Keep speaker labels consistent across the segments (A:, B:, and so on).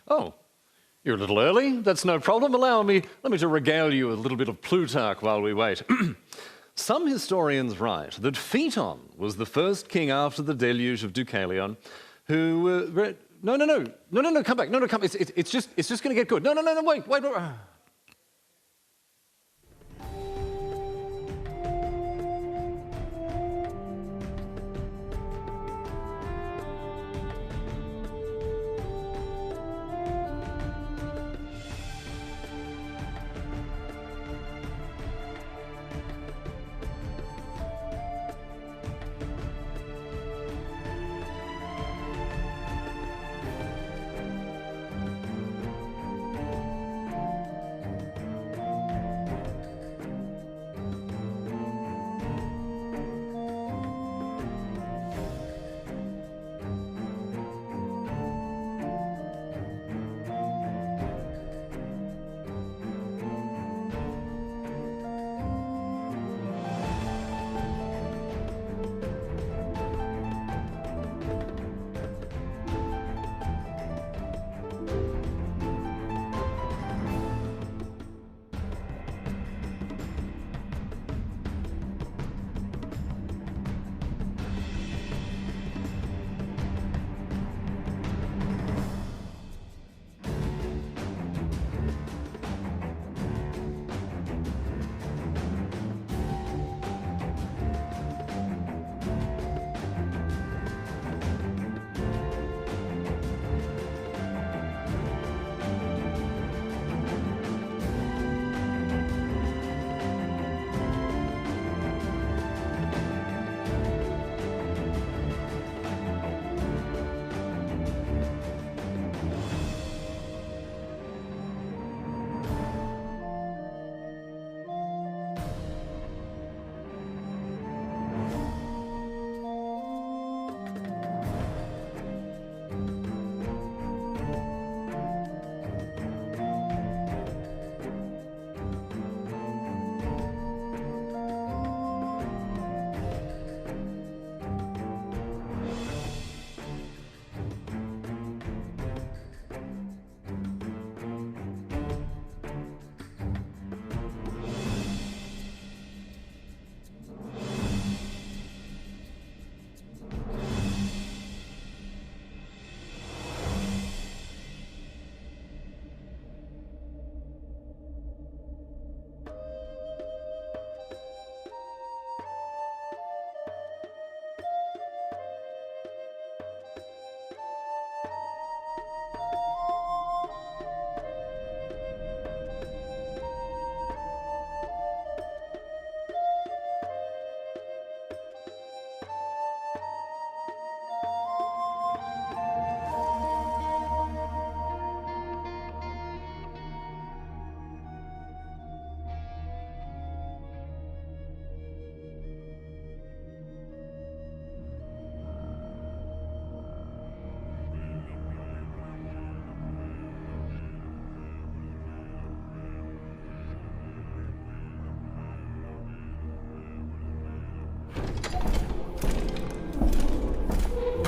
A: Oh, you're a little early. That's no problem. Let me to regale you with a little bit of Plutarch while we wait. Some historians write that Phaeton was the first king after the deluge of Deucalion who... No, come back. No, come. It's just going to get good. No, wait.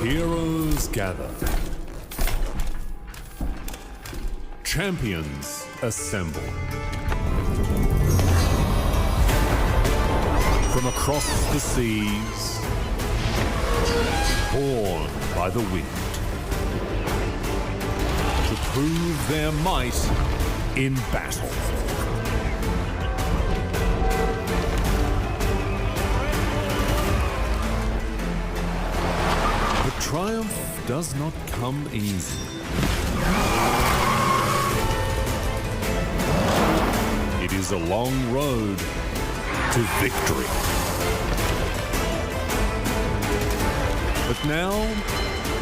B: Heroes gather. Champions assemble. From across the seas, borne by the wind, to prove their might in battle. But triumph does not come easy. It is a long road to victory. But now,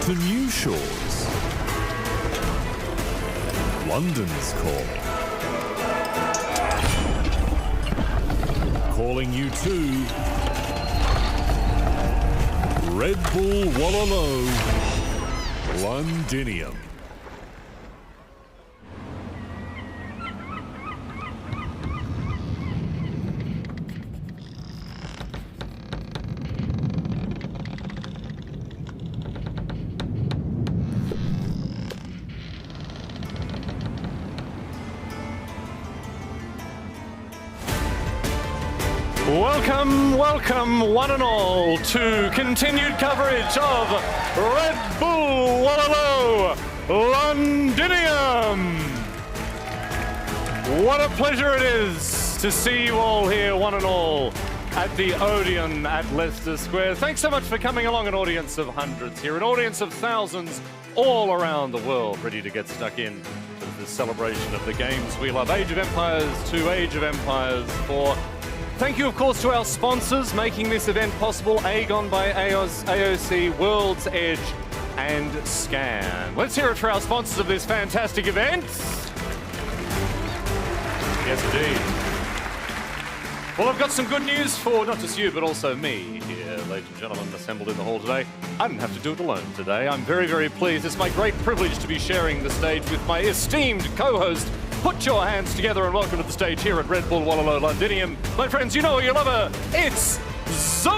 B: to new shores. London's calling. Calling you to Redbull Wololo, Londinium.
A: Welcome, welcome, one and all, to continued coverage of Redbull Wololo Londinium. What a pleasure it is to see you all here, one and all, at the Odeon at Leicester Square. Thanks so much for coming along, an audience of hundreds here, an audience of thousands all around the world, ready to get stuck in to the celebration of the games we love. Age of Empires 2, Age of Empires 4. Thank you, of course, to our sponsors making this event possible, Aegon by AOC, World's Edge, and Scan. Let's hear it for our sponsors of this fantastic event. Yes, indeed. Well, I've got some good news for not just you, but also me here, ladies and gentlemen, assembled in the hall today. I didn't have to do it alone today. I'm very, very pleased. It's my great privilege to be sharing the stage with my esteemed co-host. Put your hands together and welcome to the stage here at Redbull Wololo Londinium. My friends, you know her, you love her. It's Zoe!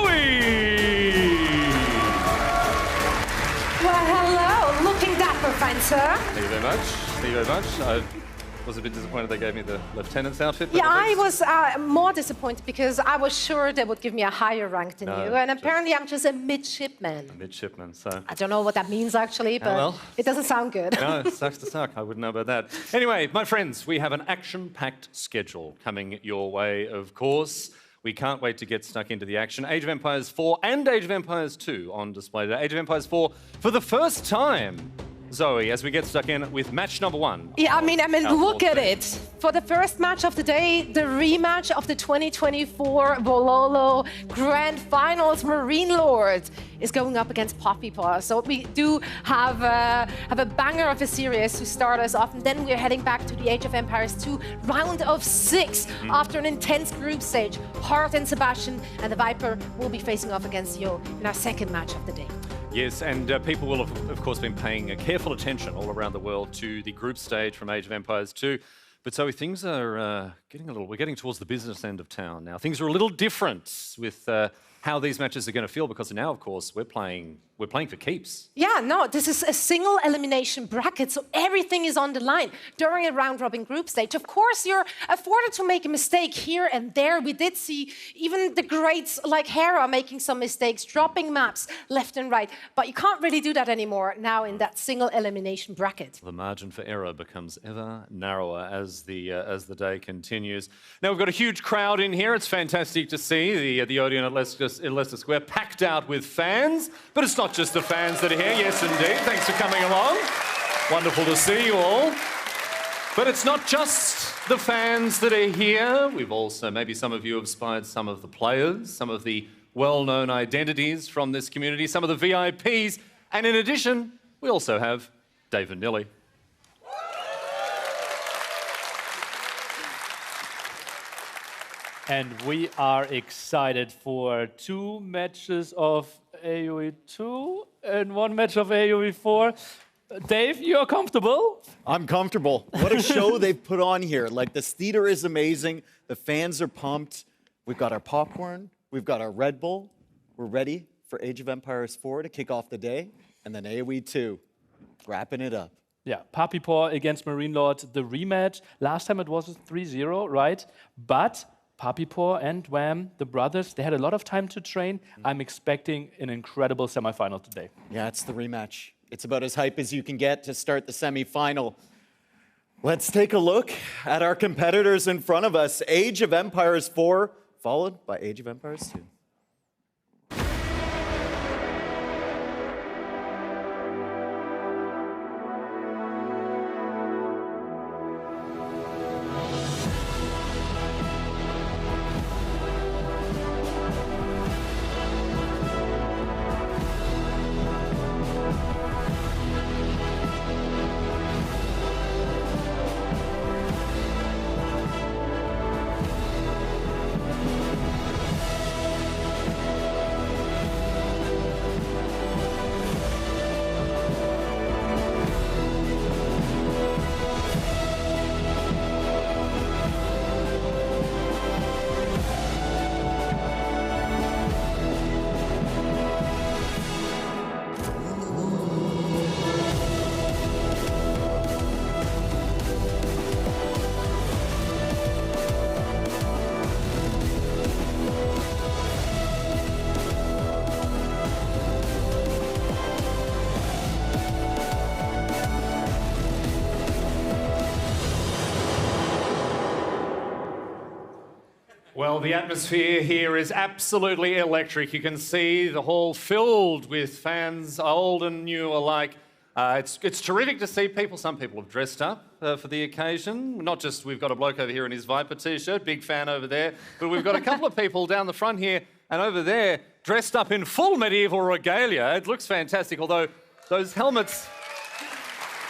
C: Well, hello. Looking dapper, fine sir.
A: Thank you very much. Thank you very much. I was a bit disappointed they gave me the lieutenant's outfit.
C: Yeah, I was more disappointed because I was sure they would give me a higher rank than you. And apparently I'm just a midshipman.
A: A midshipman, so...
C: I don't know what that means, actually, but it doesn't sound good.
A: No, it sucks to suck. I wouldn't know about that. Anyway, my friends, we have an action-packed schedule coming your way, of course. We can't wait to get stuck into the action. Age of Empires 4 and Age of Empires 2 on display today. Age of Empires 4 for the first time. Zoe, as we get stuck in with match number 1.
C: Yeah, I mean, look at it. For the first match of the day, the rematch of the 2024 Wololo Grand Finals, Marine Lords is going up against Poppy Paw. So we do have a banger of a series to start us off, and then we're heading back to the Age of Empires 2 round of 6 after an intense group stage. Hart and Sebastian and the Viper will be facing off against Yo in our second match of the day.
A: Yes, and people will have, of course, been paying careful attention all around the world to the group stage from Age of Empires 2. But Zoe, things are we're getting towards the business end of town now. Things are a little different with how these matches are going to feel, because now, of course, we're playing for keeps.
C: Yeah, no, this is a single elimination bracket, so everything is on the line during a round-robin group stage. Of course, you're afforded to make a mistake here and there. We did see even the greats like Hera making some mistakes, dropping maps left and right, but you can't really do that anymore now in that single elimination bracket.
A: The margin for error becomes ever narrower as the day continues. Now, we've got a huge crowd in here. It's fantastic to see the Odeon at Leicester Square packed out with fans, but it's not just the fans that are here. Yes, indeed. Thanks for coming along. Wonderful to see you all. But it's not just the fans that are here. We've also, maybe some of you have spied some of the players, some of the well-known identities from this community, some of the VIPs. And in addition, we also have David Nilly.
D: And we are excited for 2 matches of AoE 2 and 1 match of AoE 4. Dave, you're comfortable?
E: I'm comfortable. What a show they've put on here. Like, this theater is amazing. The fans are pumped. We've got our popcorn. We've got our Red Bull. We're ready for Age of Empires 4 to kick off the day. And then AoE 2, wrapping it up.
D: Yeah, Poppy Paw against Marine Lord, the rematch. Last time it was 3-0, right? But Poppy Paw and Wham, the brothers, they had a lot of time to train. I'm expecting an incredible semifinal today.
E: Yeah, it's the rematch. It's about as hype as you can get to start the semifinal. Let's take a look at our competitors in front of us. Age of Empires 4, followed by Age of Empires 2.
A: Well, the atmosphere here is absolutely electric. You can see the hall filled with fans, old and new alike. It's terrific to see people. Some people have dressed up for the occasion. Not just, we've got a bloke over here in his Viper t-shirt, big fan over there, but we've got a couple of people down the front here and over there dressed up in full medieval regalia. It looks fantastic, although those helmets...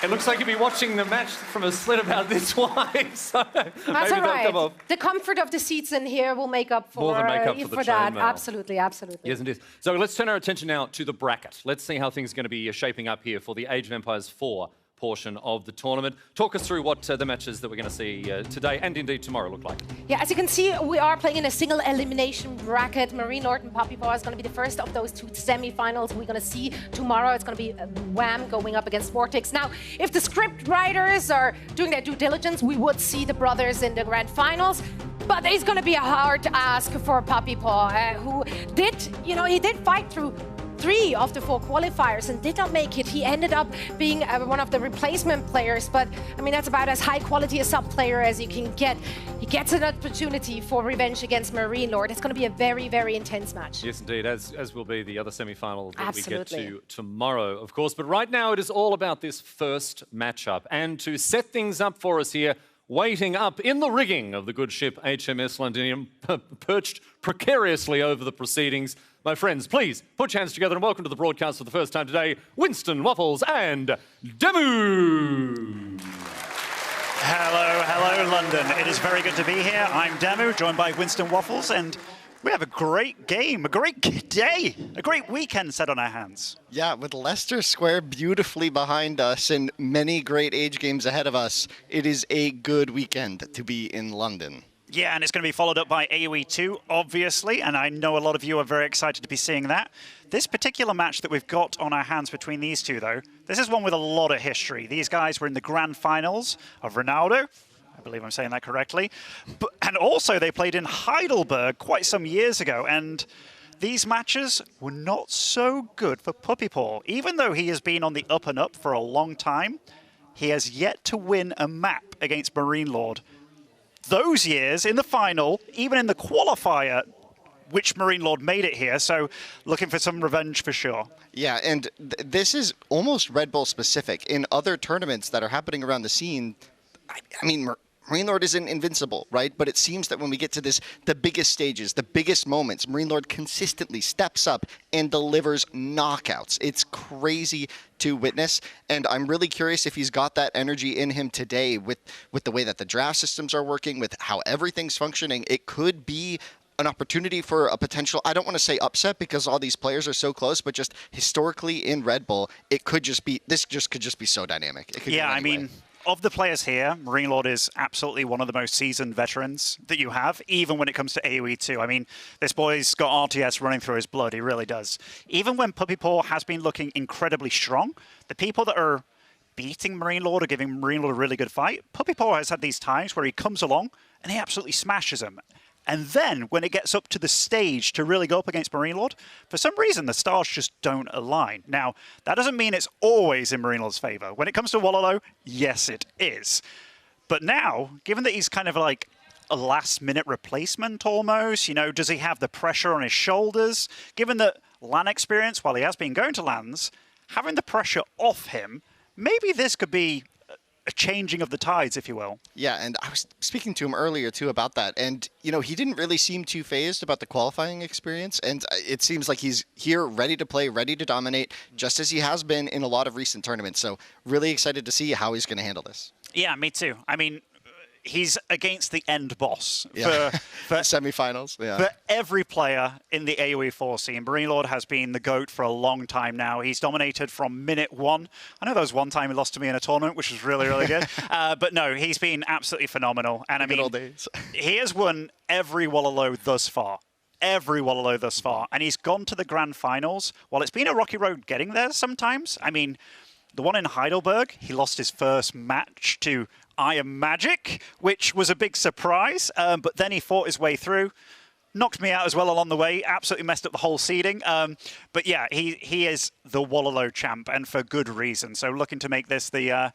A: It looks like you'll be watching the match from a slit about this wide, so
C: That's
A: maybe
C: all right.
A: they'll come off.
C: The comfort of the seats in here will make up for,
A: More than make up for the
C: that.
A: chainmail.
C: Absolutely, absolutely.
A: Yes, indeed. So let's turn our attention now to the bracket. Let's see how things are going to be shaping up here for the Age of Empires 4 portion of the tournament. Talk us through what the matches that we're going to see today and indeed tomorrow look like.
C: Yeah, as you can see, we are playing in a single elimination bracket. Marine Lord and Poppy Paw is going to be the first of those two semi-finals we're going to see tomorrow. It's going to be Wham going up against Vortex. Now, if the script writers are doing their due diligence, we would see the brothers in the grand finals. But it's going to be a hard ask for Poppy Paw, who did, he did fight through 3 of the 4 qualifiers and did not make it. He ended up being one of the replacement players, but I mean, that's about as high quality a sub player as you can get. He gets an opportunity for revenge against Marine Lord. It's going to be a very, very intense match.
A: Yes, indeed, as will be the other semi-final that
C: Absolutely.
A: we get to tomorrow, of course. But right now, it is all about this first matchup. And to set things up for us here, waiting up in the rigging of the good ship HMS Londinium, perched precariously over the proceedings. My friends, please put your hands together and welcome to the broadcast for the first time today, Winston, Waffles and Demu.
F: Hello, London. It is very good to be here. I'm Demu, joined by Winston Waffles, and we have a great game, a great day, a great weekend set on our hands.
G: Yeah, with Leicester Square beautifully behind us and many great age games ahead of us, it is a good weekend to be in London.
F: Yeah, and it's going to be followed up by AoE 2, obviously, and I know a lot of you are very excited to be seeing that. This particular match that we've got on our hands between these two, though, this is one with a lot of history. These guys were in the grand finals of Ronaldo. I believe I'm saying that correctly. And also, they played in Heidelberg quite some years ago, and these matches were not so good for Puppy Paw. Even though he has been on the up and up for a long time, he has yet to win a map against Marine Lord. Those years in the final, even in the qualifier, which Marine Lord made it here, so looking for some revenge for sure.
G: Yeah, and this is almost Red Bull specific. In other tournaments that are happening around the scene, I mean, Marine Lord isn't invincible, right? But it seems that when we get to the biggest stages, the biggest moments, Marine Lord consistently steps up and delivers knockouts. It's crazy to witness, and I'm really curious if he's got that energy in him today with the way that the draft systems are working, with how everything's functioning. It could be an opportunity for a potential, I don't want to say upset because all these players are so close, but just historically in Red Bull, it could just be, this could just be so dynamic. It could
F: Yeah,
G: go
F: I
G: anyway.
F: mean, of the players here, Marine Lord is absolutely one of the most seasoned veterans that you have, even when it comes to AoE 2. I mean, this boy's got RTS running through his blood, he really does. Even when Puppy Paw has been looking incredibly strong, the people that are beating Marine Lord or giving Marine Lord a really good fight, Puppy Paw has had these times where he comes along and he absolutely smashes them. And then, when it gets up to the stage to really go up against Marine Lord, for some reason, the stars just don't align. Now, that doesn't mean it's always in Marine Lord's favor. When it comes to Wololo, yes, it is. But now, given that he's kind of like a last-minute replacement almost, does he have the pressure on his shoulders? Given that LAN experience, while he has been going to LANs, having the pressure off him, maybe this could be a changing of the tides, if you will.
G: Yeah, and I was speaking to him earlier, too, about that. And, he didn't really seem too fazed about the qualifying experience. And it seems like he's here ready to play, ready to dominate, just as he has been in a lot of recent tournaments. So really excited to see how he's going to handle this.
F: Yeah, me too. I mean, he's against the end boss
G: for semifinals. Yeah.
F: For every player in the AoE 4 scene. Marine Lord has been the GOAT for a long time now. He's dominated from minute 1. I know there was one time he lost to me in a tournament, which was really, really good. But no, he's been absolutely phenomenal. And I mean,
G: old days.
F: He has won every Wololo thus far. Every Wololo thus far. And he's gone to the grand finals. While it's been a rocky road getting there sometimes, I mean, the one in Heidelberg, he lost his first match to I Am Magic, which was a big surprise, but then he fought his way through, knocked me out as well along the way, absolutely messed up the whole seeding. But yeah, he is the Wololo champ, and for good reason. So looking to make this the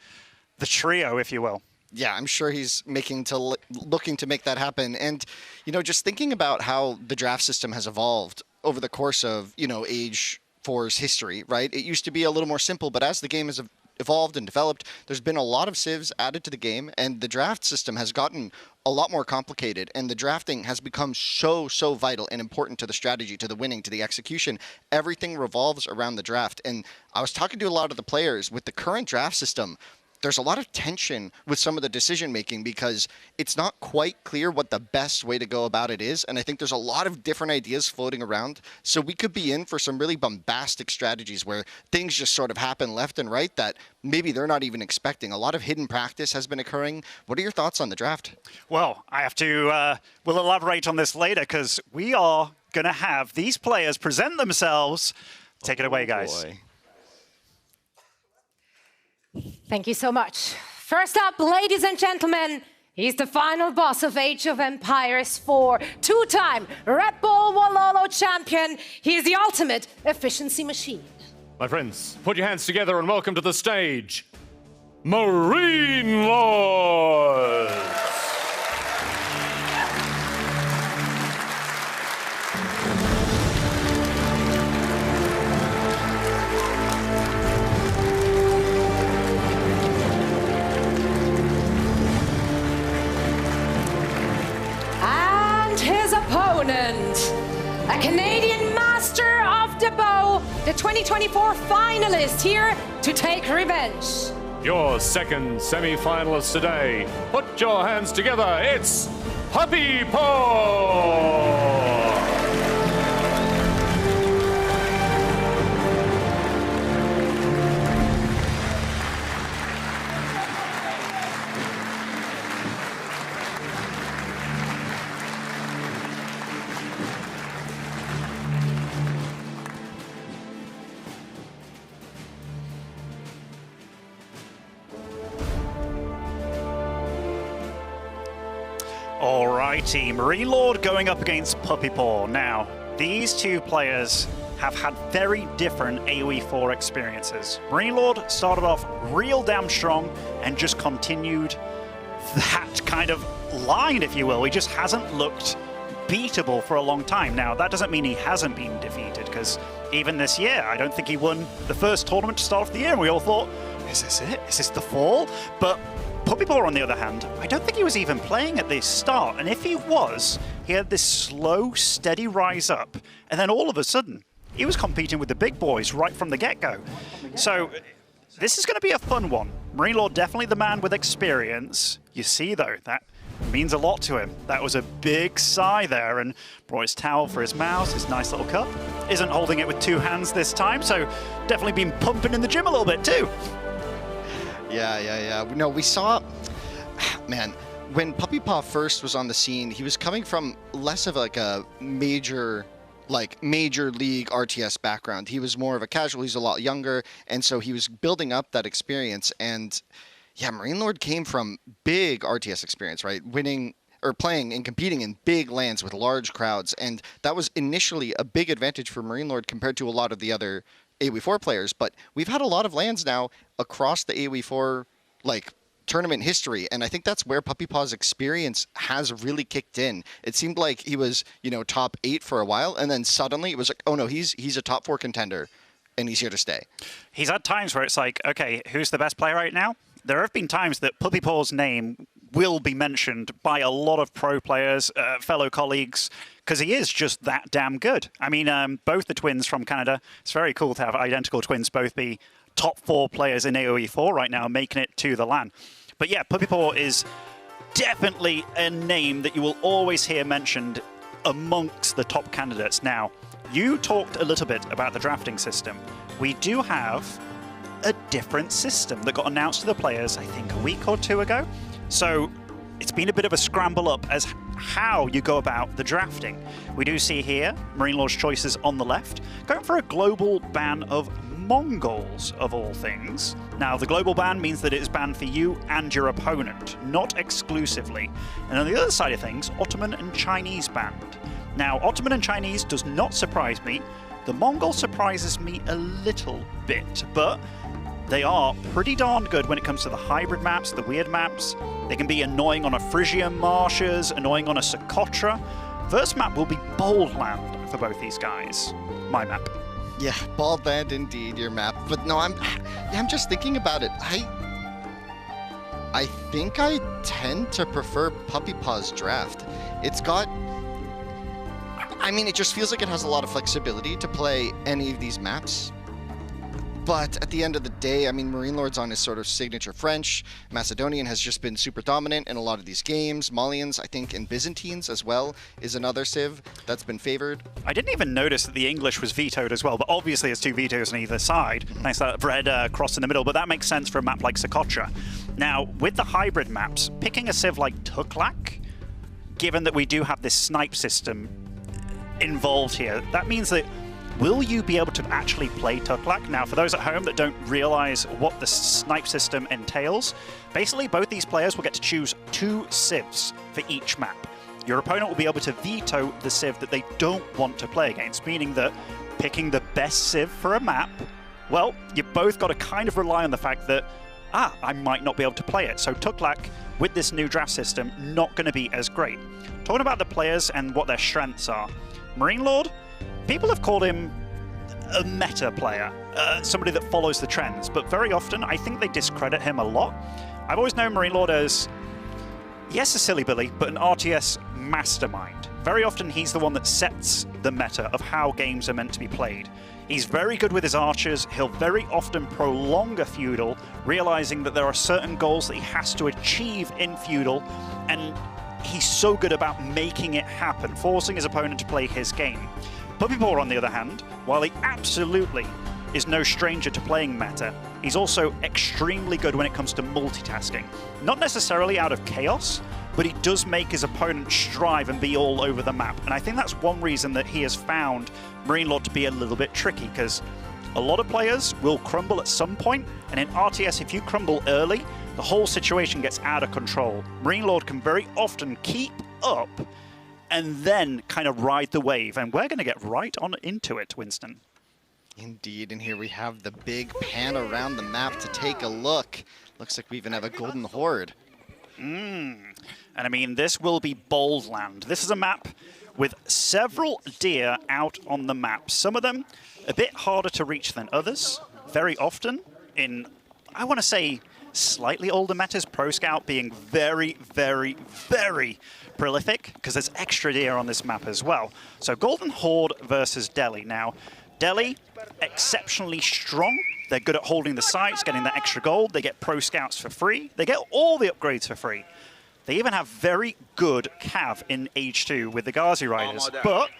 F: trio, if you will.
G: yeah, I'm sure he's looking to make that happen. And, you know, just thinking about how the draft system has evolved over the course of, you know, Age 4's history, right? It used to be a little more simple, but as the game has evolved and developed, there's been a lot of civs added to the game, and the draft system has gotten a lot more complicated, and the drafting has become so vital and important to the strategy, to the winning, to the execution. Everything revolves around the draft. And I was talking to a lot of the players with the current draft system. There's a lot of tension with some of the decision making because it's not quite clear what the best way to go about it is. And I think there's a lot of different ideas floating around. So we could be in for some really bombastic strategies where things just sort of happen left and right that maybe they're not even expecting. A lot of hidden practice has been occurring. What are your thoughts on the draft?
F: Well, I have to, we'll elaborate on this later because we are going to have these players present themselves. Take it away, guys.
G: Boy.
C: Thank you so much. First up, ladies and gentlemen, he's the final boss of Age of Empires 4, two-time Redbull Wololo champion. He is the ultimate efficiency machine.
A: My friends, put your hands together and welcome to the stage, Marine Lords!
C: His opponent, a Canadian master of the bow, the 2024 finalist here to take revenge.
A: Your second semi-finalist today. Put your hands together. It's Puppy Paw!
F: Alrighty, Marine Lord going up against Puppy Paw. Now, these two players have had very different AoE 4 experiences. Marine Lord started off real damn strong and just continued that kind of line, if you will. He just hasn't looked beatable for a long time. Now, that doesn't mean he hasn't been defeated, because even this year, I don't think he won the first tournament to start off the year, and we all thought, is this it? Is this the fall? But Puppy Paw, on the other hand, I don't think he was even playing at this start, and if he was, he had this slow, steady rise up, and then all of a sudden, he was competing with the big boys right from the get-go. So this is going to be a fun one. Marine Lord, definitely the man with experience. You see, though, that means a lot to him. That was a big sigh there, and brought his towel for his mouth, his nice little cup. Isn't holding it with two hands this time, so definitely been pumping in the gym a little bit too.
G: Yeah. No, we saw, man, when Puppy Paw first was on the scene, he was coming from less of like a major league RTS background. He was more of a casual. He's a lot younger, and so he was building up that experience. And yeah, Marine Lord came from big RTS experience, right? Winning or playing and competing in big lands with large crowds, and that was initially a big advantage for Marine Lord compared to a lot of the other AoE4 players. But we've had a lot of lands now across the AoE4 tournament history, and I think that's where Puppy Paw's experience has really kicked in. It seemed like he was, top 8 for a while, and then suddenly it was like, oh no, he's a top 4 contender, and he's here to stay.
F: He's had times where it's like, okay, who's the best player right now? There have been times that Puppy Paw's name will be mentioned by a lot of pro players, fellow colleagues, because he is just that damn good. I mean, both the twins from Canada, it's very cool to have identical twins both be top 4 players in AoE4 right now, making it to the LAN. But yeah, Puppy Paw is definitely a name that you will always hear mentioned amongst the top candidates. Now, you talked a little bit about the drafting system. We do have a different system that got announced to the players, I think, a week or 2 ago. So it's been a bit of a scramble up as how you go about the drafting. We do see here Marine Lord's choices on the left, going for a global ban of Mongols, of all things. Now, the global ban means that it is banned for you and your opponent, not exclusively. And on the other side of things, Ottoman and Chinese banned. Now, Ottoman and Chinese does not surprise me. The Mongol surprises me a little bit, but they are pretty darn good when it comes to the hybrid maps, the weird maps. They can be annoying on a Frisian Marshes, annoying on a Socotra. First map will be Bold Land for both these guys. My map.
G: Yeah, Bald Land indeed, your map. But no, I'm just thinking about it. I think I tend to prefer Puppy Paw's draft. It's got, I mean, it just feels like it has a lot of flexibility to play any of these maps. But at the end of the day, I mean, Marine Lord's on his sort of signature French. Macedonian has just been super dominant in a lot of these games. Malians, I think, and Byzantines as well is another civ that's been favored.
F: I didn't even notice that the English was vetoed as well, but obviously there's 2 vetoes on either side. Nice that red cross in the middle, but that makes sense for a map like Socotra. Now, with the hybrid maps, picking a civ like Tuklak, given that we do have this snipe system involved here, that means that will you be able to actually play Tuklak? Now, for those at home that don't realize what the snipe system entails, basically both these players will get to choose 2 civs for each map. Your opponent will be able to veto the civ that they don't want to play against, meaning that picking the best civ for a map, well, you both got to kind of rely on the fact that, I might not be able to play it. So Tuklak, with this new draft system, not going to be as great. Talking about the players and what their strengths are, Marine Lord, people have called him a meta player, somebody that follows the trends, but very often I think they discredit him a lot. I've always known Marine Lord as, yes, a silly Billy, but an RTS mastermind. Very often he's the one that sets the meta of how games are meant to be played. He's very good with his archers. He'll very often prolong a feudal, realizing that there are certain goals that he has to achieve in feudal, and he's so good about making it happen, forcing his opponent to play his game. Puppy Paw, on the other hand, while he absolutely is no stranger to playing meta, he's also extremely good when it comes to multitasking. Not necessarily out of chaos, but he does make his opponent strive and be all over the map. And I think that's one reason that he has found Marine Lord to be a little bit tricky, because a lot of players will crumble at some point, and in RTS, if you crumble early, the whole situation gets out of control. Marine Lord can very often keep up and then kind of ride the wave, and we're going to get right on into it, Winston.
G: Indeed, and here we have the big pan around the map to take a look. Looks like we even have a Golden Horde.
F: And I mean, this will be Bold Land. This is a map with several deer out on the map. Some of them a bit harder to reach than others. Very often in, I want to say, slightly older metas, Pro Scout being very, very, very prolific, because there's extra deer on this map as well. So Golden Horde versus Delhi. Now, Delhi, exceptionally strong. They're good at holding the sites, getting that extra gold. They get Pro Scouts for free. They get all the upgrades for free. They even have very good cav in Age 2 with the Ghazi Riders. But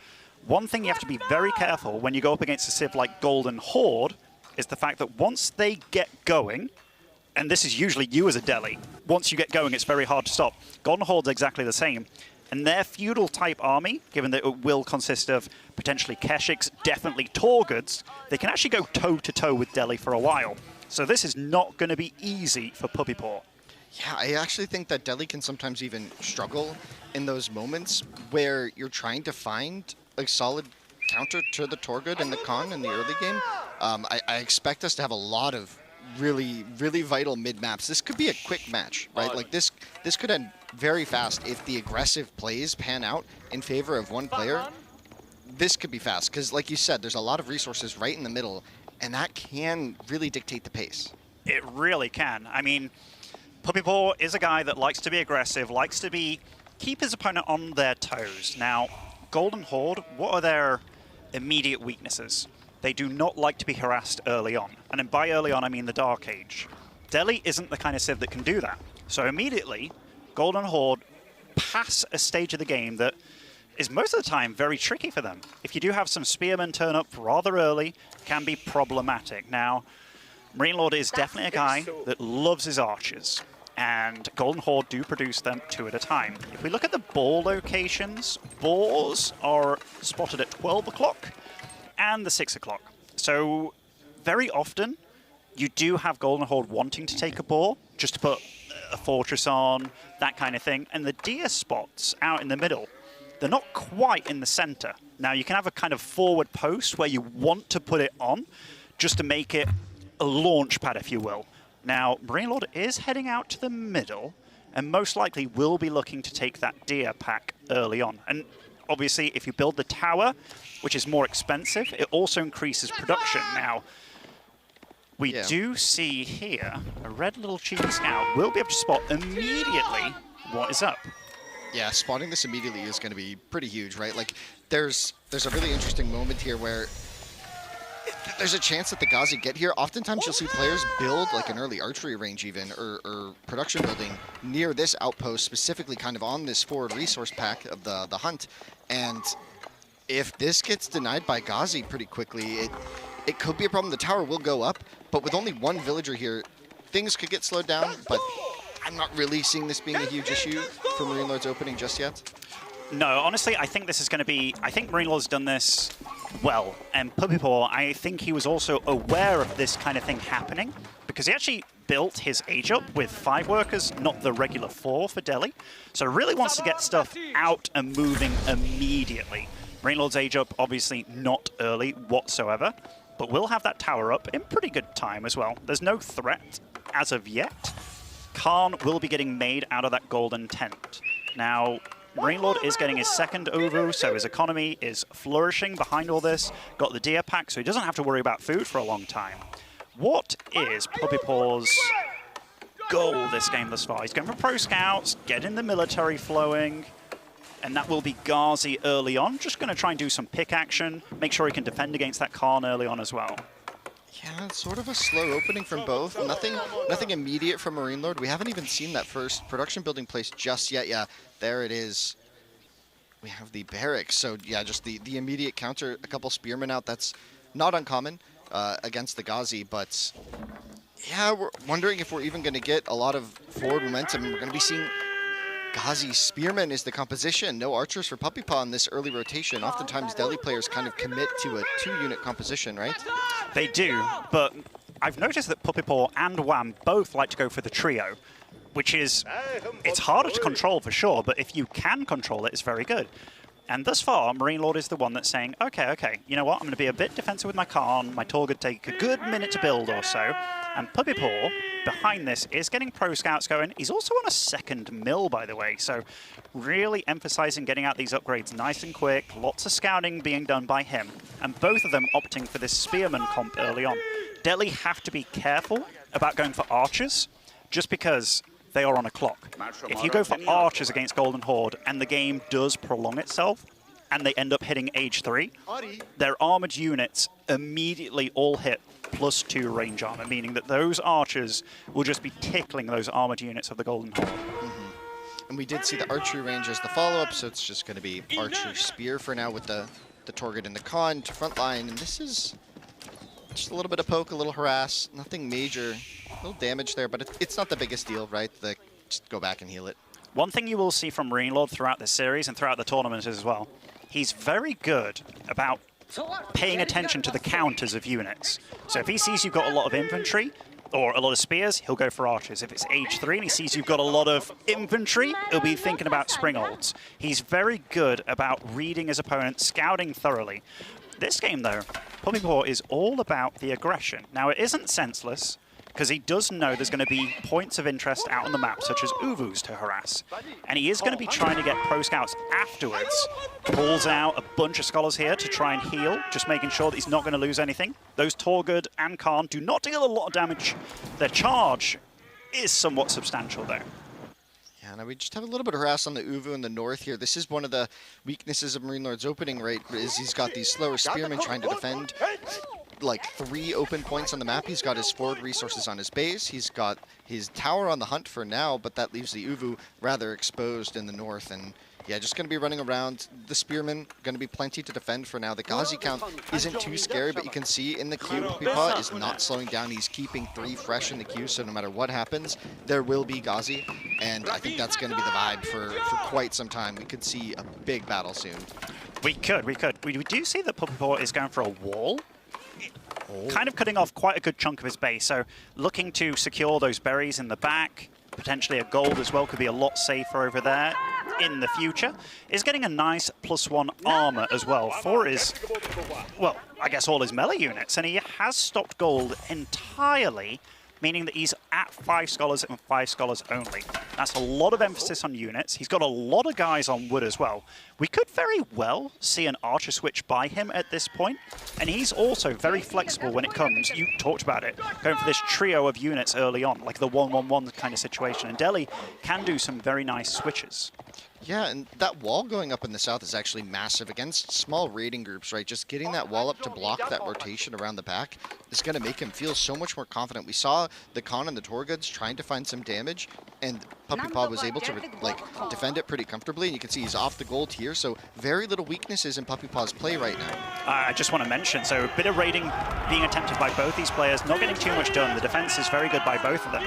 F: one thing you have to be very careful when you go up against a civ like Golden Horde is the fact that once they get going, and this is usually you as a Delhi, once you get going, it's very hard to stop. Golden Horde's exactly the same. And their feudal-type army, given that it will consist of potentially Keshiks, definitely Torguds, they can actually go toe-to-toe with Delhi for a while. So this is not going to be easy for Puppy Paw.
G: Yeah, I actually think that Delhi can sometimes even struggle in those moments where you're trying to find a solid counter to the Torgud and the Khan in the early game. I expect us to have a lot of really, really vital mid-maps. This could be a quick match, right? Like this could end very fast if the aggressive plays pan out in favor of one player. This could be fast, because like you said, there's a lot of resources right in the middle, and that can really dictate the pace.
F: It really can. I mean, Puppy Paw is a guy that likes to be aggressive, likes to keep his opponent on their toes. Now, Golden Horde, what are their immediate weaknesses? They do not like to be harassed early on. And by early on, I mean the Dark Age. Delhi isn't the kind of civ that can do that. So immediately, Golden Horde pass a stage of the game that is most of the time very tricky for them. If you do have some spearmen turn up rather early, it can be problematic. Now, Marine Lord is definitely a guy that loves his archers, and Golden Horde do produce them 2 at a time. If we look at the boar locations, boars are spotted at 12 o'clock and the 6 o'clock. So very often, you do have Golden Horde wanting to take a boar, just to put a fortress on, that kind of thing. And the deer spots out in the middle, they're not quite in the center. Now, you can have a kind of forward post where you want to put it on, just to make it a launch pad, if you will. Now, Marine Lord is heading out to the middle, and most likely will be looking to take that deer pack early on. And obviously, if you build the tower, which is more expensive, it also increases production. Now, we do see here a red little cheeky scout will be able to spot immediately what is up.
G: Yeah, spotting this immediately is going to be pretty huge, right? Like, there's a really interesting moment here where there's a chance that the Ghazi get here. Oftentimes you'll see players build like an early archery range even, or production building near this outpost, specifically kind of on this forward resource pack of the hunt. And if this gets denied by Ghazi pretty quickly, it could be a problem. The tower will go up, but with only one villager here, things could get slowed down, but I'm not really seeing this being a huge issue for Marine Lord's opening just yet.
F: No, honestly, I think this is going to be... I think Marine Lord's done this well. And Puppypaw, I think he was also aware of this kind of thing happening because he actually built his age up with 5 workers, not the regular 4 for Delhi. So really wants to get stuff out and moving immediately. Marine Lord's age up, obviously not early whatsoever, but will have that tower up in pretty good time as well. There's no threat as of yet. Khan will be getting made out of that golden tent. Now, Marine Lord is getting his second Ovu, so his economy is flourishing behind all this. Got the deer pack, so he doesn't have to worry about food for a long time. What is Puppypaw's goal this game thus far? He's going for pro scouts, getting the military flowing, and that will be Ghazi early on. Just going to try and do some pick action, make sure he can defend against that Khan early on as well.
G: Yeah, it's sort of a slow opening from both. Nothing immediate from Marine Lord. We haven't even seen that first production building place just yet. Yeah, there it is. We have the barracks. So yeah, just the immediate counter, a couple spearmen out. That's not uncommon against the Ghazi, but yeah, we're wondering if we're even going to get a lot of forward momentum. We're going to be seeing Ghazi spearmen is the composition. No archers for Puppypaw in this early rotation. Oftentimes Delhi players kind of commit to a 2-unit composition, right?
F: They do, but I've noticed that Puppypaw and Wham both like to go for the trio, which is, it's harder to control for sure, but if you can control it, it's very good. And thus far, Marine Lord is the one that's saying, okay, you know what, I'm going to be a bit defensive with my Khan, my Torg would take a good minute to build or so, and Puppypaw, behind this, is getting pro scouts going. He's also on a second mill, by the way, so really emphasizing getting out these upgrades nice and quick, lots of scouting being done by him, and both of them opting for this spearman comp early on. Delhi have to be careful about going for archers, just because they are on a clock. If you go for archers against Golden Horde and the game does prolong itself and they end up hitting age 3, their armored units immediately all hit +2 range armor, meaning that those archers will just be tickling those armored units of the Golden Horde.
G: And we did see the archery range as the follow-up, so it's just going to be archer spear for now with the Torgid and the Khan to front line. And this is just a little bit of poke, a little harass, nothing major. A little damage there, but it's not the biggest deal, right? Just go back and heal it.
F: One thing you will see from Marine Lord throughout this series and throughout the tournament as well, he's very good about paying attention to the counters of units. So if he sees you've got a lot of infantry or a lot of spears, he'll go for archers. If it's age 3 and he sees you've got a lot of infantry, he'll be thinking about springolds. He's very good about reading his opponent, scouting thoroughly. This game, though, Puppypaw is all about the aggression. Now, it isn't senseless, because he does know there's going to be points of interest out on the map, such as Uvus to harass. And he is going to be trying to get pro scouts afterwards. Pulls out a bunch of scholars here to try and heal, just making sure that he's not going to lose anything. Those Torgud and Khan do not deal a lot of damage. Their charge is somewhat substantial, though.
G: Yeah, now we just have a little bit of harass on the Uvu in the north here. This is one of the weaknesses of Marine Lord's opening rate, is he's got these slower spearmen trying to defend like 3 open points on the map. He's got his forward resources on his base. He's got his tower on the hunt for now, but that leaves the Uvu rather exposed in the north. And yeah, just going to be running around. The spearmen going to be plenty to defend for now. The Ghazi count isn't too scary, but you can see in the queue, Puppypaw is not slowing down. He's keeping 3 fresh in the queue, so no matter what happens, there will be Ghazi. And I think that's going to be the vibe for quite some time. We could see a big battle soon.
F: We could. We do see that Puppypaw is going for a wall. Kind of cutting off quite a good chunk of his base, so looking to secure those berries in the back. Potentially a gold as well could be a lot safer over there. in the future, is getting a nice +1 armor as well for his, well, I guess all his melee units. And he has stopped gold entirely, meaning that he's at 5 scholars and 5 scholars only. That's a lot of emphasis on units. He's got a lot of guys on wood as well. We could very well see an archer switch by him at this point, and he's also very flexible when it comes, you talked about it, going for this trio of units early on, like the 1-1-1 kind of situation, and Delhi can do some very nice switches.
G: Yeah, and that wall going up in the south is actually massive against small raiding groups, right? Just getting that wall up to block that rotation around the back is going to make him feel so much more confident. We saw the Khan and the Torguds trying to find some damage, and Puppy Paw was able to defend it pretty comfortably, and you can see he's off the gold here, so very little weaknesses in Puppy Paw's play right now.
F: I just want to mention, so a bit of raiding being attempted by both these players, not getting too much done. The defense is very good by both of them.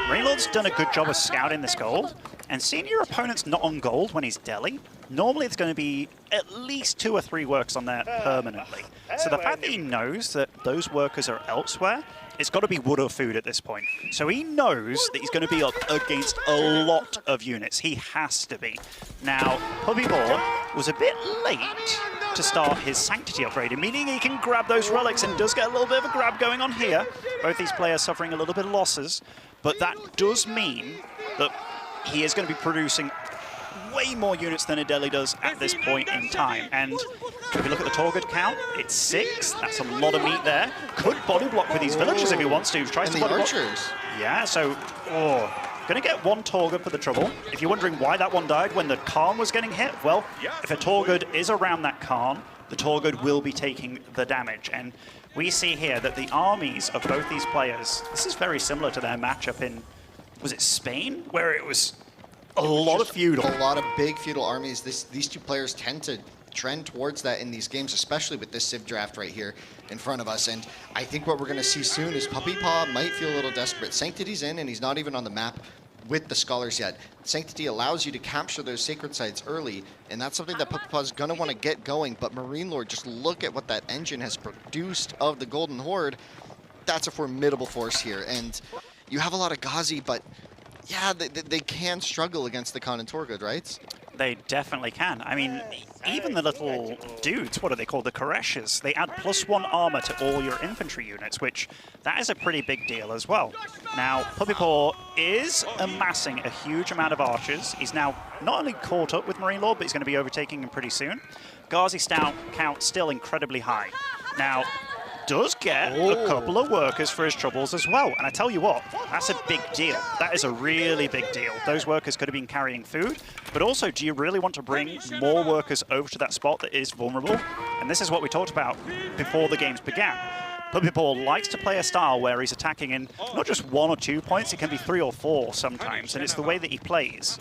F: Marine Lord's done a good job of scouting this gold, and seeing your opponent's not on gold when he's Delhi, normally it's going to be at least 2 or 3 workers on there permanently. So the fact that he knows that those workers are elsewhere, it's got to be wood or food at this point. So he knows that he's going to be up against a lot of units. He has to be. Now, Puppy Paw was a bit late to start his Sanctity upgrade, meaning he can grab those relics and does get a little bit of a grab going on here. Both these players suffering a little bit of losses, but that does mean that he is going to be producing way more units than Adeli does at this point in time. And if you look at the Torgud count, it's 6. That's a lot of meat there. Could body block with these villagers if he wants to. Tries to body block. Yeah, so going to get 1 Torgud for the trouble. If you're wondering why that one died when the Khan was getting hit, well, if a Torgud is around that Khan, the Torgud will be taking the damage. And we see here that the armies of both these players, this is very similar to their matchup in, was it Spain? Where it was a lot of feudal.
G: A lot of big feudal armies. These two players tend to trend towards that in these games, especially with this Civ draft right here in front of us. And I think what we're going to see soon is Puppy Paw might feel a little desperate. Sanctity's in, and he's not even on the map with the scholars yet. Sanctity allows you to capture those sacred sites early, and that's something that Puppy Paw's going to want to get going. But Marine Lord, just look at what that engine has produced of the Golden Horde. That's a formidable force here. And you have a lot of Ghazi, but yeah, they can struggle against the Khan and Torgud, right?
F: They definitely can. I mean, even the little dudes, what are they called? The Koreshas. They add +1 armor to all your infantry units, which that is a pretty big deal as well. Now, Puppy Paw is amassing a huge amount of archers. He's now not only caught up with Marine Lord, but he's going to be overtaking him pretty soon. Ghazi count still incredibly high. Now, does get a couple of workers for his troubles as well. And I tell you what, that's a big deal. That is a really big deal. Those workers could have been carrying food, but also, do you really want to bring more workers over to that spot that is vulnerable? And this is what we talked about before the games began. Puppy Paw likes to play a style where he's attacking in not just 1 or 2 points, it can be 3 or 4 sometimes, and it's the way that he plays.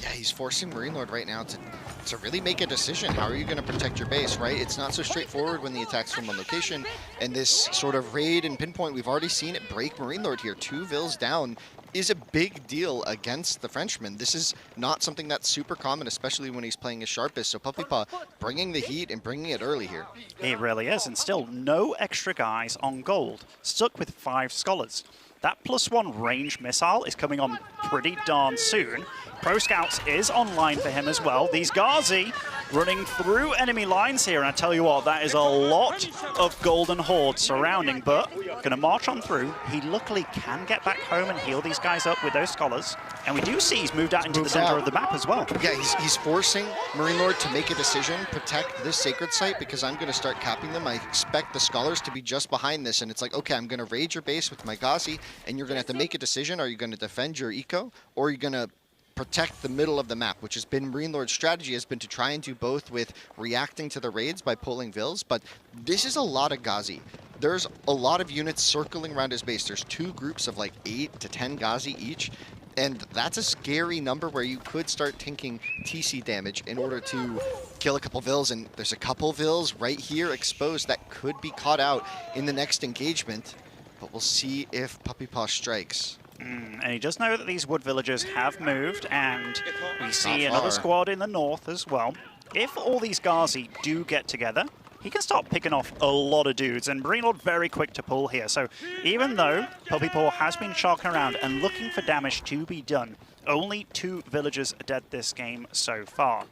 G: Yeah, he's forcing Marine Lord right now to really make a decision. How are you going to protect your base, right? It's not so straightforward when the attack's from one location. And this sort of raid and pinpoint, we've already seen it break Marine Lord here. 2 vills down is a big deal against the Frenchman. This is not something that's super common, especially when he's playing his sharpest. So Puppy Paw bringing the heat and bringing it early here.
F: It really is, and still no extra guys on gold. Stuck with 5 scholars. That +1 range missile is coming on pretty darn soon. Pro Scouts is online for him as well. These Ghazi running through enemy lines here, and I tell you what, that is a lot of Golden Horde surrounding, but going to march on through. He luckily can get back home and heal these guys up with those scholars, and we do see he's moved out into the center of the map as well.
G: Yeah, he's forcing Marine Lord to make a decision, protect this sacred site, because I'm going to start capping them. I expect the scholars to be just behind this, and it's like, okay, I'm going to raid your base with my Ghazi, and you're going to have to make a decision. Are you going to defend your eco, or are you going to protect the middle of the map, which has been Marine Lord's strategy, has been to try and do both with reacting to the raids by pulling vills, but this is a lot of Ghazi. There's a lot of units circling around his base. There's 2 groups of like 8 to 10 Ghazi each, and that's a scary number where you could start tanking TC damage in order to kill a couple vills, and there's a couple vills right here exposed that could be caught out in the next engagement, but we'll see if Puppy Paw strikes.
F: And he does know that these wood villagers have moved, and we see another squad in the north as well. If all these Ghazi do get together, he can start picking off a lot of dudes, and Marine Lord very quick to pull here. So even though Puppy Paw has been sharking around and looking for damage to be done Only 2 villagers are dead this game so far.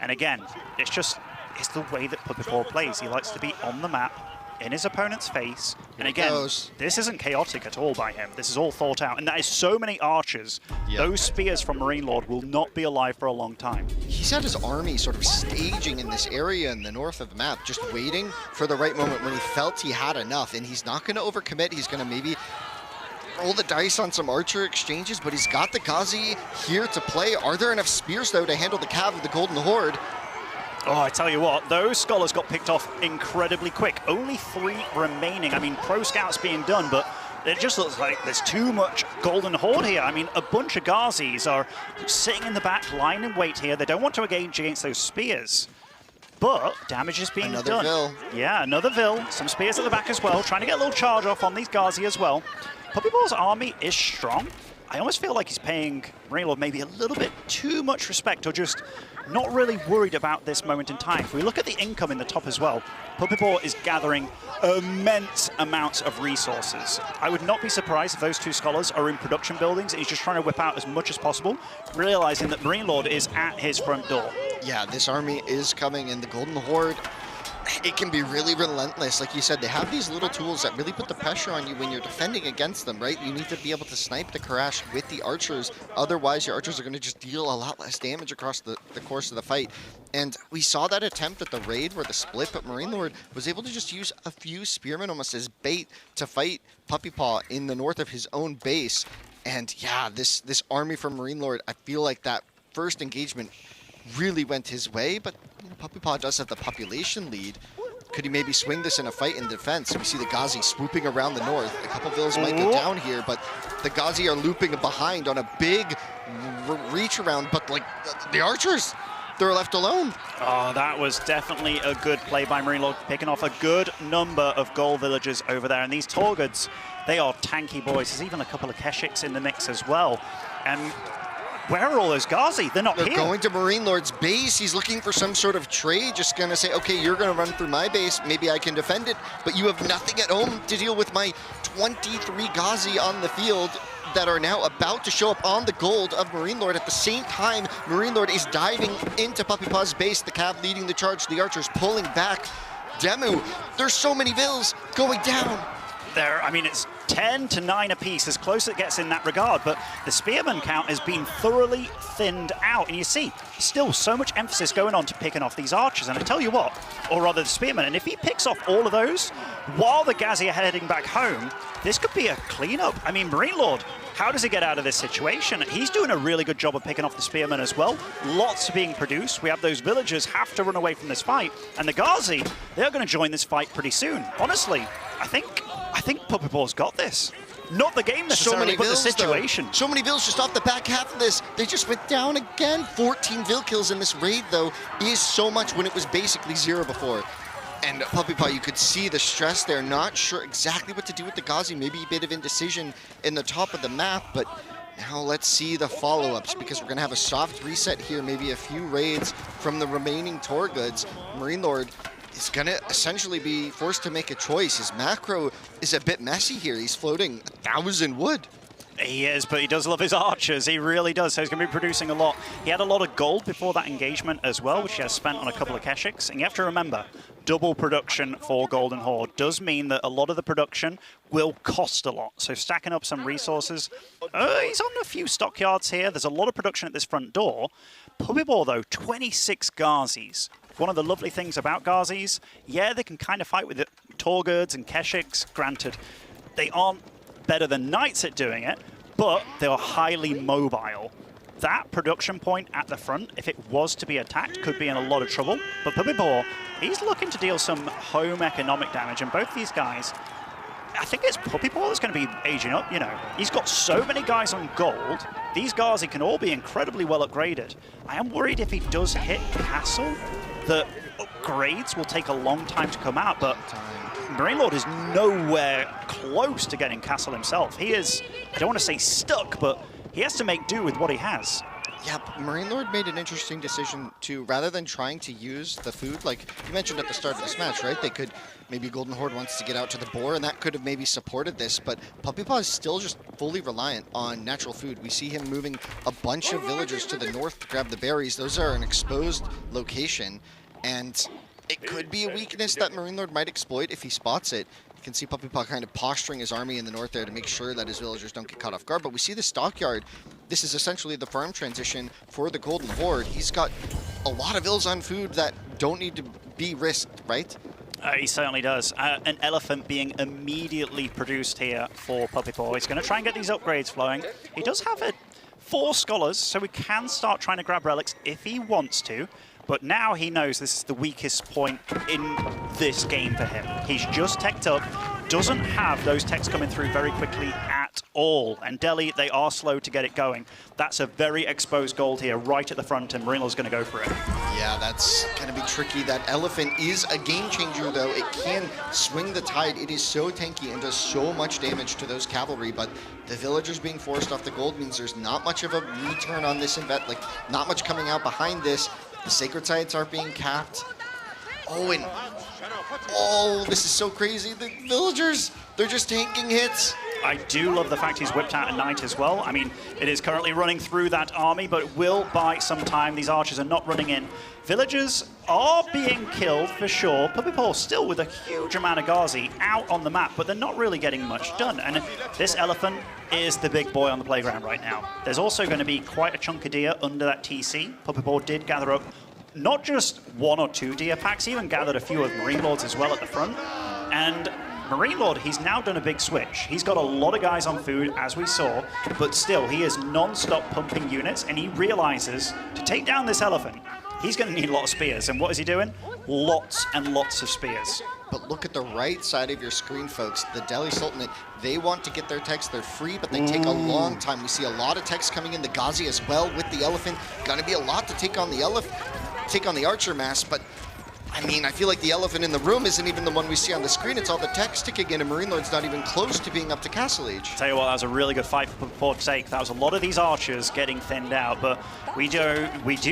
F: And again, it's the way that Puppy plays. He likes to be on the map, in his opponent's face. And again, this isn't chaotic at all by him. This is all thought out. And that is so many archers. Yep. Those spears from Marine Lord will not be alive for a long time.
G: He's had his army sort of staging in this area in the north of the map, just waiting for the right moment when he felt he had enough. And he's not going to overcommit. He's going to maybe roll the dice on some archer exchanges, but he's got the Ghazi here to play. Are there enough spears, though, to handle the cav of the Golden Horde?
F: Oh, I tell you what, those scholars got picked off incredibly quick. Only 3 remaining. I mean, pro scouts being done, but it just looks like there's too much Golden Horde here. I mean, a bunch of Ghazis are sitting in the back, lying in wait here. They don't want to engage against those spears. But damage is being done.
G: Another Vil.
F: Yeah, another Vil. Some spears at the back as well, trying to get a little charge off on these Ghazi as well. Puppyball's army is strong. I almost feel like he's paying Marine Lord maybe a little bit too much respect, or just not really worried about this moment in time. If we look at the income in the top as well, Puppyball is gathering immense amounts of resources. I would not be surprised if those 2 scholars are in production buildings and he's just trying to whip out as much as possible, realizing that Marine Lord is at his front door.
G: Yeah, this army is coming, and the Golden Horde, it can be really relentless. Like you said, they have these little tools that really put the pressure on you when you're defending against them, right? You need to be able to snipe the Karash with the archers. Otherwise, your archers are going to just deal a lot less damage across the course of the fight. And we saw that attempt at the raid where the split, but Marine Lord was able to just use a few spearmen almost as bait to fight Puppy Paw in the north of his own base. And yeah, this army from Marine Lord, I feel like that first engagement really went his way, but Puppy Paw does have the population lead. Could he maybe swing this in a fight in defense? We see the Ghazi swooping around the north. A couple Vils might go down here, but the Ghazi are looping behind on a big reach around, but like the archers, they're left alone.
F: Oh, that was definitely a good play by Marine Lord, picking off a good number of gold villagers over there. And these Torguds, they are tanky boys. There's even a couple of Keshiks in the mix as well. And where are all those Ghazi? They're not here.
G: They're going to Marine Lord's base. He's looking for some sort of trade, just going to say, okay, you're going to run through my base. Maybe I can defend it, but you have nothing at home to deal with my 23 Ghazi on the field that are now about to show up on the gold of Marine Lord. At the same time, Marine Lord is diving into Puppy Paw's base. The Cav leading the charge. The archers pulling back. Demu, there's so many Vils going down.
F: I mean, it's 10 to 9 apiece, as close as it gets in that regard, but the spearman count has been thoroughly thinned out, and you see still so much emphasis going on to picking off these archers. And I tell you what, or rather the spearman, and if he picks off all of those while the Ghazi are heading back home, this could be a cleanup. I mean, Marine Lord, how does he get out of this situation? He's doing a really good job of picking off the spearmen as well. Lots being produced. We have those villagers have to run away from this fight, and the Ghazi, they're going to join this fight pretty soon. Honestly, I think Puppy Paw's got this. Not the game necessarily, but the situation.
G: So many Vils just off the back half of this. They just went down again. 14 Vil kills in this raid, though, is so much when it was basically 0 before. And Puppy Paw, you could see the stress there. Not sure exactly what to do with the Ghazi. Maybe a bit of indecision in the top of the map, but now let's see the follow-ups, because we're going to have a soft reset here. Maybe a few raids from the remaining Torguds. Marine Lord is going to essentially be forced to make a choice. His macro is a bit messy here. He's floating 1,000 wood.
F: He is, but he does love his archers. He really does. So he's going to be producing a lot. He had a lot of gold before that engagement as well, which he has spent on a couple of Keshiks. And you have to remember, double production for Golden Horde does mean that a lot of the production will cost a lot. So stacking up some resources. He's on a few stockyards here. There's a lot of production at this front door. Puppy Paw, though, 26 Ghazis. One of the lovely things about Ghazis, yeah, they can kind of fight with the Torguds and Keshiks. Granted, they aren't better than Knights at doing it, but they are highly mobile. That production point at the front, if it was to be attacked, could be in a lot of trouble. But Puppy Paw, he's looking to deal some home economic damage, and both these guys, I think it's Puppy Paw that's going to be aging up, you know. He's got so many guys on gold. These Ghazi can all be incredibly well upgraded. I am worried if he does hit Castle, the upgrades will take a long time to come out, but Marine Lord is nowhere close to getting Castle himself. He is, I don't want to say stuck, but he has to make do with what he has.
G: Yeah, Marine Lord made an interesting decision to, rather than trying to use the food, like you mentioned at the start of this match, right? They could, maybe Golden Horde wants to get out to the boar, and that could have maybe supported this, but Puppy Paw is still just fully reliant on natural food. We see him moving a bunch of villagers to the north to grab the berries. Those are an exposed location, and it could be a weakness that Marine Lord might exploit if he spots it. You can see Puppy Paw kind of posturing his army in the north there to make sure that his villagers don't get caught off guard. But we see the stockyard. This is essentially the farm transition for the Golden Horde. He's got a lot of ills on food that don't need to be risked, right?
F: He certainly does. An elephant being immediately produced here for Puppy Paw. He's going to try and get these upgrades flowing. He does have 4 scholars, so he can start trying to grab relics if he wants to. But now he knows this is the weakest point in this game for him. He's just teched up, doesn't have those techs coming through very quickly at all. And Delhi, they are slow to get it going. That's a very exposed gold here right at the front, and Marine's going to go for it.
G: Yeah, that's going to be tricky. That elephant is a game changer, though. It can swing the tide. It is so tanky and does so much damage to those cavalry, but the villagers being forced off the gold means there's not much of a return on this invest, like not much coming out behind this. The sacred sites are being capped. Oh, and this is so crazy. The villagers, they're just tanking hits.
F: I do love the fact he's whipped out a knight as well. I mean, it is currently running through that army, but it will buy some time. These archers are not running in. Villagers are being killed for sure. Puppy Paw still with a huge amount of Ghazi out on the map, but they're not really getting much done. And this elephant is the big boy on the playground right now. There's also going to be quite a chunk of deer under that TC. Puppy Paw did gather up not just 1 or 2 deer packs, he even gathered a few of Marine Lords as well at the front. And Marine Lord, he's now done a big switch. He's got a lot of guys on food, as we saw, but still, he is non-stop pumping units, and he realizes to take down this elephant, he's going to need a lot of spears. And what is he doing? Lots and lots of spears.
G: But look at the right side of your screen, folks. The Delhi Sultanate, they want to get their techs. They're free, but they take a long time. We see a lot of techs coming in. The Ghazi as well with the elephant. Gonna be a lot to take on the archer mass, but I mean, I feel like the elephant in the room isn't even the one we see on the screen. It's all the techs ticking in, and Marine Lord's not even close to being up to castle age.
F: Tell you what, that was a really good fight for Port's sake. That was a lot of these archers getting thinned out, but we do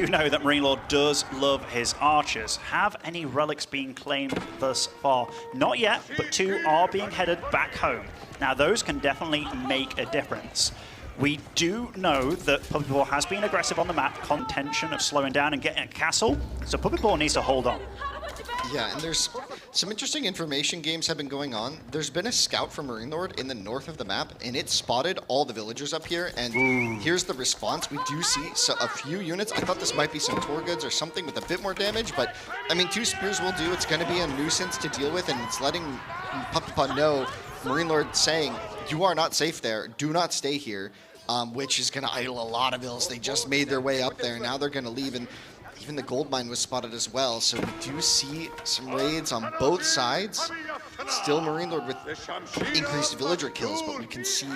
F: know that Marine Lord does love his archers. Have any relics been claimed thus far? Not yet, but 2 are being headed back home. Now, those can definitely make a difference. We do know that Puppy Paw has been aggressive on the map, contention of slowing down and getting a castle, so Puppy Paw needs to hold on.
G: Yeah, and there's some interesting information games have been going on. There's been a scout from Marine Lord in the north of the map, and it spotted all the villagers up here, and here's the response. We do see a few units. I thought this might be some Torgoods or something with a bit more damage, but I mean, 2 spears will do. It's going to be a nuisance to deal with, and it's letting Puppy Paw know, Marine Lord saying, you are not safe there. Do not stay here, which is going to idle a lot of ills. They just made their way up there. Now they're going to leave, and even the gold mine was spotted as well, so we do see some raids on both sides. Still Marine Lord with increased villager kills, but we can see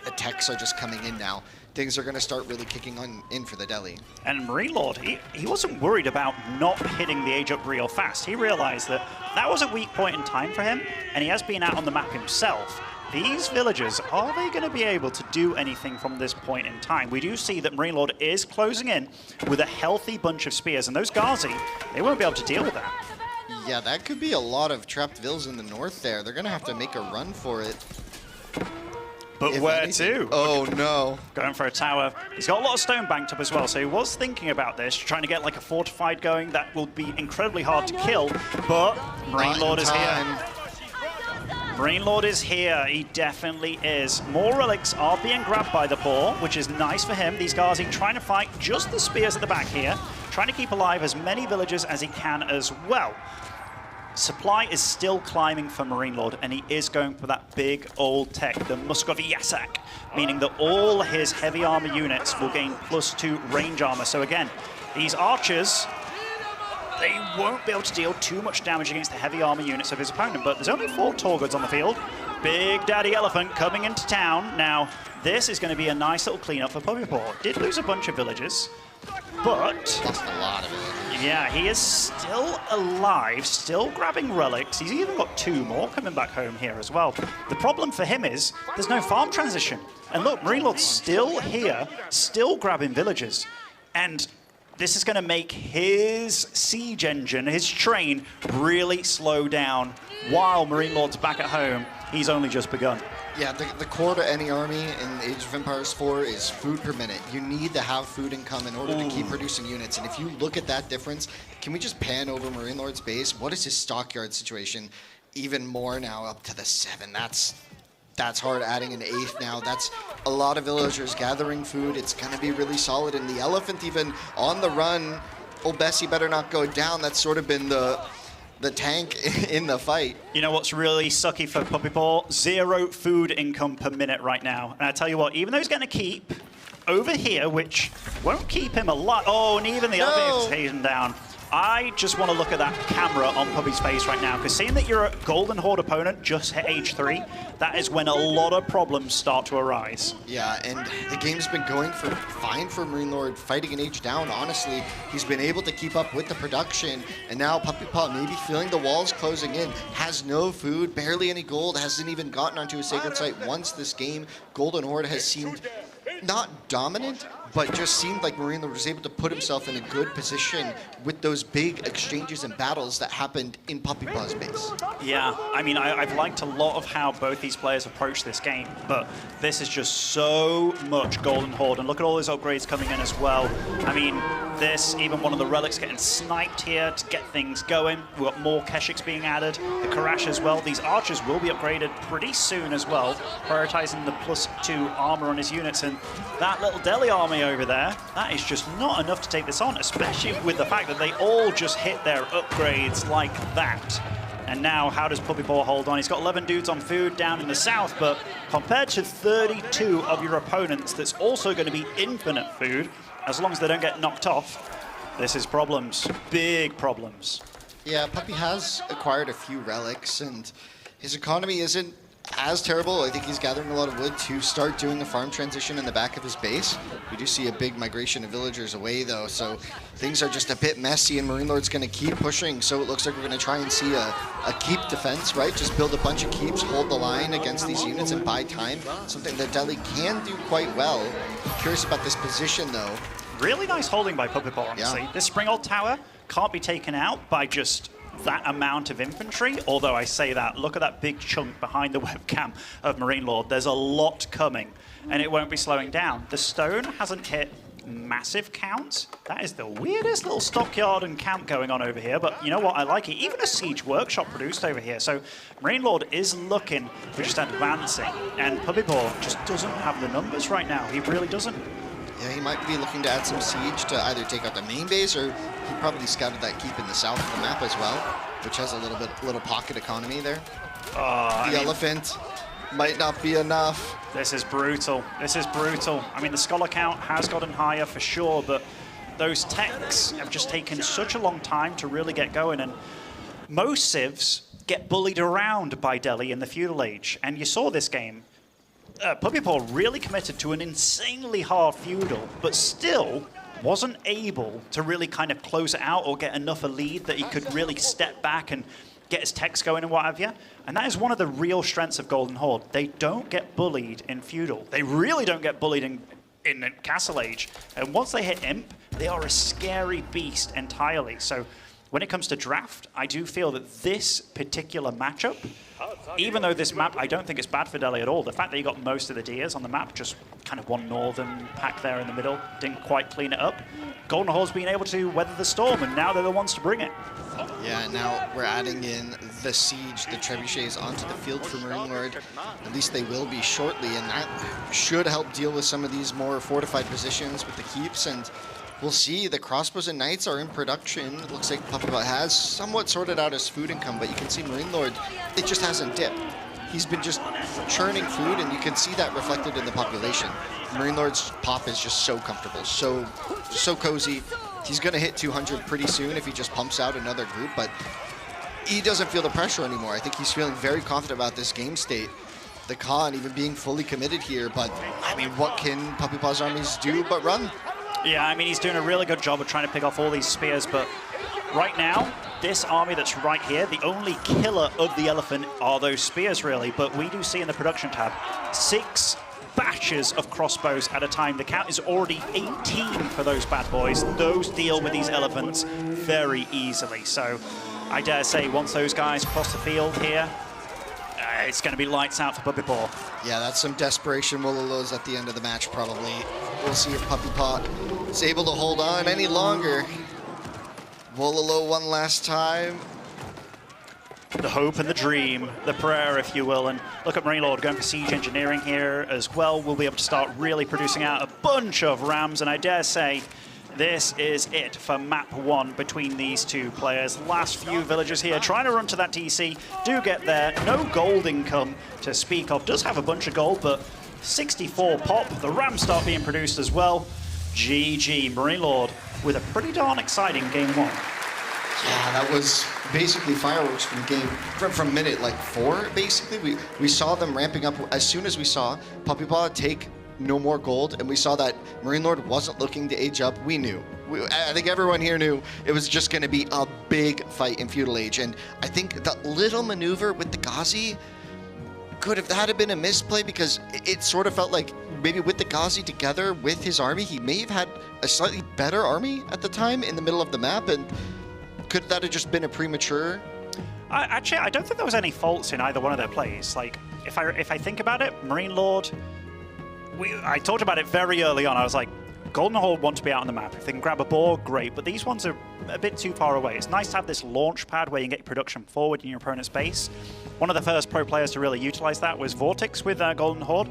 G: the techs are just coming in now. Things are going to start really kicking in for the Delhi.
F: And Marine Lord, he wasn't worried about not hitting the age up real fast. He realized that that was a weak point in time for him, and he has been out on the map himself. These villagers, are they going to be able to do anything from this point in time? We do see that Marine Lord is closing in with a healthy bunch of spears, and those Ghazi, they won't be able to deal with that.
G: Yeah, that could be a lot of trapped vills in the north there. They're going to have to make a run for it.
F: But where to?
G: Oh, no.
F: Going for a tower. He's got a lot of stone banked up as well, so he was thinking about this, trying to get like a fortified going. That will be incredibly hard to kill, but Marine Lord is here. Marine Lord is here, he definitely is. More relics are being grabbed by the Paw, which is nice for him. These Ghazi trying to fight just the spears at the back here, trying to keep alive as many villagers as he can as well. Supply is still climbing for Marine Lord, and he is going for that big old tech, the Muscovy Yasak, meaning that all his heavy armor units will gain +2 range armor. So again, these archers, they won't be able to deal too much damage against the heavy armor units of his opponent, but there's only 4 Torgoods on the field. Big Daddy Elephant coming into town. Now, this is going to be a nice little cleanup for Puppy Paw. Did lose a bunch of villagers, but
G: Lost a lot of it.
F: Yeah, he is still alive, still grabbing relics. He's even got 2 more coming back home here as well. The problem for him is there's no farm transition. And look, Marine Lord's still here, still grabbing villagers. And this is going to make his siege engine, his train, really slow down. While Marine Lord's back at home, he's only just begun.
G: Yeah, the core to any army in Age of Empires 4 is food per minute. You need to have food income in order to keep producing units. And if you look at that difference, can we just pan over Marine Lord's base? What is his stockyard situation? Even more now, up to the 7. That's hard, adding an 8th now. That's a lot of villagers gathering food. It's going to be really solid. And the elephant even on the run. Old Bessie better not go down. That's sort of been the tank in the fight.
F: You know what's really sucky for Puppy Paw? 0 food income per minute right now. And I tell you what, even though he's going to keep over here, which won't keep him alive. Oh, and even the other is taken down. I just want to look at that camera on Puppy's face right now, because seeing that your Golden Horde opponent just hit age 3, that is when a lot of problems start to arise.
G: Yeah, and the game's been going fine for Marine Lord, fighting an age down, honestly. He's been able to keep up with the production, and now Puppy Paw maybe feeling the walls closing in, has no food, barely any gold, hasn't even gotten onto a sacred site once this game. Golden Horde has seemed not dominant, but just seemed like Marine Lord was able to put himself in a good position with those big exchanges and battles that happened in Puppy Paw's base.
F: Yeah, I mean, I've liked a lot of how both these players approach this game, but this is just so much Golden Horde, and look at all those upgrades coming in as well. I mean, this, even one of the relics getting sniped here to get things going. We've got more Keshiks being added, the Karash as well. These archers will be upgraded pretty soon as well, prioritizing the +2 armor on his units, and that little Delhi army over there, that is just not enough to take this on, especially with the fact that they all just hit their upgrades like that. And now, how does Puppy Paw hold on? He's got 11 dudes on food down in the south, but compared to 32 of your opponents, that's also going to be infinite food, as long as they don't get knocked off. This is problems, big problems.
G: Yeah, Puppy has acquired a few relics, and his economy isn't as terrible. I think he's gathering a lot of wood to start doing a farm transition in the back of his base. We do see a big migration of villagers away, though, so things are just a bit messy, and Marine Lord's going to keep pushing, so it looks like we're going to try and see a keep defense, right? Just build a bunch of keeps, hold the line against these units, and buy time, something that Delhi can do quite well. I'm curious about this position, though.
F: Really nice holding by Puppy Paw, honestly.
G: Yeah.
F: This Springald Tower can't be taken out by just that amount of infantry, although I say that, look at that big chunk behind the webcam of Marine Lord. There's a lot coming, and it won't be slowing down. The stone hasn't hit massive counts. That is the weirdest little stockyard and camp going on over here, but you know what, I like it. Even a siege workshop produced over here, so Marine Lord is looking for just advancing, and Puppy Paw just doesn't have the numbers right now. He really doesn't.
G: Yeah, he might be looking to add some siege to either take out the main base, or he probably scouted that keep in the south of the map as well, which has a little pocket economy there. The elephant might not be enough.
F: This is brutal. This is brutal. I mean, the scholar count has gotten higher for sure, but those techs have just taken such a long time to really get going, and most civs get bullied around by Delhi in the feudal age, and you saw this game. Puppy Paw really committed to an insanely hard feudal, but still wasn't able to really kind of close it out or get enough a lead that he could really step back and get his techs going and what have you. And that is one of the real strengths of Golden Horde. They don't get bullied in feudal. They really don't get bullied in Castle Age. And once they hit Imp, they are a scary beast entirely. So when it comes to draft, I do feel that this particular matchup, even though this map, I don't think it's bad for Delhi at all. The fact that you got most of the Deers on the map, just kind of one northern pack there in the middle, didn't quite clean it up. Golden Horde's been able to weather the storm, and now they're the ones to bring it.
G: Yeah, now we're adding in the siege, the trebuchets onto the field for Marine Lord. At least they will be shortly, and that should help deal with some of these more fortified positions with the keeps. And we'll see, the crossbows and knights are in production. It looks like Puppy Paw has somewhat sorted out his food income, but you can see Marine Lord, it just hasn't dipped. He's been just churning food, and you can see that reflected in the population. Marine Lord's pop is just so comfortable, so cozy. He's going to hit 200 pretty soon if he just pumps out another group, but he doesn't feel the pressure anymore. I think he's feeling very confident about this game state. The Khan even being fully committed here, but I mean, what can Puppy Paw's armies do but run?
F: Yeah, I mean, he's doing a really good job of trying to pick off all these spears, but right now, this army that's right here, the only killer of the elephant are those spears, really. But we do see in the production tab, 6 batches of crossbows at a time. The count is already 18 for those bad boys. Those deal with these elephants very easily. So I dare say once those guys cross the field here, it's going to be lights out for Puppy Paw.
G: Yeah, that's some desperation Wololos at the end of the match, probably. We'll see if Puppy Paw is able to hold on any longer. Wololo one last time.
F: The hope and the dream, the prayer, if you will. And look at Marine Lord going for siege engineering here as well. We'll be able to start really producing out a bunch of rams. And I dare say this is it for map 1 between these two players. Last few villagers here trying to run to that TC. Do get there. No gold income to speak of. Does have a bunch of gold, but 64 pop. The rams start being produced as well. GG, Marine Lord with a pretty darn exciting game 1.
G: Yeah, that was basically fireworks from minute like 4, basically. We saw them ramping up as soon as we saw Puppy Paw take no more gold, and we saw that Marine Lord wasn't looking to age up. We knew. I think everyone here knew it was just going to be a big fight in Feudal Age, and I think the little maneuver with the Ghazi could have had been a misplay, because it sort of felt like maybe with the Ghazi together with his army, he may have had a slightly better army at the time in the middle of the map, and could that have just been a premature?
F: Actually, I don't think there was any faults in either one of their plays. Like, if I think about it, Marine Lord, I talked about it very early on. I was like, Golden Horde want to be out on the map. If they can grab a boar, great. But these ones are a bit too far away. It's nice to have this launch pad where you can get production forward in your opponent's base. One of the first pro players to really utilize that was Vortex with Golden Horde.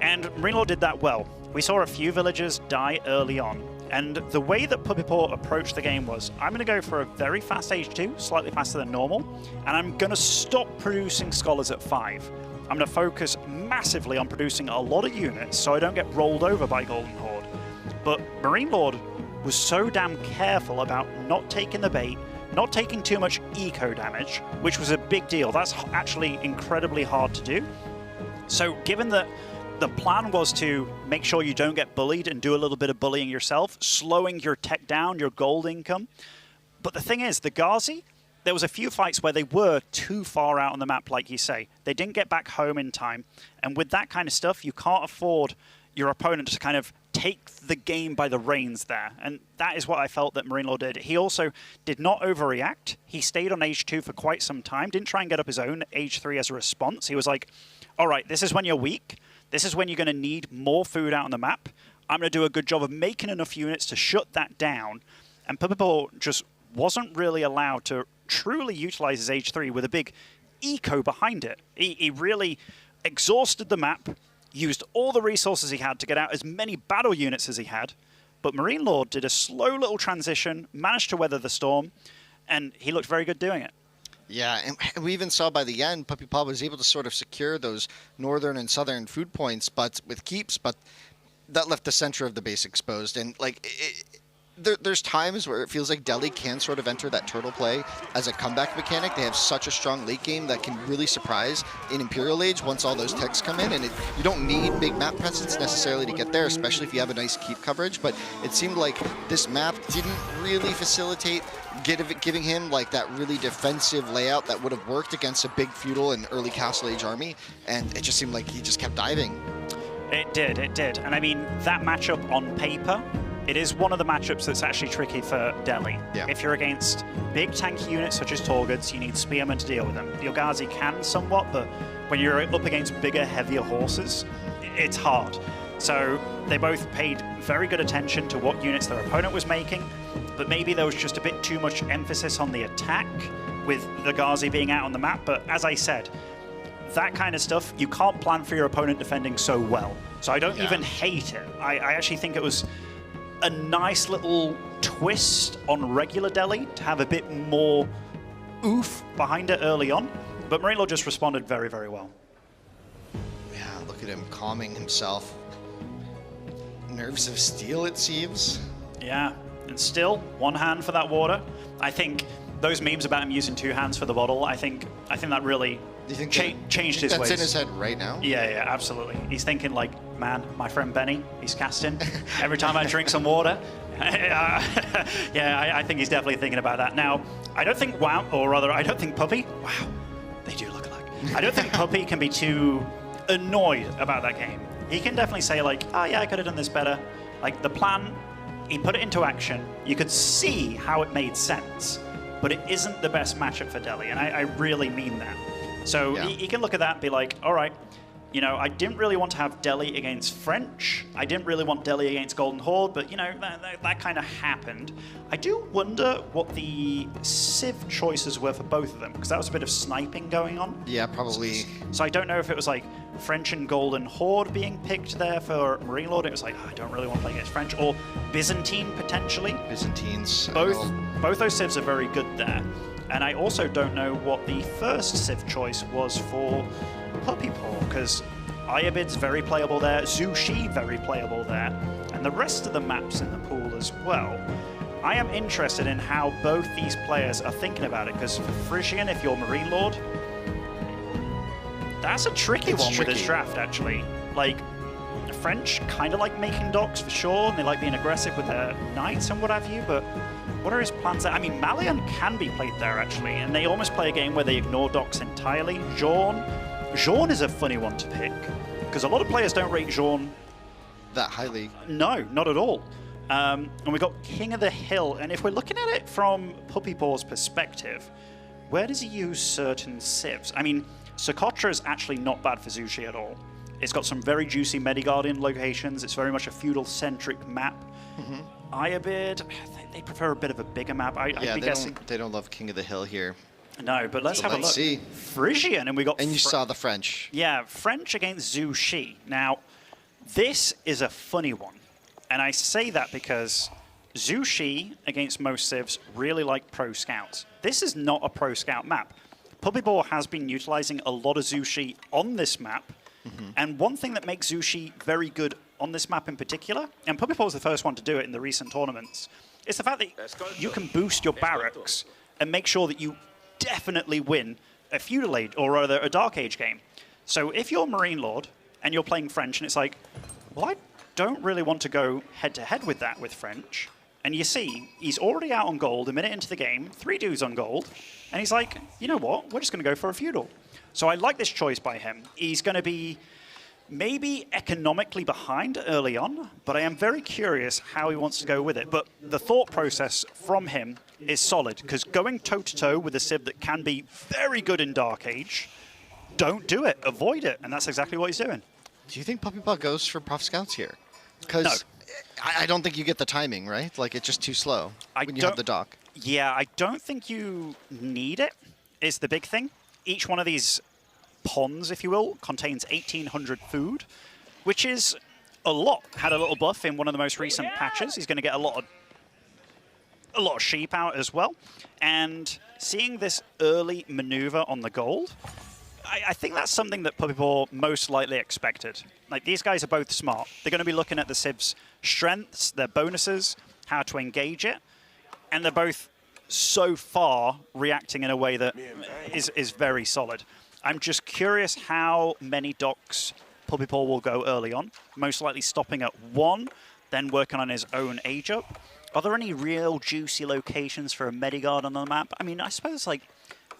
F: And Marine Lord did that well. We saw a few villagers die early on. And the way that Puppy Paw approached the game was, I'm going to go for a very fast H2, slightly faster than normal, and I'm going to stop producing Scholars at 5. I'm going to focus massively on producing a lot of units so I don't get rolled over by Golden Horde. But Marine Lord was so damn careful about not taking the bait, not taking too much eco damage, which was a big deal. That's actually incredibly hard to do. So given that the plan was to make sure you don't get bullied and do a little bit of bullying yourself, slowing your tech down, your gold income. But the thing is, the Ghazi, there was a few fights where they were too far out on the map, like you say. They didn't get back home in time. And with that kind of stuff, you can't afford your opponent to kind of take the game by the reins there. And that is what I felt that Marine Lord did. He also did not overreact. He stayed on H2 for quite some time, didn't try and get up his own H3 as a response. He was like, all right, this is when you're weak. This is when you're going to need more food out on the map. I'm going to do a good job of making enough units to shut that down. And Puppy Paw just wasn't really allowed to truly utilize his H3 with a big eco behind it. He really exhausted the map, used all the resources he had to get out as many battle units as he had. But Marine Lord did a slow little transition, managed to weather the storm, and he looked very good doing it.
G: Yeah, and we even saw by the end, Puppy Paw was able to sort of secure those northern and southern food points, but with keeps, but that left the center of the base exposed. And like, there's times where it feels like Delhi can sort of enter that turtle play as a comeback mechanic. They have such a strong late game that can really surprise in Imperial Age once all those techs come in. And you don't need big map presence necessarily to get there, especially if you have a nice keep coverage. But it seemed like this map didn't really facilitate giving him like that really defensive layout that would have worked against a big feudal and early Castle Age army. And it just seemed like he just kept diving.
F: It did. And I mean, that matchup on paper, it is one of the matchups that's actually tricky for Delhi.
G: Yeah.
F: If you're against big tanky units such as Torguds, you need spearmen to deal with them. Your Ghazi can somewhat, but when you're up against bigger, heavier horses, it's hard. So they both paid very good attention to what units their opponent was making, but maybe there was just a bit too much emphasis on the attack with the Ghazi being out on the map. But as I said, that kind of stuff, you can't plan for your opponent defending so well. So I don't even hate it. I actually think it was a nice little twist on regular Delhi to have a bit more oof behind it early on. But Marine Lord just responded very, very well.
G: Yeah, look at him calming himself. Nerves of steel, it seems.
F: Yeah, and still, one hand for that water. I think those memes about him using 2 hands for the bottle, I think that really changed his ways.
G: That's in his head right now?
F: Yeah, absolutely. He's thinking like, man, my friend Benny, he's casting. Every time I drink some water. I think he's definitely thinking about that. Now, I don't think I don't think Puppy, wow, they do look alike. I don't think Puppy can be too annoyed about that game. He can definitely say like, oh yeah, I could have done this better. Like the plan, he put it into action. You could see how it made sense, but it isn't the best matchup for Delhi, and I really mean that. So he can look at that and be like, all right, you know, I didn't really want to have Delhi against French. I didn't really want Delhi against Golden Horde, but, you know, that kind of happened. I do wonder what the Civ choices were for both of them, because that was a bit of sniping going on.
G: Yeah, probably.
F: So I don't know if it was like French and Golden Horde being picked there for Marine Lord. It was like, oh, I don't really want to play against French. Or Byzantine, potentially.
G: Byzantines.
F: Both those Civs are very good there. And I also don't know what the first Civ choice was for Puppy Paw, because Ayabid's very playable there, Zushi very playable there, and the rest of the maps in the pool as well. I am interested in how both these players are thinking about it, because for Frisian, if you're Marine Lord, that's a tricky one with this draft, actually. Like, the French kind of like making docks for sure, and they like being aggressive with their knights and what have you, but what are his plans there? I mean, Malian can be played there, actually, and they almost play a game where they ignore docks entirely. Jean is a funny one to pick, because a lot of players don't rate Jean
G: that highly.
F: No, not at all. And we got King of the Hill, and if we're looking at it from Puppy Paw's perspective, where does he use certain civs? I mean, Socotra is actually not bad for Zushi at all. It's got some very juicy Mediguardian locations. It's very much a feudal-centric map. Ayabid, they prefer a bit of a bigger map. I'd be guessing.
G: They don't love King of the Hill here.
F: No, but let's have a look.
G: See.
F: Frisian, and we got...
G: And you saw the French.
F: Yeah, French against Zhu Shi. Now, this is a funny one. And I say that because Zhu Shi against most civs really like pro scouts. This is not a pro scout map. Puppy Paw has been utilizing a lot of Zhu Shi on this map. And one thing that makes Zhu Shi very good on this map in particular, and Puppy Paw was the first one to do it in the recent tournaments, is the fact that you can boost your barracks and make sure that you definitely win a feudal age, or rather a dark age game. So if you're Marine Lord and you're playing French and it's like, well, I don't really want to go head to head with that with French. And you see, he's already out on gold a minute into the game, 3 dudes on gold, and he's like, you know what, we're just going to go for a feudal. So I like this choice by him. He's going to be maybe economically behind early on, but I am very curious how he wants to go with it. But the thought process from him is solid, because going toe-to-toe with a civ that can be very good in Dark Age, don't do it, avoid it, and that's exactly what he's doing.
G: Do you think Puppy Paw goes for Prof Scouts here? Because I don't think you get the timing, right? Like, it's just too slow when you have the dock.
F: Yeah, I don't think you need it, is the big thing. Each one of these ponds, if you will, contains 1,800 food, which is a lot. Had a little buff in one of the most recent patches. He's going to get a lot of sheep out as well. And seeing this early maneuver on the gold, I think that's something that Puppy Paw most likely expected. Like, these guys are both smart. They're going to be looking at the civ's strengths, their bonuses, how to engage it, and they're both so far reacting in a way that is very solid. I'm just curious how many docks Puppy Paw will go early on, most likely stopping at 1, then working on his own age up. Are there any real juicy locations for a Mediguard on the map? I mean, I suppose like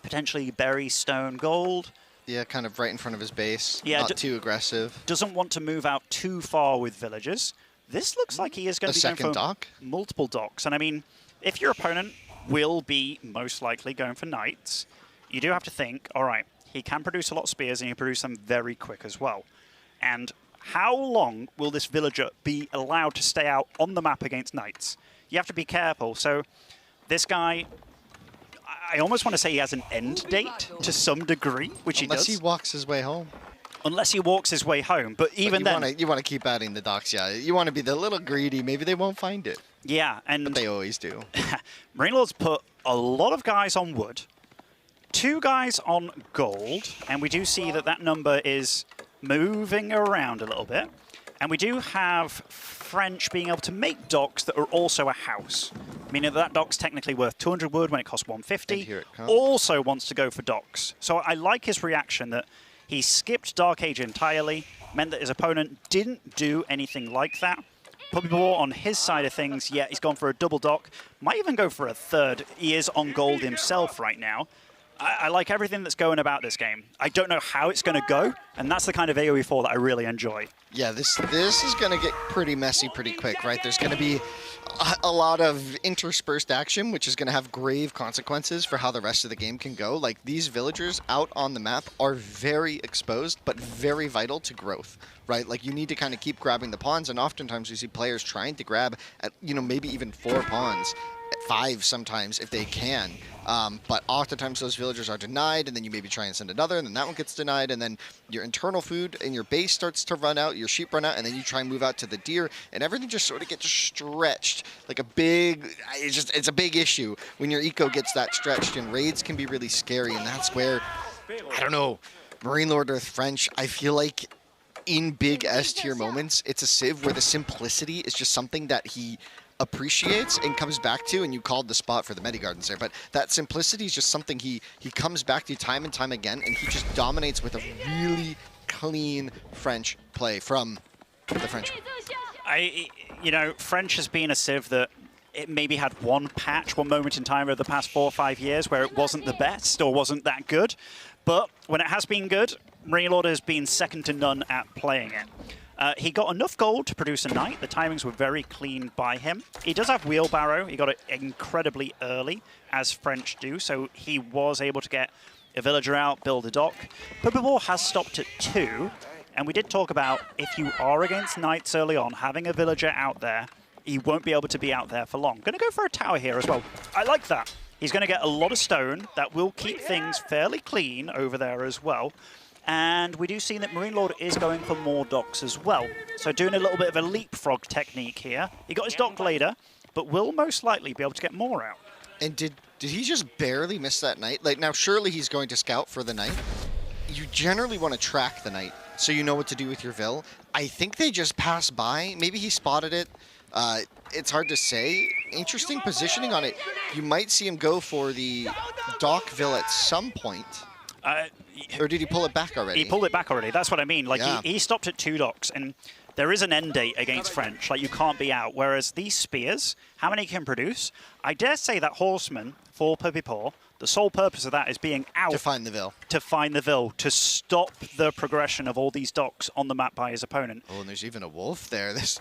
F: potentially Berry, Stone, Gold.
G: Yeah, kind of right in front of his base.
F: Yeah,
G: not too aggressive.
F: Doesn't want to move out too far with villagers. This looks like he is going to be going for multiple docks. And I mean, if your opponent will be most likely going for knights, you do have to think, all right, he can produce a lot of spears and he can produce them very quick as well. And how long will this villager be allowed to stay out on the map against knights? You have to be careful. So this guy, I almost want to say he has an end date to some degree, which he does.
G: Unless he walks his way home.
F: Unless he walks his way home. But even then...
G: You want to keep adding the docks, yeah. You want to be the little greedy. Maybe they won't find it.
F: Yeah, and...
G: But they always do.
F: Marine Lords put a lot of guys on wood, 2 guys on gold, and we do see that that number is moving around a little bit. And we do have French being able to make docks that are also a house, meaning that dock's technically worth 200 wood when it costs 150.
G: Here it comes.
F: Also wants to go for docks. So I like his reaction that he skipped Dark Age entirely, meant that his opponent didn't do anything like that. Puppy Paw on his side of things, yeah, he's gone for a double dock. Might even go for a third. He is on gold himself right now. I like everything that's going about this game. I don't know how it's going to go, and that's the kind of AoE 4 that I really enjoy.
G: Yeah, this is going to get pretty messy pretty quick, right? There's going to be a lot of interspersed action, which is going to have grave consequences for how the rest of the game can go. Like, these villagers out on the map are very exposed, but very vital to growth, right? Like, you need to kind of keep grabbing the pawns, and oftentimes we see players trying to grab at, you know, maybe even 4 pawns, at 5 sometimes if they can. But oftentimes those villagers are denied, and then you maybe try and send another, and then that one gets denied, and then your internal food in your base starts to run out, your sheep run out, and then you try and move out to the deer, and everything just sort of gets stretched like a big, it's a big issue when your eco gets that stretched, and raids can be really scary, and that's where, I don't know, Marine Lord Earth French, I feel like in big S tier moments, it's a civ where the simplicity is just something that he appreciates and comes back to, and you called the spot for the Medigardens there, but that simplicity is just something he comes back to time and time again, and he just dominates with a really clean French play from the French.
F: You know, French has been a civ that it maybe had one patch, one moment in time over the past 4 or 5 years where it wasn't the best or wasn't that good, but when it has been good, Marine Lord has been second to none at playing it. He got enough gold to produce a knight. The timings were very clean by him. He does have wheelbarrow. He got it incredibly early, as French do, so he was able to get a villager out, build a dock. Puppyball has stopped at 2, and we did talk about if you are against knights early on, having a villager out there, he won't be able to be out there for long. Going to go for a tower here as well. I like that. He's going to get a lot of stone. That will keep things fairly clean over there as well. And we do see that Marine Lord is going for more docks as well. So doing a little bit of a leapfrog technique here. He got his dock later, but will most likely be able to get more out.
G: And did he just barely miss that knight? Like, now surely he's going to scout for the knight. You generally want to track the knight so you know what to do with your vill. I think they just passed by. Maybe he spotted it. It's hard to say. Interesting positioning on it. You might see him go for the dock vill at some point. Or did he pull it back already?
F: He pulled it back already. That's what I mean. Like,
G: yeah.
F: he stopped at 2 docks, and there is an end date against French. Like, you can't be out. Whereas these spears, how many can produce? I dare say that horseman for Puppy Paw, the sole purpose of that is being out
G: to find the vill.
F: To find the vill, to stop the progression of all these docks on the map by his opponent.
G: Oh, and there's even a wolf there. This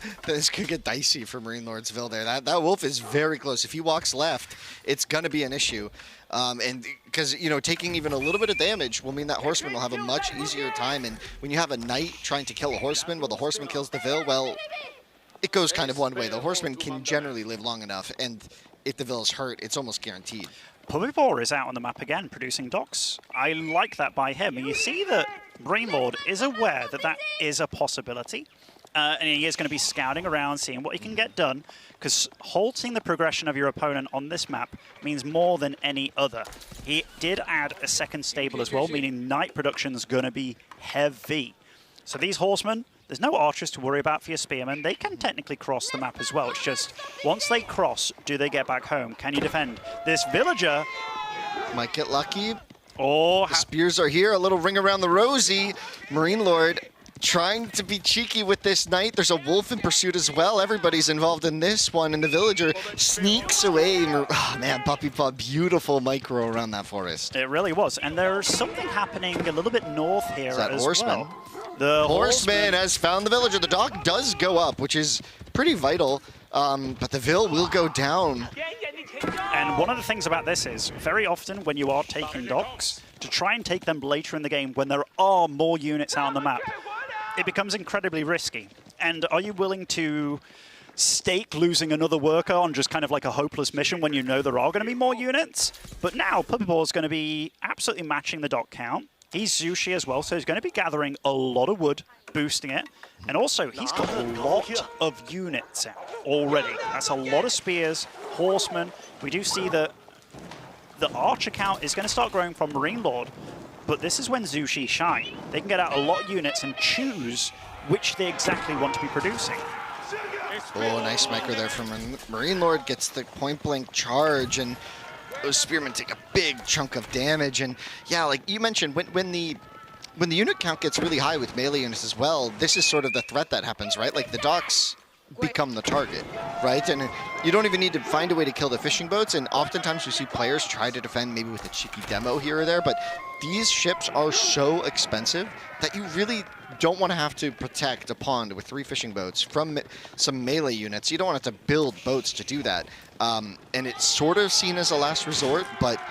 G: could get dicey for Marine Lord's vill there. That wolf is very close. If he walks left, it's going to be an issue. And because, you know, taking even a little bit of damage will mean that horseman will have a much easier time. And when you have a knight trying to kill a horseman, well, the horseman kills the vill, well, it goes kind of one way. The horseman can generally live long enough, and if the vill is hurt, it's almost guaranteed.
F: Puppy Paw is out on the map again, producing docks. I like that by him. And you see that Marine Lord is aware that that is a possibility. And he is going to be scouting around, seeing what he can get done, because halting the progression of your opponent on this map means more than any other. He did add a second stable as well, meaning knight production is going to be heavy. So these horsemen, there's no archers to worry about for your spearmen. They can technically cross the map as well. It's just, once they cross, do they get back home? Can you defend? This villager
G: might get lucky.
F: Oh,
G: the spears are here. A little ring around the rosy. Marine Lord trying to be cheeky with this knight. There's a wolf in pursuit as well. Everybody's involved in this one, and the villager sneaks away. Oh, man, Puppy Paw, beautiful micro around that forest.
F: It really was. And there's something happening a little bit north here
G: as well.
F: The
G: horseman has found the villager. The dog does go up, which is pretty vital, but the vill will go down.
F: And one of the things about this is, very often when you are taking docks, to try and take them later in the game when there are more units out on the map, it becomes incredibly risky. And are you willing to stake losing another worker on just kind of like a hopeless mission when you know there are going to be more units? But now Puppy Paw is going to be absolutely matching the dock count. He's Zushi as well, so he's going to be gathering a lot of wood, boosting it. And also, he's got a lot of units out already. That's a lot of spears, horsemen. We do see that the archer count is going to start growing from Marine Lord, but this is when Zushi shine. They can get out a lot of units and choose which they exactly want to be producing.
G: Oh, nice micro there from Marine Lord. Gets the point-blank charge, and those spearmen take a big chunk of damage. And yeah, like you mentioned, when the unit count gets really high with melee units as well, this is sort of the threat that happens, right? Like the docks become the target, right? And you don't even need to find a way to kill the fishing boats. And oftentimes we see players try to defend maybe with a cheeky demo here or there, but these ships are so expensive that you really don't want to have to protect a pond with 3 fishing boats from some melee units. You don't want to have to build boats to do that. And it's sort of seen as a last resort, but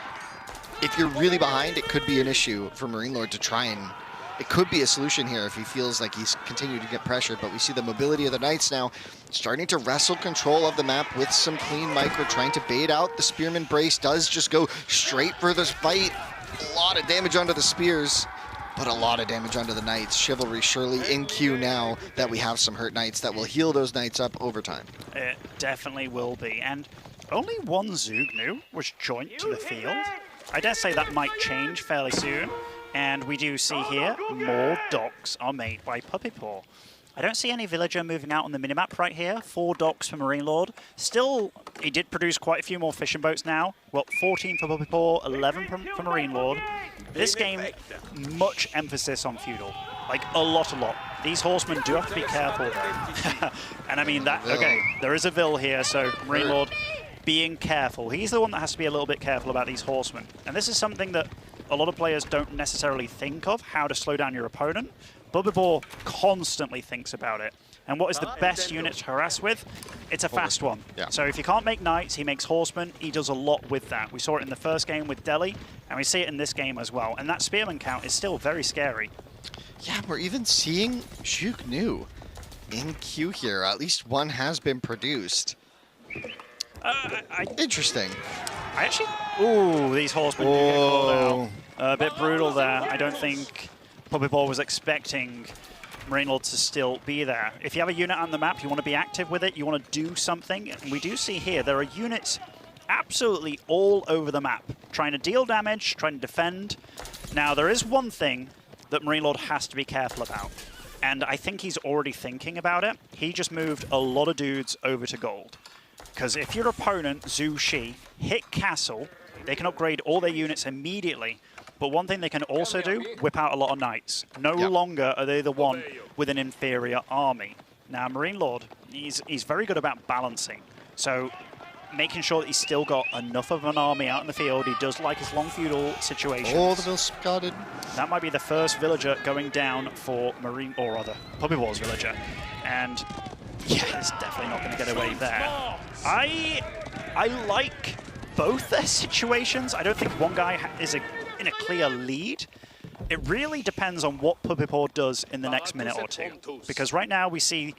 G: if you're really behind, it could be an issue for Marine Lord to try and... It could be a solution here if he feels like he's continued to get pressured, but we see the mobility of the Knights now starting to wrestle control of the map with some clean micro, trying to bait out. The Spearman Brace does just go straight for this fight. A lot of damage onto the Spears, but a lot of damage onto the Knights. Chivalry surely in queue now that we have some hurt Knights that will heal those Knights up over time.
F: It definitely will be, and only one Zugnu was joined to the field. I dare say that might change fairly soon. And we do see here, more docks are made by Puppy Paw. I don't see any villager moving out on the minimap right here. 4 docks for Marine Lord. Still, he did produce quite a few more fishing boats now. Well, 14 for Puppy Paw, 11 for Marine Lord. This game, much emphasis on feudal. Like, a lot. These horsemen do have to be careful, though. And I mean that, okay, there is a Vil here, so Marine Lord being careful. He's the one that has to be a little bit careful about these horsemen. And this is something that a lot of players don't necessarily think of, how to slow down your opponent. Puppy Paw constantly thinks about it. And what is the best unit to harass with? It's a fast one.
G: Yeah.
F: So if you can't make Knights, he makes Horsemen. He does a lot with that. We saw it in the first game with Delhi, and we see it in this game as well. And that Spearman count is still very scary.
G: Yeah, we're even seeing Zhuk Nu in queue here. At least one has been produced. Interesting.
F: I actually... Ooh, these horsemen do get called out. A bit brutal there. I don't think Puppy Paw was expecting Marine Lord to still be there. If you have a unit on the map, you want to be active with it, you want to do something. And we do see here, there are units absolutely all over the map, trying to deal damage, trying to defend. Now, there is one thing that Marine Lord has to be careful about. And I think he's already thinking about it. He just moved a lot of dudes over to gold. Because if your opponent, Zhu Shi, hit castle, they can upgrade all their units immediately. But one thing they can also do, whip out a lot of Knights. No longer are they the one with an inferior army. Now, Marine Lord, he's very good about balancing. So making sure that he's still got enough of an army out in the field. He does like his long feudal situations.
G: Oh, the Vil scouted.
F: That might be the first villager going down for Marine, or rather, Puppy Paw's villager. And yeah, it's definitely not going to get away there. I like both their situations. I don't think one guy is in a clear lead. It really depends on what Puppy Paw does in the next minute or two. Because right now we see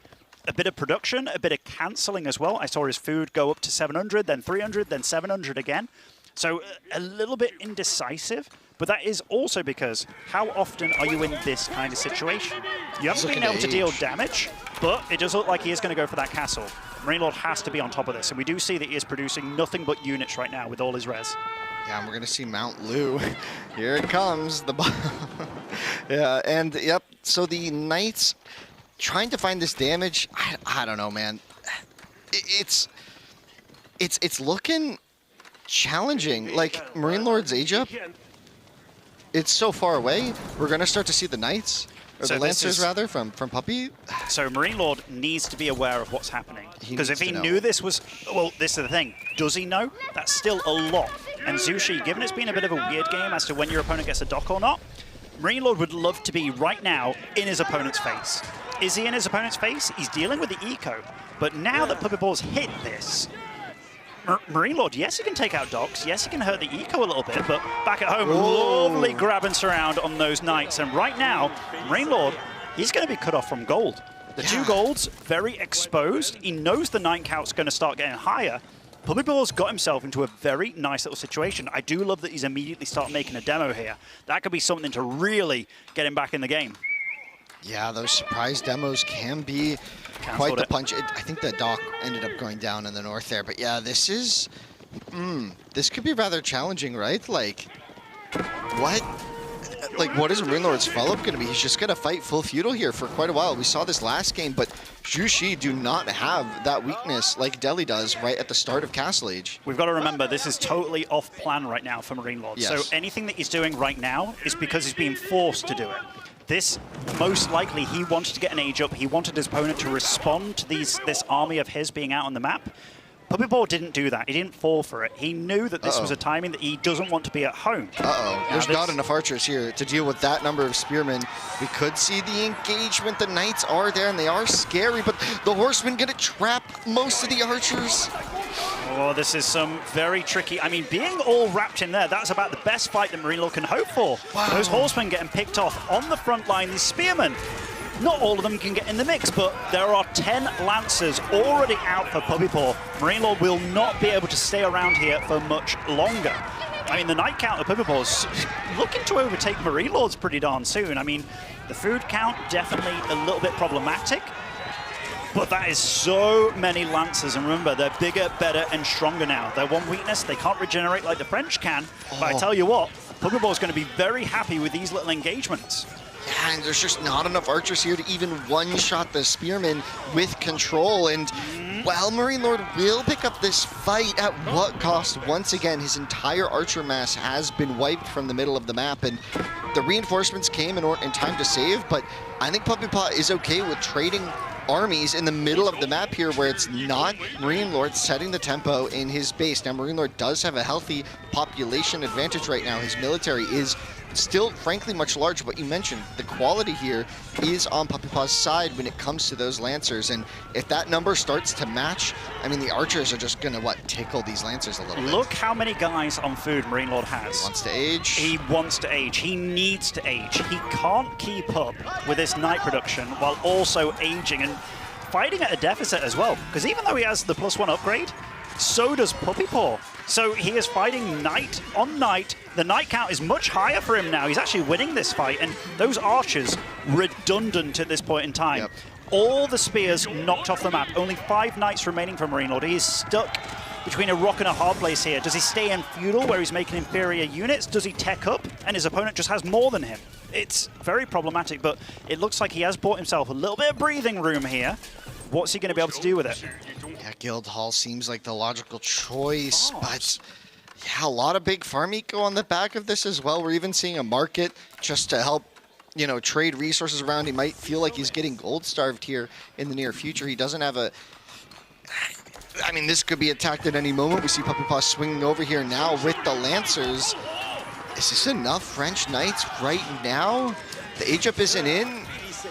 F: a bit of production, a bit of cancelling as well. I saw his food go up to 700, then 300, then 700 again. So a little bit indecisive. But that is also because how often are you in this kind of situation? You haven't been able to deal damage, but it does look like he is going to go for that castle. Marine Lord has to be on top of this, and we do see that he is producing nothing but units right now with all his res.
G: Yeah, and we're going to see Mount Lu. Here it comes. Yeah, and yep, so the Knights trying to find this damage, I don't know, man. It's looking challenging. Like, Marine Lord's age up, it's so far away. We're going to start to see the Knights, or the Lancers rather, from Puppy.
F: So Marine Lord needs to be aware of what's happening. Because if he knew this was, well, this is the thing. Does he know? That's still a lot. And Zhu Shi, given it's been a bit of a weird game as to when your opponent gets a dock or not, Marine Lord would love to be right now in his opponent's face. Is he in his opponent's face? He's dealing with the eco. But now that Puppy Paw's hit this, Marine Lord, yes, he can take out docks. Yes, he can hurt the eco a little bit, but back at home, lovely grab and surround on those Knights. And right now, Marine Lord, he's going to be cut off from gold. The 2 golds, very exposed. He knows the Knight count's going to start getting higher. Puppy Paw's got himself into a very nice little situation. I do love that he's immediately started making a demo here. That could be something to really get him back in the game.
G: Yeah, those surprise demos can be quite the punch. I think the dock ended up going down in the north there. But yeah, this is... this could be rather challenging, right? Like, what? Like, what is Marine Lord's follow-up going to be? He's just going to fight full feudal here for quite a while. We saw this last game, but Zhu Shi do not have that weakness like Delhi does right at the start of Castle Age.
F: We've got to remember, this is totally off plan right now for Marine Lord.
G: Yes.
F: So anything that he's doing right now is because he's being forced to do it. This, most likely, he wanted to get an age up. He wanted his opponent to respond to this army of his being out on the map. Puppy Paw didn't do that. He didn't fall for it. He knew that this was a timing that he doesn't want to be at home.
G: There's not enough archers here to deal with that number of spearmen. We could see the engagement. The knights are there, and they are scary, but the horsemen going to trap most of the archers.
F: Oh, this is some very tricky... I mean, being all wrapped in there, that's about the best fight that Marine Lord can hope for. Wow. Those horsemen getting picked off on the front line. These spearmen, not all of them can get in the mix, but there are 10 Lancers already out for Puppy Paw. Marine Lord will not be able to stay around here for much longer. I mean, the night count of Puppy Paw is looking to overtake Marine Lords pretty darn soon. I mean, the food count, definitely a little bit problematic. But that is so many Lancers, and remember, they're bigger, better, and stronger now. Their one weakness, they can't regenerate like the French can. But I tell you what, Puppy Paw is going to be very happy with these little engagements.
G: Yeah, and there's just not enough archers here to even one-shot the spearmen with control. And while Marine Lord will pick up this fight, at what cost? Once again, his entire archer mass has been wiped from the middle of the map, and the reinforcements came in time to save. But I think Puppy Paw is okay with trading armies in the middle of the map here, where it's not Marine Lord setting the tempo in his base. Now, Marine Lord does have a healthy population advantage right now. His military is still, frankly, much larger, but you mentioned the quality here is on Puppy Paw's side when it comes to those Lancers, and if that number starts to match, I mean, the archers are just gonna, tickle these Lancers a little bit.
F: Look how many guys on food Marine Lord has.
G: He wants to age.
F: He wants to age. He needs to age. He can't keep up with this night production while also aging and fighting at a deficit as well, because even though he has the +1 upgrade, so does Puppy Paw. So he is fighting night on night. The night count is much higher for him now. He's actually winning this fight, and those archers redundant at this point in time.
G: Yep.
F: All the spears knocked off the map. Only 5 knights remaining for Marine Lord. He is stuck between a rock and a hard place here. Does he stay in feudal where he's making inferior units? Does he tech up and his opponent just has more than him? It's very problematic, but it looks like he has bought himself a little bit of breathing room here. What's he going to be able to do with it?
G: Yeah, Guildhall seems like the logical choice, but yeah, a lot of big farm eco on the back of this as well. We're even seeing a market just to help, trade resources around. He might feel like he's getting gold starved here in the near future. He doesn't have I mean, this could be attacked at any moment. We see Puppy Paw swinging over here now with the Lancers. Is this enough French Knights right now? The age-up isn't in,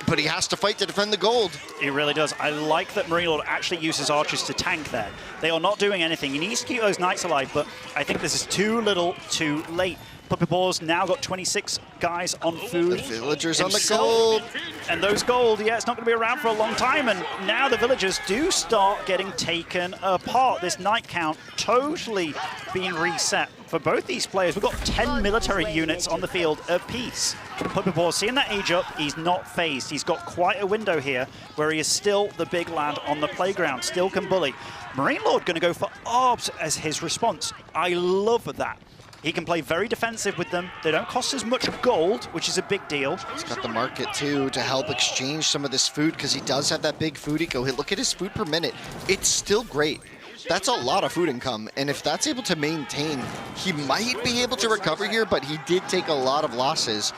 G: but he has to fight to defend the gold.
F: He really does. I like that Marine Lord actually uses archers to tank there. They are not doing anything. He needs to keep those knights alive, but I think this is too little, too late. Puppy Paw's now got 26 guys on food.
G: The villagers
F: himself.
G: on the gold.
F: And those gold, yeah, it's not going to be around for a long time. And now the villagers do start getting taken apart. This night count totally being reset for both these players. We've got 10 military units on the field apiece. Puppy Paw, seeing that age up, he's not phased. He's got quite a window here where he is still the big lad on the playground, still can bully. Marine Lord going to go for orbs as his response. I love that. He can play very defensive with them. They don't cost as much gold, which is a big deal.
G: He's got the market, too, to help exchange some of this food, because he does have that big food eco. Look at his food per minute. It's still great. That's a lot of food income, and if that's able to maintain, he might be able to recover here, but he did take a lot of losses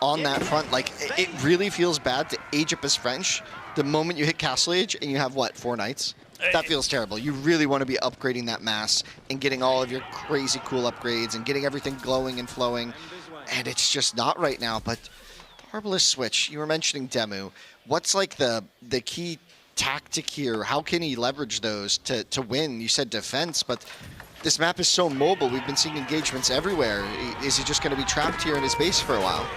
G: on that front. Like, it really feels bad to age up as French the moment you hit Castle Age and you have, 4 knights? That feels terrible. You really want to be upgrading that mass and getting all of your crazy cool upgrades and getting everything glowing and flowing. And it's just not right now. But the Arbalist switch, you were mentioning Demu. What's the key tactic here? How can he leverage those to win? You said defense, but this map is so mobile. We've been seeing engagements everywhere. Is he just going to be trapped here in his base for a while?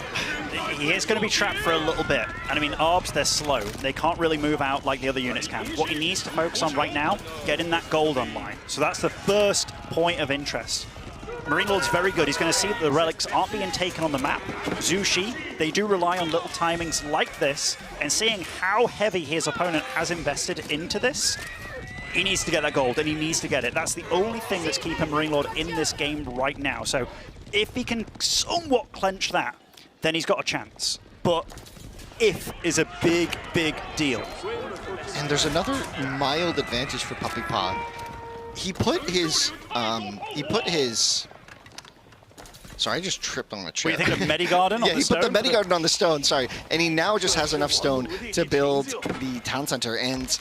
F: He is going to be trapped for a little bit. And I mean, Arbs, they're slow. They can't really move out like the other units can. What he needs to focus on right now, getting that gold online. So that's the first point of interest. Marine Lord's very good. He's going to see that the relics aren't being taken on the map. Zushi, they do rely on little timings like this, and seeing how heavy his opponent has invested into this, he needs to get that gold, and he needs to get it. That's the only thing that's keeping Marine Lord in this game right now. So if he can somewhat clench that, then he's got a chance. But if is a big, big deal.
G: And there's another mild advantage for Puppy Paw. He put his Sorry, I just tripped on a chair.
F: What do you think of Medigarden on the
G: Yeah, he
F: stone?
G: put the Medigarden on the stone, sorry. And he now just has enough stone to build the town center. And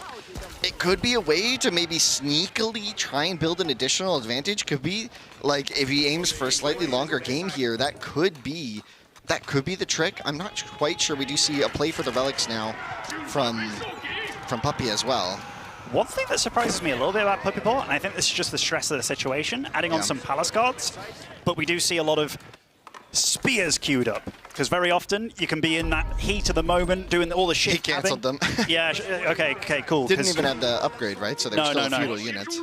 G: it could be a way to maybe sneakily try and build an additional advantage. Could be, like, if he aims for a slightly longer game here, that could be the trick. I'm not quite sure. We do see a play for the relics now from Puppey as well.
F: One thing that surprises me a little bit about Puppey Paw, and I think this is just the stress of the situation, adding on some Palace guards, but we do see a lot of spears queued up. Because very often you can be in that heat of the moment doing all the shit.
G: He canceled them.
F: Yeah, okay, cool.
G: Didn't even have the upgrade, right? So they were still feudal units.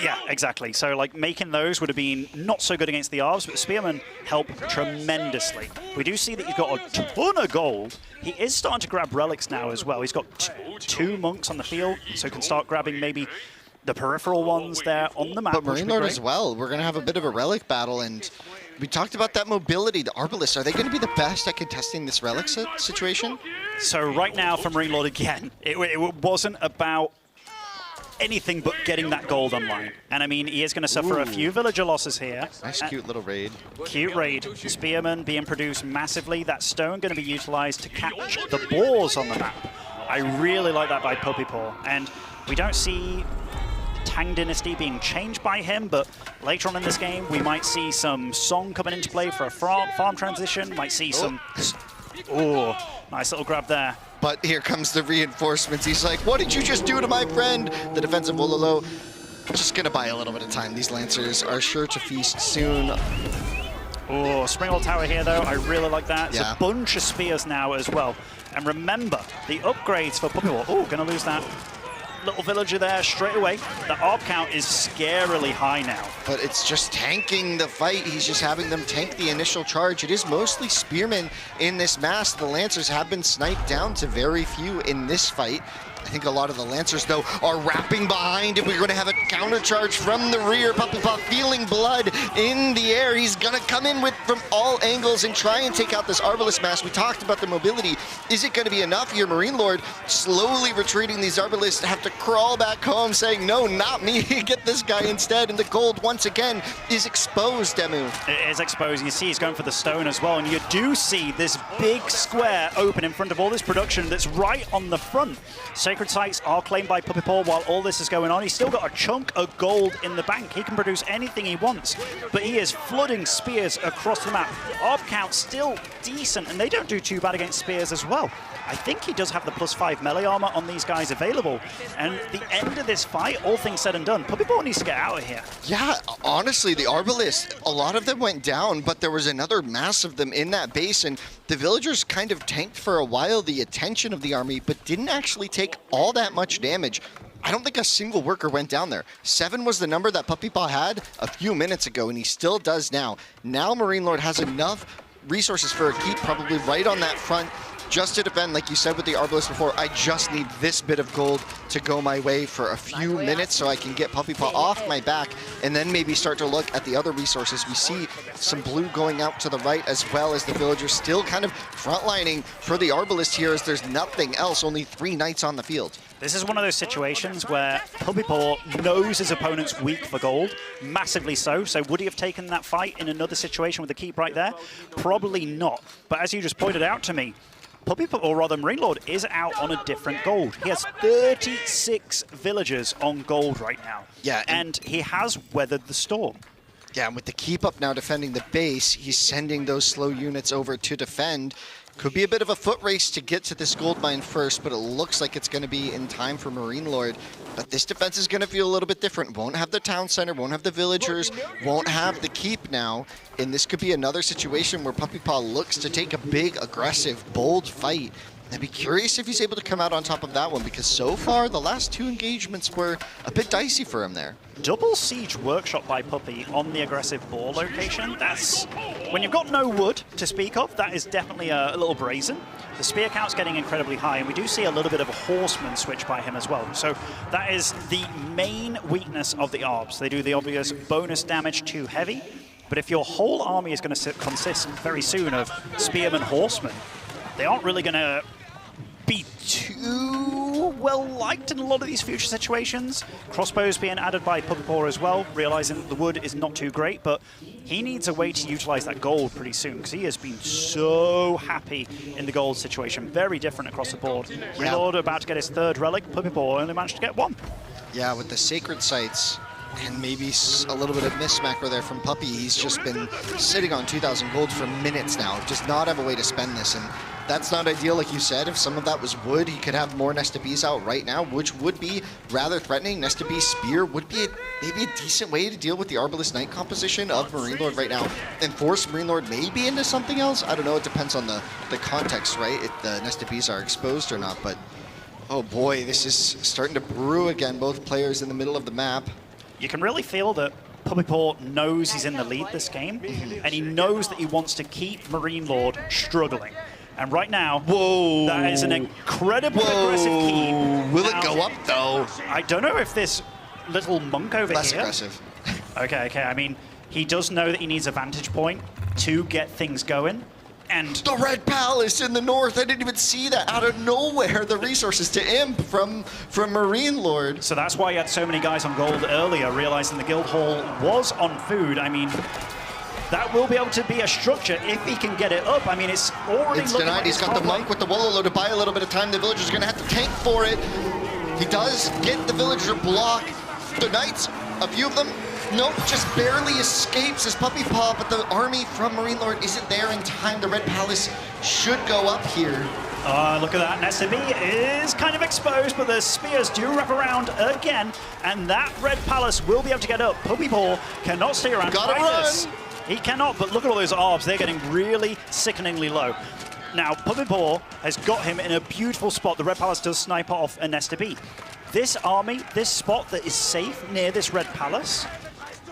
F: Yeah, exactly. So, like, making those would have been not so good against the Arbs, but Spearmen help tremendously. We do see that he's got a ton of gold. He is starting to grab relics now as well. He's got two monks on the field, so can start grabbing maybe the peripheral ones there on the map.
G: But Marine Lord as well. We're going to have a bit of a relic battle, and we talked about that mobility. The Arbalists, are they going to be the best at contesting this relic situation?
F: So right now for Marine Lord again, it wasn't about anything but getting that gold online. And I mean, he is going to suffer a few villager losses here.
G: Nice, cute little raid.
F: Cute raid. Spearmen being produced massively. That stone going to be utilized to catch the boars on the map. I really like that by Puppey Paw. And we don't see Tang Dynasty being changed by him, but later on in this game, we might see some Song coming into play for a farm transition. Might see some... Oh, nice little grab there.
G: But here comes the reinforcements. He's like, what did you just do to my friend? The defensive Wololo just going to buy a little bit of time. These Lancers are sure to feast soon.
F: Oh, Springwall Tower here, though. I really like that. It's
G: Yeah.
F: a bunch of spears now as well. And remember, the upgrades for Puppey Paw. Oh, going to lose that little villager there straight away. The ARP count is scarily high now.
G: But it's just tanking the fight. He's just having them tank the initial charge. It is mostly spearmen in this mass. The Lancers have been sniped down to very few in this fight. I think a lot of the Lancers, though, are wrapping behind, and we're going to have a counter charge from the rear. Puppey Paw feeling blood in the air. He's going to come in from all angles and try and take out this Arbalest mass. We talked about the mobility. Is it going to be enough here? Marine Lord slowly retreating. These Arbalists have to crawl back home saying, no, not me. Get this guy instead. And the gold, once again, is exposed, Demu.
F: It is exposed. You see he's going for the stone as well. And you do see this big square open in front of all this production that's right on the front. Sacred sites are claimed by Puppey Paw while all this is going on. He's still got a chunk of gold in the bank. He can produce anything he wants, but he is flooding spears across the map. ARP count still decent, and they don't do too bad against spears as well. I think he does have the +5 melee armor on these guys available. And the end of this fight, all things said and done, Puppey Paw needs to get out of here.
G: Yeah, honestly, the Arbalists, a lot of them went down, but there was another mass of them in that base, and the villagers kind of tanked for a while the attention of the army, but didn't actually take all that much damage. I don't think a single worker went down there. 7 was the number that Puppey Paw had a few minutes ago, and he still does now. Now Marine Lord has enough resources for a keep, probably right on that front, just to defend, like you said with the Arbalest before. I just need this bit of gold to go my way for a few minutes so I can get Puppey Paw off my back and then maybe start to look at the other resources. We see some blue going out to the right as well as the villagers still kind of frontlining for the Arbalest here as there's nothing else, only 3 knights on the field.
F: This is one of those situations where Puppey Paw knows his opponent's weak for gold, massively so. So would he have taken that fight in another situation with the keep right there? Probably not. But as you just pointed out to me, Puppey Paw, or rather Marine Lord, is out on a different gold. He has 36 villagers on gold right now.
G: Yeah,
F: and he has weathered the storm.
G: Yeah, and with the keep up now defending the base, he's sending those slow units over to defend. Could be a bit of a foot race to get to this gold mine first, but it looks like it's going to be in time for Marine Lord. But this defense is going to feel a little bit different. Won't have the town center, won't have the villagers, won't have the keep now. And this could be another situation where Puppey Paw looks to take a big, aggressive, bold fight. I'd be curious if he's able to come out on top of that one, because so far the last 2 engagements were a bit dicey for him there.
F: Double siege workshop by Puppey on the aggressive boar location. That's, when you've got no wood to speak of, that is definitely a little brazen. The spear count's getting incredibly high, and we do see a little bit of a horseman switch by him as well. So that is the main weakness of the Arbs. They do the obvious bonus damage to heavy, but if your whole army is going to consist very soon of spearmen, horsemen, they aren't really going to be too well liked in a lot of these future situations. Crossbows being added by Puppy Paw as well, realizing the wood is not too great, but he needs a way to utilize that gold pretty soon because he has been so happy in the gold situation. Very different across the board. Reload about to get his third relic. Puppy Paw only managed to get one.
G: Yeah, with the sacred sites and maybe a little bit of miss macro there from Puppy, he's just been sitting on 2,000 gold for minutes now. Does not have a way to spend this, and that's not ideal, like you said. If some of that was wood, he could have more Nesta Bees out right now, which would be rather threatening. Nesta Bee Spear would be maybe a decent way to deal with the Arbalest Knight composition of Marine Lord right now, and force Marine Lord maybe into something else. I don't know, it depends on the context, right? If the Nesta Bees are exposed or not, but oh boy, this is starting to brew again, both players in the middle of the map.
F: You can really feel that Puppy Paw knows he's in the lead this game, and he knows that he wants to keep Marine Lord struggling. And right now, that is an incredibly aggressive keep.
G: Will it go up, though?
F: I don't know if this little monk over
G: Less
F: here...
G: aggressive.
F: Okay. I mean, he does know that he needs a vantage point to get things going. And
G: the Red Palace in the north, I didn't even see that out of nowhere. The resources to imp from Marine Lord.
F: So that's why you had so many guys on gold earlier, realizing the guild hall was on food. I mean, that will be able to be a structure if he can get it up. I mean, it's already
G: It's
F: looking
G: denied.
F: like
G: He's got the monk with the Wololo to buy a little bit of time. The villager's going to have to tank for it. He does get the villager block. The knights, a few of them, nope, just barely escapes as Puppy Paw, but the army from Marine Lord isn't there in time. The Red Palace should go up here.
F: Look at that. Nesta Bee is kind of exposed, but the spears do wrap around again, and that Red Palace will be able to get up. Puppy Paw cannot stay around.
G: Gotta run.
F: He cannot, but look at all those orbs. They're getting really sickeningly low. Now, Puppy Paw has got him in a beautiful spot. The Red Palace does snipe off a Nesta Bee. This army, this spot that is safe near this Red Palace,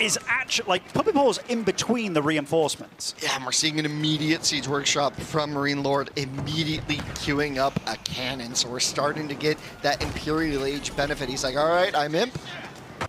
F: is actually, like, Puppy Paw's in between the reinforcements.
G: Yeah, and we're seeing an immediate Siege Workshop from Marine Lord immediately queuing up a cannon. So we're starting to get that Imperial Age benefit. He's like, all right, I'm imp.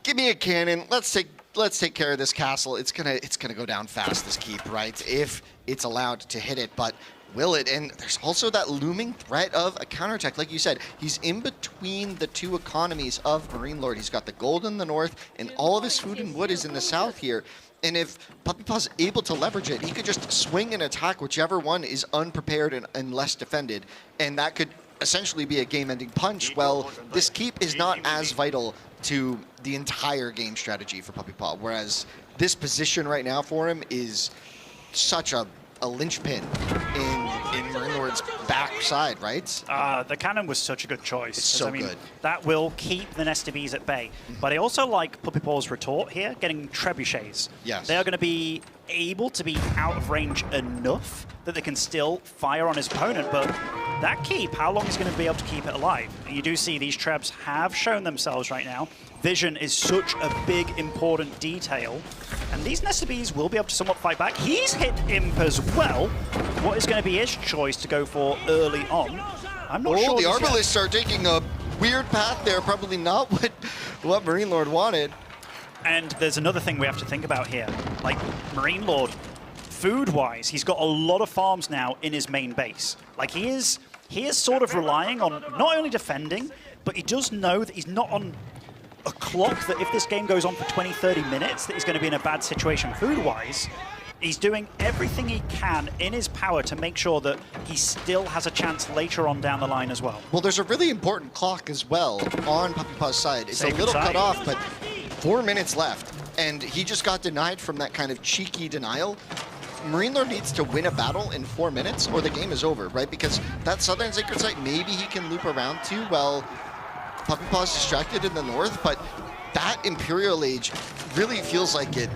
G: Give me a cannon. Let's take care of this castle. It's gonna go down fast, this keep, right? If it's allowed to hit it, but will it? And there's also that looming threat of a counterattack. Like you said, he's in between the two economies of Marine Lord. He's got the gold in the north, and all of his food and wood is in the south here. And if Puppy Paw's able to leverage it, he could just swing and attack whichever one is unprepared and less defended. And that could essentially be a game-ending punch. Well, this keep is not as vital to the entire game strategy for Puppy Paw, whereas this position right now for him is such a linchpin in Marine Lord's backside, right?
F: The cannon was such a good choice.
G: It's so
F: I mean,
G: good.
F: That will keep the Nesta Bees at bay. But I also like Puppy Paw's retort here, getting trebuchets.
G: Yes.
F: They are going to be able to be out of range enough that they can still fire on his opponent, but that keep, how long is going to be able to keep it alive? And you do see these trebs have shown themselves right now. Vision is such a big, important detail. And these Nesta Bees will be able to somewhat fight back. He's hit Imp as well. What is going to be his choice to go for early on? I'm not sure.
G: The Arbalists are taking a weird path there. Probably not what Marine Lord wanted.
F: And there's another thing we have to think about here. Like, Marine Lord, food-wise, he's got a lot of farms now in his main base. Like, he is sort of relying on not only defending, but he does know that he's not on a clock that if this game goes on for 20, 30 minutes, that he's going to be in a bad situation food-wise. He's doing everything he can in his power to make sure that he still has a chance later on down the line as well.
G: Well, there's a really important clock as well on Puppy Paw's side. It's
F: Sacred
G: a little
F: side.
G: cut off, but 4 minutes left. And he just got denied from that kind of cheeky denial. Marine Lord needs to win a battle in 4 minutes or the game is over, right? Because that southern sacred site, maybe he can loop around to while Puppy Paw's distracted in the north, but that Imperial Age really feels like it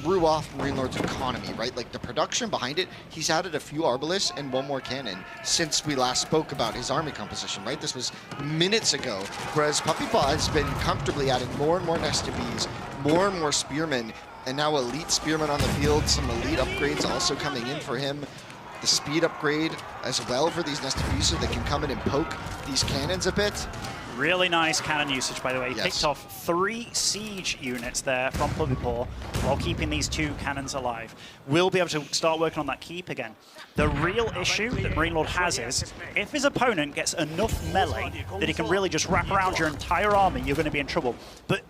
G: threw off Marine Lord's economy, right? Like the production behind it, he's added a few Arbalists and one more cannon since we last spoke about his army composition, right? This was minutes ago, whereas Puppy Paw has been comfortably adding more and more Nesta Bees, more and more Spearmen, and now elite Spearmen on the field, some elite upgrades also coming in for him. the speed upgrade as well for these Nest of Bees so they can come in and poke these cannons a bit.
F: Really nice cannon usage, by the way. He
G: Yes.
F: picked off 3 siege units there from Puppypaw while keeping these 2 cannons alive. We'll be able to start working on that keep again. The real issue that Marine Lord has is, if his opponent gets enough melee that he can really just wrap around your entire army, you're going to be in trouble. But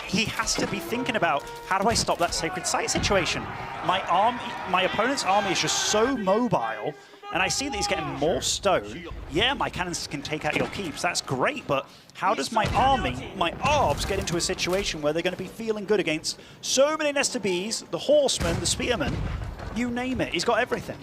F: he has to be thinking about, how do I stop that sacred site situation? My opponent's army is just so mobile, and I see that he's getting more stone. Yeah, my cannons can take out your keeps, that's great, but how does my army, my ARBs, get into a situation where they're going to be feeling good against so many Nest Bees, the horsemen, the spearmen, you name it, he's got everything.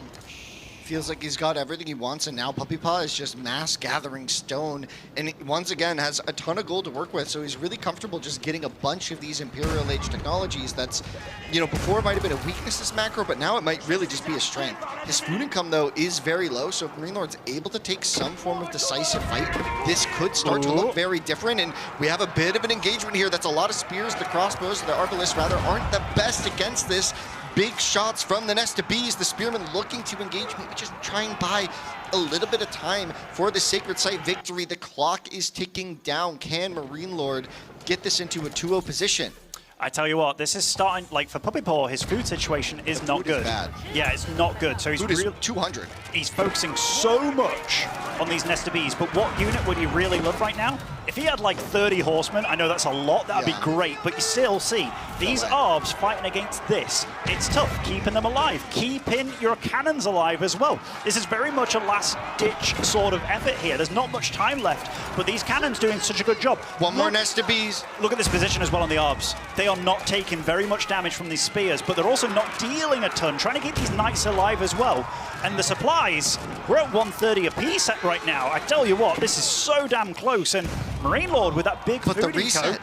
G: Feels like he's got everything he wants, and now Puppypaw is just mass gathering stone, and once again has a ton of gold to work with, so he's really comfortable just getting a bunch of these Imperial Age technologies. That's, you know, before it might have been a weakness, this macro, but now it might really just be a strength. His food income, though, is very low, so if Marine Lord's able to take some form of decisive fight, this could start to look very different, and we have a bit of an engagement here. That's a lot of spears. The crossbows, the arbalists, rather, aren't the best against this. Big shots from the Nest of Bees. The spearmen looking to engage, maybe just try and buy a little bit of time for the Sacred Site victory. The clock is ticking down. Can Marine Lord get this into a 2-0 position?
F: I tell you what, this is starting, like for Puppypaw, his food situation is not
G: Food
F: good.
G: is bad.
F: Yeah, it's not good. So he's
G: Food is 200.
F: He's focusing so much on these Nest of Bees, but what unit would he really love right now? If he had like 30 horsemen, I know that's a lot, that would be great, but you still see these ARBs fighting against this. It's tough keeping them alive, keeping your cannons alive as well. This is very much a last-ditch sort of effort here. There's not much time left, but these cannons doing such a good job.
G: One more Nest of Bees.
F: Look at this position as well on the ARBs. They are not taking very much damage from these spears, but they're also not dealing a ton, trying to keep these knights alive as well. And the supplies, we're at 130 apiece right now. I tell you what, this is so damn close, and Marine Lord with that big
G: But the
F: food
G: reset.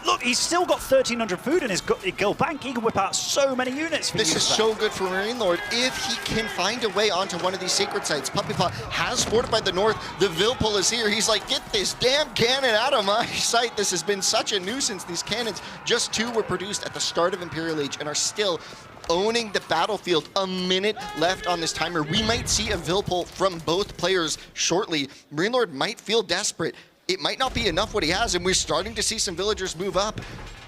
F: Look, he's still got 1,300 food in his guild bank. He can whip out so many units.
G: This is so good for Marine Lord if he can find a way onto one of these sacred sites. Puppypaw has fortified the north. The Vilpul is here. He's like, get this damn cannon out of my sight. This has been such a nuisance. These cannons, just 2 were produced at the start of Imperial Age and are still owning the battlefield. A minute left on this timer. We might see a Vilpul from both players shortly. Marine Lord might feel desperate. It might not be enough what he has, and we're starting to see some villagers move up.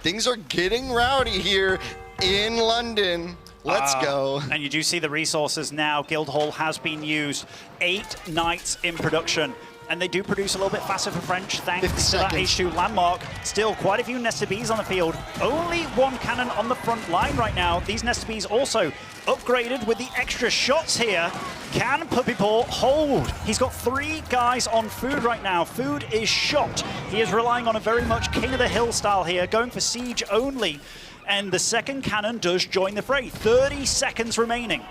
G: Things are getting rowdy here in London. Let's go.
F: And you do see the resources now. Guildhall has been used. 8 knights in production. And they do produce a little bit faster for French, thanks to that H2 landmark. Still, quite a few Nest of Bees on the field. Only 1 cannon on the front line right now. These Nest of Bees also upgraded with the extra shots here. Can Puppypaw hold? He's got 3 guys on food right now. Food is shot. He is relying on a very much King of the Hill style here, going for siege only. And the second cannon does join the fray. 30 seconds remaining.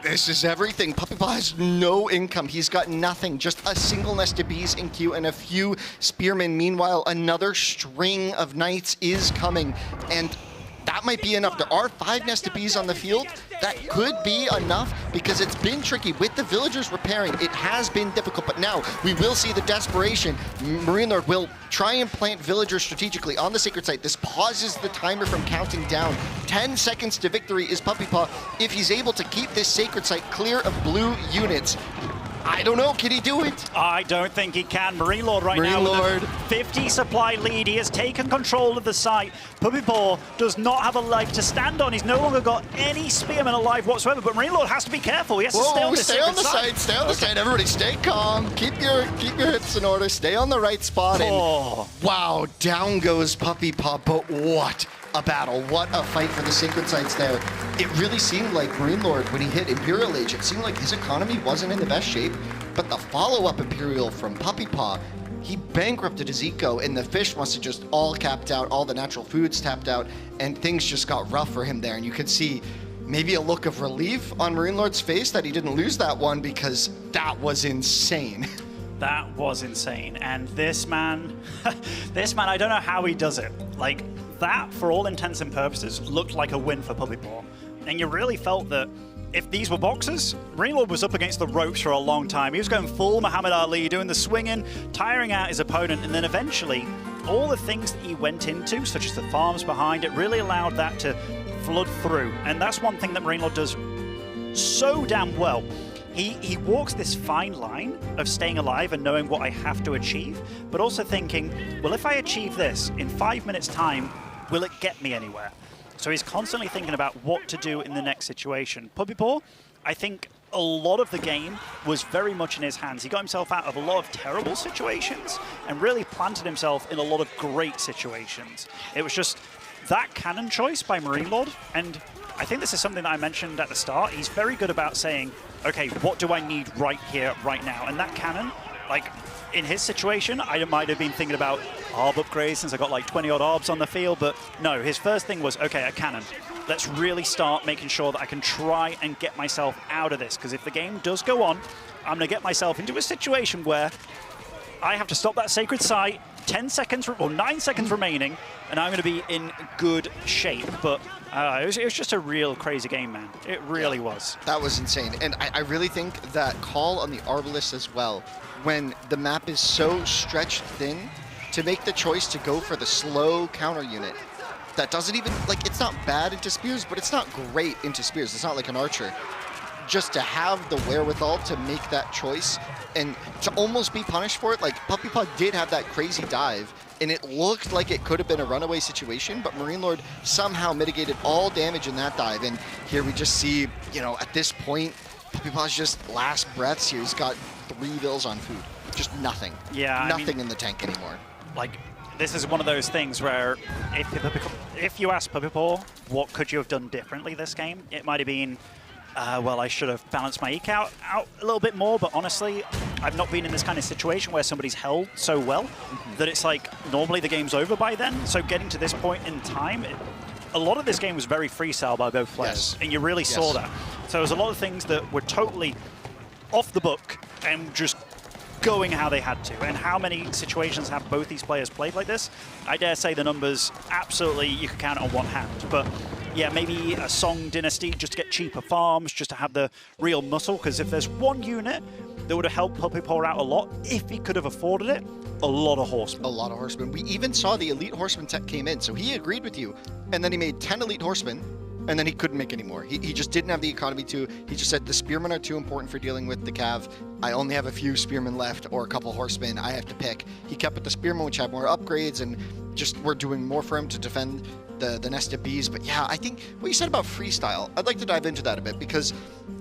G: This is everything. Puppypaw has no income. He's got nothing. Just a single Nest of Bees in queue and a few spearmen. Meanwhile, another string of knights is coming. And that might be enough. There are 5 Nest of Bees on the field. That could be enough because it's been tricky. With the villagers repairing, it has been difficult. But now we will see the desperation. Marine Lord will try and plant villagers strategically on the sacred site. This pauses the timer from counting down. 10 seconds to victory is Puppypaw if he's able to keep this sacred site clear of blue units. I don't know, can he do it?
F: I don't think he can. Marine Lord now with a 50 supply lead. He has taken control of the site. Puppypaw does not have a leg to stand on. He's no longer got any spearmen alive whatsoever, but Marine Lord has to be careful. He has to stay on this
G: stay on the site, stay on the site. Everybody stay calm. Keep your hips in order. Stay on the right spot. And wow, down goes Puppypaw, but what a battle. What a fight for the sacred sites there. It really seemed like Marine Lord, when he hit Imperial Age, it seemed like his economy wasn't in the best shape, but the follow-up Imperial from Puppypaw, he bankrupted his eco, and the fish must have just all capped out, all the natural foods tapped out, and things just got rough for him there. And you could see maybe a look of relief on Marine Lord's face that he didn't lose that one, because that was insane.
F: That was insane. And this man, I don't know how he does it. Like, that, for all intents and purposes, looked like a win for Puppypaw. And you really felt that if these were boxers, Marine Lord was up against the ropes for a long time. He was going full Muhammad Ali, doing the swinging, tiring out his opponent, and then eventually, all the things that he went into, such as the farms behind, it really allowed that to flood through. And that's one thing that Marine Lord does so damn well. He walks this fine line of staying alive and knowing what I have to achieve, but also thinking, well, if I achieve this in 5 minutes' time, will it get me anywhere? So he's constantly thinking about what to do in the next situation. Puppy Paw, I think a lot of the game was very much in his hands. He got himself out of a lot of terrible situations and really planted himself in a lot of great situations. It was just that cannon choice by Marine Lord, and I think this is something that I mentioned at the start. He's very good about saying, okay, what do I need right here, right now? And that cannon, like, in his situation, I might have been thinking about ARB upgrades since I got like 20 odd ARBs on the field, but no, his first thing was, okay, a cannon. Let's really start making sure that I can try and get myself out of this, because if the game does go on, I'm going to get myself into a situation where I have to stop that sacred site, 10 seconds or 9 seconds remaining, and I'm going to be in good shape. But it was just a real crazy game, man. It really was.
G: That was insane. And I really think that call on the Arbalest as well, when the map is so stretched thin, to make the choice to go for the slow counter unit that doesn't even, like, it's not bad into spears, but it's not great into spears. It's not like an archer. Just to have the wherewithal to make that choice and to almost be punished for it. Like, Puppy Paw did have that crazy dive, and it looked like it could have been a runaway situation, but Marine Lord somehow mitigated all damage in that dive. And here we just see, you know, at this point, Puppy Paw's just last breaths here. He's got 3 vills on food. Just nothing.
F: Yeah,
G: nothing in the tank anymore.
F: Like, this is one of those things where if you ask Puppy Paw, what could you have done differently this game? It might have been, well, I should have balanced my eke out a little bit more, but honestly, I've not been in this kind of situation where somebody's held so well that it's like, normally the game's over by then. So getting to this point in time, a lot of this game was very freestyle by both players, and you really saw that. So there was a lot of things that were totally off the book and just going how they had to. And how many situations have both these players played like this? I dare say the numbers, absolutely, you can count it on one hand. But yeah, maybe a Song Dynasty just to get cheaper farms, just to have the real muscle, because if there's one unit that would have helped Puppy Paw out a lot, if he could have afforded it, a lot of horsemen.
G: A lot of horsemen. We even saw the elite horseman tech came in, so he agreed with you. And then he made 10 elite horsemen, and then he couldn't make any more. He just didn't have the economy to. He just said the spearmen are too important for dealing with the cav. I only have a few spearmen left or a couple horsemen. I have to pick. He kept with the spearmen, which had more upgrades, and just we're doing more for him to defend the nest of bees. But yeah, I think what you said about freestyle, I'd like to dive into that a bit, because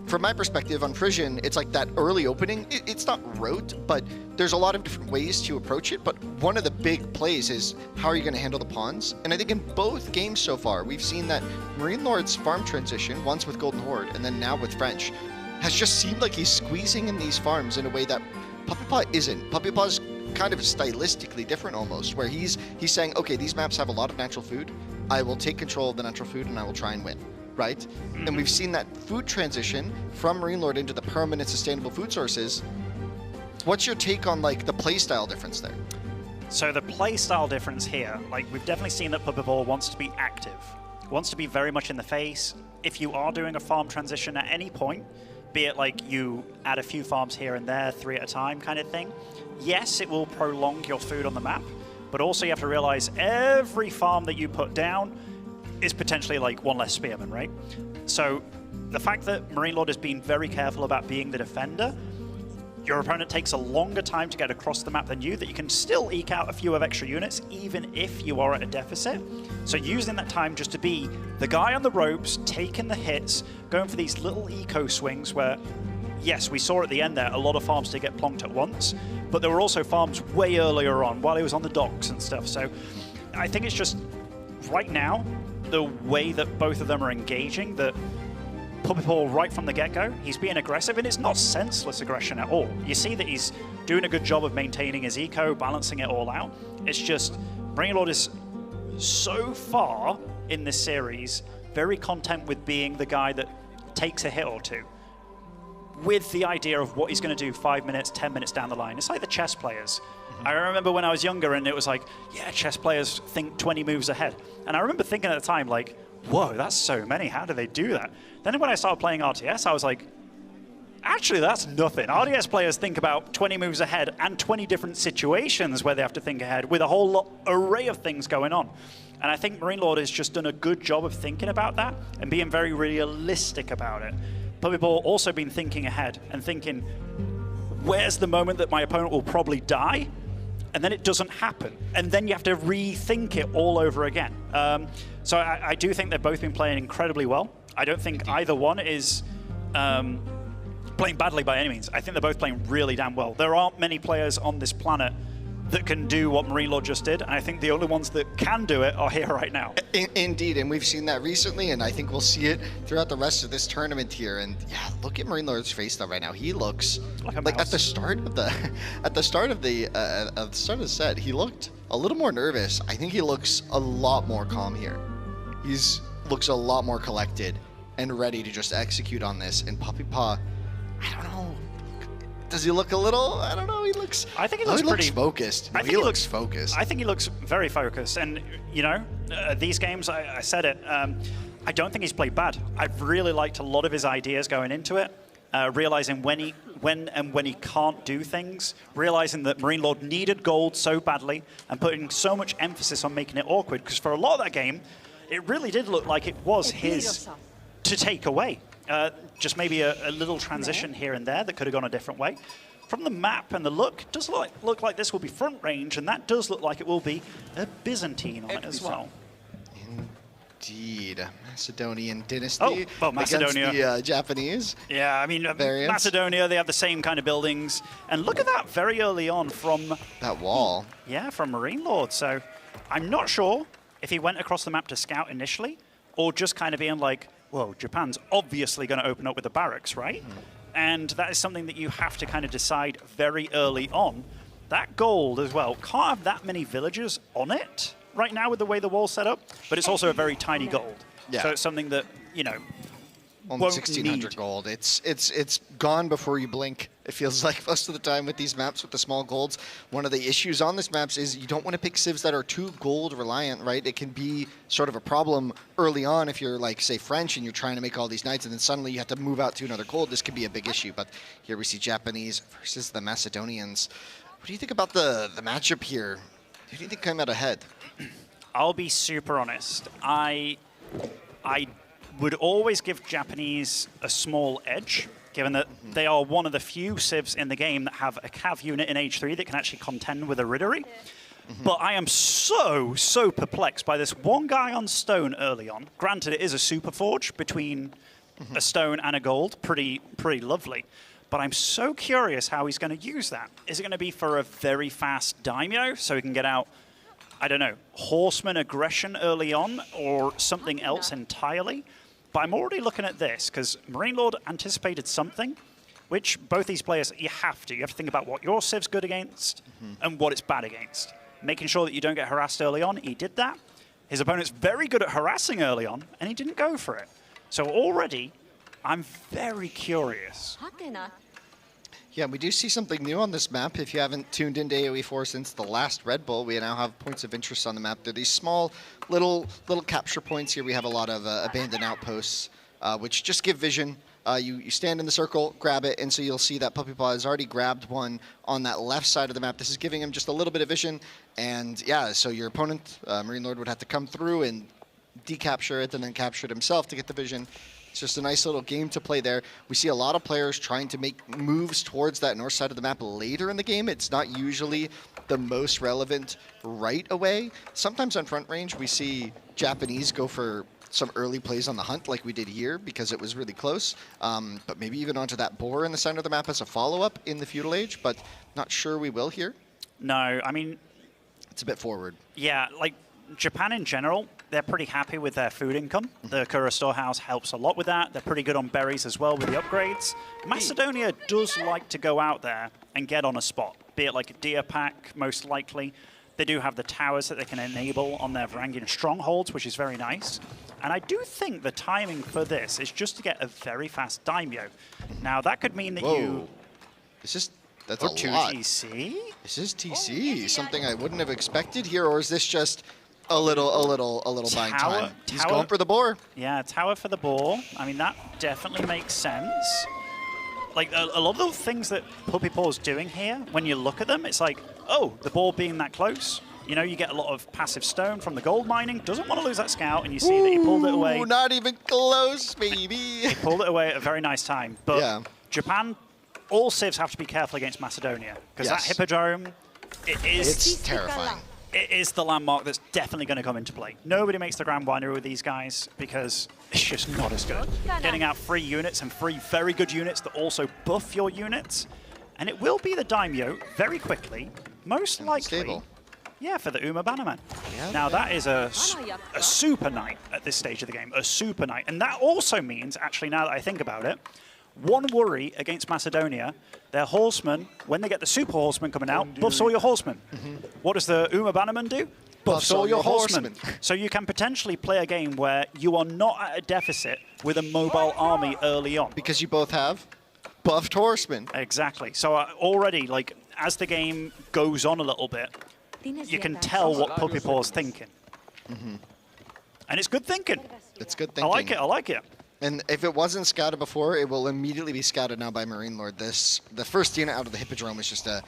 G: from my perspective on Frisian, it's like that early opening. It's not rote, but there's a lot of different ways to approach it. But one of the big plays is how are you going to handle the pawns? And I think in both games so far, we've seen that Marine Lord's farm transition, once with Golden Horde and then now with French, has just seemed like he's squeezing in these farms in a way that Puppy Paw isn't. Puppy Paw's kind of stylistically different almost, where he's saying, okay, these maps have a lot of natural food. I will take control of the natural food and I will try and win, right? And we've seen that food transition from Marine Lord into the permanent sustainable food sources. What's your take on like the playstyle difference there?
F: So the playstyle difference here, like we've definitely seen that Puppy Paw wants to be active, wants to be very much in the face. If you are doing a farm transition at any point, be it like you add a few farms here and there, 3 at a time kind of thing, yes, it will prolong your food on the map, but also you have to realize every farm that you put down is potentially like 1 less spearman, right? So the fact that Marine Lord has been very careful about being the defender, your opponent takes a longer time to get across the map than you, that you can still eke out a few of extra units even if you are at a deficit. So using that time just to be the guy on the ropes, taking the hits, going for these little eco swings where, yes, we saw at the end there a lot of farms did get plonked at once, but there were also farms way earlier on while he was on the docks and stuff. So I think it's just right now, the way that both of them are engaging, that Puppy Paw right from the get-go, he's being aggressive, and it's not senseless aggression at all. You see that he's doing a good job of maintaining his eco, balancing it all out. It's just, Marine Lord is so far in this series very content with being the guy that takes a hit or two, with the idea of what he's going to do 5 minutes, 10 minutes down the line. It's like the chess players. I remember when I was younger and it was like, yeah, chess players think 20 moves ahead. And I remember thinking at the time, like, whoa, that's so many. How do they do that? Then when I started playing RTS, I was like, actually, that's nothing. RTS players think about 20 moves ahead and 20 different situations where they have to think ahead with a whole array of things going on. And I think Marine Lord has just done a good job of thinking about that and being very realistic about it. Puppy Paw also been thinking ahead and thinking, where's the moment that my opponent will probably die? And then it doesn't happen. And then you have to rethink it all over again. So I do think they've both been playing incredibly well. I don't think either one is playing badly by any means. I think they're both playing really damn well. There aren't many players on this planet that can do what Marine Lord just did, and I think the only ones that can do it are here right now.
G: Indeed, and we've seen that recently, and I think we'll see it throughout the rest of this tournament here. And yeah, look at Marine Lord's face though right now. He looks
F: like a
G: like
F: mouse.
G: at the start of the set, he looked a little more nervous. I think he looks a lot more calm here. Looks a lot more collected and ready to just execute on this. And Puppy Paw, I don't know. Does he look a little? I don't know. He looks.
F: I think he looks pretty
G: focused.
F: I think
G: he looks focused.
F: I think he looks very focused. And you know, these games, I said it. I don't think he's played bad. I've really liked a lot of his ideas going into it. Realizing when he can't do things. Realizing that Marine Lord needed gold so badly, and putting so much emphasis on making it awkward. Because for a lot of that game, it really did look like it was his to take away. Just maybe a little transition here and there that could have gone a different way. From the map and the look, it does look like this will be front range, and that does look like it will be a Byzantine on it as well.
G: Indeed. Macedonian dynasty
F: Macedonia
G: against the Japanese.
F: Yeah, I mean,
G: variants.
F: Macedonia, they have the same kind of buildings. And look at that very early on from...
G: That wall.
F: Yeah, from Marine Lord. So I'm not sure if he went across the map to scout initially, or just kind of being like, whoa, Japan's obviously going to open up with the barracks, right? And that is something that you have to kind of decide very early on. That gold as well can't have that many villagers on it right now with the way the wall's set up, but it's also a very tiny gold.
G: Yeah.
F: So it's something that, you know,
G: Only
F: won't
G: 1,600
F: need.
G: gold. It's gone before you blink. It feels like most of the time with these maps with the small golds. One of the issues on this maps is you don't want to pick civs that are too gold reliant, right? It can be sort of a problem early on if you're like, say, French and you're trying to make all these knights and then suddenly you have to move out to another gold. This could be a big issue. But here we see Japanese versus the Macedonians. What do you think about the matchup here? Who do you think came out ahead?
F: I'll be super honest. I would always give Japanese a small edge, given that they are one of the few civs in the game that have a cav unit in Age 3 that can actually contend with a Riddery. But I am so perplexed by this one guy on stone early on. Granted, it is a super forge between a stone and a gold. Pretty lovely. But I'm so curious how he's going to use that. Is it going to be for a very fast daimyo so he can get out, I don't know, horseman aggression early on or something else entirely? But I'm already looking at this because Marine Lord anticipated something, which both these players, you have to. You have to think about what your civ's good against and what it's bad against. Making sure that you don't get harassed early on, he did that. His opponent's very good at harassing early on, and he didn't go for it. So already, I'm very curious.
G: Yeah, we do see something new on this map. If you haven't tuned into AoE4 since the last Red Bull, we now have points of interest on the map. They're these small, little capture points here. We have a lot of abandoned outposts, which just give vision. You stand in the circle, grab it, and so you'll see that Puppy Paw has already grabbed one on that left side of the map. This is giving him just a little bit of vision, and yeah, so your opponent, Marine Lord, would have to come through and decapture it and then capture it himself to get the vision. It's just a nice little game to play there. We see a lot of players trying to make moves towards that north side of the map later in the game. It's not usually the most relevant right away. Sometimes on front range, we see Japanese go for some early plays on the hunt like we did here because it was really close. But maybe even onto that boar in the center of the map as a follow-up in the feudal age, but not sure we will here.
F: No, I mean...
G: It's a bit forward.
F: Yeah, like Japan in general, they're pretty happy with their food income. The Kura storehouse helps a lot with that. They're pretty good on berries as well with the upgrades. Macedonia does like to go out there and get on a spot, be it like a deer pack, most likely. They do have the towers that they can enable on their Varangian strongholds, which is very nice. And I do think the timing for this is just to get a very fast daimyo. Now, that could mean that you...
G: That's a lot.
F: TC?
G: This is TC, something I wouldn't have expected here, or is this just a little buying time? He's going for the boar.
F: Yeah, tower for the boar. I mean, that definitely makes sense. Like, a lot of the things that Puppy Paw's doing here, when you look at them, it's like, oh, the boar being that close, You know, you get a lot of passive stone from the gold mining. Doesn't want to lose that scout, and you see that he pulled it away.
G: Ooh, not even close, baby.
F: He pulled it away at a very nice time. But
G: Yeah.
F: Japan, all civs have to be careful against Macedonia, because
G: Yes.
F: that Hippodrome,
G: It's terrifying.
F: it is the landmark that's definitely going to come into play. Nobody makes the Grand Winery with these guys because it's just not as good. Getting out 3 units and 3 very good units that also buff your units. And it will be the Daimyo very quickly, most likely.
G: Stable.
F: Yeah, for the Uma Bannerman.
G: Yeah,
F: now,
G: yeah.
F: that is a super knight at this stage of the game, a super knight. And that also means, actually, now that I think about it, one worry against Macedonia, their horsemen, when they get the super horsemen coming out, buffs all your horsemen. What does the Uma Bannerman do? Buffs all your horsemen. So you can potentially play a game where you are not at a deficit with a mobile army early on.
G: Because you both have buffed horsemen.
F: Exactly. So already, like, as the game goes on a little bit, you can tell what Puppy Paw's thinking. And it's good thinking.
G: It's good
F: I
G: thinking.
F: like it, I like it.
G: And if it wasn't scouted before, it will immediately be scouted now by Marine Lord. The first unit out of the Hippodrome is just a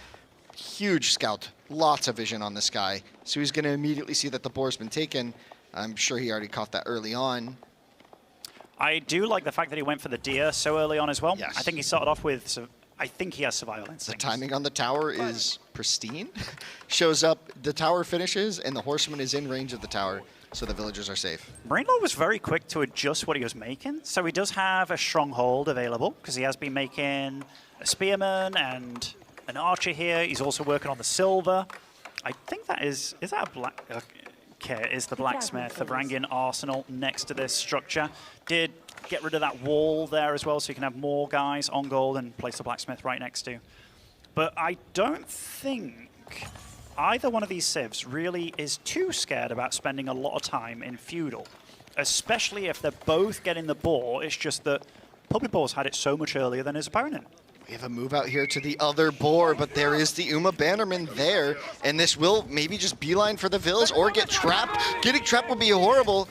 G: huge scout. Lots of vision on this guy. So he's going to immediately see that the boar's been taken. I'm sure he already caught that early on.
F: I do like the fact that he went for the deer so early on as well.
G: Yes.
F: I think he started off with, I think he has survival
G: The
F: instincts.
G: timing on the tower is pristine. Shows up, the tower finishes, and the horseman is in range of the tower. So the villagers are safe.
F: Marine Lord was very quick to adjust what he was making. So he does have a stronghold available because he has been making a spearman and an archer here. He's also working on the silver. I think that is that a black... Okay, it is the blacksmith, the Varangian arsenal next to this structure. Did get rid of that wall there as well, so you can have more guys on gold and place the blacksmith right next to. But I don't think either one of these civs really is too scared about spending a lot of time in feudal, especially if they're both getting the boar. It's just that Puppy Paw's had it so much earlier than his opponent.
G: We have a move out here to the other boar, but there is the Uma Bannerman there, and this will maybe just beeline for the Vills or get trapped. Getting trapped would be horrible.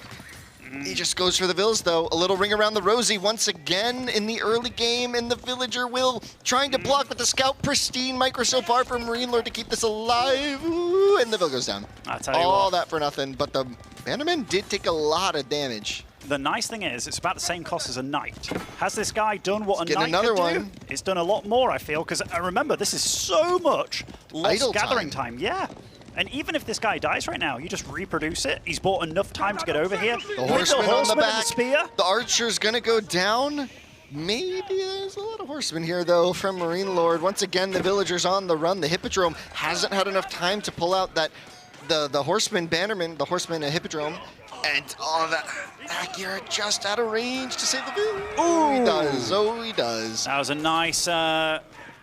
G: He just goes for the Vills, though. A little ring around the rosy once again in the early game, and the Villager will trying to block with the Scout. Pristine micro so far from Marine Lord to keep this alive. Ooh, and the Vill goes down.
F: I'll tell you
G: All
F: what.
G: that for nothing, but the Bannerman did take a lot of damage.
F: The nice thing is, it's about the same cost as a knight. Has this guy done what a
G: getting
F: knight
G: another
F: could do?
G: one.
F: It's done a lot more, I feel, because remember, this is so much lost
G: Idle
F: gathering time. Yeah. And even if this guy dies right now, you just reproduce it. He's bought enough time to get over here.
G: The horseman on the
F: and
G: back.
F: the spear.
G: The archer's gonna go down. Maybe there's a lot of horsemen here, though, from Marine Lord. Once again, the villagers on the run. The Hippodrome hasn't had enough time to pull out that the horseman Bannerman, the horseman Hippodrome. And all that gear just out of range to save the Vill. Oh, he does. Oh, he does.
F: That was a nice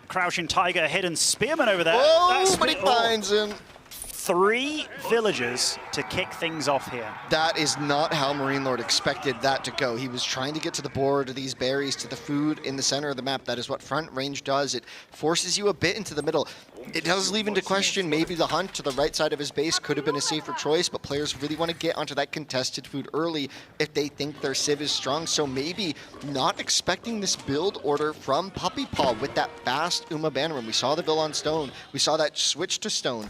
F: crouching tiger hidden spearman over there.
G: Oh, but he finds him.
F: 3 villagers to kick things off here.
G: That is not how Marine Lord expected that to go. He was trying to get to the board, to these berries, to the food in the center of the map. That is what front range does. It forces you a bit into the middle. It does leave into question maybe the hunt to the right side of his base could have been a safer choice, but players really want to get onto that contested food early if they think their civ is strong. So maybe not expecting this build order from Puppy Paw with that fast Uma Bannerman. We saw the Vill on stone. We saw that switch to stone.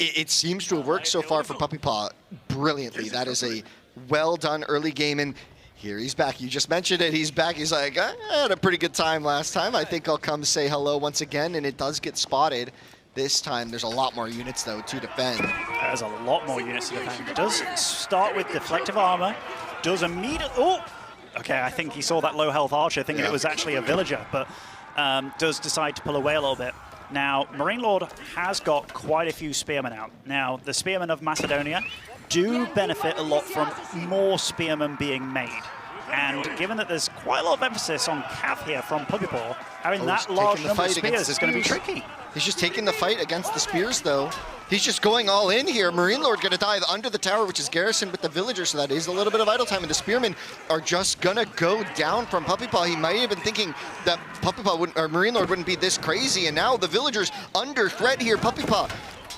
G: It seems to have worked so far for Puppy Paw brilliantly. That is a well-done early game, and here he's back. You just mentioned it. He's back. He's like, I had a pretty good time last time. I think I'll come say hello once again, and it does get spotted. This time, there's a lot more units, though, to defend.
F: There's a lot more units to defend. It does start with deflective armor. Does immediately... Oh! Okay, I think he saw that low health archer thinking it was actually a villager, but does decide to pull away a little bit. Now, Marine Lord has got quite a few spearmen out. Now, the spearmen of Macedonia do benefit a lot from more spearmen being made. And given that there's quite a lot of emphasis on cav here from Puppy Paw, having that large number of spears is going to be tricky.
G: He's just taking the fight against the spears, though. He's just going all in here. Marine Lord going to dive under the tower, which is garrisoned with the villagers, so that is a little bit of idle time. And the spearmen are just going to go down from Puppy Paw. He might have been thinking that Puppy Paw wouldn't, or Marine Lord wouldn't be this crazy. And now the villagers under threat here. Puppy Paw,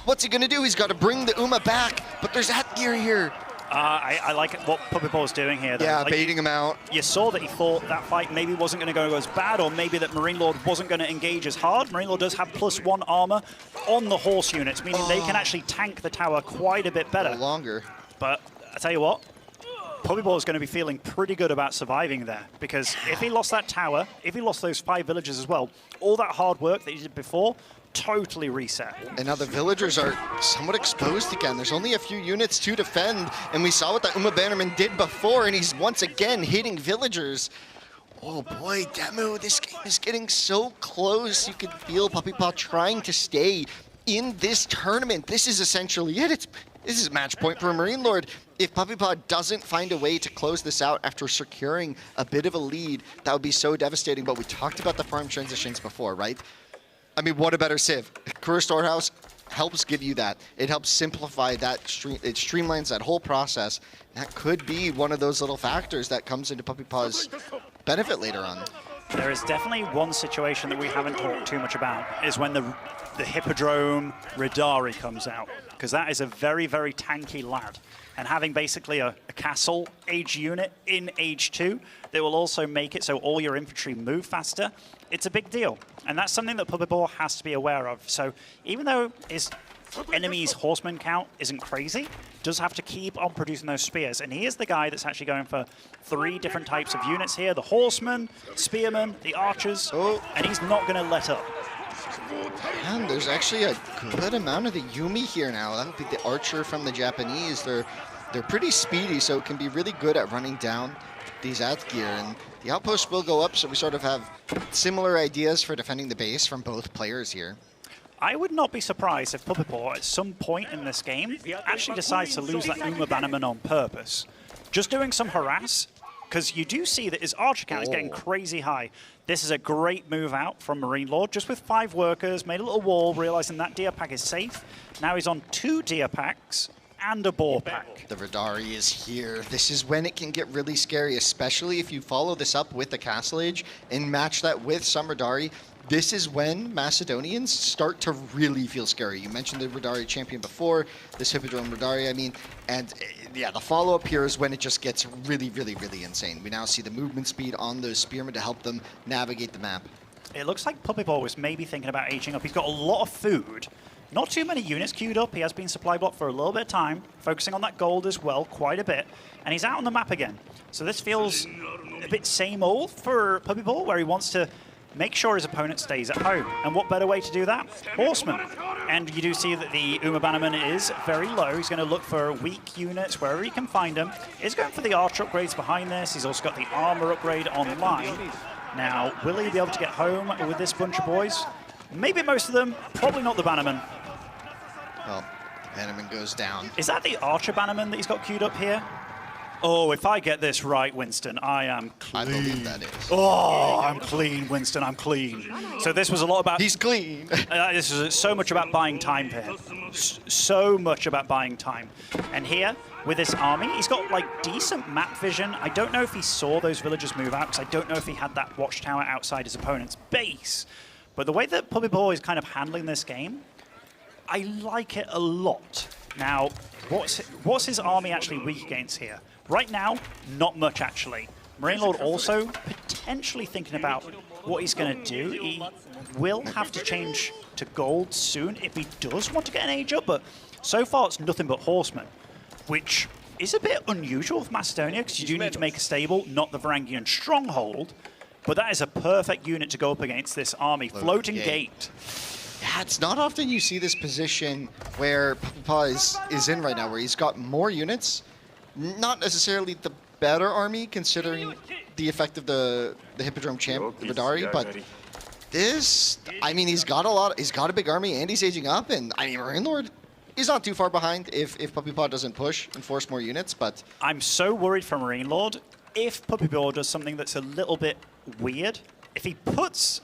G: what's he going to do? He's got to bring the Uma back, but there's that gear here.
F: I like what Puppy Ball's doing here, though.
G: Yeah,
F: Like,
G: baiting him out.
F: you saw that he thought that fight maybe wasn't going to go as bad, or maybe that Marine Lord wasn't going to engage as hard. Marine Lord does have +1 armor on the horse units, meaning they can actually tank the tower quite a bit better.
G: No longer.
F: But I tell you what, Puppy Ball is going to be feeling pretty good about surviving there, because if he lost that tower, if he lost those 5 villagers as well, all that hard work that he did before totally reset.
G: And now the villagers are somewhat exposed again. There's only a few units to defend, and we saw what that Uma Bannerman did before, and he's once again hitting villagers. Oh boy, Demu, this game is getting so close. You can feel Puppy Paw trying to stay in this tournament. This is essentially it. This is match point for Marine Lord. If Puppy Paw doesn't find a way to close this out after securing a bit of a lead, that would be so devastating. But we talked about the farm transitions before, right? I mean, what a better civ. Career Storehouse helps give you that. It helps simplify that, it streamlines that whole process. That could be one of those little factors that comes into Puppy Paw's benefit later on.
F: There is definitely one situation that we haven't talked too much about, is when the Hippodrome Redari comes out, because that is a very, very tanky lad. And having basically a castle age unit in age 2 that will also make it so all your infantry move faster, it's a big deal. And that's something that Puppy Ball has to be aware of. So even though his enemy's horseman count isn't crazy, does have to keep on producing those spears. And he is the guy that's actually going for 3 different types of units here: the horsemen, spearmen, the archers, and he's not going to let up.
G: And there's actually a good amount of the Yumi here now. That would be the archer from the Japanese. They're pretty speedy, so it can be really good at running down these Athgear. And the outpost will go up, so we sort of have similar ideas for defending the base from both players here.
F: I would not be surprised if Puppy Paw at some point in this game actually decides to lose that Uma Bannerman on purpose. Just doing some harass, because you do see that his archer count is getting crazy high. This is a great move out from Marine Lord, just with 5 workers, made a little wall, realizing that deer pack is safe. Now he's on 2 deer packs and a boar pack.
G: The Redari is here. This is when it can get really scary, especially if you follow this up with the Castle Age and match that with some Redari. This is when Macedonians start to really feel scary. You mentioned the Redari champion before, this Hippodrome Redari, I mean, and yeah, the follow-up here is when it just gets really, really, really insane. We now see the movement speed on those spearmen to help them navigate the map.
F: It looks like Puppy Ball was maybe thinking about aging up. He's got a lot of food, not too many units queued up. He has been supply blocked for a little bit of time, focusing on that gold as well, quite a bit, and he's out on the map again. So this feels a bit same old for Puppy Ball, where he wants to make sure his opponent stays at home. And what better way to do that? Horseman. And you do see that the Uma Bannerman is very low. He's going to look for weak units wherever he can find them. He's going for the archer upgrades behind this. He's also got the armor upgrade online. Now, will he be able to get home with this bunch of boys? Maybe most of them, probably not the Bannerman.
G: Well, Bannerman goes down.
F: Is that the archer Bannerman that he's got queued up here? Oh, if I get this right, Winston, I am clean.
G: I believe that is.
F: Oh, I'm clean, Winston, I'm clean. So this was a lot about...
G: He's clean.
F: This is so much about buying time here. So much about buying time. And here, with this army, he's got, like, decent map vision. I don't know if he saw those villagers move out, because I don't know if he had that watchtower outside his opponent's base. But the way that Puppy Ball is kind of handling this game, I like it a lot. Now, what's his army actually weak against here? Right now, not much, actually. Marine Lord also potentially thinking about what he's going to do. He will have to change to gold soon if he does want to get an age up, but so far it's nothing but horsemen, which is a bit unusual for Macedonia, because you do need to make a stable, not the Varangian stronghold, but that is a perfect unit to go up against this army. Floating gate.
G: Yeah, it's not often you see this position where Puppy Paw is in right now, where he's got more units. Not necessarily the better army, considering the effect of the Hippodrome champ, the Redari, but this, I mean, he's got a big army, and he's aging up, and I mean, Marine Lord is not too far behind if Puppy Paw doesn't push and force more units, but...
F: I'm so worried for Marine Lord. If Puppy Paw does something that's a little bit weird, if he puts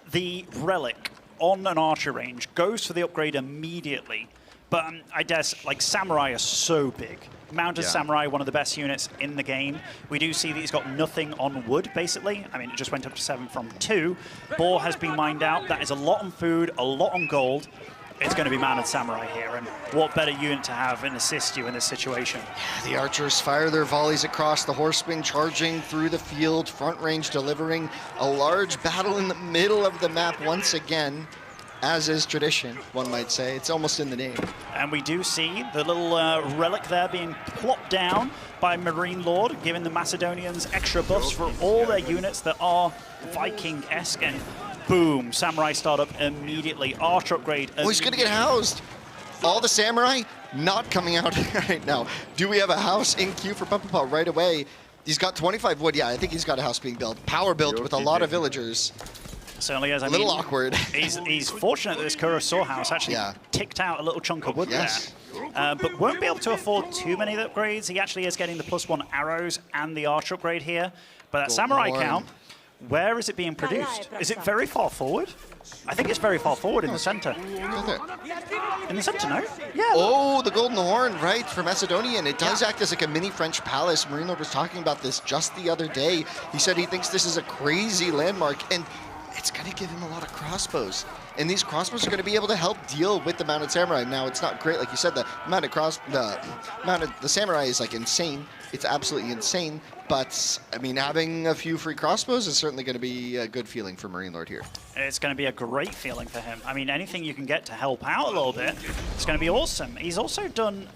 F: the relic on an archer range, goes for the upgrade immediately, but I guess, like, Samurai are so big. Mounted Samurai, one of the best units in the game. We do see that he's got nothing on wood, basically. I mean, it just went up to 7 from 2. Boar has been mined out. That is a lot on food, a lot on gold. it's going to be Mounted Samurai here. And what better unit to have and assist you in this situation?
G: The archers fire their volleys across, the horsemen charging through the field, front range delivering a large battle in the middle of the map once again, as is tradition, one might say. It's almost in the name.
F: And we do see the little relic there being plopped down by Marine Lord, giving the Macedonians extra buffs for all their units that are Viking-esque. And boom, Samurai start up immediately. Archer upgrade.
G: Oh, he's going to get housed. All the Samurai not coming out right now. Do we have a house in queue for Papa right away? He's got 25 wood. Yeah, I think he's got a house being built. Power built with a lot of villagers.
F: Certainly is.
G: A little awkward.
F: He's fortunate that this Kurosawa house actually ticked out a little chunk of wood there. But won't be able to afford too many upgrades. He actually is getting the +1 arrows and the archer upgrade here. But that Samurai count, where is it being produced? Is it very far forward? I think it's very far forward in the center. In the center, no? Yeah.
G: Oh, the Golden Horn, right, for Macedonian. It does act as like a mini French palace. Marine Lord was talking about this just the other day. He said he thinks this is a crazy landmark, and it's going to give him a lot of crossbows. And these crossbows are going to be able to help deal with the Mounted Samurai. Now, it's not great, like you said, the Samurai is like insane. It's absolutely insane. But, I mean, having a few free crossbows is certainly going to be a good feeling for Marine Lord here.
F: It's going to be a great feeling for him. I mean, anything you can get to help out a little bit, it's going to be awesome. He's also done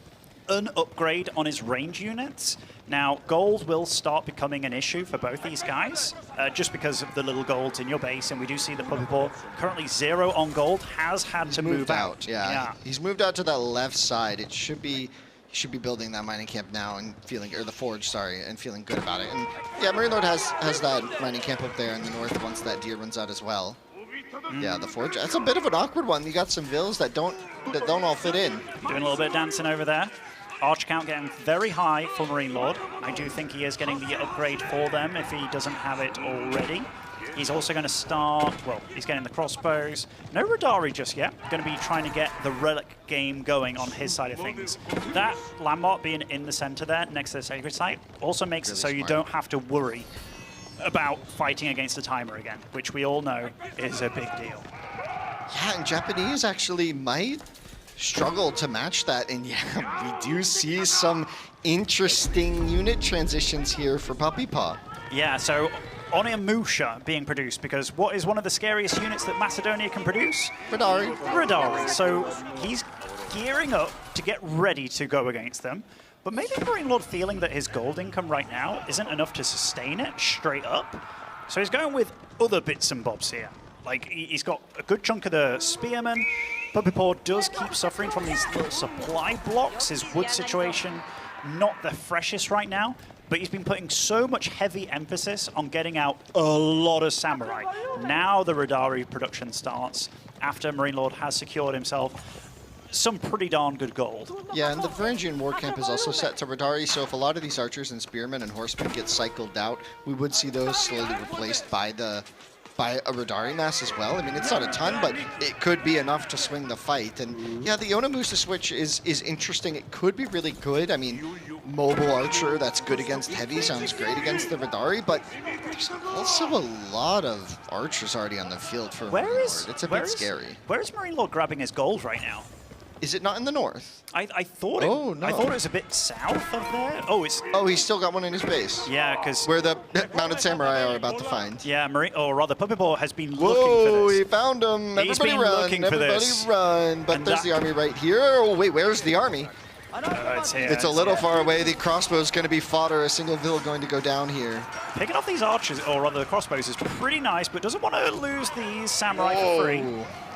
F: an upgrade on his range units. Now, gold will start becoming an issue for both these guys, just because of the little golds in your base, and we do see the Puppy Paw currently 0 on gold, has had to move out.
G: Yeah, he's moved out to that left side. It should be, he should be building that mining camp now and feeling, or the forge, sorry, and feeling good about it. And yeah, Marine Lord has that mining camp up there in the north once that deer runs out as well. Yeah, the forge, that's a bit of an awkward one. You got some vills that don't all fit in.
F: Doing a little bit of dancing over there. Archer count getting very high for Marine Lord. I do think he is getting the upgrade for them if he doesn't have it already. He's also going to start, well, he's getting the crossbows. No Radari just yet. Going to be trying to get the relic game going on his side of things. That landmark being in the center there, next to the sacred site, also makes it so you don't have to worry about fighting against the timer again, which we all know is a big deal.
G: Yeah, and Japanese actually might struggle to match that, and yeah, we do see some interesting unit transitions here for Puppy Paw.
F: Yeah, so Onimusha being produced, because what is one of the scariest units that Macedonia can produce?
G: Radari.
F: Radari. So he's gearing up to get ready to go against them, but maybe Marine Lord feeling that his gold income right now isn't enough to sustain it straight up. So he's going with other bits and bobs here. Like, he's got a good chunk of the spearmen. Puppy Paw does keep suffering from these little supply blocks. His wood situation, not the freshest right now, but he's been putting so much heavy emphasis on getting out a lot of samurai. Now the Radari production starts after Marine Lord has secured himself some pretty darn good gold.
G: Yeah, and the Varangian war camp is also set to Radari, so if a lot of these archers and spearmen and horsemen get cycled out, we would see those slowly replaced by a Radari mass as well. I mean, it's not a ton, but it could be enough to swing the fight. And yeah, the Onimusha switch is interesting. It could be really good. I mean, mobile archer that's good against heavy sounds great against the Radari, but there's also a lot of archers already on the field for Marine Lord. It's a bit scary.
F: Where is Marine Lord grabbing his gold right now?
G: Is it not in the north?
F: I thought it.
G: Oh, no.
F: I thought it was a bit south of there. Oh, it's.
G: Oh, he's still got one in his base.
F: Yeah, because
G: where the Mounted Samurai are about to find.
F: Yeah, or rather, Puppy Paw has been looking
G: for
F: this.
G: He found him.
F: He's
G: Everybody
F: been
G: run.
F: looking for
G: Everybody
F: this.
G: run. But
F: And
G: there's the army right here. Oh wait, where's the army?
F: It's here.
G: It's a little far away. The crossbow's going to be fodder. A single vill going to go down here.
F: Picking off these archers, or rather the crossbows, is pretty nice, but doesn't want to lose these samurai for free.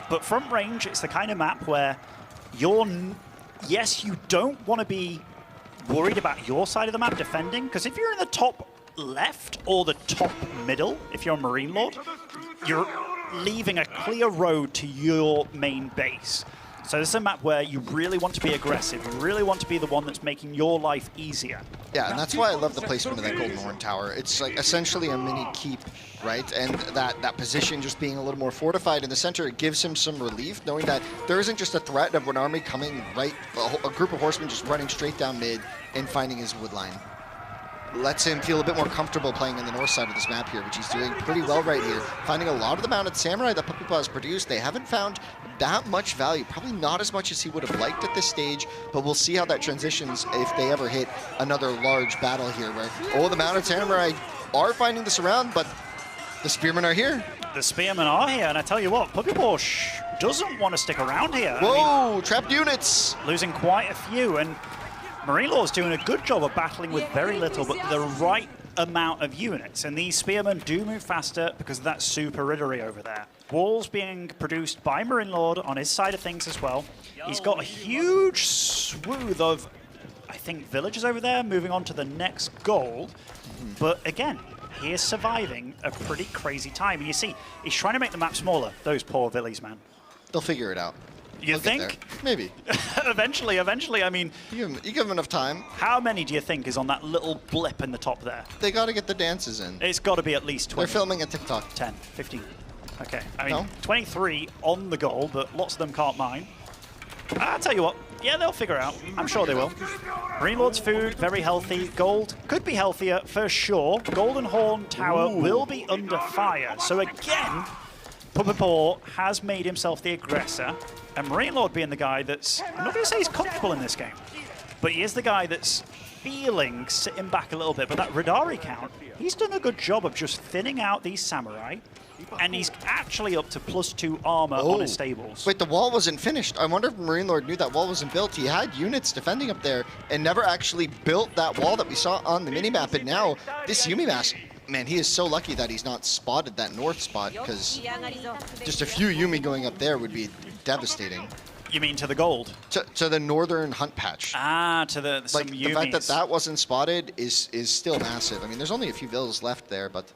F: But from range, it's the kind of map where yes, you don't want to be worried about your side of the map defending, because if you're in the top left or the top middle, if you're a Marine Lord, you're leaving a clear road to your main base. So this is a map where you really want to be aggressive. You really want to be the one that's making your life easier.
G: Yeah, and that's why I love the placement of that Golden Horn Tower. It's like essentially a mini keep, right? And that position just being a little more fortified in the center, it gives him some relief, knowing that there isn't just a threat of an army coming right, a group of horsemen just running straight down mid and finding his wood line. lets him feel a bit more comfortable playing in the north side of this map here, which he's doing pretty well right here. Finding a lot of the mounted samurai that Puppy Paw has produced. They haven't found that much value, probably not as much as he would have liked at this stage, but we'll see how that transitions if they ever hit another large battle here where, oh, the mounted samurai are finding this around, but the spearmen are here.
F: The spearmen are here, and I tell you what, Puppy Paw doesn't want to stick around here.
G: Whoa, I mean, trapped units!
F: Losing quite a few, and Marine Lord's doing a good job of battling with very little, but the right amount of units. And these spearmen do move faster because of that super riddery over there. Walls being produced by Marine Lord on his side of things as well. He's got a huge swathe of, I think, villagers over there moving on to the next gold. But again, he is surviving a pretty crazy time. And you see, he's trying to make the map smaller. Those poor villies, man.
G: They'll figure it out.
F: You think?
G: Maybe.
F: Eventually, I mean...
G: You give them enough time.
F: How many do you think is on that little blip in the top there?
G: They got to get the dances in.
F: It's got to be at least 20.
G: They're filming a TikTok.
F: 10, 15. Okay, I mean,
G: No?
F: 23 on the goal, but lots of them can't mine. I'll tell you what, yeah, they'll figure it out. I'm sure they will. Marine Lord's food, very healthy. Gold could be healthier for sure. Golden Horn Tower will be under fire. So again, Puppy Paw has made himself the aggressor, and Marine Lord being the guy that's, I'm not going to say he's comfortable in this game, but he is the guy that's feeling sitting back a little bit. But that Radari count, he's done a good job of just thinning out these samurai, and he's actually up to +2 armor on his stables.
G: Wait, the wall wasn't finished. I wonder if Marine Lord knew that wall wasn't built. He had units defending up there and never actually built that wall that we saw on the minimap. And now this Yumi mask, man, he is so lucky that he's not spotted that north spot, because just a few Yumi going up there would be devastating.
F: You mean to the gold?
G: To the northern hunt patch.
F: Ah, to the some
G: Like,
F: Yumis.
G: the fact that that wasn't spotted is still massive. I mean, there's only a few vills left there, but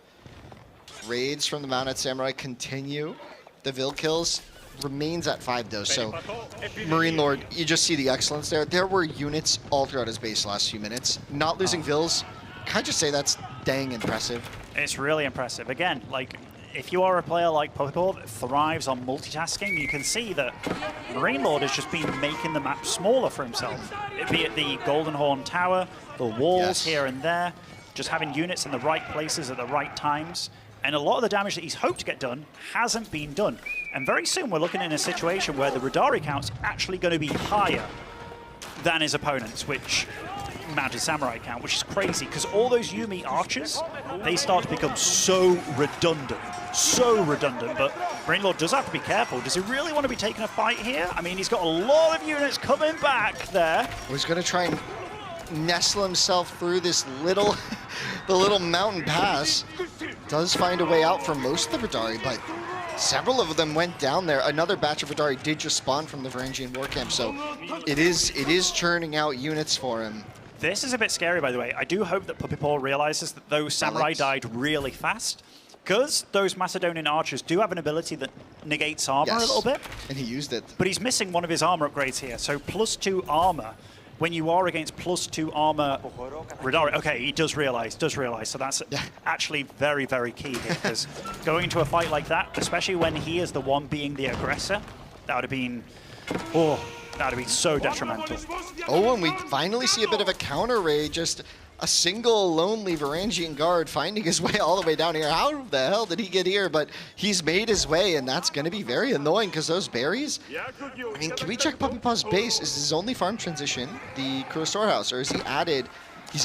G: raids from the mounted samurai continue. The vill kills remains at 5 though, so Marine Lord, you just see the excellence there. There were units all throughout his base last few minutes. Not losing vills, can I just say that's dang impressive.
F: It's really impressive. Again, like, if you are a player like Puppy Paw that thrives on multitasking, you can see that Marine Lord has just been making the map smaller for himself. Be it the Golden Horn Tower, the walls here and there, just having units in the right places at the right times. And a lot of the damage that he's hoped to get done hasn't been done. And very soon we're looking in a situation where the Radari count's actually going to be higher than his opponents, which mounted samurai count, which is crazy, because all those Yumi archers, they start to become so redundant. But Marine Lord does have to be careful. Does he really want to be taking a fight here? I mean, he's got a lot of units coming back there.
G: He's going to try and nestle himself through this little, the little mountain pass. Does find a way out for most of the Radari, but several of them went down there. Another batch of Radari did just spawn from the Varangian war camp, so it is churning out units for him.
F: This is a bit scary, by the way. I do hope that Puppy Paw realizes that those samurai died really fast, because those Macedonian archers do have an ability that negates armor a little bit. And
G: he used it.
F: But he's missing one of his armor upgrades here, so +2 armor. When you are against +2 armor Radari, okay, he does realize, so that's actually very, very key here, because going into a fight like that, especially when he is the one being the aggressor, that would have been, that would have been so detrimental.
G: Oh, and we finally see a bit of a counter raid, just a single lonely Varangian guard finding his way all the way down here. How the hell did he get here? But he's made his way, and that's going to be very annoying, because those berries, I mean, can we check Puppy Paw's base? Is his only farm transition the Kura Storehouse, or is he's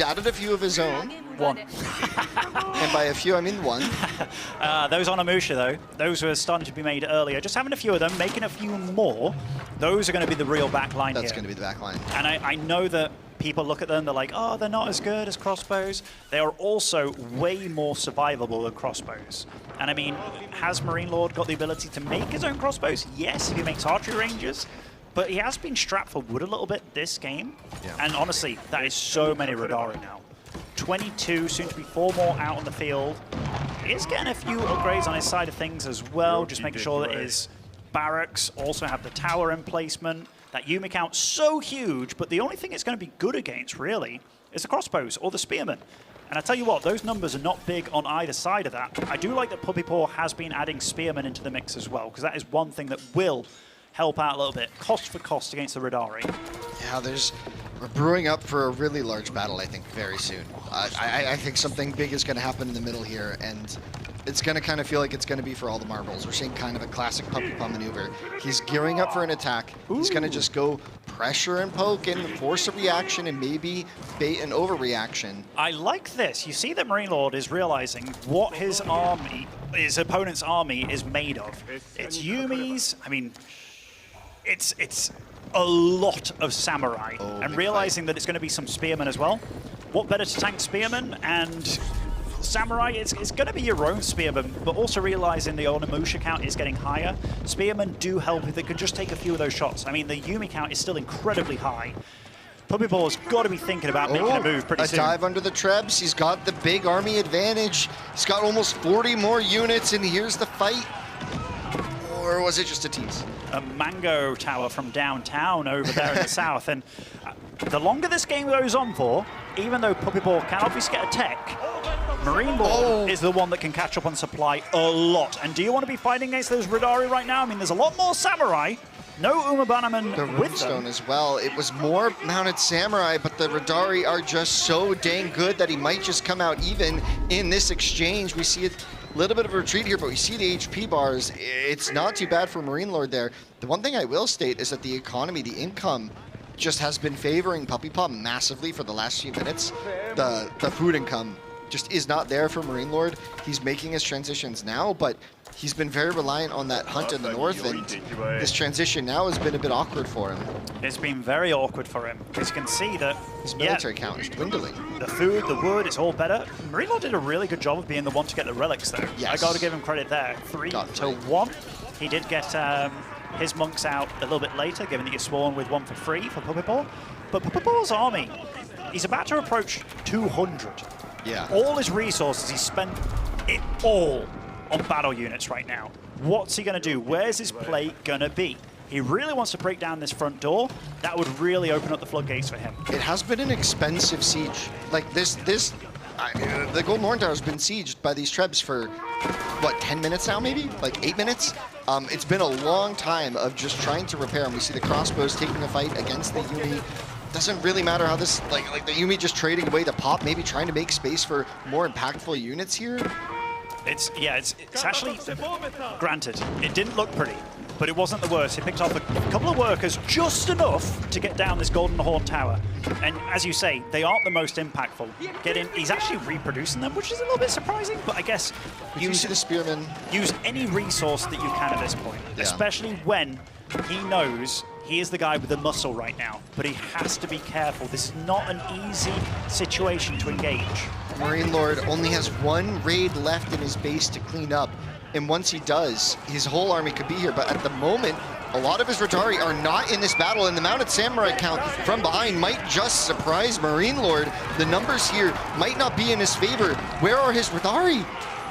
G: added a few of his own?
F: One.
G: And by a few, I mean one.
F: Those on Amusha, though, those were starting to be made earlier. Just having a few of them, making a few more, those are going to be the real backline here.
G: That's going to be the backline.
F: And I know that people look at them, they're like, oh, they're not as good as crossbows. They are also way more survivable than crossbows. And I mean, has Marine Lord got the ability to make his own crossbows? Yes, he makes archery ranges. But he has been strapped for wood a little bit this game. Yeah. And honestly, that is so many Radari now. 22, soon to be 4 more out on the field. He is getting a few upgrades on his side of things as well, just making sure that his barracks also have the tower emplacement. That Yumi count so huge, but the only thing it's going to be good against, really, is the crossbows or the spearmen. And I tell you what, those numbers are not big on either side of that. I do like that Puppy Paw has been adding spearmen into the mix as well, because that is one thing that will help out a little bit, cost for cost against the Radari.
G: Yeah, there's We're brewing up for a really large battle, I think, very soon. I think something big is going to happen in the middle here, and it's going to kind of feel like it's going to be for all the marbles. We're seeing kind of a classic puppy paw maneuver. He's gearing up for an attack. He's going to just go pressure and poke and force a reaction and maybe bait an overreaction.
F: I like this. You see that Marine Lord is realizing what his opponent's army is made of. It's Yumis. I mean, it's a lot of samurai, and realizing that it's going to be some spearmen as well. What better to tank spearmen and samurai? It's going to be your own spearmen, but also realizing the Onimusha count is getting higher. Spearmen do help if they could just take a few of those shots. I mean, the Yumi count is still incredibly high. Puppyball's got to be thinking about making a move pretty soon.
G: A dive under the trebs. He's got the big army advantage. He's got almost 40 more units, and here's the fight. Or was it just a tease?
F: A mango tower from downtown over there in the south. And the longer this game goes on for, even though Puppyball can obviously get a tech, Marine Lord is the one that can catch up on supply a lot. And do you want to be fighting against those Radari right now? I mean, there's a lot more samurai. No Uma Bannerman with
G: Runestone
F: them.
G: as well. It was more mounted samurai, but the Radari are just so dang good that he might just come out even in this exchange. We see a little bit of a retreat here, but we see the HP bars. It's not too bad for Marine Lord there. The one thing I will state is that the economy, the income, just has been favoring Puppy Paw massively for the last few minutes. The food income just is not there for Marine Lord. He's making his transitions now, but he's been very reliant on that hunt in the north, and this transition now has been a bit awkward for him.
F: It's been very awkward for him, because you can see that
G: His military count is dwindling.
F: the food, the wood, it's all better. Marine Lord did a really good job of being the one to get the relics, though.
G: Yes.
F: I got to give him credit there. 3
G: Got
F: to 1. He did get his monks out a little bit later, given that you spawn with 1 for free for Puppyball. But Puppyball's army, he's about to approach 200.
G: Yeah.
F: All his resources, he's spent it all on battle units right now. What's he going to do? Where's his play going to be? He really wants to break down this front door. That would really open up the floodgates for him.
G: It has been an expensive siege. Like the Golden Horn Tower has been sieged by these trebs for, what, 10 minutes now maybe? Like 8 minutes? It's been a long time of just trying to repair, and we see the crossbows taking a fight against the Yumi. Doesn't really matter how this, like the Yumi just trading away the pop, maybe trying to make space for more impactful units here.
F: It's actually, granted, it didn't look pretty, but it wasn't the worst. He picked off a couple of workers, just enough to get down this Golden Horn Tower. And as you say, they aren't the most impactful. He's actually reproducing them, which is a little bit surprising, but I guess
G: You see the spearmen.
F: use any resource that you can at this point,
G: Yeah.
F: especially when he knows he is the guy with the muscle right now, but he has to be careful. This is not an easy situation to engage.
G: Marine Lord only has 1 raid left in his base to clean up, and once he does, his whole army could be here. But at the moment, a lot of his Radari are not in this battle, and the mounted samurai count from behind might just surprise Marine Lord. The numbers here might not be in his favor. Where are his Radari?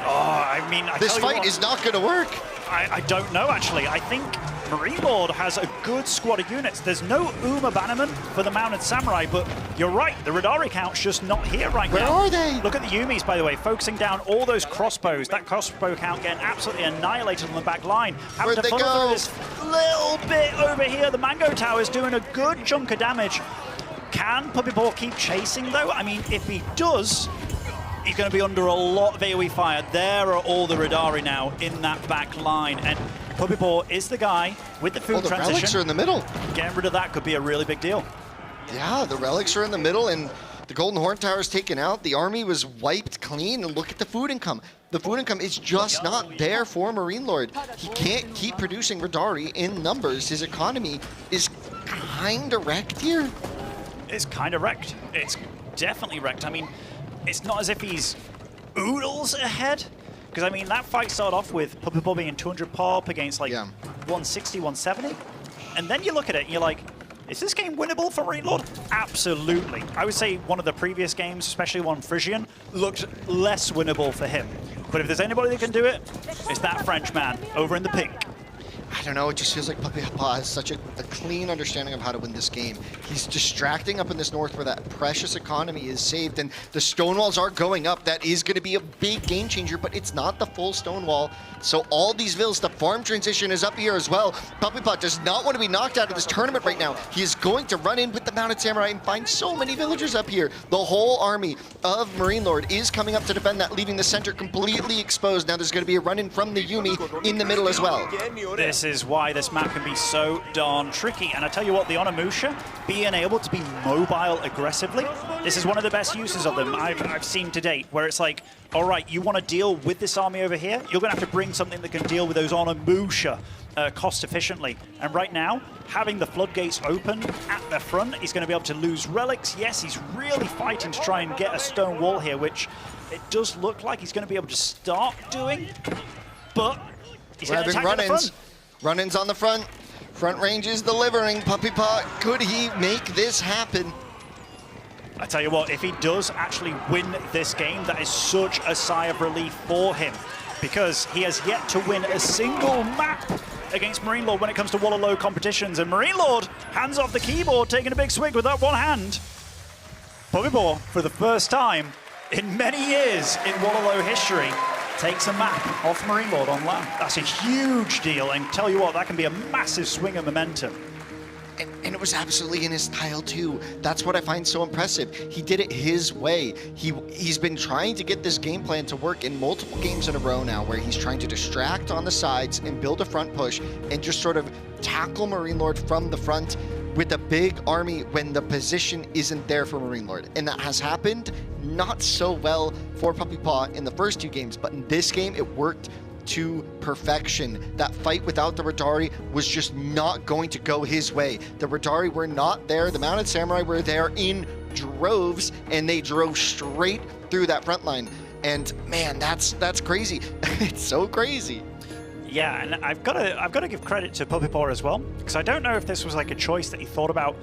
F: Oh, I mean,
G: This fight is not going to work.
F: I don't know, actually. I think Marine Lord has a good squad of units. There's no Uma Bannerman for the mounted samurai, but you're right, the Radari count's just not here right
G: Where
F: now.
G: are they?
F: Look at the Yumis, by the way, focusing down all those crossbows. That crossbow count getting absolutely annihilated on the back line. Having
G: Where'd
F: to
G: they
F: funnel
G: go?
F: through this little bit over here. The Mango Tower's doing a good chunk of damage. Can Puppyball keep chasing, though? I mean, if he does, he's going to be under a lot of AoE fire. There are all the Radari now in that back line, and Puppyball is the guy with the food
G: Oh, the relics are
F: transition.
G: in the middle.
F: Getting rid of that could be a really big deal.
G: Yeah, the relics are in the middle, and the Golden Horn Tower is taken out. The army was wiped clean, and look at the food income. The food income is just not there for Marine Lord. He can't keep producing Radari in numbers. His economy is kind of wrecked here.
F: It's kind of wrecked. It's definitely wrecked. I mean, it's not as if he's oodles ahead. Because, I mean, that fight started off with Puppyball being 200 pop against, like, 160, 170. And then you look at it and you're like, is this game winnable for Marine Lord? Absolutely. I would say one of the previous games, especially one Frisian, looked less winnable for him. But if there's anybody that can do it, it's that French man over in the pink.
G: don't know, it just feels like Puppy Papa has such a clean understanding of how to win this game. He's distracting up in this north where that precious economy is saved, and the stone walls are going up. That is going to be a big game changer, but it's not the full stone wall. So all these villas, the farm transition is up here as well. Puppy Papa does not want to be knocked out of this tournament right now. He is going to run in with the Mounted Samurai and find so many villagers up here. The whole army of Marine Lord is coming up to defend that, leaving the center completely exposed. Now there's going to be a run in from the Yumi in the middle as well.
F: This is why this map can be so darn tricky. And I tell you what, the Onimusha, being able to be mobile aggressively, this is one of the best uses of them I've seen to date, where it's like, all right, you want to deal with this army over here? You're going to have to bring something that can deal with those Onimusha cost efficiently. And right now, having the floodgates open at the front, he's going to be able to lose relics. Yes, he's really fighting to try and get a stone wall here, which it does look like he's going to be able to start doing, but he's going to attack at the front.
G: Run-ins on the front. Front range is delivering. Puppy Pot, could he make this happen?
F: I tell you what, if he does actually win this game, that is such a sigh of relief for him, because he has yet to win a single map against Marine Lord when it comes to Wololo competitions. And Marine Lord, hands off the keyboard, taking a big swig with that one hand. Puppy Paw, for the first time in many years in Wololo history, takes a map off Marine Lord on land. That's a huge deal, and tell you what, that can be a massive swing of momentum.
G: And it was absolutely in his style too. That's what I find so impressive. He did it his way. He's been trying to get this game plan to work in multiple games in a row now, where he's trying to distract on the sides and build a front push and just sort of tackle Marine Lord from the front with a big army when the position isn't there for Marine Lord. And that has happened not so well for Puppy Paw in the first two games, but in this game it worked to perfection. That fight without the Radari was just not going to go his way. The Radari were not there. The Mounted Samurai were there in droves, and they drove straight through that front line. And man, that's crazy. It's so crazy.
F: Yeah, and I've got to give credit to Puppy Paw as well, because I don't know if this was like a choice that he thought about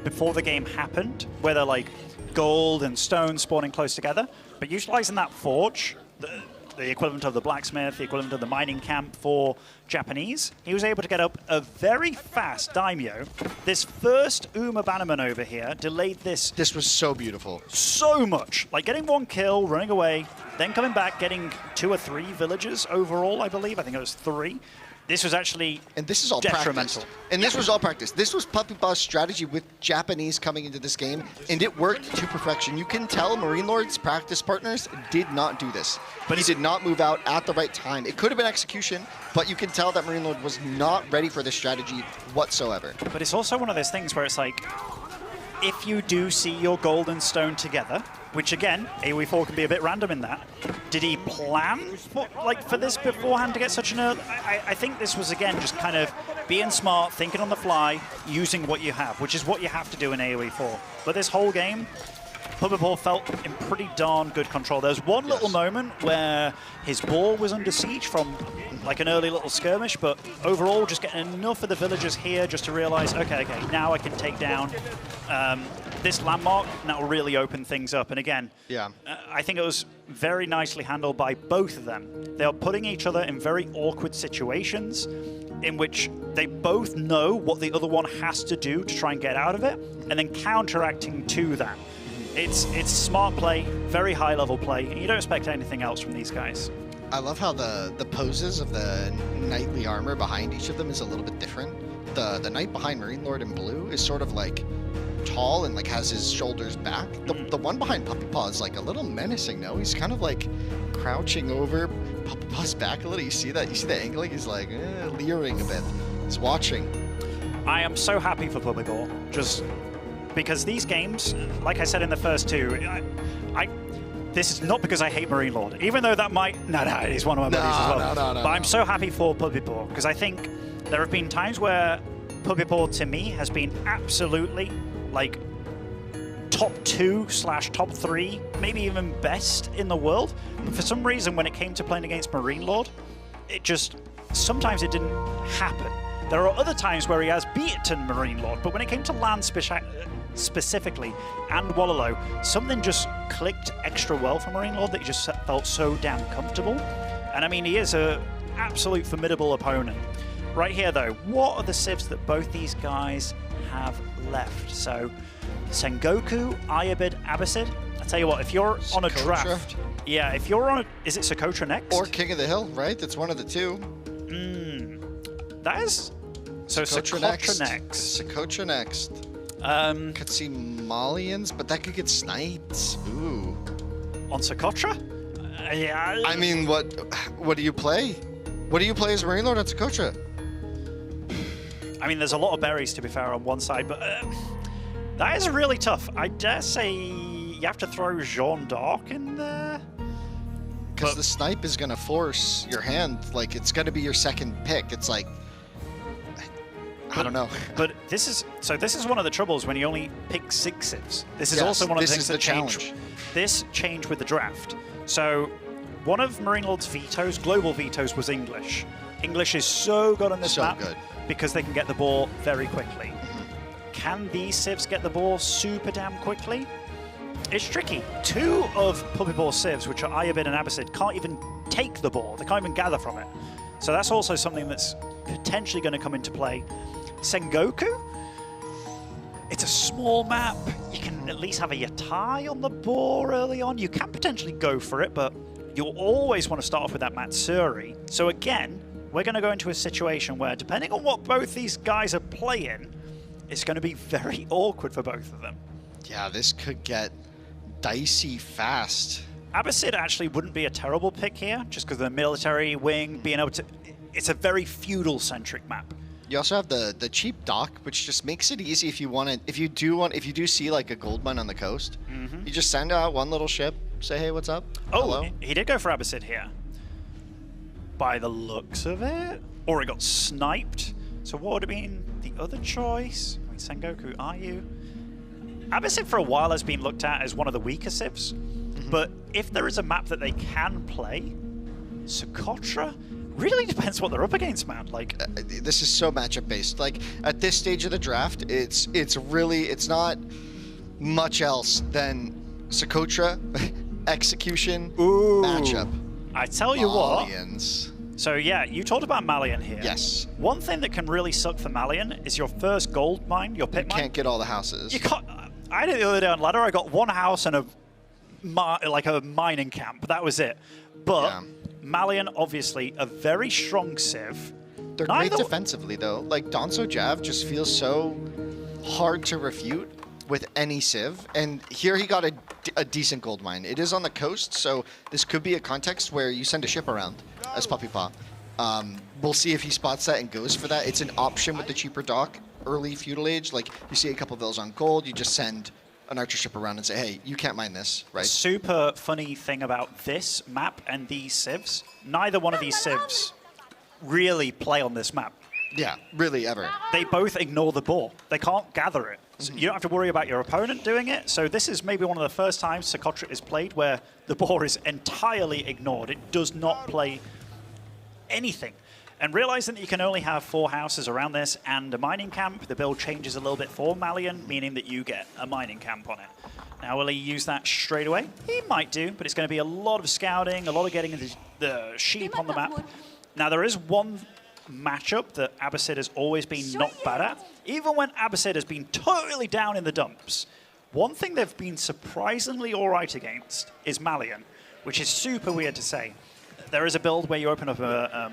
F: before the game happened, whether like gold and stone spawning close together, but utilizing that forge, the equivalent of the blacksmith, the equivalent of the mining camp for Japanese, he was able to get up a very fast daimyo. This first Uma Bannerman over here delayed this.
G: This was so beautiful.
F: So much. Like getting one kill, running away, then coming back, getting 2 or 3 villagers overall, I believe. I think it was 3. This was actually
G: and this is all
F: detrimental.
G: Practiced. And this was all practice. This was Puppy Paw's strategy with Japanese coming into this game, and it worked to perfection. You can tell Marine Lord's practice partners did not do this. But he did not move out at the right time. It could have been execution, but you can tell that Marine Lord was not ready for this strategy whatsoever.
F: But it's also one of those things where it's like, if you do see your gold and stone together, which again, AoE4 can be a bit random in that, did he plan for this beforehand to get such an early? I think this was, again, just kind of being smart, thinking on the fly, using what you have, which is what you have to do in AoE4. But this whole game, Puppy Paw felt in pretty darn good control. There was one little moment where his ball was under siege from like an early little skirmish, but overall just getting enough of the villagers here just to realize, okay, now I can take down this landmark, and that will really open things up. And again, I think it was very nicely handled by both of them. They are putting each other in very awkward situations in which they both know what the other one has to do to try and get out of it, and then counteracting to that. It's smart play, very high level play, and you don't expect anything else from these guys.
G: I love how the poses of the knightly armor behind each of them is a little bit different. The knight behind Marine Lord in blue is sort of like tall and like has his shoulders back. The one behind Puppy Paw is like a little menacing, no? He's kind of like crouching over Puppy Paw's back a little. You see that? You see the angling? He's like leering a bit. He's watching.
F: I am so happy for Puppy Paw, just because these games, like I said in the first two, this is not because I hate Marine Lord, even though that might, he's one of my buddies as well. But I'm so happy for Puppy Paw, because I think there have been times where Puppy Paw, to me, has been absolutely, like, top 2/top 3, maybe even best in the world. But for some reason, when it came to playing against Marine Lord, sometimes it didn't happen. There are other times where he has beaten Marine Lord, but when it came to land specifically and Wololo, something just clicked extra well for Marine Lord that he just felt so damn comfortable. And I mean, he is an absolute formidable opponent. right here, though, what are the civs that both these guys have left? So, Sengoku, Ayabid, Abbasid. I tell you what, if you're on a draft, yeah, if you're on a, is it Socotra next?
G: Or King of the Hill, right? That's one of the two.
F: That is, so Socotra next.
G: Socotra next. Could see Malians, but that could get sniped. Ooh.
F: On Socotra? Yeah.
G: I mean, what do you play? What do you play as Marine Lord on Socotra?
F: I mean, there's a lot of berries, to be fair, on one side, but that is really tough. I dare say you have to throw Jeanne d'Arc in there.
G: Because the snipe is going to force your hand. Like, it's going to be your second pick. It's like, I don't know.
F: But this is one of the troubles when you only pick 6 civs. This is also one of the things that changed. This changed with the draft. So one of Marine Lord's vetoes, global vetoes, was English. English is so good on this map because they can get the ball very quickly. Can these civs get the ball super damn quickly? It's tricky. 2 of Puppy Ball civs, which are Ayabid and Abbasid, can't even take the ball. They can't even gather from it. So that's also something that's potentially going to come into play. Sengoku? It's a small map. You can at least have a Yatai on the ball early on. You can potentially go for it, but you'll always want to start off with that Matsuri. So again, we're going to go into a situation where, depending on what both these guys are playing, it's going to be very awkward for both of them.
G: Yeah, this could get dicey fast.
F: Abbasid actually wouldn't be a terrible pick here, just because of the military wing, being able to... It's a very feudal-centric map.
G: You also have the cheap dock, which just makes it easy if you want to. If you do see like a gold mine on the coast, you just send out one little ship, say, hey, what's up?
F: Oh,
G: hello?
F: He did go for Abbasid here. By the looks of it. Or it got sniped. So what would have been the other choice? I mean, Sengoku, are you? Abbasid for a while has been looked at as one of the weaker civs. But if there is a map that they can play, Socotra really depends what they're up against, man. Like,
G: this is so matchup based. Like at this stage of the draft, it's not much else than Socotra execution matchup.
F: I tell you
G: Malians.
F: what. So yeah, you talked about Malian here.
G: Yes.
F: One thing that can really suck for Malian is your first gold mine, your pit mine.
G: Can't get all the houses.
F: You can't. I did it the other day on ladder. I got one house and a mining camp. That was it. But Malian, obviously, a very strong civ.
G: They're great defensively, though. Like, Donso Jav just feels so hard to refute with any civ. And here he got a decent gold mine. It is on the coast, so this could be a context where you send a ship around as Puppy Paw. We'll see if he spots that and goes for that. It's an option with the cheaper dock, early feudal age. Like, you see a couple villas on gold, you just send an archer ship around and say, hey, you can't mine this, right?
F: Super funny thing about this map and these civs, neither one of these civs really play on this map.
G: Yeah, really, ever.
F: They both ignore the ball. They can't gather it. So you don't have to worry about your opponent doing it. So this is maybe one of the first times Socotra is played where the ball is entirely ignored. It does not play anything. And realizing that you can only have 4 houses around this and a mining camp, the build changes a little bit for Malian, meaning that you get a mining camp on it. Now, will he use that straight away? He might do, but it's going to be a lot of scouting, a lot of getting the sheep on the map. Now, there is one matchup that Abbasid has always been not bad at. Even when Abbasid has been totally down in the dumps, one thing they've been surprisingly all right against is Malian, which is super weird to say. There is a build where you open up a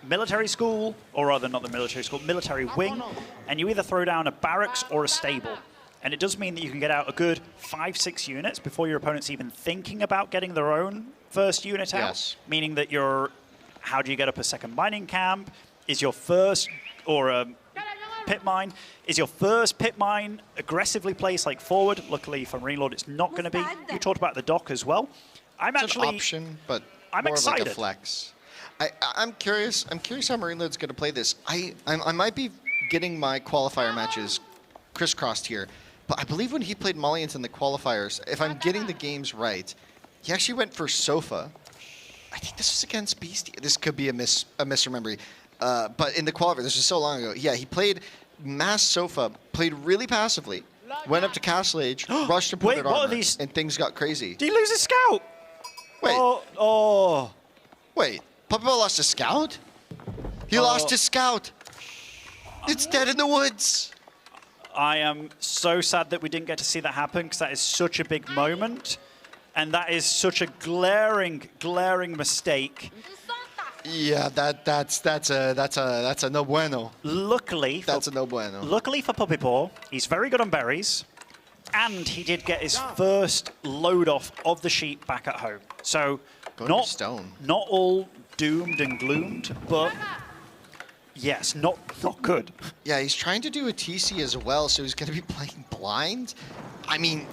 F: military school, or rather not the military school, military wing, and you either throw down a barracks or a stable. And it does mean that you can get out a good 5-6 units before your opponent's even thinking about getting their own first unit out. Meaning that how do you get up a second mining camp? Is your first, or a pit mine, is your first pit mine aggressively placed like forward? Luckily for Marine Lord, it's not going to be. You talked about the dock as well.
G: It's an option, but
F: I'm
G: more
F: excited.
G: Of like a flex. I'm curious how Marine Lord's going to play this. I might be getting my qualifier matches crisscrossed here, but I believe when he played Malians in the qualifiers, if I'm getting the games right, he actually went for Sofa. I think this was against Beastie. This could be a misremembering. But in the qualifier, this was so long ago. Yeah, he played Mass Sofa, played really passively, went up to Castle Age, rushed and put it on, and things got crazy.
F: Did he lose his scout?
G: Wait. Wait. Puppy Ball lost a scout? He lost his scout. It's dead in the woods.
F: I am so sad that we didn't get to see that happen because that is such a big moment. And that is such a glaring mistake.
G: Yeah, that's a no bueno.
F: Luckily,
G: That's a no bueno.
F: Luckily for Puppy Paw, he's very good on berries, and he did get his first load off of the sheep back at home. So not all doomed and gloomed, but yes, not good.
G: Yeah, he's trying to do a TC as well, so he's going to be playing blind. I mean,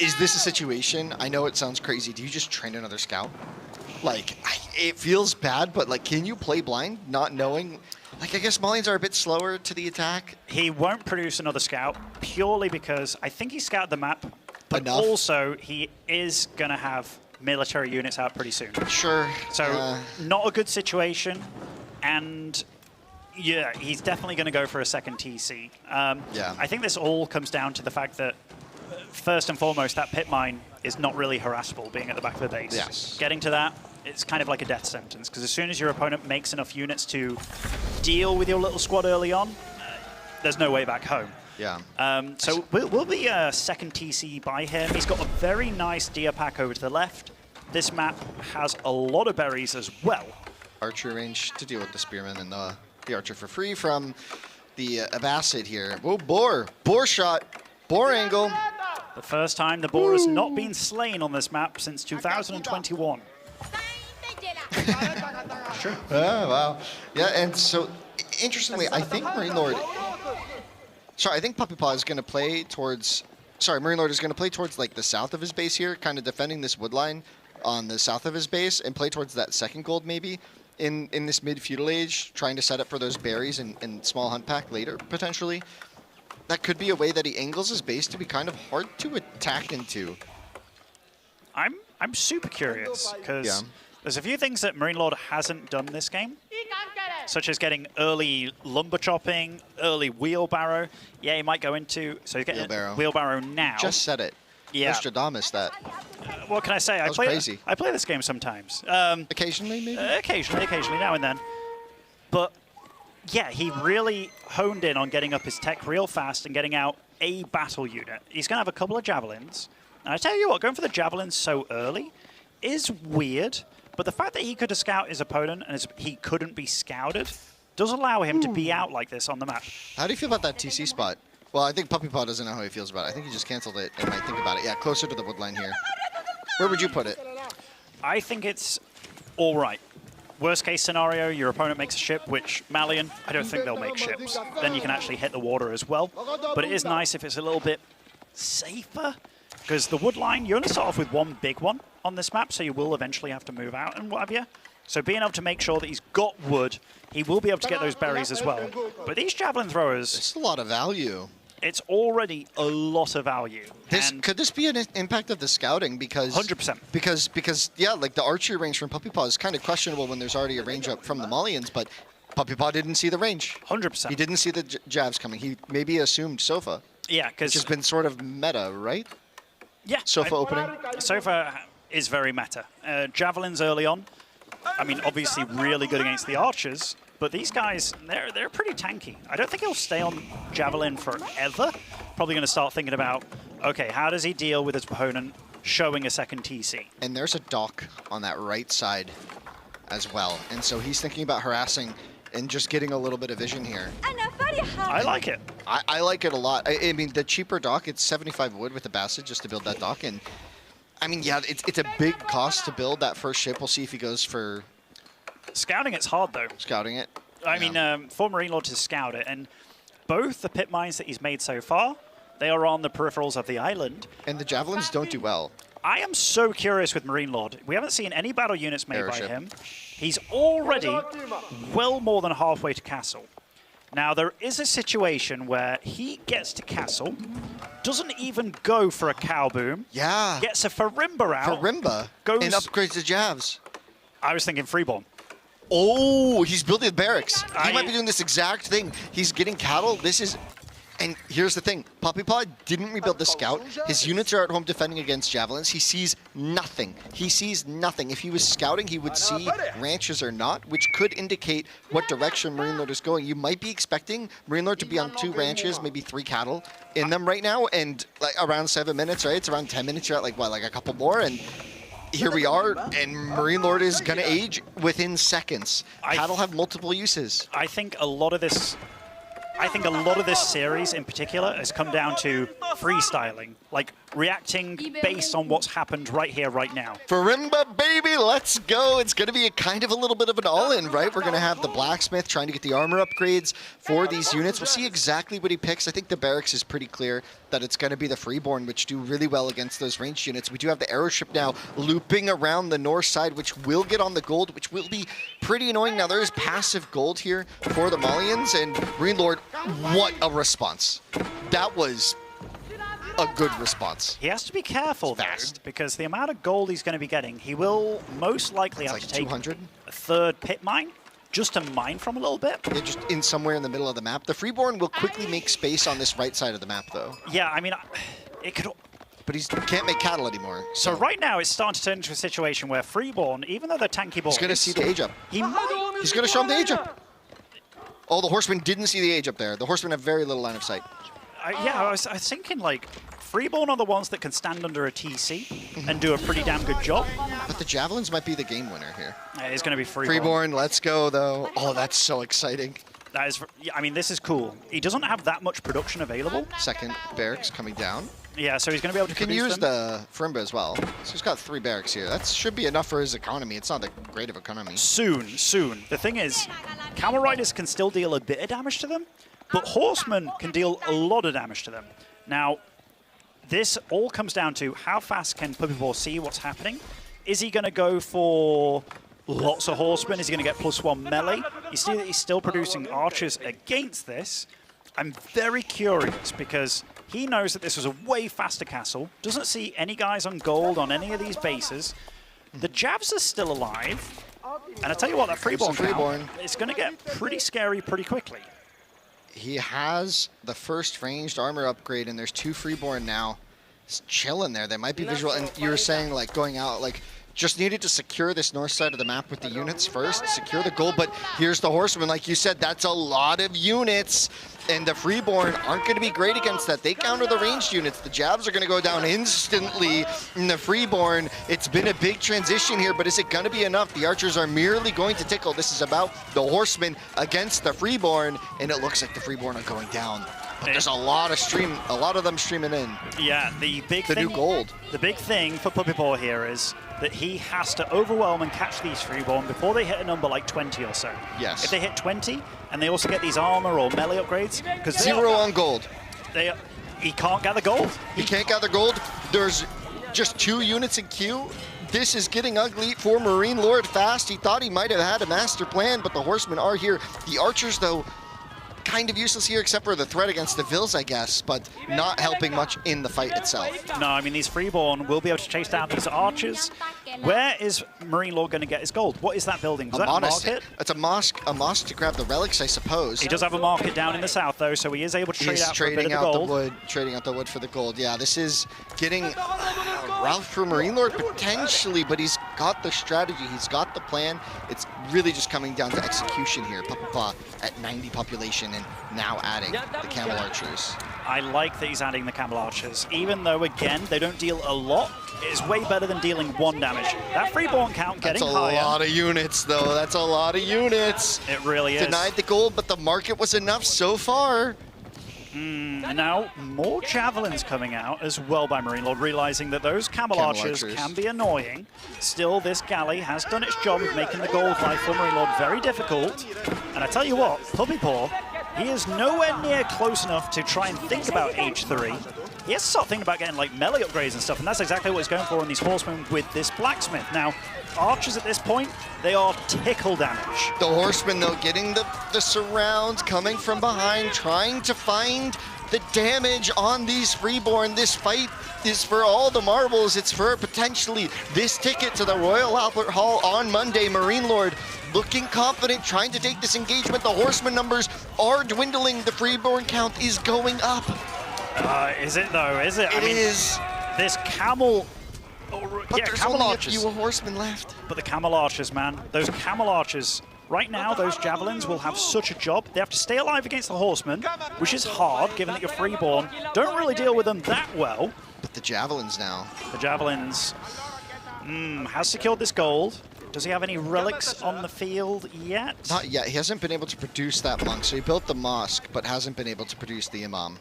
G: is this a situation? I know it sounds crazy. Do you just train another scout? Like, it feels bad, but like, can you play blind not knowing? Like, I guess Malians are a bit slower to the attack.
F: He won't produce another scout purely because I think he scouted the map, but also he is going to have military units out pretty soon.
G: Sure.
F: So not a good situation, and yeah, he's definitely going to go for a second TC.
G: Yeah.
F: I think this all comes down to the fact that first and foremost, that pit mine is not really harassable being at the back of the base.
G: Yes.
F: Getting to that, it's kind of like a death sentence, because as soon as your opponent makes enough units to deal with your little squad early on, there's no way back home.
G: Yeah.
F: So we'll be a second TC by him. He's got a very nice deer pack over to the left. This map has a lot of berries as well.
G: Archer range to deal with the spearman and the archer for free from the Abbasid here. Oh, boar shot, boar angle.
F: The first time the boar has not been slain on this map since 2021.
G: Sure. Oh, wow. Yeah, and so, interestingly, I think Marine Lord... Sorry, I think Puppy Paw is going to play towards... Sorry, Marine Lord is going to play towards, like, the south of his base here, kind of defending this wood line on the south of his base, and play towards that second gold, maybe, in this mid-feudal age, trying to set up for those berries and small hunt pack later, potentially. That could be a way that he angles his base to be kind of hard to attack into.
F: I'm super curious, because there's a few things that Marine Lord hasn't done this game, such as getting early lumber chopping, early wheelbarrow. Yeah, he might go into... So he's getting wheelbarrow now.
G: Just said it.
F: Yeah.
G: Nostradamus, that.
F: What can I say?
G: That was crazy.
F: I play this game sometimes.
G: Occasionally, maybe?
F: Occasionally, now and then. But yeah, he really honed in on getting up his tech real fast and getting out a battle unit. He's going to have a couple of javelins. And I tell you what, going for the javelins so early is weird. But the fact that he could have scouted his opponent and he couldn't be scouted does allow him to be out like this on the map.
G: How do you feel about that TC spot? Well, I think Puppy Paw doesn't know how he feels about it. I think he just canceled it and might think about it. Yeah, closer to the wood line here. Where would you put it?
F: I think it's all right. Worst case scenario, your opponent makes a ship, which Malian, I don't think they'll make ships. Then you can actually hit the water as well. But it is nice if it's a little bit safer, because the wood line, you only start off with one big one on this map, so you will eventually have to move out and what have you. So being able to make sure that he's got wood, he will be able to get those berries as well. But these javelin throwers...
G: It's a lot of value.
F: It's already a lot of value.
G: Could this be an impact of the scouting? Because
F: 100%.
G: Because yeah, like the archery range from Puppy Paw is kind of questionable when there's already a range up from the Malians, but Puppy Paw didn't see the range.
F: 100%.
G: He didn't see the jabs coming. He maybe assumed Sofa.
F: Yeah, because...
G: Which has been sort of meta, right?
F: Yeah.
G: Sofa opening.
F: Sofa is very meta. Javelins early on. I mean, obviously really good against the archers, but these guys, they're pretty tanky. I don't think he'll stay on Javelin forever. Probably going to start thinking about, okay, how does he deal with his opponent showing a second TC?
G: And there's a dock on that right side as well. And so he's thinking about harassing and just getting a little bit of vision here.
F: I like it.
G: I like it a lot. I mean, the cheaper dock, it's 75 wood with the Basset just to build that dock. And I mean, yeah, it's a big cost to build that first ship. We'll see if he goes for...
F: Scouting it's hard, though.
G: Scouting it.
F: I mean, for Marine Lord to scout it, and both the pit mines that he's made so far, they are on the peripherals of the island.
G: And the javelins don't do well.
F: I am so curious with Marine Lord. We haven't seen any battle units made by him. He's already well more than halfway to castle. Now, there is a situation where he gets to castle, doesn't even go for a cow boom.
G: Yeah.
F: Gets a Farimba out.
G: Farimba.
F: Goes,
G: and upgrades the jabs.
F: I was thinking freeborn.
G: Oh, he's building barracks. He might be doing this exact thing. He's getting cattle. This is... And here's the thing, Puppy Paw didn't rebuild the scout. His units are at home defending against javelins. He sees nothing. He sees nothing. If he was scouting, he would see ranches or not, which could indicate what direction Marine Lord is going. You might be expecting Marine Lord to be on 2 ranches, maybe 3 cattle in them right now, and like around 7 minutes, right? It's around 10 minutes, you're at like, what, like a couple more? And here we are, and Marine Lord is gonna age within seconds. Cattle have multiple uses.
F: I think a lot of this series in particular has come down to freestyling, like reacting based on what's happened right here, right now.
G: Farimba, baby, let's go. It's going to be a little bit of an all-in, right? We're going to have the blacksmith trying to get the armor upgrades for these units. We'll see exactly what he picks. I think the barracks is pretty clear that it's going to be the Freeborn, which do really well against those ranged units. We do have the aeroship now looping around the north side, which will get on the gold, which will be pretty annoying. Now, there is passive gold here for the Malians, and Marine Lord, what a response. That was a good response.
F: He has to be careful, though, because the amount of gold he's going to be getting, he will most likely have to take
G: 200?
F: A 3rd pit mine just to mine from a little bit.
G: Yeah, just in somewhere in the middle of the map. The Freeborn will quickly make space on this right side of the map, though.
F: Yeah, I mean, it could...
G: But he can't make cattle anymore.
F: So right now, it's starting to turn into a situation where Freeborn, even though they're tanky boys...
G: He's going to see the age up.
F: He might...
G: He's going to show him the age up. Oh, the horsemen didn't see the age up there. The horsemen have very little line of sight.
F: I was thinking, like, Freeborn are the ones that can stand under a TC and do a pretty damn good job.
G: But the javelins might be the game winner here.
F: It's going to be Freeborn.
G: Freeborn, let's go, though. Oh, that's so exciting.
F: That is, I mean, this is cool. He doesn't have that much production available.
G: Second barracks coming down.
F: Yeah, so he's going to be able to
G: can use the Frimba as well. So he's got 3 barracks here. That should be enough for his economy. It's not that great of economy.
F: Soon. The thing is, Camel Riders can still deal a bit of damage to them, but Horsemen can deal a lot of damage to them. Now, this all comes down to how fast can Puppy Paw see what's happening. Is he going to go for lots of Horsemen? Is he going to get +1 melee? He's still producing archers against this. I'm very curious because he knows that this was a way faster castle, doesn't see any guys on gold on any of these bases. The Javs are still alive. And I tell you what, that Freeborn count, it's going to get pretty scary pretty quickly.
G: He has the first ranged armor upgrade, and there's 2 Freeborn now. It's chilling there. They might be visual. And you were saying, like, going out, like, just needed to secure this north side of the map with the units first, secure the gold. But here's the Horsemen. Like you said, that's a lot of units. And the Freeborn aren't going to be great against that. They counter the ranged units. The Javs are going to go down instantly in the Freeborn. It's been a big transition here, but is it going to be enough? The archers are merely going to tickle. This is about the Horsemen against the Freeborn, and it looks like the Freeborn are going down. But there's a lot of them streaming in.
F: Yeah, the new gold. The big thing for Puppy Paw here is that he has to overwhelm and catch these Freeborn before they hit a number like 20 or so.
G: Yes.
F: If they hit 20, and they also get these armor or melee upgrades, because
G: 0 on gold.
F: He can't gather gold.
G: He can't gather gold. There's just 2 units in queue. This is getting ugly for Marine Lord fast. He thought he might have had a master plan, but the Horsemen are here. The archers, though, kind of useless here, except for the threat against the Vils, I guess, but not helping much in the fight itself.
F: No, I mean, these Freeborn will be able to chase down these archers. Where is Marine Lord going to get his gold? What is that building? Was that a market?
G: It's a mosque to grab the relics, I suppose.
F: He does have a market down in the south, though, so he is able to trade out for a bit of the gold.
G: Trading out the wood for the gold. Yeah, this is getting rough for Marine Lord, potentially, but he's got the strategy. He's got the plan. It's really just coming down to execution here. Puppy Paw at 90 population and now adding the camel archers.
F: I like that he's adding the camel archers, even though, again, they don't deal a lot. It is way better than dealing 1 damage. That Freeborn count getting higher.
G: That's a lot of units, though. That's a lot of units.
F: It really is.
G: Denied the gold, but the market was enough so far.
F: Now, more javelins coming out as well by Marine Lord, realizing that those camel archers can be annoying. Still, this galley has done its job of making the gold life for Marine Lord very difficult. And I tell you what, Puppy Paw, he is nowhere near close enough to try and think about age 3. He has to start thinking about getting like melee upgrades and stuff, and that's exactly what he's going for on these Horsemen with this Blacksmith. Now, archers at this point, they are tickle damage.
G: The Horsemen, though, getting the surrounds, coming from behind, trying to find the damage on these Freeborn. This fight is for all the marbles. It's for potentially this ticket to the Royal Albert Hall on Monday. Marine Lord looking confident, trying to take this engagement. The horseman numbers are dwindling. The freeborn count is going up.
F: Is it though? Is it?
G: It is.
F: This camel.
G: But
F: yeah,
G: there's
F: camel
G: only
F: archers.
G: a few horsemen left.
F: But the camel archers, man. Those camel archers. Right now, those javelins will have such a job. They have to stay alive against the horsemen, which is hard, given that you're freeborn. Don't really deal with them that well.
G: But the javelins now.
F: The javelins has secured this gold. Does he have any relics on the field yet?
G: Not yet. He hasn't been able to produce that monk. So he built the mosque, but hasn't been able to produce the imam.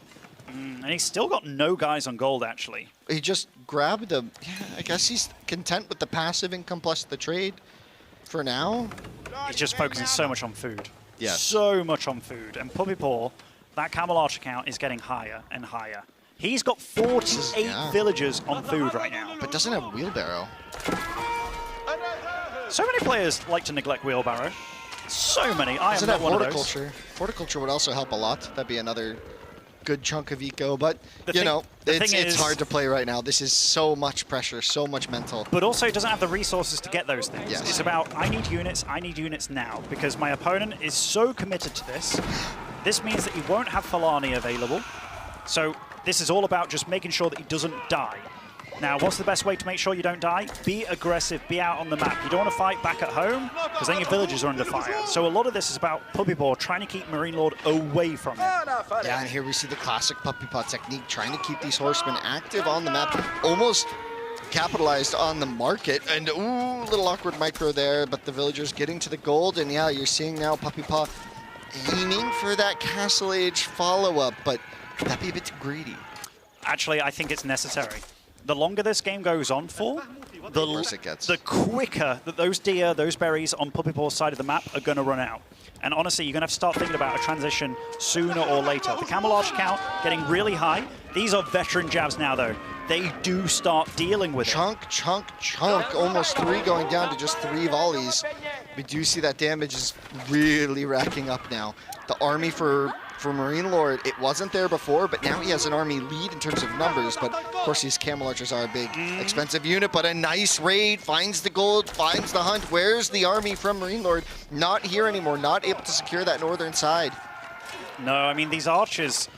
F: And he's still got no guys on gold, actually.
G: He just grabbed the... Yeah, I guess he's content with the passive income plus the trade for now.
F: He's just focusing so much on food.
G: Yes.
F: So much on food. And Puppy Paw, that camel archer count is getting higher and higher. He's got 48 villagers on food right now.
G: But doesn't have wheelbarrow.
F: So many players like to neglect wheelbarrow. So many. I am
G: Doesn't
F: not
G: have
F: one of those.
G: horticulture. Horticulture would also help a lot. That'd be another good chunk of eco. But,
F: The
G: you
F: thing-
G: know,
F: the
G: it's
F: thing is-
G: hard to play right now. This is so much pressure, so much mental.
F: But also it doesn't have the resources to get those things.
G: Yes.
F: It's about, I need units now, because my opponent is so committed to this. This means that he won't have Falani available. So this is all about just making sure that he doesn't die. Now, what's the best way to make sure you don't die? Be aggressive, be out on the map. You don't want to fight back at home, because then your villagers are under fire. So a lot of this is about Puppy Paw trying to keep Marine Lord away from him.
G: Yeah, and here we see the classic Puppy Paw technique, trying to keep these horsemen active on the map, almost capitalized on the market. And, ooh, little awkward micro there, but the villagers getting to the gold. And, yeah, you're seeing now Puppy Paw aiming for that Castle Age follow-up, but that'd be a bit too greedy.
F: Actually, I think it's necessary. The longer this game goes on for, the
G: worse it gets.
F: The quicker that those deer, those berries on Puppy Paw's side of the map are going to run out. And honestly, you're going to have to start thinking about a transition sooner or later. The camel arch count getting really high. These are veteran jabs now, though. They do start dealing with
G: Chunk, chunk, chunk. Almost 3 going down to just 3 volleys. We do see that damage is really racking up now. The army for Marine Lord, it wasn't there before, but now he has an army lead in terms of numbers. But of course, these camel archers are a big, expensive unit. But a nice raid, finds the gold, finds the hunt. Where's the army from Marine Lord? Not here anymore, not able to secure that northern side.
F: No, I mean, these archers,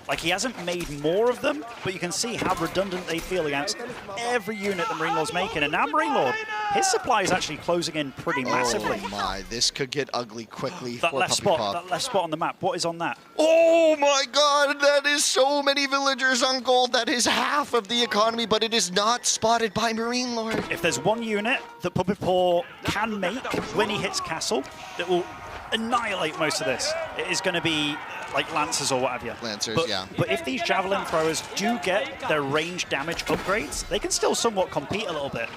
F: like, he hasn't made more of them, but you can see how redundant they feel against every unit that Marine Lord's making. And now Marine Lord, his supply is actually closing in pretty massively.
G: Oh my, this could get ugly quickly
F: That
G: for
F: left
G: Puppy
F: spot,
G: Paw.
F: that left spot on the map, what is on that?
G: Oh my god, that is so many villagers on gold. That is half of the economy, but it is not spotted by Marine Lord.
F: If there's one unit that Puppy Paw can make when he hits castle that will annihilate most of this, it is going to be like Lancers or what have you.
G: Lancers,
F: but,
G: yeah.
F: But if these Javelin throwers do get their range damage upgrades, they can still somewhat compete a little bit.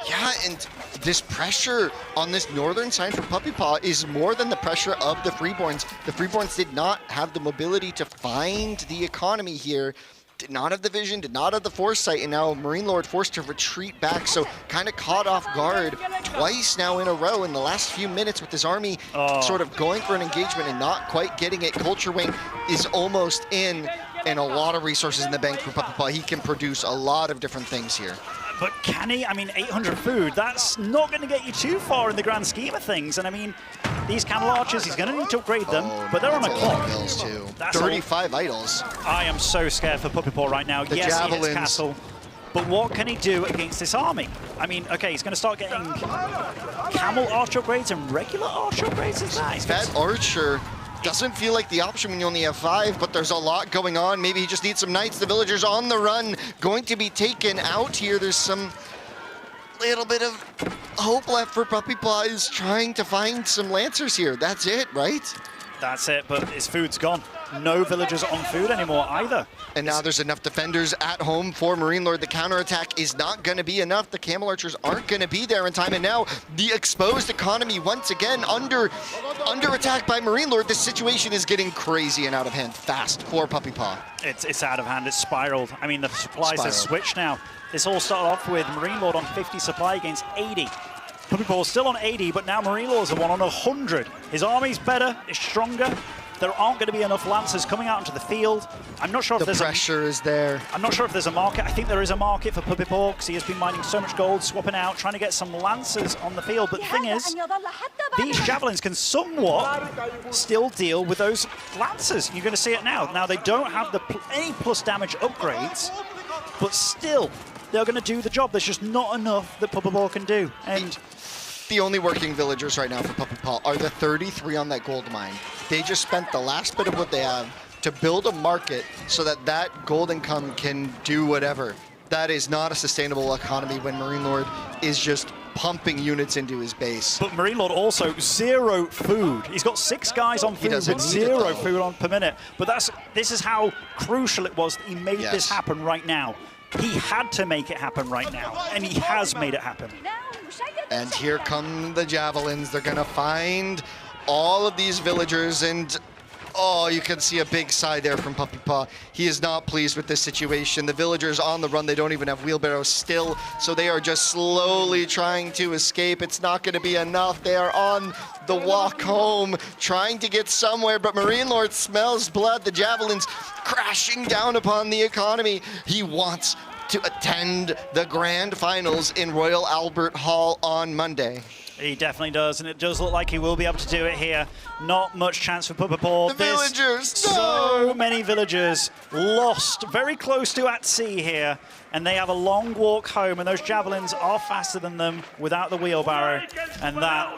G: Yeah, and this pressure on this northern side for Puppy Paw is more than the pressure of the Freeborns. The Freeborns did not have the mobility to find the economy here, did not have the vision, did not have the foresight, and now Marine Lord forced to retreat back, so kind of caught off guard twice now in a row in the last few minutes with his army sort of going for an engagement and not quite getting it. Culture Wing is almost in, and a lot of resources in the bank for Puppy Paw. He can produce a lot of different things here.
F: But can he? I mean, 800 food, that's not going to get you too far in the grand scheme of things. And I mean, these camel archers, he's going to need to upgrade them, but they're on a
G: That's a lot of
F: clock.
G: bills too.
F: That's
G: 35 idols.
F: I am so scared for Puppy Paw right now.
G: The
F: Yes, he
G: javelins.
F: hits castle. But what can he do against this army? I mean, okay, he's going to start getting camel archer upgrades and regular archer upgrades. Is that?
G: That archer doesn't feel like the option when you only have 5, but there's a lot going on. Maybe he just needs some knights. The villagers on the run, going to be taken out here. There's some little bit of hope left for Puppy Paw. Is trying to find some Lancers here. That's it, right?
F: That's it, but his food's gone. No villagers on food anymore either.
G: And now there's enough defenders at home for Marine Lord. The counterattack is not going to be enough. The Camel Archers aren't going to be there in time. And now the exposed economy once again under attack by Marine Lord. The situation is getting crazy and out of hand fast for Puppy Paw.
F: It's out of hand. It's spiraled. I mean, the supplies have switched now. This all started off with Marine Lord on 50 supply against 80. Puppy Paw still on 80, but now Marine Lord's the one on 100. His army's better, it's stronger, there aren't going to be enough Lancers coming out into the field. I'm not sure if there's
G: pressure is there.
F: I'm not sure if there's a market. I think there is a market for Puppy Paw because he has been mining so much gold, swapping out, trying to get some Lancers on the field. But the thing is, these Javelins can somewhat still deal with those Lancers. You're going to see it now. Now, they don't have any plus damage upgrades, but still, they're going to do the job. There's just not enough that Puppy Paw can do. And
G: the only working villagers right now for Puppy Paw are the 33 on that gold mine. They just spent the last bit of what they have to build a market so that that gold income can do whatever. That is not a sustainable economy when Marine Lord is just pumping units into his base.
F: But Marine Lord also 0 food. He's got 6 guys on food with 0 food on per minute. But this is how crucial it was that he made this happen right now. He had to make it happen right now, and he has made it happen.
G: And here come the Javelins. They're going to find all of these villagers, and oh, you can see a big sigh there from Puppy Paw. He is not pleased with this situation. The villagers on the run, they don't even have wheelbarrows still, so they are just slowly trying to escape. It's not going to be enough. They are on the walk home, trying to get somewhere, but Marine Lord smells blood. The Javelins crashing down upon the economy. He wants to attend the grand finals in Royal Albert Hall on Monday.
F: He definitely does, and it does look like he will be able to do it here. Not much chance for Puppy Paw.
G: The villagers!
F: So many villagers lost very close to at sea here, and they have a long walk home, and those Javelins are faster than them without the wheelbarrow. And that,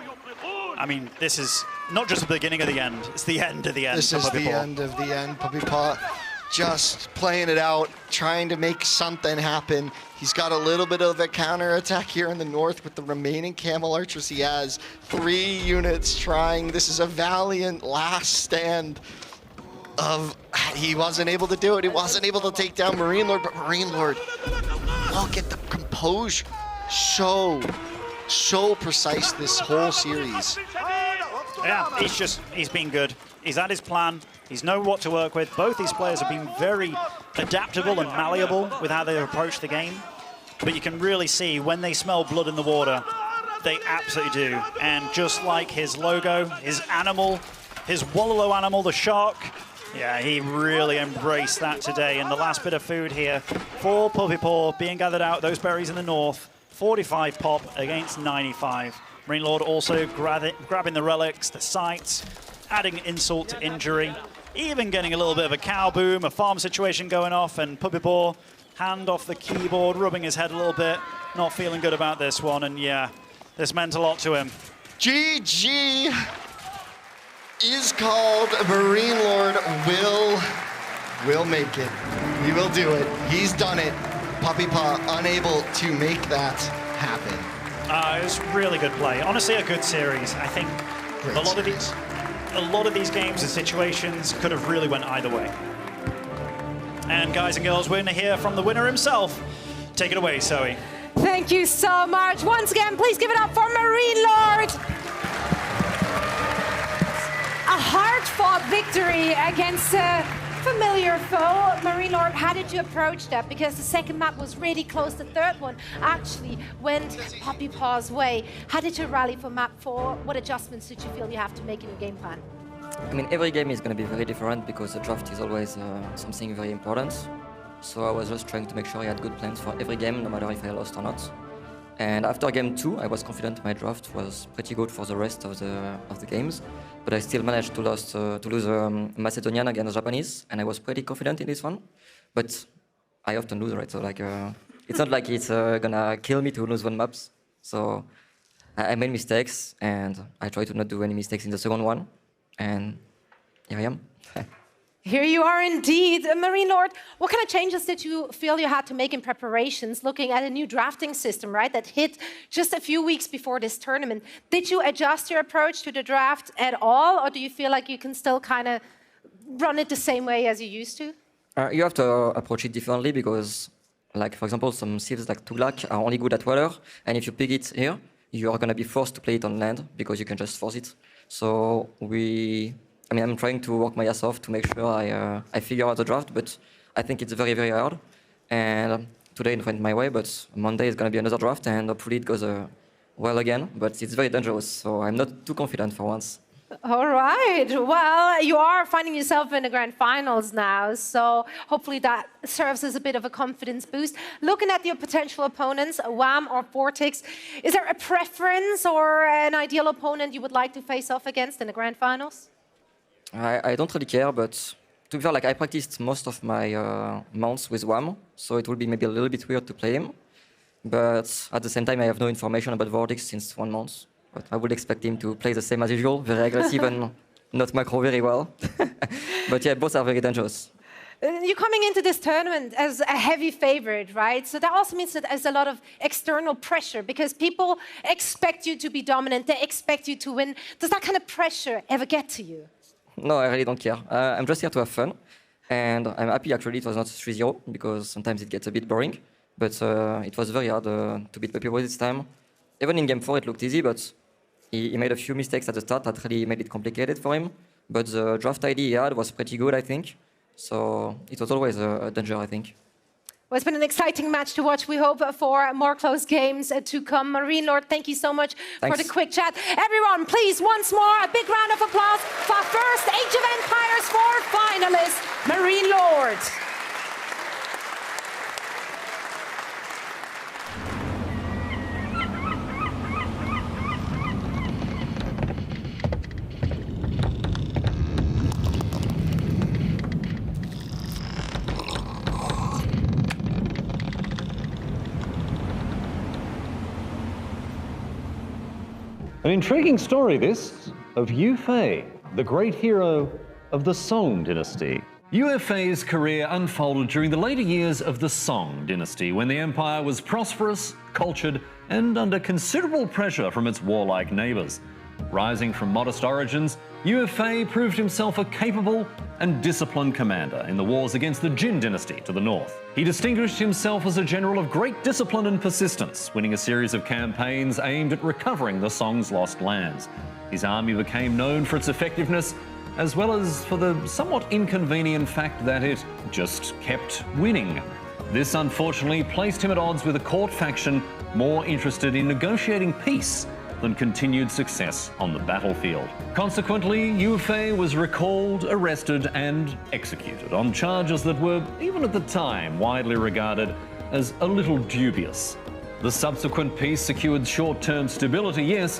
F: I mean, this is not just the beginning of the end, it's the end of the end.
G: This is the end of the end. Puppy Paw just playing it out, trying to make something happen. He's got a little bit of a counterattack here in the north with the remaining Camel Archers he has. 3 units trying. This is a valiant last stand of... He wasn't able to do it. He wasn't able to take down Marine Lord, but Marine Lord, look at the composure. So precise this whole series.
F: Yeah, he's been good. He's had his plan. He's known what to work with. Both these players have been very adaptable and malleable with how they approach the game. But you can really see when they smell blood in the water, they absolutely do. And just like his logo, his animal, his Wololo animal, the shark, yeah, he really embraced that today. And the last bit of food here for Puppy Paw being gathered out, those berries in the north, 45 pop against 95. Marine Lord also grabbing the relics, the sights, adding insult to injury, even getting a little bit of a cow boom, a farm situation going off, and Puppy Paw, hand off the keyboard, rubbing his head a little bit, not feeling good about this one, and yeah, this meant a lot to him.
G: GG is called. Marine Lord will make it. He will do it. He's done it. Puppy Paw unable to make that happen.
F: It was really good play. Honestly, a good series. I think a lot of these games and situations could have really went either way. And guys and girls, we're going to hear from the winner himself. Take it away, Zoe.
C: Thank you so much. Once again, please give it up for Marine Lord. A hard-fought victory against a familiar foe. Marine Lord had to approach that because the second map was really close. The third one actually went Puppy Paw's way. How did you rally for map 4? What adjustments did you feel you have to make in your game plan?
H: I mean, every game is going to be very different because the draft is always something very important. So I was just trying to make sure I had good plans for every game, no matter if I lost or not. And after game 2, I was confident my draft was pretty good for the rest of the games. But I still managed to lose Macedonian against Japanese, and I was pretty confident in this one. But I often lose, right? So like, it's not like it's gonna kill me to lose 1 maps. So I made mistakes, and I tried to not do any mistakes in the second one. And here I am.
C: Here you are indeed. Marine Lord, what kind of changes did you feel you had to make in preparations, looking at a new drafting system, right, that hit just a few weeks before this tournament? Did you adjust your approach to the draft at all, or do you feel like you can still kind of run it the same way as you used to?
H: You have to approach it differently because, like, for example, some civs like Tuglak are only good at water, and if you pick it here, you are going to be forced to play it on land because you can just force it. So I'm trying to work my ass off to make sure I figure out the draft, but I think it's very, very hard. And today it went my way, but Monday is going to be another draft, and hopefully it goes well again. But it's very dangerous, so I'm not too confident for once.
C: All right. Well, you are finding yourself in the grand finals now, so hopefully that serves as a bit of a confidence boost. Looking at your potential opponents, Wham or Vortex, is there a preference or an ideal opponent you would like to face off against in the grand finals?
H: I don't really care, but to be fair, like I practiced most of my mounts with Wham, so it will be maybe a little bit weird to play him. But at the same time, I have no information about Vortex since 1 month. But I would expect him to play the same as usual, very aggressive and not macro very well. But yeah, both are very dangerous.
C: You're coming into this tournament as a heavy favorite, right? So that also means that there's a lot of external pressure because people expect you to be dominant, they expect you to win. Does that kind of pressure ever get to you?
H: No, I really don't care. I'm just here to have fun. And I'm happy actually it was not 3-0 because sometimes it gets a bit boring. But it was very hard to beat Puppy Boy this time. Even in game 4 it looked easy, but he made a few mistakes at the start that really made it complicated for him. But the draft ID he had was pretty good, I think. So it was always a danger, I think.
C: Well, it's been an exciting match to watch. We hope for more close games to come. Marine Lord, thank you so much for the quick chat. Everyone, please, once more, a big round of applause for first Age of Empires 4 finalist, Marine Lord.
A: An intriguing story, this, of Yu Fei, the great hero of the Song dynasty. Yu Fei's career unfolded during the later years of the Song dynasty, when the empire was prosperous, cultured, and under considerable pressure from its warlike neighbours. Rising from modest origins, Yu Fei proved himself a capable and disciplined commander in the wars against the Jin dynasty to the north. He distinguished himself as a general of great discipline and persistence, winning a series of campaigns aimed at recovering the Song's lost lands. His army became known for its effectiveness, as well as for the somewhat inconvenient fact that it just kept winning. This unfortunately placed him at odds with a court faction more interested in negotiating peace than continued success on the battlefield. Consequently, Yu Fei was recalled, arrested, and executed on charges that were, even at the time, widely regarded as a little dubious. The subsequent peace secured short-term stability, yes,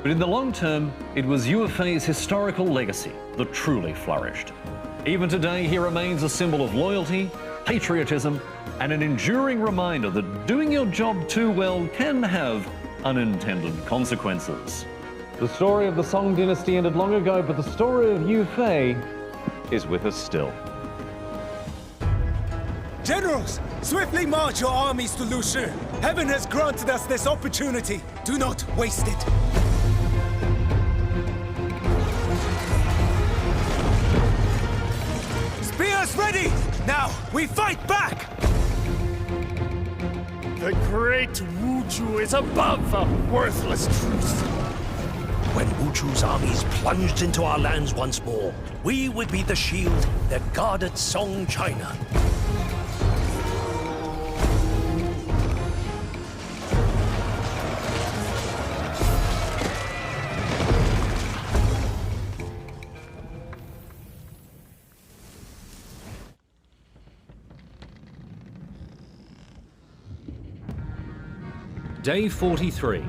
A: but in the long term, it was Yu Fei's historical legacy that truly flourished. Even today, he remains a symbol of loyalty, patriotism, and an enduring reminder that doing your job too well can have unintended consequences. The story of the Song dynasty ended long ago, but the story of Yu Fei is with us still.
I: Generals, swiftly march your armies to Lushu. Heaven has granted us this opportunity. Do not waste it. Spears ready! Now, we fight back!
J: The great Wuju is above a worthless truce. When Wuchu's armies plunged into our lands once more, we would be the shield that guarded Song China.
A: Day 43.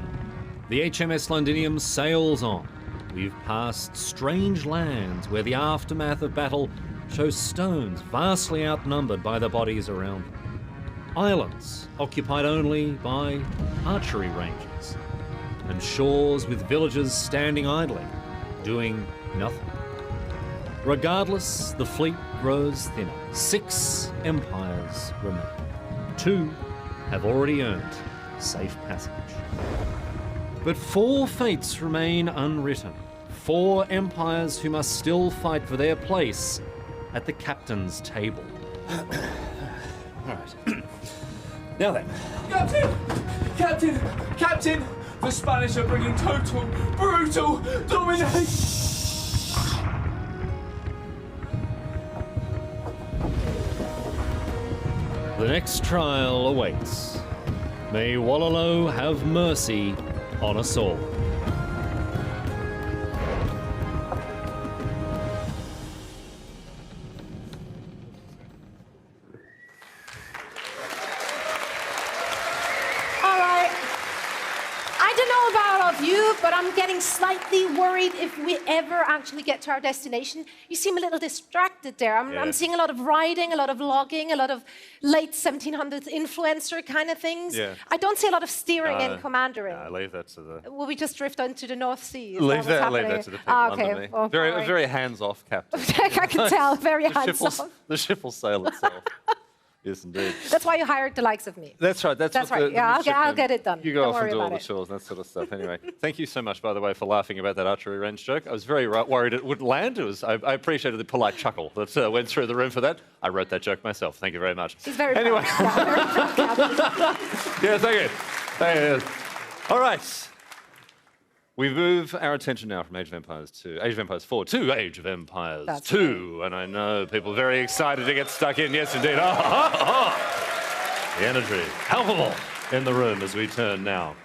A: The HMS Londinium sails on. We've passed strange lands where the aftermath of battle shows stones vastly outnumbered by the bodies around them. Islands occupied only by archery ranges. And shores with villagers standing idly, doing nothing. Regardless, the fleet grows thinner. 6 empires remain. 2 have already earned safe passage. But 4 fates remain unwritten. 4 empires who must still fight for their place at the captain's table.
K: All right. Now then. Captain! The Spanish are bringing total, brutal domination!
A: The next trial awaits. May Wololo have mercy on us all.
C: you, but I'm getting slightly worried if we ever actually get to our destination. You seem a little distracted there. I'm seeing a lot of riding, a lot of logging, a lot of late 1700s influencer kind of things.
A: Yeah.
C: I don't see a lot of steering and commandering.
A: I leave that to the...
C: Will we just drift into the North Sea?
A: Leave that to the people under me.
C: Well,
A: very hands-off captain.
C: I can tell, very hands-off.
A: The ship will sail itself. Yes, indeed.
C: That's why you hired the likes of me.
A: That's right. That's
C: right. I'll get it done.
A: You go
C: Don't
A: off and
C: worry
A: do all
C: about
A: the
C: it.
A: chores and that sort of stuff. Anyway, thank you so much, by the way, for laughing about that archery range joke. I was very worried it wouldn't land. I appreciated the polite chuckle that went through the room for that. I wrote that joke myself. Thank you very much.
C: He's very
A: anyway.
C: proud. Yeah, very proud, Captain.
A: Yeah, thank you. Thank you. All right. We move our attention now from Age of Empires 4 to Age of Empires 2. And I know people are very excited to get stuck in. Yes, indeed. The energy, palpable in the room as we turn now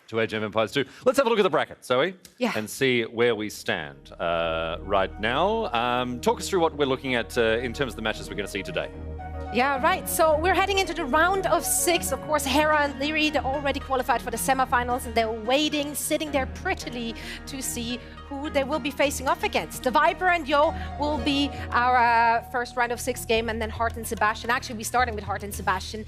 A: to Age of Empires 2. Let's have a look at the bracket, Zoe, and see where we stand right now. Talk us through what we're looking at in terms of the matches we're going to see today.
C: Yeah, right. So we're heading into the round of 6. Of course, Hera and Lyri, they're already qualified for the semifinals, and they're waiting, sitting there prettily to see who they will be facing off against. The Viper and Yo will be our first round of 6 game, and then Hart and Sebastian. Actually, we're starting with Hart and Sebastian.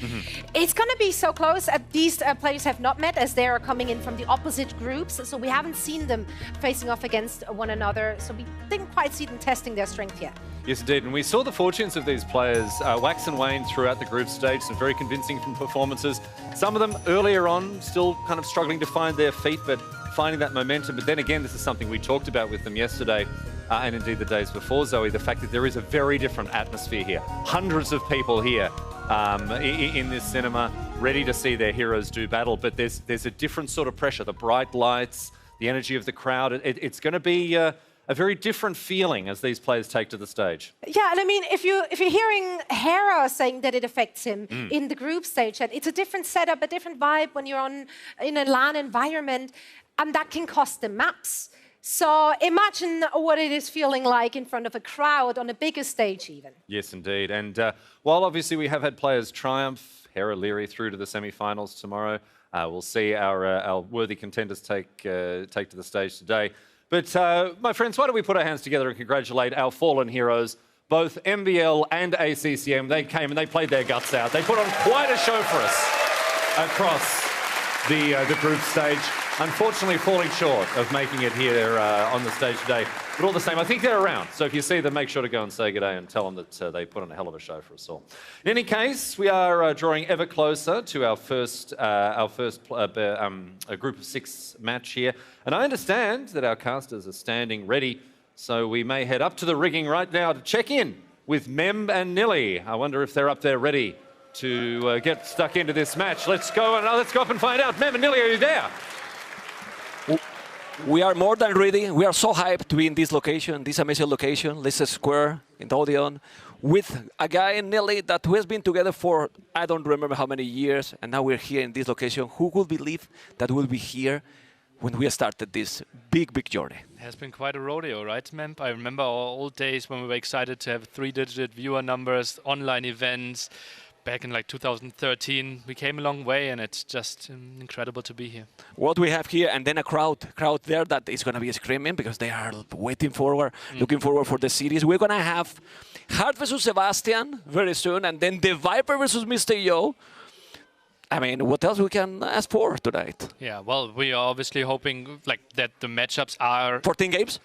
C: It's going to be so close. These players have not met, as they are coming in from the opposite groups, so we haven't seen them facing off against one another, so we didn't quite see them testing their strength yet.
A: Yes, indeed. And we saw the fortunes of these players wax and wane throughout the group stage, some very convincing performances. Some of them earlier on still kind of struggling to find their feet, but finding that momentum. But then again, this is something we talked about with them yesterday and indeed the days before, Zoe, the fact that there is a very different atmosphere here. Hundreds of people here in this cinema ready to see their heroes do battle, but there's a different sort of pressure, the bright lights, the energy of the crowd. It's going to be a very different feeling as these players take to the stage.
C: Yeah, and I mean, if you're hearing Hera saying that it affects him in the group stage, that it's a different setup, a different vibe when you're in a LAN environment, and that can cost them maps. So imagine what it is feeling like in front of a crowd on a bigger stage even.
A: Yes, indeed. And while obviously we have had players triumph, Hera, Lyri through to the semi-finals tomorrow, we'll see our worthy contenders take to the stage today. But my friends, why don't we put our hands together and congratulate our fallen heroes, both MBL and ACCM. They came and they played their guts out. They put on quite a show for us across the group stage. Unfortunately, falling short of making it here on the stage today. But all the same, I think they're around. So if you see them, make sure to go and say good day and tell them that they put on a hell of a show for us all. In any case, we are drawing ever closer to our first group of 6 match here. And I understand that our casters are standing ready, so we may head up to the rigging right now to check in with Mem and Nilly. I wonder if they're up there ready to get stuck into this match. Let's go up and find out. Mem and Nilly, are you there?
L: We are more than ready. We are so hyped to be in this location, this amazing location, Leicester Square in the Odeon, with a guy, Nelly, that we has been together for I don't remember how many years, and now we're here in this location. Who would believe that we'll be here when we started this big, big journey?
D: It has been quite a rodeo, right, Memp? I remember our old days when we were excited to have 3-digit viewer numbers, online events. Back in like 2013, we came a long way, and it's just incredible to be here.
L: What we have here, and then a crowd there that is going to be screaming because they are waiting forward, looking forward for the series. We're going to have Hart versus Sebastian very soon, and then the Viper versus Mr. Yo. I mean, what else we can ask for tonight?
D: Yeah, well, we are obviously hoping like that the matchups are
L: 14 games,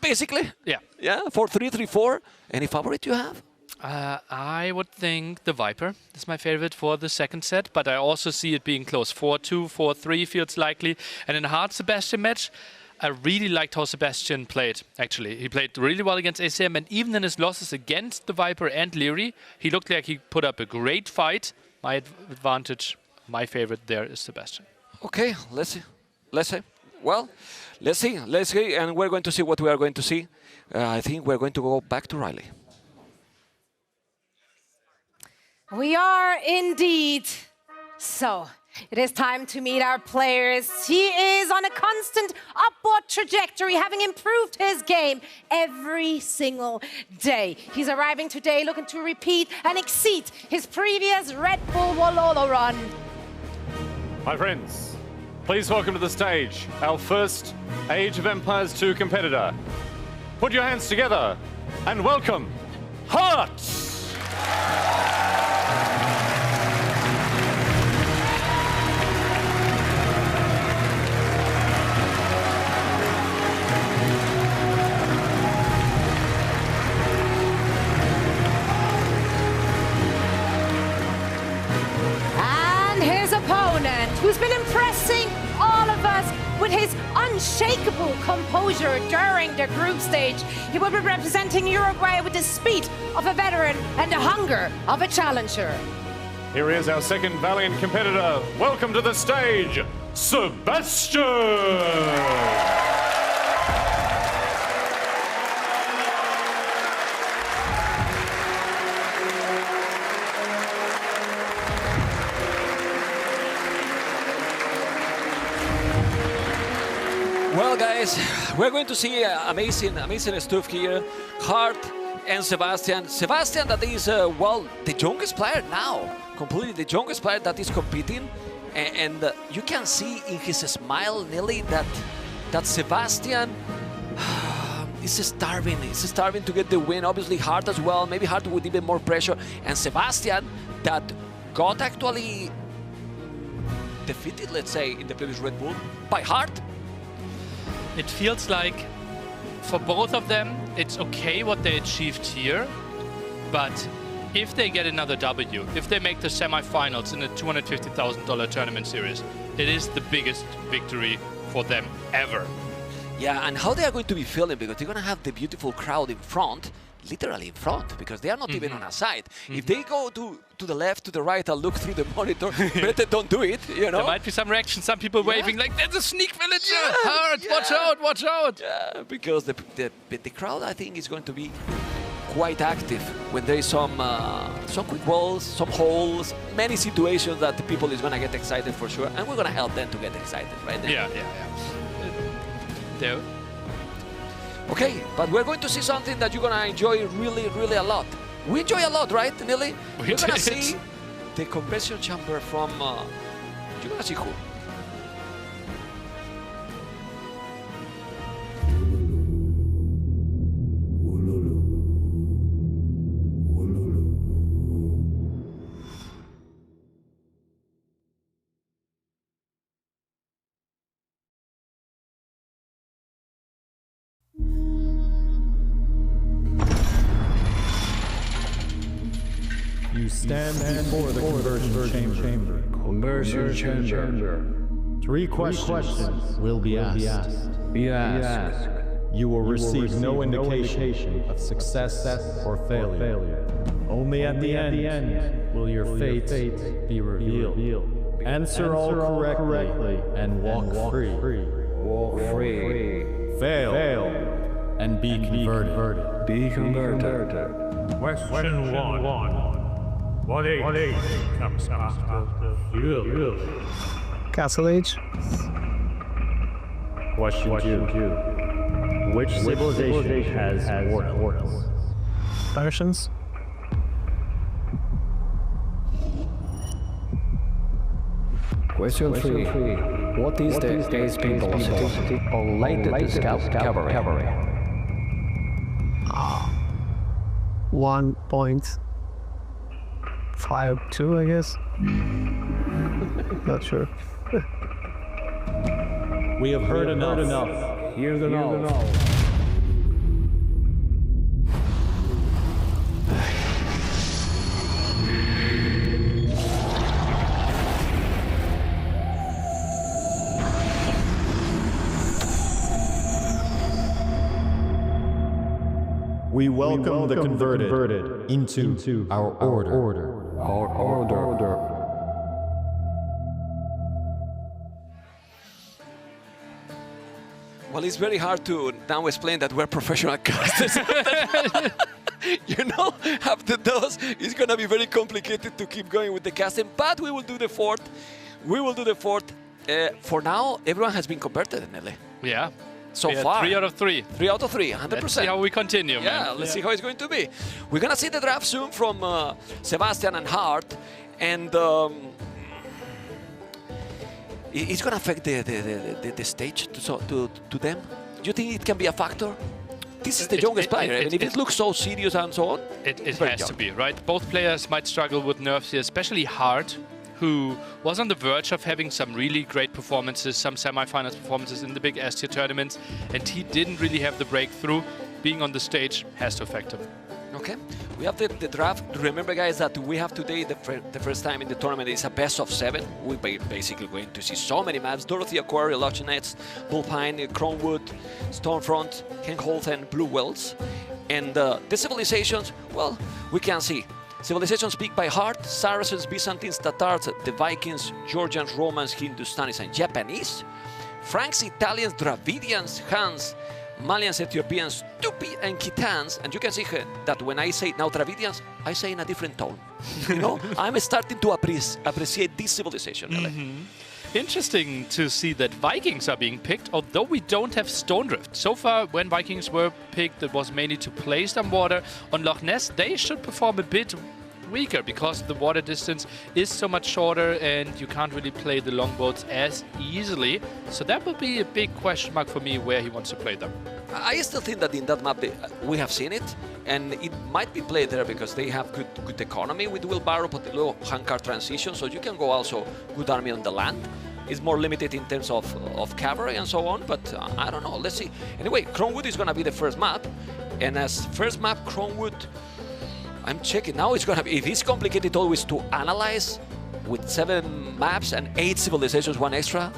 L: basically.
D: Yeah.
L: Yeah, 4-3, 3-4. Any favorite you have?
D: I would think the Viper is my favorite for the second set, but I also see it being close. 4-2, 4-3 feels likely. And in a hard Sebastian match, I really liked how Sebastian played, actually. He played really well against ACM, and even in his losses against the Viper and Lyri, he looked like he put up a great fight. My advantage, my favorite there is Sebastian.
L: Okay, let's see. Well, let's see, and we're going to see what we are going to see. I think we're going to go back to Riley.
C: We are indeed. So, it is time to meet our players. He is on a constant upward trajectory, having improved his game every single day. He's arriving today looking to repeat and exceed his previous Redbull Wololo run.
A: My friends, please welcome to the stage our first Age of Empires 2 competitor. Put your hands together and welcome Heart!
C: And his opponent, who's been impressing all of us with his unshakable composure during the group stage. He will be representing Uruguay with the speed of a veteran and the hunger of a challenger.
A: Here is our second valiant competitor. Welcome to the stage, Sebastian!
L: Well, guys, we're going to see amazing stuff here. Hart and Sebastian. Sebastian, that is, well, the youngest player now. Completely the youngest player that is competing. And you can see in his smile, Nelly, that Sebastian is starving. He's starving to get the win. Obviously, Hart as well. Maybe Hart with even more pressure. And Sebastian, that got actually defeated, let's say, in the previous Red Bull by Hart.
D: It feels like for both of them, it's okay what they achieved here, but if they get another W, if they make the semifinals in the $250,000 tournament series, it is the biggest victory for them ever.
L: Yeah, and how they are going to be feeling, because they're going to have the beautiful crowd in front, literally in front, because they are not even on a side. If they go to the left, to the right, and look through the monitor, better don't do it, you know?
D: There might be some reaction, some people waving like, there's a sneak villager! Hard, watch out, watch out!
L: Yeah, because the crowd, I think, is going to be quite active when there is some quick walls, some holes, many situations that the people is going to get excited for sure, and we're going to help them to get excited, right?
D: Yeah. There.
L: Okay, but we're going to see something that you're going to enjoy really, really a lot. We enjoy a lot, right, Nelly? We're going to see the compression chamber from... you're going to see who?
M: You stand before the conversion chamber. Conversion chamber. Three questions will be asked. You will receive no indication of success or failure. Only at the end will your fate be revealed. Answer all correctly and walk free. Walk free. Fail and be converted.
J: Be converted. Question 1. What age comes after you?
N: Castle Age.
M: Question 2. Which civilization has portals?
N: Persians.
O: Question 3. What is the airspeed velocity of latest cavalry?
N: 1.52, I guess. Not sure.
M: We have heard enough. Hear the know. We welcome the converted into our order.
O: Our order.
L: Well, it's very hard to now explain that we're professional casters. You know, after those, it's going to be very complicated to keep going with the casting, but we will do the fourth. For now, everyone has been converted, Nelly.
D: Yeah.
L: So far.
D: 3 out of 3.
L: 3 out of 3, 100%.
D: Let's see how we continue, man.
L: Let's see how it's going to be. We're going to see the draft soon from it's going to affect the stage to them? Do you think it can be a factor? This is the youngest player. I mean, if it looks so serious and so on,
D: it has to be, right? Both players might struggle with nerves here, especially Hart, who was on the verge of having some really great performances, some semi-finals performances in the big S-tier tournaments, and he didn't really have the breakthrough. Being on the stage has to affect him.
L: Okay, we have the draft. Remember, guys, that we have today the first time in the tournament is a best of 7. We're basically going to see so many maps: Dorothy Aquaria, Lochinets, Bullpine, Crownwood, Stormfront, Kingholthen, Blue Wells. And the civilizations, well, we can see. Civilizations picked by Hart: Saracens, Byzantines, Tatars, the Vikings, Georgians, Romans, Hindustanis, and Japanese. Franks, Italians, Dravidians, Huns, Malians, Ethiopians, Tupi, and Khitans. And you can see that when I say now Dravidians, I say in a different tone. You know, I'm starting to appreciate this civilization.
D: Interesting to see that Vikings are being picked, although we don't have Stone Drift. So far, when Vikings were picked, it was mainly to play some water. On Loch Ness, they should perform a bit weaker because the water distance is so much shorter and you can't really play the longboats as easily. So that will be a big question mark for me where he wants to play them.
L: I still think that in that map we have seen it, and it might be played there because they have good economy with wheelbarrow, but low handcart transition, so you can go also good army on the land. It's more limited in terms of cavalry and so on, but I don't know. Let's see. Anyway, Crownwood is going to be the first map, and as first map, Crownwood, I'm checking now. It's going to be, if it's complicated always to analyze with 7 maps and 8 civilizations, 1 extra,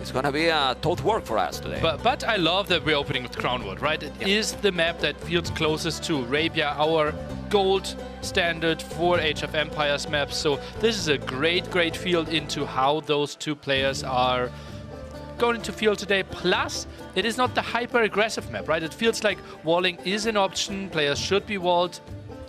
L: it's going to be a tough work for us today.
D: But I love that we're opening with Crownwood, right? It is the map that feels closest to Arabia, our gold standard for Age of Empires maps. So this is a great field into how those two players are going to feel today. Plus, it is not the hyper-aggressive map, right? It feels like walling is an option. Players should be walled.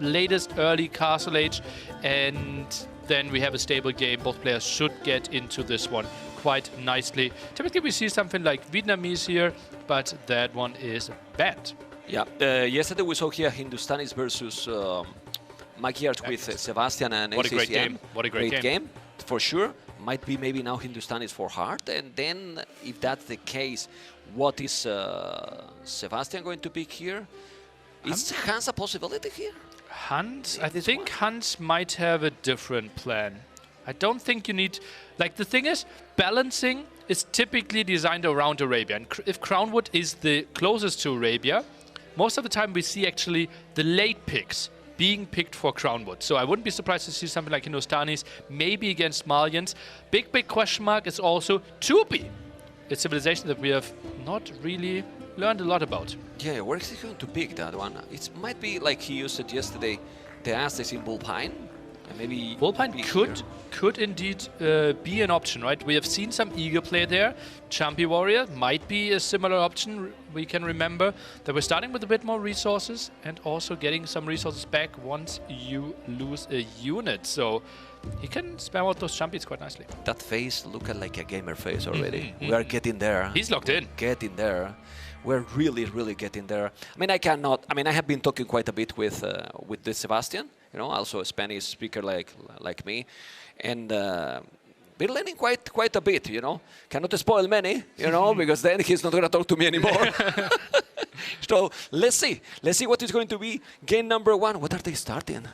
D: Latest early Castle Age, and then we have a stable game. Both players should get into this one quite nicely. Typically we see something like Vietnamese here, but that one is banned.
L: Yeah, yesterday we saw here Hindustanis versus Magyars with Sebastian and
D: What a great
L: ACCM.
D: game. What a great game.
L: For sure. Might be maybe now Hindustanis for Hart, and then if that's the case, what is Sebastian going to pick here? Is Hans a possibility here?
D: Hans? I think Hans might have a different plan. I don't think you need... Like, the thing is, balancing is typically designed around Arabia. And if Crownwood is the closest to Arabia, most of the time we see actually the late picks being picked for Crownwood. So I wouldn't be surprised to see something like Hindustanis, maybe against Malians. Big question mark is also Tupi, a civilization that we have not really learned a lot about.
L: Yeah, where is he going to pick that one? It might be like he used it yesterday, the Aztecs in Bullpine. Maybe
D: Bullpine could indeed be an option, right? We have seen some eager play there. Champy Warrior might be a similar option. We can remember that we're starting with a bit more resources and also getting some resources back once you lose a unit. So he can spam out those champions quite nicely.
L: That face looked like a gamer face already. We are getting there.
D: He's locked in.
L: Getting there. We're really getting there. I mean, I have been talking quite a bit with this Sebastian, you know, also a Spanish speaker like me, and been learning quite a bit, you know. Cannot spoil many, you know, because then he's not going to talk to me anymore. So let's see what is going to be game number 1. What are they starting?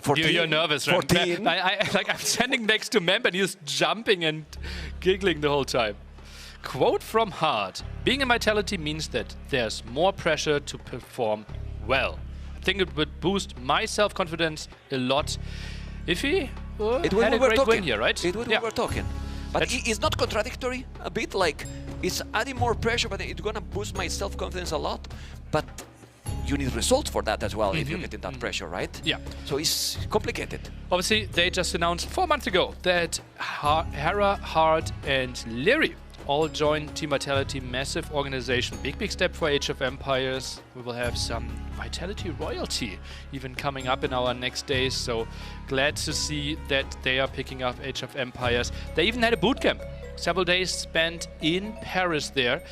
L: 14?
D: You're nervous,
L: 14?
D: right? I'm standing next to Memp and he's jumping and giggling the whole time. Quote from Hart: being in Vitality means that there's more pressure to perform well. I think it would boost my self-confidence a lot if he had a great win here, right?
L: We were talking. But it's not contradictory a bit, like it's adding more pressure, but it's going to boost my self-confidence a lot. But you need results for that as well if you're getting that pressure, right?
D: Yeah.
L: So it's complicated.
D: Obviously, they just announced 4 months ago that Hera, Hart, and Leary all joined Team Vitality, massive organization. Big step for Age of Empires. We will have some Vitality royalty even coming up in our next days. So glad to see that they are picking up Age of Empires. They even had a bootcamp. Several days spent in Paris there.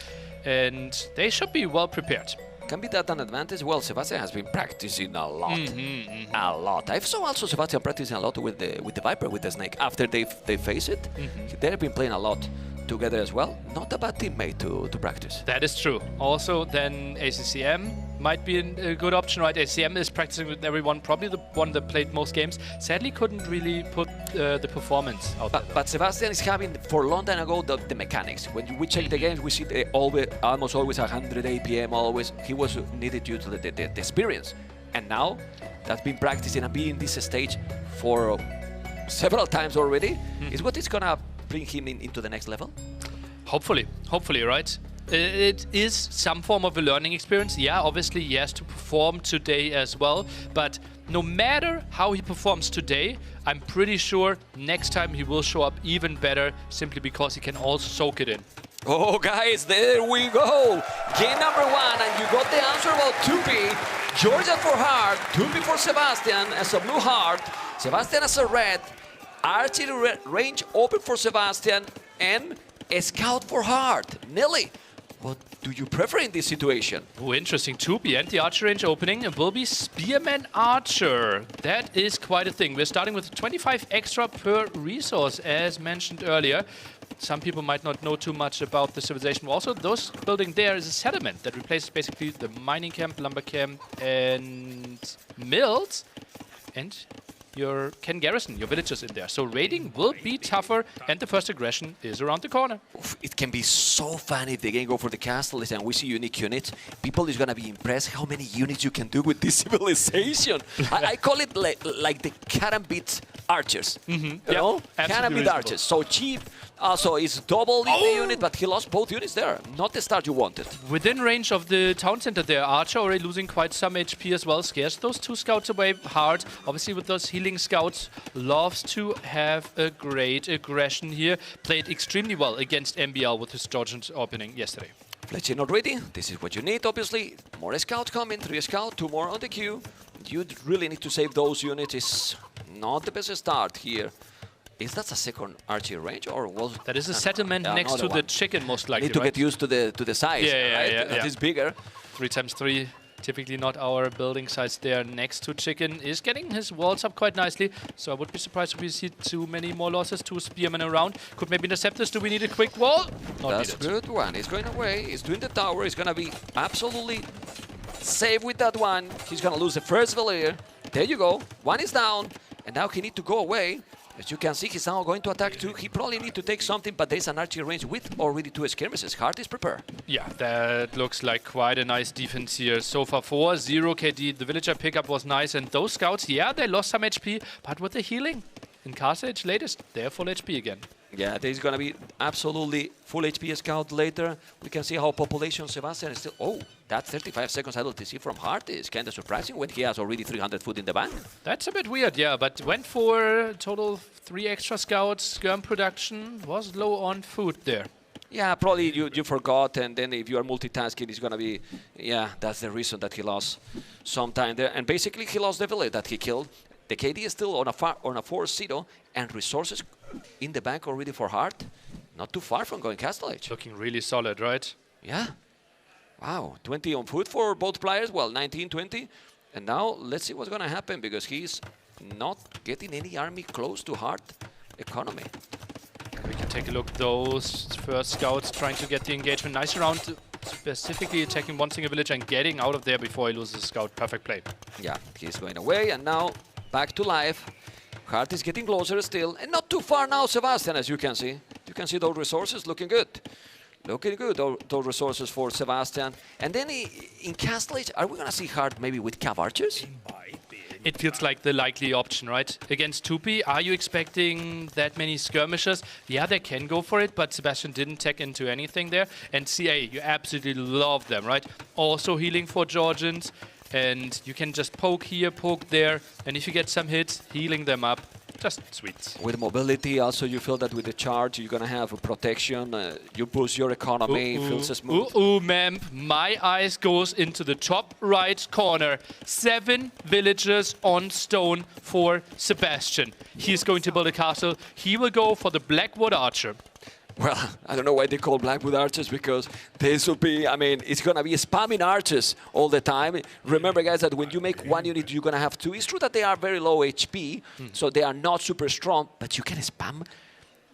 D: And they should be well prepared.
L: Can be that an advantage? Well, Sebastian has been practicing a lot. A lot. I saw also Sebastian practicing a lot with the Viper, with the Snake. After they face it, they've been playing a lot together as well. Not a bad teammate to practice.
D: That is true. Also, then ACCM might be a good option, right? ACCM is practicing with everyone, probably the one that played most games. Sadly, couldn't really put the performance out there.
L: But Sebastian is having, for a long time ago, the mechanics. When we check the games, we see almost always 100 APM, always. He was needed due to the experience. And now, that's been practicing and being in this stage for several times already, is what is going to bring him into the next level?
D: Hopefully, right? It is some form of a learning experience. Yeah, obviously he has to perform today as well, but no matter how he performs today, I'm pretty sure next time he will show up even better, simply because he can also soak it in.
L: Oh, guys, there we go. Game number 1, and you got the answer about 2P. Georgia for heart, 2P for Sebastian as a blue heart, Sebastian as a red, archery range open for Sebastian, and a scout for heart. Nelly, what do you prefer in this situation?
D: Oh, interesting. 2P and the archer range opening will be Spearman Archer. That is quite a thing. We're starting with 25 extra per resource, as mentioned earlier. Some people might not know too much about the civilization. Also, those building there is a settlement that replaces basically the mining camp, lumber camp, and mills. And you can garrison your villagers in there. So raiding will be tougher, and the first aggression is around the corner.
L: It can be so fun if they can go for the castle and we see unique units. People is going to be impressed how many units you can do with this civilization. I call it like the Karambit archers. You know? Karambit archers. So cheap. Also, it's double in the unit, but he lost both units there. Not the start you wanted.
D: Within range of the town center there, Archer already losing quite some HP as well. Scares those 2 scouts away hard. Obviously, with those healing scouts, loves to have a great aggression here. Played extremely well against MBL with his Georgian opening yesterday.
L: Fletcher not ready. This is what you need, obviously. More scouts coming, 3 scouts, 2 more on the queue. You really need to save those units. It's not the best start here. Is that a second archery range, or was
D: that is a settlement next to the chicken, most likely?
L: Need to get used to the size.
D: Yeah.
L: That is bigger.
D: 3x3, typically not our building size there. Next to chicken is getting his walls up quite nicely. So I would be surprised if we see too many more losses. 2 spearmen around. Could maybe intercept this. Do we need a quick wall? Not
L: That's
D: needed.
L: a good one. He's going away. He's doing the tower. He's going to be absolutely safe with that one. He's going to lose the first villager. There you go. 1 is down, and now he needs to go away. As you can see, he's now going to attack 2. He probably need to take something, but there's an archery range with already 2 skirmishes. Heart is prepared.
D: Yeah, that looks like quite a nice defense here. So far 4, 0 KD. The villager pickup was nice, and those scouts, yeah, they lost some HP, but with the healing in Castle Age latest, they're full HP again.
L: Yeah, there's going to be absolutely full HP scout later. We can see how population Sebastian is still... Oh, that 35 seconds LTC from Hart is kind of surprising when he has already 300 food in the bank.
D: That's a bit weird, yeah, but went for total 3 extra scouts. Skirm production was low on food there.
L: Yeah, probably you forgot, and then if you are multitasking, it's going to be... Yeah, that's the reason that he lost some time there. And basically, he lost the village that he killed. The KD is still on a 4-0, and resources in the bank already for Hart. Not too far from going Castle Age.
D: Looking really solid, right?
L: Yeah. Wow, 20 on foot for both players. Well, 19, 20. And now let's see what's going to happen, because he's not getting any army close to Hart economy.
D: We can take a look. Those first scouts trying to get the engagement. Nice round, specifically attacking one single village and getting out of there before he loses a scout. Perfect play.
L: Yeah, he's going away, and now back to life. Hart is getting closer still, and not too far now, Sebastian, as you can see. You can see those resources looking good. Looking good, those resources for Sebastian. And then in Castle Age, are we going to see Hart maybe with Cav Archers?
D: It feels like the likely option, right? Against 2P, are you expecting that many skirmishers? Yeah, they can go for it, but Sebastian didn't tech into anything there. And CA, you absolutely love them, right? Also healing for Georgians. And you can just poke here, poke there, and if you get some hits, healing them up. Just sweet.
L: With mobility, also you feel that with the charge, you're going to have a protection. You boost your economy, feels smooth.
D: Ma'am, my eyes goes into the top right corner. 7 villagers on stone for Sebastian. He's going to build a castle. He will go for the Blackwood Archer.
L: Well, I don't know why they call Blackwood Archers, because this will be, I mean, it's going to be spamming archers all the time. Remember, guys, that when you make 1 unit, you're going to have 2. It's true that they are very low HP, so they are not super strong, but you can spam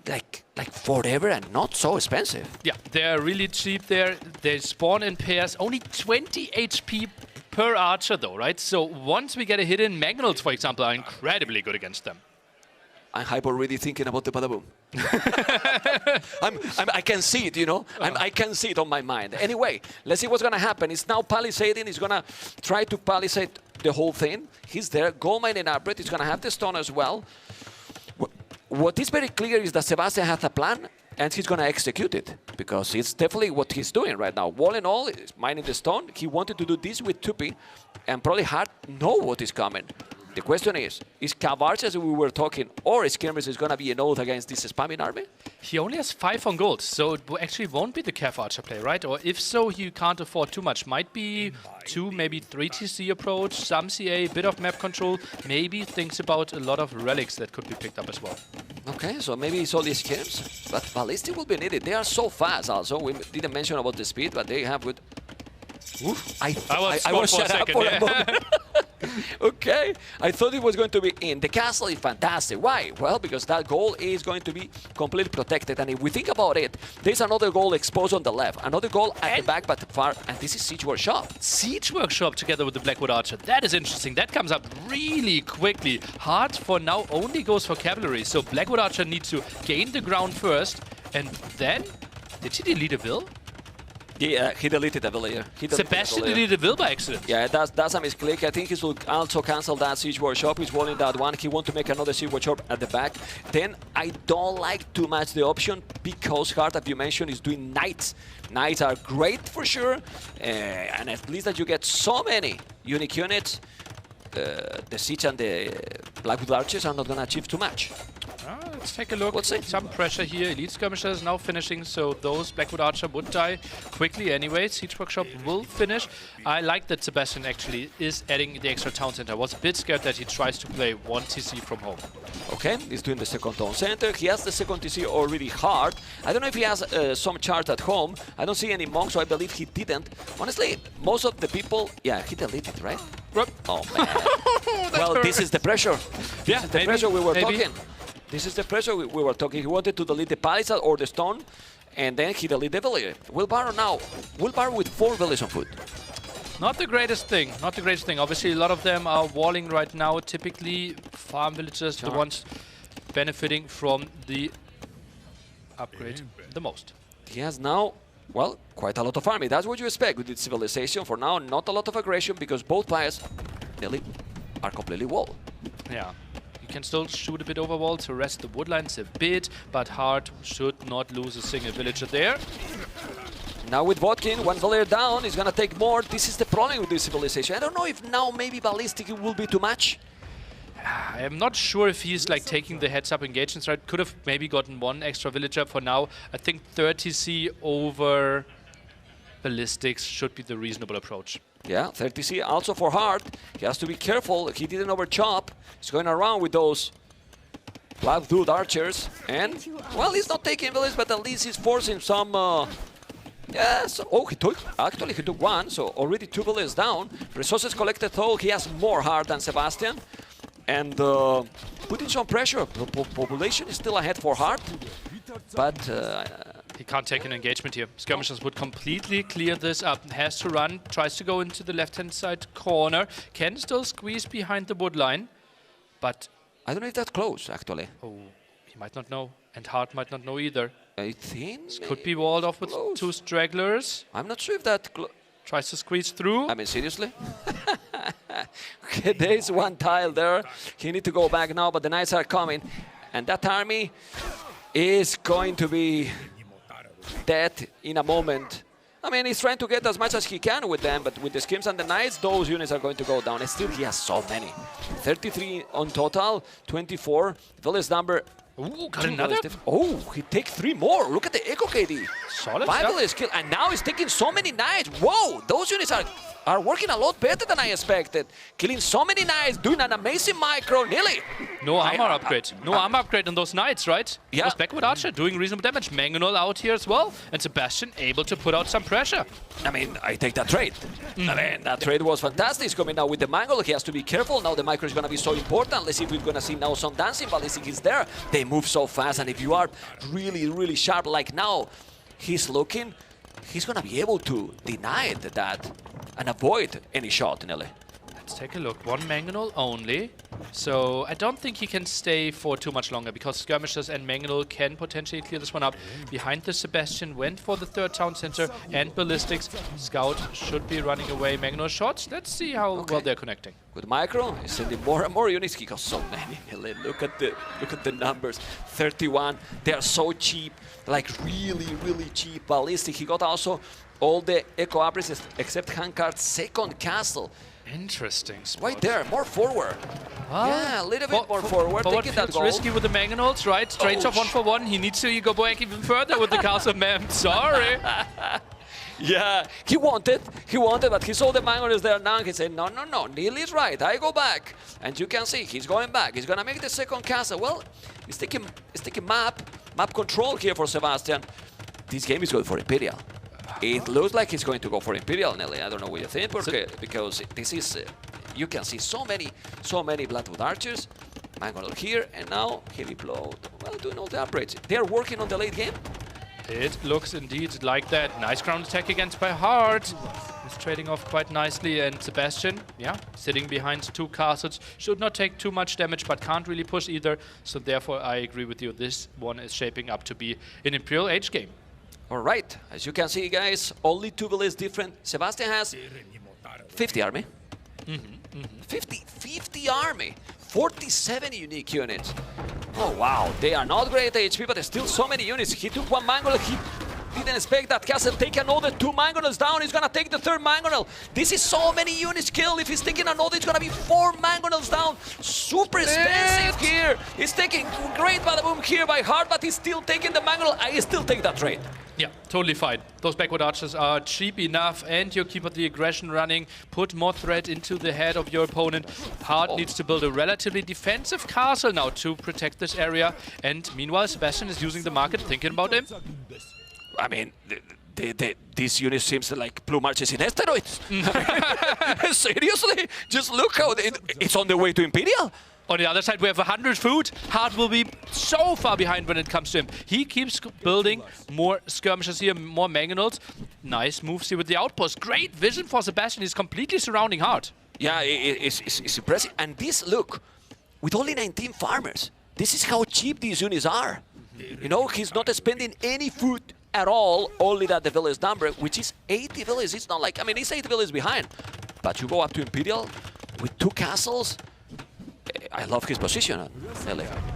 L: like forever and not so expensive.
D: Yeah, they're really cheap there. They spawn in pairs. Only 20 HP per archer though, right? So once we get a hit in, Magnals, for example, are incredibly good against them.
L: I'm hype already thinking about the badaboom. I can see it, you know. I can see it on my mind. Anyway, let's see what's going to happen. It's now palisading. He's going to try to palisade the whole thing. He's there. Gold mine and upgrade. He's going to have the stone as well. What is very clear is that Sebastian has a plan, and he's going to execute it, because it's definitely what he's doing right now. All in all, he's mining the stone. He wanted to do this with Tupi, and probably Hart know what is coming. The question is Cavarch, as we were talking, or is Skirmish is going to be an oath against this spamming army?
D: He only has 5 on gold, so it actually won't be the Cav Archer play, right? Or if so, he can't afford too much. Might be 2, maybe 3 TC approach, some CA, bit of map control, maybe thinks about a lot of relics that could be picked up as well.
L: Okay, so maybe it's all these Skims, but Ballistic will be needed. They are so fast also. We didn't mention about the speed, but they have good... Oof, I was shut up for a moment. Okay, I thought it was going to be in. The castle is fantastic. Why? Well, because that goal is going to be completely protected. And if we think about it, there's another goal exposed on the left, another goal at the back, but far. And this is Siege Workshop.
D: Siege Workshop together with the Blackwood Archer. That is interesting. That comes up really quickly. Hart for now only goes for cavalry. So Blackwood Archer needs to gain the ground first. And then, did he delete a Vil?
L: Yeah, he deleted the Vil here.
D: Sebastian deleted the Vil by accident.
L: Yeah, that's a misclick. I think he will also cancel that Siege Workshop. He's rolling that one. He wants to make another Siege Workshop at the back. Then I don't like too much the option, because Hart, as you mentioned, is doing Knights. Knights are great for sure, and at least that you get so many unique units, the Siege and the Blackwood Archers are not going to achieve too much.
D: Let's take a look. Some pressure here. Elite Skirmisher is now finishing, so those Blackwood Archer would die quickly anyway. Siege Workshop will finish. I like that Sebastian actually is adding the extra town center. I was a bit scared that he tries to play 1 TC from home.
L: Okay, he's doing the second town center. He has the second TC already hard. I don't know if he has some charge at home. I don't see any monks, so I believe he didn't. Honestly, most of the people... Yeah, he deleted, right? Oh, man. Well, this is the pressure. This is the pressure we were talking. This is the pressure we were talking. He wanted to delete the palisade or the stone, and then he deleted the villager. Wheelbarrow now. Wheelbarrow with 4 villages on foot.
D: Not the greatest thing. Not the greatest thing. Obviously, a lot of them are walling right now. Typically, farm villagers, the ones benefiting from the upgrade the most.
L: He has now, well, quite a lot of army. That's what you expect with the civilization. For now, not a lot of aggression, because both players nearly are completely walled.
D: Yeah. You can still shoot a bit over wall to rest the woodlines a bit, but Hart should not lose a single villager there.
L: Now with Vodkin, 1 villager down, he's gonna take more. This is the problem with this civilization. I don't know if now maybe Ballistic will be too much.
D: I'm not sure if he's like taking the heads-up engagements, right? Could have maybe gotten 1 extra villager for now. I think 30C over Ballistics should be the reasonable approach.
L: Yeah, 30C also for Hart. He has to be careful. He didn't overchop. He's going around with those Blackwood Archers. And, well, he's not taking villages, but at least he's forcing some... Yes. Oh, he took 1, so already 2 villages down. Resources collected, though, he has more Hart than Sebastian. And putting some pressure. Population is still ahead for Hart. But...
D: he can't take an engagement here. Skirmishers would completely clear this up. Has to run, tries to go into the left-hand side corner. Can still squeeze behind the wood line, but...
L: I don't know if that's close, actually.
D: Oh, he might not know, and Hart might not know either.
L: I think...
D: This could be walled off with 2 stragglers.
L: I'm not sure if that...
D: Tries to squeeze through.
L: I mean, seriously? Okay, there's 1 tile there. He needs to go back now, but the Knights are coming. And that army is going to be... dead in a moment. I mean, he's trying to get as much as he can with them, but with the Skims and the Knights, those units are going to go down. And still, he has so many. 33 on total, 24. Village number...
D: Ooh, got another?
L: Oh, he takes 3 more. Look at the Echo KD.
D: Solid
L: 5
D: stuff.
L: village kill, and now he's taking so many Knights. Whoa, those units are are working a lot better than I expected. Killing so many knights, doing an amazing micro, nearly.
D: No armor upgrade. No armor upgrade on those knights, right?
L: Yeah.
D: Those backward archer doing reasonable damage. Mangonel out here as well. And Sebastian able to put out some pressure.
L: I mean, I take that trade. I mean, that trade was fantastic. He's coming now with the mangle. He has to be careful. Now the micro is going to be so important. Let's see if we're going to see now some dancing. Ballistic is there. They move so fast. And if you are really, really sharp like now, he's looking, he's going to be able to deny that and avoid any shot, Nelly.
D: Let's take a look. One Mangonel only. So I don't think he can stay for too much longer because Skirmishers and Mangonel can potentially clear this one up. Behind the Sebastian went for the third town center and Ballistics. Scout should be running away. Mangonel shots. Let's see how well they're connecting.
L: With micro, he's sending more and more units. He got so many. Look at the numbers. 31. They are so cheap. Like really, really cheap. Ballistic. He got also all the Echo Abrises except Handcard's second castle.
D: Interesting spot.
L: Right there, more forward. Yeah, a little bit more forward. Taking that goal.
D: Risky with the Mangonels, right? Trades off 1 for 1. He needs to go back even further with the castle, ma'am. Sorry.
L: Yeah, he wanted, but he saw the Mangonels there now. He said, no, Neil is right. I go back. And you can see he's going back. He's going to make the second castle. Well, he's taking map control here for Sebastian. This game is going for Imperial. It looks like he's going to go for Imperial, Nelly. I don't know what you think, because this is, you can see so many Bloodwood Archers. Mangonel here, and now Heavy Blow. Well, doing all the upgrades. They are working on the late game.
D: It looks indeed like that. Nice ground attack against by Hart. He's trading off quite nicely, and Sebastian, yeah, sitting behind 2 castles. Should not take too much damage, but can't really push either. So therefore, I agree with you. This one is shaping up to be an Imperial Age game.
L: All right, as you can see, guys, only 2 villages different. Sebastian has 50 army. 50 army. 47 unique units. Oh, wow. They are not great HP, but there's still so many units. He took 1 Mangonel. He didn't expect that castle take another 2 Mangonels down. He's going to take the 3rd Mangonel. This is so many units killed. If he's taking another, it's going to be 4 Mangonels down. Super expensive here. He's taking great bada-boom here by Hart, but he's still taking the Mangonel. I still take that trade.
D: Yeah, totally fine. Those backward archers are cheap enough, and you keep the aggression running. Put more threat into the head of your opponent. Hart needs to build a relatively defensive castle now to protect this area. And meanwhile, Sebastian is using the market, thinking about him.
L: I mean, this unit seems like Blue Marches in asteroids. Seriously? Just look how it's on the way to Imperial.
D: On the other side, we have 100 food. Hart will be so far behind when it comes to him. He keeps building more skirmishers here, more Mangonels. Nice moves here with the outpost. Great vision for Sebastian. He's completely surrounding Hart.
L: Yeah, it's impressive. And this, look, with only 19 farmers, this is how cheap these units are. You know, he's not spending any food at all, only that the village number, which is 80 villages. It's not like, I mean, it's 80 villages behind. But you go up to Imperial with 2 castles. I love his position.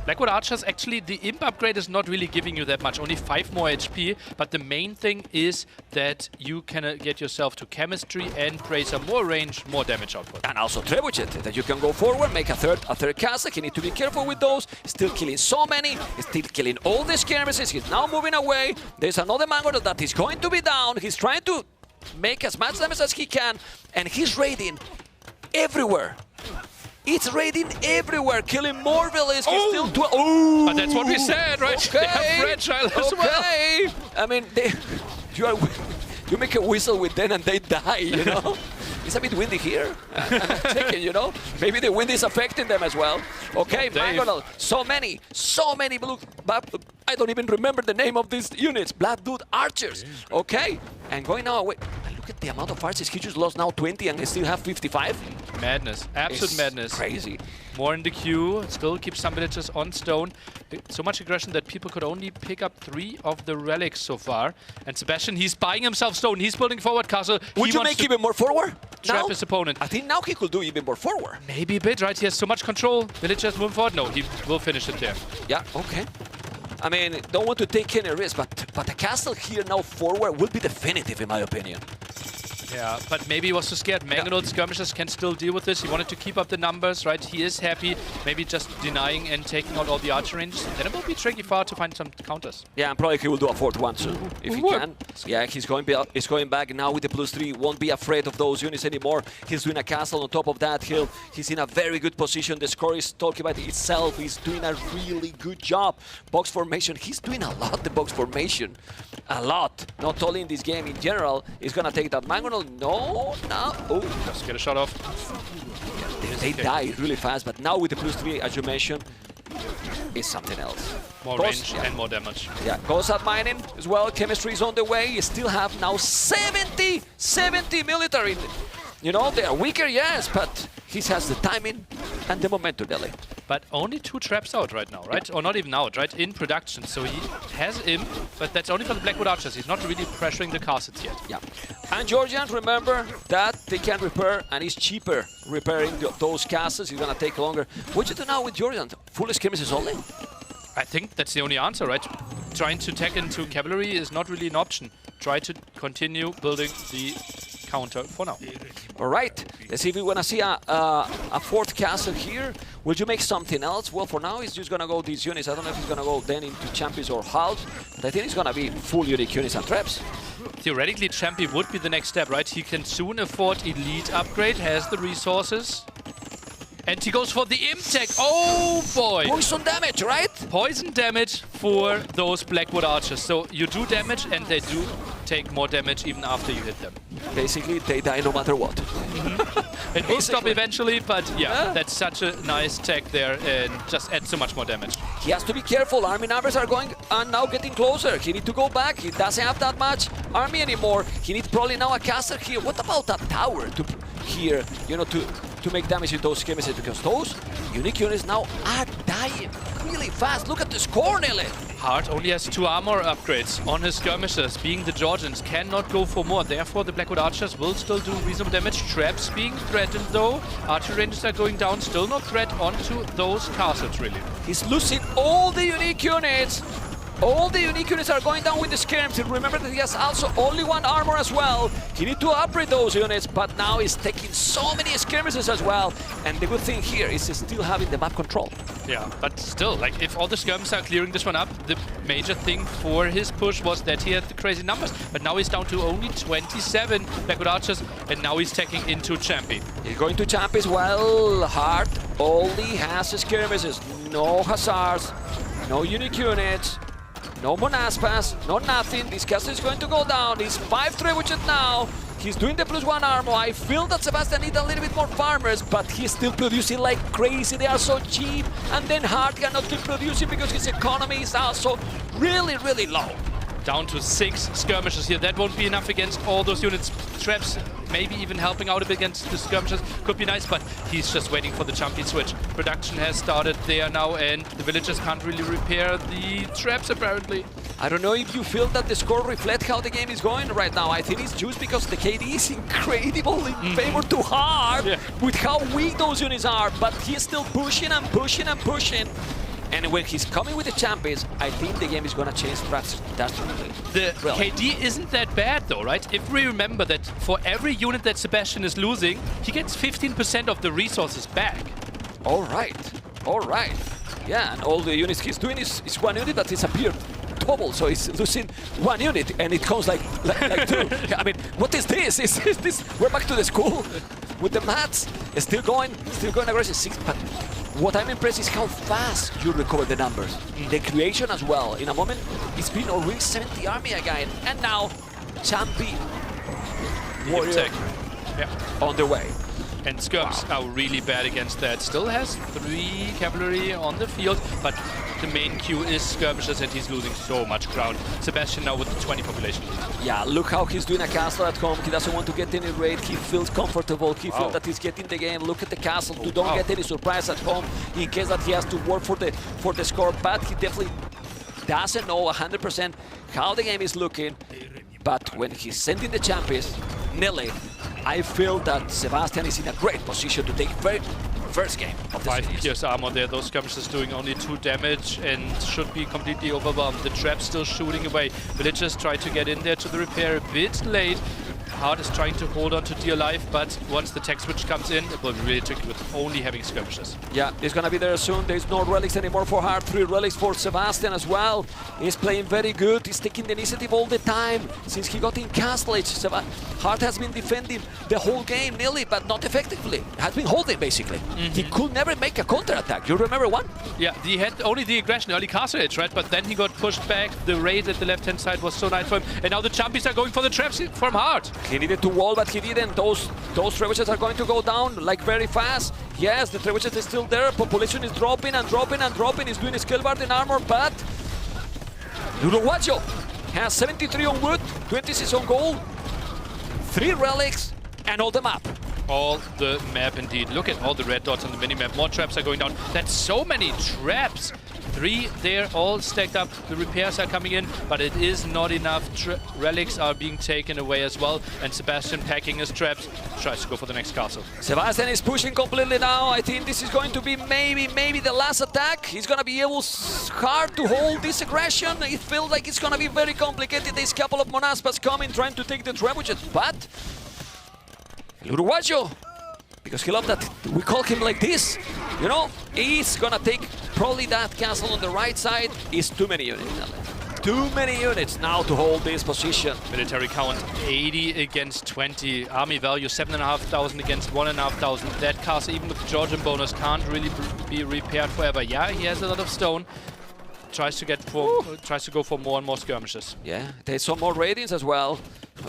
D: Blackwood Archers, actually, the imp upgrade is not really giving you that much, only 5 more HP, but the main thing is that you can get yourself to chemistry and Bracer, more range, more damage output.
L: And also Trebuchet, that you can go forward, make a third castle. You need to be careful with those. Still killing so many, still killing all the skirmishes. He's now moving away. There's another Mangonel that is going to be down. He's trying to make as much damage as he can, and he's raiding everywhere. It's raiding everywhere, killing more villages. He's still
D: but that's what we said, right?
L: Okay.
D: They are fragile as well.
L: I mean, you make a whistle with them and they die, you know? It's a bit windy here. I'm thinking, you know? Maybe the wind is affecting them as well. Okay, Mangonel, so many blue... I don't even remember the name of these units. Bloodwood Archers. Okay, and going now away. Look at the amount of archers. He just lost now 20 and he still have 55.
D: Madness, absolute madness.
L: Crazy.
D: More in the queue, still keeps some villages on stone. So much aggression that people could only pick up 3 of the relics so far. And Sebastian, he's buying himself stone. He's building forward castle.
L: Would you make even more forward?
D: Trap his opponent.
L: I think now he could do even more forward.
D: Maybe a bit, right? He has so much control. Villagers move forward. No, he will finish it there.
L: Yeah, okay. I mean, don't want to take any risk, but a castle here now forward will be definitive, in my opinion.
D: Yeah, but maybe he was too scared. Mangonel skirmishers can still deal with this. He wanted to keep up the numbers, right? He is happy. Maybe just denying and taking out all the archer ranges. Then it will be tricky for to find some counters.
L: Yeah, and probably he will do a fourth one soon, if he can. Yeah, he's going back now with the +3. Won't be afraid of those units anymore. He's doing a castle on top of that hill. He's in a very good position. The score is talking about itself. He's doing a really good job. Box formation. He's doing a lot, the box formation. A lot. Not only in this game, in general. He's going to take that Mangonel. No. Oh.
D: Just get a shot off.
L: Yeah, they die really fast, but now with the +3, as you mentioned, is something else.
D: More range and more damage.
L: Yeah, goes at mining as well. Chemistry is on the way. You still have now 70 military. You know, they are weaker, yes, but he has the timing and the momentum, Nelly.
D: But only 2 traps out right now, right? Or not even out, right? In production. So he has imp, but that's only for the Blackwood Archers. He's not really pressuring the castles yet.
L: Yeah. And Georgians, remember that they can repair, and it's cheaper repairing those castles. It's going to take longer. What do you do now with Georgians? Full skirmishes only?
D: I think that's the only answer, right? Trying to tech into cavalry is not really an option. Try to continue building the counter for now.
L: All right, let's see if we want to see a fourth castle here. Will you make something else? Well, for now, he's just going to go these units. I don't know if he's going to go then into champions or halves, but I think it's going to be full unique units and traps.
D: Theoretically, champion would be the next step, right? He can soon afford elite upgrade, has the resources. And he goes for the imp tech. Oh boy!
L: Poison damage, right?
D: Poison damage for those Blackwood Archers. So you do damage and they do take more damage even after you hit them.
L: Basically, they die no matter what.
D: It will stop eventually, but yeah, that's such a nice tech there and just adds so much more damage.
L: He has to be careful. Army numbers are now getting closer. He needs to go back. He doesn't have that much army anymore. He needs probably now a castle here. What about that tower here, you know, to make damage with those skirmishes, because those unique units now are dying really fast. Look at the score, Nelly.
D: Hart only has 2 armor upgrades on his skirmishers, being the Georgians cannot go for more. Therefore, the Blackwood Archers will still do reasonable damage. Traps being threatened though. Archer ranges are going down, still no threat onto those castles really.
L: He's losing all the unique units. All the unique units are going down with the skirmishes. Remember that he has also only 1 armor as well. He needs to upgrade those units, but now he's taking so many skirmishes as well. And the good thing here is he's still having the map control.
D: Yeah, but still, like, if all the skirmishes are clearing this one up, the major thing for his push was that he had the crazy numbers. But now he's down to only 27 Blackwood Archers, and now he's taking into Champi.
L: He's going to Champi as well. Hart only has skirmishes, no hussars, no unique units. No Monaspas, no nothing. This castle is going to go down. He's 5 trebuchets now. He's doing the +1 armor. I feel that Sebastian needs a little bit more farmers, but he's still producing like crazy. They are so cheap. And then Hart cannot keep producing because his economy is also really, really low.
D: Down to 6 skirmishers here. That won't be enough against all those units. Traps maybe even helping out a bit against the skirmishers could be nice, but he's just waiting for the Champi switch. Production has started there now, and the villagers can't really repair the traps apparently.
L: I don't know if you feel that the score reflects how the game is going right now. I think it's just because the KD is incredible in favor to Hart with how weak those units are, but he's still pushing and pushing and pushing. And when he's coming with the champions, I think the game is going to change drastically.
D: The KD isn't that bad though, right? If we remember that for every unit that Sebastian is losing, he gets 15% of the resources back.
L: All right. Yeah, and all the units he's doing is 1 unit that disappeared double, so he's losing 1 unit, and it comes like 2. I mean, what is this? Is this? We're back to the school with the mats. Still going aggressive. 6, but what I'm impressed is how fast you recover the numbers. The creation as well. In a moment, it's been already 70 army again. And now, Champi Warrior on the way.
D: And Skirms are really bad against that. Still has 3 cavalry on the field, but the main queue is skirmishers and he's losing so much ground. Sebastian now with the 20 population.
L: Yeah, look how he's doing a castle at home. He doesn't want to get any raid. He feels comfortable. He feels that he's getting the game. Look at the castle. You don't get any surprise at home in case that he has to work for the score. But he definitely doesn't know 100% how the game is looking. But when he's sending the champions, Nelly, I feel that Sebastian is in a great position to take first game of the
D: 5
L: series.
D: pierce armor there. Those skirmishers doing only 2 damage and should be completely overwhelmed. The trap still shooting away. Villagers try to get in there to the repair a bit late. Hart is trying to hold on to dear life, but once the tech switch comes in, it will be really tricky with only having skirmishes.
L: Yeah, he's gonna be there soon. There's no relics anymore for Hart. 3 relics for Sebastian as well. He's playing very good. He's taking the initiative all the time since he got in Castle Age. Hart has been defending the whole game nearly, but not effectively. Has been holding basically. He could never make a counter attack. You remember one?
D: Yeah, he had only the aggression early Castle Age, right? But then he got pushed back. The raid at the left-hand side was so nice for him. And now the Chumpies are going for the traps from Hart.
L: He needed to wall, but he didn't. Those trebuchets are going to go down like very fast. Yes, the trebuchet is still there. Population is dropping and dropping and dropping. He's doing a skill bar in armor, but Uruguayo has 73 on wood, 26 on gold, 3 relics, and all the map.
D: All the map indeed. Look at all the red dots on the minimap. More traps are going down. That's so many traps. 3 there, all stacked up. The repairs are coming in, but it is not enough. Relics are being taken away as well. And Sebastian packing his traps, tries to go for the next castle.
L: Sebastian is pushing completely now. I think this is going to be maybe the last attack. He's going to be able hard to hold this aggression. It feels like it's going to be very complicated. There's a couple of Monaspas coming, trying to take the trebuchet, but Uruguayo, because he loves that we call him like this, you know, he's gonna take probably that castle on the right side. Is too many units. Too many units now to hold this position.
D: Military count 80 against 20. Army value 7,500 against 1,500. That castle, even with the Georgian bonus, can't really be repaired forever. Yeah, he has a lot of stone. Tries to go for more and more skirmishes.
L: Yeah, there's some more ratings as well.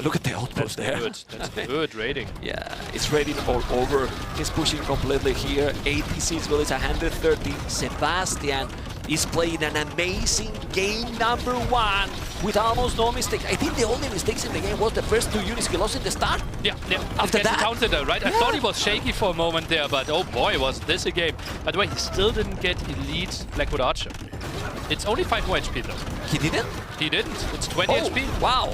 L: Look at the outpost there.
D: Good. That's good rating.
L: Yeah, it's rating all over. He's pushing completely here. 86 bullets, 130. Sebastian is playing an amazing game number 1 with almost no mistake. I think the only mistakes in the game was the first 2 units he lost in the start.
D: Yeah.
L: After that,
D: counter though, right? I thought he was shaky for a moment there, but oh boy, was this a game. By the way, he still didn't get elite Blackwood Archer. It's only 5 more HP though.
L: He didn't?
D: He didn't. It's 20 HP.
L: Wow.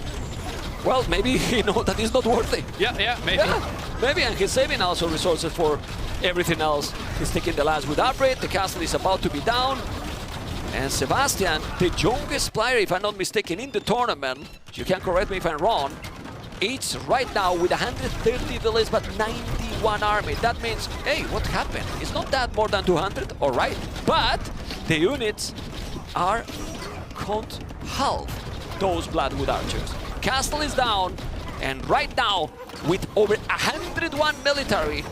L: Well, maybe he knows that it's not worth it.
D: Yeah, maybe.
L: Yeah, maybe, and he's saving also resources for everything else. He's taking the last good upgrade. The castle is about to be down. And Sebastian, the youngest player, if I'm not mistaken, in the tournament, you can correct me if I'm wrong, it's right now with 130 villages but 91 army. That means, hey, what happened? It's not that more than 200, all right. But the units are count half those Bloodwood Archers. Castle is down, and right now, with over 101 military,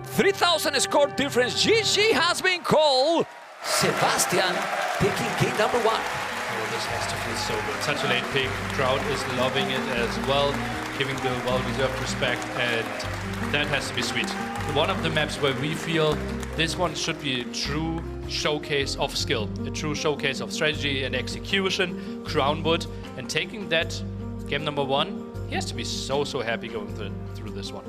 L: 3,000 score difference, GG has been called. Sebastian taking game number 1.
D: Oh, this has to feel so good. Such a late pick. Crowd is loving it as well, giving the well-deserved respect, and that has to be sweet. One of the maps where we feel this one should be a true showcase of skill, a true showcase of strategy and execution, Crownwood, and taking that game number 1, he has to be so happy going through this one.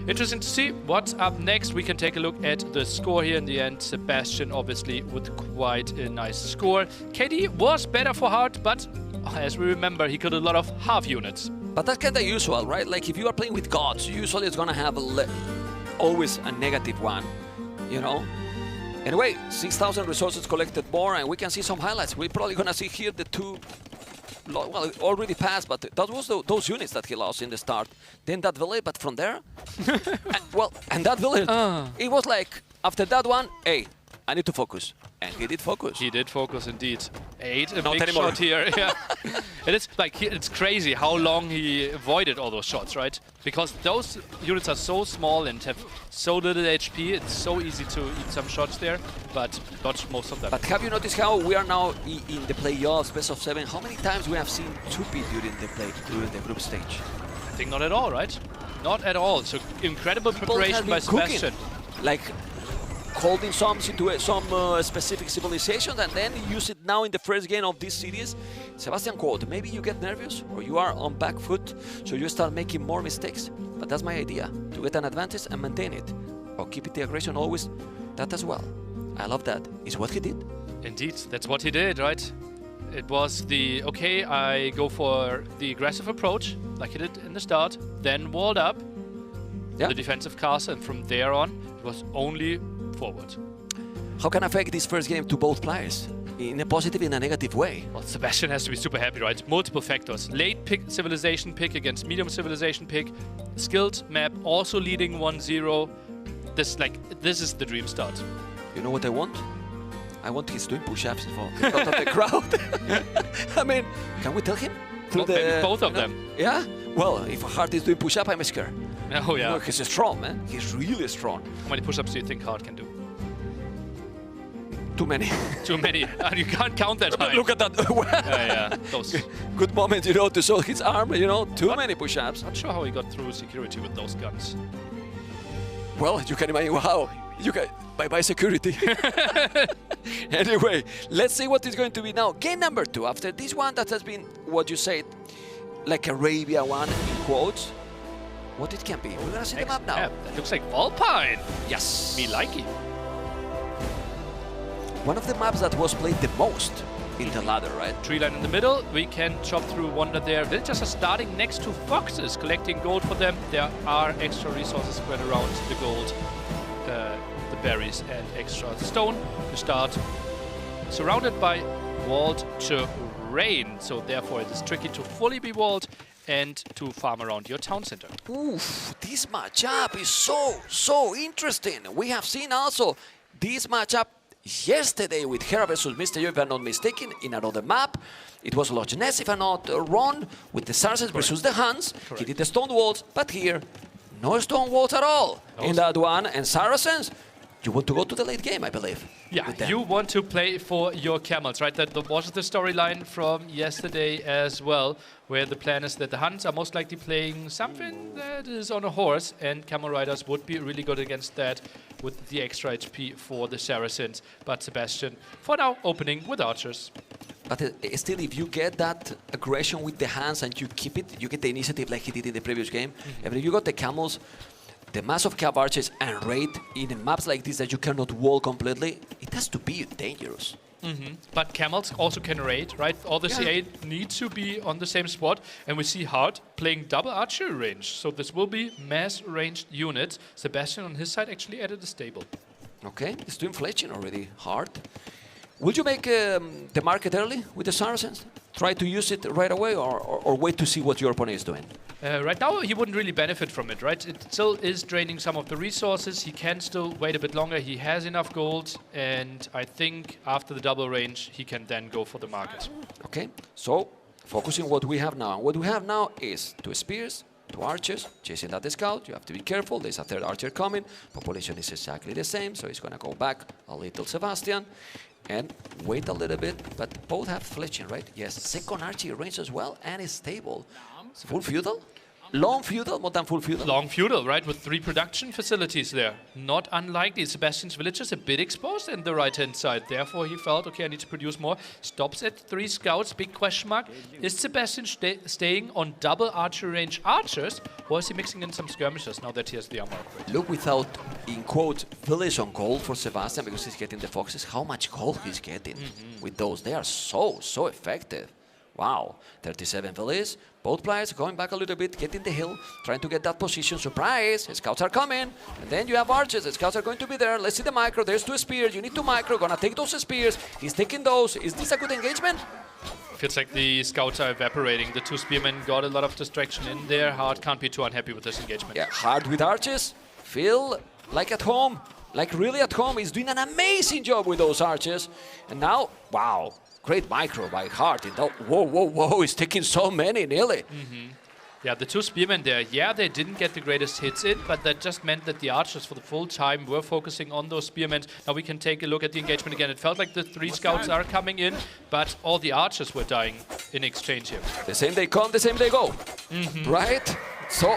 D: Interesting to see what's up next. We can take a look at the score here in the end. Sebastian obviously with quite a nice score. KD was better for Hart, but as we remember, he killed a lot of half units.
L: But that's kind of usual, right? Like if you are playing with gods, usually it's gonna have always a negative one, you know? Anyway, 6,000 resources collected more, and we can see some highlights. We're probably gonna see here the 2, well, it already passed, but that was those units that he lost in the start. Then that village, but from there, and that village, it was like, after that one, hey, I need to focus. And he did focus.
D: He did focus indeed. 8, a
L: Not
D: big
L: anymore.
D: shot here. Yeah. And it's like, it's crazy how long he avoided all those shots, right? Because those units are so small and have so little HP, it's so easy to eat some shots there, but dodged most of them.
L: But have you noticed how we are now in the playoffs, best of 7? How many times we have seen 2P during the group stage?
D: I think not at all, right? Not at all. So incredible preparation by Sebastian.
L: Like holding some specific civilizations and then use it now in the first game of this series. Sebastian quote, maybe you get nervous or you are on back foot, so you start making more mistakes. But that's my idea, to get an advantage and maintain it. Or keep it the aggression always, that as well. I love that. Is what he did.
D: Indeed, that's what he did, right? It was the, okay, I go for the aggressive approach, like he did in the start, then walled up the defensive castle, and from there on, it was only forward.
L: How can I affect this first game to both players? in a positive, in a negative way.
D: Well, Sebastian has to be super happy, right? Multiple factors. Late pick civilization pick against medium civilization pick. Skilled map also leading 1-0. This is the dream start.
L: You know what I want? I want his doing push-ups in front of the crowd. I mean, can we tell him?
D: Maybe both of them.
L: Yeah? Well, if Hart is doing push-up, I'm scared.
D: Oh, yeah.
L: You know, he's strong, man. He's really strong.
D: How many push-ups do you think Hart can do?
L: Too many.
D: Too many. And you can't count that high.
L: Look at that.
D: Yeah. Those.
L: Good moment, you know, to show his arm, you know. Too many push-ups.
D: Not sure how he got through security with those guns.
L: Well, you can imagine how. You can bye-bye security. Anyway, let's see what is going to be now. Game number 2. After this one that has been, what you said, like Arabia one in quotes. What it can be. We're gonna see the map now.
D: That looks like Alpine.
L: Yes.
D: Me like it.
L: One of the maps that was played the most in the ladder, right?
D: Tree line in the middle. We can chop through Wonder there. Villagers are starting next to foxes, collecting gold for them. There are extra resources spread around the gold, the berries, and extra stone to start. Surrounded by walled terrain, so therefore it is tricky to fully be walled and to farm around your town center.
L: Oof, this matchup is so interesting. We have seen also this matchup yesterday with Hera versus Mr. Yo, if I'm not mistaken, in another map. It was Loch Ness, if I'm not wrong, with the Saracens versus the Huns. He did the stone walls, but here, no stone walls at all in that one. And Saracens, you want to go to the late game, I believe.
D: Yeah, you want to play for your camels, right? That was the storyline from yesterday as well, where the plan is that the Huns are most likely playing something that is on a horse, and camel riders would be really good against that with the extra HP for the Saracens. But Sebastian, for now, opening with archers.
L: But still, if you get that aggression with the hands and you keep it, you get the initiative like he did in the previous game. And if you got the camels, the mass of cav archers and raid in maps like this that you cannot wall completely, it has to be dangerous.
D: But camels also can raid, right? All the CA need to be on the same spot, and we see Hart playing double archery range. So this will be mass ranged units. Sebastian on his side actually added a stable.
L: Okay, he's doing fletching already. Hart. Would you make the market early with the Saracens? Try to use it right away, or wait to see what your opponent is doing?
D: Right now, he wouldn't really benefit from it, right? It still is draining some of the resources. He can still wait a bit longer. He has enough gold, and I think after the double range, he can then go for the market.
L: Okay, so focusing on what we have now. What we have now is 2 spears, 2 archers, chasing that scout. You have to be careful. There's a 3rd archer coming. Population is exactly the same, so he's going to go back a little, Sebastian. And wait a little bit, but both have fletching, right? Yes, 2nd archer range as well, and is stable. Full feudal? Long feudal, more than full feudal?
D: Long feudal, right, with 3 production facilities there. Not unlikely. Sebastian's village is a bit exposed in the right-hand side. Therefore, he felt, okay, I need to produce more. Stops at 3 scouts, big question mark. Is Sebastian staying on double archer range archers, or is he mixing in some skirmishers now that he has the armor upgrade?
L: Look without, in quote, village on gold for Sebastian, because he's getting the foxes. How much gold he's getting with those. They are so effective. Wow, 37 villas, both players going back a little bit, getting the hill, trying to get that position. Surprise, scouts are coming, and then you have archers. The scouts are going to be there. Let's see the micro. There's 2 spears. You need 2 micro. Gonna take those spears. He's taking those. Is this a good engagement?
D: Feels like the scouts are evaporating. The 2 spearmen got a lot of distraction in there. Hart can't be too unhappy with this engagement.
L: Yeah, Hart with archers. Feel like at home, like really at home. He's doing an amazing job with those archers. And now, wow. Great micro by Hart. Whoa, he's taking so many, nearly.
D: Yeah, the 2 spearmen there, they didn't get the greatest hits in, but that just meant that the archers for the full time were focusing on those spearmen. Now we can take a look at the engagement again. It felt like the 3 scouts are coming in, but all the archers were dying in exchange here.
L: The same they come, the same they go, right? So,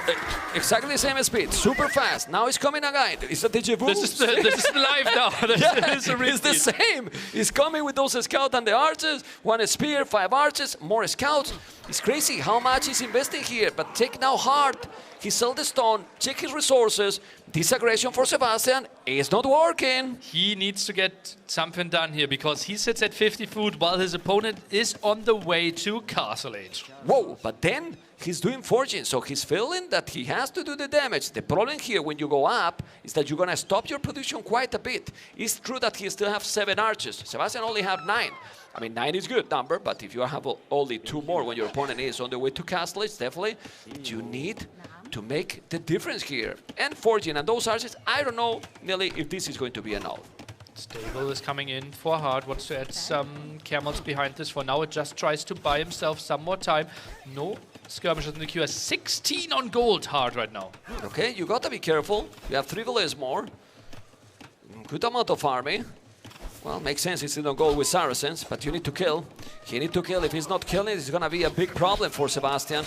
L: exactly the same speed, super fast. Now he's coming again. Is that deja vu?
D: This is the live now.
L: It's the same. He's coming with those scouts and the archers. 1 spear, 5 archers, more scouts. It's crazy how much he's investing here. But take now Hart. He sold the stone, check his resources. This aggression for Sebastian is not working.
D: He needs to get something done here because he sits at 50 food while his opponent is on the way to Castle Age.
L: Whoa, but then he's doing forging, so he's feeling that he has to do the damage. The problem here when you go up is that you're gonna stop your production quite a bit. It's true that he still has 7 archers. Sebastian only have 9. I mean, 9 is a good number, but if you have only 2 more when your opponent is on the way to Castle Age, definitely you need to make the difference here. And forging and those archers, I don't know, Nelly, if this is going to be enough.
D: Stable is coming in for Hard, wants to add some camels behind this. For now, it just tries to buy himself some more time. No skirmishes in the queue. Has 16 on gold, Hard right now.
L: Okay, you gotta be careful. You have 3 villages more. Good amount of army. Well, makes sense, he's still on gold with Saracens, but you need to kill. He need to kill. If he's not killing, it's gonna be a big problem for Sebastian.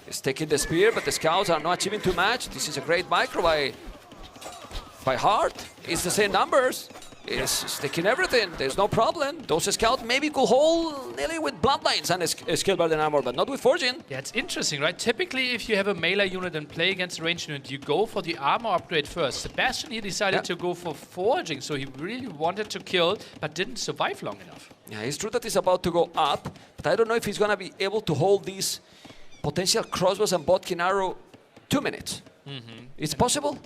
L: He's taking the spear, but the scouts are not achieving too much. This is a great micro by Hard. It's the same numbers. It's taking everything. There's no problem. Those scouts maybe could hold nearly with bloodlines and skill better than armor, but not with forging.
D: Yeah, it's interesting, right? Typically, if you have a melee unit and play against a ranged unit, you go for the armor upgrade first. Sebastian, he decided to go for forging, so he really wanted to kill, but didn't survive long enough.
L: Yeah, it's true that he's about to go up, but I don't know if he's gonna be able to hold these potential crossbows and Bodkin arrow 2 minutes. It's possible?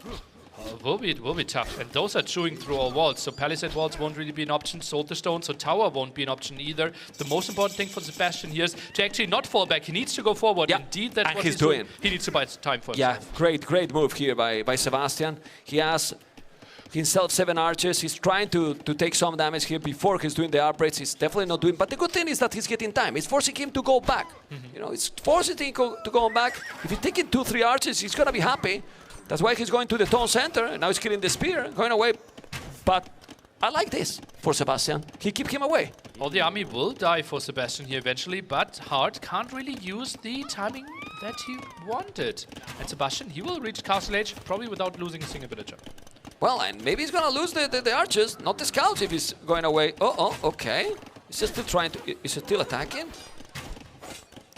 D: It will be tough, and those are chewing through all walls, so palisade walls won't really be an option, Soldier Stone, so tower won't be an option either. The most important thing for Sebastian here is to actually not fall back. He needs to go forward.
L: Yeah.
D: Indeed, that's
L: And
D: what
L: he's doing.
D: He needs to buy time for himself.
L: Yeah, great move here by Sebastian. He has himself 7 archers. He's trying to take some damage here before he's doing the upgrades. He's definitely not doing, but the good thing is that he's getting time. It's forcing him to go back. You know, it's forcing him to go back. If he's taking 2-3 archers, he's gonna be happy. That's why he's going to the town center, and now he's killing the spear, going away. But I like this for Sebastian. He keep him away.
D: All the army will die for Sebastian here eventually, but Hard can't really use the timing that he wanted. And Sebastian, he will reach Castle Age, probably without losing a single villager.
L: Well, and maybe he's gonna lose the archers, not the scouts if he's going away. Okay. Is he still trying to, is he still attacking?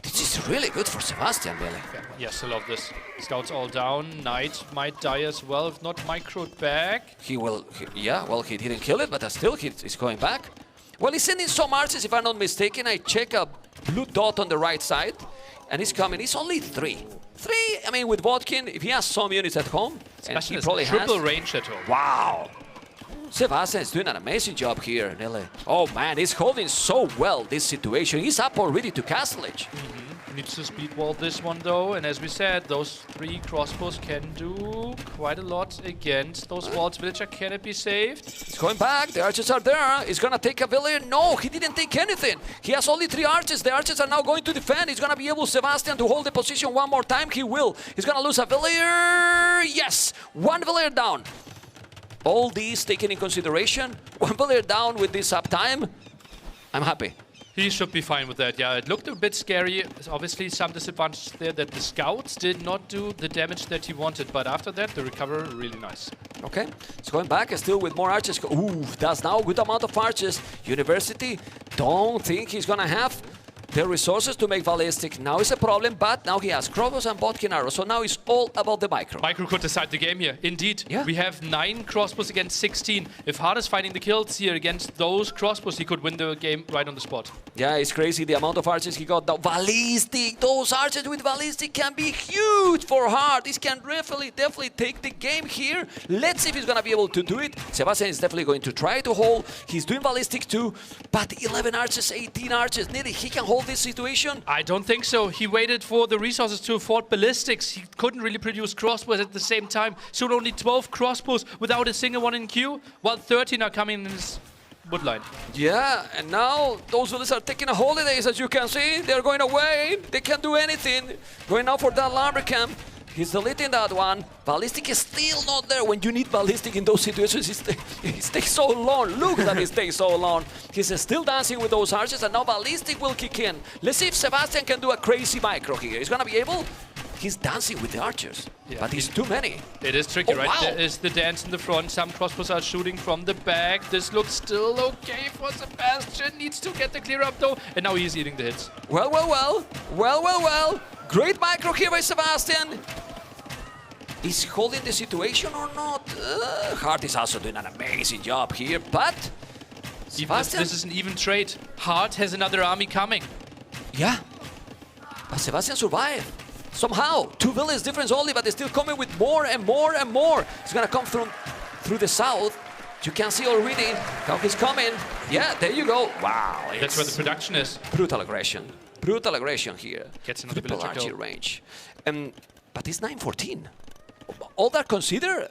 L: This is really good for Sebastian, really.
D: Yes, I love this. Scouts all down. Knight might die as well, if not microed back.
L: He didn't kill it, but still he's going back. Well, he's sending some archers, if I'm not mistaken. I check a blue dot on the right side, and he's coming. He's only 3. 3, I mean, with Bodkin, if he has some units at home, and he probably has.
D: Triple range at home.
L: Wow. Sebastian is doing an amazing job here, really. Oh man, he's holding so well this situation. He's up already to Castle Age.
D: Needs to speed wall this one though, and as we said, those 3 crossbows can do quite a lot against those walls. Villager, can it be saved?
L: He's going back, the archers are there. He's gonna take a villager. No, he didn't take anything. He has only 3 archers. The archers are now going to defend. He's gonna be able, Sebastian, to hold the position one more time. He will. He's gonna lose a villager. Yes, 1 villager down. All these taken in consideration. 1 villager down with this uptime. I'm happy.
D: He should be fine with that, yeah. It looked a bit scary. There's obviously some disadvantage there that the scouts did not do the damage that he wanted, but after that, the recovery really nice.
L: Okay, he's going back, still with more archers. Ooh, that's now a good amount of archers. University, don't think he's gonna have the resources to make ballistic. Now is a problem, but now he has crossbows and Bodkin arrows, so now it's all about the micro.
D: Micro could decide the game here. Indeed,
L: yeah.
D: We have 9 crossbows against 16. If Hard is finding the kills here against those crossbows, he could win the game right on the spot.
L: Yeah, it's crazy the amount of archers he got now. Ballistic, those archers with ballistic can be huge for Hard. This can definitely take the game here. Let's see if he's gonna be able to do it. Sebastian is definitely going to try to hold. He's doing ballistic too, but 11 archers, 18 archers, nearly he can hold this situation?
D: I don't think so. He waited for the resources to afford ballistics. He couldn't really produce crossbows at the same time. Soon only 12 crossbows without a single one in queue, while 13 are coming in his woodline.
L: Yeah, and now those villages are taking a holidays, as you can see. They're going away. They can't do anything. Going now for that lumber camp. He's deleting that one. Ballistic is still not there. When you need ballistic in those situations, it takes so long. Look that it takes so long. He's still dancing with those archers, and now ballistic will kick in. Let's see if Sebastian can do a crazy micro here. He's gonna be able. He's dancing with the archers, but he's too many.
D: It is tricky, right?
L: Wow.
D: There is the dance in the front. Some crossbows are shooting from the back. This looks still okay for Sebastian. Needs to get the clear up though, and now he's eating the hits.
L: Well. Great micro here by Sebastian. is holding the situation or not? Hart is also doing an amazing job here, but
D: Even if this is an even trade, Hart has another army coming.
L: Yeah, but Sebastian survived. Somehow, 2 villains difference only, but they're still coming with more and more and more. It's gonna come through the south. You can see already how he's coming. Yeah, there you go. Wow.
D: That's where the production is.
L: Brutal aggression. Brutal aggression here.
D: Gets another
L: Triple
D: villager
L: archery
D: kill.
L: range. But it's 9-14. All that considered,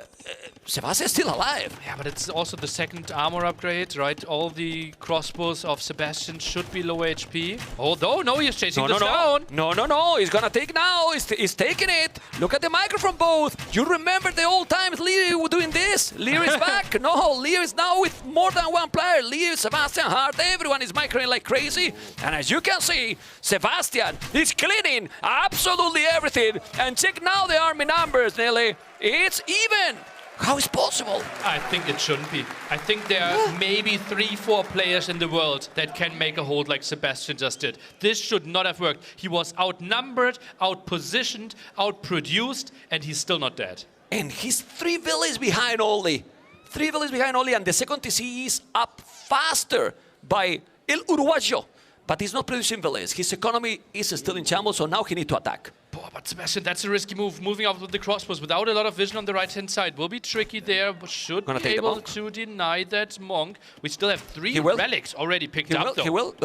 L: Sebastian's still alive.
D: Yeah, but it's also the second armor upgrade, right? All the crossbows of Sebastian should be low HP. Although, no, he's chasing this down.
L: No, he's gonna take now. He's taking it. Look at the microphone both. You remember the old times Lear was doing this? Lear is back. No, Lear is now with more than one player. Lear, Sebastian, Hart, everyone is microing like crazy. And as you can see, Sebastian is cleaning absolutely everything. And check now the army numbers, Nelly. It's even. How is possible?
D: I think it shouldn't be. I think there are maybe 3-4 players in the world that can make a hold like Sebastian just did. This should not have worked. He was outnumbered, outpositioned, outproduced, and he's still not dead.
L: And he's 3 villages behind only. 3 villages behind only, and the second TC is up faster by El Uruguayo. But he's not producing villages. His economy is still in shambles, so now he needs to attack.
D: But Sebastian, that's a risky move. Moving out with the crossbows without a lot of vision on the right-hand side will be tricky there, but should be able to deny that monk. We still have 3 relics already picked up, though.
L: He will.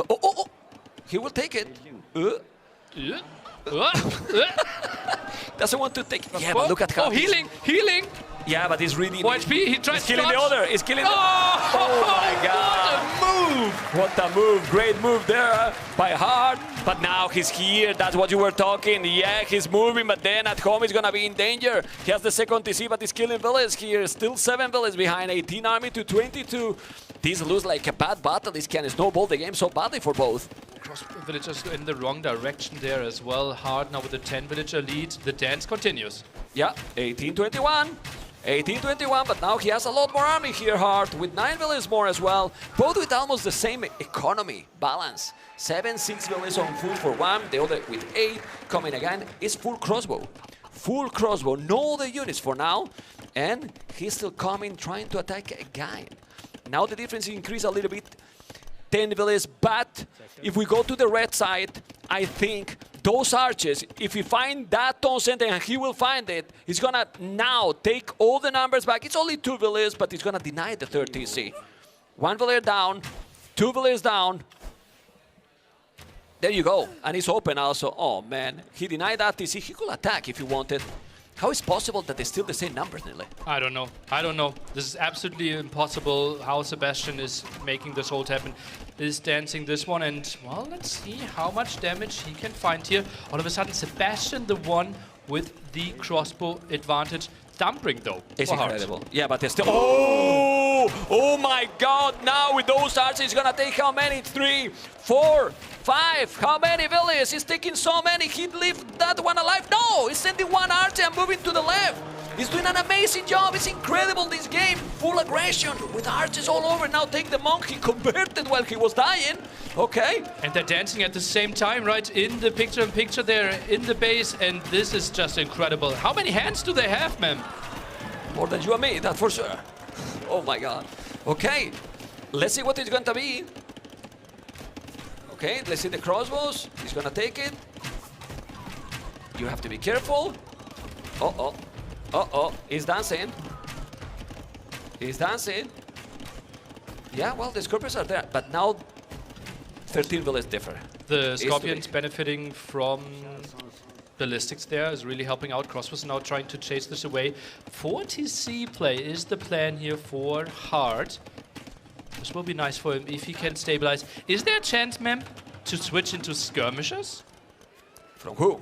L: He will take it. Doesn't want to take it. Yeah, but look at how.
D: Oh, healing!
L: Yeah, but he's really.
D: 4 HP, he tries
L: to killing the other. He's killing the Oh my God. What a move. Great move there by Hart. But now he's here. That's what you were talking. Yeah, he's moving, but then at home he's going to be in danger. He has the second TC, but he's killing villages here. Still 7 villages behind. 18 army to 22. These lose like a bad battle. This can snowball the game so badly for both.
D: Cross villagers go in the wrong direction there as well. Hard now with the 10 villager lead. The dance continues.
L: Yeah, 18-21. 18-21, but now he has a lot more army here, Hart, with 9 villages more as well. Both with almost the same economy balance. 7-6 villages on foot for one, the other with 8. Coming again is full crossbow. Full crossbow, no other units for now. And he's still coming, trying to attack again. Now the difference increased a little bit. 10 villages, but if we go to the red side, I think those archers, if we find that town center, and he will find it, he's gonna now take all the numbers back. It's only 2 villages, but he's gonna deny the third TC. 1 villager down, 2 villagers down. There you go, and it's open also. Oh man, he denied that TC. He could attack if he wanted. How is it possible that they're still the same numbers, Nile?
D: I don't know. This is absolutely impossible how Sebastian is making this hold happen. Is dancing this one, and well, let's see how much damage he can find here. All of a sudden, Sebastian the one with the crossbow advantage. Dumping though.
L: It's incredible. Yeah, but they're still. Oh my God! Now with those archers, he's gonna take how many? 3, 4, 5. How many villages? He's taking so many. He'd leave that one alive. No, he's sending 1 archer and moving to the left. He's doing an amazing job. It's incredible, this game. Full aggression with archers all over. Now take the monk. He converted while he was dying. Okay.
D: And they're dancing at the same time, right? In the picture-in-picture there, in the base. And this is just incredible. How many hands do they have, man?
L: More than you and me, that's for sure. Oh my God. Okay. Let's see what it's going to be. Okay, let's see the crossbows. He's going to take it. You have to be careful. Uh-oh. Uh-oh, he's dancing. He's dancing. Yeah, well, the scorpions are there, but now 13 villages differ.
D: The scorpions benefiting from ballistics there is really helping out. Crossbows now trying to chase this away. 4 TC play is the plan here for Hart. This will be nice for him if he can stabilize. Is there a chance, ma'am, to switch into skirmishers?
L: From who?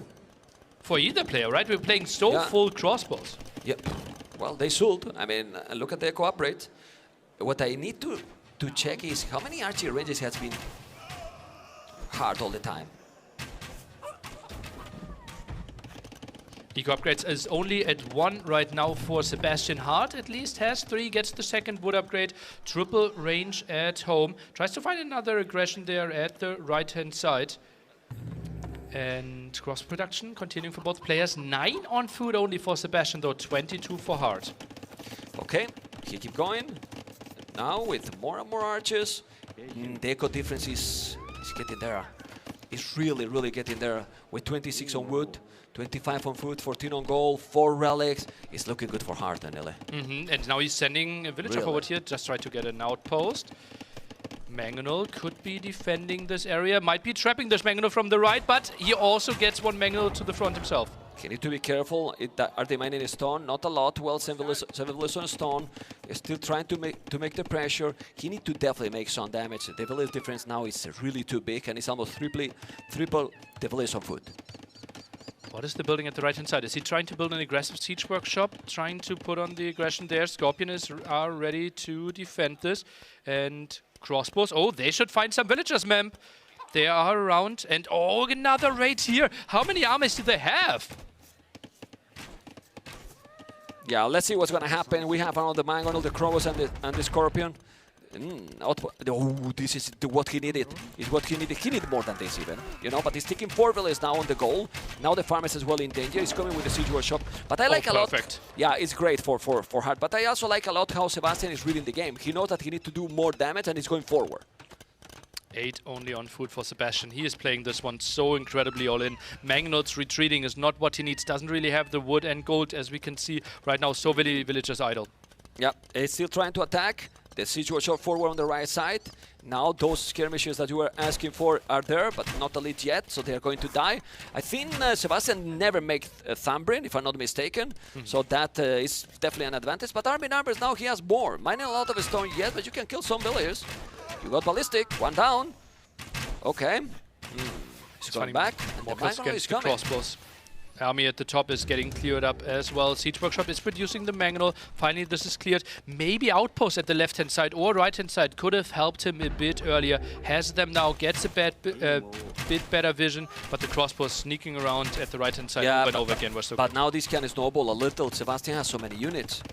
D: For either player, right? We're playing full crossbows.
L: Yep. Well, they should. I mean, look at the cooperate. What I need to check is how many archery ranges has been hard all the time.
D: Eco upgrades is only at 1 right now for Sebastian. Hart at least has 3, gets the second wood upgrade. Triple range at home. Tries to find another aggression there at the right-hand side. And cross production continuing for both players. 9 on food only for Sebastian, though 22 for Hart.
L: Okay, he keep going. Now with more and more archers, the eco difference is getting there. It's really, really getting there. With 26 on wood, 25 on food, 14 on gold, 4 relics. It's looking good for Hart and Ele.
D: And now he's sending a villager forward here, just try to get an outpost. Mangonel could be defending this area, might be trapping this Mangonel from the right, but he also gets one Mangonel to the front himself.
L: He need to be careful. Are they mining a stone? Not a lot. Well, Seven villagers on stone. Is still trying to make the pressure. He need to definitely make some damage. The village difference now is really too big, and it's almost triple the village on foot.
D: What is the building at the right-hand side? Is he trying to build an aggressive siege workshop? Trying to put on the aggression there. Scorpion are ready to defend this. And crossbows. Oh, they should find some villagers, Memp. They are around. And oh, another raid here. How many armies do they have?
L: Yeah, let's see what's going to happen. We have another Mangonel, the Crowos, and the Scorpion. Oh, this is what he needed. Is what he needed. He needed more than this even, you know. But he's taking 4 villages now on the goal. Now the farmers as well in danger. He's coming with the siege workshop. But I like a lot. Yeah, it's great for Hart. But I also like a lot how Sebastian is reading the game. He knows that he needs to do more damage, and he's going forward.
D: 8 only on food for Sebastian. He is playing this one so incredibly all in. Mangonel's retreating is not what he needs. Doesn't really have the wood and gold, as we can see right now. So many villagers idle.
L: Yeah, he's still trying to attack. The siege workshop forward on the right side. Now those skirmishes that you were asking for are there, but not elite yet, so they are going to die. I think Sebastian never made Thumbrin, if I'm not mistaken, so that is definitely an advantage. But army numbers now he has more. Mining a lot of stone yet, but you can kill some villagers. You got ballistic, 1 down. Okay. He's going back, and the Mangonel is coming.
D: Crossbows. Army at the top is getting cleared up as well. Siege Workshop is producing the Mangonel. Finally, this is cleared. Maybe Outpost at the left-hand side or right-hand side could have helped him a bit earlier. Has them now, gets a bit better vision, but the crossbows sneaking around at the right-hand side over and over again.
L: But now this can snowball a little. Sebastian has so many units.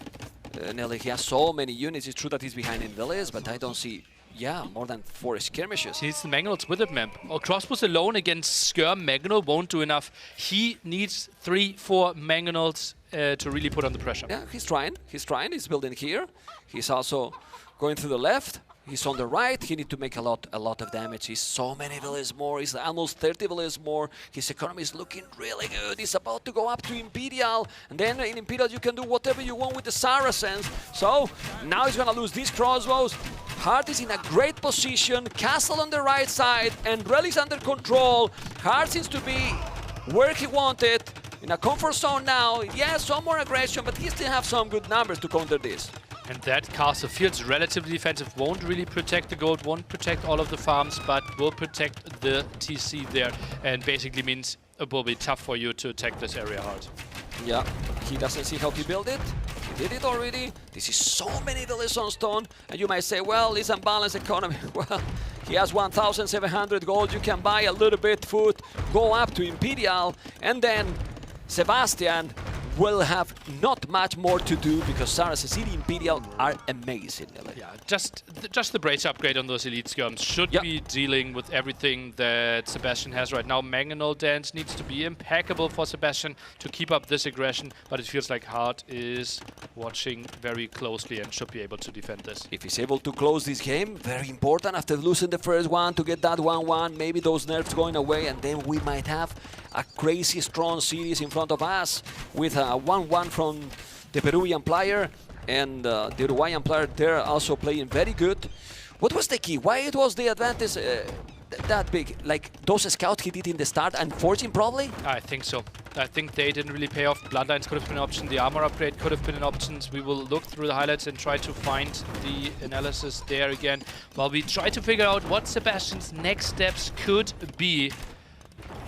L: Nelly, he has so many units. It's true that he's behind in villas, but I don't see... Yeah, more than 4 skirmishes.
D: He needs the Mangonels with him, man. Crossbows alone against Skirm Mangonel won't do enough. He needs 3-4 Mangonels to really put on the pressure.
L: Yeah, he's trying. He's trying. He's building here. He's also going to the left. He's on the right. He needs to make a lot of damage. He's so many villages more. He's almost 30 villages more. His economy is looking really good. He's about to go up to Imperial. And then in Imperial you can do whatever you want with the Saracens. So now he's going to lose these crossbows. Hart is in a great position. Castle on the right side. And Relics under control. Hart seems to be where he wanted. In a comfort zone now. Yeah, some more aggression, but he still have some good numbers to counter this.
D: And that castle feels relatively defensive. Won't really protect the gold, won't protect all of the farms, but will protect the TC there. And basically means it will be tough for you to attack this area hard.
L: Yeah, he doesn't see how he built it. He did it already. This is so many villages on stone. And you might say, well, it's unbalanced economy. Well, he has 1,700 gold. You can buy a little bit food, go up to Imperial, and then Sebastian will have not much more to do because Saracens in Imperial are amazing.
D: Yeah, just the brace upgrade on those elite skirms should be dealing with everything that Sebastian has right now. Mangonel dance needs to be impeccable for Sebastian to keep up this aggression, but it feels like Hart is watching very closely and should be able to defend this.
L: If he's able to close this game, very important after losing the first one to get that 1-1, maybe those nerfs going away, and then we might have a crazy strong series in front of us with a 1-1 from the Peruvian player and the Uruguayan player there also playing very good. What was the key? Why it was the advantage that big? Like those scouts he did in the start and forging probably?
D: I think so. I think they didn't really pay off. Bloodlines could have been an option. The armor upgrade could have been an option. We will look through the highlights and try to find the analysis there again while we try to figure out what Sebastian's next steps could be.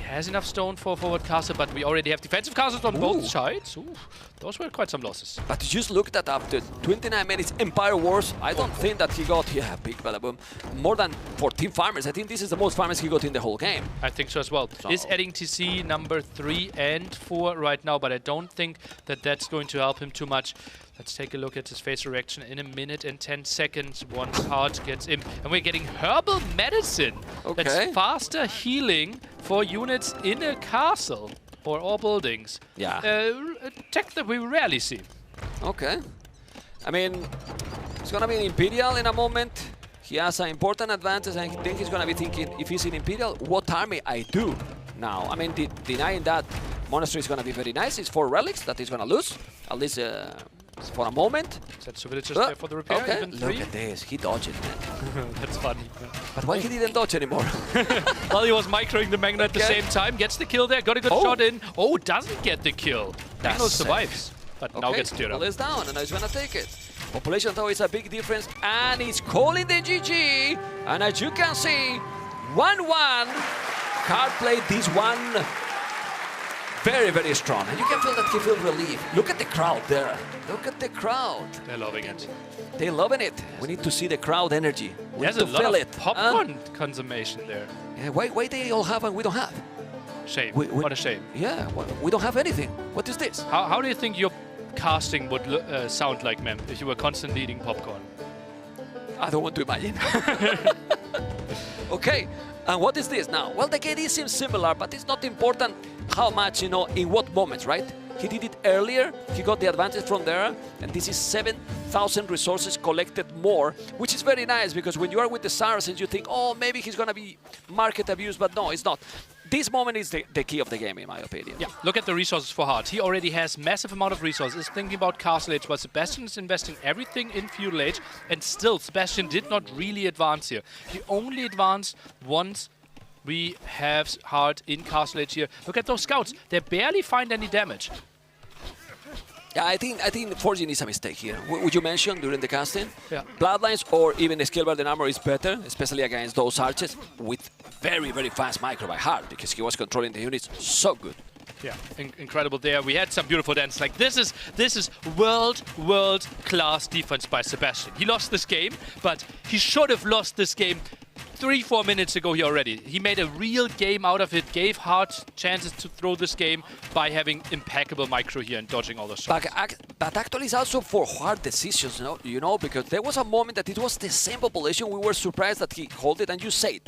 D: Has enough stone for forward castle, but we already have defensive castles on both sides. Ooh, those were quite some losses.
L: But just look that after 29 minutes Empire Wars, I don't think that he got, big balaboom, more than 14 farmers. I think this is the most farmers he got in the whole game.
D: I think so as well. So. Is adding TC number 3 and 4 right now, but I don't think that that's going to help him too much. Let's take a look at his face reaction in 1 minute and 10 seconds once Hart gets in. And we're getting herbal medicine.
L: Okay.
D: That's faster healing for units in a castle or all buildings.
L: Yeah.
D: A tech that we rarely see.
L: Okay. I mean, it's gonna be an Imperial in a moment. He has an important advantage, and I think he's gonna be thinking, if he's in Imperial, what army I do now? I mean, denying that Monastery is gonna be very nice. It's 4 relics that he's gonna lose, at least for a moment.
D: Set two villagers there for the repair,
L: okay.
D: even 3.
L: Look at this, he dodged it, man.
D: That's funny.
L: But why he didn't dodge anymore?
D: Well, he was microing the Magna at the same time, gets the kill there, got a good shot in. Oh, doesn't get the kill. Magno survives, but now gets cleared up.
L: Well, it's down, and now he's gonna take it. Population, though, is a big difference, and he's calling the GG. And as you can see, 1-1. Hart played this one very, very strong. And you can feel that he feels relief. Look at the crowd there. Look at the crowd.
D: They're loving it.
L: They're loving it. We need to see the crowd energy. We
D: There's
L: need
D: a
L: to
D: lot
L: feel
D: of
L: it.
D: popcorn consummation there.
L: Yeah, why they all have and we don't have?
D: Shame. What a shame.
L: Yeah, we don't have anything. What is this?
D: How do you think your casting would sound like, Mem, if you were constantly eating popcorn?
L: I don't want to imagine. Okay, and what is this now? Well, the KD seems similar, but it's not important how much, in what moments, right? He did it earlier, he got the advantage from there, and this is 7,000 resources collected more, which is very nice, because when you are with the Saracens, you think, oh, maybe he's gonna be market abused, but no, it's not. This moment is the key of the game, in my opinion.
D: Yeah, look at the resources for Hart. He already has massive amount of resources. Thinking about Castle Age, while Sebastian is investing everything in Feudal Age, and still, Sebastian did not really advance here. He only advanced once we have Hart in Castle Age here. Look at those scouts. They barely find any damage.
L: Yeah, I think Forging is a mistake here. Would you mention during the casting?
D: Yeah.
L: Bloodlines or even the Skill Burden Armor is better, especially against those archers with very, very fast micro by Hart, because he was controlling the units so good.
D: Yeah, incredible there. We had some beautiful dance. Like this is world class defense by Sebastian. He lost this game, but he should have lost this game 3-4 minutes ago here already. He made a real game out of it, gave Hart chances to throw this game by having impeccable micro here and dodging all the shots.
L: But actually it's also for hard decisions, because there was a moment that it was the same population. We were surprised that he held it, and you said,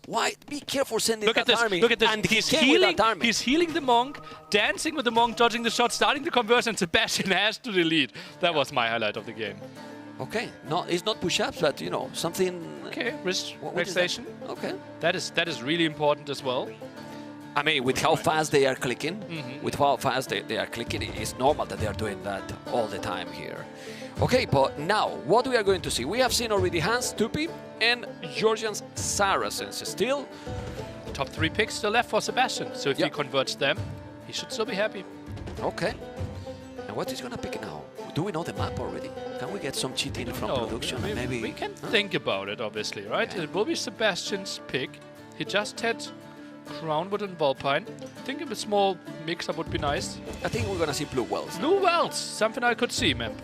L: why? Be careful sending that army.
D: Look at this.
L: And
D: he's healing the monk, dancing with the monk, dodging the shot, starting the conversion, and Sebastian has to delete. That was my highlight of the game.
L: Okay, no, it's not push-ups, but something.
D: Okay, wrist station.
L: Okay,
D: that is really important as well.
L: I mean, with how fast they are clicking, with how fast they are clicking, it's normal that they are doing that all the time here. Okay, but now what we are going to see? We have seen already Hans Tupi and Georgian's Saracens. Still,
D: top 3 picks still left for Sebastian. So if he converts them, he should still be happy.
L: Okay. And what is gonna pick now? Do we know the map already? Can we get some cheating from production? Maybe
D: we can think about it, obviously, right? Yeah. It will be Sebastian's pick. He just had Crownwood and Vulpine. I think a small mix-up would be nice.
L: I think we're gonna see Blue Wells.
D: Blue Wells, something I could see, man.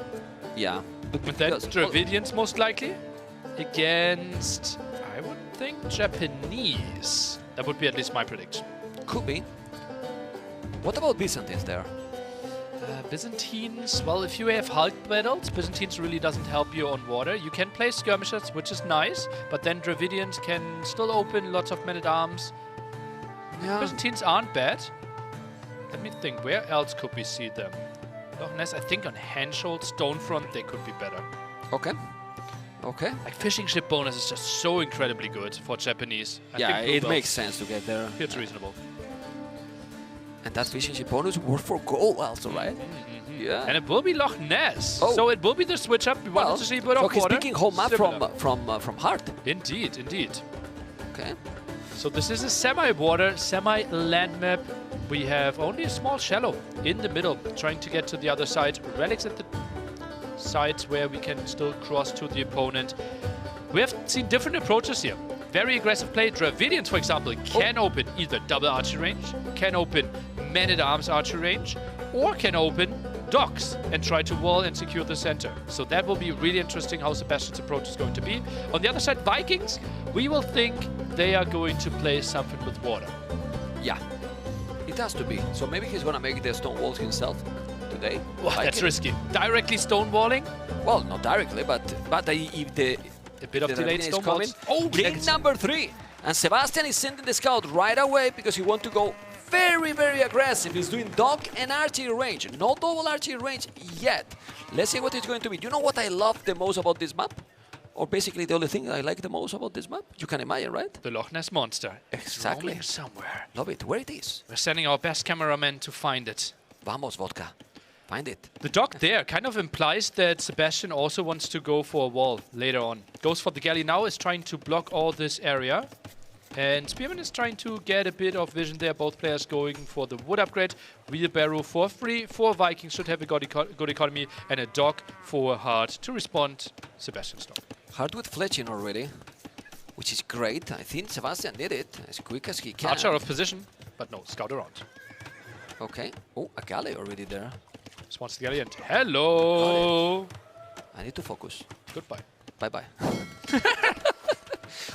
L: Yeah.
D: But then Dravidians most likely against, I would think, Japanese. That would be at least my prediction.
L: Could be. What about Byzantines there?
D: Byzantines, well, if you have Hulk battles, Byzantines really doesn't help you on water. You can play skirmishers, which is nice, but then Dravidians can still open lots of men-at-arms. Yeah. Byzantines aren't bad. Let me think, where else could we see them? Loch Ness, I think on Henschel, Stonefront, they could be better.
L: Okay. Okay.
D: Like fishing ship bonus is just so incredibly good for Japanese.
L: I think it makes sense to get there.
D: It's reasonable.
L: And that fishing ship bonus worked for gold also, right? Yeah.
D: And it will be Loch Ness. Oh. So it will be the switch up. We wanted to see a bit of water.
L: So he's picking whole map from Hart.
D: Indeed, indeed.
L: Okay.
D: So this is a semi-water, semi-land map. We have only a small shallow in the middle, trying to get to the other side. Relics at the sides where we can still cross to the opponent. We have seen different approaches here. Very aggressive play. Dravidians, for example, can open either double archery range, can open men-at-arms archery range, or can open docks and try to wall and secure the center. So that will be really interesting how Sebastian's approach is going to be. On the other side, Vikings, we will think they are going to play something with water.
L: Yeah, it has to be. So maybe he's going to make the stone walls himself. today.
D: Wow, that's risky. Directly stonewalling?
L: Well, not directly, but if the
D: a bit of delayed
L: is coming.
D: Oh,
L: Game number 3. And Sebastian is sending the scout right away because he wants to go very, very aggressive. He's doing dog and archery range. No double archery range yet. Let's see what it's going to be. You know what I love the most about this map? Or basically the only thing I like the most about this map? You can imagine, right?
D: The Loch Ness Monster.
L: Exactly.
D: It's roaming somewhere.
L: Love it. Where it is?
D: We're sending our best cameraman to find it.
L: Vamos, Vodka. Find it.
D: The dock there kind of implies that Sebastian also wants to go for a wall later on. Goes for the galley now, is trying to block all this area. And Spearman is trying to get a bit of vision there. Both players going for the wood upgrade. Wheelbarrow for free. 4 Vikings should have a good economy. And a dock for hard to respond. Sebastian's dock.
L: Hard with fletching already, which is great. I think Sebastian did it as quick as he can.
D: Archer of position, but no, scout around.
L: Okay. Oh, a galley already there.
D: Spawns the galley and hello!
L: I need to focus.
D: Goodbye.
L: Bye-bye.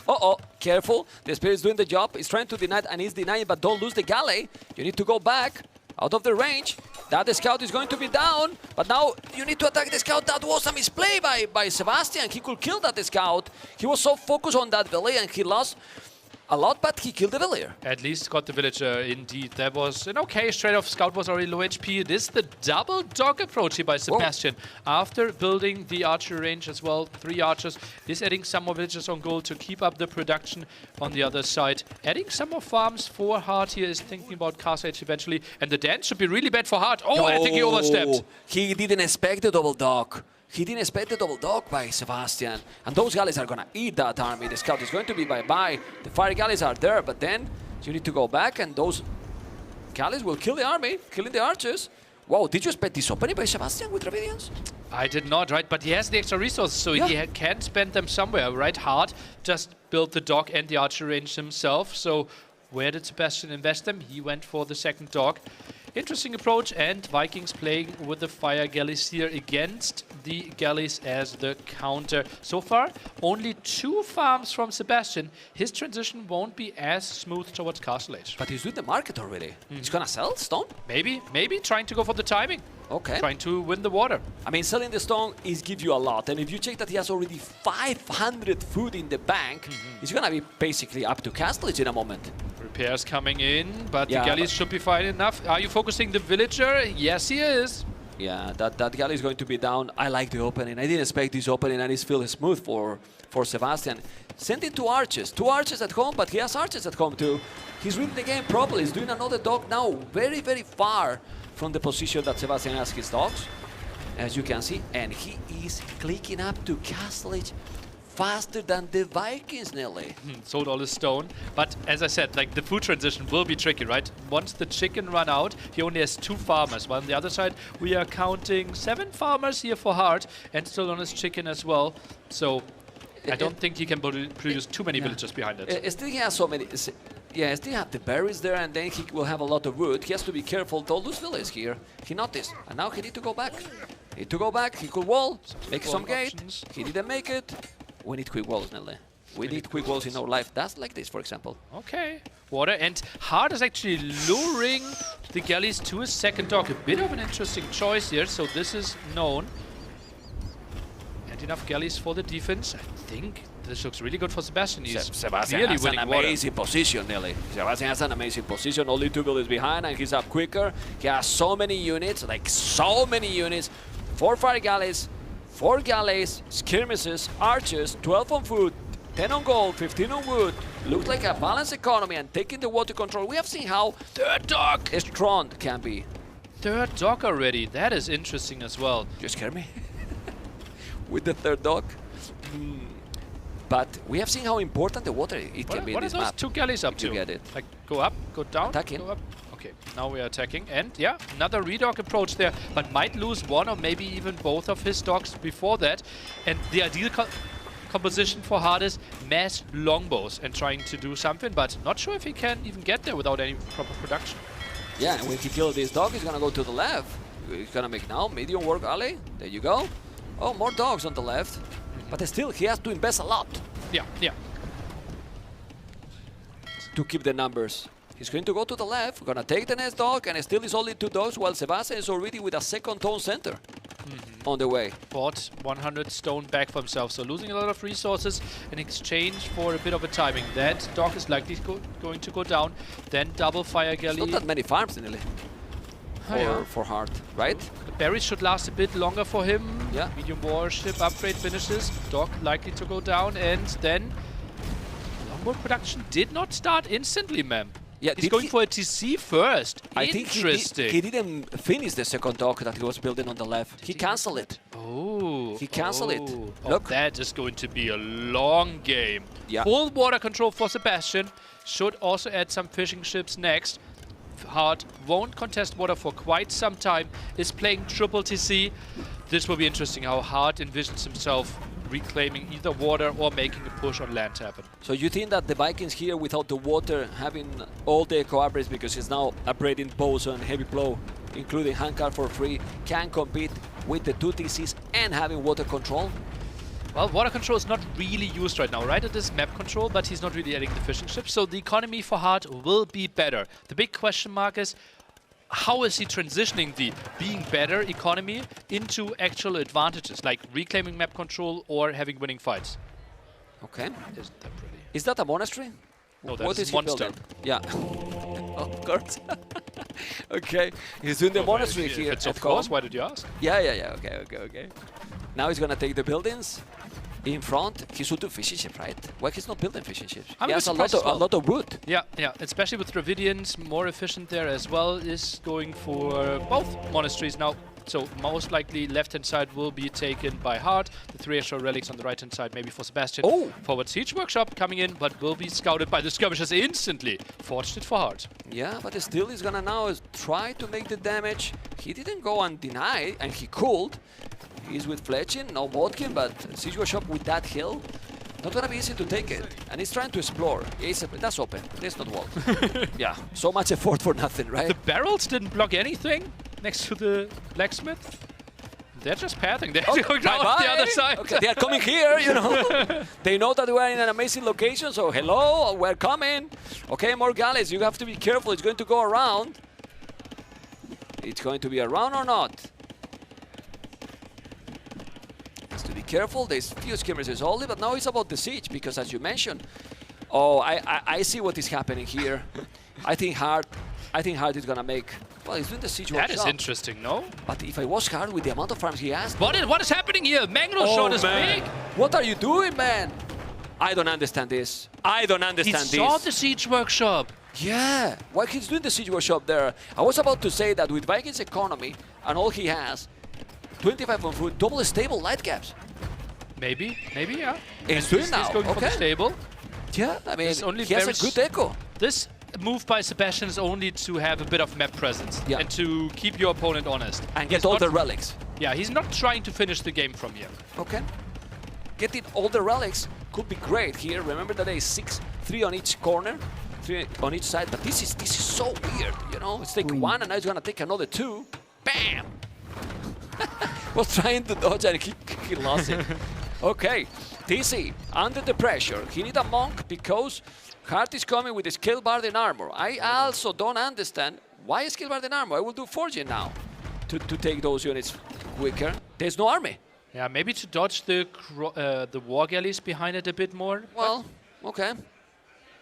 L: Uh-oh, careful. The Spirit is doing the job. He's trying to deny it and he's denying, but don't lose the galley. You need to go back out of the range. That the scout is going to be down, but now you need to attack the scout. That was a misplay by Sebastian. He could kill that scout. He was so focused on that valley and he lost a lot, but he killed the villager.
D: At least got the villager, indeed. That was an okay straight-off. Scout was already low HP. It is the double dog approach here by Sebastian. Whoa. After building the archer range as well, 3 archers, is adding some more villagers on goal to keep up the production on the other side. Adding some more farms for Hart here, is thinking about Castle Age eventually. And the dance should be really bad for Hart. Oh, I think he overstepped.
L: He didn't expect the double dog. He didn't expect the double dog by Sebastian. And those galleys are going to eat that army. The scout is going to be bye-bye. The fire galleys are there, but then you need to go back and those galleys will kill the army, killing the archers. Wow, did you expect this opening by Sebastian with Dravidians?
D: I did not, right? But he has the extra resources, so he can spend them somewhere, right? Hart just built the dock and the archer range himself. So where did Sebastian invest them? He went for the second dock. Interesting approach, and Vikings playing with the fire galleys here against the galleys as the counter. So far, only 2 farms from Sebastian. His transition won't be as smooth towards Castle Age.
L: But he's doing the market already. He's gonna sell stone?
D: Maybe trying to go for the timing.
L: Okay.
D: Trying to win the water.
L: I mean, selling the stone is give you a lot. And if you check that he has already 500 food in the bank, he's gonna be basically up to Castle Age in a moment.
D: Repairs coming in, but the galleys should be fine enough. Are you focusing the villager? Yes, he is.
L: Yeah, that galley is going to be down. I like the opening. I didn't expect this opening, and it's feeling smooth for Sebastian. Send it to archers. 2 archers at home, but he has archers at home too. He's reading the game properly. He's doing another dog now, very, very far from the position that Sebastian has his dogs, as you can see. And he is clicking up to Castle Age faster than the Vikings, nearly.
D: Sold all his stone. But as I said, like, the food transition will be tricky, right? Once the chicken run out, he only has 2 farmers. While on the other side, we are counting 7 farmers here for Hart, and still on his chicken as well. So I don't think he can produce too many villagers behind it.
L: Still he has so many. Yeah, still have the berries there, and then he will have a lot of wood. He has to be careful. Don't lose villages here. He noticed, and now he need to go back. He could wall, make some gate. He didn't make it. We need quick walls, Nelly. We need quick walls in our life. That's like this, for example.
D: Okay. Water, and Hart is actually luring the galleys to his second dock. A bit of an interesting choice here, so this is known. And enough galleys for the defense. I think this looks really good for Sebastian. He's
L: Sebastian
D: really
L: has
D: winning
L: an
D: water.
L: amazing position, Nelly. Sebastian has an amazing position. Only 2 buildings behind, and he's up quicker. He has so many units, like so many units. 4 fire galleys, 4 galleys, skirmishes, archers, 12 on food, 10 on gold, 15 on wood. Looks like a balanced economy and taking the water control. We have seen how
D: third dock
L: strong can be.
D: 3rd dock already. That is interesting as well.
L: You scare me with the 3rd dock. But we have seen how important the water it can be in this map.
D: What are those 2 galleys up to?
L: Get it.
D: Like, go up, go down,
L: attacking.
D: Go up. Okay, now we are attacking, and yeah, another redock approach there, but might lose 1 or maybe even both of his docks before that. And the ideal composition for Hart is mass longbows and trying to do something, but not sure if he can even get there without any proper production.
L: Yeah, and when he kills this dog, he's gonna go to the left. He's gonna make now medium work alley. There you go. Oh, more dogs on the left, but still he has to invest a lot.
D: Yeah.
L: To keep the numbers. He's going to go to the left, gonna take the next dog, and still is only 2 dogs, while Sebastian is already with a second Tone Center on the way.
D: Bought 100 stone back for himself, so losing a lot of resources in exchange for a bit of a timing. That dog is likely going to go down. Then double fire galley.
L: It's not that many farms, nearly. For Hart, right?
D: The berries should last a bit longer for him.
L: Yeah.
D: Medium warship upgrade finishes. Dog likely to go down, and then longboard production did not start instantly, ma'am.
L: Yeah,
D: he's going for a TC first.
L: I think he didn't finish the second dock that he was building on the left. He cancelled it.
D: Oh.
L: He cancelled it.
D: Look. That is going to be a long game.
L: Yeah.
D: Full water control for Sebastian. Should also add some fishing ships next. Hart won't contest water for quite some time. Is playing triple TC. This will be interesting how Hart envisions himself reclaiming either water or making a push on land happen.
L: So you think that the Vikings here, without the water, having all the eco upgrades, because it's now upgrading boson, heavy blow, including handcar for free, can compete with the 2 TCs and having water control?
D: Well, water control is not really used right now, right? It is map control, but he's not really adding the fishing ships, so the economy for Hart will be better. The big question mark is, how is he transitioning the being better economy into actual advantages, like reclaiming map control or having winning fights?
L: Okay.
D: Isn't that pretty?
L: Is that a monastery?
D: No,
L: What
D: that's
L: is
D: a monster.
L: Yeah. Of course. Okay. He's doing the monastery here.
D: It's of course. Why did you ask?
L: Yeah. Okay. Now he's gonna take the buildings. In front, he should do fishing ships, right? Why he's not building fishing ships? He has a lot of wood.
D: Yeah, especially with Dravidians, more efficient there as well. Is going for both monasteries now. So most likely left-hand side will be taken by Hart. The 3 extra relics on the right-hand side, maybe for Sebastian.
L: Oh!
D: Forward Siege Workshop coming in, but will be scouted by the skirmishers instantly. Forged it for Hart.
L: Yeah, but still he's gonna now try to make the damage. He didn't go and deny, and he could. He's with Fletching, no Bodkin, but Siege Workshop with that hill, not gonna be easy to take it. And he's trying to explore. That's open, there's not wall. Yeah, so much effort for nothing, right?
D: The barrels didn't block anything next to the blacksmith. They're just pathing. They're going down the other side.
L: Okay, they are coming here, you know. They know that we are in an amazing location, so hello, we're coming. Okay, more galleys, you have to be careful. It's going to go around. It's going to be around or not? To be careful, there's few skirmishers only, but now it's about the siege, because as you mentioned, I see what is happening here. I think Hart is gonna make. Well, he's doing the siege workshop.
D: That is interesting, no?
L: But if I was Hart with the amount of farms he has,
D: what is happening here? Mangnul shot is big.
L: What are you doing, man? I don't understand this. I don't understand this.
D: He saw the siege workshop.
L: Yeah, why he's doing the siege workshop there? I was about to say that with Vikings economy and all he has, 25 on food, double stable light caps.
D: Maybe, yeah.
L: He's doing now.
D: He's going for the stable.
L: Yeah, I mean, he has a good echo.
D: This move by Sebastian is only to have a bit of map presence and to keep your opponent honest.
L: And get all the relics.
D: Yeah, he's not trying to finish the game from here.
L: Okay. Getting all the relics could be great here. Remember that there is 3 on each corner, 3 on each side, but this is so weird, you know? It's take 1 and now it's gonna take another 2. Bam! Was trying to dodge and he lost it. Okay, TC, under the pressure. He need a monk because Hart is coming with his Skillbarden armor. I also don't understand why is Skillbarden armor. I will do forging now to take those units quicker. There's no army.
D: Yeah, maybe to dodge the war galleys behind it a bit more.
L: Well, okay.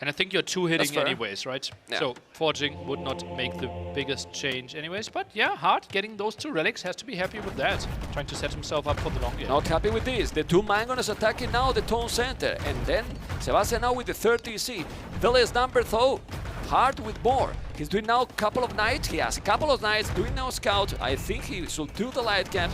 D: And I think you're 2-hitting anyways, right?
L: Yeah.
D: So forging would not make the biggest change anyways. But yeah, Hart getting those 2 relics, has to be happy with that. Trying to set himself up for the long game.
L: Not happy with this. The 2 Mangoners attacking now the Tone Center. And then Sebastian now with the 3rd TC. Village number though. Hart with more. He's doing now a couple of knights. He has a couple of knights doing now scout. I think he should do the light cap.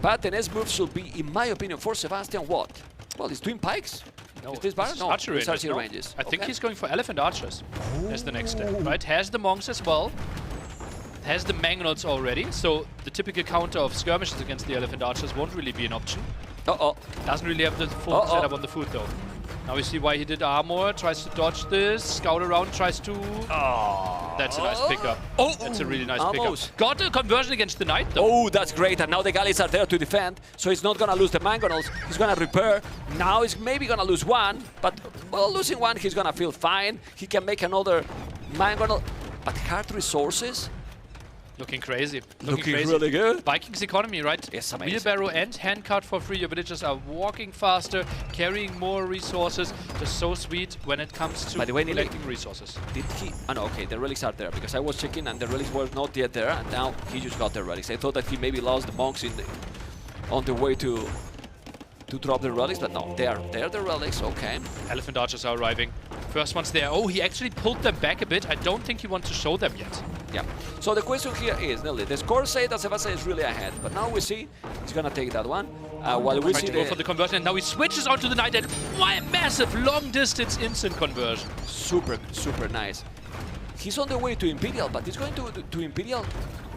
L: But the next move should be, in my opinion, for Sebastian what? Well, he's doing pikes.
D: No,
L: is this Baron? No,
D: archery
L: archery
D: ranges. I think he's going for elephant archers as the next step, right? Has the monks as well. Has the Mangonauts already, so the typical counter of skirmishes against the elephant archers won't really be an option.
L: Uh-oh.
D: Doesn't really have the full setup on the foot though. Now we see why he did armor, tries to dodge this, scout around, tries to... Oh, that's a nice pickup.
L: Oh,
D: that's a really nice
L: almost.
D: pickup. Got a conversion against the knight though.
L: Oh, that's great, and now the galleys are there to defend, so he's not gonna lose the mangonels, he's gonna repair. Now he's maybe gonna lose one, but well, losing one, he's gonna feel fine. He can make another mangonel, but hard resources.
D: Looking crazy.
L: Looking
D: crazy.
L: really good.
D: Vikings economy, right?
L: Yes, amazing.
D: Wheelbarrow and handcart for free. Your villagers are walking faster, carrying more resources. Just so sweet when it comes to collecting resources.
L: Did he? Oh no, okay, the relics are there because I was checking and the relics were not yet there, and now he just got the relics. I thought that he maybe lost the monks on the way to drop the relics, but no, they are there, the relics. Okay.
D: Elephant archers are arriving. First one's there. Oh, he actually pulled them back a bit. I don't think he wants to show them yet.
L: Yeah. So the question here is, Nelly, the score say that Sebastian is really ahead, but now we see he's gonna take that one. While we see
D: to go for the conversion, and now he switches onto the knight, and why a massive long-distance instant conversion.
L: Super, super nice. He's on the way to Imperial, but he's going to Imperial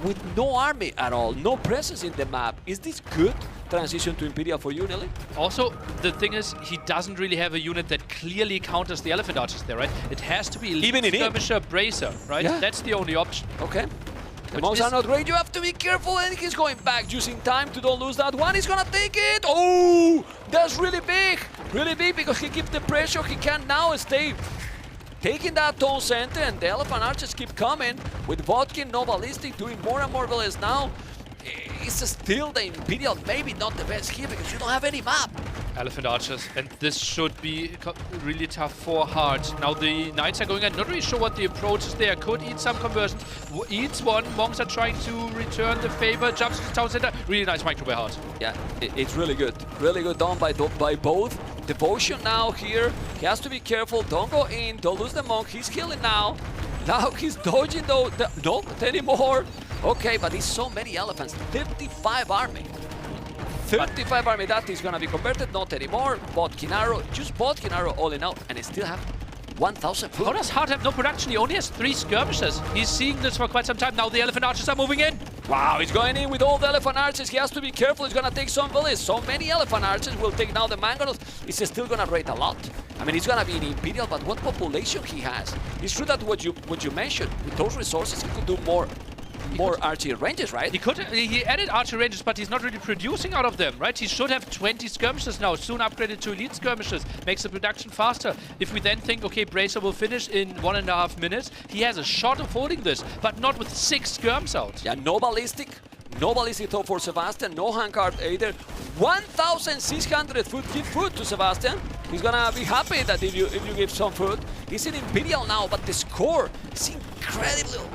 L: with no army at all, no presence in the map. Is this good transition to Imperial for you, Nelly?
D: Also, the thing is, he doesn't really have a unit that clearly counters the elephant archers there, right? It has to be
L: even in
D: skirmisher bracer, right?
L: Yeah.
D: That's the only option.
L: Okay. The monks are not great. You have to be careful, and he's going back, using time to don't lose that one. He's gonna take it. Oh, that's really big because he keeps the pressure. He can now stay taking that tone center, and the elephant archers keep coming with Vodkin, no ballistic, doing more and more villages now. It's still the Imperial, maybe not the best here because you don't have any map.
D: Elephant archers, and this should be really tough for Hart. Now the knights are going in, not really sure what the approach is there. Could eat some conversions, eats one. Monks are trying to return the favor, jumps to the town center. Really nice micro by Hart.
L: Yeah, it's really good done by both. Devotion now here, he has to be careful, don't go in, don't lose the monk, he's healing now. Now he's dodging though, not anymore. Okay, but it's so many elephants, 35 army. 35 army, that is gonna be converted, not anymore. Vodkin arrow, just Vodkin arrow all in all, and it still have 1,000 food.
D: How does Hart have no production? He only has 3 skirmishes. He's seeing this for quite some time. Now the elephant archers are moving in.
L: Wow, he's going in with all the elephant archers. He has to be careful. He's gonna take some villages. So many elephant archers will take now the mangonels. He's still gonna rate a lot. I mean, he's gonna be in Imperial, but what population he has? It's true that what you mentioned, with those resources, he could do more archery ranges, right?
D: He added archery ranges, but he's not really producing out of them, right? He should have 20 skirmishes now, soon upgraded to elite skirmishes, makes the production faster. If we then think, okay, Bracer will finish in 1.5 minutes, he has a shot of holding this, but not with 6 skirms out.
L: Yeah, no ballistic though for Sebastian, no handcart either. 1,600 food, give food to Sebastian. He's gonna be happy that if you give some food. He's in Imperial now, but the score is incredible.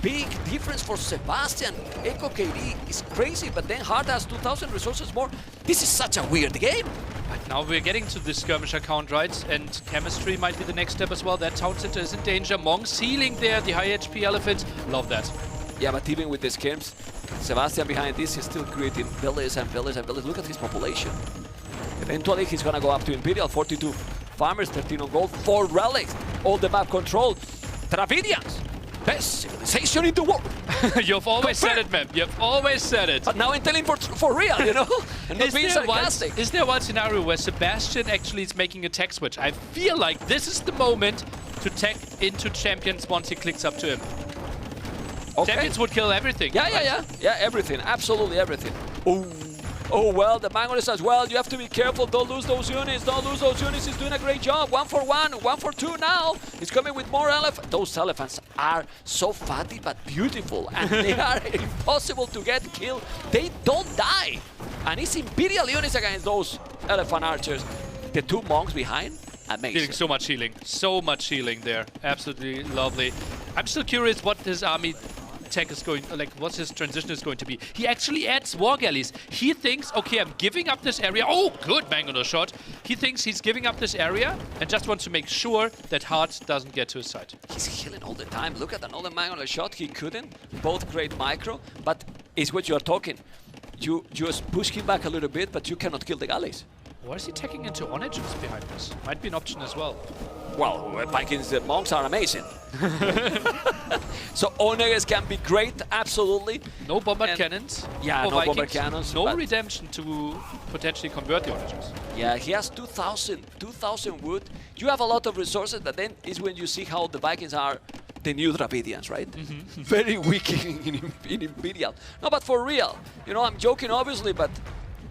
L: Big difference for Sebastian. Echo KD is crazy, but then Hart has 2,000 resources more. This is such a weird game.
D: But now we're getting to the skirmisher count, right? And chemistry might be the next step as well. That town center is in danger. Monks healing there, the high HP elephant. Love that.
L: Yeah, but even with the skirms, Sebastian behind this is still creating villages and villages and villages. Look at his population. Eventually, he's gonna go up to Imperial. 42 farmers, 13 on gold, 4 relics, all the map control. Dravidians. Best civilization in the world.
D: You've always said it, man. You've always said it.
L: But now I'm telling for real, you know? And not being sarcastic.
D: Is there one scenario where Sebastian actually is making a tech switch? I feel like this is the moment to tech into champions once he clicks up to him. Okay. Champions would kill everything.
L: Yeah, everything. Absolutely everything. Oh, well, the Mangonist as well. You have to be careful. Don't lose those units. Don't lose those units. He's doing a great job. 1 for 1, 1 for 2 now. He's coming with more elephants. Those elephants are so fatty but beautiful. And they are impossible to get killed. They don't die. And it's Imperial units against those elephant archers. The 2 monks behind. Amazing.
D: Getting so much healing. So much healing there. Absolutely lovely. I'm still curious what his army tech is going, like what his transition is going to be. He actually adds war galleys. He thinks, okay, I'm giving up this area. Oh, good mangonel shot. He thinks he's giving up this area and just wants to make sure that Hart doesn't get to his side.
L: He's healing all the time. Look at another mangonel shot. He couldn't. Both great micro, but it's what you are talking. You just push him back a little bit, but you cannot kill the galleys.
D: Why is he taking into onages behind this? Might be an option as well.
L: Well, Vikings monks are amazing. So Onegas can be great, absolutely.
D: No bombard cannons.
L: Yeah,
D: for
L: no
D: Vikings.
L: bombard cannons.
D: No
L: but
D: redemption to potentially convert the Onagers.
L: yeah, he has 2,000 wood. You have a lot of resources, but then is when you see how the Vikings are the new Dravidians, right? Very weak in Imperial. No, but for real, you know, I'm joking obviously, but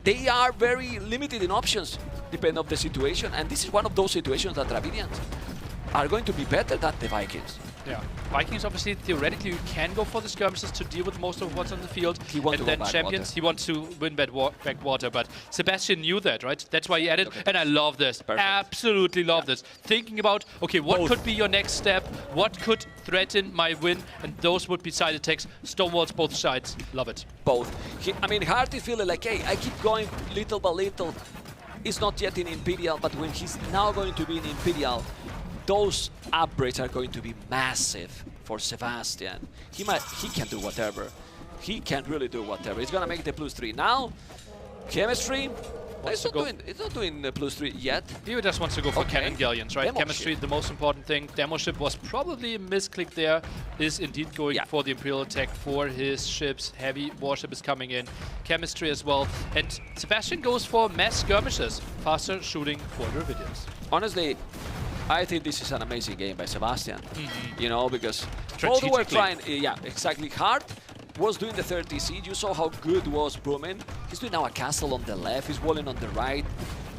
L: they are very limited in options, depending on the situation. And this is one of those situations that Dravidians are going to be better than the Vikings.
D: Yeah, Vikings obviously theoretically you can go for the skirmishes to deal with most of what's on the field,
L: wants
D: and
L: to
D: then
L: go back
D: champions
L: water.
D: he wants to win back water. But Sebastian knew that, right? That's why he added, and I love this.
L: Perfect.
D: Absolutely love this. Thinking about okay, what could be your next step? What could threaten my win? And those would be side attacks. Stonewalls both sides. Love it.
L: Both. I mean, Hart is feeling like, hey, I keep going little by little. It's not yet in Imperial, but when he's now going to be in Imperial, those upgrades are going to be massive for Sebastian. He can do whatever. He can really do whatever. He's gonna make the +3 now. Chemistry. It's not doing the +3 yet.
D: He just wants to go for cannon galleons, right?
L: Demo
D: Chemistry,
L: ship.
D: the most important thing. Demo ship was probably a misclick there. Is indeed going for the Imperial attack for his ships. Heavy warship is coming in. Chemistry as well. And Sebastian goes for mass skirmishes. Faster shooting for Dravidians.
L: Honestly, I think this is an amazing game by Sebastian. You know, because both
D: Strategically.
L: were trying, yeah, exactly. Hart was doing the 30 siege. You saw how good was Boomin. He's doing now a castle on the left. He's walling on the right.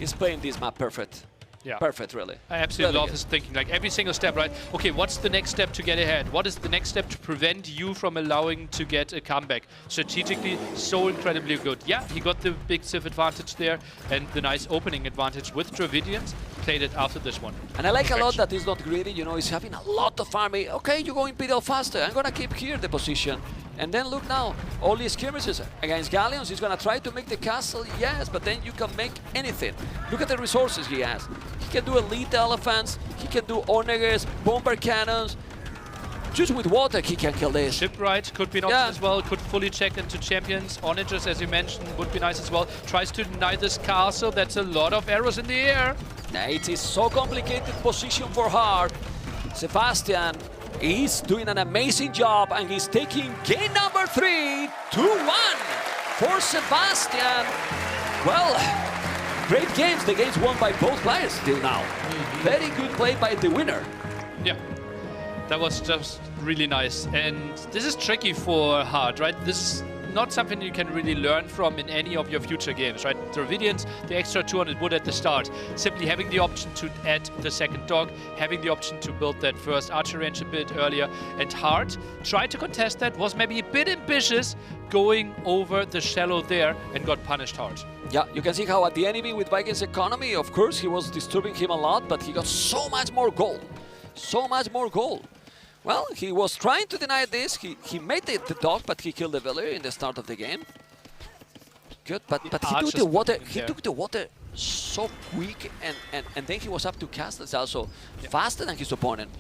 L: He's playing this map perfect.
D: Yeah.
L: Perfect, really.
D: I absolutely
L: Really
D: love
L: good.
D: his thinking, like every single step, right? Okay, what's the next step to get ahead? What is the next step to prevent you from allowing to get a comeback? Strategically, so incredibly good. Yeah, he got the big Civ advantage there and the nice opening advantage with Dravidians. Played it after this one.
L: And I like a lot that he's not greedy, you know, he's having a lot of army. Okay, you go Imperial faster. I'm gonna keep here the position. And then look now, all these skirmishes against Galleons. He's gonna try to make the castle, yes, but then you can make anything. Look at the resources he has. He can do elite elephants, he can do onagers, bomber cannons. Just with water he can kill this.
D: Shipwright could be an option as well, could fully check into champions. Onagers, as you mentioned, would be nice as well. Tries to deny this castle, that's a lot of arrows in the air.
L: Now, it is so complicated position for Hart. Sebastian is doing an amazing job and he's taking game number 3, 2-1 for Sebastian. Well, great games. The game's won by both players till now. Very good play by the winner.
D: Yeah, that was just really nice. And this is tricky for Hart, right? This is not something you can really learn from in any of your future games, right? Dravidians, the extra 200 wood at the start. Simply having the option to add the second dog, having the option to build that first archer range a bit earlier. And Hart tried to contest that, was maybe a bit ambitious, going over the shallow there and got punished hard.
L: Yeah, you can see how at the enemy with Vikings economy, of course, he was disturbing him a lot, but he got so much more gold. So much more gold. Well, he was trying to deny this. He made the dog, but he killed the villager in the start of the game. Good, but he took the water. He took the water so quick, and then he was up to castles also faster than his opponent.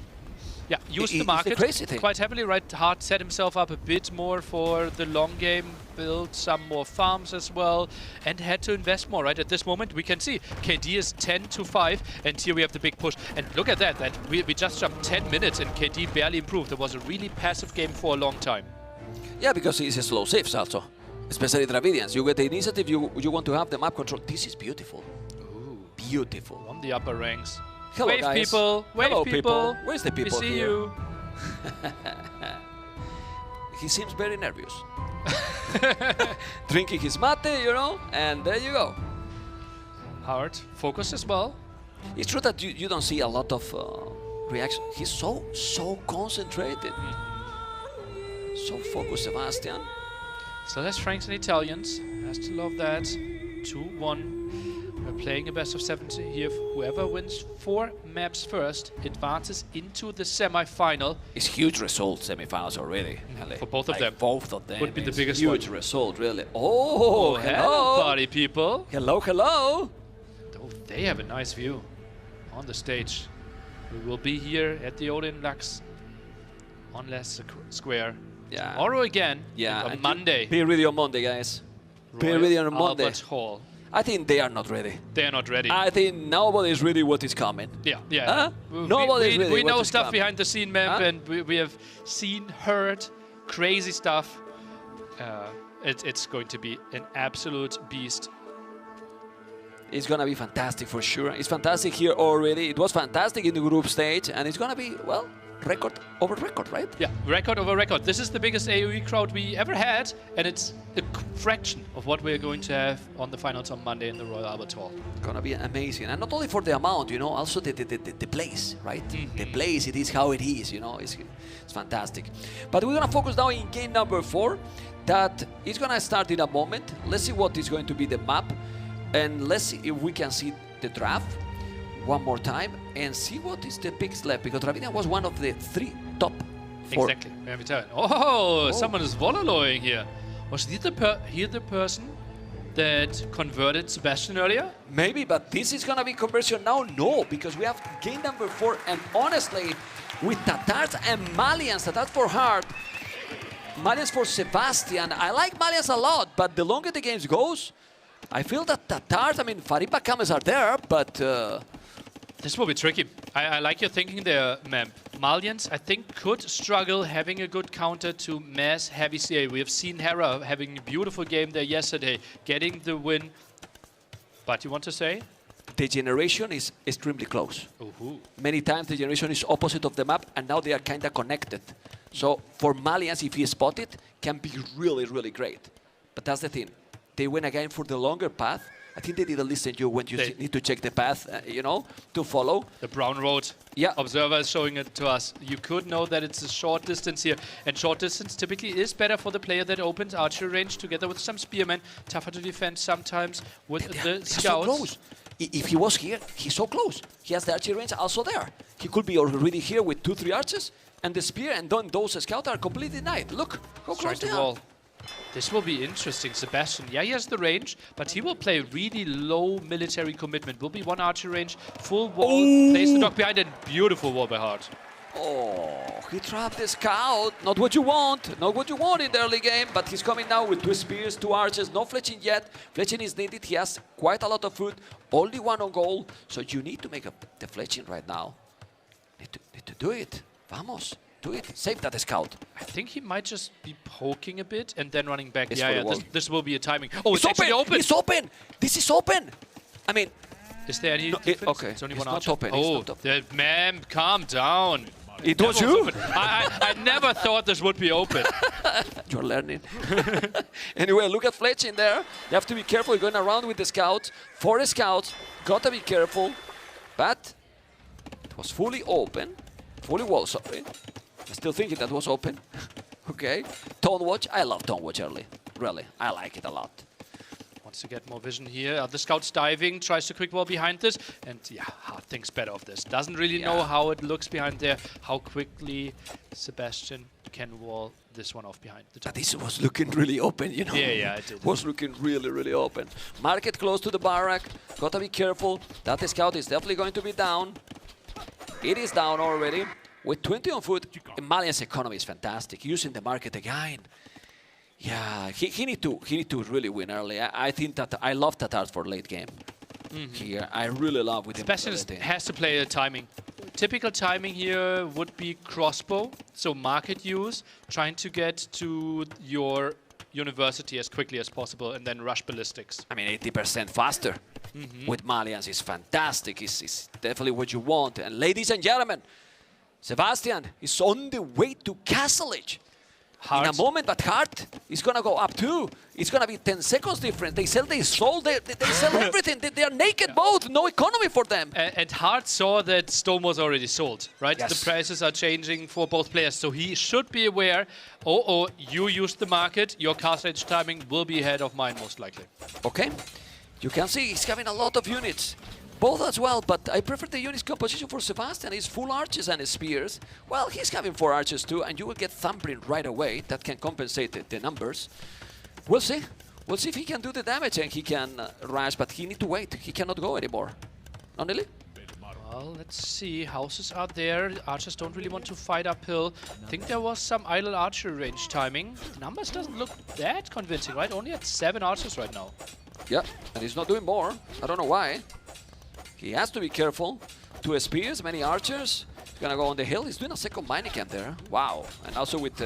D: Yeah, used the market
L: crazy thing.
D: quite heavily, right? Hart set himself up a bit more for the long game, built some more farms as well, and had to invest more, right? At this moment, we can see KD is 10-5, and here we have the big push. And look at that, we just jumped 10 minutes, and KD barely improved. It was a really passive game for a long time.
L: Yeah, because it's a slow saves also, especially Dravidians. You get the initiative, you want to have the map control. This is beautiful. Ooh. Beautiful.
D: On the upper ranks.
L: Hello,
D: wave
L: guys.
D: people, wave
L: Hello,
D: people.
L: Where's the people
D: We see
L: here?
D: you.
L: He seems very nervous. Drinking his mate, you know, and there you go.
D: Hart, focus as well.
L: It's true that you don't see a lot of reaction. He's so concentrated. So focused, Sebastian.
D: Still has Franks and Italians. Has to love that. 2-1. We're playing a best of 7 here. Whoever wins 4 maps first advances into the semi-final.
L: It's huge result, semi-finals already.
D: For both of them.
L: Both of them.
D: Would be the biggest
L: huge
D: one.
L: result, really. Oh,
D: hello, party people.
L: Hello, hello.
D: Oh, they have a nice view on the stage. We will be here at the Odin Lux on Leicester Square.
L: Yeah.
D: Tomorrow again.
L: Yeah.
D: On Monday.
L: Be ready on Monday, guys. Be ready on Monday.
D: Albert Hall.
L: I think they are not ready.
D: They are not ready.
L: I think nobody is ready what is coming.
D: Yeah, yeah.
L: Huh? Nobody is ready
D: We
L: what
D: know
L: is
D: stuff
L: coming.
D: behind the scene, Map,
L: Huh?
D: and we have seen, heard crazy stuff. It's going to be an absolute beast.
L: It's gonna be fantastic for sure. It's fantastic here already. It was fantastic in the group stage, and it's gonna be, well, record over record, right?
D: Yeah, record over record. This is the biggest AoE crowd we ever had, and it's a fraction of what we're going to have on the finals on Monday in the Royal Albert Hall.
L: Gonna be amazing, and not only for the amount, you know, also the place, right? The place, it is how it is, you know, it's fantastic. But we're gonna focus now in game number 4. That is gonna start in a moment. Let's see what is going to be the map, and let's see if we can see the draft one more time and see what is the big slap, because Ravinia was one of the 3 top 4.
D: Exactly. Every time. Oh, someone is Wololoing here. Was he the person that converted Sebastian earlier?
L: Maybe, but this is gonna be conversion now. No, because we have game number 4, and honestly, with Tatars and Malians, Tatars for hard, Malians for Sebastian. I like Malians a lot, but the longer the games goes, I feel that Tatars, I mean, Fariba Kames are there, but...
D: This will be tricky. I like your thinking there, Mem. Malians, I think, could struggle having a good counter to mass heavy CA. We have seen Hera having a beautiful game there yesterday, getting the win. But you want to say?
L: The generation is extremely close.
D: Ooh.
L: Many times the generation is opposite of the map, and now they are kind of connected. So for Malians, if he spot it, can be really, really great. But that's the thing. They went again for the longer path. I think they didn't listen to you when you need to check the path, you know, to follow.
D: The brown road.
L: Yeah.
D: Observer is showing it to us. You could know that it's a short distance here. And short distance typically is better for the player that opens archery range together with some spearmen. Tougher to defend sometimes with the scouts.
L: So close. If he was here, he's so close. He has the archery range also there. He could be already here with 2-3 archers and the spear, and then those scouts are completely denied. Look how close they are.
D: This will be interesting. Sebastian, yeah, he has the range, but he will play really low military commitment. Will be 1 archer range, full wall, place the dog behind, and beautiful wall by Hart.
L: Oh, he trapped the scout. Not what you want. Not what you want in the early game, but he's coming now with 2 spears, 2 archers, no fletching yet. Fletching is needed. He has quite a lot of food, only 1 on goal, so you need to make up the fletching right now. Need to do it. Vamos. Do it. Save that scout.
D: I think he might just be poking a bit and then running back.
L: It's
D: Yeah, this will be a timing. Oh, it's actually open.
L: It's open. This is open. I mean,
D: is there any difference?
L: Okay,
D: It's only
L: it's
D: 1
L: not
D: archer.
L: open.
D: Oh,
L: it's not open.
D: ma'am, calm down.
L: It was you.
D: I never thought this would be open.
L: You're learning. Anyway, look at fletching there. You have to be careful going around with the scouts. 4 scouts. Gotta be careful. But it was fully open. Fully wall, sorry. Still thinking that was open. Okay. Tone watch. I love tone watch early. Really. I like it a lot.
D: Wants to get more vision here. The scout's diving, tries to quick wall behind this. And yeah, Hart thinks better of this. Doesn't really know how it looks behind there, how quickly Sebastian can wall this one off behind the top.
L: But this was looking really open, you know.
D: Yeah, it did.
L: Was looking really, really open. Market close to the barrack. Gotta be careful. That scout is definitely going to be down. It is down already. With 20 on foot, Malian's economy is fantastic. Using the market again. Yeah, he need to really win early. I think that I love Tatars for late game. Here, I really love with him.
D: Sebastian has to play a timing. Typical timing here would be crossbow, so market use, trying to get to your university as quickly as possible and then rush ballistics.
L: I mean, 80% faster with Malians is fantastic. It's definitely what you want. And ladies and gentlemen, Sebastian is on the way to Castle Edge. In a moment, but Hart is going to go up too. It's going to be 10 seconds difference. They sell their soul, they sell everything. They are naked both, no economy for them.
D: And Hart saw that Stone was already sold, right?
L: Yes.
D: The prices are changing for both players, so he should be aware, you used the market, your Castle Edge timing will be ahead of mine most likely.
L: Okay, you can see he's having a lot of units. Both as well, but I prefer the units composition for Sebastian. He's full archers and spears. Well, he's having 4 archers too, and you will get thumbprint right away. That can compensate the numbers. We'll see. We'll see if he can do the damage and he can rush, but he needs to wait. He cannot go anymore. No, Nelly?
D: Well, let's see. Houses are there. Archers don't really want to fight uphill. I think there was some idle archer range timing. The numbers doesn't look that convincing, right? Only at 7 archers right now.
L: Yeah, and he's not doing more. I don't know why. He has to be careful. 2 spears, many archers. He's gonna go on the hill. He's doing a second mining camp there. Wow. And also with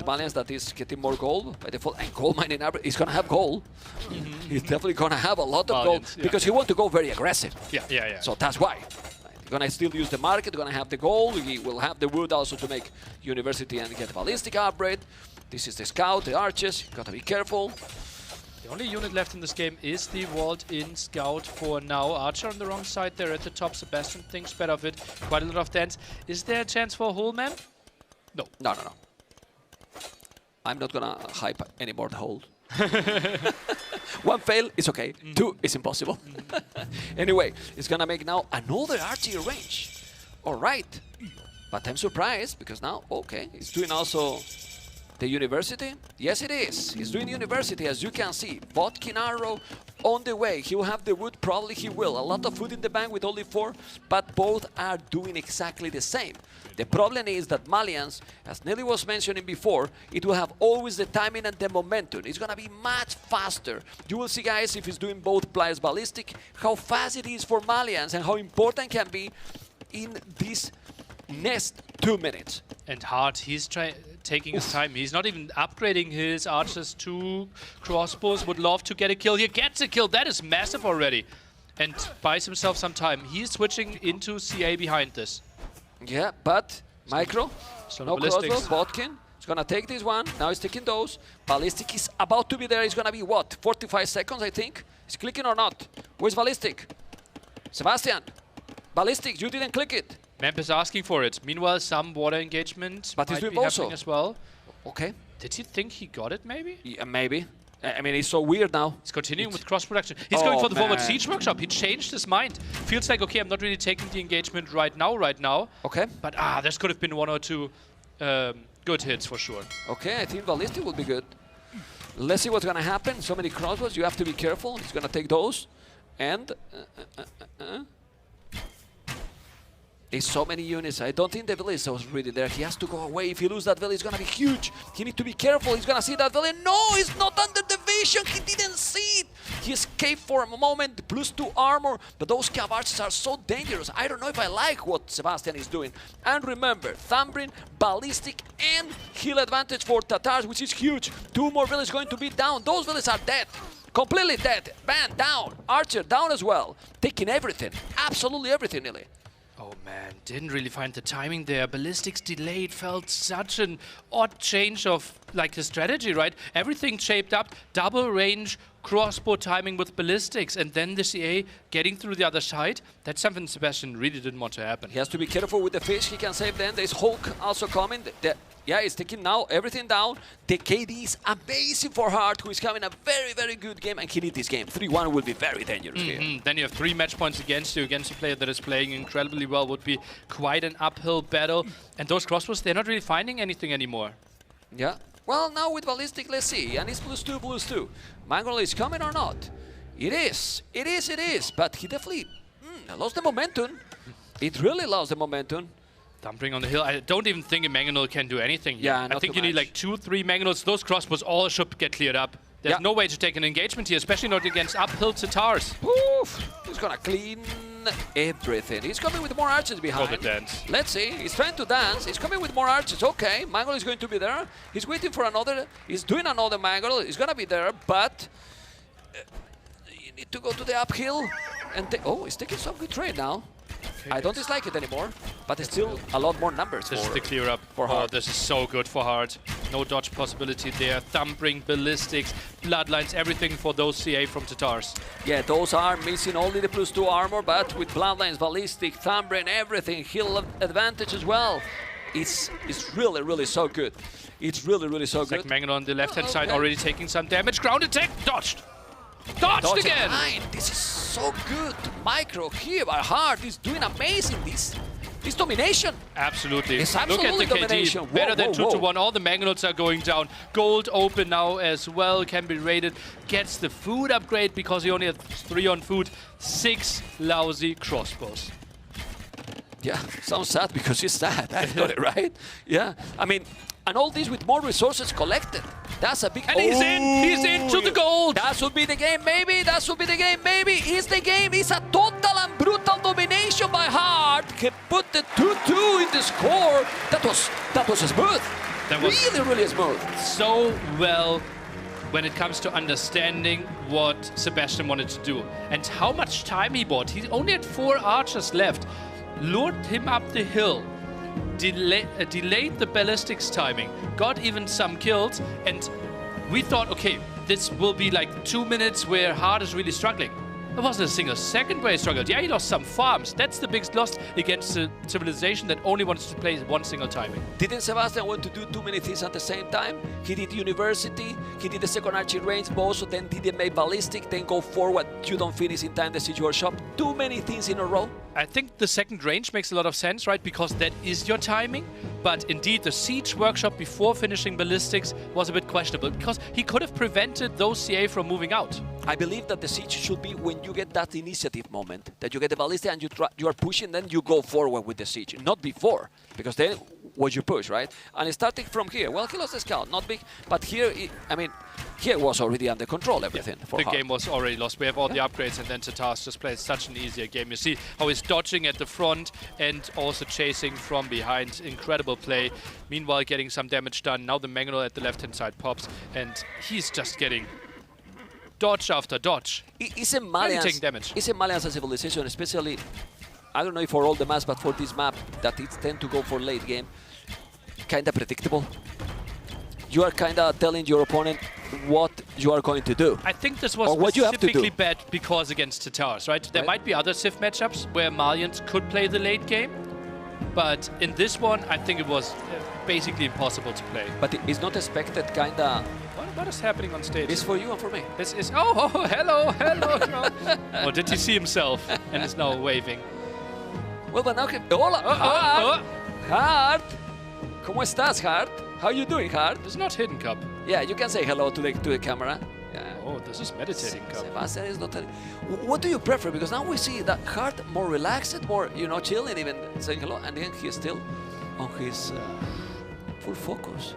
L: Malians that is getting more gold by default. And gold mining, he's gonna have gold. He's definitely gonna have a lot of gold because he wants to go very aggressive.
D: Yeah.
L: So that's why. He's gonna still use the market, gonna have the gold. He will have the wood also to make university and get ballistic upgrade. This is the scout, the archers. You gotta be careful.
D: The only unit left in this game is the walled-in scout for now. Archer on the wrong side there at the top. Sebastian thinks better of it. Quite a lot of dance. Is there a chance for a hole, man? No.
L: No. I'm not gonna hype anymore the hold. 1 fail is okay. 2 is impossible. Anyway, it's gonna make now another archery range. All right. But I'm surprised because now, okay, he's doing also the university. Yes, it is. He's doing university, as you can see. Vodkin arrow on the way. He will have the wood, probably he will. A lot of food in the bank with only 4, but both are doing exactly the same. The problem is that Malians, as Nelly was mentioning before, it will have always the timing and the momentum. It's gonna be much faster. You will see, guys, if he's doing both players ballistic, how fast it is for Malians and how important it can be in this next 2 minutes.
D: And Hart, he's taking his time. He's not even upgrading his archers to crossbows. Would love to get a kill here. Gets a kill. That is massive already. And buys himself some time. He's switching into CA behind this.
L: Yeah, but Micro, no crossbow, Vodkin. He's gonna take this one. Now he's taking those. Ballistic is about to be there. He's gonna be what? 45 seconds, I think. He's clicking or not? Where's Ballistic? Sebastian, Ballistic, you didn't click it.
D: Memp is asking for it. Meanwhile, some water engagement
L: but
D: might
L: he's doing
D: be happening as well.
L: Okay.
D: Did he think he got it, maybe?
L: Yeah, maybe. I mean, he's so weird now.
D: He's continuing with cross-production. He's going for the forward siege workshop. He changed his mind. Feels like, okay, I'm not really taking the engagement right now.
L: Okay.
D: But, this could have been 1 or 2 good hits for sure.
L: Okay, I think Ballistic will be good. Let's see what's going to happen. So many crossbows. You have to be careful. He's going to take those. And... There's so many units. I don't think the village was really there. He has to go away. If he loses that village, it's gonna be huge. He needs to be careful. He's gonna see that village. No, he's not under the vision. He didn't see it. He escaped for a moment. +2 armor. But those cav archers are so dangerous. I don't know if I like what Sebastian is doing. And remember, Thambrin, ballistic, and heal advantage for Tatars, which is huge. 2 more villages going to be down. Those villages are dead. Completely dead. Band down. Archer down as well. Taking everything. Absolutely everything, nearly.
D: Oh man, didn't really find the timing there. Ballistics delayed, felt such an odd change of like his strategy, right? Everything shaped up, double range, crossbow timing with ballistics, and then the CA getting through the other side. That's something Sebastian really didn't want to happen.
L: He has to be careful with the fish. He can save them. There's Hulk also coming. Yeah, he's taking now everything down. The KD is amazing for Hart, who is having a very, very good game, and he needs this game. 3-1 will be very dangerous here.
D: Then you have 3 match points against you, against a player that is playing incredibly well. Would be quite an uphill battle. And those crossbows, they're not really finding anything anymore.
L: Yeah. Well, now with Ballistic, let's see. And it's +2. Mangrel is coming or not? It is. It is. But he definitely lost the momentum. It really lost the momentum.
D: Dumping on the hill. I don't even think a Mangonel can do anything here.
L: Yeah,
D: I think you need like 2-3 Mangonels. Those crossbows all should get cleared up. There's no way to take an engagement here, especially not against uphill Tatars.
L: Oof. He's gonna clean everything. He's coming with more archers behind.
D: For the dance.
L: Let's see. He's trying to dance. He's coming with more archers. Okay, Mangonel is going to be there. He's waiting for another. He's doing another Mangonel. He's gonna be there, but you need to go to the uphill. And he's taking some good trade now. I don't dislike it anymore, but it's still a lot more numbers.
D: This is the clear up
L: for Hart.
D: This is so good for Hart. No dodge possibility there. Thumbring, ballistics, bloodlines, everything for those CA from Tatars.
L: Yeah, those are missing only the +2 armor, but with bloodlines, ballistic, thumbring, everything, heal advantage as well. It's really, really so good. It's really, really so good.
D: Mangon on the left-hand side already taking some damage. Ground attack, dodged. Dodged again!
L: This is so good. Micro here by Hart is doing amazing. This domination.
D: Absolutely.
L: It's
D: Look
L: absolutely
D: at the
L: domination.
D: KD. Better than 2-1. All the Mangonels are going down. Gold open now as well. Can be raided. Gets the food upgrade because he only had 3 on food. 6 lousy crossbows.
L: Yeah, sounds sad because he's sad. I got it right. Yeah, I mean, And all this with more resources collected. That's a big...
D: And he's in! He's into the gold!
L: That should be the game, maybe! That should be the game, maybe! It's the game! It's a total and brutal domination by Hart! He put the 2-2 in the score! That was smooth!
D: That was
L: really, really smooth!
D: So well when it comes to understanding what Sebastian wanted to do and how much time he bought. He only had 4 archers left. Lured him up the hill. Delayed the ballistics timing, got even some kills, and we thought, okay, this will be like 2 minutes where Hart is really struggling. There wasn't a single second where he struggled. Yeah, he lost some farms. That's the biggest loss against a civilization that only wants to play one single timing.
L: Didn't Sebastian want to do too many things at the same time? He did university, he did the second archery range, but also then didn't make ballistic, then go forward, you don't finish in time the siege workshop. Too many things in a row.
D: I think the second range makes a lot of sense, right? Because that is your timing. But indeed, the siege workshop before finishing ballistics was a bit questionable because he could have prevented those CA from moving out.
L: I believe that the siege should be when you get that initiative moment, that you get the ballistic and you are pushing, then you go forward with the siege, not before, because then what you push, right? And starting from here, well, he lost the scout, not big, but here, I mean, here was already under control, everything.
D: The game was already lost. We have all the upgrades, and then Tatar's just played such an easier game. You see how he's dodging at the front and also chasing from behind. Incredible play. Meanwhile, getting some damage done. Now the Mangonel at the left-hand side pops, and he's just getting dodge after dodge.
L: It's a Malians,
D: damage.
L: It's a Malians civilization, especially, I don't know if for all the maps, but for this map, that it tend to go for late game, kind of predictable. You are kind of telling your opponent what you are going to do.
D: I think this was specifically bad because against Tatars, right? There might be other Civ matchups where Malians could play the late game, but in this one, I think it was basically impossible to play.
L: But it's not expected, kind of...
D: What is happening on stage?
L: It's for you and for me.
D: This is... Oh, hello, hello. Or did he see himself and is now waving?
L: Well, but now... Hola! Hart! ¿Cómo estás, Hart? How you doing, Hart?
D: It's not Hidden Cup.
L: Yeah, you can say hello to the camera. Yeah.
D: Oh, this is Meditating Cup.
L: Sebastian is not... What do you prefer? Because now we see that Hart more relaxed, more, you know, chilling, even saying hello, and then he's still on his full focus.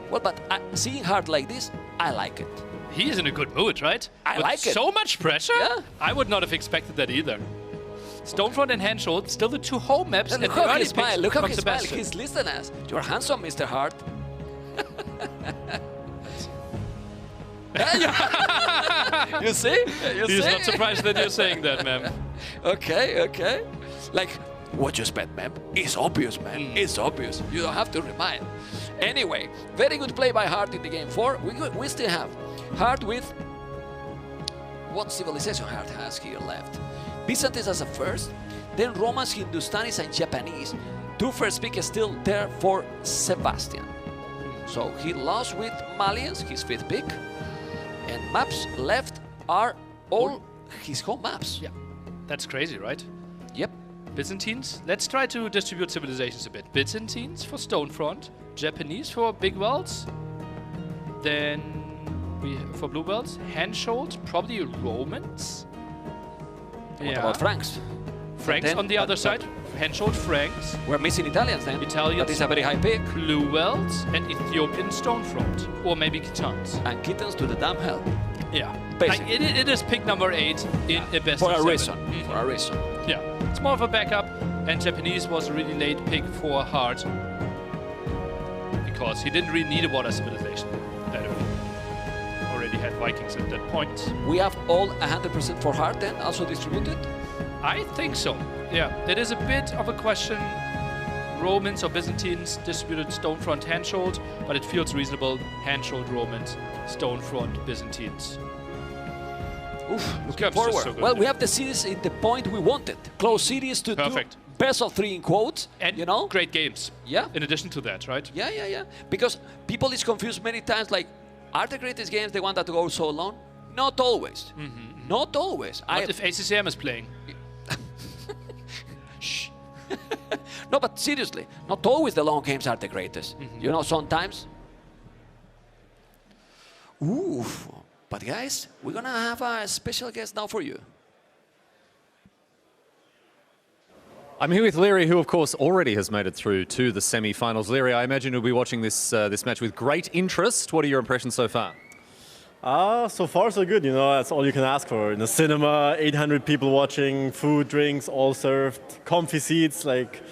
L: Well, but seeing Hart like this, I like it.
D: He is in a good mood, right?
L: I like it.
D: So much pressure? Yeah. I would not have expected that either. Stonefront and Handshot, still the 2 home maps.
L: Look how he smiles. Look how he smiles. He's listening. You're handsome, Mr. Hart. You see?
D: He's not surprised that you're saying that, ma'am.
L: Okay, okay. Like, what you spent, ma'am? It's obvious, man. It's obvious. You don't have to remind. Anyway, very good play by Hart in the game 4. We still have Hart with... What civilization Hart has here left? Byzantines as a first, then Romans, Hindustanis, and Japanese. 2 first pick is still there for Sebastian. So he lost with Malians, his 5th pick. And maps left are all his home maps.
D: Yeah, that's crazy, right?
L: Yep.
D: Byzantines. Let's try to distribute civilizations a bit. Byzantines for Stonefront, Japanese for Big Wells, then for Blue Wells, Handshot, probably Romans.
L: What about Franks?
D: Franks on the other side. Handshot Franks.
L: We're missing Italians then.
D: Italians.
L: That is a very high pick.
D: Blue Wells and Ethiopian Stonefront. Or maybe Kitans.
L: And Kittens to the damn hell.
D: Yeah. It is pick number 8 in a best
L: for
D: of 7.
L: Reason. For a reason.
D: Yeah. It's more of a backup. And Japanese was a really late pick for Hart. Because he didn't really need a water civilization that early. Already had Vikings at that point.
L: We have all 100% for Hart then, also distributed?
D: I think so. Yeah, it is a bit of a question. Romans or Byzantines distributed Stonefront Handshot, but it feels reasonable. Handshot Romans, Stonefront Byzantines.
L: Oof, looking forward. So well, we have the cities in the point we wanted. Close cities to do best of 3 in quotes.
D: And
L: you know,
D: great games.
L: Yeah.
D: In addition to that, right?
L: Yeah, yeah, yeah. Because people is confused many times. Like, are the greatest games the one that go so long? Not always. Not always.
D: What if ACCM is playing?
L: Shh. No, but seriously, not always the long games are the greatest. You know, sometimes. Oof. But guys, we're gonna have a special guest now for you.
A: I'm here with Leary, who, of course, already has made it through to the semi-finals. Leary, I imagine you'll be watching this match with great interest. What are your impressions so far?
P: So far so good, that's all you can ask for. In the cinema, 800 people watching, food, drinks, all served, comfy seats, like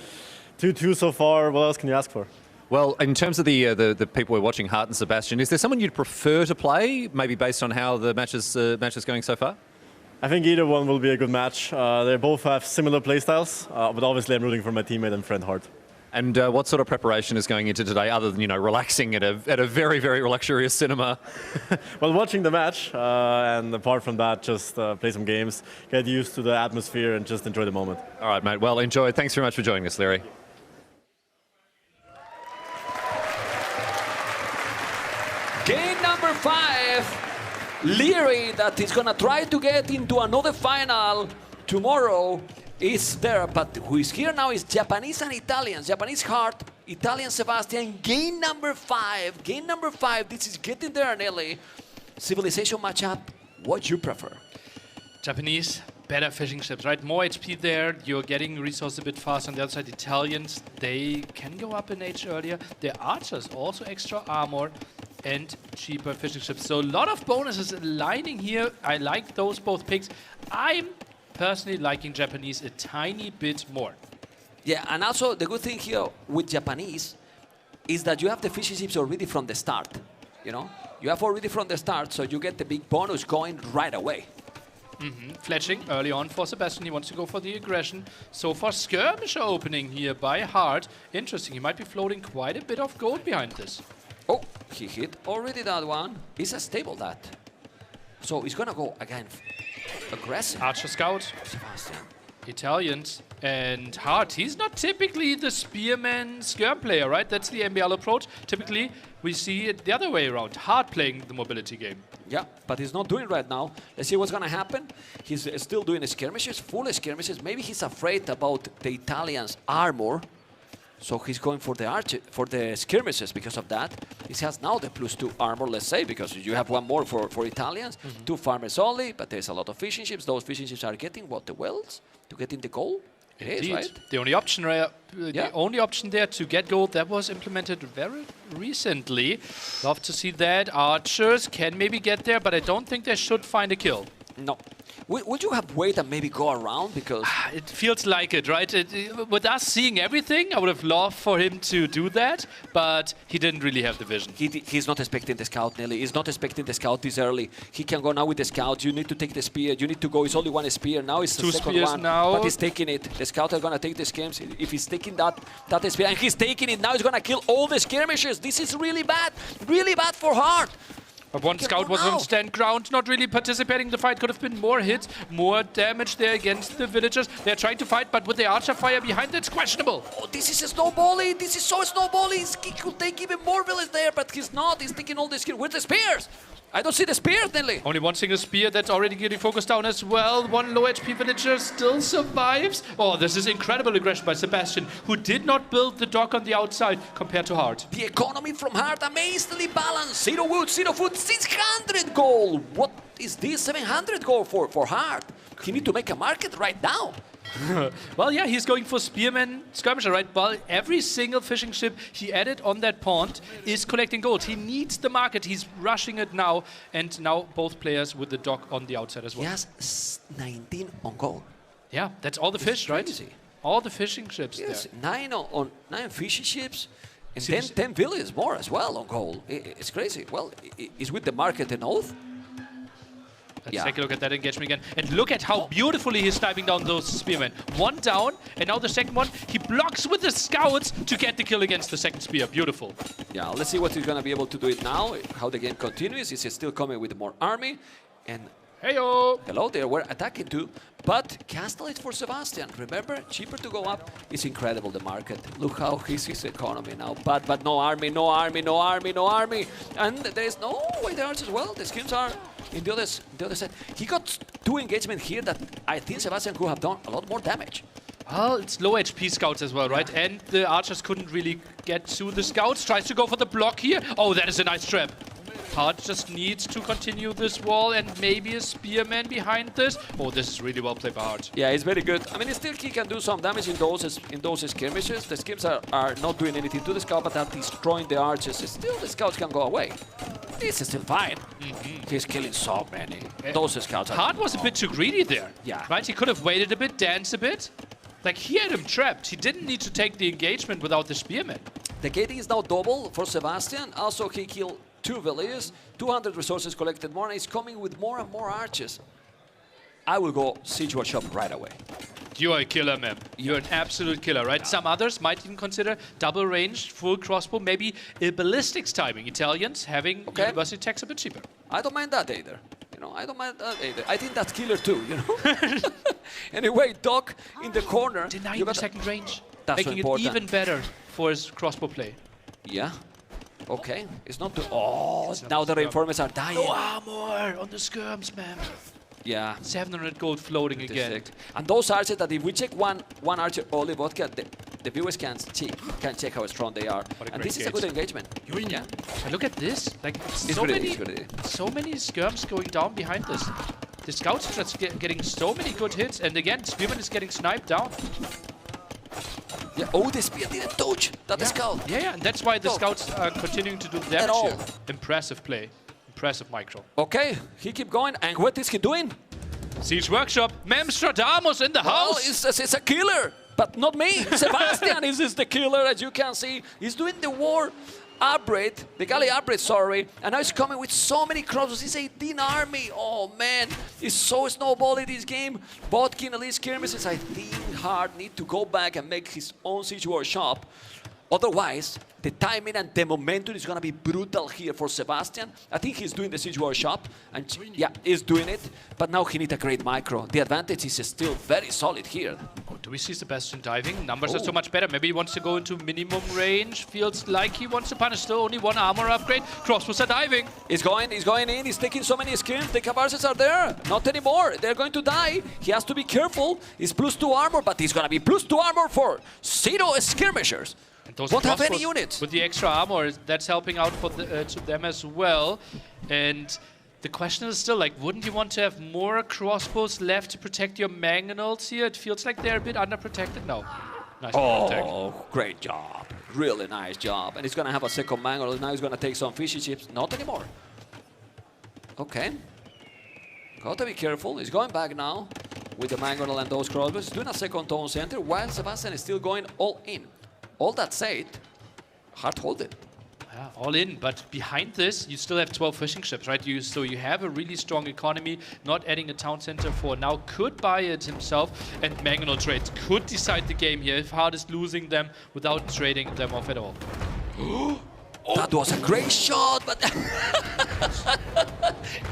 P: 2-2 so far. What else can you ask for?
A: Well, in terms of the people we're watching, Hart and Sebastian, is there someone you'd prefer to play, maybe based on how the match is going so far?
P: I think either one will be a good match. They both have similar playstyles, but obviously I'm rooting for my teammate and friend Hart.
A: And what sort of preparation is going into today, other than relaxing at a very, very luxurious cinema?
P: Well, watching the match, and apart from that, just play some games, get used to the atmosphere, and just enjoy the moment.
A: All right, mate. Well, enjoy. Thanks very much for joining us, Leary.
L: Game number 5. Leary, that is going to try to get into another final tomorrow, is there. But who is here now is Japanese and Italians. Japanese Hart, Italian Sebastian. Game number 5. Game number 5. This is getting there, Nelly. Civilization matchup. What you prefer?
D: Japanese, better fishing ships, right? More HP there. You're getting resources a bit faster. On the other side, Italians, they can go up in age earlier. Their archers also extra armor and cheaper fishing ships. So a lot of bonuses aligning here. I like those both picks. I'm personally liking Japanese a tiny bit more.
L: Yeah, and also the good thing here with Japanese is that you have the fishing ships already from the start. You have already from the start, so you get the big bonus going right away.
D: Fletching early on for Sebastian. He wants to go for the aggression. So far, skirmisher opening here by Hart. Interesting. He might be floating quite a bit of gold behind this.
L: Oh, he hit already that one. He's a stable that. So he's gonna go again aggressive.
D: Archer Scout.
L: Sebastian.
D: Italians and Hart. He's not typically the spearman skirm player, right? That's the MBL approach. Typically, we see it the other way around. Hart playing the mobility game.
L: Yeah, but he's not doing right now. Let's see what's gonna happen. He's still doing skirmishes, full skirmishes. Maybe he's afraid about the Italians' armor. So he's going for the skirmishes because of that. He has now the +2 armor, let's say, because you have one more for Italians. 2 farmers only, but there's a lot of fishing ships. Those fishing ships are getting what, the wells to get in the goal? It is, right?
D: The only option, the only option there to get gold that was implemented very recently. Love to see that. Archers can maybe get there, but I don't think they should find a kill.
L: No. Would you have waited and maybe go around? Because
D: it feels like it, right? With us seeing everything, I would have loved for him to do that, but he didn't really have the vision.
L: He's not expecting the scout, Nelly. He's not expecting the scout this early. He can go now with the scout. You need to take the spear. You need to go. It's only one spear. Now it's the second one.
D: Now.
L: But he's taking it. The scout are going to take the skirms. If he's taking that spear, and he's taking it, now he's going to kill all the skirmishes. This is really bad. Really bad for Hart.
D: But one scout was on stand ground, not really participating in the fight. Could have been more hits, more damage there against the villagers. They're trying to fight, but with the archer fire behind, it's questionable.
L: Oh, this is a snowballing. This is so snowballing. He could take even more village there, but he's not. He's taking all the skill. Where's the spears? I don't see the spears, Nelly.
D: Only one single spear that's already getting focused down as well. One low HP villager still survives. Oh, this is incredible aggression by Sebastian, who did not build the dock on the outside compared to Hart.
L: The economy from Hart amazingly balanced. 0 wood, 0 food, 600 gold. What is this 700 gold for Hart? He need to make a market right now.
D: Well, yeah, he's going for spearman skirmisher, right? Well, every single fishing ship he added on that pond is collecting gold. He needs the market. He's rushing it now. And now both players with the dock on the outside as well.
L: He has 19 on gold.
D: Yeah, that's all the fish, right? All the fishing ships
L: yes,
D: there.
L: 9 fishing ships. And then 10 villages more as well on gold. It's crazy. Well, is with the market an oath?
D: Let's take a look at that engagement again. And look at how beautifully he's sniping down those spearmen. One down, and now the second one. He blocks with the scouts to get the kill against the second spear. Beautiful.
L: Yeah, let's see what he's going to be able to do it now, how the game continues. He's still coming with more army. And
D: heyo!
L: Hello there, we're attacking too. But Castle is for Sebastian. Remember, cheaper to go up. It's incredible, the market. Look how he's his economy now. But no army, no army, no army, no army. And there's no way there as well. The schemes are in the other side. He got 2 engagement here that I think Sebastian could have done a lot more damage.
D: Well, it's low HP scouts as well, right? And the archers couldn't really get to the scouts. Tries to go for the block here. Oh, that is a nice trap. Hart just needs to continue this wall and maybe a spearman behind this. Oh, this is really well played by Hart.
L: Yeah, it's very good. I mean, still he can do some damage in those skirmishes. The skims are not doing anything to the scout, but are destroying the archers. Still, the scouts can go away. This is still fine. He's killing so many. Those scouts.
D: Hart was a bit too greedy there.
L: Yeah.
D: Right? He could have waited a bit, danced a bit. Like, he had him trapped. He didn't need to take the engagement without the spearman.
L: The gating is now double for Sebastian. Also, he killed 2 villagers, 200 resources collected more, and he's coming with more and more archers. I will go siege your shop right away.
D: You are a killer, man. You're an absolute killer, right? Some others might even consider double ranged, full crossbow, maybe a ballistics timing. Italians having university techs a bit cheaper.
L: I don't mind that either. You know, I don't mind that either. I think that's killer too, you know? Anyway, Doc in the corner.
D: Denying the second range.
L: That's
D: making
L: so important.
D: it even better for his crossbow play.
L: Yeah. Okay. It's not too... Oh, now the reinforcements are dying.
D: No armor on the skirms, man.
L: Yeah.
D: 700 gold floating again.
L: And those archers that if we check one archer only vodka, the viewers can check how strong they are. And this is a good engagement. Yeah.
D: And look at this. Like,
L: It's
D: so many skirms going down behind this. The scouts are just getting so many good hits. And again, Spearman is getting sniped down.
L: Yeah. Oh, the spear didn't touch that scout.
D: Yeah, and that's why the scouts are continuing to do damage here. Impressive play. Impressive micro.
L: Okay, he keep going. And what is he doing?
D: Siege Workshop. Memstradamus in the house.
L: It's a killer, but not me. Sebastian is the killer, as you can see. He's doing the war upgrade, the galley upgrade, sorry. And now he's coming with so many crossbows. He's 18 army. Oh, man. It's so snowballing this game. Botkin, at least skirmishes, I think Hart need to go back and make his own siege workshop. Otherwise, the timing and the momentum is going to be brutal here for Sebastian. I think he's doing the siege workshop, and yeah, he's doing it. But now he needs a great micro. The advantage is still very solid here.
D: Oh, do we see Sebastian diving? Numbers are so much better. Maybe he wants to go into minimum range. Feels like he wants to punish. Still only 1 armor upgrade. Crossbows are diving.
L: He's going in. He's taking so many skills. The Cavarses are there. Not anymore. They're going to die. He has to be careful. He's +2 armor, but he's going to be +2 armor for 0 skirmishers. Won't have any units.
D: With the extra armor, that's helping out for to them as well. And the question is still, like, wouldn't you want to have more crossbows left to protect your mangonels here? It feels like they're a bit underprotected now. Nice attack.
L: Oh, great job. Really nice job. And he's going to have a second mangonel. Now he's going to take some fishy chips. Not anymore. Okay. Got to be careful. He's going back now with the mangonel and those crossbows. He's doing a second tone center while Sebastian is still going all in. All that said, Hart hold it.
D: Yeah, all in, but behind this, you still have 12 fishing ships, right? So you have a really strong economy. Not adding a town center for now could buy it himself, and mangonel trades could decide the game here if Hart is losing them without trading them off at all.
L: That was a great shot, but...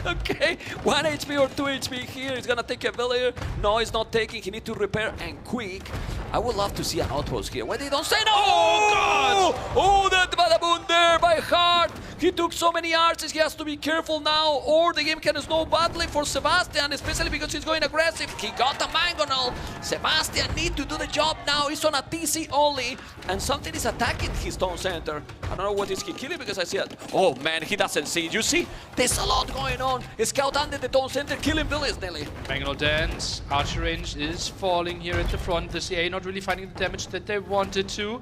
L: Okay, 1 HP or 2 HP here. He's gonna take a villager. No, he's not taking. He needs to repair and quick. I would love to see an outpost here. Why they don't say no?
D: Oh, God!
L: Oh, that badaboom there by Hart. He took so many arches. He has to be careful now, or the game can snow badly for Sebastian, especially because he's going aggressive. He got the mangonel. Sebastian need to do the job now. He's on a TC only, and something is attacking his town center. I don't know what is he killing because I see it. Oh, man, he doesn't see it. You see? There's a lot going on. Scout under the town center, killing villages, Nelly.
D: Mangonel dance. Archer range is falling here at the front. The CA not really finding the damage that they wanted to.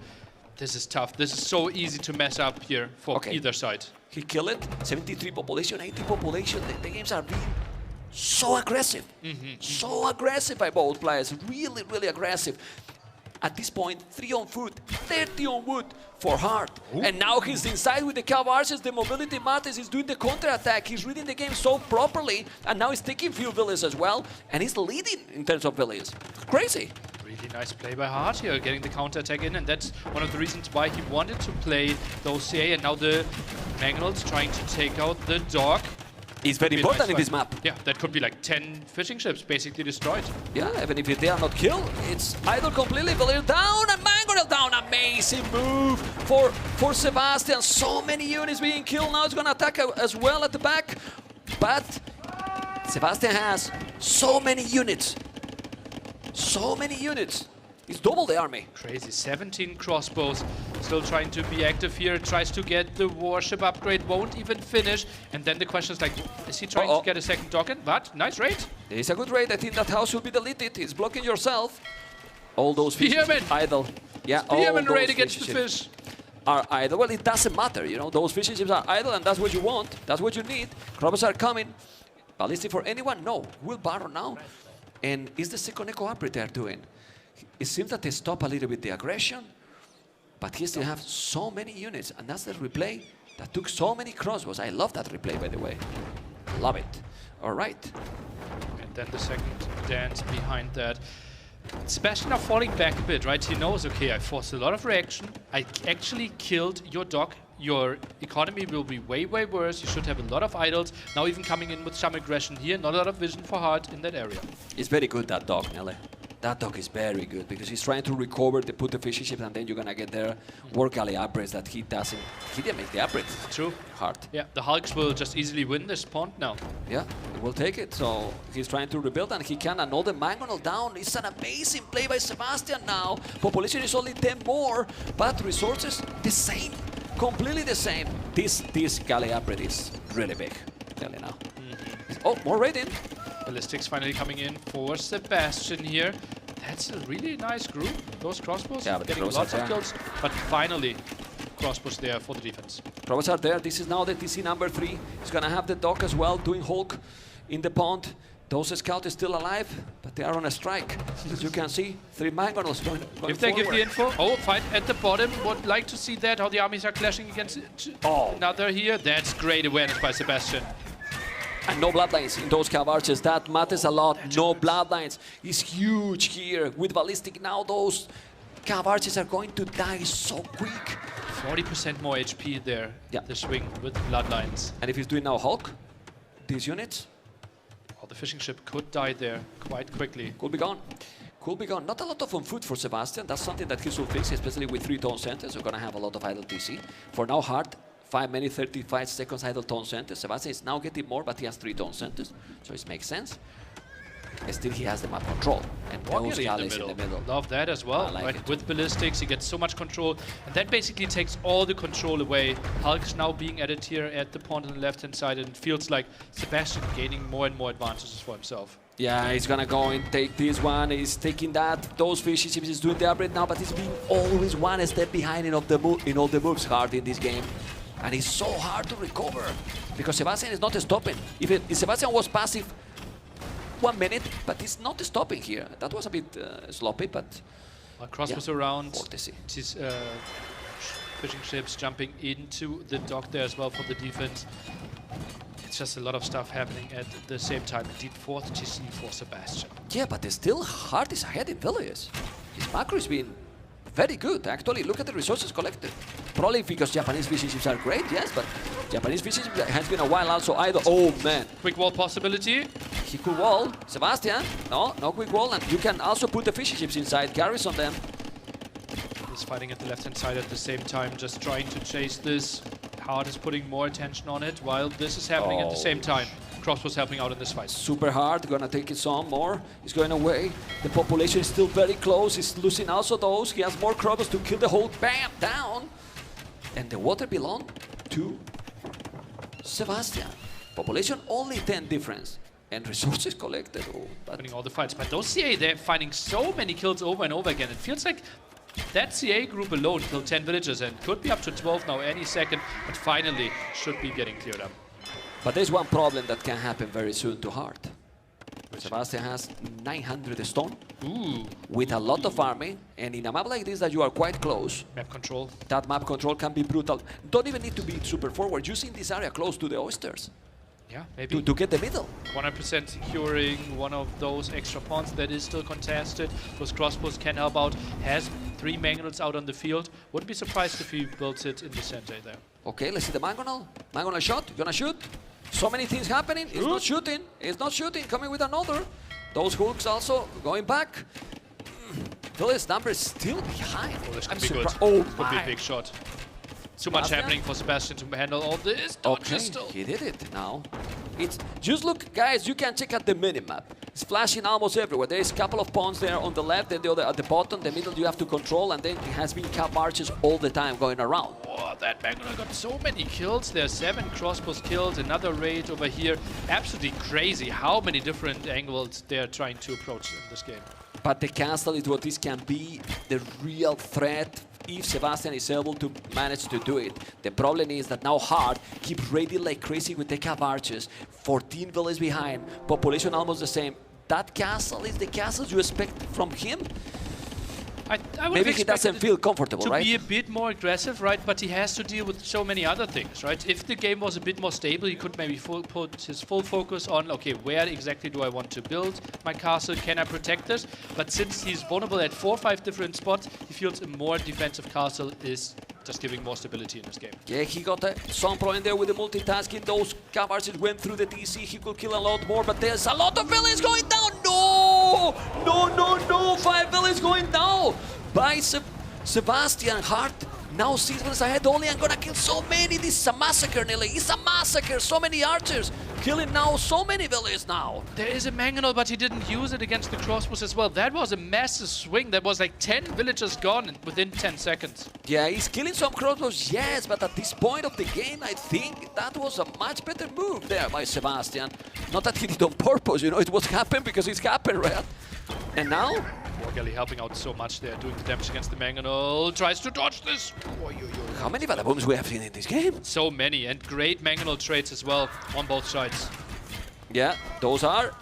D: This is tough. This is so easy to mess up here for either side.
L: He killed it. 73 population, 80 population. The games are being so aggressive. So aggressive by both players. Really, really aggressive. At this point, 3 on foot, 30 on wood for Hart. And now he's inside with the Cavarses. The mobility matters. He's doing the counter-attack. He's reading the game so properly. And now he's taking few villages as well. And he's leading in terms of villages. Crazy.
D: Really nice play by Hart here, getting the counter-attack in. And that's one of the reasons why he wanted to play those CA. And now the Mangonels trying to take out the dog.
L: It's very important in this map.
D: Yeah, that could be like 10 fishing ships basically destroyed.
L: Yeah, even if they are not killed, it's idle completely. Valir down and Mangonel down. Amazing move for Sebastian. So many units being killed. Now it's going to attack as well at the back. But Sebastian has so many units. So many units. It's double the army.
D: Crazy. 17 crossbows. Still trying to be active here. Tries to get the warship upgrade. Won't even finish. And then the question is like, is he trying to get a second dock in? But nice raid.
L: It's a good raid. I think that house should be deleted. It's blocking yourself. All those fish idle. Yeah,
D: Spearman raid against the fish.
L: Are idle. Well, it doesn't matter, you know. Those fishing ships are idle, and that's what you want. That's what you need. Crops are coming. Ballistic for anyone? No. Will Barrow now. And is the second echo upgrade they're doing? It seems that they stop a little bit the aggression, but he still have so many units, and that's the replay that took so many crossbows. I love that replay, by the way. Love it. All right.
D: And then the second dance behind that. Sebastian now falling back a bit, right? He knows, okay, I forced a lot of reaction. I actually killed your dock. Your economy will be way, way worse. You should have a lot of idols. Now even coming in with some aggression here. Not a lot of vision for Hart in that area.
L: It's very good, that dock, Nelly. That dock is very good because he's trying to recover the put the fishing ships, and then you're gonna get there work galley upgrades that he doesn't. He didn't make the upgrades.
D: True.
L: Hard.
D: Yeah, the Hulks will just easily win this pond now.
L: Yeah, he will take it. So he's trying to rebuild, and he can. Another mangonel down. It's an amazing play by Sebastian now. Population is only 10 more, but resources the same, completely the same. This galley upgrade is really big. Tell you now. Oh, more raiding.
D: Ballistics finally coming in for Sebastian here. That's a really nice group. Those crossbows getting lots of kills, but finally crossbows there for the defense.
L: Crossbows are there. This is now the TC number 3. He's gonna have the dock as well, doing Hulk in the pond. Those scouts are still alive, but they are on a strike. As you can see, 3 mangonels going
D: if they
L: forward.
D: give the info, fight at the bottom. Would like to see that, how the armies are clashing against another here. That's great awareness by Sebastian.
L: And no bloodlines in those cav archers. That matters a lot. No bloodlines is huge here. With ballistic now, those cav archers are going to die so quick.
D: 40% more HP there. Yeah. The swing with bloodlines.
L: And if he's doing now Hulk, these units,
D: the fishing ship could die there quite quickly.
L: Could be gone. Could be gone. Not a lot of on foot for Sebastian. That's something that he should fix, especially with 3 tone centers. We're gonna have a lot of idle TC. For now, Hart. 5 minutes, 35 seconds idle tone centers. Sebastian is now getting more, but he has 3 tone centers, so it makes sense. Still, he has the map control. And those galleys in the middle.
D: Love that as well. Like with ballistics, he gets so much control, and that basically takes all the control away. Hulk's now being added here at the pond on the left-hand side, and it feels like Sebastian gaining more and more advantages for himself.
L: Yeah, he's gonna go and take this one. He's taking that. Those fishy ships is doing the upgrade now, but he's being always one step behind in all the moves hard in this game. And it's so hard to recover because Sebastian is not stopping. If Sebastian was passive 1 minute, but he's not stopping here. That was a bit sloppy, but
D: crossbows around. These fishing ships jumping into the dock there as well for the defense. It's just a lot of stuff happening at the same time. Indeed, 4th TC for Sebastian.
L: Yeah, but still Hart is ahead in villages. His macro is being very good, actually. Look at the resources collected. Probably because Japanese fishing ships are great, yes, but Japanese fishing ships has been a while also either. Oh, man.
D: Quick wall possibility.
L: He could wall. Sebastian, no quick wall. And you can also put the fishing ships inside, garrison them.
D: He's fighting at the left-hand side at the same time, just trying to chase this. Hart is putting more attention on it while this is happening at the same time. Crossbows helping out in this fight.
L: Super hard, gonna take it some more. He's going away. The population is still very close. He's losing also those. He has more crossbows to kill the whole bam down. And the water belongs to Sebastian. Population only 10 difference. And resources collected. Oh, but
D: winning all the fights. But those CA, they're finding so many kills over and over again. It feels like that CA group alone killed 10 villagers and could be up to 12 now any second, but finally should be getting cleared up.
L: But there's one problem that can happen very soon to Hart. Sebastian has 900 stone.
D: Ooh.
L: With a lot of army, and in a map like this that you are quite close.
D: Map control.
L: That map control can be brutal. Don't even need to be super forward. Using this area close to the oysters.
D: Yeah, maybe.
L: To get the middle.
D: 100% securing one of those extra ponds that is still contested. Those crossbows can help out. Has 3 mangonels out on the field. Wouldn't be surprised if he builds it in the center there.
L: Okay, let's see the mangonel. Mangonel shot. Gonna shoot. So many things happening. It's not shooting. It's not shooting. Coming with another. Those hooks also going back. Phyllis number is still behind.
D: Oh, this could be good.
L: Oh,
D: could be a big shot. Too much happening for Sebastian to handle all this.
L: Okay, he did it now. It's just look, guys. You can check out the minimap. It's flashing almost everywhere. There is a couple of pawns there on the left and the other at the bottom. The middle you have to control, and then it has been cap archers all the time going around.
D: Oh, that Magnolia got so many kills. There's 7 crossbows killed, another raid over here. Absolutely crazy how many different angles they're trying to approach in this game.
L: But the castle is what this can be the real threat if Sebastian is able to manage to do it. The problem is that now Hard keep raiding like crazy with the cap archers. 14 villages behind, population almost the same. That castle is the castle you expect from him.
D: I would
L: Maybe he doesn't feel comfortable, right?
D: To be a bit more aggressive, right? But he has to deal with so many other things, right? If the game was a bit more stable, he could maybe put his full focus on, okay, where exactly do I want to build my castle? Can I protect this? But since he's vulnerable at 4 or 5 different spots, he feels a more defensive castle is just giving more stability in this game.
L: Yeah, he got some problem there with the multitasking. Those cap archers went through the DC. He could kill a lot more, but there's a lot of villains going down. No! No! 5 villains going down by Sebastian. Hart now 6 villains ahead only. I'm gonna kill so many. This is a massacre, Nelly. It's a massacre. So many archers killing now so many villains now.
D: There is a mangonel, but he didn't use it against the crossbows as well. That was a massive swing. That was like 10 villagers gone within 10 seconds.
L: Yeah, he's killing some crossbows, yes, but at this point of the game, I think that was a much better move there by Sebastian. Not that he did on purpose, you know, it was happened because it's happened, right? And now?
D: Morgelli helping out so much there, doing the damage against the mangonel. Tries to dodge this.
L: How many Badabooms we have seen in this game?
D: So many, and great mangonel trades as well on both sides.
L: Yeah, those are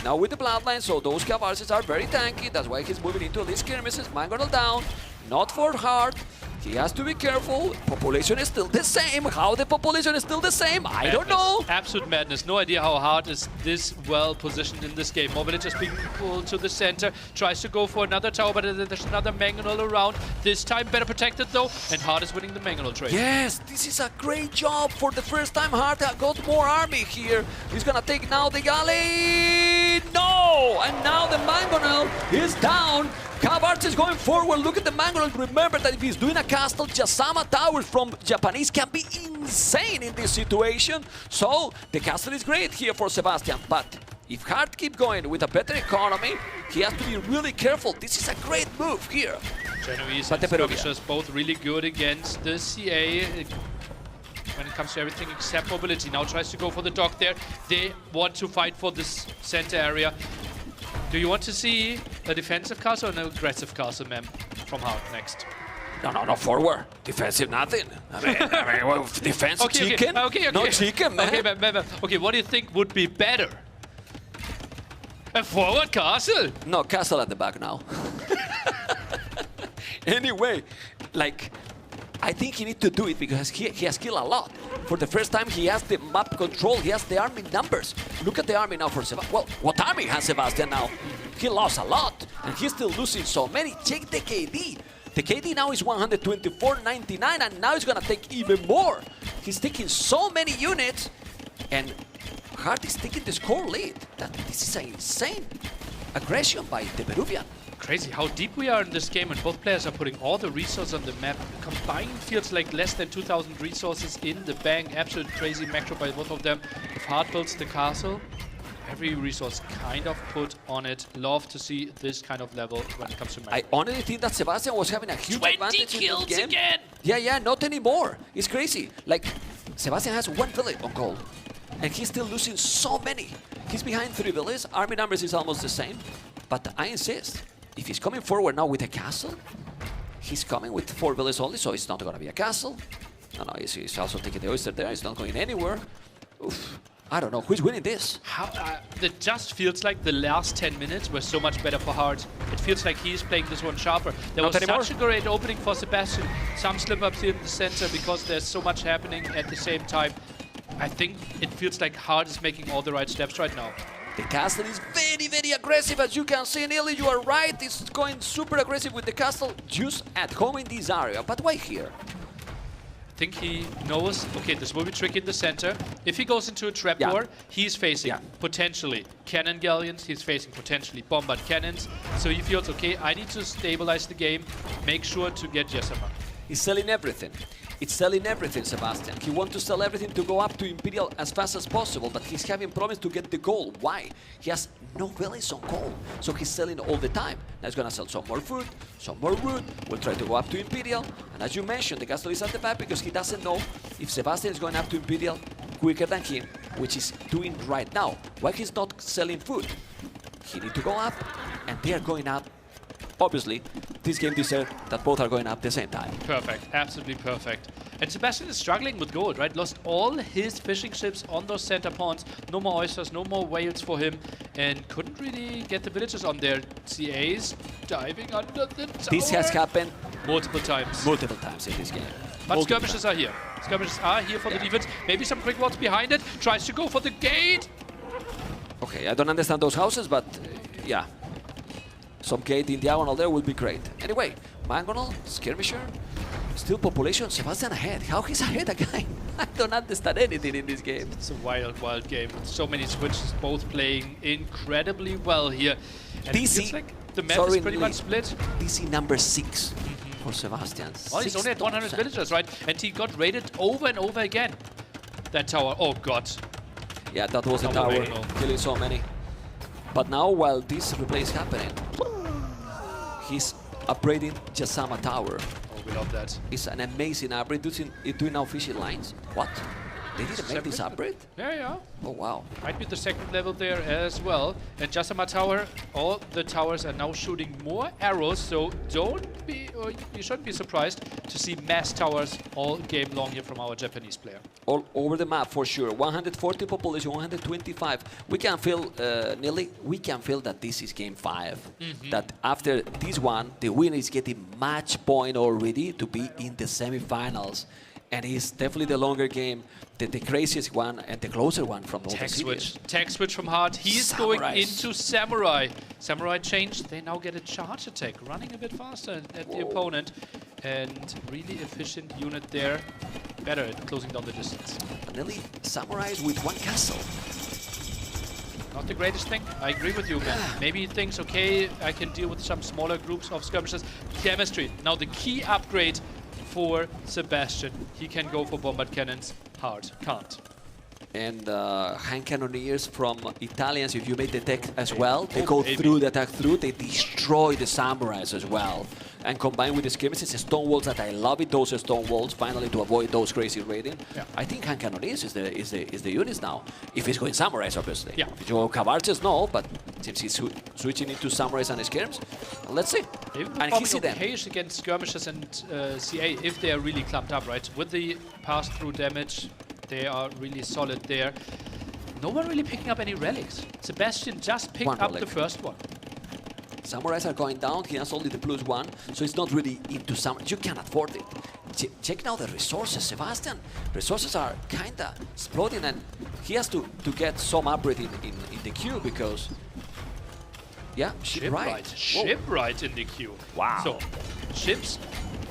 L: now with the bloodline, so those cap archers are very tanky. That's why he's moving into these skirmishes. Mangonel down, not for Hard. He has to be careful. Population is still the same. How the population is still the same, I don't know.
D: Absolute madness. No idea how Hard is this well positioned in this game. More villagers being pulled to the center. Tries to go for another tower, but there's another mangonel around. This time better protected though, and Hard is winning the mangonel trade.
L: Yes, this is a great job. For the first time, Hard got more army here. He's gonna take now the galley. No! And now the mangonel is down. Cap archers going forward. Look at the mangonel. Remember that if he's doing a castle, Jasama towers from Japanese can be insane in this situation. So the castle is great here for Sebastian, but if Hard keep going with a better economy, he has to be really careful. This is a great move here.
D: Genoese and skirmishers both really good against the CA when it comes to everything except mobility. Now tries to go for the dock there. They want to fight for this center area. Do you want to see a defensive castle or an aggressive castle, ma'am, from Hard next?
L: No, forward. Defensive, nothing. I mean well, defensive chicken?
D: Okay.
L: No chicken, man.
D: Okay, ma'am. Okay, what do you think would be better? A forward castle?
L: No, castle at the back now. Anyway, like, I think he needs to do it because he has killed a lot. For the first time, he has the map control. He has the army numbers. Look at the army now for Sebastian. Well, what army has Sebastian now? He lost a lot, and he's still losing so many. Check the KD. The KD now is 124.99, and now he's gonna take even more. He's taking so many units, and Hart is taking the score lead. This is an insane aggression by the Peruvian.
D: Crazy how deep we are in this game, and both players are putting all the resources on the map. Combined feels like less than 2,000 resources in the bank. Absolute crazy macro by both of them. If Hard builds the castle, every resource kind of put on it. Love to see this kind of level when it comes to macro.
L: I honestly think that Sebastian was having a huge advantage in this game.
D: Again!
L: Yeah, not anymore. It's crazy. Like, Sebastian has 1 village on gold, and he's still losing so many. He's behind 3 villages. Army numbers is almost the same, but I insist. If he's coming forward now with a castle, he's coming with 4 villages only, so it's not going to be a castle. No, he's also taking the oyster there. He's not going anywhere. Oof. I don't know. Who's winning this?
D: It just feels like the last 10 minutes were so much better for Hard. It feels like he's playing this one sharper. There was such a great opening for Sebastian. Some slip-ups here in the center because there's so much happening at the same time. I think it feels like Hard is making all the right steps right now.
L: The castle is very, very aggressive, as you can see, Nearly. You are right. It's going super aggressive with the castle just at home in this area. But why here?
D: I think he knows, okay, this will be tricky in the center. If he goes into a trapdoor, he's facing potentially cannon galleons, he's facing potentially bombard cannons. So he feels, okay, I need to stabilize the game, make sure to get Jesama.
L: He's selling everything. It's selling everything, Sebastian. He wants to sell everything to go up to Imperial as fast as possible, but he's having problems to get the gold. Why? He has no villains on call, so he's selling all the time. Now he's gonna sell some more food, some more wood, we'll try to go up to Imperial, and as you mentioned, the Castle is at the back because he doesn't know if Sebastian is going up to Imperial quicker than him, which he's doing right now. Why he's not selling food? He need to go up, and they are going up. Obviously, this game deserves that both are going up at the same time.
D: Perfect, absolutely perfect. And Sebastian is struggling with gold, right? Lost all his fishing ships on those center pawns. No more oysters, no more whales for him. And couldn't really get the villagers on there. CA's diving under the tower.
L: This has happened
D: multiple times.
L: Multiple times in this game.
D: But skirmishes are here. Skirmishes are here for the defense. Maybe some quick walls behind it. Tries to go for the gate.
L: Okay, I don't understand those houses, but yeah. Some gate in diagonal there would be great. Anyway, Mangonel, Skirmisher, still population, Sebastian ahead. How he's ahead again? I don't understand anything in this game.
D: It's a wild, wild game. So many switches, both playing incredibly well here. And it feels like the map is pretty much split.
L: DC number 6 for Sebastian.
D: Well, he's only at 100 villagers, right? And he got raided over and over again. That tower, oh god.
L: Yeah, that was a tower, killing so many. But now, while this replay is happening, he's upgrading Jasama Tower.
D: Oh, we love that.
L: It's an amazing upgrade, doing now fishing lines. What? They didn't make this upgrade?
D: Yeah, yeah.
L: Oh, wow.
D: Might be the second level there as well. And Jasama Tower, all the towers are now shooting more arrows, so don't be, or you shouldn't be surprised to see mass towers all game long here from our Japanese player.
L: All over the map for sure. 140 population, 125. We can feel, Nelly, we can feel that this is game 5. That after this one, the winner is getting match point already to be in the semifinals. And it's definitely the longer game, the craziest one and the closer one from all the series.
D: Tech switch from Hard. He's going into Samurai. Samurai changed. They now get a charge attack, running a bit faster at the opponent. And really efficient unit there. Better at closing down the distance.
L: Nelly, Samurai with one castle.
D: Not the greatest thing. I agree with you, man. Maybe he thinks, okay, I can deal with some smaller groups of skirmishers. Chemistry. Now the key upgrade for Sebastian. He can go for bombard cannons. Hard can't.
L: And hand cannoneers from Italians, if you make the tech as well, they go through the attack through, they destroy the samurais as well. And combined with the skirmishes, stone walls that I love it, those stone walls, finally to avoid those crazy raiding. Yeah. I think hand cannoneers is the units now. If he's going samurais, obviously. Yeah. If you go cavarches, no, but since he's switching into samurais and skirms, let's see.
D: And he see them. Against skirmishers and CA, if they are really clumped up, right? With the pass-through damage, they are really solid there. No one really picking up any relics. Sebastian just picked up the first one.
L: Samurais are going down, he has only the +1, so it's not really into some. You can afford it. Check now the resources, Sebastian. Resources are kinda exploding, and he has to get some upgrade in the queue because. Yeah, shipwright.
D: Shipwright in the queue.
L: Wow.
D: So, ships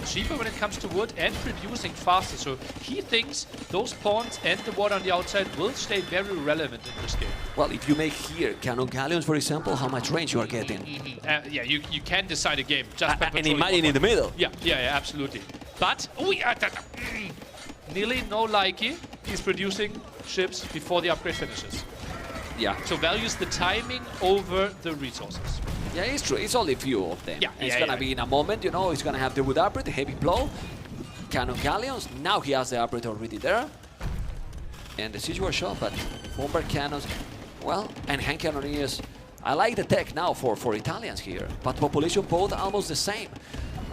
D: cheaper when it comes to wood and producing faster. So he thinks those pawns and the water on the outside will stay very relevant in this game.
L: Well, if you make here cannon galleons, for example, how much range you are getting.
D: Yeah, you can decide a game just by
L: and imagine in the middle.
D: Yeah, absolutely. But nearly no likey. He's producing ships before the upgrade finishes.
L: Yeah.
D: So values the timing over the resources.
L: Yeah, it's true. It's only a few of them. Yeah, it's gonna be in a moment, you know, he's gonna have the wood upgrade, the heavy blow, cannon galleons. Now he has the upgrade already there. And the siege war shot, but bombard cannons, well, and hand cannoneers. I like the tech now for Italians here, but population both almost the same.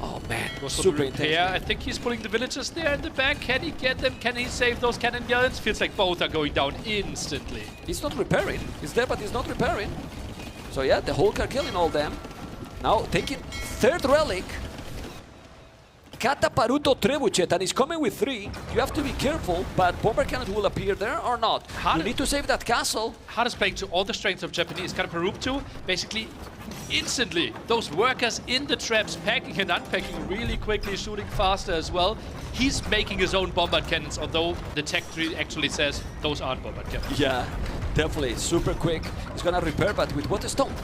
L: Oh man, super intense.
D: Yeah, I think he's pulling the villagers there in the back. Can he get them? Can he save those cannon galleons? Feels like both are going down instantly.
L: He's not repairing. He's there, but he's not repairing. So yeah, the Hulk are killing all them. Now taking third relic. Cataparuto Trebuchet, and he's coming with 3. You have to be careful, but bomber cannons will appear there or not. You need to save that castle.
D: Hard is playing to all the strengths of Japanese. Cataparuto basically instantly. Those workers in the traps, packing and unpacking really quickly, shooting faster as well. He's making his own bombard cannons, although the tech tree actually says those aren't bombard cannons.
L: Yeah, definitely. Super quick. He's gonna repair, but with what stone?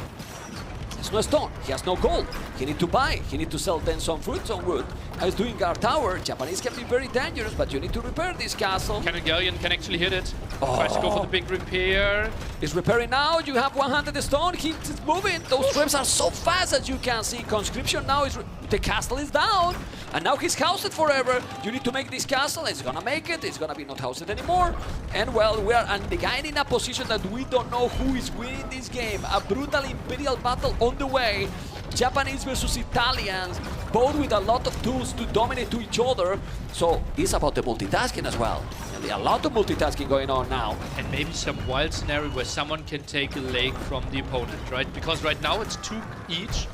L: There's no stone. He has no gold. He need to buy. He need to sell then some fruit, some wood. Now he's doing guard tower. Japanese can be very dangerous, but you need to repair this castle.
Q: Cannon Galleon can actually hit it. Tries to go for the big repair.
L: He's repairing now. You have 100 stone. He's moving. Those reps are so fast as you can see. Conscription now is... The castle is down. And now he's housed forever. You need to make this castle. It's gonna make it. It's gonna be not housed anymore. And well, we are and the guy in a position that we don't know who is winning this game. A brutal imperial battle on the way. Japanese versus Italians, both with a lot of tools to dominate to each other. So it's about the multitasking as well. And a lot of multitasking going on now.
Q: And maybe some wild scenario where someone can take a leg from the opponent, right? Because right now it's 2 each.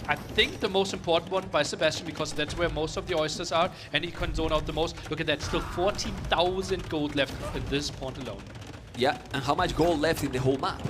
Q: I think the most important one by Sebastian, because that's where most of the oysters are, and he can zone out the most. Look at that, still 14,000 gold left in this point alone.
L: Yeah, and how much gold left in the whole map?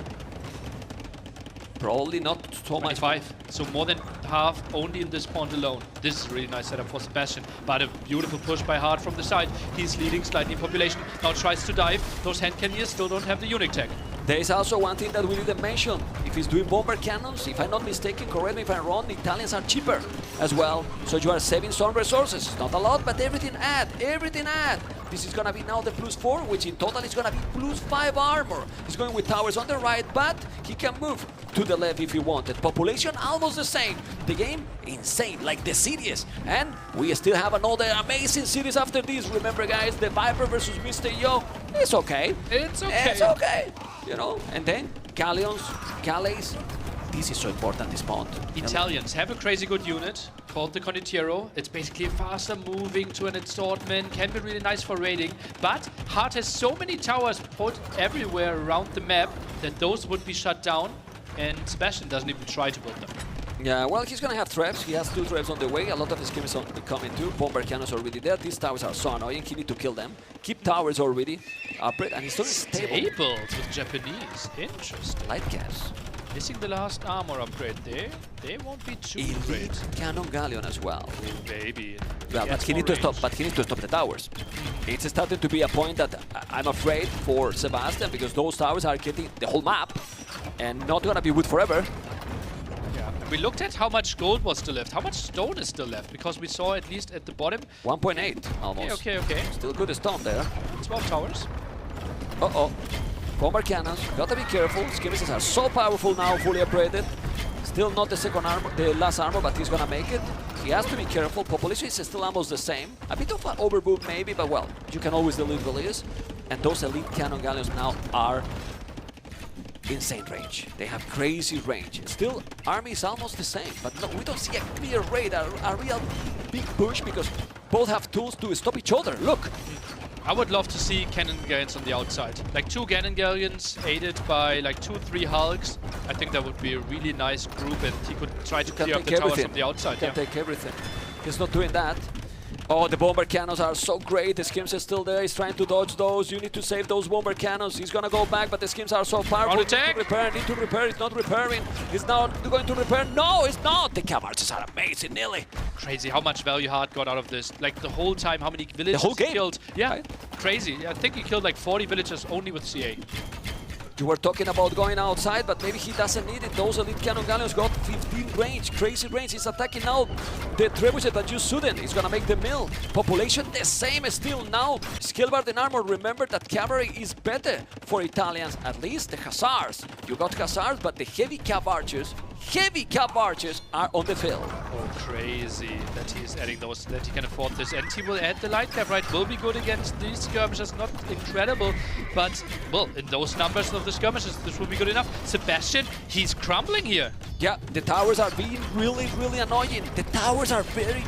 L: Probably not so much.
Q: 25, so more than half only in this point alone. This is a really nice setup for Sebastian, but a beautiful push by Hart from the side. He's leading slightly in population, now tries to dive. Those hand cannoneers still don't have the Unique tech.
L: There is also one thing that we didn't mention. If he's doing bomber cannons, if I'm not mistaken, correct me if I'm wrong, the Italians are cheaper as well. So you are saving some resources. It's not a lot, but everything add, everything add. This is gonna be now the +4, which in total is gonna be +5 armor. He's going with towers on the right, but he can move to the left if he wanted. Population almost the same. The game insane, like the series. And we still have another amazing series after this. Remember guys, the Viper versus Mr. Yo. It's okay.
Q: It's okay.
L: It's okay. You know, and then galleons, galleys. This is so important, this point.
Q: Italians have a crazy good unit called the Condottiero. It's basically faster moving to an assortment, can be really nice for raiding, but Hart has so many towers put everywhere around the map that those would be shut down, and Sebastian doesn't even try to build them.
L: Yeah, well, he's gonna have traps. He has 2 traps on the way. A lot of his schemes are coming too. Bomber cannons already there. These towers are so annoying. He need to kill them. Keep towers already upgrade, and he's still stable.
Q: Stables with Japanese. Interesting.
L: Light gas.
Q: Missing the last armor upgrade there. They won't be too great.
L: Cannon galleon as well.
Q: Maybe.
L: Yeah, but he needs to stop. But he needs to stop the towers. It's starting to be a point that I'm afraid for Sebastian, because those towers are getting the whole map, and not gonna be wood forever.
Q: We looked at how much gold was still left, how much stone is still left, because we saw at least at the bottom
L: 1.8 almost.
Q: Okay.
L: Still good stone there.
Q: 12 towers.
L: Uh-oh. Bomber cannons, gotta be careful. Skirmishes are so powerful now, fully upgraded. Still not the second armor, the last armor, but he's gonna make it. He has to be careful. Population is still almost the same. A bit of an overboot maybe, but well, you can always delete Goliaths. And those elite cannon galleons now are insane range. They have crazy range. Still, army is almost the same, but no, we don't see a clear raid, a real big push, because both have tools to stop each other. Look.
Q: I would love to see cannon galleons on the outside. Like 2 cannon galleons aided by like 2-3 hulks. I think that would be a really nice group, and he could try to clear up the towers from the outside.
L: He can take everything. He's not doing that. Oh, the bomber cannons are so great. The skims is still there. He's trying to dodge those. You need to save those bomber cannons. He's gonna go back, but the skims are so powerful. Need to repair. He's not repairing. He's now going to repair. No, it's not. The cavalries are amazing, nearly.
Q: Crazy how much value Hart got out of this. Like the whole time, how many villages he killed. Yeah, crazy. I think he killed like 40 villagers only with CA.
L: You were talking about going outside, but maybe he doesn't need it. Those elite cannon galleons got 15 range, crazy range. He's attacking now the trebuchet that you shouldn't. He's gonna make the mill. Population the same still now. Skillbard and armor. Remember that cavalry is better for Italians, at least the hussars. You got hussars, but the heavy cav archers are on the field.
Q: Oh, crazy that he's adding those, that he can afford this. And he will add the light cav, right? Will be good against these skirmishes. Not incredible, but, well, in those numbers of the skirmishes, this will be good enough. Sebastian, he's crumbling here.
L: Yeah, the towers are being really, really annoying. The towers are very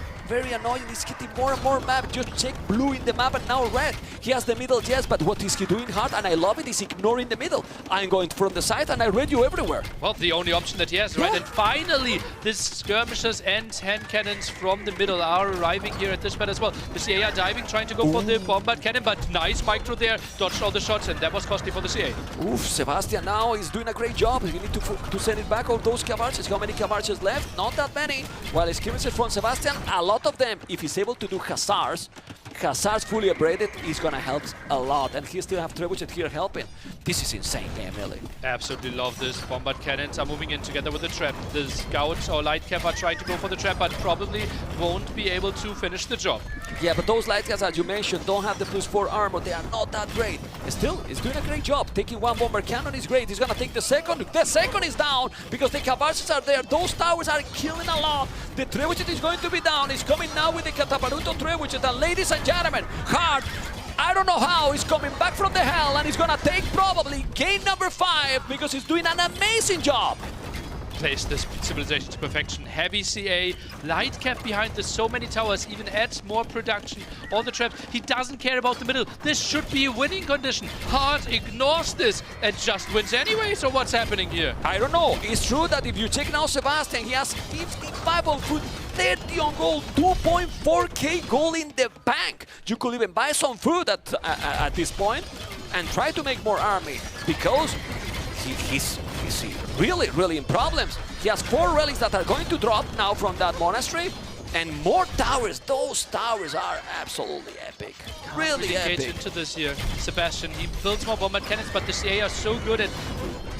L: annoying. He's getting more and more map. Just check blue in the map and now red. He has the middle, yes, but what is he doing hard? And I love it, he's ignoring the middle. I'm going from the side and I read you everywhere.
Q: Well, the only option that he has, right? And finally, the skirmishers and hand cannons from the middle are arriving here at this pad as well. The CA are diving, trying to go for the bombard cannon, but nice spike through there, dodged all the shots, and that was costly for the CA.
L: Oof, Sebastian now is doing a great job. You need to send it back, all those cavalries. How many cavalries left? Not that many. While skirmishes from Sebastian, a lot of them. If he's able to do hussars Hazard's fully upgraded is gonna help a lot, and he still have Trebuchet here helping. This is insane game, really.
Q: Absolutely love this. Bombard cannons are moving in together with the trap. The scouts or light cap are trying to go for the trap, but probably won't be able to finish the job.
L: Yeah, but those light caps, as you mentioned, don't have the +4 armor. They are not that great. Still, he's doing a great job. Taking one bomber cannon is great. He's gonna take the second. The second is down because the Cavarces are there. Those towers are killing a lot. The Trebuchet is going to be down. He's coming now with the Cataparuto Trebuchet. And ladies and gentlemen, Hard, I don't know how, he's coming back from the hell and he's gonna take probably game number 5 because he's doing an amazing job.
Q: Plays this civilization to perfection. Heavy CA, light cap behind the so many towers, even adds more production. All the traps, he doesn't care about the middle. This should be a winning condition. Hard ignores this and just wins anyway, so what's happening here?
L: I don't know. It's true that if you check now Sebastian, he has 55 on food, 30 on gold, 2.4k gold in the bank. You could even buy some food at this point and try to make more army because he's really in problems. He has 4 relics that are going to drop now from that monastery and more towers. Those towers are absolutely epic. Really epic.
Q: Engage into this here. Sebastian, he builds more bombard cannons, but the CA are so good at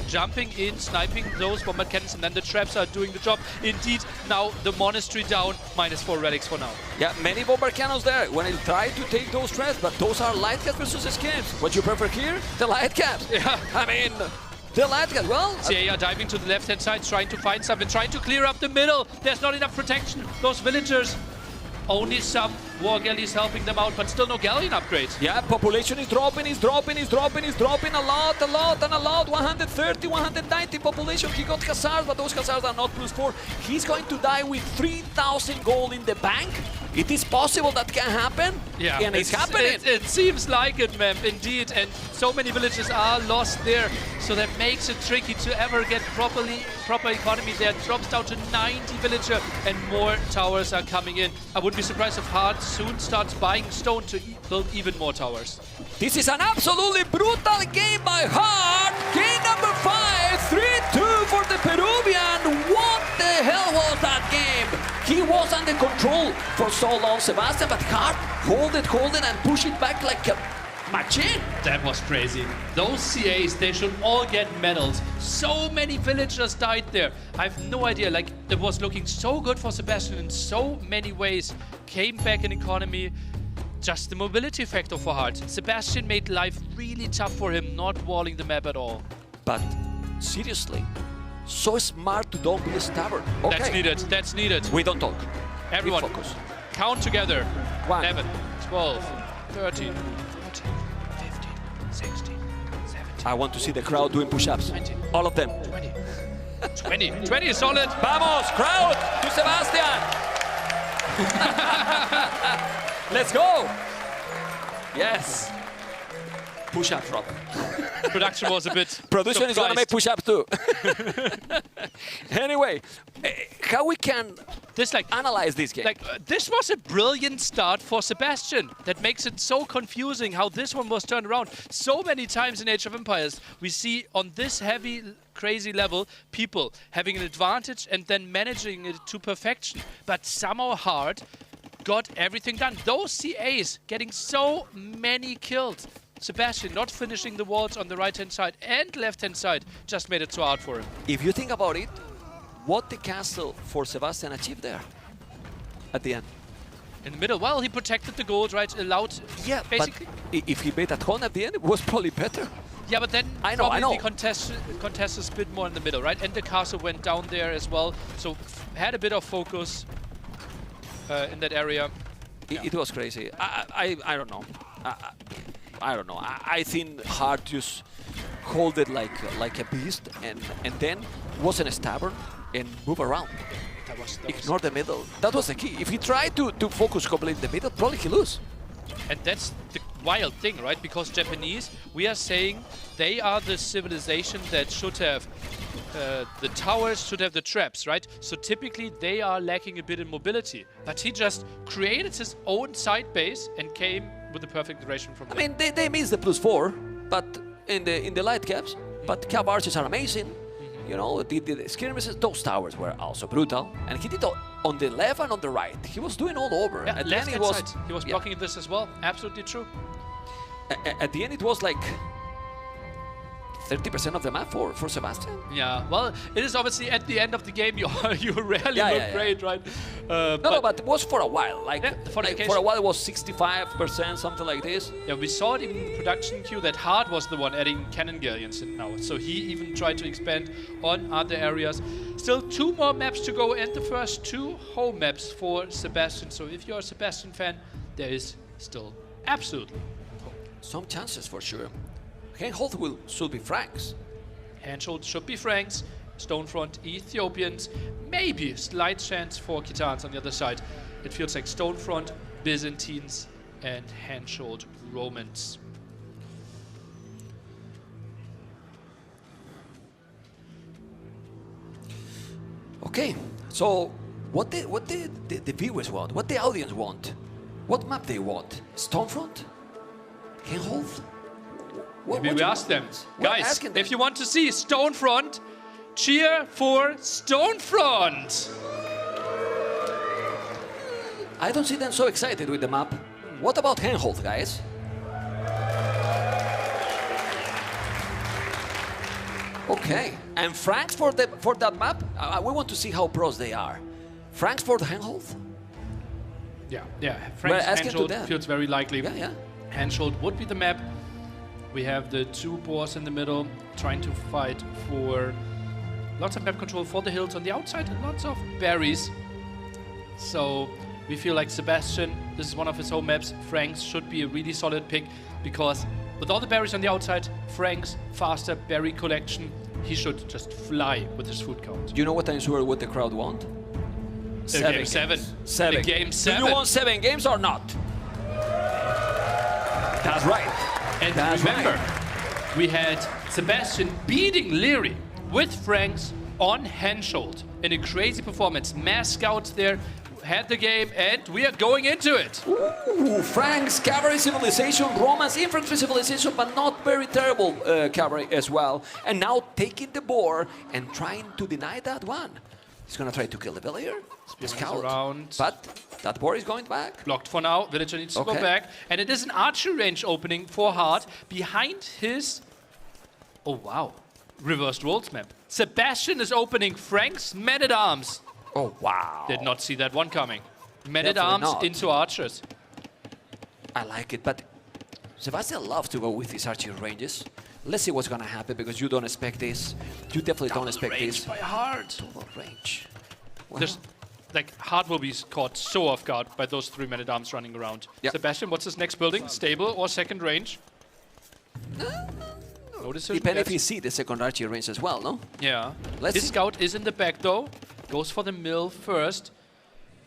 Q: jumping in, sniping those bombard cannons, and then the traps are doing the job. Indeed, now the monastery down, -4 relics for now.
L: Yeah, many bombard cannons there when he tried to take those traps, but those are light caps versus escapes. What you prefer here? The light caps.
Q: Yeah.
L: I mean, the light caps, well...
Q: CA are diving to the left-hand side, trying to find something, trying to clear up the middle. There's not enough protection. Those villagers, only some war galleys helping them out, but still no galleon upgrade.
L: Yeah, population is dropping a lot. 130, 190 population. He got Hazards, but those Hazards are not +4. He's going to die with 3,000 gold in the bank. It is possible that can happen.
Q: Yeah,
L: and it's happening.
Q: It seems like it, man, indeed. And so many villages are lost there, so that makes it tricky to ever get proper economy there. It drops down to 90 villager, and more towers are coming in. I wouldn't be surprised if Hard soon starts buying stone to build even more towers.
L: This is an absolutely brutal game by Hard. Game number 5, 3-2 for the Peruvian. What the hell was that game? He was under control for so long, Sebastian, but Hard hold it and push it back like a machine.
Q: That was crazy. Those CAs, they should all get medals. So many villagers died there. I have no idea, like, it was looking so good for Sebastian in so many ways. Came back in economy. Just the mobility factor for Hard. Sebastian made life really tough for him, not walling the map at all.
L: But seriously, so smart to don't be stubborn. Okay.
Q: That's needed.
L: We don't talk.
Q: Everyone,
L: we focus.
Q: Count together.
L: 1,
Q: 11, 12, 13, 14, 15, 16, 17.
L: I want to see the crowd doing push-ups.
Q: 19,
L: all of them.
Q: 20 is solid.
L: Vamos, crowd, to Sebastian. Let's go. Yes. Push-up drop.
Q: Production was a bit
L: Production is going to make push-ups too. Anyway, how we can analyze this game?
Q: This was a brilliant start for Sebastian. That makes it so confusing how this one was turned around. So many times in Age of Empires, we see on this heavy, crazy level, people having an advantage and then managing it to perfection. But somehow Hard got everything done. Those CAs getting so many killed. Sebastian not finishing the walls on the right-hand side and left-hand side just made it so hard for him.
L: If you think about it, what the castle for Sebastian achieved there at the end?
Q: In the middle, well, he protected the gold, right? Allowed,
L: yeah,
Q: basically.
L: But if he made that home at the end, it was probably better.
Q: Yeah, but then
L: I know.
Q: the contest is a bit more in the middle, right? And the castle went down there as well, so had a bit of focus in that area.
L: It was crazy. I don't know. I don't know. I think Hard just hold it like a beast and then wasn't stubborn and move around. Ignore the middle. That was the key. If he tried to focus completely in the middle, probably he lose.
Q: And that's the wild thing, right? Because Japanese, we are saying they are the civilization that should have the towers, should have the traps, right? So typically they are lacking a bit in mobility. But he just created his own side base and came with the perfect duration from there.
L: I mean, they miss the +4, but in the light caps. But cap archers are amazing. you know, the skirmishes, those towers were also brutal. And he did on the left and on the right. He was doing all over.
Q: Yeah,
L: At the end,
Q: left hand side. He was blocking this as well. Absolutely true.
L: At the end, it was like 30% of the map for Sebastian.
Q: Yeah, well, it is obviously at the end of the game, you rarely look great, right?
L: No, but it was for a while. Like, for a while, it was 65%, something like this.
Q: Yeah, we saw it in the production queue that Hart was the one adding cannon galleons in now. So he even tried to expand on other areas. Still 2 more maps to go and the first 2 home maps for Sebastian. So if you're a Sebastian fan, there is still absolutely hope.
L: Some chances for sure. Handhold should be Franks.
Q: Handhold should be Franks. Stonefront Ethiopians. Maybe slight chance for Khitans on the other side. It feels like Stonefront, Byzantines, and Handhold Romans.
L: Okay, so what the viewers want, what the audience want, what map they want? Stonefront? Handhold?
Q: Maybe we ask them. Guys, if you want to see Stonefront, cheer for Stonefront!
L: I don't see them so excited with the map. What about Handhold, guys? Okay, and Franks for that map? We want to see how pros they are. Franks for the Handhold?
Q: Yeah. Frank's Handhold feels very likely.
L: Yeah.
Q: Handhold would be the map. We have the 2 boars in the middle trying to fight for lots of map control for the hills on the outside and lots of berries. So we feel like Sebastian, this is one of his home maps. Franks should be a really solid pick because with all the berries on the outside, Franks, faster berry collection, he should just fly with his food count.
L: Do you know what I'm sure what the crowd want?
Q: Game 7.
L: Seven.
Q: Game 7.
L: Do you want 7 games or not? That's right.
Q: And remember, we had Sebastian beating Leary with Franks on Handhold in a crazy performance. Mass scouts there had the game, and we are going into it.
L: Ooh, Franks, cavalry civilization, Romans, infantry civilization, but not very terrible cavalry as well. And now taking the boar and trying to deny that one. He's gonna try to kill the villager, the scout,
Q: around.
L: But that boar is going back.
Q: Blocked for now. Villager needs to go back. And it is an archery range opening for Hart behind his... Oh, wow. Reversed roles map. Sebastian is opening Frank's Men-at-Arms.
L: Oh, wow.
Q: Did not see that one coming. Men-at-Arms into archers.
L: I like it, but Sebastian loves to go with his archery ranges. Let's see what's gonna happen because you don't expect this. You definitely don't expect this.
Q: By Hart.
L: Double range.
Q: Wow. There's, like, Hart will be caught so off guard by those 3 Men-at-Arms running around. Yep. Sebastian, what's his next building? Stable or second range? No decision
L: Depending
Q: yet.
L: if he see the second archery range as well, no?
Q: Yeah.
L: Let's
Q: His
L: see.
Q: scout is in the back though. Goes for the mill first.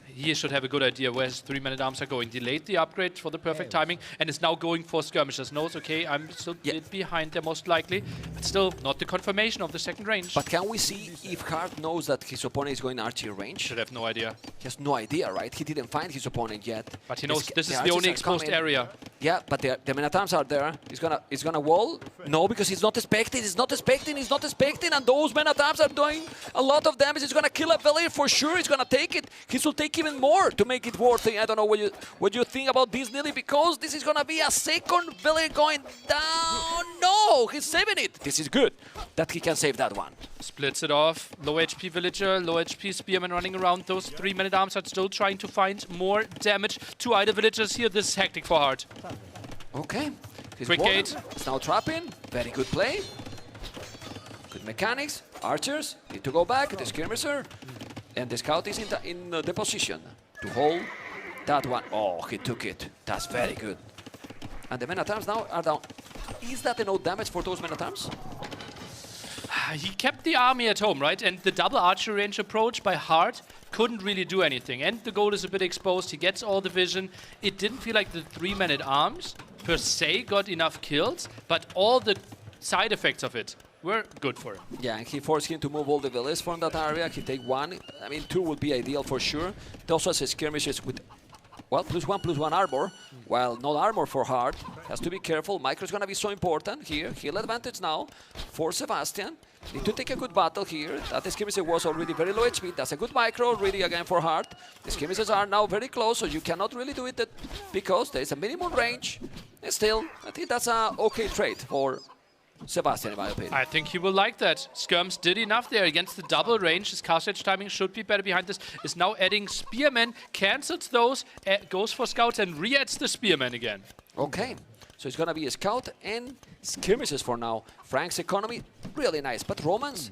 Q: He should have a good idea where his 3 Men-at-Arms are going. Delayed the upgrade for the perfect timing and is now going for skirmishers. Knows, okay, I'm still a bit behind there most likely, but still not the confirmation of the second range.
L: But can we see if Hart knows that his opponent is going archery range?
Q: Should have no idea.
L: He has no idea, right? He didn't find his opponent yet.
Q: But he knows this is the only exposed area.
L: Yeah, but the Men-at-Arms are there. He's gonna wall. No, because he's not expecting. He's not expecting. And those Men-at-Arms are doing a lot of damage. He's gonna kill a villager for sure. He's gonna take it. He should take even more to make it worth it. I don't know what you think about this, Nilly, because this is gonna be a second villager going down. No, he's saving it. This is good that he can save that one.
Q: Splits it off. Low HP villager, low HP spearman running around. Those 3 Men-at-Arms are still trying to find more damage to either villagers here. This is hectic for Hart.
L: Okay.
Q: Quick gate.
L: It's now trapping. Very good play. Good mechanics. Archers need to go back. The skirmisher. And the scout is in the position to hold that one. Oh, he took it. That's very good. And the Men-at-Arms now are down. Is that enough damage for those Men-at-Arms?
Q: He kept the army at home, right? And the double archer range approach by Hart couldn't really do anything. And the goal is a bit exposed. He gets all the vision. It didn't feel like the 3 Men-at-Arms per se got enough kills, but all the side effects of it were good for him.
L: Yeah, and he forced him to move all the villas from that area. He take 1. I mean, 2 would be ideal for sure. He also has skirmishes with well, +1/+1 armor. Well, no armor for Hard. Has to be careful. Micro's gonna be so important here. Heal advantage now for Sebastian. Need to take a good battle here. That skirmisher was already very low HP. That's a good micro already again for Hard. The skirmishers are now very close, so you cannot really do it because there is a minimum range. And still, I think that's a okay trade for Sebastian, in my opinion.
Q: I think he will like that. Skirms did enough there against the double range. His cast edge timing should be better behind this. Is now adding Spearmen, cancels those, goes for Scouts and re-adds the Spearmen again.
L: Okay, so it's gonna be a Scout and skirmishes for now. Frank's economy, really nice. But Romans,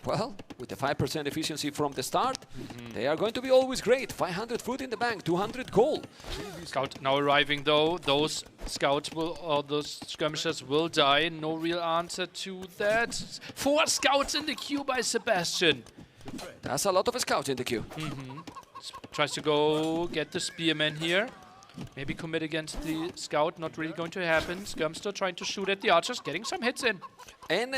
L: well, with the 5% efficiency from the start, they are going to be always great. 500 food in the bank, 200 gold.
Q: Scout now arriving though. Those Scouts will, or those skirmishers will die. No real answer to that. 4 Scouts in the queue by Sebastian.
L: That's a lot of Scouts in the queue.
Q: Tries to go get the Spearman here. Maybe commit against the Scout, not really going to happen. Skirm still trying to shoot at the archers, getting some hits in.
L: And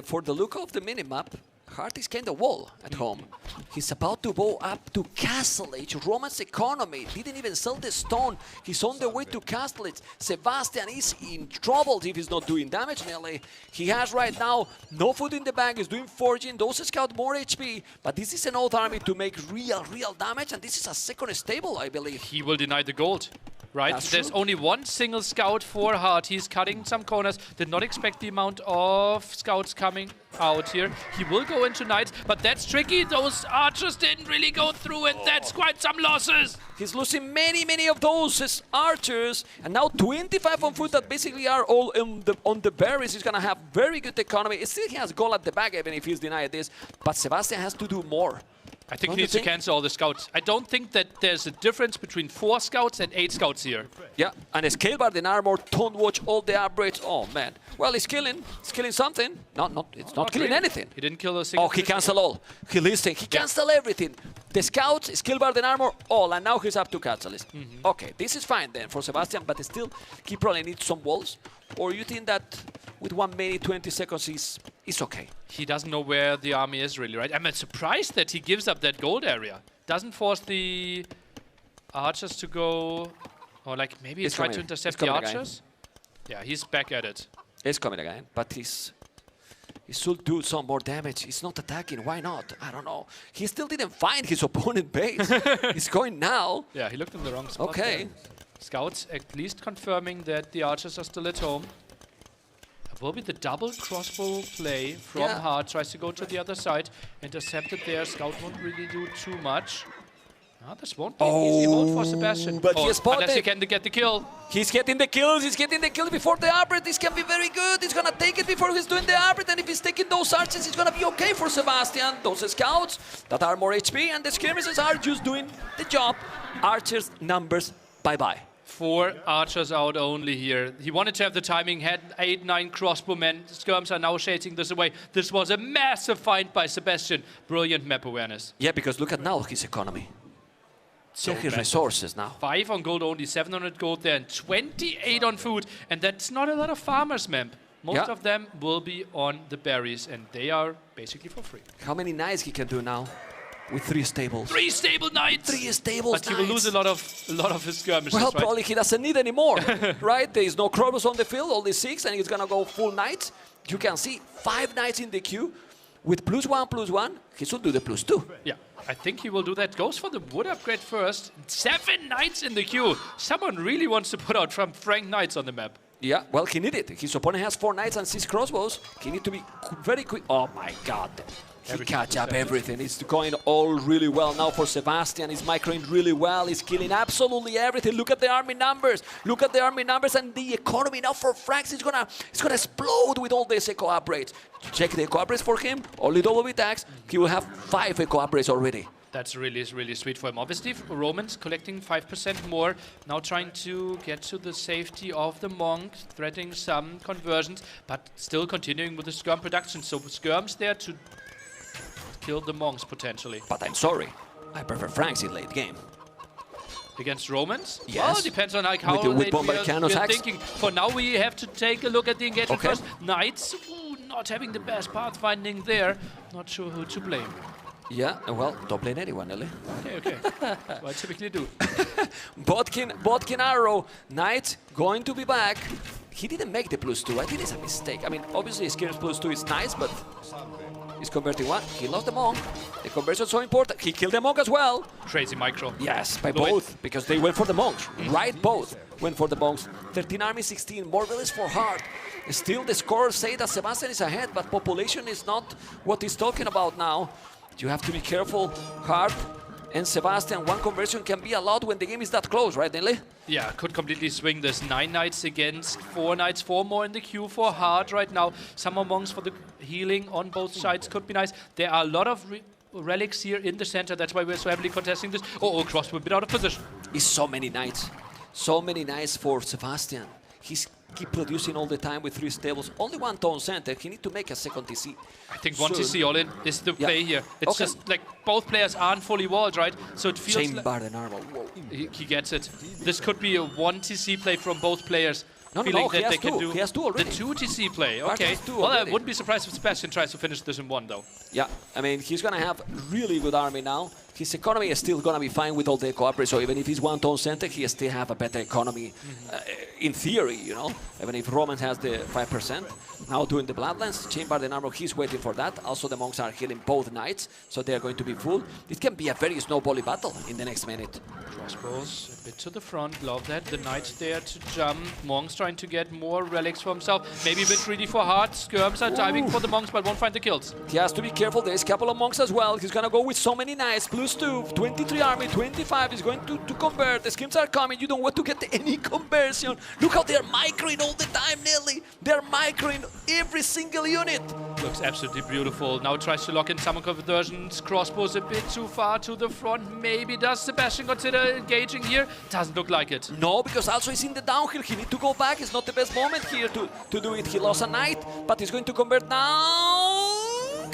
L: for the look of the minimap, Hart is kind of wall at home. He's about to go up to Castle Age. Roman's economy didn't even sell the stone. He's on the way to Castle Age. Sebastian is in trouble if he's not doing damage nearly. He has right now no food in the bag. He's doing forging. Those Scout more HP. But this is an old army to make real damage. And this is a second stable, I believe.
Q: He will deny the gold. Right,
L: That's
Q: there's
L: true.
Q: only one single Scout for Hart. He's cutting some corners. Did not expect the amount of Scouts coming out here. He will go into Knights, but that's tricky. Those archers didn't really go through, and that's quite some losses.
L: He's losing many of those archers, and now 25 on foot that basically are all on the berries. He's gonna have very good economy. It still he has goal at the back even if he's denied this, but Sebastian has to do more.
Q: I think he needs to cancel all the Scouts. I don't think that there's a difference between 4 Scouts and 8 Scouts here.
L: Yeah, and a scale bar in armor, don't watch all the upgrades. Oh man. Well, he's killing something. It's not killing
Q: really.
L: anything.
Q: He didn't kill a single.
L: Oh, he canceled all. He listened. He canceled everything. The Scouts, skill bar in armor, all, and now he's up to Catalyst. Okay, this is fine then for Sebastian, but still, he probably needs some walls. Or you think that with 1 minute, 20 seconds is okay?
Q: He doesn't know where the army is really, right? I'm surprised that he gives up that gold area. Doesn't force the archers to go, or like maybe he's trying to intercept the archers. Yeah, he's back at it.
L: He's coming again, but he should do some more damage. He's not attacking. Why not? I don't know. He still didn't find his opponent base. He's going now.
Q: Yeah, he looked in the wrong spot.
L: Okay.
Q: There. Scouts at least confirming that the archers are still at home. It will be the double crossbow play from Hart. Tries to go to the other side. Intercepted there. Scout won't really do too much. No, this won't be an easy hold for Sebastian.
L: But he spotted.
Q: Unless he can get the kill.
L: He's getting the kills. He's getting the kill before the upgrade. This can be very good. He's gonna take it before he's doing the upgrade. And if he's taking those archers, it's gonna be okay for Sebastian. Those Scouts that are more HP and the skirmishes are just doing the job. Archers numbers, bye-bye.
Q: 4 archers out only here. He wanted to have the timing, had 8, 9 crossbowmen. Skirms are now shading this away. This was a massive find by Sebastian. Brilliant map awareness.
L: Yeah, because look at now his economy.
Q: So
L: check his resources now.
Q: 5 on gold only, 700 gold there, and 28 on food. And that's not a lot of farmers, map. Most of them will be on the berries, and they are basically for free.
L: How many knights he can do now? With 3 stables.
Q: 3 stable knights!
L: 3 stables.
Q: But he will lose a lot of his skirmishes,
L: well,
Q: right?
L: probably he doesn't need any more, right? There is no Krobus on the field, only 6, and he's gonna go full knights. You can see 5 knights in the queue. With +1/+1, he should do the +2.
Q: Yeah, I think he will do that. Goes for the wood upgrade first. 7 knights in the queue. Someone really wants to put out from Frank knights on the map.
L: Yeah, well, he needed it. His opponent has 4 knights and 6 crossbows. He needs to be very quick. Oh my god. He catch up everything. It's going all really well now for Sebastian. He's microing really well. He's killing absolutely everything. Look at the army numbers. Look at the army numbers and the economy now for Frax. It's gonna explode with all these eco upgrades. Check the eco upgrades for him. Only double attacks. He will have 5 eco upgrades already.
Q: That's really sweet for him. Obviously, Romans collecting 5% more. Now trying to get to the safety of the monk, threatening some conversions, but still continuing with the skirm production. So skirms there to kill the monks potentially.
L: But I'm sorry, I prefer Franks in late game.
Q: Against Romans?
L: Yes.
Q: Well, it depends on like how
L: with
Q: late we are
L: hacks.
Q: thinking. For now, we have to take a look at the engagement first. Knights, not having the best pathfinding there. Not sure who to blame.
L: Yeah, well, don't blame anyone, Ellie.
Q: Okay. Well, I typically do.
L: Botkin arrow. Knight going to be back. He didn't make the +2. I think it's a mistake. I mean, obviously, Skirms +2 is nice, but he's converting one. He lost the Monk. The conversion is so important. He killed the Monk as well.
Q: Crazy micro.
L: Yes, by both, because they went for the Monks. Right, both went for the Monks. 13 army, 16. More village for Hard. Still, the scores say that Sebastian is ahead, but population is not what he's talking about now. You have to be careful, Hard and Sebastian. One conversion can be a lot when the game is that close, right, Nelly?
Q: Yeah, could completely swing this. 9 knights against 4 knights, 4 more in the queue for Hard right now. Some more monks for the healing on both sides could be nice. There are a lot of relics here in the center. That's why we're so heavily contesting this. Oh, crossbow a bit out of position.
L: It's so many knights. So many knights for Sebastian. He's keep producing all the time with 3 stables. Only 1 tone center. He need to make a second TC.
Q: I think 1 TC all in is the play here. It's just like both players aren't fully walled, right? So it feels
L: Chamber and armor.
Q: He gets it. This could be a 1 TC play from both players.
L: No,
Q: feeling
L: no,
Q: that they can do
L: he has 2 already.
Q: The 2 TC play. Okay. Well, I wouldn't be surprised if Sebastian tries to finish this in 1, though.
L: Yeah, I mean, he's going to have really good army now. His economy is still going to be fine with all the cooperators, so even if he's 1 tone center, he still have a better economy in theory, you know, even if Roman has the 5%. Now doing the Bloodlands, Chamber and armor, he's waiting for that. Also, the monks are healing both knights, so they're going to be full. It can be a very snowbally battle in the next minute.
Q: Crossbows a bit to the front, love that. The knights there to jump. Monks trying to get more relics for himself. Maybe a bit greedy for Hard. Skirms are diving for the monks, but won't find the kills.
L: He has to be careful. There's a couple of monks as well. He's going to go with so many knights. +2, 23 army, 25. He's going to convert. The skirms are coming. You don't want to get any conversion. Look how they're microing all the time, Nelly. They're microing every single unit.
Q: Looks absolutely beautiful. Now tries to lock in summon conversions. Crossbows a bit too far to the front. Maybe does Sebastian consider engaging here? Doesn't look like it.
L: No, because also he's in the downhill. He needs to go back. It's not the best moment here to do it. He lost a knight, but he's going to convert now.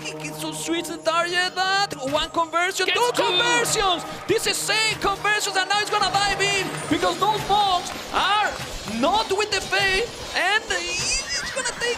L: He gets to switch the target, but 1 conversion, 2 conversions! This is 8 conversions, and now he's gonna dive in, because those monks are not with the faith, and he's gonna take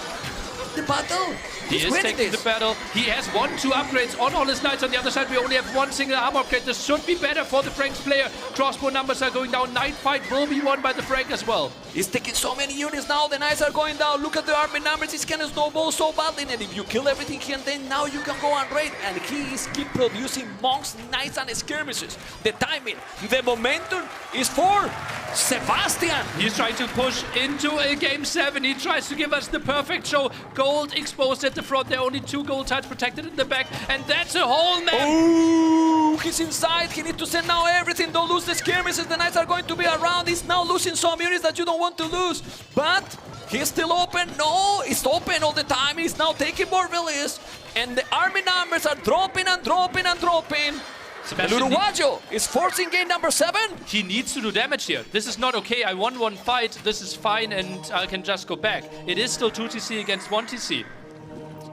L: the battle.
Q: He is taking the battle. He has 1-2 upgrades on all his knights. On the other side, we only have 1 single armor upgrade. This should be better for the Franks player. Crossbow numbers are going down. Knight fight will be won by the Frank as well.
L: He's taking so many units now. The knights are going down. Look at the army numbers. He's gonna snowball so badly. And if you kill everything here and then, now you can go and raid. And he is keep producing monks, knights, and skirmishes. The timing, the momentum is for Sebastian.
Q: He's trying to push into a game 7. He tries to give us the perfect show. Gold exposed at the front. There are only 2 gold tiles protected in the back. And that's a whole map.
L: Oh, he's inside. He needs to send now everything. Don't lose the skirmishes. The knights are going to be around. He's now losing some units that you don't want to lose. But he's still open. No, it's open all the time. He's now taking more villages. And the army numbers are dropping and dropping and dropping. Uruguayo is forcing game number 7.
Q: He needs to do damage here. This is not okay. I won 1 fight. This is fine, and I can just go back. It is still 2 TC against 1 TC.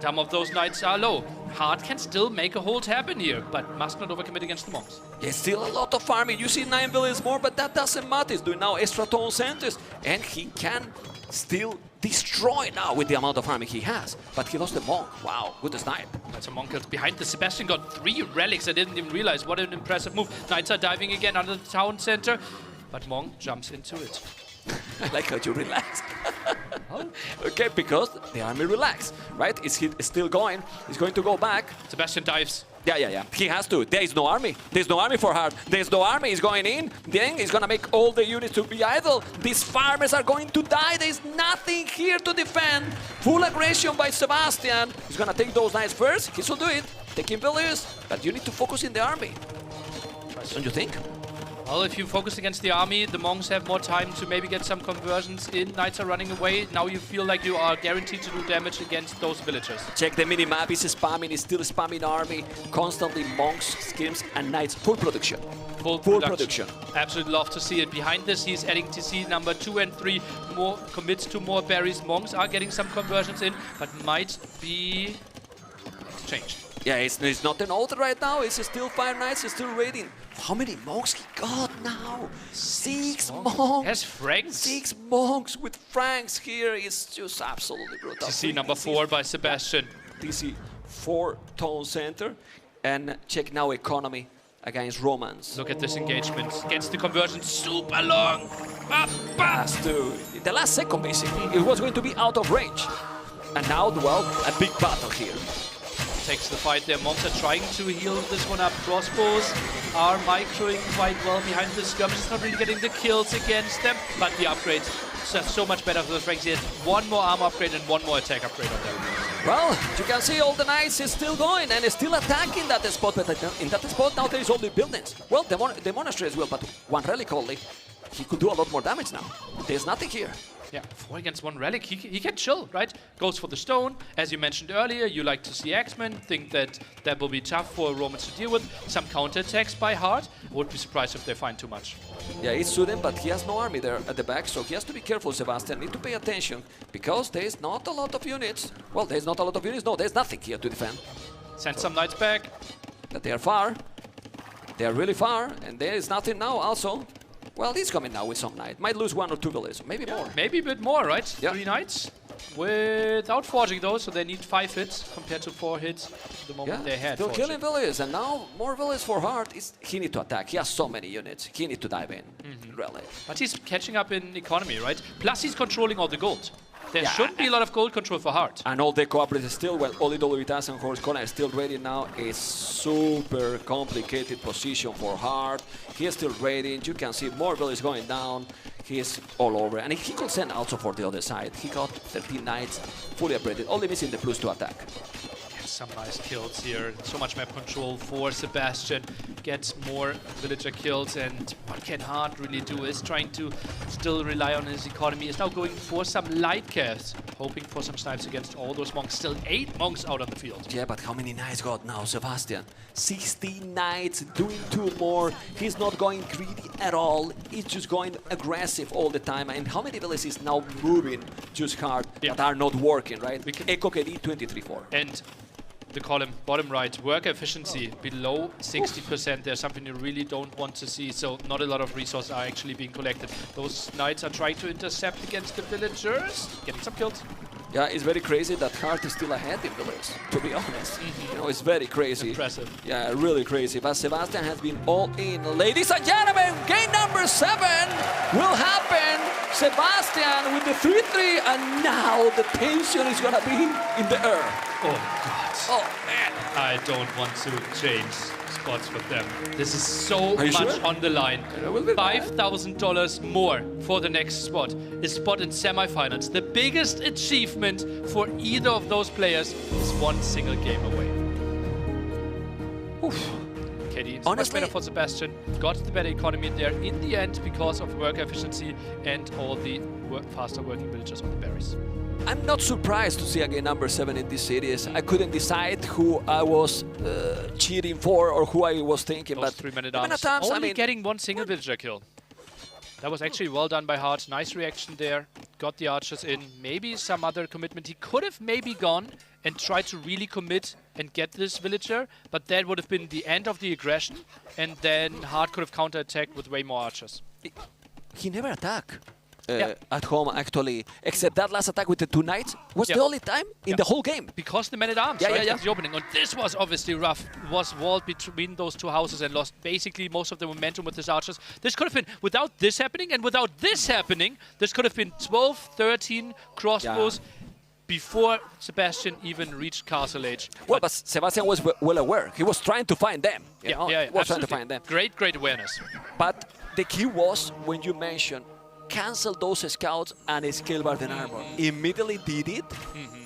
Q: Some of those knights are low. Hard can still make a hold happen here, but must not overcommit against the monks.
L: There's still a lot of farming. You see 9 villages more, but that doesn't matter. He's doing now extra tone centers, and he can still destroy now with the amount of farming he has. But he lost the monk. Wow, good snipe.
Q: That's a monk kills behind the Sebastian. Got 3 relics. I didn't even realize. What an impressive move. Knights are diving again under the town center, but monk jumps into it.
L: I like how you relax. Okay, because the army relaxed, right? Is he still going? He's going to go back.
Q: Sebastian dives.
L: Yeah. He has to. There is no army. There's no army for Hard. There's no army. He's going in. Then he's going to make all the units to be idle. These farmers are going to die. There's nothing here to defend. Full aggression by Sebastian. He's going to take those knights first. He should do it. Taking villages. But you need to focus in the army. Don't you think?
Q: Well, if you focus against the army, the monks have more time to maybe get some conversions in. Knights are running away. Now you feel like you are guaranteed to do damage against those villagers.
L: Check the mini-map. He's spamming. He's still spamming army. Constantly monks, skirms, and knights. Full production.
Q: Full production. Absolutely love to see it. Behind this, he's adding TC number 2 and 3. More commits to more berries. Monks are getting some conversions in, but might be exchanged.
L: Yeah, it's not an altar right now. It's still 5 knights. He's still raiding. How many monks he got now? 6 monks.
Q: Yes, Franks.
L: 6 monks with Franks here. It's just absolutely brutal.
Q: TC number 4 by Sebastian.
L: TC 4 tone center. And check now economy against Romans.
Q: Look at this engagement. Gets the conversion super long.
L: Pass to the last second, basically. It was going to be out of range. And now, well, a big battle here.
Q: Takes the fight there. Monks are trying to heal this one up. Crossbows are microing quite well behind the skirmishes. Not really getting the kills against them, but the upgrades are so much better for those ranks. He has one more armor upgrade and one more attack upgrade on them.
L: Well, you can see all the knights is still going and is still attacking that spot, but in that spot now there is only buildings. Well, the monastery as well, but one relic only. He could do a lot more damage now. There's nothing here.
Q: Yeah, 4 against 1 relic, he can chill, right? Goes for the stone. As you mentioned earlier, you like to see Axemen, think that that will be tough for Romans to deal with. Some counterattacks by Hart. I would be surprised if they find too much.
L: Yeah, it's Sudan, but he has no army there at the back, so he has to be careful, Sebastian. Need to pay attention, because there's not a lot of units. Well, there's not a lot of units. No, there's nothing here to defend.
Q: Send some knights back.
L: But they are far. They are really far, and there is nothing now also. Well, he's coming now with some knight. Might lose 1 or 2 villages, maybe more.
Q: Maybe a bit more, right?
L: Yeah.
Q: 3 knights without forging those, so they need 5 hits compared to 4 hits at the moment they had.
L: Still killing villages, and now more villages for Hart. He needs to attack. He has so many units. He needs to dive in, really.
Q: But he's catching up in economy, right? Plus he's controlling all the gold. There should be a lot of gold control for Hart.
L: And all the cooperatives still, well, Oli Dolovitas and Horse Kona are still ready now. A super complicated position for Hart. He is still ready. You can see more villages going down. He is all over. And he could send also for the other side. He got 13 knights fully upgraded, only missing the +2 attack.
Q: Some nice kills here. So much map control for Sebastian. Gets more villager kills, and what can Hart really do is trying to still rely on his economy. Is now going for some light casts, hoping for some snipes against all those monks. Still 8 monks out on the field.
L: Yeah, but how many knights got now, Sebastian? 16 knights, doing 2 more. He's not going greedy at all. He's just going aggressive all the time. And how many villages now moving just hard that are not working, right? Echo KD 23-4.
Q: And the column bottom right, worker efficiency below 60%. There's something you really don't want to see, so not a lot of resources are actually being collected. Those knights are trying to intercept against the villagers, getting some kills.
L: Yeah, it's very crazy that Hart is still ahead in villages, to be honest. You know, it's very crazy.
Q: Impressive.
L: Yeah, really crazy. But Sebastian has been all in. Ladies and gentlemen, game number 7 will happen. Sebastian with the 3-3, and now the tension is gonna be in the air.
Q: Oh, God.
L: Oh, man.
Q: I don't want to change spots with them. This is so much
L: sure?
Q: on the line. $5,000 more for the next spot. A spot in semifinals. The biggest achievement for either of those players is 1 single game away.
L: Oof.
Q: KD,
L: Honestly,
Q: much better for Sebastian. Got the better economy there in the end because of worker efficiency and all the faster working villagers on the berries.
L: I'm not surprised to see again number 7 in this series. I couldn't decide who I was cheering for or who I was thinking,
Q: Those
L: but
Q: 3-minute arms. Only getting 1 single villager kill. That was actually well done by Hart. Nice reaction there. Got the archers in. Maybe some other commitment. He could have maybe gone and tried to really commit and get this villager, but that would have been the end of the aggression, and then Hart could have counterattacked with way more archers.
L: He never attacked. At home, actually, except that last attack with the 2 knights was the only time in the whole game.
Q: Because the men-at-arms, right? The opening. And this was obviously rough. Was walled between those 2 houses and lost basically most of the momentum with his archers. This could have been, without this happening and without this happening, this could have been 12, 13 crossbows before Sebastian even reached Castle Age.
L: Well, but Sebastian was well aware. He was trying to find them.
Q: He
L: was trying to find them.
Q: Great awareness.
L: But the key was when you mentioned cancel those scouts and scale Barden armor. Immediately did it,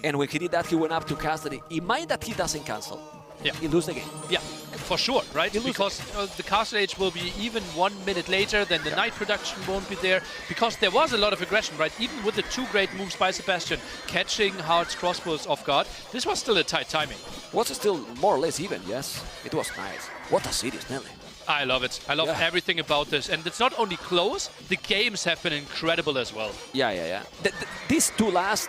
L: and when he did that, he went up to custody. In mind that he doesn't cancel, he loses the game.
Q: Yeah, for sure, right? Because the Castle Age will be even 1 minute later, then the night production won't be there, because there was a lot of aggression, right? Even with the 2 great moves by Sebastian, catching Hart's crossbows off guard, this was still a tight timing.
L: Was still more or less even, yes. It was nice. What a series, Nelly.
Q: I love it. I love everything about this. And it's not only close, the games have been incredible as well.
L: Yeah. These 2 last,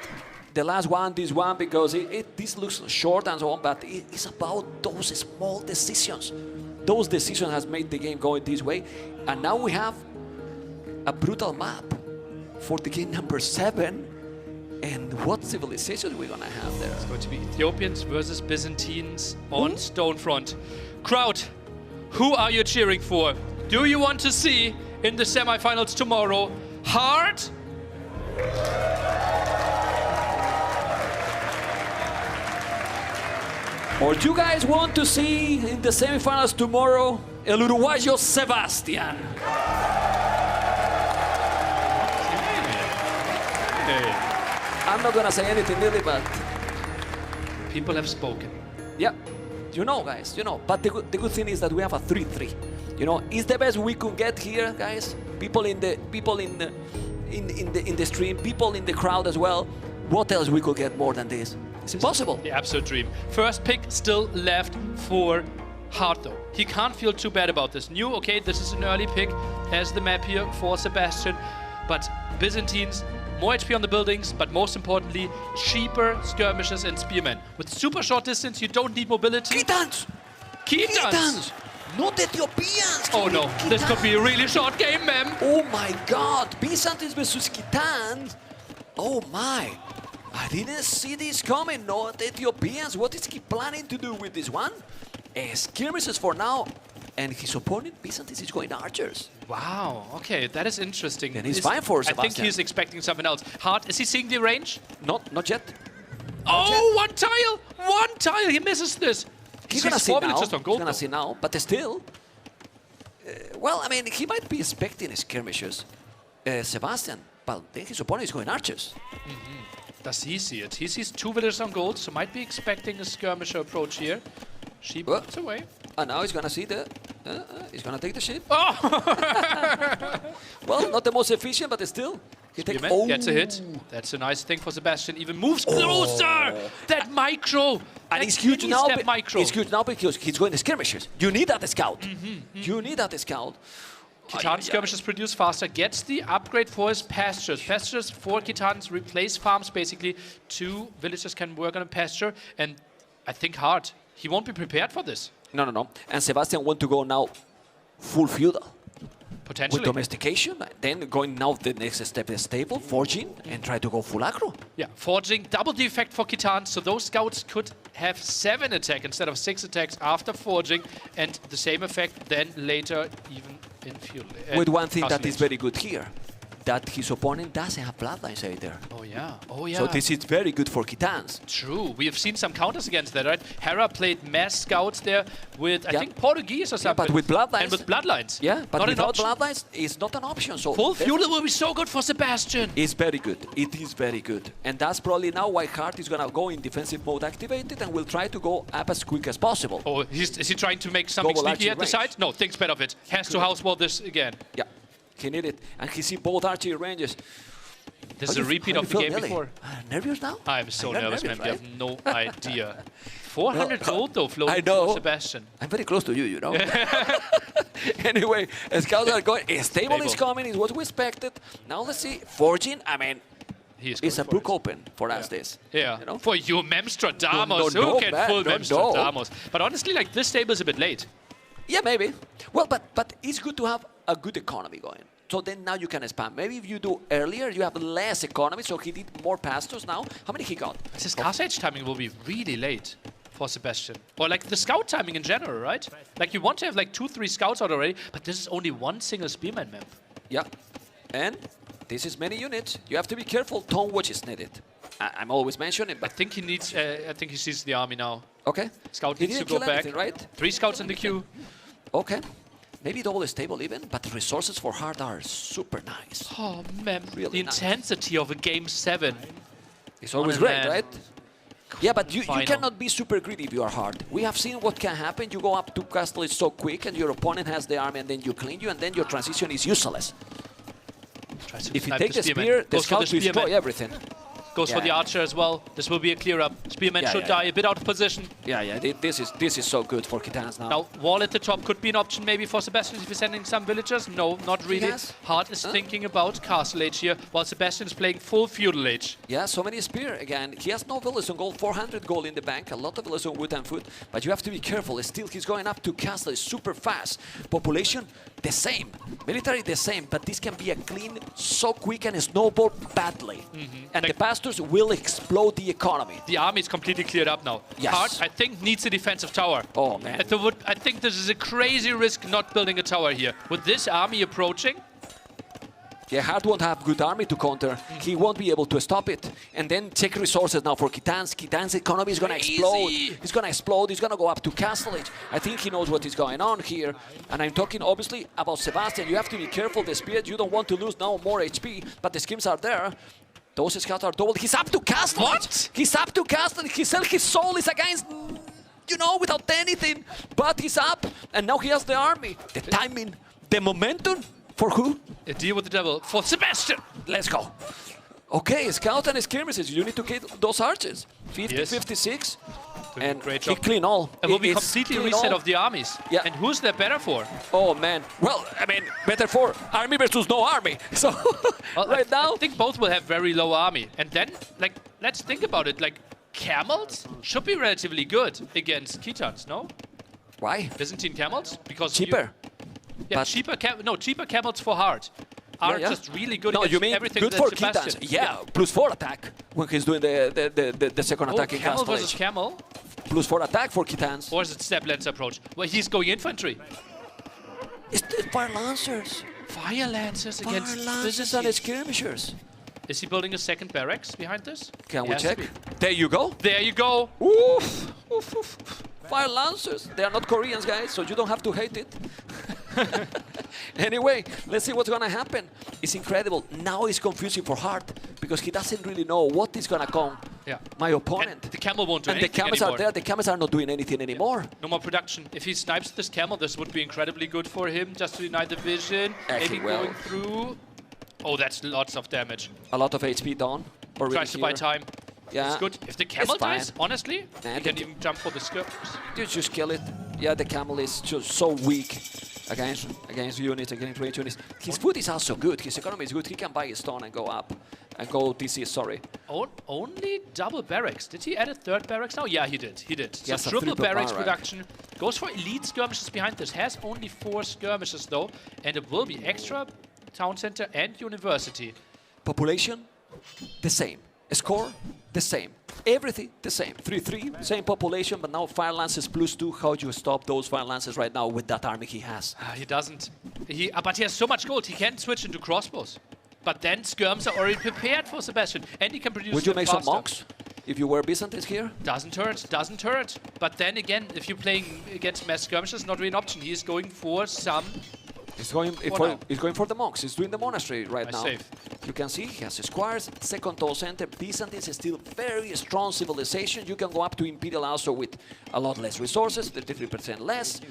L: the last one, this one, because this looks short and so on, but it's about those small decisions. Those decisions has made the game going this way. And now we have a brutal map for the game number 7. And what civilization we're gonna have there?
Q: It's going to be Ethiopians versus Byzantines on Stonefront. Crowd, who are you cheering for? Do you want to see in the semifinals tomorrow Hard?
L: Or do you guys want to see in the semifinals tomorrow El Uruguayo Sebastian? I'm not gonna say anything really, but
Q: people have spoken.
L: Yeah, you know, guys, you know. But the good thing is that we have a 3-3. You know, it's the best we could get here, guys. People in the stream, people in the crowd as well. What else we could get more than this? It's impossible.
Q: The absolute dream. First pick still left for Hard though. He can't feel too bad about this. New, okay, this is an early pick as the map here for Sebastian. But Byzantines, more HP on the buildings, but most importantly, cheaper skirmishers and spearmen. With super short distance, you don't need mobility.
L: Khitans!
Q: Khitans!
L: Not Ethiopians!
Q: Oh no, this could be a really short game, ma'am.
L: Oh my god, Byzantines versus Khitans. Oh my. I didn't see this coming, not Ethiopians. What is he planning to do with this one? Skirmishes for now. And his opponent, Byzantines, is going archers.
Q: Wow, okay, that is interesting.
L: And he's fine for Sebastian.
Q: I think he's expecting something else. Hard, is he seeing the range?
L: Not yet.
Q: Oh, one tile! He misses this.
L: He's gonna see now. He's gonna see now, but still. Well, I mean, he might be expecting skirmishes, Sebastian, but then his opponent is going archers.
Q: Does he see it? He sees 2 villagers on gold, so might be expecting a skirmisher approach here. Sheep moves away.
L: And now he's gonna see the. He's gonna take the sheep.
Q: Oh!
L: Well, not the most efficient, but still. He
Q: gets a hit. That's a nice thing for Sebastian. Even moves closer. That micro.
L: And he's huge now.
Q: Micro.
L: He's huge now because he's going to skirmishes. You need that scout. You need that scout.
Q: Khitan skirmishes produce faster. Gets the upgrade for his pastures. Pastures for Khitans replace farms basically. 2 villagers can work on a pasture. And I think Hard. He won't be prepared for this.
L: No. And Sebastian want to go now full feudal.
Q: Potentially.
L: With domestication, then going now the next step is stable, forging, and try to go full aggro.
Q: Yeah, forging, double the effect for Khitan, so those scouts could have 7 attack instead of 6 attacks after forging, and the same effect then later even in feudal.
L: With one thing that is very good here, that his opponent doesn't have bloodlines either.
Q: Oh yeah.
L: So this is very good for Khitans.
Q: True, we have seen some counters against that, right? Hera played mass scouts there with, I think, Portuguese or something.
L: But with bloodlines.
Q: And with bloodlines.
L: Yeah, but
Q: not
L: without bloodlines, it's not an option. So
Q: full feudal will be so good for Sebastian.
L: It's very good. It is very good. And that's probably now why Hart is going to go in defensive mode activated and will try to go up as quick as possible.
Q: Oh, is he trying to make something sneaky at the side? No, thinks better of it. Has to house wall this again.
L: Yeah. He needed it, and he see both archery ranges.
Q: This is a repeat of the game before.
L: Nervous now?
Q: I'm so nervous, man.
L: Right?
Q: You have no idea. 400 gold though, flowing for Sebastian.
L: I'm very close to you, you know. Anyway, scouts are going. Stable is coming, is what we expected. Now let's see. Forging, I mean, it's a book open for us, this.
Q: Yeah,
L: you know?
Q: for you Memstradamus. Who can full Memstradamus? But honestly, like, this stable is a bit late.
L: Yeah, maybe. Well, but it's good to have a good economy going. So then now you can expand. Maybe if you do earlier, you have less economy, so he did more pastors now. How many he got?
Q: His Castle Age timing will be really late for Sebastian. Or like the scout timing in general, right? Like you want to have like 2-3 scouts out already, but this is only 1 single spearman map.
L: Yeah, and this is many units. You have to be careful. Tone watch is needed. I'm always mentioning, but
Q: I think he needs. I think he sees the army now.
L: Okay.
Q: Scout needs to go back.
L: Anything, right?
Q: 3 scouts in the queue.
L: Okay. Maybe double is stable even, but the resources for Hard are super nice.
Q: Oh man,
L: really
Q: the intensity of a game 7.
L: It's always great, right? Yeah, but you cannot be super greedy if you are Hard. We have seen what can happen. You go up to castle, it's so quick, and your opponent has the army, and then you clean you, and then your transition is useless. If you take the spear, the scout will destroy everything.
Q: Goes for the archer as well. This will be a clear up. Spearman should die a bit out of position.
L: Yeah. This is so good for Khitans now.
Q: Now, wall at the top could be an option maybe for Sebastian if he's sending some villagers. No, not really. Hart is thinking about Castle Age here, while Sebastian is playing full Feudal Age.
L: Yeah, so many spear again. He has no villagers on gold, 400 gold in the bank, a lot of villagers on wood and food, but you have to be careful. Still, he's going up to Castle, super fast. Population, the same. Military, the same, but this can be a clean, so quick and snowball badly. And the pass disasters will explode the economy.
Q: The army is completely cleared up now.
L: Yes.
Q: Hart, I think, needs a defensive tower.
L: Oh, man.
Q: I think this is a crazy risk not building a tower here. With this army approaching,
L: Yeah, Hart won't have good army to counter. He won't be able to stop it. And then check resources now for Kitan's. Kitan's economy is going to explode. He's going to explode. He's going to go up to Castle Age. I think he knows what is going on here. And I'm talking, obviously, about Sebastian. You have to be careful, the Spirit. You don't want to lose now more HP, but the schemes are there. Those scouts are doubled. He's up to Castle Age.
Q: What?
L: He's up to Castle Age. He said his soul is against, you know, without anything. But he's up, and now he has the army. The timing, the momentum. For who?
Q: A deal with the devil. For Sebastian!
L: Let's go. Okay, scout and skirmishes. You need to get those archers. 50,
Q: Yes.
L: 56. And
Q: great
L: he
Q: job.
L: clean all.
Q: It will be
L: It's
Q: completely
L: clean
Q: reset
L: all.
Q: of the armies.
L: Yeah.
Q: And who's that better for?
L: Oh, man. Well, I mean, better for army versus no army. So,
Q: Well,
L: right now...
Q: I think both will have very low army. And then, like, let's think about it. Like, camels should be relatively good against Khitans, no?
L: Why?
Q: Byzantine camels? Because
L: Cheaper.
Q: Yeah, cheaper camels for Hart are just really good
L: No,
Q: against
L: you mean
Q: everything
L: good
Q: that
L: for
Q: Sebastian.
L: Khitans. Yeah, plus 4 attack when he's doing the second attack in
Q: camel
L: Castle
Q: versus
L: Age.
Q: camel?
L: Plus 4 attack for Khitans.
Q: Or is it step lance approach? Well, he's going infantry.
L: It's the Fire Lancers.
Q: Fire lancers against
L: Fire Lancers
Q: Byzantine.
L: and skirmishers.
Q: Is he building a second barracks behind this?
L: Can
Q: He
L: we
Q: has to
L: check?
Q: be.
L: There you go.
Q: There you go.
L: Oof, oof, oof. Fire Lancers. They are not Koreans, guys, so you don't have to hate it. Anyway, let's see what's going to happen. It's incredible. Now it's confusing for Hart because he doesn't really know what is going to come.
Q: Yeah.
L: My opponent.
Q: And the camel won't do
L: And the
Q: anything
L: camels
Q: anymore.
L: are there. The camels are not doing anything anymore.
Q: No more production. If he snipes this camel, this would be incredibly good for him, just to deny the vision.
L: Actually,
Q: Maybe
L: well.
Q: going through. Oh, that's lots of damage.
L: A lot of HP down. Already
Q: Tries to buy
L: here.
Q: time.
L: Yeah.
Q: It's good. If the camel
L: It's fine.
Q: dies, honestly,
L: Nah,
Q: he
L: the
Q: can even jump for the skirts.
L: You just kill it. Yeah, the camel is just so weak against units, against range units. His food is also good. His economy is good. He can buy a stone and go up. And go DC, sorry.
Q: Only double barracks. Did he add a third barracks now? Yeah, he did. He did. So
L: Yes, a
Q: triple
L: triple
Q: barracks
L: barrack.
Q: production. Goes for elite skirmishes behind this. Has only 4 skirmishes though. And it will be extra town center and university.
L: Population, the same. Score, the same. Everything, the same. 3-3, same population, but now Fire Lances +2. How do you stop those Fire Lances right now with that army he has?
Q: He doesn't. But he has so much gold. He can switch into crossbows. But then skirms are already prepared for Sebastian. And he can produce
L: Would you
Q: them
L: make some
Q: faster.
L: monks if you were Byzantines here?
Q: Doesn't hurt, doesn't hurt. But then again, if you're playing against mass skirmishes, not really an option. He is going for some...
L: He's going for the monks. He's doing the monastery right
Q: Nice
L: now.
Q: save.
L: You can see he has squares, second toll center. Byzantines is still very strong civilization. You can go up to Imperial also with a lot less resources, 33% less.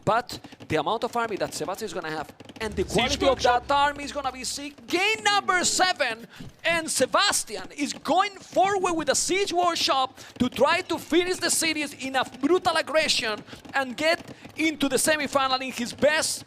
L: But the amount of army that Sebastian is going to have and the quality of that army is going to be sick. Game number 7, and Sebastian is going forward with a siege workshop to try to finish the series in a brutal aggression and get into the semi-final in his best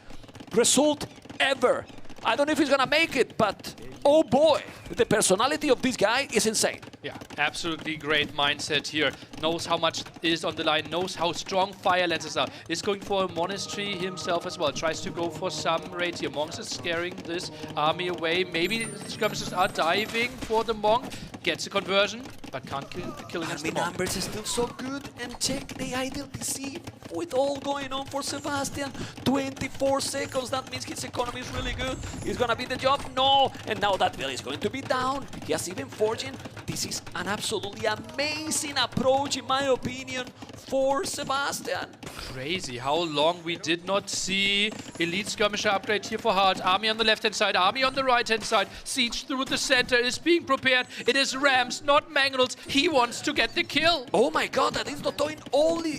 L: result ever. I don't know if he's gonna make it, but oh boy, the personality of this guy is insane.
Q: Yeah, absolutely great mindset here. Knows how much is on the line, knows how strong Fire Lances are. Is going for a monastery himself as well. Tries to go for some raid here. Monks is scaring this army away. Maybe skirmishers are diving for the monk. Gets a conversion, but can't kill against the monk.
L: Numbers is still so good, and check the ideal DC with all going on for Sebastian. 24 seconds, that means his economy is really good. He's gonna beat the job, no, and now that bill is going to be down. He has even forging. This is an absolutely amazing approach, in my opinion, for Sebastian.
Q: Crazy how long we did not see elite skirmisher upgrade here for Hart. Army on the left hand side, army on the right hand side. Siege through the center is being prepared. It is Rams, not Mangonels. He wants to get the kill.
L: Oh my god, that is not doing only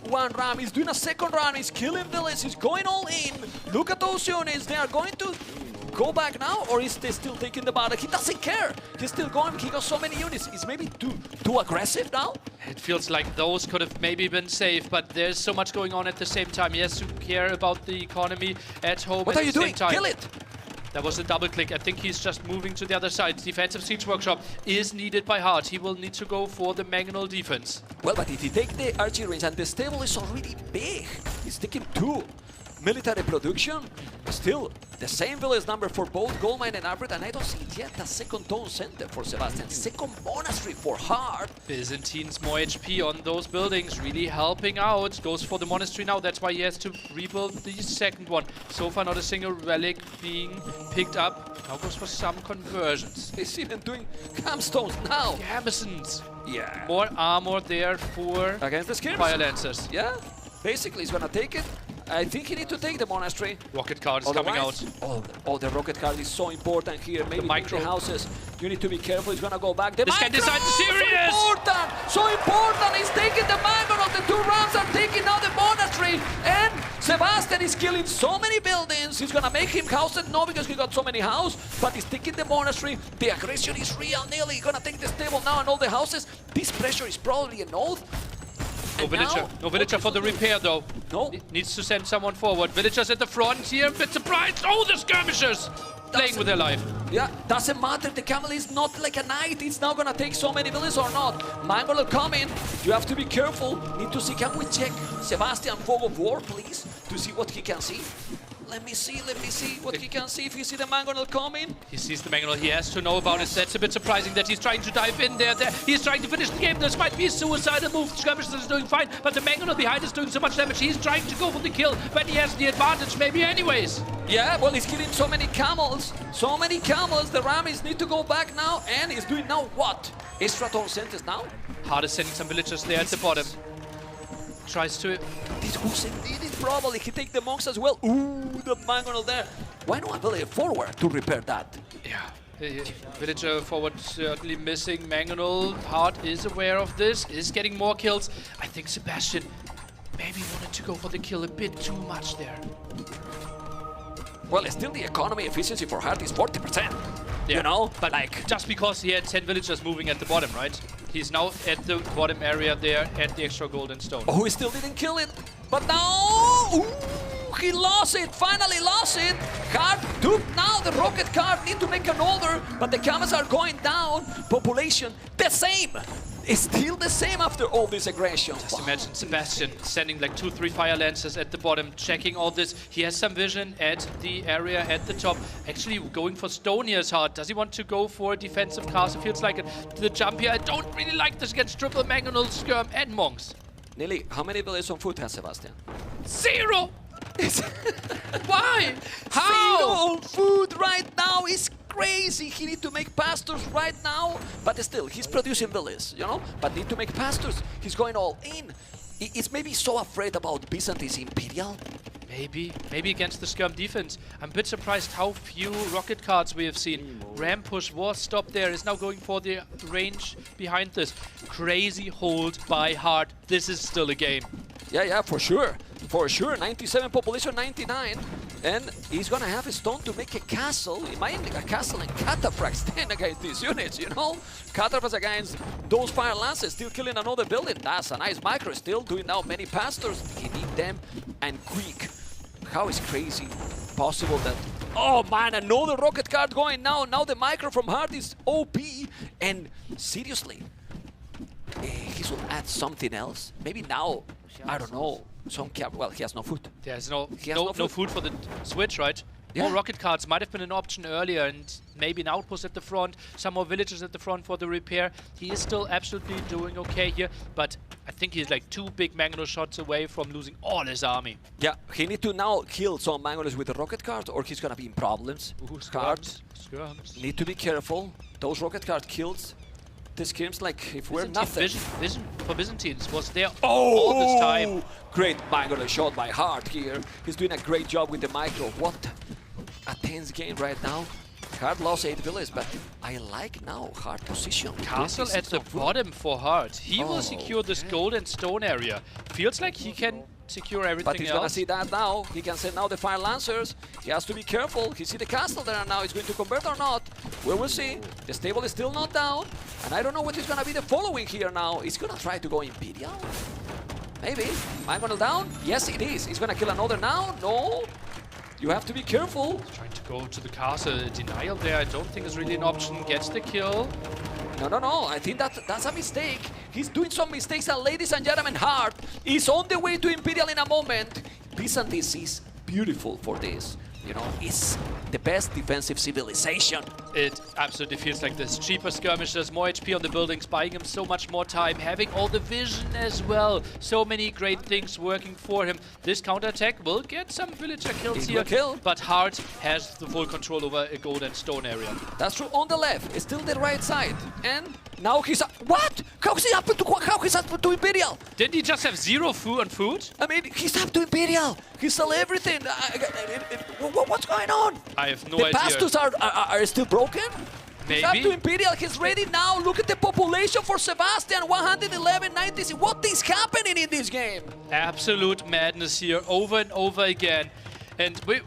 L: one ram. He's doing a second run. He's killing villages. He's going all in. Look at those units. They are going to go back now, or is they still taking the battle? He doesn't care. He's still going. He got so many units. Is maybe too aggressive now?
Q: It feels like those could have maybe been safe, but there's so much going on at the same time. He has to care about the economy at home.
L: What
Q: at
L: are you
Q: the
L: doing?
Q: same time.
L: Kill it!
Q: That was a double click. I think he's just moving to the other side. Defensive siege workshop is needed by Hart. He will need to go for the Mangonel defense.
L: Well, but if you take the archery range and the stable is already big, he's taking 2. military production. Still, the same village number for both Goldmine and Arbret, and I don't see yet a second town center for Sebastian. Second monastery for Hard.
Q: Byzantines more HP on those buildings, really helping out. Goes for the monastery now, that's why he has to rebuild the second one. So far not a single relic being picked up. Now goes for some conversions.
L: He's even doing campstones now.
Q: Gambesons.
L: Yeah.
Q: More armor there for
L: against the skirms.
Q: Fire Lancers.
L: Yeah, basically he's gonna take it. I think he needs to take the monastery.
Q: Rocket card is coming out.
L: Oh, the rocket card is so important here. Maybe
Q: micro
L: houses. You need to be careful. He's gonna go back. The
Q: this guy decides serious.
L: So important. So important. He's taking the Mangonel. The 2 rounds are taking out the monastery. And Sebastian is killing so many buildings. He's gonna make him houses. No, because he got so many houses. But he's taking the monastery. The aggression is real. Nearly gonna take the stable now and all the houses. This pressure is probably an oath.
Q: No villager for the repair though.
L: No.
Q: Needs to send someone forward. Villagers at the front here, a bit surprised. Oh, the skirmishers! Playing with their life.
L: Yeah, doesn't matter. The camel is not like a knight. It's now gonna take so many villages or not. Mango will come in. You have to be careful. Need to see. Can we check Sebastian Fog of War, please, to see what he can see? Let me see what he can see. If you see the Mangonel coming.
Q: He sees the Mangonel, he has to know about it. That's a bit surprising that he's trying to dive in there. He's trying to finish the game. This might be a suicidal move. Skirmishers is doing fine, but the Mangonel behind is doing so much damage. He's trying to go for the kill, but he has the advantage maybe anyways.
L: Yeah, well, he's killing so many camels. So many camels. The Rammies need to go back now, and he's doing now what? Extra town centers now?
Q: Hard is sending some villagers there at the bottom. Tries to...
L: This Hussein did it probably. He take the monks as well. Ooh, the Mangonel there. Why not a villager forward to repair that?
Q: Yeah. Villager forward certainly missing. Mangonel, Hart is aware of this, is getting more kills. I think Sebastian maybe wanted to go for the kill a bit too much there.
L: Well, still the economy efficiency for Hart is 40%.
Q: Yeah,
L: you know,
Q: but
L: like
Q: just because he had 10 villagers moving at the bottom, right? He's now at the bottom area there at the extra golden stone.
L: Oh, he still didn't kill it, but now ooh, he lost it. Finally lost it. Hard took now the rocket card. Need to make an order, but the camels are going down. Population the same. It's still the same after all this aggression.
Q: Just imagine Sebastian sending like 2-3 Fire Lancers at the bottom, checking all this. He has some vision at the area at the top. Actually going for stone here is hard. Does he want to go for a defensive castle? Feels like it. The jump here, I don't really like this against triple Mangonel, Skirm and Monks.
L: Nearly, how many villages on foot has Sebastian?
Q: 0! Why? How?
L: 0 on food right now is crazy. He need to make pastors right now, but still, he's producing villages, you know? But need to make pastors. He's going all in. He's maybe so afraid about Byzantine's Imperial.
Q: Maybe against the Skirm defense. I'm a bit surprised how few rocket cards we have seen. Ram push was stopped there, is now going for the range behind this. Crazy hold by Hart. This is still a game.
L: Yeah, for sure. For sure, 97 population, 99. And he's gonna have a stone to make a castle. He might make a castle and cataphracts stand against these units, you know? Cataphracts against those Fire Lances, still killing another building. That's a nice micro, still doing now many pastors. He need them and quick. How is crazy possible that... Oh man, another rocket card going now. Now the micro from Hard is OP. And seriously, he should add something else. Maybe now, I don't know. Well, he has no food.
Q: There's no food for the switch, right? Yeah. More rocket cards might have been an option earlier, and maybe an outpost at the front, some more villagers at the front for the repair. He is still absolutely doing okay here, but I think he's like 2 big Mangonel shots away from losing all his army.
L: Yeah, he need to now kill some Mangonels with the rocket card, or he's gonna be in problems.
Q: Skirms.
L: Need to be careful. Those rocket card kills. This game's like if we're nothing.
Q: Vision for Byzantines was there all this time.
L: Great Mangonel shot by Hart here. He's doing a great job with the micro. What a tense game right now. Hart lost 8 villages, but I like now Hart position.
Q: Castle at the bottom for Hart. He will secure this gold and stone area. Feels like he can secure everything else.
L: But he's gonna see that now. He can send now the Fire Lancers. He has to be careful. He see the castle there now. He's going to convert or not. We will see. The stable is still not down. And I don't know what is gonna be the following here now. He's gonna try to go Imperial? Maybe. Mangonel down? Yes, it is. He's gonna kill another now? No. You have to be careful.
Q: Trying to go to the castle. Denial there, I don't think is really an option. Gets the kill.
L: No. I think that's a mistake. He's doing some mistakes, and ladies and gentlemen, Hart is on the way to Imperial in a moment. Byzantine is beautiful for this. You know, it's the best defensive civilization.
Q: It absolutely feels like this. Cheaper skirmishers, more HP on the buildings, buying him so much more time, having all the vision as well. So many great things working for him. This counterattack will get some villager kills here, but Hart has the full control over a gold and stone area.
L: That's true. On the left, it's still the right side. And now he's what? How is he up to Imperial?
Q: Didn't he just have 0 food on food?
L: I mean, he's up to Imperial. He sold everything. What's going on?
Q: I have no idea.
L: The pastors are still broken?
Q: Maybe.
L: He's up to Imperial. He's ready now. Look at the population for Sebastian. 111, 96. What is happening in this game?
Q: Absolute madness here, over and over again. And we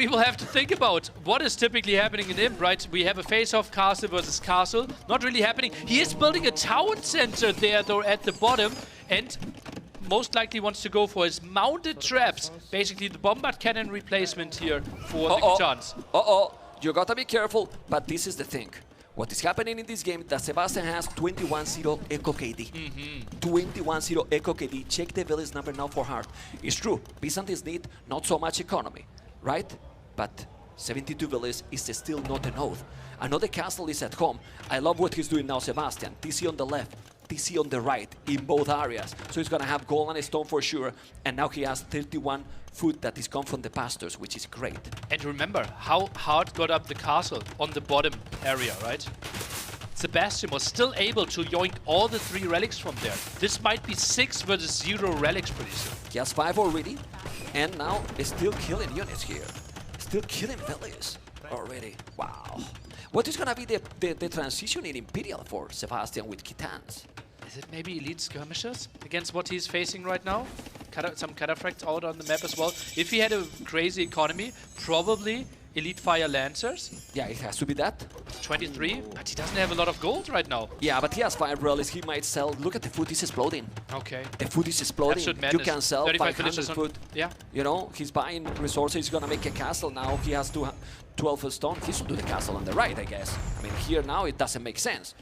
Q: will have to think about what is typically happening in Imp, right? We have a face-off castle versus castle. Not really happening. He is building a town center there, though, at the bottom. And most likely wants to go for his mounted traps. Basically, the bombard cannon replacement here for the Khitans.
L: You gotta be careful, but this is the thing. What is happening in this game is that Sebastian has 21-0 Echo KD. 21-0 Echo KD. Check the village number now for Hart. It's true, Byzantines need not so much economy, right? But 72 village is still not enough. Another castle is at home. I love what he's doing now, Sebastian. TC on the left, TC on the right, in both areas. So he's gonna have gold and stone for sure. And now he has 31 food that is come from the pastors, which is great.
Q: And remember how Hart got up the castle on the bottom area, right? Sebastian was still able to yoink all the 3 relics from there. This might be 6 versus 0 relics pretty soon.
L: He has 5 already, and now is still killing units here. Still killing villages already. Wow. What is gonna be the transition in Imperial for Sebastian with Khitans?
Q: Is it maybe elite skirmishers against what he's facing right now? Some cataphracts out on the map as well. If he had a crazy economy, probably elite fire lancers.
L: Yeah, it has to be that.
Q: 23, but he doesn't have a lot of gold right now.
L: Yeah, but he has 5 relics. He might sell. Look at the food is exploding.
Q: Okay.
L: The food is exploding. You can sell 500 food.
Q: Yeah.
L: You know, he's buying resources. He's gonna make a castle now. He has 12 stone. He should do the castle on the right, I guess. I mean, here now it doesn't make sense.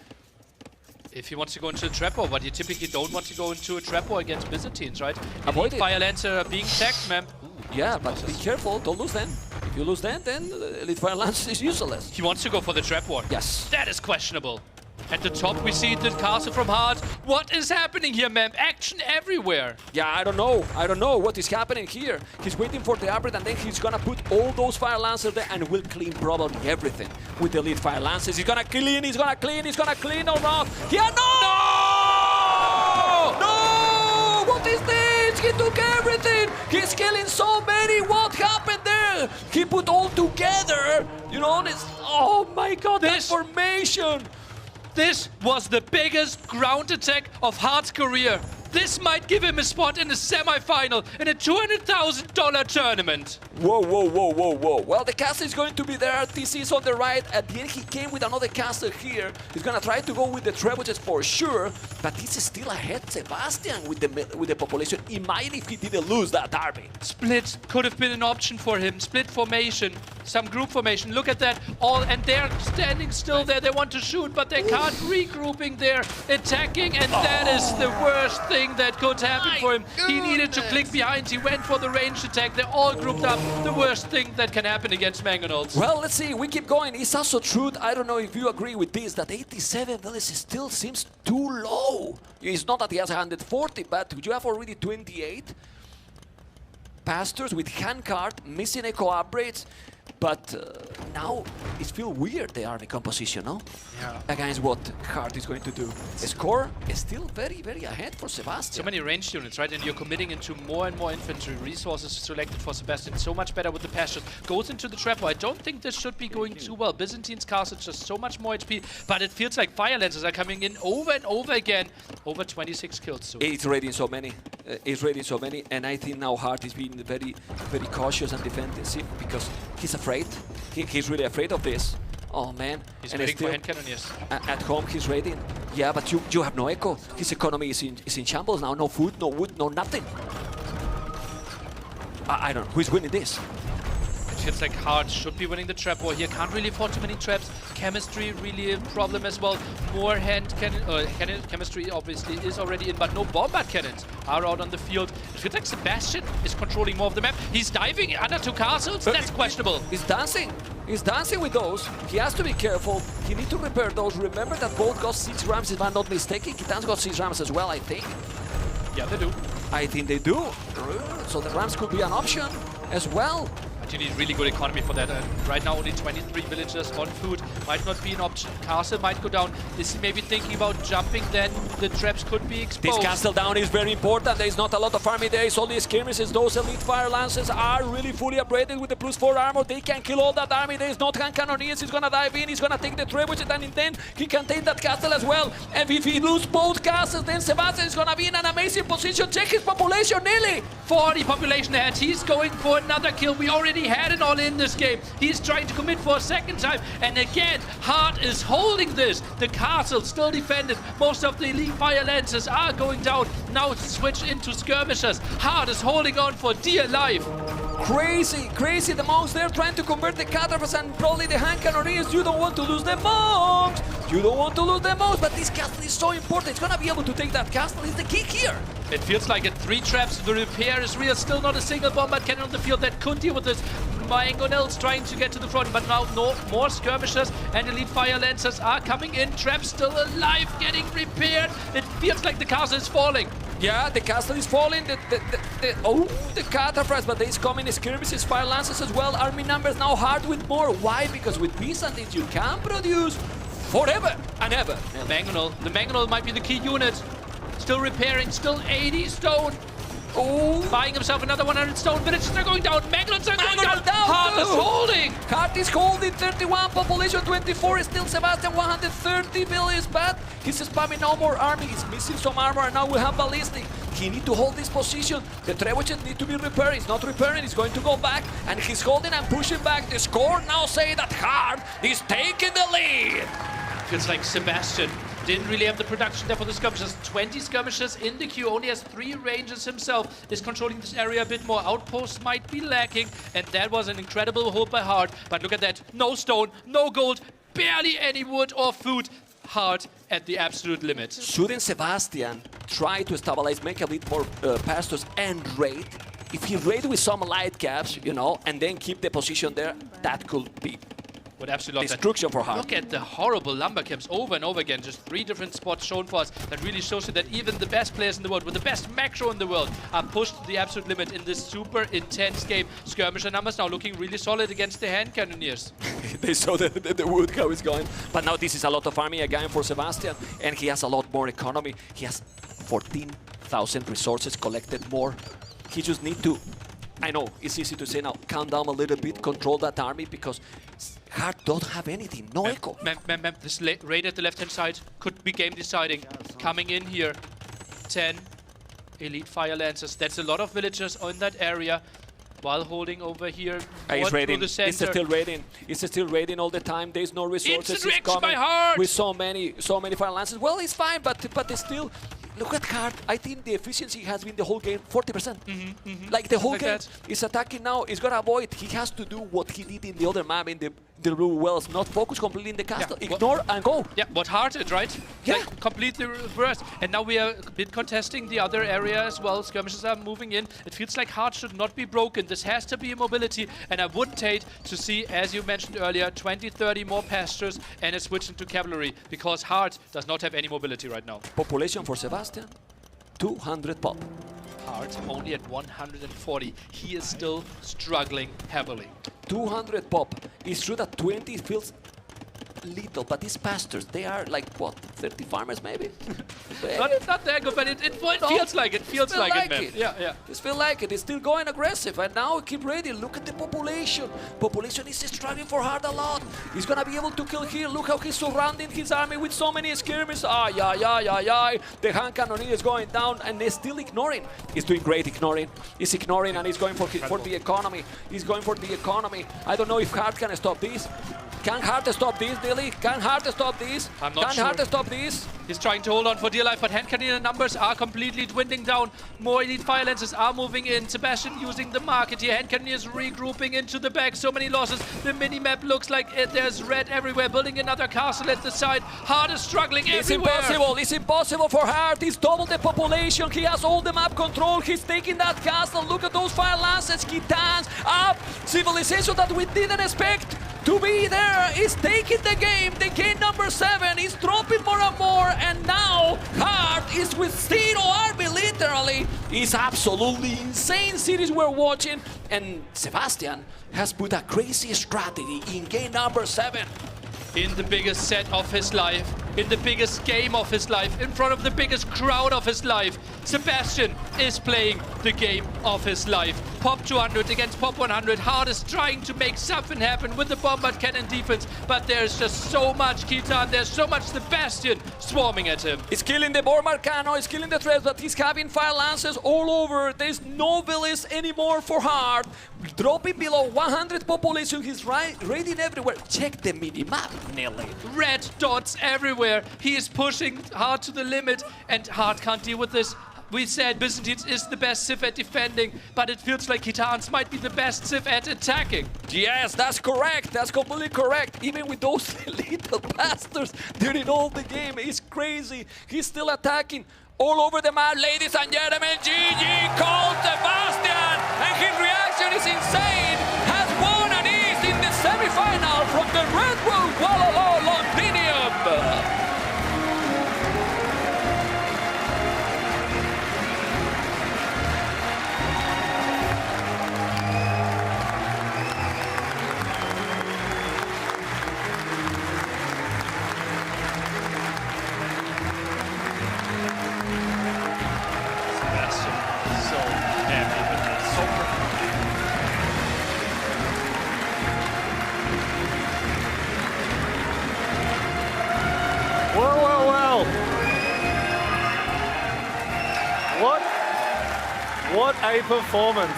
Q: If he wants to go into a trap war, but you typically don't want to go into a trap war against Byzantines, right?
L: Avoid it.
Q: Fire Lancer being tagged, man.
L: Yeah, but be careful, don't lose then. If you lose then Elite Fire Lancer is useless.
Q: He wants to go for the trap war.
L: Yes.
Q: That is questionable. At the top, we see the castle from Hart. What is happening here, man? Action everywhere.
L: Yeah, I don't know. I don't know what is happening here. He's waiting for the upgrade, and then he's gonna put all those Fire Lancers there and will clean probably everything with the Elite Fire Lancers. He's gonna clean, he's gonna clean, he's gonna clean or not. Yeah, no! No! What is this? He took everything. He's killing so many. What happened there? He put all together. You know, this. Oh my God, this formation.
Q: This was the biggest ground attack of Hart's career. This might give him a spot in the semi-final in a $200,000 tournament.
L: Whoa, whoa, whoa, whoa, whoa. Well, the castle is going to be there. TC is on the right. At the end, he came with another castle here. He's going to try to go with the trebuchets for sure. But this is still ahead, Sebastian, with the population. Imagine if he didn't lose that derby.
Q: Split could have been an option for him. Split formation, some group formation. Look at that. And they're standing still there. They want to shoot, but they can't. Regrouping there, attacking, and that is the worst thing that could happen for him. He needed to click behind. He went for the ranged attack. They're all grouped up. The worst thing that can happen against Mangonels.
L: Well, let's see. We keep going. It's also true. I don't know if you agree with this, that 87 villages still seems too low. It's not that he has 140, but you have already 28 pastors with handcart, missing echo upgrades. But now it feels weird, the army composition, no?
Q: Yeah.
L: Against what Hart is going to do. The score is still very, very ahead for Sebastian.
Q: So many ranged units, right? And you're committing into more and more infantry. Resources selected for Sebastian. So much better with the pastures. Goes into the trap. I don't think this should be going too well. Byzantine's castle just so much more HP. But it feels like Fire Lancers are coming in over and over again. Over 26 kills soon.
L: It's raiding so many. It's raiding so many. And I think now Hart is being very, very cautious and defensive because he's afraid. He's really afraid of this. Oh man.
Q: He's waiting for hand cannon, yes.
L: At home he's raiding. Yeah, but you have no echo. His economy is in shambles now. No food, no wood, no nothing. I don't know. Who's winning this?
Q: feels like Hard should be winning the trap war here. Can't really afford too many traps. Chemistry really a problem as well. More hand cannon, chemistry obviously is already in, but no bombard cannons are out on the field. It feels like Sebastian is controlling more of the map. He's diving under 2 castles. That's questionable.
L: He's dancing. He's dancing with those. He has to be careful. He needs to repair those. Remember that both got 6 rams, if I'm not mistaken. Kitan's got 6 rams as well, I think.
Q: Yeah, they do.
L: I think they do. So the rams could be an option as well.
Q: But you need really good economy for that. Right now, only 23 villagers on food. Might not be an option. Castle might go down. Is he maybe thinking about jumping? Then the traps could be exposed.
L: This castle down is very important. There is not a lot of army there. It's only skirmishes. Those elite fire lances are really fully upgraded with the +4 armor. They can kill all that army. There is not hand cannoneers. He's gonna dive in. He's gonna take the trebuchet, and then he can take that castle as well. And if he loses both castles, then Sebastian is gonna be in an amazing position. Check his population, nearly
Q: 40 population ahead. He's going for another kill. We already had it all in this game. He's trying to commit for a second time. And again, Hart is holding this. The castle still defended. Most of the elite fire lances are going down. Now switch into skirmishers. Hart is holding on for dear life.
L: Crazy. The monks there trying to convert the catapults and probably the hand cannoneers. You don't want to lose the monks. But this castle is so important. It's gonna be able to take that castle. Is the key here.
Q: It feels like it. 3 traps. The repair is real. Still not a single bombard cannon on the field that could deal with this. Mangonel's trying to get to the front, but now no more skirmishers and elite fire lancers are coming in. Traps still alive, getting repaired. It feels like the castle is falling.
L: Yeah, the castle is falling. The cataphracts, but there's coming skirmishes, fire lances as well. Army numbers now hard with more. Why? Because with Byzantines you can produce forever and ever.
Q: Mangonel. The Mangonel might be the key unit. Still repairing, still 80 stone. Oh, buying himself another 100 stone. Villages are going down. Mangonels are going down. Hart is holding.
L: Hart is holding 31, population 24. Is still Sebastian 130 billion is bad. He's spamming no more army. He's missing some armor. And now we have ballistic. He needs to hold this position. The trebuchet need to be repaired. He's not repairing. He's going to go back. And he's holding and pushing back. The score now say that Hart is taking the lead.
Q: Feels like Sebastian didn't really have the production there for the skirmishers. 20 skirmishers in the queue, only has 3 rangers himself, is controlling this area a bit more. Outposts might be lacking, and that was an incredible hold by Hart. But look at that, no stone, no gold, barely any wood or food. Hart at the absolute limit.
L: Shouldn't Sebastian try to stabilize, make a bit more pastors and raid? If he raid with some light caps, you know, and then keep the position there, that could be
Q: would absolutely
L: destruction for Hart.
Q: Look at the horrible lumber camps over and over again. Just 3 different spots shown for us. That really shows you that even the best players in the world, with the best macro in the world, are pushed to the absolute limit in this super intense game. Skirmisher numbers now looking really solid against the hand cannoneers.
L: They saw the wood how it's going. But now this is a lot of army again for Sebastian, and he has a lot more economy. He has 14,000 resources collected more. He just need to, I know it's easy to say now, calm down a little bit, control that army, because Hart don't have anything, no echo.
Q: This raid at the left-hand side could be game deciding. Coming in here, 10 elite fire lancers. That's a lot of villagers on that area, while holding over here.
L: He's raiding.
Q: The center.
L: It's still raiding. It's still raiding all the time. There's no resources.
Q: It's coming by Hart
L: with so many fire lances. Well, it's fine, but it's still. Look at Hart. I think the efficiency has been the whole game 40%. Like the whole game is attacking now. He's gonna avoid. He has to do what he did in the other map in the blue wells. Not focus completely in the castle. Yeah. Ignore and go.
Q: Yeah, what Hart did, right?
L: Yeah.
Q: Like, completely reversed. And now we are a bit contesting the other area as well. Skirmishers are moving in. It feels like Hart should not be broken. This has to be a mobility. And I wouldn't hate to see, as you mentioned earlier, 20, 30 more pastures and a switch into cavalry. Because Hart does not have any mobility right now.
L: Population for Sebastian, 200 pop.
Q: Hart only at 140. He is still struggling heavily.
L: 200 pop. It's true that 20 feels little, but these pastors, they are like, what, 30 farmers maybe?
Q: not that good, but it feels like it. Feels like it, man. Yeah.
L: It feels like it. It's still going aggressive, and now keep ready. Look at the population. Population is struggling for Hart a lot. He's gonna be able to kill here. Look how he's surrounding his army with so many skirmishes. The hand cannoneer is going down, and they're still ignoring. He's doing great ignoring. He's ignoring, and he's going for the economy. He's going for the economy. I don't know if Hart can stop this. Can Hart stop this, Dilly? Can Hart stop this?
Q: I'm not
L: Can
Q: sure.
L: Hart stop this?
Q: He's trying to hold on for dear life, but hand cannon numbers are completely dwindling down. More elite fire lances are moving in. Sebastian using the market here. Hand cannon is regrouping into the back. So many losses. The mini-map looks like there's red everywhere. Building another castle at the side. Hart is struggling everywhere.
L: It's impossible. It's impossible for Hart. He's doubled the population. He has all the map control. He's taking that castle. Look at those fire lances. He stands up. Civilization that we didn't expect to be there is taking the game. The game number 7 is dropping more and more, and now Hart is with zero army, literally. It's absolutely insane series we're watching, and Sebastian has put a crazy strategy in game number 7.
Q: In the biggest set of his life, in the biggest game of his life, in front of the biggest crowd of his life, Sebastian is playing the game of his life. Pop 200 against Pop 100. Hart is trying to make something happen with the bombard cannon defense, but there's just so much Kitan, there's so much Sebastian swarming at him.
L: He's killing the bombard cannon, he's killing the threats, but he's having fire lances all over. There's no villas anymore for Hart. Dropping below 100 population, he's raiding everywhere. Check the mini-map, Nelly.
Q: Red dots everywhere. He is pushing Hart to the limit, and Hart can't deal with this. We said Byzantines is the best Civ at defending, but it feels like Kitans might be the best Civ at attacking.
L: Yes, that's correct. That's completely correct. Even with those little bastards during all the game, it's crazy. He's still attacking all over the map, ladies and gentlemen. GG called Sebastian, and his reaction is insane. Has won and is in the semi-final from the Redbull Wololo Londinium.
A: What a performance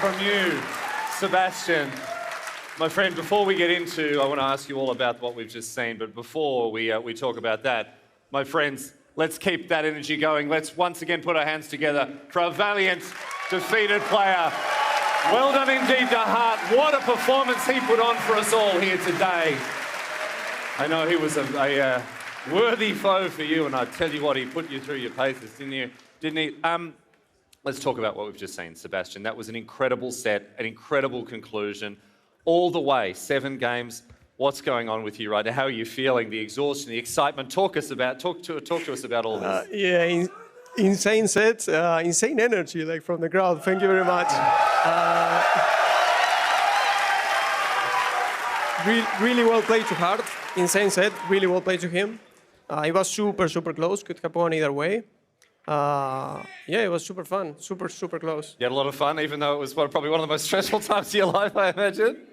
A: from you, Sebastian. My friend, before we get into, I want to ask you all about what we've just seen, but before we talk about that, my friends, let's keep that energy going. Let's once again put our hands together for a valiant, defeated player. Well done indeed to Hart. What a performance he put on for us all here today. I know he was a worthy foe for you, and I tell you what, he put you through your paces, didn't he? Let's talk about what we've just seen, Sebastian. That was an incredible set, an incredible conclusion. All the way, 7 games. What's going on with you right now? How are you feeling? The exhaustion, the excitement. Talk to us about all this.
N: Yeah, insane set, insane energy like from the crowd. Thank you very much. Really well played to Hart. Insane set. Really well played to him. It was super close. Could have gone either way. Yeah, it was super fun, super close.
A: You had a lot of fun, even though it was probably one of the most stressful times of your life, I imagine.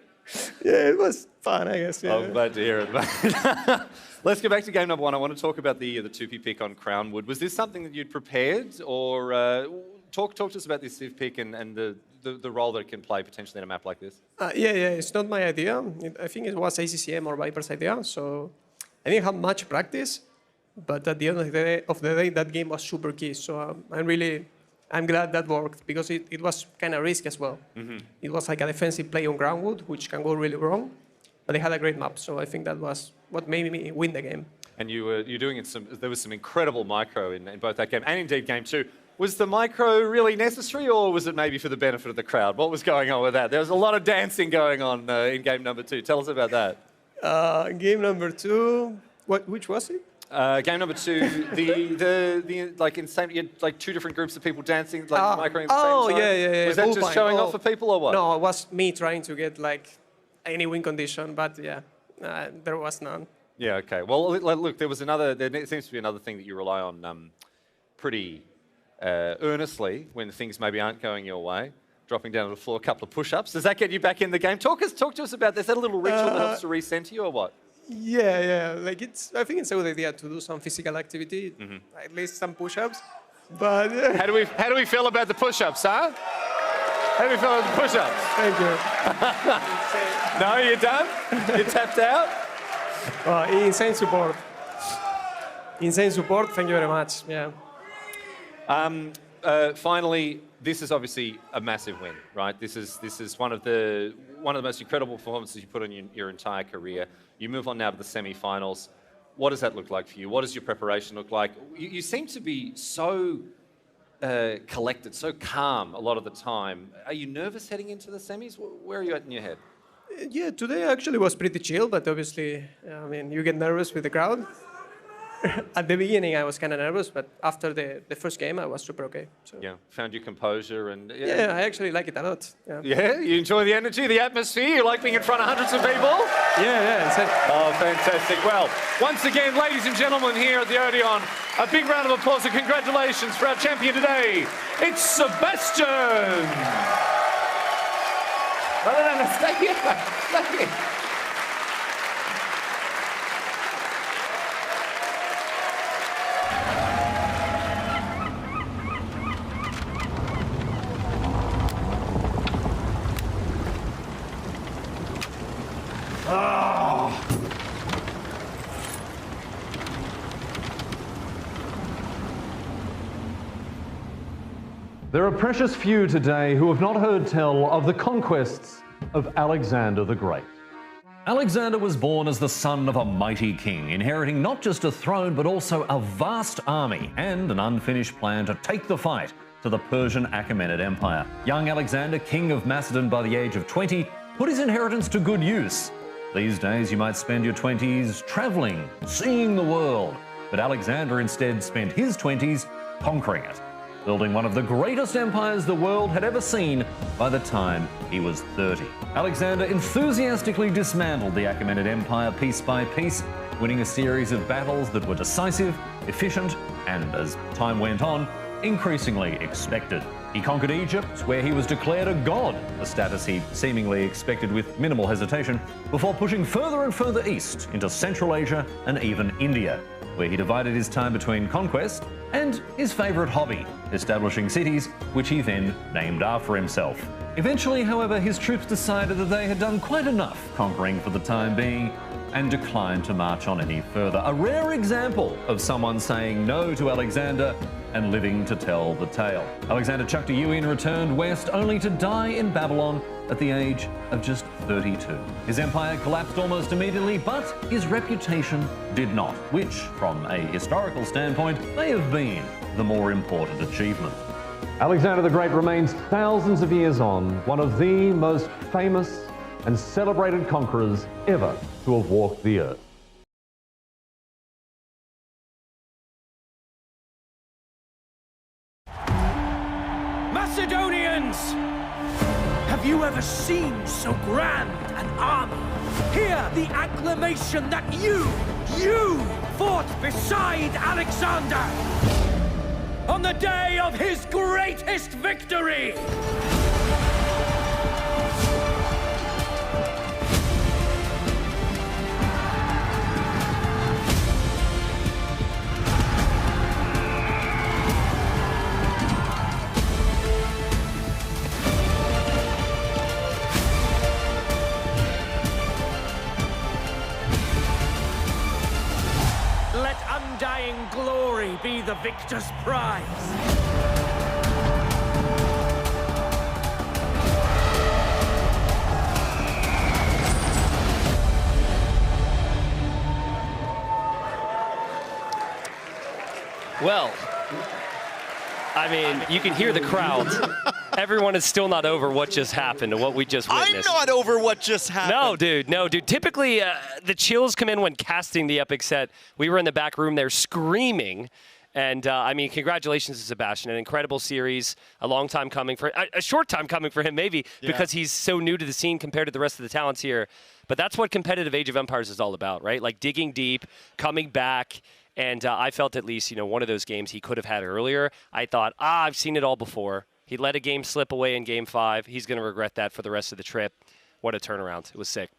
N: Yeah, it was fun, I guess. Yeah.
A: I'm glad to hear it, mate. Let's go back to game number 1. I want to talk about the 2P pick on Crownwood. Was this something that you'd prepared, or talk to us about this Civ pick and the role that it can play potentially in a map like this?
N: Yeah, it's not my idea. I think it was ACCM or Viper's idea, so I didn't have much practice. But at the end of the day, that game was super key. So I'm glad that worked because it was kind of risky as well. Mm-hmm. It was like a defensive play on Groundwood, which can go really wrong. But they had a great map, so I think that was what made me win the game.
A: And you're doing it. There was some incredible micro in both that game and indeed game 2. Was the micro really necessary, or was it maybe for the benefit of the crowd? What was going on with that? There was a lot of dancing going on in game number 2. Tell us about that.
N: Game number 2, which was it?
A: Game number 2, the like insane, you had like 2 different groups of people dancing, like microing at the same time.
N: Yeah.
A: Was that just showing off for people or what?
N: No, it was me trying to get like any win condition, but yeah, there was none.
A: Yeah, okay. Well, look, there seems to be another thing that you rely on pretty earnestly when things maybe aren't going your way. Dropping down to the floor, a couple of push-ups. Does that get you back in the game? Talk to us about this. Is that a little ritual that helps to recenter you or what?
N: Yeah. Like I think it's a good idea to do some physical activity, at least some push-ups. But
A: how do we feel about the push-ups, huh? Happy for the push-ups.
N: Thank you.
A: No, you're done? You're tapped out?
N: Insane support. Insane support. Thank you very much. Yeah.
R: Finally, this is obviously a massive win, right? This is one of the most incredible performances you put in your entire career. You move on now to the semi-finals. What does that look like for you? What does your preparation look like? You seem to be so collected, so calm a lot of the time. Are you nervous heading into the semis? Where are you at in your head?
N: Yeah, today actually was pretty chill, but obviously, I mean, you get nervous with the crowd. At the beginning, I was kind of nervous, but after the first game, I was super okay. So.
R: Yeah, found your composure and...
N: Yeah, I actually like it a lot.
R: Yeah, you enjoy the energy, the atmosphere? You like being in front of hundreds of people?
N: Yeah.
R: Oh, fantastic. Well, once again, ladies and gentlemen, here at the Odeon, a big round of applause and congratulations for our champion today. It's Sebastian! No, stay here. Stay here.
A: There are precious few today who have not heard tell of the conquests of Alexander the Great. Alexander was born as the son of a mighty king, inheriting not just a throne but also a vast army and an unfinished plan to take the fight to the Persian Achaemenid Empire. Young Alexander, king of Macedon by the age of 20, put his inheritance to good use. These days you might spend your 20s travelling, seeing the world, but Alexander instead spent his 20s conquering it, building one of the greatest empires the world had ever seen by the time he was 30. Alexander enthusiastically dismantled the Achaemenid Empire piece by piece, winning a series of battles that were decisive, efficient, and as time went on, increasingly expected. He conquered Egypt, where he was declared a god, a status he seemingly expected with minimal hesitation, before pushing further and further east into Central Asia and even India, where he divided his time between conquest and his favourite hobby, establishing cities which he then named after himself. Eventually, however, his troops decided that they had done quite enough conquering for the time being and declined to march on any further. A rare example of someone saying no to Alexander and living to tell the tale. Alexander chucked a Yui and returned west only to die in Babylon at the age of just 32. His empire collapsed almost immediately, but his reputation did not, which, from a historical standpoint, may have been the more important achievement. Alexander the Great remains thousands of years on, one of the most famous and celebrated conquerors ever to have walked the earth.
J: Macedonians! Have you ever seen so grand an army? Hear the acclamation that you fought beside Alexander on the day of his greatest victory! Let undying glory be the victor's prize.
S: Well, I mean, you can hear the crowd. Everyone is still not over what just happened and what we just witnessed.
E: I'm not over what just happened.
S: No, dude. Typically, the chills come in when casting the epic set. We were in the back room there screaming. And, I mean, congratulations to Sebastian. An incredible series, a long time coming for a short time coming for him, maybe, because he's so new to the scene compared to the rest of the talents here. But that's what competitive Age of Empires is all about, right? Like digging deep, coming back. And I felt at least, one of those games he could have had earlier. I thought, I've seen it all before. He let a game slip away in Game 5. He's going to regret that for the rest of the trip. What a turnaround. It was sick.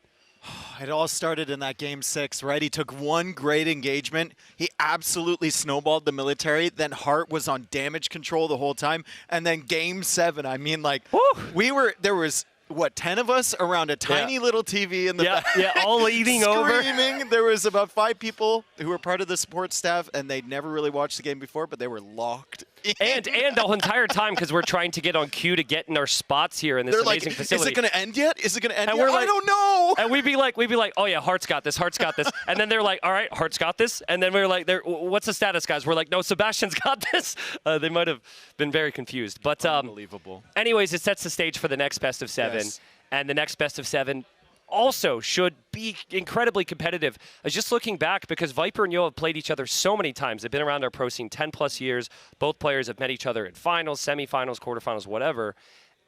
E: It all started in that game 6, right? He took one great engagement. He absolutely snowballed the military. Then Hart was on damage control the whole time. And then game 7, I mean, like, there was, what, 10 of us around a tiny little TV in the back.
S: Yeah, all leaning over.
E: Screaming. There was about 5 people who were part of the support staff, and they'd never really watched the game before, but they were locked in.
S: And the whole entire time, because we're trying to get on cue to get in our spots here in this amazing facility.
E: Is it going to end yet? Is it going to end
S: and
E: yet?
S: We're like,
E: I don't know.
S: And we'd be like, oh yeah, Hart's got this, Hart's got this. And then they're like, all right, Hart's got this. And then we were like, what's the status, guys? We're like, no, Sebastian's got this. They might have been very confused. But
E: unbelievable.
S: Anyways, it sets the stage for the next best of 7.
E: Yes.
S: And the next best of 7 also should be incredibly competitive. I was just looking back because Viper and Yo have played each other so many times. They've been around our pro scene 10 plus years. Both players have met each other in finals, semifinals, quarterfinals, whatever.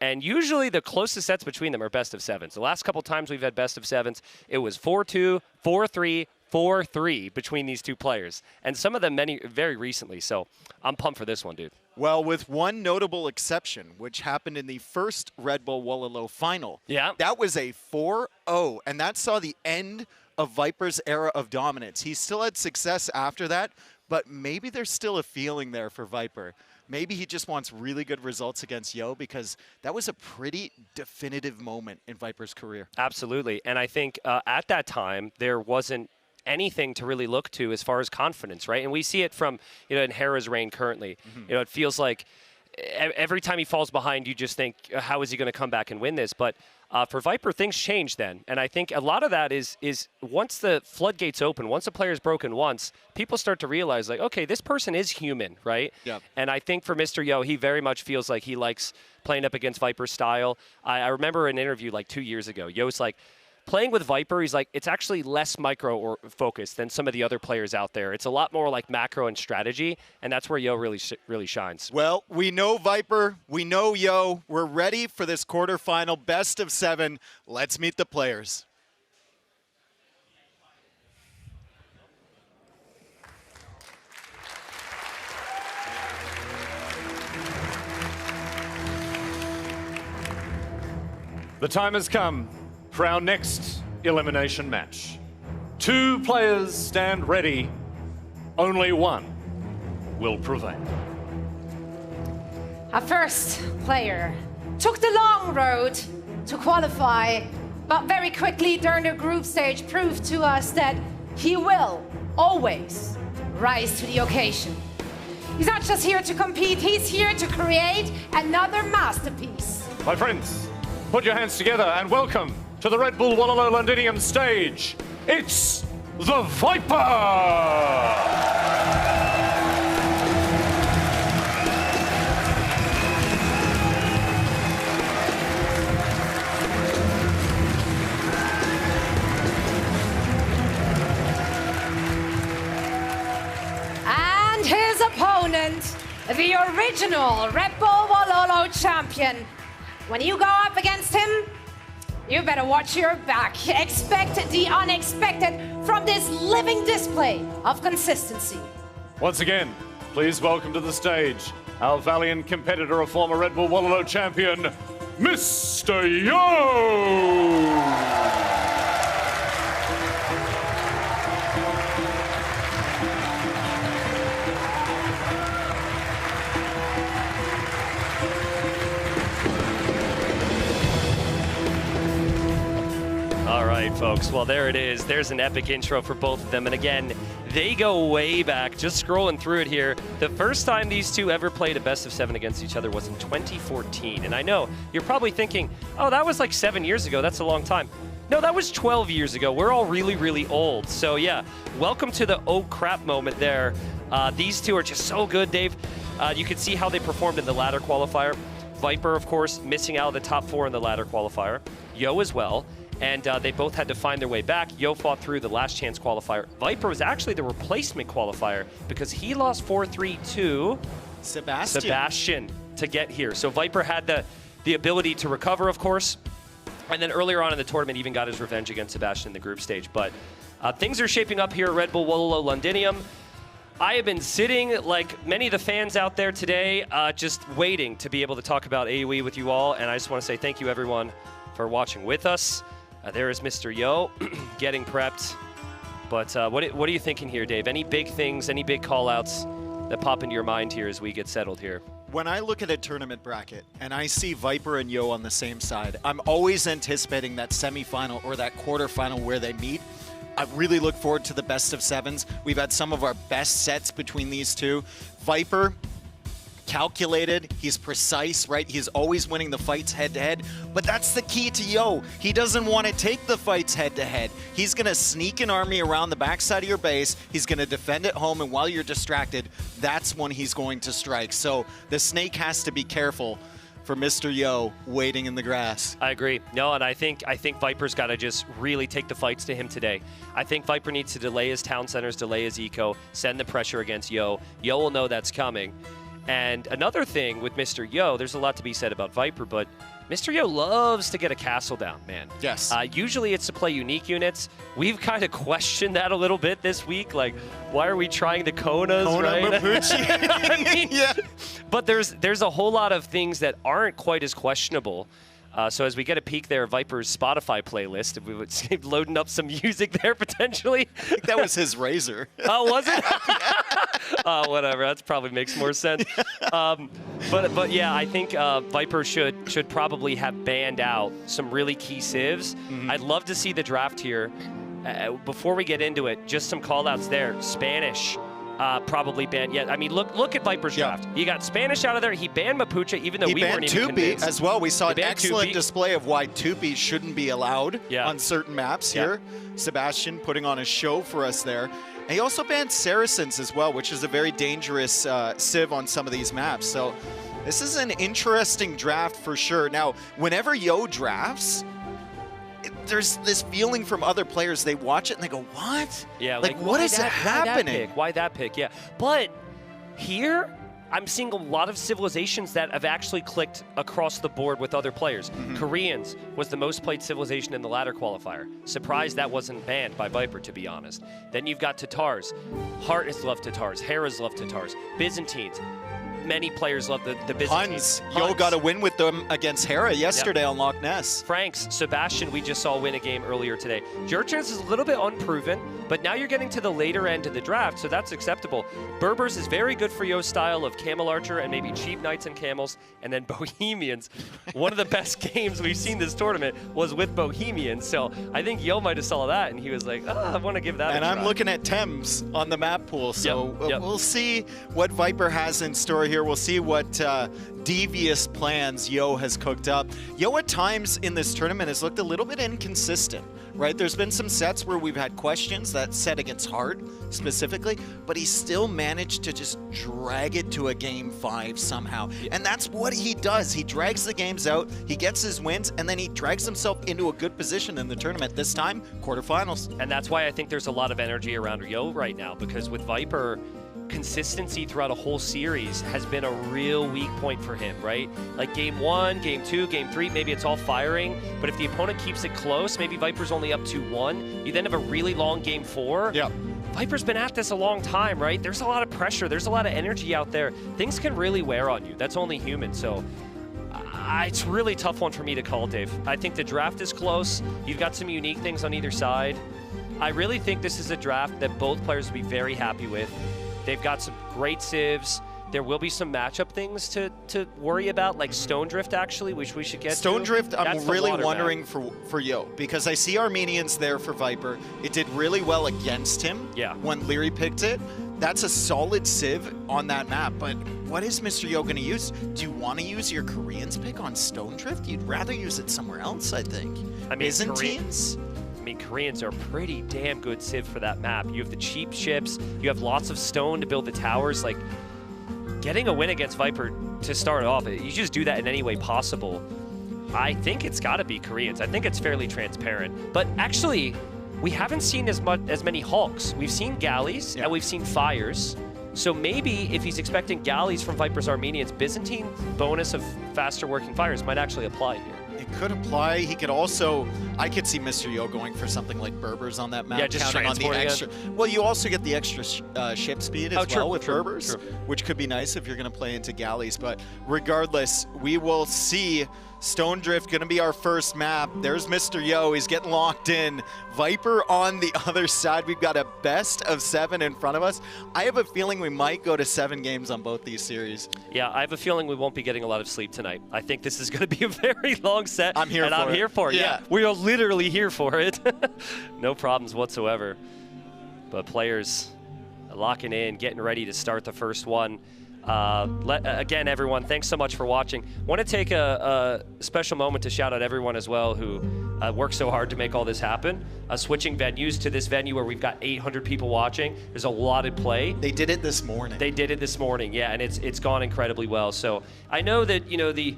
S: And usually the closest sets between them are best of 7s. The last couple times we've had best of 7s, it was 4-2, 4-3, 4-3 between these two players. And some of them very recently. So I'm pumped for this one, dude.
E: Well, with one notable exception, which happened in the first Redbull Wololo final.
S: Yeah.
E: That was a 4-0, and that saw the end of Viper's era of dominance. He still had success after that, but maybe there's still a feeling there for Viper. Maybe he just wants really good results against Yo, because that was a pretty definitive moment in Viper's career.
S: Absolutely. And I think at that time, there wasn't anything to really look to as far as confidence, right? And we see it from, in Hera's reign currently. It feels like every time he falls behind, you just think, how is he going to come back and win this? But for Viper, things change then. And I think a lot of that is once the floodgates open, once a player's broken once, people start to realize, like, okay, this person is human, right?
E: Yep.
S: And I think for Mr. Yo, he very much feels like he likes playing up against Viper's style. I remember an interview like 2 years ago. Yo's like, playing with Viper, he's like, it's actually less micro or focused than some of the other players out there. It's a lot more like macro and strategy, and that's where Yo really shines.
E: Well, we know Viper, we know Yo. We're ready for this quarterfinal best of 7. Let's meet the players.
A: The time has come for our next elimination match. 2 players stand ready. Only one will prevail.
C: Our first player took the long road to qualify, but very quickly during the group stage proved to us that he will always rise to the occasion. He's not just here to compete, he's here to create another masterpiece.
A: My friends, put your hands together and welcome to the Redbull Wololo Londinium stage. It's the Viper!
C: And his opponent, the original Redbull Wololo champion. When you go up against him, you better watch your back. Expect the unexpected from this living display of consistency.
A: Once again, please welcome to the stage our valiant competitor, a former Redbull Wololo champion, Mr. Yo!
S: All right, folks. Well, there it is. There's an epic intro for both of them. And again, they go way back. Just scrolling through it here. The first time these two ever played a best of 7 against each other was in 2014. And I know you're probably thinking, oh, that was like 7 years ago. That's a long time. No, that was 12 years ago. We're all really, really old. So yeah, welcome to the oh crap moment there. These two are just so good, Dave. You can see how they performed in the ladder qualifier. Viper, of course, missing out of the top 4 in the ladder qualifier. Yo as well. And they both had to find their way back. Yo fought through the last chance qualifier. Viper was actually the replacement qualifier because he lost 4-3 to Sebastian to get here. So Viper had the ability to recover, of course. And then earlier on in the tournament, even got his revenge against Sebastian in the group stage. But things are shaping up here at Redbull Wololo Londinium. I have been sitting, like many of the fans out there today, just waiting to be able to talk about AoE with you all. And I just want to say thank you, everyone, for watching with us. There is Mr. Yo getting prepped. But what are you thinking here, Dave? Any big things, any big call-outs that pop into your mind here as we get settled here?
E: When I look at a tournament bracket and I see Viper and Yo on the same side, I'm always anticipating that semifinal or that quarterfinal where they meet. I really look forward to the best of sevens. We've had some of our best sets between these two. Viper, calculated, he's precise, right? He's always winning the fights head-to-head, but that's the key to Yo. He doesn't want to take the fights head-to-head. He's going to sneak an army around the backside of your base, he's going to defend at home, and while you're distracted, that's when he's going to strike. So the snake has to be careful for Mr. Yo waiting in the grass.
S: I agree. No, and I think Viper's got to just really take the fights to him today. I think Viper needs to delay his town centers, delay his eco, send the pressure against Yo. Yo will know that's coming. And another thing with Mr. Yo, there's a lot to be said about Viper, but Mr. Yo loves to get a castle down, man.
E: Yes.
S: Usually it's to play unique units. We've kind of questioned that a little bit this week. Like, why are we trying the Konas, right?
E: Mapuche.
S: I mean,
E: yeah.
S: But there's a whole lot of things that aren't quite as questionable. So as we get a peek there, Viper's Spotify playlist, if we would say loading up some music there potentially.
E: I think that was his Razor.
S: Oh, was it? Oh, whatever. That probably makes more sense. But yeah, I think Viper should probably have banned out some really key civs. I'd love to see the draft here. Before we get into it, just some call-outs there. Spanish. Probably banned. Yeah, I mean, look at Viper's draft. You got Spanish out of there. He banned Mapuche, even though we weren't even convinced.
E: As well. We saw an excellent display of why Tupi shouldn't be allowed on certain maps here. Sebastian putting on a show for us there. And he also banned Saracens as well, which is a very dangerous civ on some of these maps. So this is an interesting draft for sure. Now, whenever Yo drafts, there's this feeling from other players. They watch it and they go, what?
S: Yeah,
E: like what is happening?
S: Why that pick? Yeah. But here, I'm seeing a lot of civilizations that have actually clicked across the board with other players. Koreans was the most played civilization in the ladder qualifier. Surprised that wasn't banned by Viper, to be honest. Then you've got Tatars. Hart has loved Tatars. Hera's loved Tatars. Byzantines. Many players love the Byzantines.
E: Huns. Yo got a win with them against Hera yesterday on Loch Ness.
S: Franks, Sebastian, we just saw win a game earlier today. Jurchens is a little bit unproven, but now you're getting to the later end of the draft, so that's acceptable. Berbers is very good for Yo's style of Camel Archer and maybe cheap Knights and Camels, and then Bohemians. One of the best games we've seen this tournament was with Bohemians, so I think Yo might have saw that, and he was like, I want to give that a try.
E: And I'm looking at Thames on the map pool, so we'll see what Viper has in store here. We'll see what devious plans Yo has cooked up. Yo at times in this tournament has looked a little bit inconsistent, right? There's been some sets where we've had questions, that set against Hart specifically, but he still managed to just drag it to a game 5 somehow. And that's what he does. He drags the games out, he gets his wins, and then he drags himself into a good position in the tournament. This time, quarterfinals.
S: And that's why I think there's a lot of energy around Yo right now, because with Viper, consistency throughout a whole series has been a real weak point for him, right? Like game 1, game 2, game 3, maybe it's all firing, but if the opponent keeps it close, maybe Viper's only up 2-1, you then have a really long game 4.
E: Yeah.
S: Viper's been at this a long time, right? There's a lot of pressure, there's a lot of energy out there. Things can really wear on you. That's only human, so it's a really tough one for me to call, Dave. I think the draft is close. You've got some unique things on either side. I really think this is a draft that both players will be very happy with. They've got some great civs. There will be some matchup things to worry about, like Stone Drift, actually, which we should get
E: Stone
S: to.
E: Drift, I'm really wondering
S: map.
E: for Yo, because I see Armenians there for Viper. It did really well against him when Leary picked it. That's a solid civ on that map, but what is Mr. Yo going to use? Do you want to use your Koreans pick on Stone Drift? You'd rather use it somewhere else, I think.
S: I mean,
E: Byzantines?
S: Koreans are a pretty damn good civ for that map. You have the cheap ships, you have lots of stone to build the towers. Like, getting a win against Viper to start off, you just do that in any way possible. I think it's got to be Koreans. I think it's fairly transparent. But actually, we haven't seen as many Hulks. We've seen galleys and we've seen fires. So maybe if he's expecting galleys from Viper's Armenians, Byzantine bonus of faster working fires might actually apply here.
E: It it could apply. He could also, I could see Mr. Yo going for something like Berbers on that map.
S: Yeah, just
E: counting on the
S: transporting
E: extra. Well, you also get the extra ship speed as
S: true,
E: well with
S: true,
E: Berbers,
S: true.
E: which could be nice if you're going to play into galleys. But regardless, we will see Stone Drift going to be our first map. There's Mr. Yo. He's getting locked in. Viper on the other side. We've got a best of 7 in front of us. I have a feeling we might go to 7 games on both these series.
S: Yeah, I have a feeling we won't be getting a lot of sleep tonight. I think this is going to be a very long set.
E: I'm here
S: and
E: for
S: I'm
E: it.
S: here for it.
E: Yeah.
S: We are literally here for it. No problems whatsoever. But players locking in, getting ready to start the first one. Again, everyone, thanks so much for watching. Want to take a special moment to shout out everyone as well who worked so hard to make all this happen. Switching venues to this venue where we've got 800 people watching. There's a lot at play.
E: They did it this morning.
S: They did it this morning, yeah, and it's gone incredibly well. So I know that, the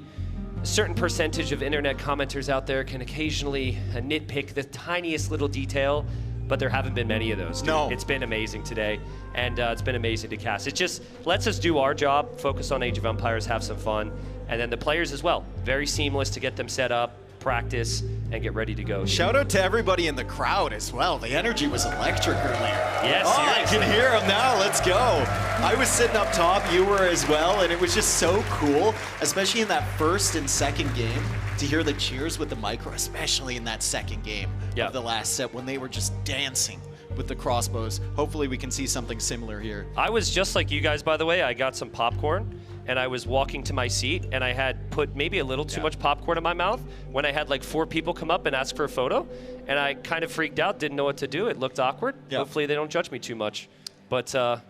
S: certain percentage of internet commenters out there can occasionally nitpick the tiniest little detail, but there haven't been many of those. Dude.
E: No.
S: It's been amazing today, and it's been amazing to cast. It just lets us do our job, focus on Age of Empires, have some fun, and then the players as well. Very seamless to get them set up, practice, and get ready to go.
E: Shout out to everybody in the crowd as well. The energy was electric earlier.
S: Yes,
E: I can hear them now. Let's go. I was sitting up top. You were as well, and it was just so cool, especially in that first and second game, to hear the cheers with the micro, especially in that second game of the last set when they were just dancing with the crossbows. Hopefully we can see something similar here.
S: I was just like you guys, by the way. I got some popcorn, and I was walking to my seat, and I had put maybe a little too much popcorn in my mouth when I had like 4 people come up and ask for a photo, and I kind of freaked out, didn't know what to do. It looked awkward. Hopefully they don't judge me too much. But
E: well,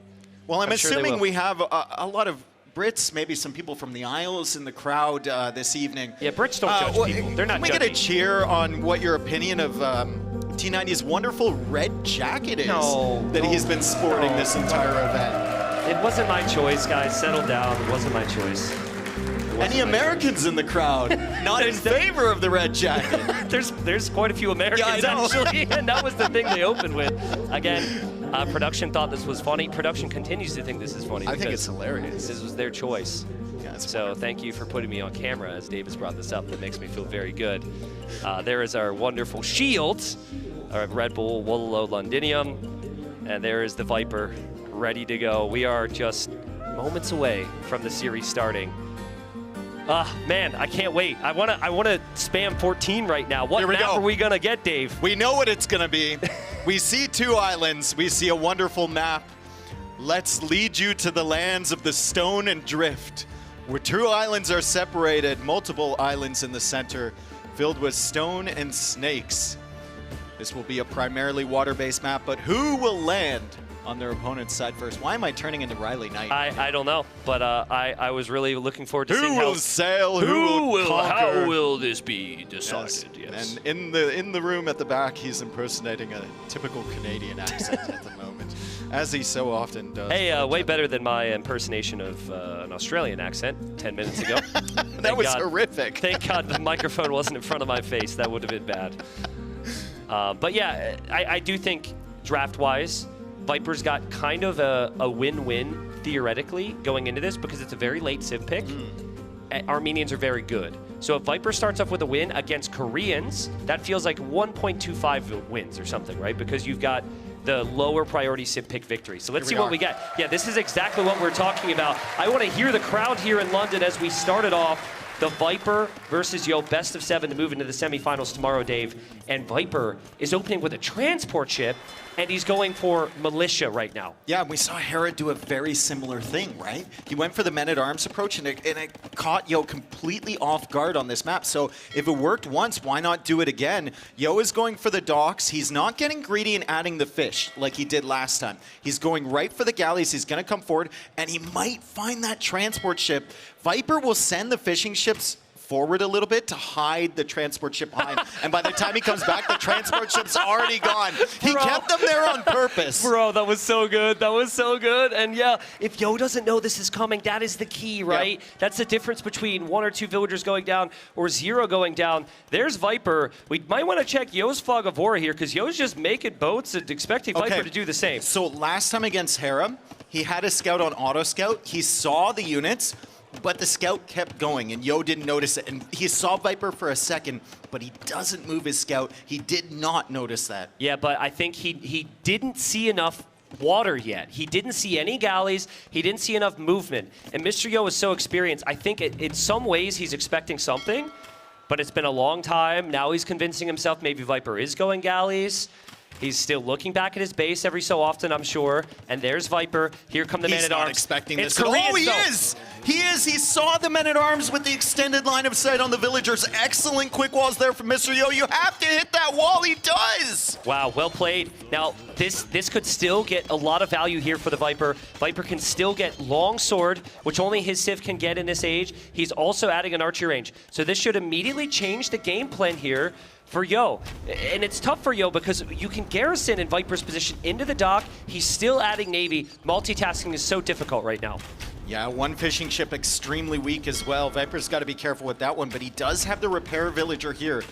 E: I'm
S: sure they
E: assuming
S: will.
E: we have a lot of Brits, maybe some people from the Isles in the crowd this evening.
S: Yeah, Brits don't judge people. They're not
E: Can we
S: judging.
E: get a cheer on what your opinion of T90's wonderful red jacket is that he's been sporting this entire event?
S: It wasn't my choice, guys. Settle down. It wasn't my choice.
E: Any Americans in the crowd not in favor of the red jacket?
S: There's quite a few Americans, actually, and that was the thing they opened with. Again, production thought this was funny. Production continues to think this is funny.
E: I think
S: because
E: it's hilarious.
S: This was their choice.
E: Yeah,
S: so thank you for putting me on camera, as Davis brought this up. That makes me feel very good. There is our wonderful shield, our Redbull Wololo Londinium, and there is the Viper, ready to go. We are just moments away from the series starting. Man, I can't wait. I wanna spam 14 right now. What map are we gonna get, Dave?
E: We know what it's gonna be. We see 2 islands. We see a wonderful map. Let's lead you to the lands of the stone and drift, where 2 islands are separated, multiple islands in the center, filled with stone and snakes. This will be a primarily water-based map, but who will land on their opponent's side first? Why am I turning into Riley Knight?
S: I don't know, but I was really looking forward to seeing
E: Who will sail? Who will conquer?
S: How will this be decided? Yes.
E: And in the room at the back, he's impersonating a typical Canadian accent at the moment, as he so often does.
S: Hey, way better than my impersonation of an Australian accent 10 minutes ago.
E: That was horrific.
S: Thank God the microphone wasn't in front of my face. That would have been bad. But yeah, I do think draft-wise, Viper's got kind of a win-win theoretically going into this because it's a very late Civ pick. Armenians are very good. So if Viper starts off with a win against Koreans, that feels like 1.25 wins or something, right? Because you've got the lower priority Civ pick victory. So let's see what we get. Yeah, this is exactly what we're talking about. I want to hear the crowd here in London as we started off. The Viper versus Yo, best of 7 to move into the semifinals tomorrow, Dave. And Viper is opening with a transport ship, and he's going for militia right now.
E: Yeah, we saw Hera do a very similar thing, right? He went for the men-at-arms approach, and it caught Yo completely off guard on this map. So if it worked once, why not do it again? Yo is going for the docks. He's not getting greedy and adding the fish like he did last time. He's going right for the galleys. He's going to come forward, and he might find that transport ship. Viper will send the fishing ships forward a little bit to hide the transport ship behind. And by the time he comes back, the transport ship's already gone. He kept them there on purpose.
S: Bro, that was so good. That was so good. And yeah, if Yo doesn't know this is coming, that is the key, right? Yep. That's the difference between 1 or 2 villagers going down or 0 going down. There's Viper. We might want to check Yo's Fog of War here because Yo's just making boats and expecting Viper to do the same.
E: So last time against Hera, he had a scout on auto scout. He saw the units. But the scout kept going, and Yo didn't notice it. And he saw Viper for a second, but he doesn't move his scout. He did not notice that.
S: Yeah, but I think he didn't see enough water yet. He didn't see any galleys. He didn't see enough movement. And Mr. Yo is so experienced. I think in some ways he's expecting something, but it's been a long time. Now he's convincing himself maybe Viper is going galleys. He's still looking back at his base every so often, I'm sure. And there's Viper. Here come the men-at-arms.
E: He's not expecting
S: it's
E: this.
S: Koreans,
E: Oh, he
S: though.
E: is! He is! He saw the men-at-arms with the extended line of sight on the villagers. Excellent quick walls there from Mr. Yo. You have to hit that wall. He does!
S: Wow, well played. Now, this could still get a lot of value here for the Viper. Viper can still get long sword, which only his Civ can get in this age. He's also adding an archery range. So this should immediately change the game plan here for Yo. And it's tough for Yo because you can garrison in Viper's position into the dock. He's still adding Navy. Multitasking is so difficult right now.
E: Yeah, one fishing ship extremely weak as well. Viper's got to be careful with that one, but he does have the repair villager here.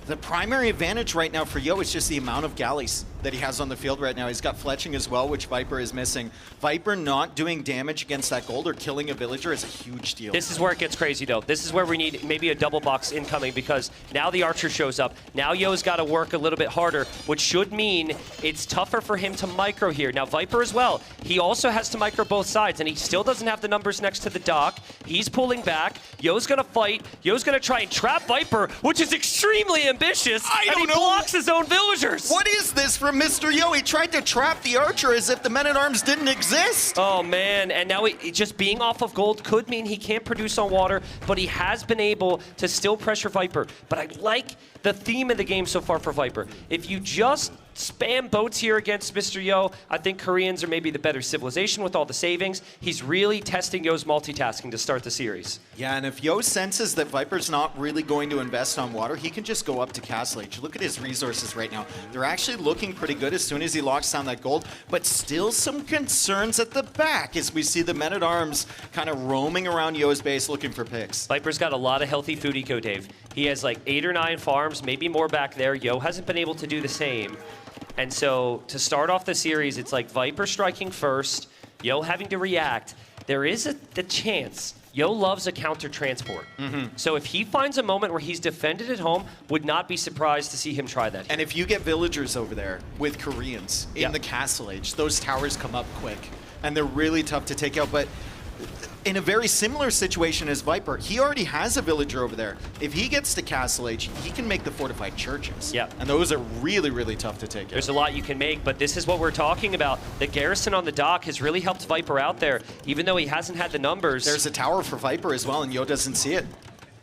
E: The primary advantage right now for Yo is just the amount of galleys that he has on the field right now. He's got fletching as well, which Viper is missing. Viper not doing damage against that gold or killing a villager is a huge deal.
S: This is where it gets crazy, though. This is where we need maybe a double box incoming because now the archer shows up. Now Yo's got to work a little bit harder, which should mean it's tougher for him to micro here. Now Viper as well. He also has to micro both sides, and he still doesn't have the numbers next to the dock. He's pulling back. Yo's going to fight. Yo's going to try and trap Viper, which is extremely ambitious, and he blocks his own villagers.
E: What is this from Mr. Yo? He tried to trap the archer as if the men-at-arms didn't exist.
S: Oh, man. And now just being off of gold could mean he can't produce on water, but he has been able to still pressure Viper. But I like the theme of the game so far for Viper. If you just spam boats here against Mr. Yo, I think Koreans are maybe the better civilization with all the savings. He's really testing Yo's multitasking to start the series.
E: Yeah, and if Yo senses that Viper's not really going to invest on water, he can just go up to Castle Age. Look at his resources right now. They're actually looking pretty good as soon as he locks down that gold, but still some concerns at the back as we see the men-at-arms kind of roaming around Yo's base looking for picks.
S: Viper's got a lot of healthy food eco, Dave. He has like 8 or 9 farms, maybe more back there. Yo hasn't been able to do the same. And so to start off the series, it's like Viper striking first, Yo having to react. There is the chance. Yo loves a counter transport. So if he finds a moment where he's defended at home, would not be surprised to see him try that.
E: And if you get villagers over there with Koreans in the Castle Age, those towers come up quick. And they're really tough to take out. But in a very similar situation as Viper, he already has a villager over there. If he gets to Castle Age, he can make the fortified churches.
S: Yeah.
E: And those are really, really tough to take out.
S: There's a lot you can make, but this is what we're talking about. The garrison on the dock has really helped Viper out there, even though he hasn't had the numbers.
E: There's a tower for Viper as well, and Yo doesn't see it.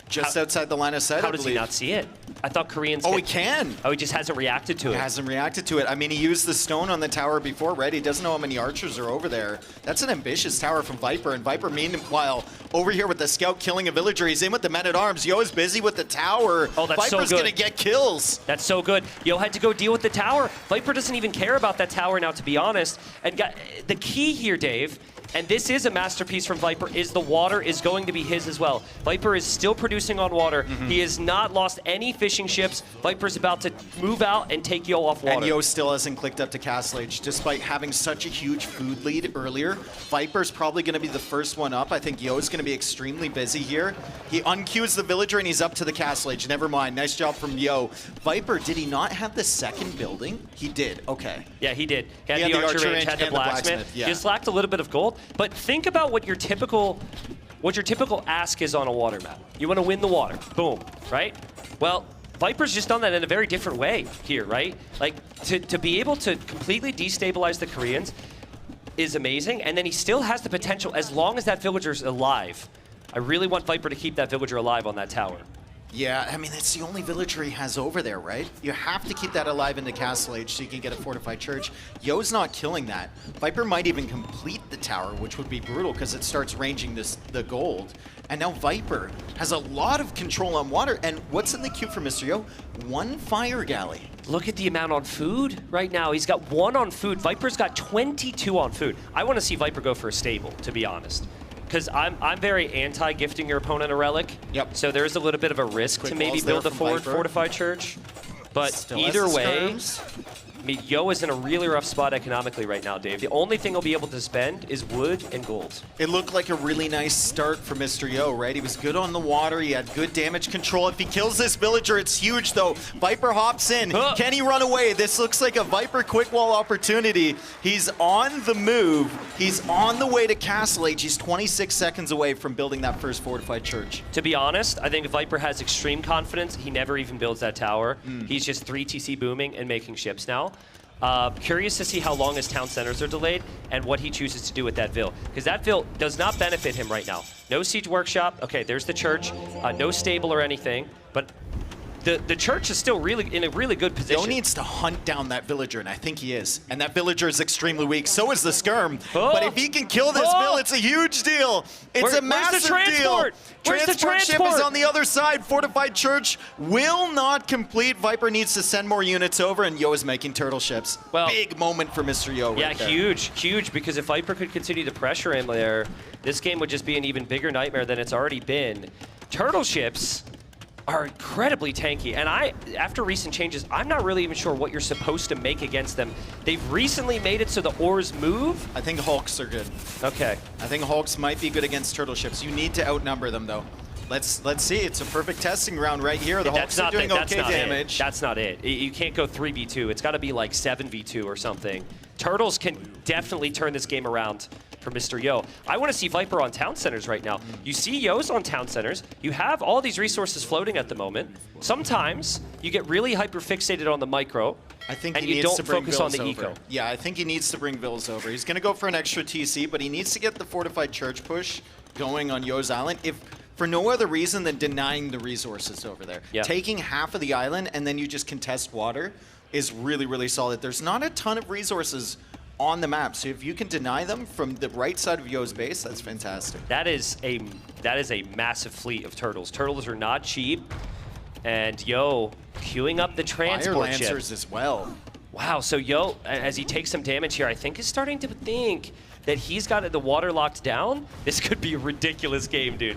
E: Just outside the line of sight,
S: How
E: I
S: does
E: believe.
S: he not see it? I thought Koreans...
E: Oh, he can.
S: Oh, he just hasn't reacted to it.
E: He hasn't reacted to it. I mean, he used the stone on the tower before, right? He doesn't know how many archers are over there. That's an ambitious tower from Viper, and Viper, meanwhile, over here with the scout killing a villager. He's in with the men-at-arms. Yo is busy with the tower.
S: Oh, that's so
E: Viper's
S: good.
E: gonna get kills.
S: That's so good. Yo had to go deal with the tower. Viper doesn't even care about that tower now, to be honest. And the key here, Dave, and this is a masterpiece from Viper, is the water is going to be his as well. Viper is still producing on water. He has not lost any fishing ships. Viper's about to move out and take Yo off water.
E: And Yo still hasn't clicked up to Castle Age, despite having such a huge food lead earlier. Viper's probably going to be the first one up. I think Yo's going to be extremely busy here. He unqueues the villager, and he's up to the Castle Age. Never mind. Nice job from Yo. Viper, did he not have the second building? He did. Okay.
S: Yeah, he did. He had the archer range, had the blacksmith.
E: Yeah.
S: Just lacked a little bit of gold. But think about what your typical ask is on a water map. You want to win the water. Boom. Right? Well, Viper's just done that in a very different way here, right? Like, to be able to completely destabilize the Koreans is amazing, and then he still has the potential, as long as that villager's alive. I really want Viper to keep that villager alive on that tower.
E: Yeah, I mean, it's the only villager he has over there, right? You have to keep that alive into Castle Age so you can get a fortified church. Yo's not killing that. Viper might even complete the tower, which would be brutal because it starts ranging the gold. And now Viper has a lot of control on water. And what's in the queue for Mr. Yo? 1 fire galley.
S: Look at the amount on food right now. He's got 1 on food. Viper's got 22 on food. I want to see Viper go for a stable, to be honest. Because I'm very anti-gifting your opponent a relic.
E: Yep.
S: So there's a little bit of a risk to maybe build a fortified church. But
E: Still
S: either
E: has the
S: way,
E: skirms.
S: I mean, Yo is in a really rough spot economically right now, Dave. The only thing he'll be able to spend is wood and gold.
E: It looked like a really nice start for Mr. Yo, right? He was good on the water. He had good damage control. If he kills this villager, it's huge, though. Viper hops in. Can he run away? This looks like a Viper quick wall opportunity. He's on the move. He's on the way to Castle Age. He's 26 seconds away from building that first fortified church.
S: To be honest, I think Viper has extreme confidence. He never even builds that tower. He's just 3 TC booming and making ships now. Curious to see how long his town centers are delayed and what he chooses to do with that Vil. Because that Vil does not benefit him right now. No siege workshop. Okay, there's the church. No stable or anything. But the church is still really in a really good position.
E: Yo needs to hunt down that villager, and I think he is. And that villager is extremely weak. So is the skirm. But if he can kill this Vil, it's a huge deal. It's a massive deal. Transport ship is on the other side. Fortified church will not complete. Viper needs to send more units over, and Yo is making turtle ships.
S: Well,
E: big moment for Mr. Yo.
S: Yeah,
E: right there.
S: huge. Because if Viper could continue to pressure him there, this game would just be an even bigger nightmare than it's already been. Turtle ships are incredibly tanky, and after recent changes, I'm not really even sure what you're supposed to make against them. They've recently made it so the ores move.
E: I think Hulks are good.
S: Okay.
E: I think Hulks might be good against turtle ships. You need to outnumber them, though. Let's see. It's a perfect testing ground right here. The Hulks are doing okay damage.
S: That's not it. You can't go 3v2. It's got to be like 7v2 or something. Turtles can definitely turn this game around for Mr. Yo. I want to see Viper on town centers right now. You see Yo's on town centers. You have all these resources floating at the moment. Sometimes you get really hyper fixated on the micro.
E: I think
S: and
E: he
S: you
E: needs
S: don't
E: to bring
S: focus
E: Vils
S: on the
E: over.
S: eco.
E: Yeah, I think he needs to bring Vils over. He's going to go for an extra TC, but he needs to get the fortified church push going on Yo's island. If for no other reason than denying the resources over there.
S: Yeah.
E: Taking half of the island and then you just contest water is really, really solid. There's not a ton of resources on the map, so if you can deny them from the right side of Yo's base, that's fantastic.
S: That is a massive fleet of turtles. Turtles are not cheap, and Yo queuing up the transport
E: Fire
S: ship.
E: Lancers as well.
S: Wow, so Yo, as he takes some damage here, I think is starting to think that he's got the water locked down. This could be a ridiculous game, dude.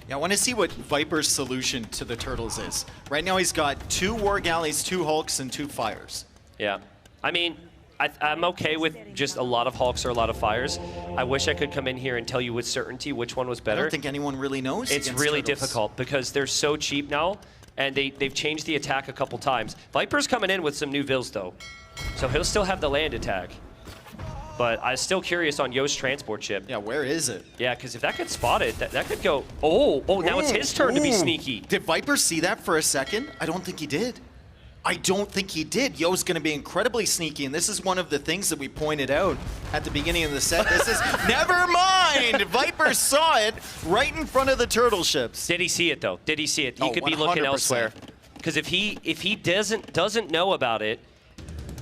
E: Yeah, I want to see what Viper's solution to the turtles is. Right now he's got 2 war galleys, 2 hulks, and 2 fires.
S: Yeah, I mean, I'm okay with just a lot of hulks or a lot of fires. I wish I could come in here and tell you with certainty which one was better.
E: I don't think anyone really knows.
S: It's really difficult because they're so cheap now, and they've changed the attack a couple times. Viper's coming in with some new Vils, though, so he'll still have the land attack. But I'm still curious on Yo's transport ship.
E: Yeah, where is it?
S: Yeah, because if that gets spotted, that could go... Oh, now it's his turn to be sneaky.
E: Did Viper see that for a second? I don't think he did. I don't think he did. Yo's going to be incredibly sneaky, and this is one of the things that we pointed out at the beginning of the set. This is... Never mind! Viper saw it right in front of the turtle ships.
S: Did he see it, though? Did he see it? He could be looking
E: 100%.
S: elsewhere. Because if he doesn't know about it,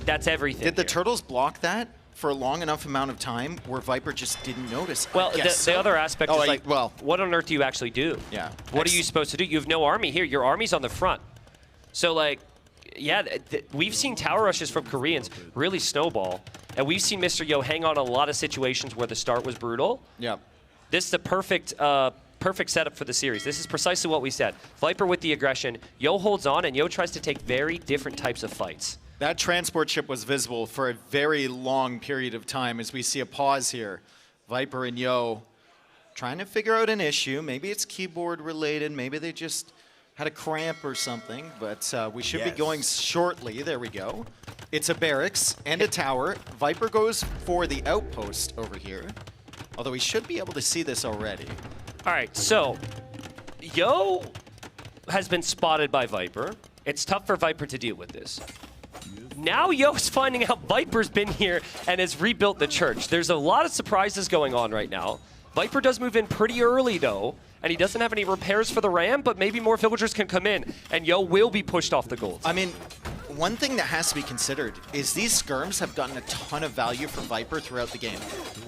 S: that's everything.
E: Did the turtles block that for a long enough amount of time where Viper just didn't notice?
S: Well, the other aspect is like,
E: well,
S: what on earth do you actually do?
E: Yeah.
S: What are you supposed to do? You have no army here. Your army's on the front. So, like, yeah, we've seen tower rushes from Koreans really snowball. And we've seen Mr. Yo hang on a lot of situations where the start was brutal.
E: Yeah.
S: This is the perfect setup for the series. This is precisely what we said. Viper with the aggression. Yo holds on, and Yo tries to take very different types of fights.
E: That transport ship was visible for a very long period of time as we see a pause here. Viper and Yo trying to figure out an issue. Maybe it's keyboard related. Maybe they just had a cramp or something, but we should be going shortly. There we go. It's a barracks and a tower. Viper goes for the outpost over here, although we should be able to see this already.
S: All right, so Yo has been spotted by Viper. It's tough for Viper to deal with this. Now Yo's finding out Viper's been here and has rebuilt the church. There's a lot of surprises going on right now. Viper does move in pretty early, though, and he doesn't have any repairs for the ram, but maybe more villagers can come in, and Yo will be pushed off the gold.
E: I mean, one thing that has to be considered is these skirms have gotten a ton of value for Viper throughout the game.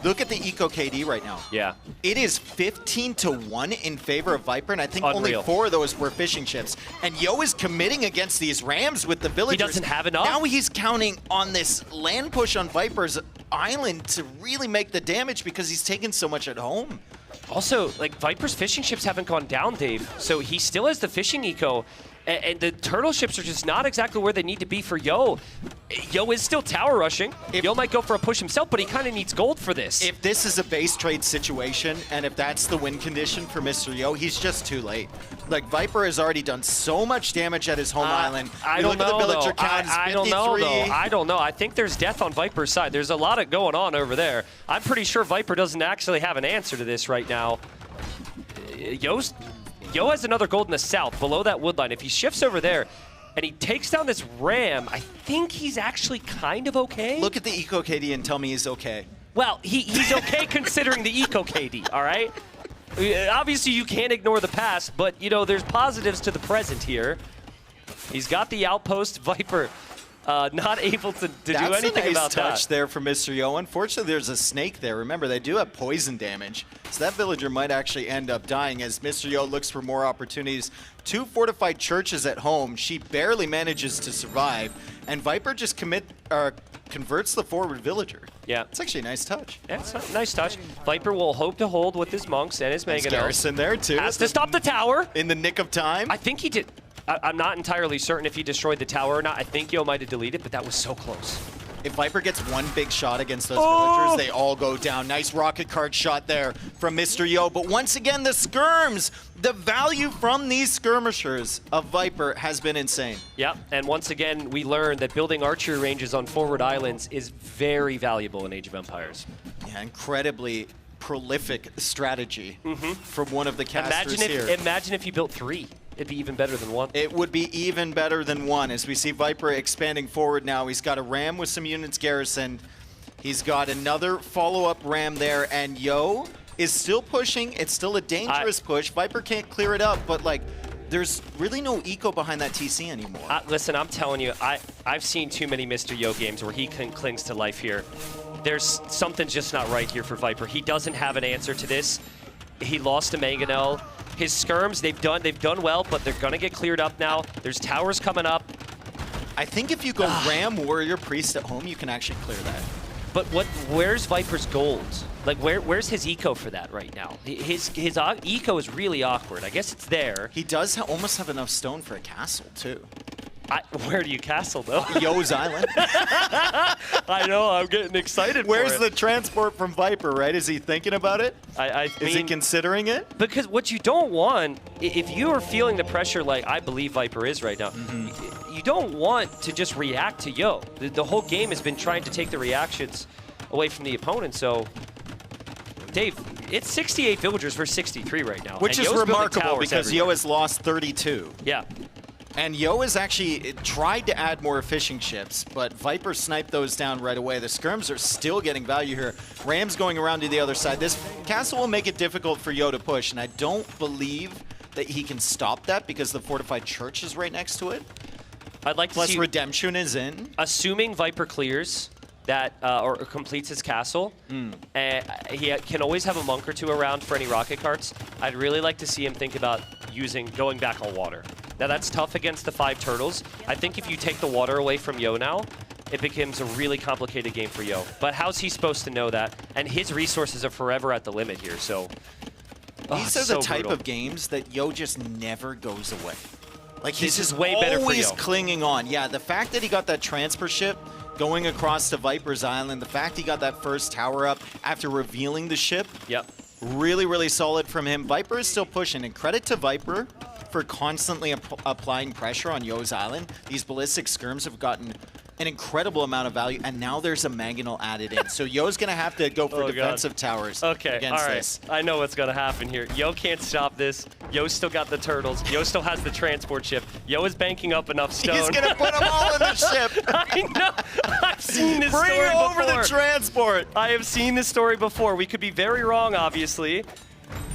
E: Look at the Eco KD right now.
S: Yeah.
E: It is 15-1 in favor of Viper, and I think
S: Unreal.
E: only 4 of those were fishing ships. And Yo is committing against these rams with the villagers.
S: He doesn't have enough?
E: Now he's counting on this land push on Viper's island to really make the damage because he's taken so much at home.
S: Also, like, Viper's fishing ships haven't gone down, Dave, so he still has the fishing eco. And the turtle ships are just not exactly where they need to be for Yo. Yo is still tower rushing. Yo might go for a push himself, but he kind of needs gold for this.
E: If this is a base trade situation, and if that's the win condition for Mr. Yo, he's just too late. Like, Viper has already done so much damage at his home island.
S: I don't know, though. I don't know, though. I don't know. I think there's death on Viper's side. There's a lot of going on over there. I'm pretty sure Viper doesn't actually have an answer to this right now. Yo has another gold in the south, below that wood line. If he shifts over there and he takes down this ram, I think he's actually kind of okay.
E: Look at the Eco KD and tell me he's okay.
S: Well, he's okay considering the Eco KD, all right? Obviously, you can't ignore the past, but, you know, there's positives to the present here. He's got the outpost. Viper not able to do anything about that.
E: That's a nice touch there from Mr. Yo. Unfortunately, there's a snake there. Remember, they do have poison damage, so that villager might actually end up dying as Mr. Yo looks for more opportunities. 2 fortified churches at home. She barely manages to survive, and Viper just converts the forward villager.
S: Yeah.
E: It's actually a nice touch.
S: Yeah, it's a nice touch. Viper will hope to hold with his monks and his Mangonel.
E: Garrison there, too.
S: Has to stop the tower.
E: In the nick of time.
S: I think he did. I'm not entirely certain if he destroyed the tower or not. I think Yo might have deleted, but that was so close.
E: If Viper gets one big shot against those villagers, they all go down. Nice rocket cart shot there from Mr. Yo. But once again, the skirms, the value from these skirmishers of Viper has been insane.
S: Yep, and once again, we learned that building archery ranges on forward islands is very valuable in Age of Empires.
E: Yeah, incredibly prolific strategy from one of the casters here.
S: Imagine if you built 3. It'd be even better than 1.
E: It would be even better than 1 as we see Viper expanding forward now. He's got a ram with some units garrisoned. He's got another follow-up ram there, and Yo is still pushing. It's still a dangerous push. Viper can't clear it up, but like, there's really no eco behind that TC anymore.
S: Listen, I'm telling you, I've seen too many Mr. Yo games where he clings to life here. There's something just not right here for Viper. He doesn't have an answer to this. He lost to Mangonel. His skirms, they've done well, but they're gonna get cleared up now. There's towers coming up.
E: I think if you go Ram, Warrior, Priest at home, you can actually clear that.
S: But where's Viper's gold? Like, where's his eco for that right now? His eco is really awkward. I guess it's there.
E: He does almost have enough stone for a castle, too.
S: Where do you castle, though?
E: Yo's Island.
S: I know, I'm getting excited
E: Where's the transport from Viper, right? Is he thinking about it? Is he considering it?
S: Because what you don't want, if you are feeling the pressure like I believe Viper is right now, you don't want to just react to Yo. The whole game has been trying to take the reactions away from the opponent, so... Dave, it's 68 villagers versus 63 right now.
E: Which is remarkable because Yo has lost 32.
S: Yeah.
E: And Yo has actually tried to add more fishing ships, but Viper sniped those down right away. The skirms are still getting value here. Ram's going around to the other side. This castle will make it difficult for Yo to push, and I don't believe that he can stop that because the fortified church is right next to it.
S: I'd like to
E: Plus
S: see...
E: Redemption is in.
S: Assuming Viper clears that, or completes his castle, he can always have a monk or 2 around for any rocket carts. I'd really like to see him think about going back on water. Now that's tough against the 5 turtles. I think if you take the water away from Yo now, it becomes a really complicated game for Yo. But how's he supposed to know that? And his resources are forever at the limit here, so...
E: These are the type of games that Yo just never goes away. Like,
S: He's
E: just
S: way better for
E: always
S: Yo.
E: clinging on. Yeah, the fact that he got that transfer ship going across to Viper's Island, the fact he got that first tower up after revealing the ship, really, really solid from him. Viper is still pushing, and credit to Viper for constantly applying pressure on Yo's Island. These ballistic skirms have gotten an incredible amount of value, and now there's a Mangonel added in. So Yo's going to have to go for defensive towers against this.
S: I know what's going to happen here. Yo can't stop this. Yo's still got the turtles. Yo still has the transport ship. Yo is banking up enough stone.
E: He's going to put them all in the ship.
S: I know. I've seen this story before.
E: Bring over the transport.
S: I have seen this story before. We could be very wrong, obviously.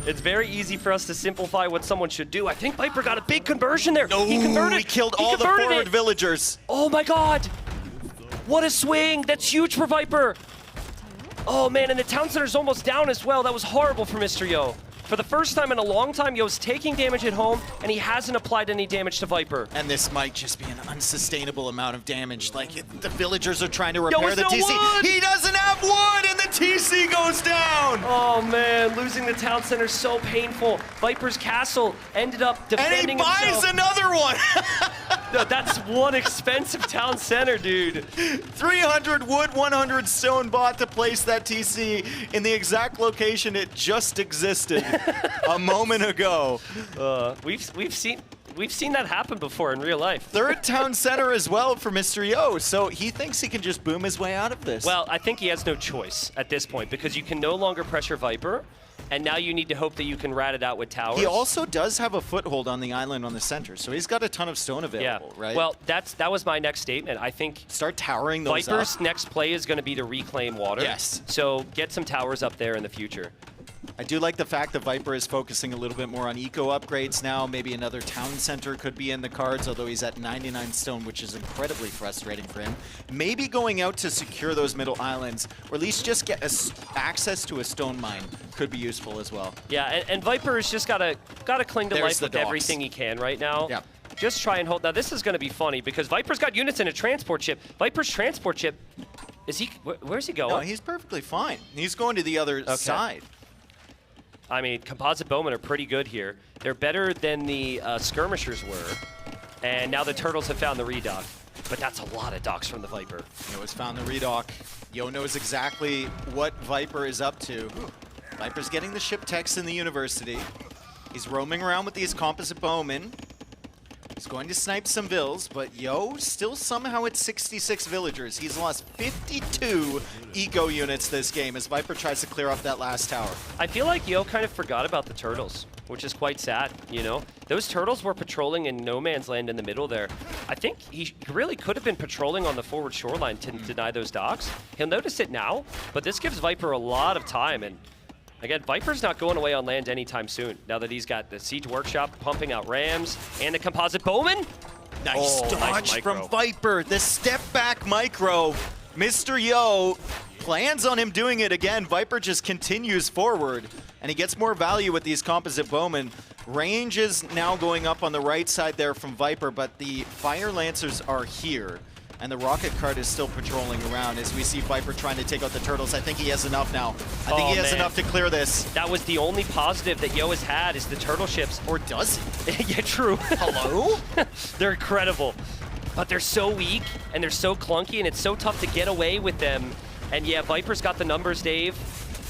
S: It's very easy for us to simplify what someone should do. I think Viper got a big conversion there.
E: No,
S: he converted.
E: He killed all the forward villagers.
S: Oh my god. What a swing. That's huge for Viper. Oh man, and the town center's almost down as well. That was horrible for Mr. Yo. For the first time in a long time, Yo's taking damage at home, and he hasn't applied any damage to Viper.
E: And this might just be an unsustainable amount of damage. Like, the villagers are trying to repair the TC.
S: Wood!
E: He doesn't have wood, and the TC goes down!
S: Oh man, losing the town center is so painful. Viper's castle ended up defending himself.
E: And he buys another one!
S: No, that's one expensive town center, dude. 300
E: wood, 100 stone bought to place that TC in the exact location it just existed a moment ago.
S: We've seen that happen before in real life.
E: Third town center as well for Mr. Yo, so he thinks he can just boom his way out of this.
S: Well, I think he has no choice at this point because you can no longer pressure Viper, and now you need to hope that you can rat it out with towers.
E: He also does have a foothold on the island on the center, so he's got a ton of stone available, right?
S: Well, that was my next statement. I think
E: start towering those
S: Viper's
E: up.
S: next play is going to be to reclaim water.
E: Yes.
S: So get some towers up there in the future.
E: I do like the fact that Viper is focusing a little bit more on eco upgrades now. Maybe another town center could be in the cards, although he's at 99 stone, which is incredibly frustrating for him. Maybe going out to secure those middle islands, or at least just get access to a stone mine could be useful as well.
S: Yeah, and Viper's just gotta cling to life with everything he can right now.
E: Yeah.
S: Just try and hold. Now this is going to be funny because Viper's got units in a transport ship. Viper's transport ship, where's he going?
E: No, he's perfectly fine. He's going to the other side.
S: I mean, composite bowmen are pretty good here. They're better than the skirmishers were, and now the turtles have found the redock. But that's a lot of docks from the Viper.
E: Yo has found the redock. Yo knows exactly what Viper is up to. Viper's getting the ship techs in the university. He's roaming around with these composite bowmen. He's going to snipe some vills, but Yo still somehow at 66 villagers. He's lost 52 eco units this game as Viper tries to clear up that last tower.
S: I feel like Yo kind of forgot about the turtles, which is quite sad, you know? Those turtles were patrolling in no man's land in the middle there. I think he really could have been patrolling on the forward shoreline to deny those docks. He'll notice it now, but this gives Viper a lot of time, and again, Viper's not going away on land anytime soon, now that he's got the Siege Workshop pumping out rams and the composite bowman.
E: Nice dodge from Viper. The step back micro. Mr. Yo plans on him doing it again. Viper just continues forward, and he gets more value with these composite bowmen. Range is now going up on the right side there from Viper, but the Fire Lancers are here. And the rocket cart is still patrolling around as we see Viper trying to take out the turtles. I think he has enough now. I think he has enough to clear this.
S: That was the only positive that Yo has had is the turtle ships.
E: Or does he?
S: Yeah, true.
E: Hello?
S: They're incredible. But they're so weak and they're so clunky and it's so tough to get away with them. And yeah, Viper's got the numbers, Dave.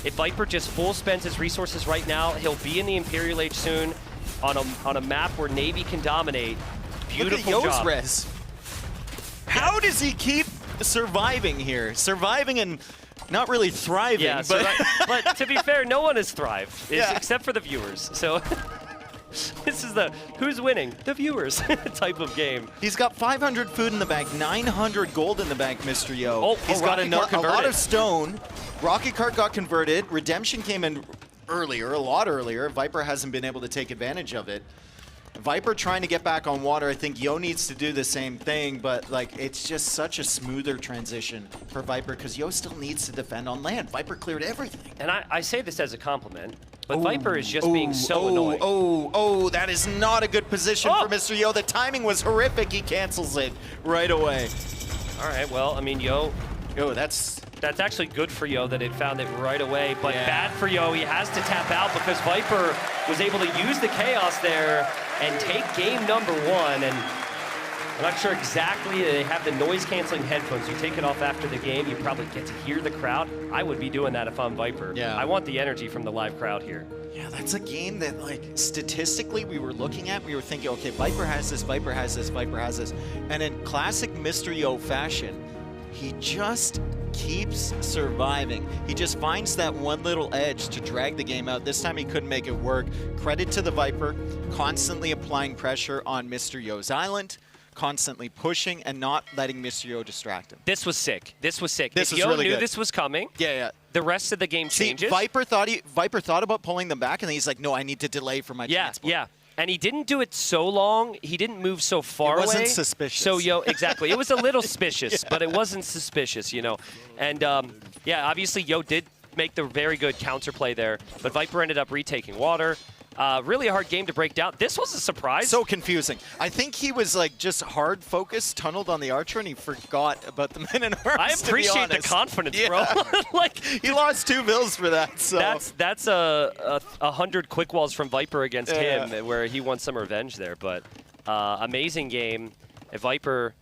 S: If Viper just full spends his resources right now, he'll be in the Imperial Age soon on a map where Navy can dominate. Beautiful
E: Look at Yo's
S: job.
E: res. How does he keep surviving here? Surviving and not really thriving.
S: Yeah, but to be fair, no one has thrived, except for the viewers. So this is the who's winning? The viewers type of game.
E: He's got 500 food in the bank, 900 gold in the bank, Mr. Yo. He's got a lot of stone. Rocket Cart got converted. Redemption came in earlier, a lot earlier. Viper hasn't been able to take advantage of it. Viper trying to get back on water. I think Yo needs to do the same thing, but like it's just such a smoother transition for Viper because Yo still needs to defend on land. Viper cleared everything.
S: And I say this as a compliment, but Viper is just being so annoying.
E: That is not a good position for Mr. Yo. The timing was horrific. He cancels it right away.
S: All right, well, I mean, Yo,
E: that's
S: actually good for Yo that it found it right away, but bad for Yo. He has to tap out because Viper was able to use the chaos there and take game number one. And I'm not sure exactly, they have the noise-canceling headphones. You take it off after the game, you probably get to hear the crowd. I would be doing that if I'm Viper.
E: Yeah.
S: I want the energy from the live crowd here.
E: Yeah, that's a game that, like, statistically we were looking at. We were thinking, okay, Viper has this, Viper has this, Viper has this. And in classic Mr. Yo fashion, he just keeps surviving. He just finds that one little edge to drag the game out. This time he couldn't make it work. Credit to the Viper, constantly applying pressure on Mr. Yo's island, constantly pushing and not letting Mr. Yo distract him.
S: This was sick. This was sick.
E: This
S: if
E: was
S: Yo
E: really
S: knew
E: good.
S: this was coming,
E: the
S: rest of the game changes.
E: Viper thought about pulling them back, and then he's like, no, I need to delay for my transport.
S: Yeah. And he didn't do it so long. He didn't move so far away.
E: It wasn't suspicious.
S: So Yo, exactly. It was a little suspicious, but it wasn't suspicious, you know. And yeah, obviously Yo did make the very good counterplay there. But Viper ended up retaking water. Really hard game to break down. This was a surprise.
E: So confusing. I think he was like just hard focused, tunneled on the archer, and he forgot about the men in arms.
S: I appreciate the confidence, bro.
E: Like he lost 2 bills for that. So
S: that's 100 quick walls from Viper against him, where he won some revenge there. But amazing game. Viper.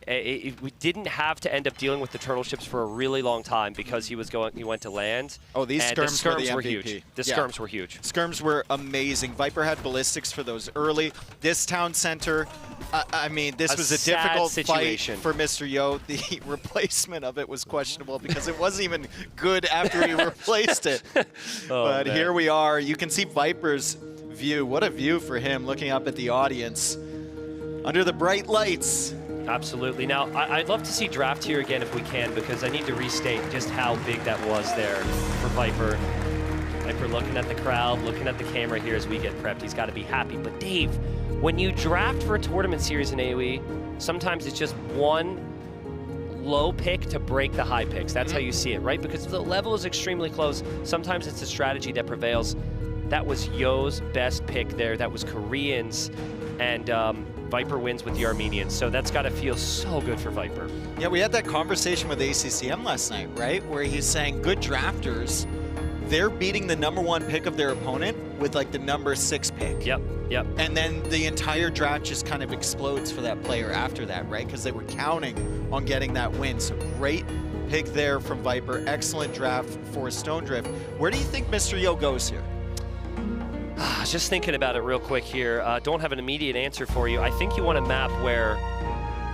S: We didn't have to end up dealing with the turtle ships for a really long time because he went to land.
E: Oh, these skirms
S: were huge. The skirms were huge.
E: Skirms were amazing. Viper had ballistics for those early. This town center, I mean, this was a difficult
S: situation
E: fight for Mr. Yo. The replacement of it was questionable because it wasn't even good after he replaced it. But
S: man.
E: Here we are. You can see Viper's view. What a view for him looking up at the audience under the bright lights.
S: Absolutely. Now, I'd love to see draft here again if we can, because I need to restate just how big that was there for Viper. Viper looking at the crowd, looking at the camera here as we get prepped. He's got to be happy. But Dave, when you draft for a tournament series in AoE, sometimes it's just one low pick to break the high picks. That's how you see it, right? Because the level is extremely close. Sometimes it's a strategy that prevails. That was Yo's best pick there. That was Koreans. And Viper wins with the Armenians, so that's got to feel so good for Viper.
E: Yeah, we had that conversation with ACCM last night, right? Where he's saying good drafters, they're beating the #1 pick of their opponent with like the #6 pick.
S: Yep.
E: And then the entire draft just kind of explodes for that player after that, right? Because they were counting on getting that win. So great pick there from Viper. Excellent draft for Stone Drift. Where do you think Mr. Yo goes here?
S: Just thinking about it real quick here. Don't have an immediate answer for you. I think you want a map where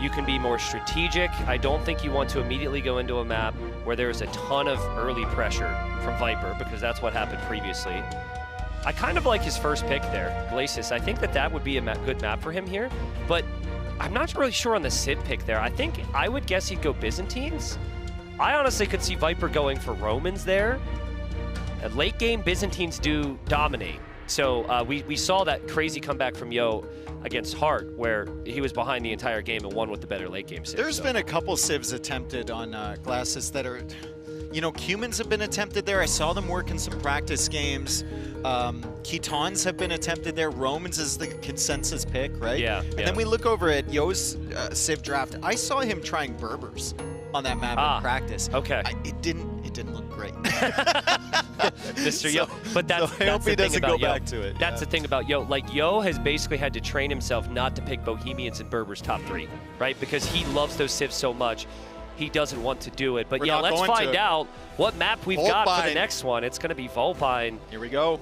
S: you can be more strategic. I don't think you want to immediately go into a map where there's a ton of early pressure from Viper, because that's what happened previously. I kind of like his first pick there, Glacis. I think that would be a good map for him here, but I'm not really sure on the Sid pick there. I would guess he'd go Byzantines. I honestly could see Viper going for Romans there. At late game, Byzantines do dominate. So we saw that crazy comeback from Yo against Hart, where he was behind the entire game and won with the better late game civ.
E: There's been a couple civs attempted on Glacis that are, you know, Cumans have been attempted there. I saw them work in some practice games. Ketons have been attempted there. Romans is the consensus pick, right?
S: Yeah.
E: And then we look over at Yo's civ draft. I saw him trying Berbers on that map in practice.
S: Okay.
E: It didn't look great.
S: Mr. Yo, but that's
E: I hope he doesn't go back
S: Yo.
E: to it.
S: That's the thing about Yo. Like, Yo has basically had to train himself not to pick Bohemians and Berbers top 3, right? Because he loves those civs so much. He doesn't want to do it. But
E: We're
S: yeah,
E: not
S: let's
E: going
S: find
E: to.
S: out what map we've got for the next one. It's going to be Volpine.
E: Here we go.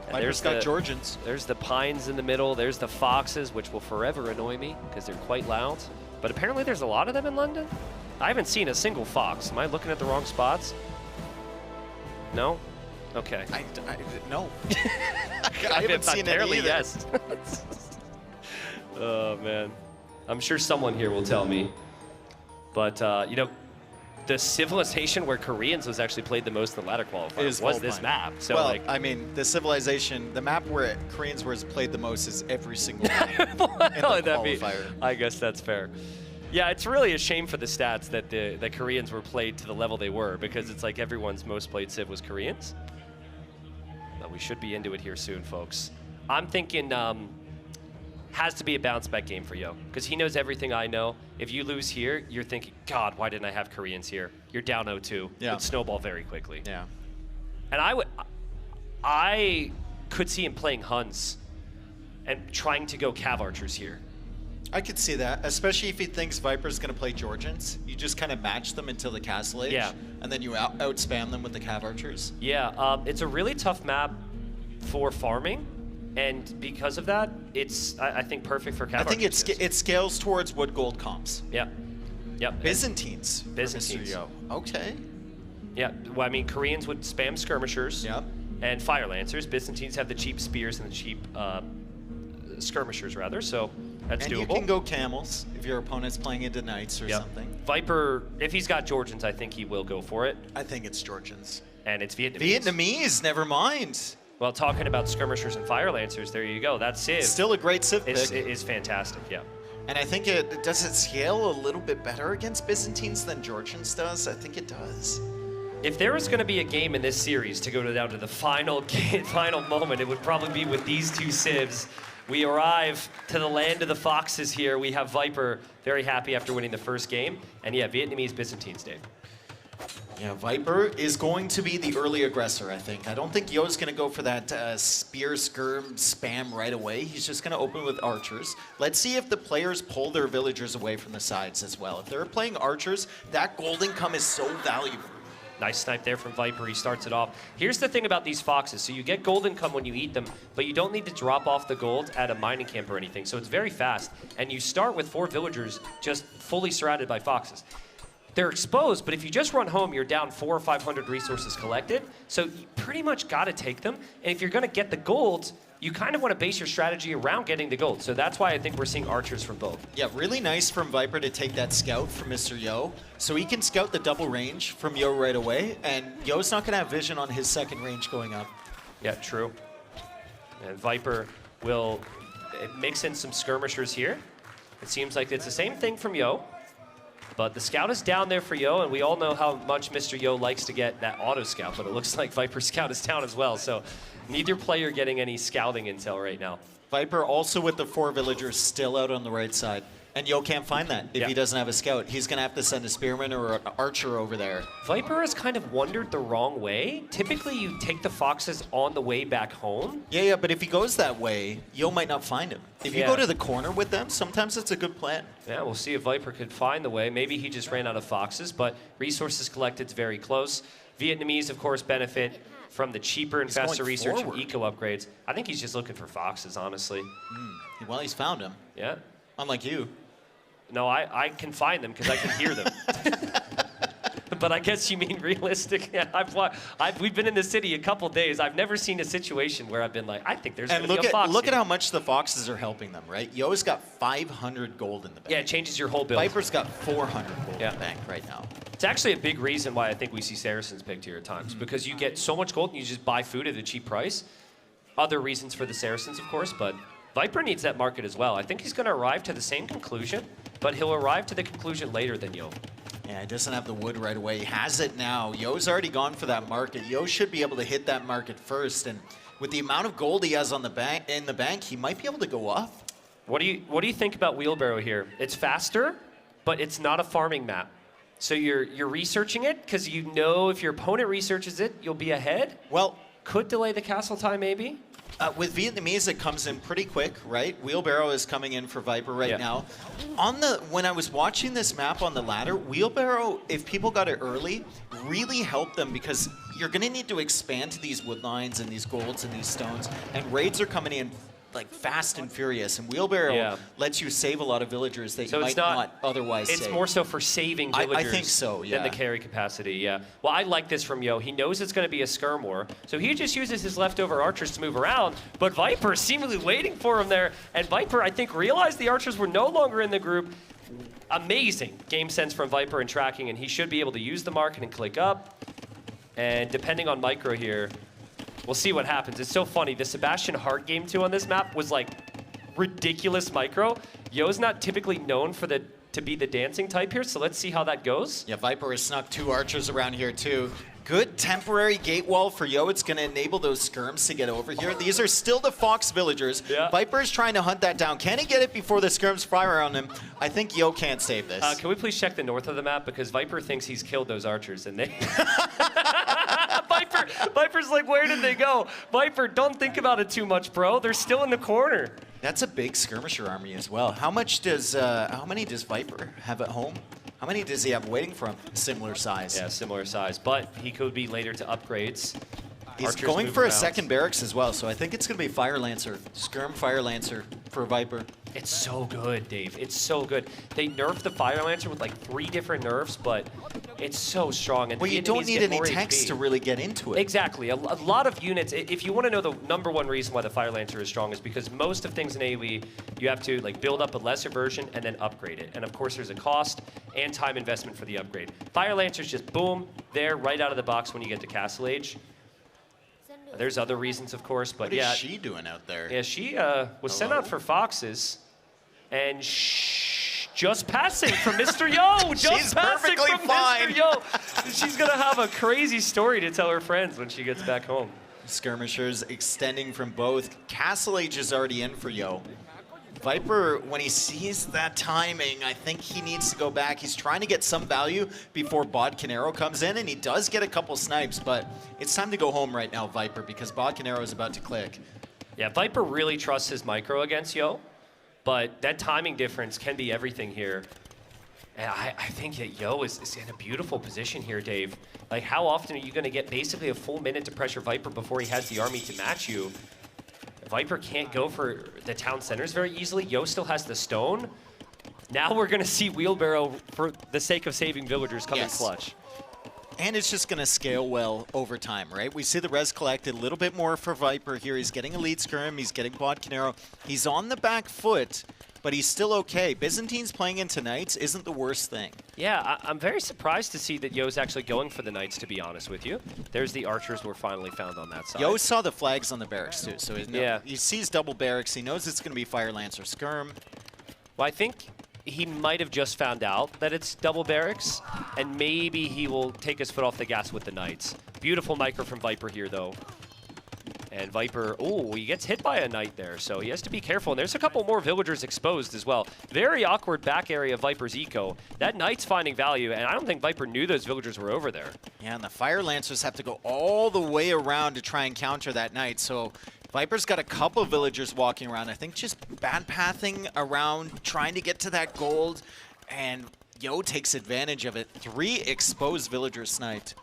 S: And
E: Viper's got Georgians.
S: There's the pines in the middle. There's the foxes, which will forever annoy me because they're quite loud. But apparently there's a lot of them in London. I haven't seen a single fox. Am I looking at the wrong spots? No? Okay.
E: No. I haven't seen it
S: apparently,
E: either.
S: yes. Oh, man. I'm sure someone here will tell me. But, you know, the civilization where Koreans was actually played the most in the ladder qualifier was this map. So,
E: well,
S: like,
E: I mean, the map where Koreans were played the most is every single map in the qualifier.
S: I guess that's fair. Yeah, it's really a shame for the stats that the Koreans were played to the level they were, because it's like everyone's most played civ was Koreans. But we should be into it here soon, folks. I'm thinking has to be a bounce back game for Yo, because he knows everything I know. If you lose here, you're thinking, God, why didn't I have Koreans here? You're down 0-2.
E: Yeah.
S: It'd snowball very quickly.
E: Yeah.
S: And I could see him playing Huns and trying to go Cav Archers here.
E: I could see that, especially if he thinks Viper's going to play Georgians. You just kind of match them until the Castle Age, and then you out-spam them with the Cav Archers.
S: Yeah, it's a really tough map for farming, and because of that, it's, I think, perfect for Cav Archers.
E: I think it scales towards Wood Gold comps.
S: Yeah. Yep.
E: Byzantines.
S: Byzantines.
E: Okay.
S: Yeah, well, I mean, Koreans would spam skirmishers.
E: Yep.
S: And fire lancers. Byzantines have the cheap spears and the cheap skirmishers, rather, so that's
E: and
S: doable.
E: You can go camels if your opponent's playing into knights or something.
S: Viper, if he's got Georgians, I think he will go for it.
E: I think it's Georgians.
S: And it's Vietnamese.
E: Vietnamese, never mind.
S: Well, talking about skirmishers and fire lancers, there you go. That's Civ.
E: Still a great Civ pick.
S: It is fantastic, yeah.
E: And I think does it scale a little bit better against Byzantines than Georgians does? I think it does.
S: If there was going to be a game in this series to go down to the final moment, it would probably be with these two civs. We arrive to the land of the Foxes here. We have Viper very happy after winning the first game. And yeah, Vietnamese Byzantines, Dave.
E: Yeah, Viper is going to be the early aggressor, I think. I don't think Yo's going to go for that spear skirm spam right away. He's just going to open with archers. Let's see if the players pull their villagers away from the sides as well. If they're playing archers, that gold income is so valuable.
S: Nice snipe there from Viper. He starts it off. Here's the thing about these foxes. So you get gold income when you eat them, but you don't need to drop off the gold at a mining camp or anything. So it's very fast. And you start with 4 villagers just fully surrounded by foxes. They're exposed, but if you just run home, you're down 400 or 500 resources collected. So you pretty much got to take them. And if you're going to get the gold, you kind of want to base your strategy around getting the gold. So that's why I think we're seeing archers from both.
E: Yeah, really nice from Viper to take that scout from Mr. Yo. So he can scout the double range from Yo right away, and Yo's not going to have vision on his second range going up.
S: Yeah, true. And Viper will mix in some skirmishers here. It seems like it's the same thing from Yo. But the scout is down there for Yo, and we all know how much Mr. Yo likes to get that auto scout, but it looks like Viper's scout is down as well. So neither player getting any scouting intel right now.
E: Viper also with the 4 villagers still out on the right side. And Yo can't find that if he doesn't have a scout. He's going to have to send a spearman or an archer over there.
S: Viper has kind of wandered the wrong way. Typically, you take the foxes on the way back home.
E: Yeah, but if he goes that way, Yo might not find him. If you go to the corner with them, sometimes it's a good plan.
S: Yeah, we'll see if Viper could find the way. Maybe he just ran out of foxes, but resources collected is very close. Vietnamese, of course, benefit from the cheaper and faster research and eco upgrades. I think he's just looking for foxes, honestly.
E: Well, he's found them.
S: Yeah.
E: Unlike you.
S: No, I can find them because I can hear them. But I guess you mean realistic. Yeah, we've been in the city a couple days. I've never seen a situation where I've been like, I think there's going to be a fox.
E: Look at how much the foxes are helping them, right? Yo's got 500 gold in the bank.
S: Yeah, it changes your whole build.
E: Viper's got 400 gold in the bank right now.
S: It's actually a big reason why I think we see Saracens picked here at times, because you get so much gold and you just buy food at a cheap price. Other reasons for the Saracens, of course, but Viper needs that market as well. I think he's going to arrive to the same conclusion, but he'll arrive to the conclusion later than Yo.
E: Yeah, he doesn't have the wood right away. He has it now. Yo's already gone for that market. Yo should be able to hit that market first, and with the amount of gold he has on the bank, he might be able to go up.
S: What do you think about Wheelbarrow here? It's faster, but it's not a farming map. So you're researching it because you know if your opponent researches it, you'll be ahead.
E: Well,
S: could delay the castle time maybe.
E: With Vietnamese, it comes in pretty quick, right? Wheelbarrow is coming in for Viper right now. When I was watching this map on the ladder, Wheelbarrow, if people got it early, really helped them because you're going to need to expand to these wood lines and these golds and these stones, and raids are coming in like fast and furious, and Wheelbarrow lets you save a lot of villagers that you might not otherwise save.
S: It's more so for saving villagers
E: I think so,
S: than the carry capacity, yeah. Well, I like this from Yo. He knows it's going to be a skirm war, so he just uses his leftover archers to move around, but Viper is seemingly waiting for him there, and Viper, I think, realized the archers were no longer in the group. Amazing game sense from Viper and tracking, and he should be able to use the market and click up, and depending on micro here, we'll see what happens. It's so funny. The Sebastian Hart game 2 on this map was like ridiculous micro. Yo's not typically known for to be the dancing type here, so let's see how that goes.
E: Yeah, Viper has snuck 2 archers around here too. Good temporary gate wall for Yo. It's going to enable those skirms to get over here. These are still the Fox villagers.
S: Yeah.
E: Viper is trying to hunt that down. Can he get it before the skirms fire on him? I think Yo can't save this.
S: Can we please check the north of the map? Because Viper thinks he's killed those archers, and they... Viper's like, where did they go? Viper, don't think about it too much, bro. They're still in the corner.
E: That's a big skirmisher army as well. How many does Viper have at home? How many does he have waiting for him? Similar size.
S: Yeah, similar size. But he could be later to upgrades.
E: He's going for a second barracks as well, so I think it's going to be Fire Lancer. Skirm Fire Lancer for Viper.
S: It's so good, Dave. It's so good. They nerfed the Fire Lancer with like 3 different nerfs, but it's so strong. And
E: well, you don't need any tanks to really get into it.
S: Exactly. A lot of units. If you want to know the #1 reason why the Fire Lancer is strong is because most of things in AoE, you have to like build up a lesser version and then upgrade it. And of course, there's a cost and time investment for the upgrade. Fire Lancer's just boom, there, right out of the box when you get to Castle Age. There's other reasons, of course, but
E: what is she doing out there?
S: Yeah, she was sent out for foxes, and just passing from Mr. Yo. Just
E: She's
S: passing
E: perfectly
S: from
E: fine.
S: Mr. Yo. She's going to have a crazy story to tell her friends when she gets back home.
E: Skirmishers extending from both. Castle Age is already in for Yo. Viper, when he sees that timing, I think he needs to go back. He's trying to get some value before Bodcanero comes in, and he does get a couple snipes, but it's time to go home right now, Viper, because Bodcanero is about to click.
S: Yeah, Viper really trusts his micro against Yo, but that timing difference can be everything here. And I think that Yo is in a beautiful position here, Dave. Like, how often are you going to get basically a full minute to pressure Viper before he has the army to match you? Viper can't go for the town centers very easily. Yo still has the stone. Now we're going to see Wheelbarrow, for the sake of saving villagers, come in clutch.
E: And it's just going to scale well over time, right? We see the res collected a little bit more for Viper here. He's getting a lead skirm. He's getting Bodcanero. He's on the back foot, but he's still okay. Byzantine's playing into Knights isn't the worst thing.
S: Yeah, I'm very surprised to see that Yo's actually going for the Knights, to be honest with you. There's the archers were finally found on that side.
E: Yo saw the flags on the barracks too, so he sees double barracks. He knows it's going to be Fire Lance or Skirm.
S: Well, I think he might have just found out that it's double barracks, and maybe he will take his foot off the gas with the Knights. Beautiful micro from Viper here, though. And Viper, oh, he gets hit by a Knight there, so he has to be careful. And there's a couple more villagers exposed as well. Very awkward back area of Viper's eco. That Knight's finding value, and I don't think Viper knew those villagers were over there.
E: Yeah, and the Fire Lancers have to go all the way around to try and counter that Knight. So Viper's got a couple villagers walking around. I think just bad pathing around, trying to get to that gold. And Yo takes advantage of it. 3 exposed villagers sniped.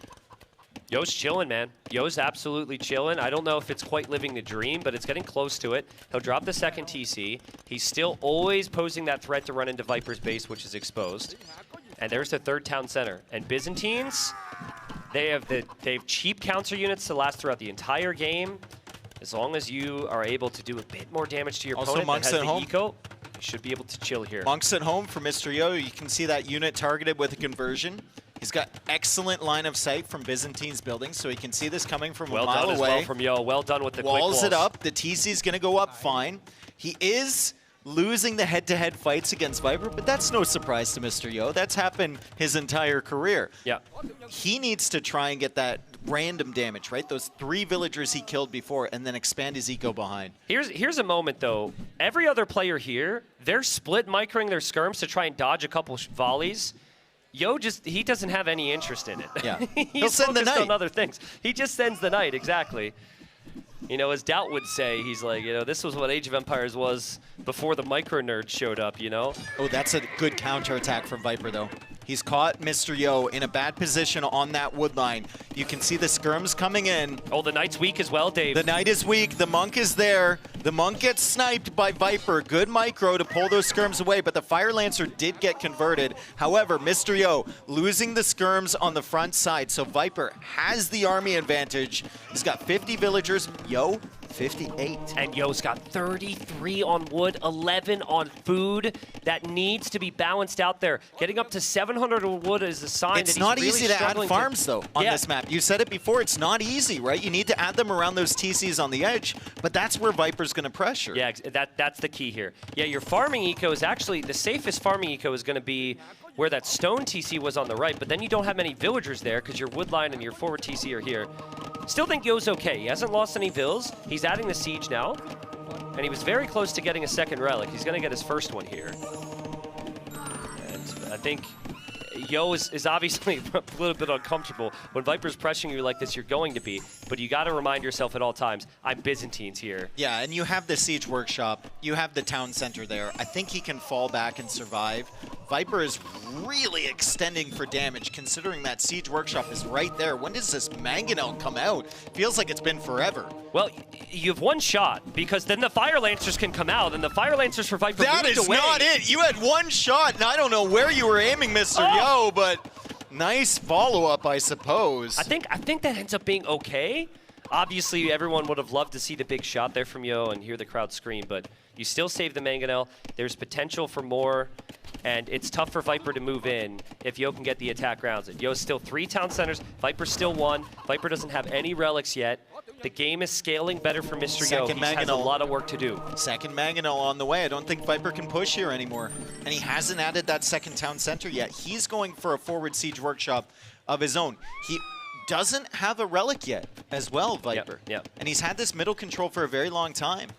S: Yo's chilling, man. Yo's absolutely chilling. I don't know if it's quite living the dream, but it's getting close to it. He'll drop the second TC. He's still always posing that threat to run into Viper's base, which is exposed. And there's the third town center. And Byzantines, they have cheap counter units to last throughout the entire game. As long as you are able to do a bit more damage to your opponent that has the eco, you should be able to chill here.
E: Monks at home for Mr. Yo. You can see that unit targeted with a conversion. He's got excellent line of sight from Byzantine's building, so he can see this coming from a mile away.
S: Well done as well from Yo. Well done with the quick walls.
E: It up. The TC's going to go up fine. He is losing the head-to-head fights against Viper, but that's no surprise to Mr. Yo. That's happened his entire career.
S: Yeah.
E: He needs to try and get that random damage, right? Those 3 villagers he killed before, and then expand his eco behind.
S: Here's a moment, though. Every other player here, they're split microing their skirms to try and dodge a couple volleys. Yo he doesn't have any interest in it.
E: Yeah.
S: He'll send the Knight on other things. He just sends the Knight, exactly. You know, as Doubt would say, he's like, you know, this was what Age of Empires was before the micro nerds showed up, you know?
E: Oh, that's a good counterattack from Viper, though. He's caught Mr. Yo in a bad position on that wood line. You can see the skirms coming in.
S: Oh, the Knight's weak as well, Dave.
E: The Knight is weak. The Monk is there. The Monk gets sniped by Viper. Good micro to pull those skirms away, but the Fire Lancer did get converted. However, Mr. Yo losing the skirms on the front side, so Viper has the army advantage. He's got 50 villagers. Yo, 58.
S: And Yo's got 33 on wood, 11 on food. That needs to be balanced out there. Getting up to 700 on wood is a sign
E: it's
S: that
E: not
S: he's really
E: easy to add
S: struggling
E: farms, though, on this map. You said it before, it's not easy, right? You need to add them around those TCs on the edge, but that's where Viper's going to pressure.
S: Yeah, that's the key here. Yeah, your farming eco is actually, the safest farming eco is going to be where that stone TC was on the right, but then you don't have many villagers there because your wood line and your forward TC are here. Still think Yo's okay. He hasn't lost any vills. He's adding the siege now, and he was very close to getting a second relic. He's going to get his first one here. And I think Yo is obviously a little bit uncomfortable. When Viper's pressuring you like this, you're going to be, but you got to remind yourself at all times, I'm Byzantines here.
E: Yeah, and you have the siege workshop. You have the town center there. I think he can fall back and survive. Viper is really extending for damage, considering that siege workshop is right there. When does this mangonel come out? Feels like it's been forever.
S: Well, you have one shot, because then the Fire Lancers can come out, and the Fire Lancers for Viper
E: That is
S: away.
E: not it. You had one shot, and I don't know where you were aiming, Mr. Yo, but nice follow-up, I suppose.
S: I think that ends up being okay. Obviously, everyone would have loved to see the big shot there from Yo and hear the crowd scream, but you still save the mangonel. There's potential for more, and it's tough for Viper to move in if Yo can get the attack rounds. And Yo's still 3 town centers. Viper's still 1. Viper doesn't have any relics yet. The game is scaling better for Mr. Yo. He has a lot of work to do.
E: Second Mangonel on the way. I don't think Viper can push here anymore. And he hasn't added that second town center yet. He's going for a forward siege workshop of his own. He doesn't have a relic yet as well, Viper.
S: Yep.
E: And he's had this middle control for a very long time.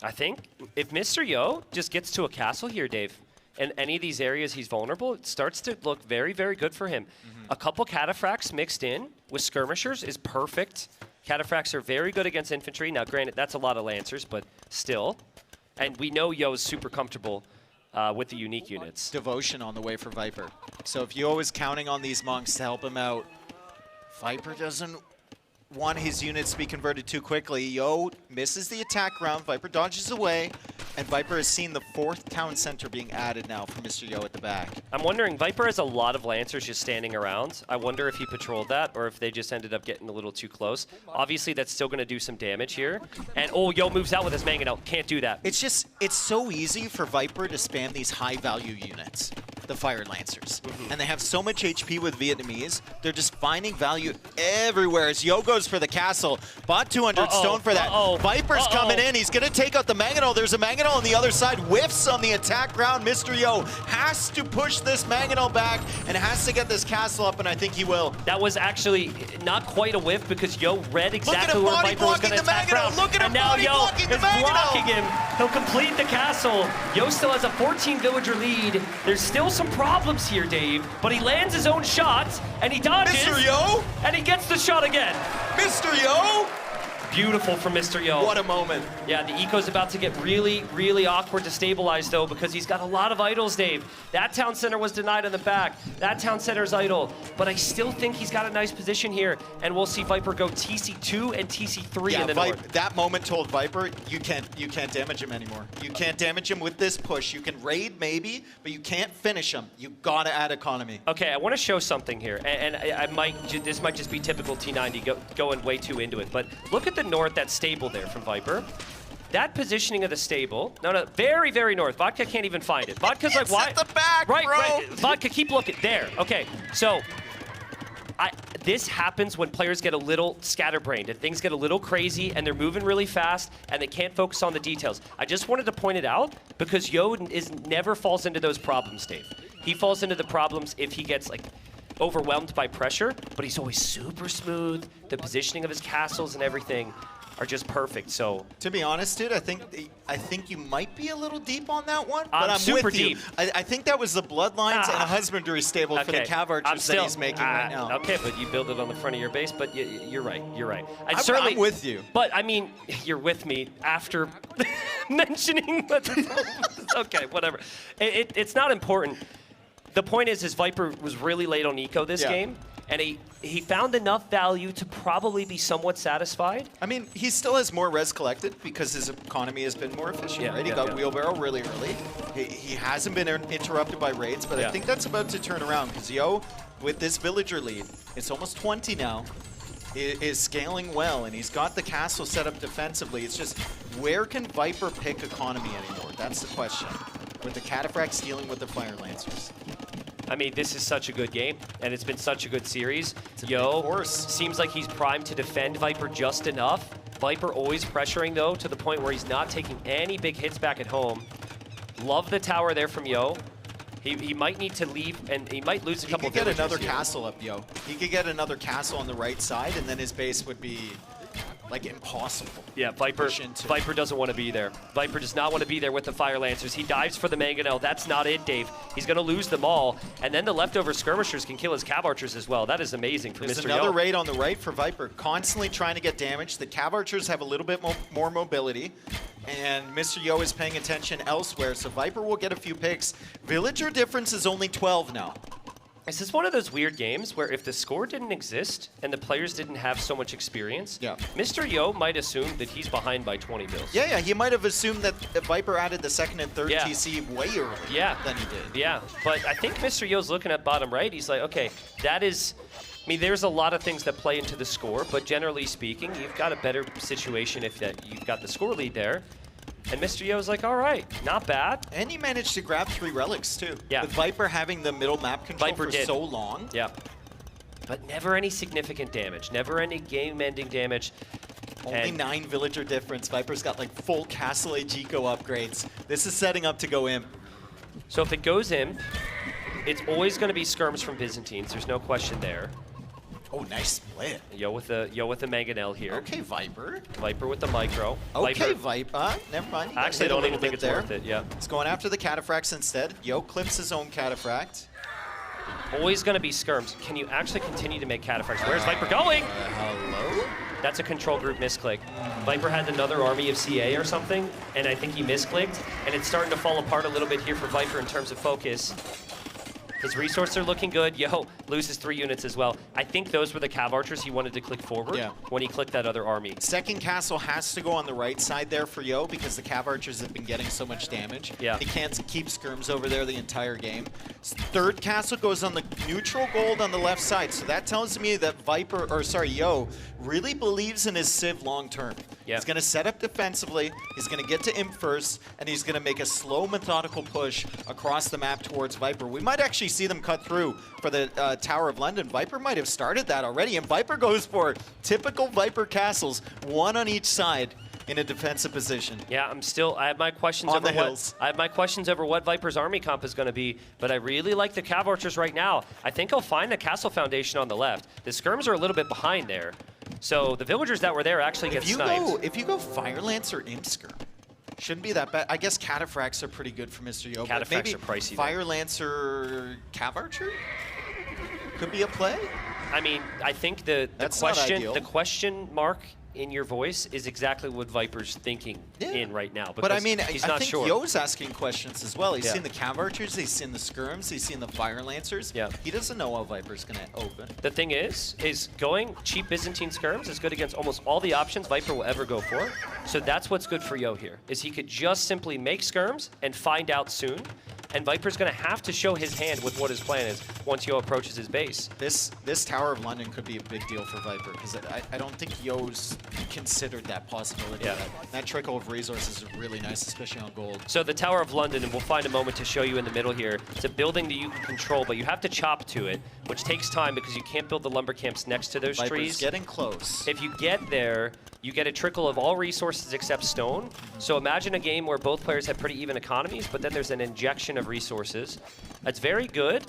S: I think if Mr. Yo just gets to a castle here, Dave, in any of these areas he's vulnerable, it starts to look very, very good for him. A couple cataphracts mixed in with skirmishers is perfect. Cataphracts are very good against infantry. Now, granted, that's a lot of lancers, but still. And we know Yo's super comfortable with the unique units.
E: Devotion on the way for Viper. So if Yo is counting on these monks to help him out, Viper doesn't want his units to be converted too quickly. Yo misses the attack round. Viper dodges away. And Viper has seen the 4th town center being added now for Mr. Yo at the back.
S: I'm wondering, Viper has a lot of lancers just standing around. I wonder if he patrolled that or if they just ended up getting a little too close. Obviously, that's still going to do some damage here. And, oh, Yo moves out with his Mangonel. Can't do that.
E: It's just, it's so easy for Viper to spam these high-value units, the Fire Lancers. And they have so much HP with Vietnamese, they're just finding value everywhere as Yo goes for the castle. Bought 200 stone for that. Viper's coming in. He's going to take out the Mangonel. There's a Mangonel on the other side. Whiffs on the attack round. Mr. Yo has to push this Mangonel back and has to get this castle up, and I think he will.
S: That was actually not quite a whiff because Yo read exactly where Viper was going to attack round.
E: Look at him,
S: and now Yo is blocking him. He'll complete the castle. Yo still has a 14 villager lead. There's still some problems here, Dave, but he lands his own shot and he dodges.
E: Mr. Yo?
S: And he gets the shot again.
E: Mr. Yo?
S: Beautiful from Mr. Yo.
E: What a moment.
S: Yeah, the eco's about to get really, really awkward to stabilize, though, because he's got a lot of idols, Dave. That town center was denied on the back. That town center's idle. But I still think he's got a nice position here, and we'll see Viper go TC2 and TC3 in the north.
E: That moment told Viper, you can't damage him anymore. You can't damage him with this push. You can raid maybe, but you can't finish him. You gotta add economy.
S: Okay, I want to show something here, and this might just be typical T90 going way too into it, but look at the north, that stable there from Viper. That positioning of the stable, no, very, very north. Vodka can't even find it. Vodka's like, why?
E: At the back,
S: right,
E: bro.
S: right. Vodka, keep looking. There, okay. So, this happens when players get a little scatterbrained and things get a little crazy and they're moving really fast and they can't focus on the details. I just wanted to point it out because Yo never falls into those problems, Dave. He falls into the problems if he gets like overwhelmed by pressure, but he's always super smooth. The positioning of his castles and everything are just perfect. So
E: to be honest, dude, I think you might be a little deep on that one. But I'm
S: super
E: with you.
S: deep.
E: I think that was the bloodlines and a husbandry stable for the cav archers that he's making right now.
S: Okay, but you build it on the front of your base. But you're right. You're right.
E: I'm with you.
S: But I mean, you're with me after mentioning. Okay, whatever. It's not important. The point is Viper was really late on eco this game, and he found enough value to probably be somewhat satisfied.
E: I mean, he still has more res collected because his economy has been more efficient, right? He got wheelbarrow really early. He hasn't been interrupted by raids, but I think that's about to turn around because Yo, with this villager lead, it's almost 20 now, is scaling well, and he's got the castle set up defensively. It's just, where can Viper pick economy anymore? That's the question. With the cataphracts dealing with the Fire Lancers.
S: I mean, this is such a good game, and it's been such a good series. Yo seems like he's primed to defend Viper just enough. Viper always pressuring, though, to the point where he's not taking any big hits back at home. Love the tower there from Yo. He might need to leave, and he might lose a couple of
E: He could get another castle up, Yo. He could get another castle on the right side, and then his base would be like impossible.
S: Yeah, Viper doesn't want to be there. Viper does not want to be there with the Fire Lancers. He dives for the Mangonel. That's not it, Dave. He's going to lose them all. And then the leftover skirmishers can kill his cav archers as well. That is amazing for
E: There's
S: Mr. Yo.
E: another raid on the right for Viper, constantly trying to get damage. The cav archers have a little bit more mobility, and Mr. Yo is paying attention elsewhere, so Viper will get a few picks. Villager difference is only 12 now.
S: Is this one of those weird games where if the score didn't exist and the players didn't have so much experience, Mr. Yo might assume that he's behind by 20 bills?
E: Yeah, he might have assumed that Viper added the second and third TC way earlier than he did.
S: Yeah, but I think Mr. Yo's looking at bottom right. He's like, okay, that is... I mean, there's a lot of things that play into the score, but generally speaking, you've got a better situation if you've got the score lead there. And Mr. Yo's like, all right, not bad.
E: And he managed to grab 3 relics, too.
S: Yeah.
E: With Viper having the middle map control for so long.
S: Yeah. But never any significant damage, never any game-ending damage.
E: Only 9 villager difference. Viper's got like full Castle Age Eco upgrades. This is setting up to go imp.
S: So if it goes imp, it's always going to be skirms from Byzantines. There's no question there.
E: Oh, nice split.
S: Yo with the Mangonel here.
E: Okay, Viper.
S: Viper with the micro.
E: Okay, Viper. Never mind.
S: Actually, I don't even think it's worth it. Yeah.
E: He's going after the cataphracts instead. Yo clips his own cataphract.
S: Always going to be skirms. Can you actually continue to make cataphracts? Where's Viper going?
E: Hello?
S: That's a control group misclick. Viper had another army of CA or something, and I think he misclicked, and it's starting to fall apart a little bit here for Viper in terms of focus. His resources are looking good. Yo loses 3 units as well. I think those were the Cav Archers he wanted to click forward when he clicked that other army.
E: Second castle has to go on the right side there for Yo because the Cav Archers have been getting so much damage.
S: Yeah.
E: He can't keep skirms over there the entire game. Third castle goes on the neutral gold on the left side. So that tells me that Yo really believes in his Civ long term.
S: Yeah.
E: He's going to set up defensively, he's going to get to imp first, and he's going to make a slow, methodical push across the map towards Viper. We might actually see them cut through for the Tower of London. Viper might have started that already, and Viper goes for typical Viper castles, 1 on each side in a defensive position.
S: Yeah, I have my questions
E: on the hills.
S: I have my questions over what Viper's army comp is going to be, but I really like the Cav Archers right now. I think he'll find the castle foundation on the left. The skirms are a little bit behind there. So the villagers that were there actually get sniped.
E: If you go Fire Lance or Imp Skirm, shouldn't be that bad. I guess Cataphracts are pretty good for Mr. Yo.
S: Cataphracts are pricey.
E: Fire Lance or Cav Archer could be a play.
S: I mean, I think the question mark in your voice is exactly what Viper's thinking in right now.
E: But I mean,
S: he's
E: I
S: not
E: think
S: sure.
E: Yo's asking questions as well. He's seen the Cav Archers, he's seen the Skirms, he's seen the Fire Lancers.
S: Yeah.
E: He doesn't know how Viper's going to open.
S: The thing is going cheap Byzantine skirms is good against almost all the options Viper will ever go for. So that's what's good for Yo here, is he could just simply make skirms and find out soon. And Viper's going to have to show his hand with what his plan is once Yo approaches his base.
E: This Tower of London could be a big deal for Viper, because I don't think Yo's considered that possibility.
S: Yeah.
E: That trickle of resources is really nice, especially on gold.
S: So the Tower of London, and we'll find a moment to show you in the middle here, it's a building that you can control, but you have to chop to it, which takes time because you can't build the lumber camps next to those
E: Viper's
S: trees.
E: Getting close.
S: If you get there, you get a trickle of all resources except stone. So imagine a game where both players have pretty even economies, but then there's an injection of resources. That's very good.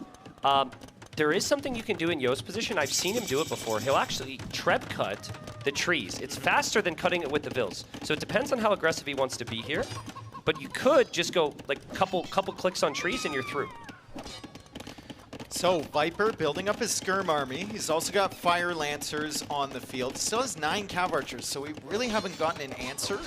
S: There is something you can do in Yo's position. I've seen him do it before. He'll actually treb cut the trees. It's faster than cutting it with the vills. So it depends on how aggressive he wants to be here. But you could just go like couple clicks on trees and you're through.
E: So Viper building up his Skirm army. He's also got Fire Lancers on the field. Still has 9 Cav Archers, so we really haven't gotten an answer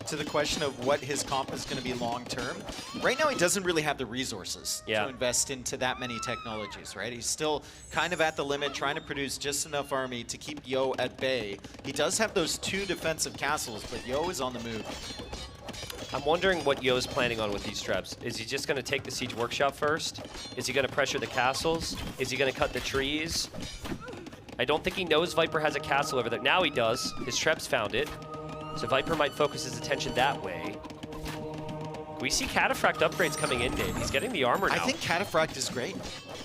E: to the question of what his comp is going to be long term. Right now, he doesn't really have the resources to invest into that many technologies, right? He's still kind of at the limit, trying to produce just enough army to keep Yo at bay. He does have those 2 defensive castles, but Yo is on the move.
S: I'm wondering what Yo's planning on with these traps. Is he just going to take the Siege Workshop first? Is he going to pressure the castles? Is he going to cut the trees? I don't think he knows Viper has a castle over there. Now he does. His traps found it. So Viper might focus his attention that way. We see Cataphract upgrades coming in, Dave. He's getting the armor now.
E: I think Cataphract is great,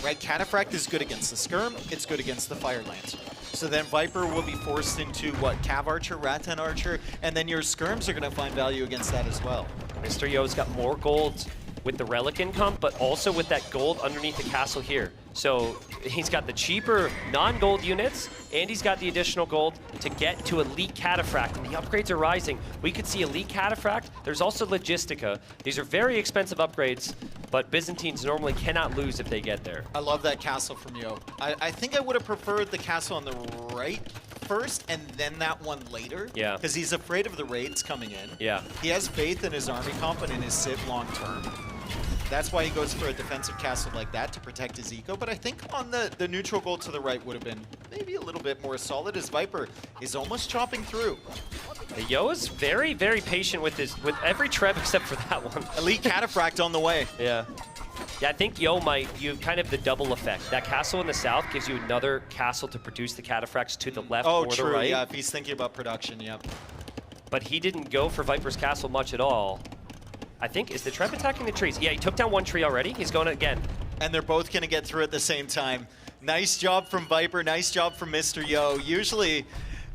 E: right? Cataphract is good against the Skirm. It's good against the Fire Lancer. So then Viper will be forced into, what, Cav Archer, Rattan Archer, and then your Skirms are going to find value against that as well.
S: Mr. Yo's got more gold with the Relic income, but also with that gold underneath the castle here. So he's got the cheaper non-gold units, and he's got the additional gold to get to Elite Cataphract, and the upgrades are rising. We could see Elite Cataphract. There's also Logistica. These are very expensive upgrades, but Byzantines normally cannot lose if they get there.
E: I love that castle from Yo. I think I would have preferred the castle on the right first and then that one later.
S: Yeah.
E: Because he's afraid of the raids coming in.
S: Yeah.
E: He has faith in his army comp and in his Civ long term. That's why he goes for a defensive castle like that to protect his eco. But I think on the neutral gold to the right would have been maybe a little bit more solid, as Viper is almost chopping through.
S: Yo is very, very patient with every treb except for that one.
E: Elite Cataphract on the way.
S: Yeah. Yeah, I think Yo you kind of the double effect. That castle in the south gives you another castle to produce the Cataphracts to the left or the right.
E: Yeah, if he's thinking about production, yep.
S: But he didn't go for Viper's castle much at all. I think, is the treb attacking the trees? Yeah, he took down one tree already. He's going again.
E: And they're both going to get through at the same time. Nice job from Viper. Nice job from Mr. Yo. Usually,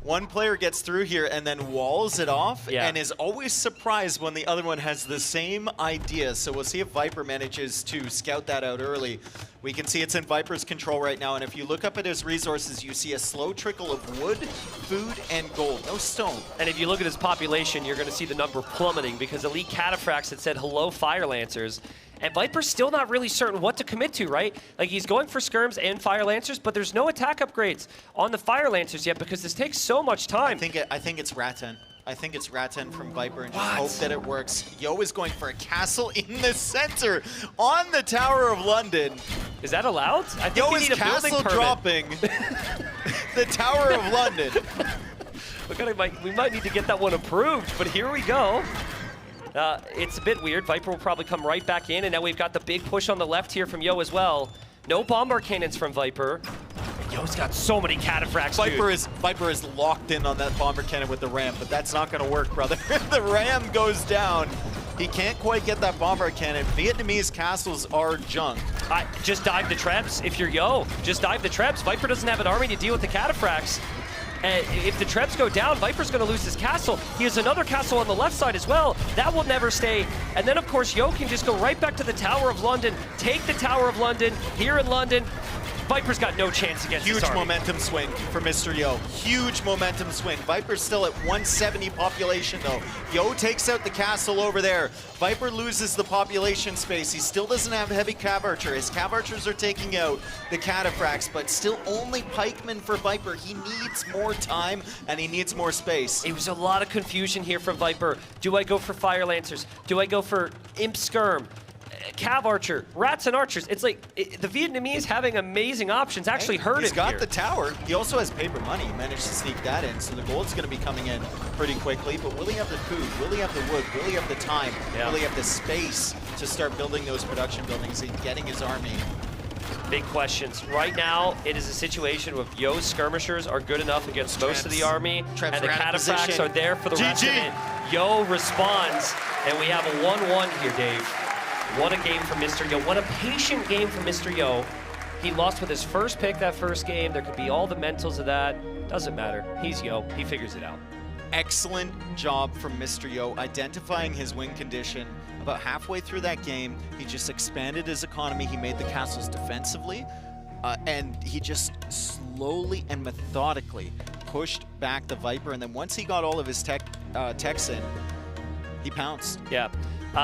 E: one player gets through here and then walls it off and is always surprised when the other one has the same idea. So we'll see if Viper manages to scout that out early. We can see it's in Viper's control right now, and if you look up at his resources, you see a slow trickle of wood, food, and gold. No stone.
S: And if you look at his population, you're going to see the number plummeting because Elite Cataphracts had said, hello, Fire Lancers. And Viper's still not really certain what to commit to, right? Like, he's going for Skirms and Fire Lancers, but there's no attack upgrades on the Fire Lancers yet because this takes so much time.
E: I think it's Rattan. I think it's Rattan from Viper, and just hope that it works. Yo is going for a castle in the center on the Tower of London.
S: Is that allowed? I think
E: Yo
S: you
E: is
S: need a building
E: castle
S: permit.
E: dropping the Tower of London.
S: We might need to get that one approved, but here we go. It's a bit weird. Viper will probably come right back in, and now we've got the big push on the left here from Yo as well. No Bombard Cannons from Viper. Yo's got so many Cataphracts,
E: Viper is locked in on that Bomber Cannon with the Ram, but that's not going to work, brother. The Ram goes down. He can't quite get that Bombard Cannon. Vietnamese castles are junk.
S: Just dive the Trebs if you're Yo. Just dive the Trebs. Viper doesn't have an army to deal with the Cataphracts. And if the Trebs go down, Viper's going to lose his castle. He has another castle on the left side as well. That will never stay. And then, of course, Yo can just go right back to the Tower of London, take the Tower of London here in London. Viper's got no chance against this
E: Huge
S: army.
E: momentum swing for Mr. Yo. Huge momentum swing. Viper's still at 170 population, though. Yo takes out the castle over there. Viper loses the population space. He still doesn't have heavy Cav Archer. His Cav Archers are taking out the Cataphracts, but still only Pikemen for Viper. He needs more time, and he needs more space.
S: It was a lot of confusion here from Viper. Do I go for Fire Lancers? Do I go for Imp Skirm? Cav Archer, Rats and Archers. It's like the Vietnamese having amazing options actually hurt him.
E: He's got
S: here.
E: the tower. He also has paper money. He managed to sneak that in, so the gold's going to be coming in pretty quickly. But will he have the food? Will he have the wood? Will he have the time?
S: Yeah.
E: Will he have the space to start building those production buildings and getting his army?
S: Big questions. Right now, it is a situation where Yo's skirmishers are good enough against most of the army, and the Cataphracts are there for the rest of it. Yo responds, and we have a 1-1 here, Dave. What a game from Mr. Yo. What a patient game from Mr. Yo. He lost with his first pick that first game. There could be all the mentals of that. Doesn't matter. He's Yo. He figures it out.
E: Excellent job from Mr. Yo identifying his win condition. About halfway through that game, he just expanded his economy. He made the castles defensively, and he just slowly and methodically pushed back the Viper. And then once he got all of his techs in, he pounced.
S: Yeah.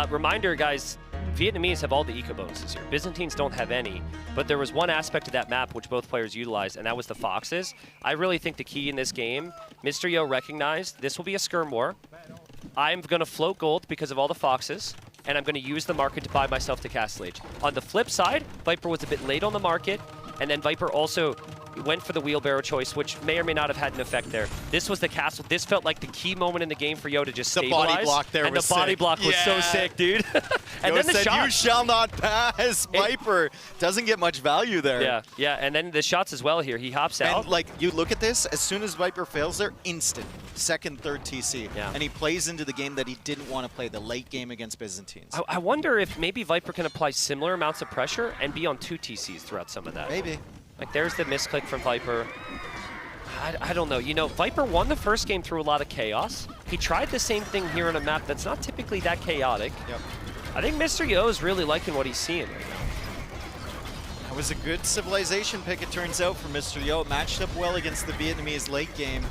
S: Reminder, guys, Vietnamese have all the eco bonuses here. Byzantines don't have any, but there was one aspect of that map which both players utilized, and that was the foxes. I really think the key in this game, Mr. Yo recognized this will be a skirm war. I'm going to float gold because of all the foxes, and I'm going to use the market to buy myself the Castle Age. On the flip side, Viper was a bit late on the market, and then Viper also went for the wheelbarrow choice, which may or may not have had an effect there. This was the castle. This felt like the key moment in the game for Yo to just stabilize.
E: The body block there
S: and
E: was
S: the body
E: sick.
S: block was so sick, dude. And
E: Yo
S: then the
E: said,
S: shot.
E: "You shall not pass." Viper doesn't get much value there.
S: Yeah, yeah, and then the shots as well here. He hops out.
E: And like, you look at this, as soon as Viper fails there, instant second, third TC.
S: Yeah.
E: And he plays into the game that he didn't want to play, the late game against Byzantines.
S: I wonder if maybe Viper can apply similar amounts of pressure and be on 2 TCs throughout some of that.
E: Maybe.
S: Like, there's the misclick from Viper. I don't know. You know, Viper won the first game through a lot of chaos. He tried the same thing here on a map that's not typically that chaotic.
E: Yep.
S: I think Mr. Yo is really liking what he's seeing right now.
E: That was a good civilization pick, it turns out, for Mr. Yo. It matched up well against the Vietnamese late game.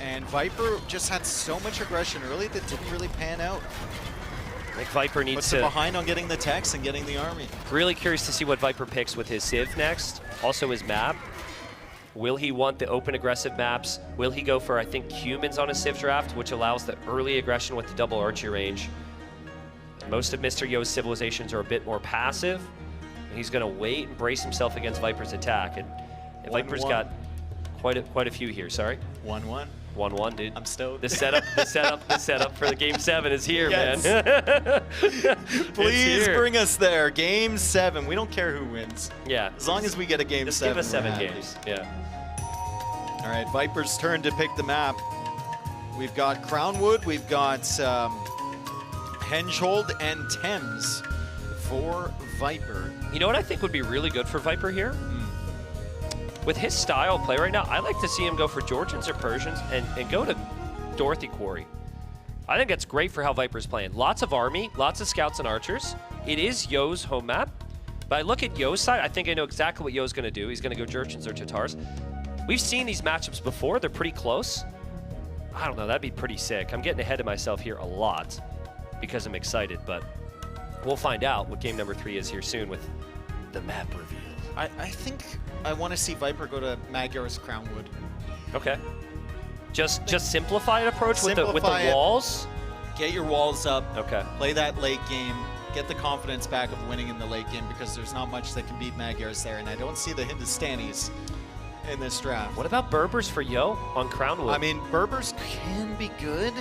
E: And Viper just had so much aggression early that didn't really pan out.
S: I think Viper needs
E: Puts
S: to...
E: it behind on getting the techs and getting the army.
S: Really curious to see what Viper picks with his Civ next. Also his map. Will he want the open aggressive maps? Will he go for, I think, humans on a Civ draft, which allows the early aggression with the double archery range? Most of Mr. Yo's civilizations are a bit more passive. He's going to wait and brace himself against Viper's attack. And Viper's got quite a few here. Sorry.
E: 1-1.
S: 1-1, dude.
E: I'm stoked.
S: The setup for the Game 7 is here,
E: yes.
S: man.
E: Please
S: here.
E: bring us there. Game 7. We don't care who wins.
S: Yeah.
E: As long as we get a Game 7.
S: Give us 7
E: we're
S: games. Yeah.
E: All right, Viper's turn to pick the map. We've got Crownwood, we've got Hengehold and Thames for Viper.
S: You know what I think would be really good for Viper here? with his style of play right now, I like to see him go for Georgians or Persians and go to Dorothy Quarry. I think that's great for how Viper's playing. Lots of army, lots of scouts and archers. It is Yo's home map. But I look at Yo's side, I think I know exactly what Yo's going to do. He's going to go Jurchens or Tatars. We've seen these matchups before. They're pretty close. I don't know. That'd be pretty sick. I'm getting ahead of myself here a lot because I'm excited. But we'll find out what game number 3 is here soon with the map reveal.
E: I think I want to see Viper go to Magyar's Crownwood.
S: Okay. Just simplify an approach with the
E: Simplify it.
S: walls?
E: Get your walls up.
S: Okay.
E: Play that late game. Get the confidence back of winning in the late game because there's not much that can beat Magyar's there, and I don't see the Hindustanis in this draft.
S: What about Berbers for Yo on Crownwood?
E: I mean, Berbers can be good.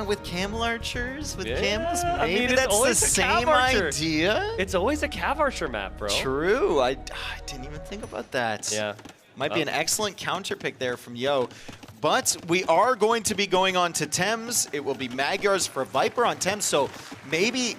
E: With camel archers, with camels, maybe
S: I mean,
E: that's the same idea.
S: It's always a Cav Archer map, bro.
E: True. I didn't even think about that.
S: Yeah.
E: Might be an excellent counter pick there from Yo. But we are going to be going on to Thames. It will be Magyars for Viper on Thames, so maybe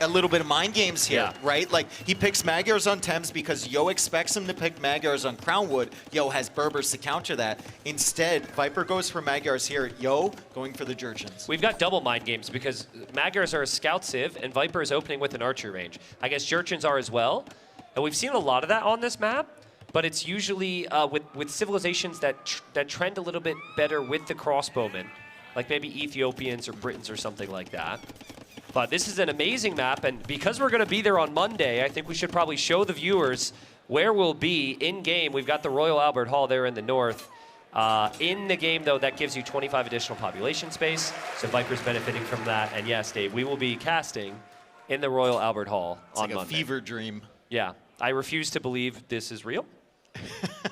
E: a little bit of mind games here, right? Like, he picks Magyars on Thames because Yo expects him to pick Magyars on Crownwood. Yo has Berbers to counter that. Instead, Viper goes for Magyars here. Yo going for the Jurchens.
S: We've got double mind games because Magyars are a scout civ and Viper is opening with an archer range. I guess Jurchens are as well. And we've seen a lot of that on this map. But it's usually with civilizations that trend a little bit better with the crossbowmen, like maybe Ethiopians or Britons or something like that. But this is an amazing map, and because we're going to be there on Monday, I think we should probably show the viewers where we'll be in-game. We've got the Royal Albert Hall there in the north. In the game, though, that gives you 25 additional population space, so Viper's benefiting from that. And yes, Dave, we will be casting in the Royal Albert Hall on Monday.
E: It's like a fever dream.
S: Yeah. I refuse to believe this is real.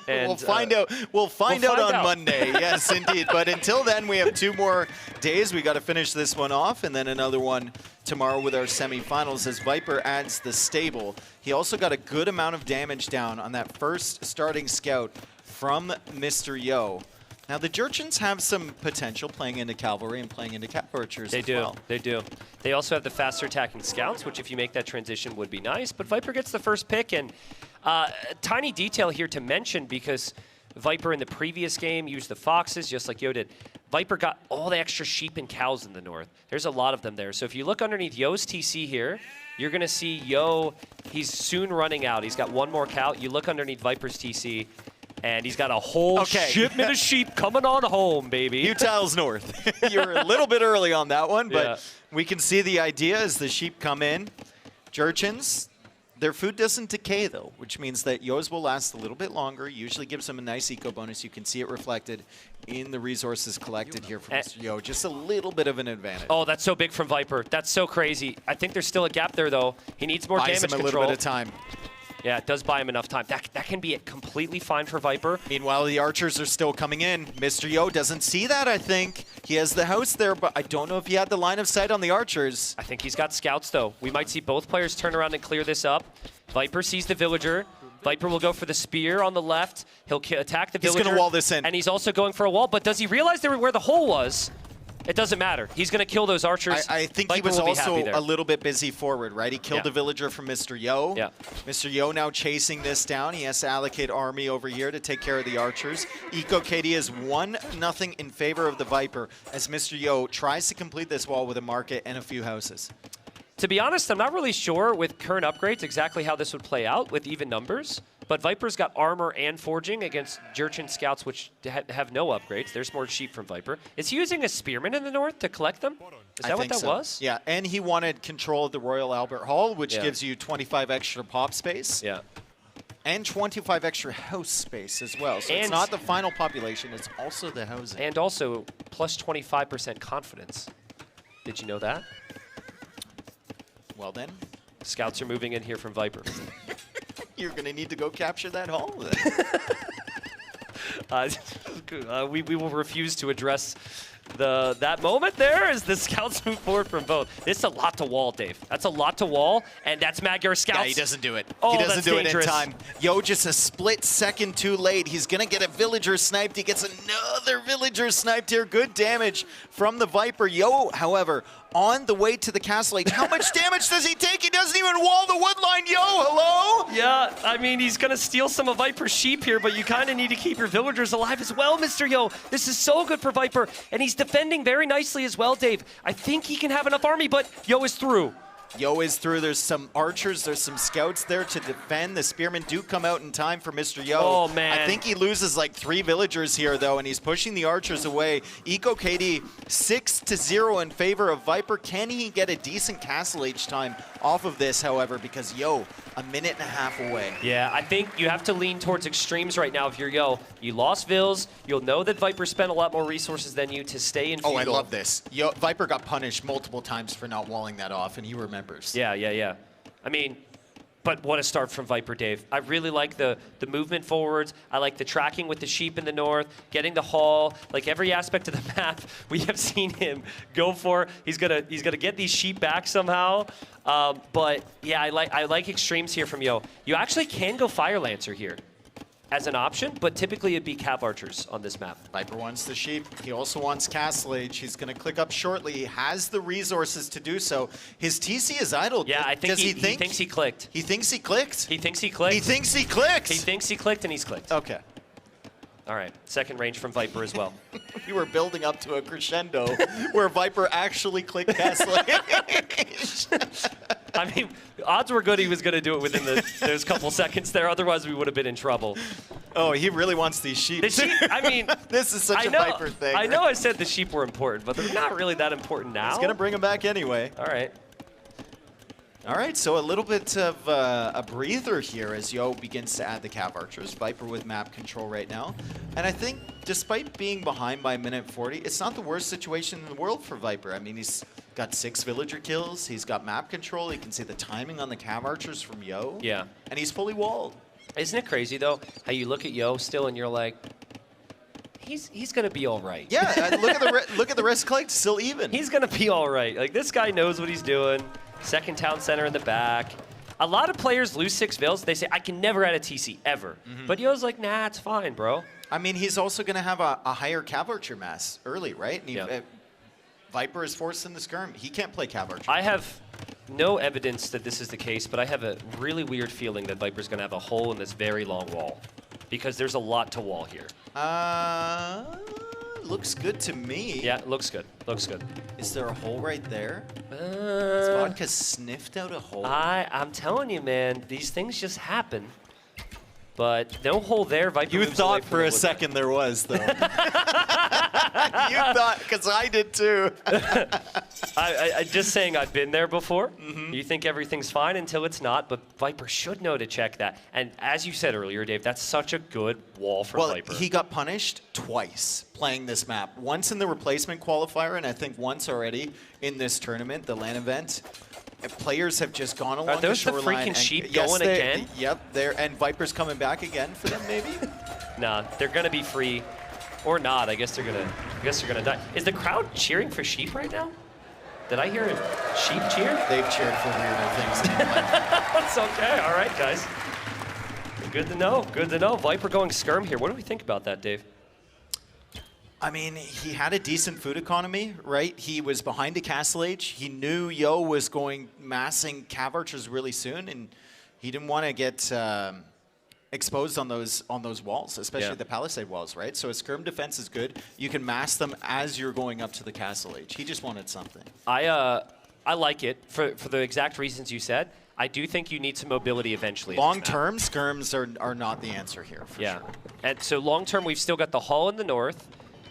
S: And,
E: we'll find out. We'll find out on Monday. Yes, indeed. But until then, we have 2 more days. We got to finish this one off, and then another one tomorrow with our semifinals as Viper adds the stable. He also got a good amount of damage down on that first starting scout from Mr. Yo. Now, the Jurchens have some potential playing into cavalry and playing into Cav Archers as well.
S: They do. They also have the faster attacking scouts, which if you make that transition would be nice. But Viper gets the first pick, and a tiny detail here to mention because Viper in the previous game used the foxes just like Yo did. Viper got all the extra sheep and cows in the north. There's a lot of them there. So if you look underneath Yo's TC here, you're going to see Yo, he's soon running out. He's got 1 more cow. You look underneath Viper's TC, and he's got a whole shipment of sheep coming on home, baby.
E: Utiles north. You're a little bit early on that one, but we can see the idea as the sheep come in. Jurchens, their food doesn't decay, though, which means that Yo's will last a little bit longer. Usually gives them a nice eco bonus. You can see it reflected in the resources collected here from Mr. Yo. Just a little bit of an advantage.
S: Oh, that's so big from Viper. That's so crazy. I think there's still a gap there, though. He needs more damage control.
E: Buys him a little bit of time.
S: Yeah, it does buy him enough time. That can be completely fine for Viper.
E: Meanwhile, the archers are still coming in. Mr. Yo doesn't see that, I think. He has the house there, but I don't know if he had the line of sight on the archers.
S: I think he's got scouts, though. We might see both players turn around and clear this up. Viper sees the villager. Viper will go for the spear on the left. He'll attack the villager.
E: He's going to wall this in.
S: And he's also going for a wall, but does he realize where the hole was? It doesn't matter. He's going to kill those archers.
E: I think
S: Viper
E: he was
S: will
E: also
S: be happy there.
E: a little bit busy forward, right? He killed the villager from Mr. Yo.
S: Yeah.
E: Mr. Yo now chasing this down. He has to allocate army over here to take care of the archers. Eco KD is 1-0 in favor of the Viper as Mr. Yo tries to complete this wall with a market and a few houses.
S: To be honest, I'm not really sure with current upgrades exactly how this would play out with even numbers. But Viper's got armor and forging against Jurchen scouts, which have no upgrades. There's more sheep from Viper. Is he using a spearman in the north to collect them? Is that what that was?
E: Yeah, and he wanted control of the Royal Albert Hall, which gives you 25 extra pop space.
S: Yeah.
E: And 25 extra house space as well. So it's not the final population, it's also the housing.
S: And also plus 25% confidence. Did you know that?
E: Well then.
S: Scouts are moving in here from Viper.
E: You're going to need to go capture that hall then.
S: We will refuse to address that moment there as the scouts move forward from both. It's a lot to wall, Dave. That's a lot to wall, and that's Magyar scouts.
E: Yeah, he doesn't do it.
S: Oh,
E: he doesn't do
S: dangerous.
E: it in time. Yo, just a split second too late. He's going to get a villager sniped. He gets another villager sniped here. Good damage from the Viper. Yo, however, on the way to the castle age. How much damage does he take? He doesn't even wall the wood line. Yo, hello?
S: Yeah, I mean, he's going to steal some of Viper's sheep here, but you kind of need to keep your villagers alive as well, Mr. Yo. This is so good for Viper, and he's defending very nicely as well, Dave. I think he can have enough army, but Yo is through.
E: Yo is through. There's some archers, there's some scouts there to defend. The spearmen do come out in time for Mr. Yo.
S: Oh, man.
E: I think he loses like 3 villagers here, though, and he's pushing the archers away. Eco KD 6-0 in favor of Viper. Can he get a decent castle age time off of this, however, because Yo, a minute and a half away.
S: Yeah, I think you have to lean towards extremes right now if you're Yo. You lost Vills. You'll know that Viper spent a lot more resources than you to stay in feudal.
E: Oh, I love this. Yo, Viper got punished multiple times for not walling that off, and he remembers.
S: Yeah. I mean, but what a start from Viper, Dave. I really like the movement forwards. I like the tracking with the sheep in the north, getting the haul. Like every aspect of the map, we have seen him go for. He's gonna get these sheep back somehow. But yeah, I like extremes here from Yo. You actually can go Fire Lancer here as an option, but typically it'd be Cav Archers on this map.
E: Viper wants the sheep. He also wants Castle Age. He's going to click up shortly. He has the resources to do so. His TC is idle.
S: Yeah, I think he thinks he clicked.
E: He thinks he clicked?
S: He thinks he clicked.
E: He thinks he clicked?
S: He thinks he clicked, and he's clicked.
E: Okay.
S: All right, second range from Viper as well.
E: You were building up to a crescendo where Viper actually clicked Castle Age.
S: I mean, odds were good he was going to do it within those couple seconds there. Otherwise, we would have been in trouble.
E: Oh, he really wants these sheep.
S: The sheep, I mean,
E: this is such a Viper thing.
S: I know I said the sheep were important, but they're not really that important now.
E: He's going to bring them back anyway.
S: All right.
E: All right, so a little bit of a breather here as Yo begins to add the Cav Archers. Viper with map control right now. And I think despite being behind by a minute 40, it's not the worst situation in the world for Viper. I mean, he's got 6 villager kills. He's got map control. He can see the timing on the Cav Archers from Yo.
S: Yeah.
E: And he's fully walled.
S: Isn't it crazy, though, how you look at Yo still and you're like, he's going to be all right.
E: Yeah, look at the rest collect, still even.
S: He's going to be all right. Like, this guy knows what he's doing. Second town center in the back. A lot of players lose 6 Vills. They say, I can never add a TC, ever. But Yo's like, nah, it's fine, bro.
E: I mean, he's also going to have a higher Cav Archer mass early, right? And Viper is forced in the skirm. He can't play Cav Archer.
S: I have no evidence that this is the case, but I have a really weird feeling that Viper's going to have a hole in this very long wall. Because there's a lot to wall here.
E: Looks good to me.
S: Yeah, looks good. Looks good.
E: Is there a hole right there? Has Vodka sniffed out a hole?
S: I'm telling you, man, these things just happen. But no hole there. Viper
E: You
S: moves
E: thought
S: away from
E: for
S: the
E: a
S: wood.
E: second there was, though. You thought, because I did too.
S: I just saying I've been there before. You think everything's fine until it's not, but Viper should know to check that. And as you said earlier, Dave, that's such a good wall for Viper.
E: He got punished twice playing this map. Once in the replacement qualifier, and I think once already in this tournament, the LAN event. Players have just gone along
S: Are those
E: the
S: the
E: shoreline.
S: freaking sheep going again?
E: Yep, and Viper's coming back again for them, maybe?
S: Nah, they're gonna be free, or not. I guess they're gonna die. Is the crowd cheering for sheep right now? Did I hear a sheep cheer?
E: They've cheered for weirder things in life.
S: That's okay. All right, guys. Good to know. Good to know. Viper going skirm here. What do we think about that, Dave?
E: I mean, he had a decent food economy, right? He was behind a Castle Age. He knew Yo was going massing Cav Archers really soon, and he didn't want to get exposed on those walls, especially the Palisade walls, right? So a skirm defense is good. You can mass them as you're going up to the Castle Age. He just wanted something.
S: I like it for the exact reasons you said. I do think you need some mobility eventually.
E: Long term, skirms are not the answer here. For sure.
S: And so long term, we've still got the Hall in the north.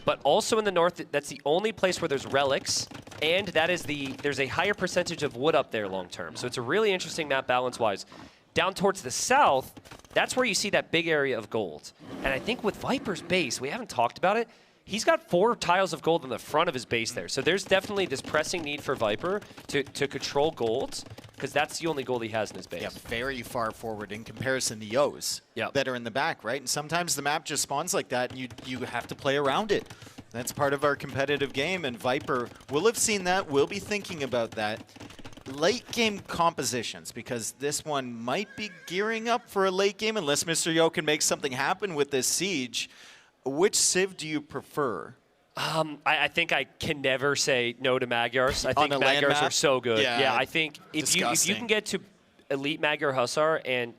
S: But also in the north, that's the only place where there's relics, and that is there's a higher percentage of wood up there long term. So it's a really interesting map balance-wise. Down towards the south, that's where you see that big area of gold. And I think with Viper's base, we haven't talked about it, he's got 4 tiles of gold in the front of his base there. So there's definitely this pressing need for Viper to control gold, because that's the only gold he has in his base.
E: Yeah, very far forward in comparison to Yo's that are in the back, right? And sometimes the map just spawns like that, and you have to play around it. That's part of our competitive game, and Viper will have seen that, will be thinking about that. Late game compositions, because this one might be gearing up for a late game unless Mr. Yo can make something happen with this siege. Which Civ do you prefer?
S: I think I can never say no to Magyars. I think
E: On a land
S: Magyars
E: map?
S: are so good.
E: Yeah,
S: I think if you can get to elite Magyar Hussar and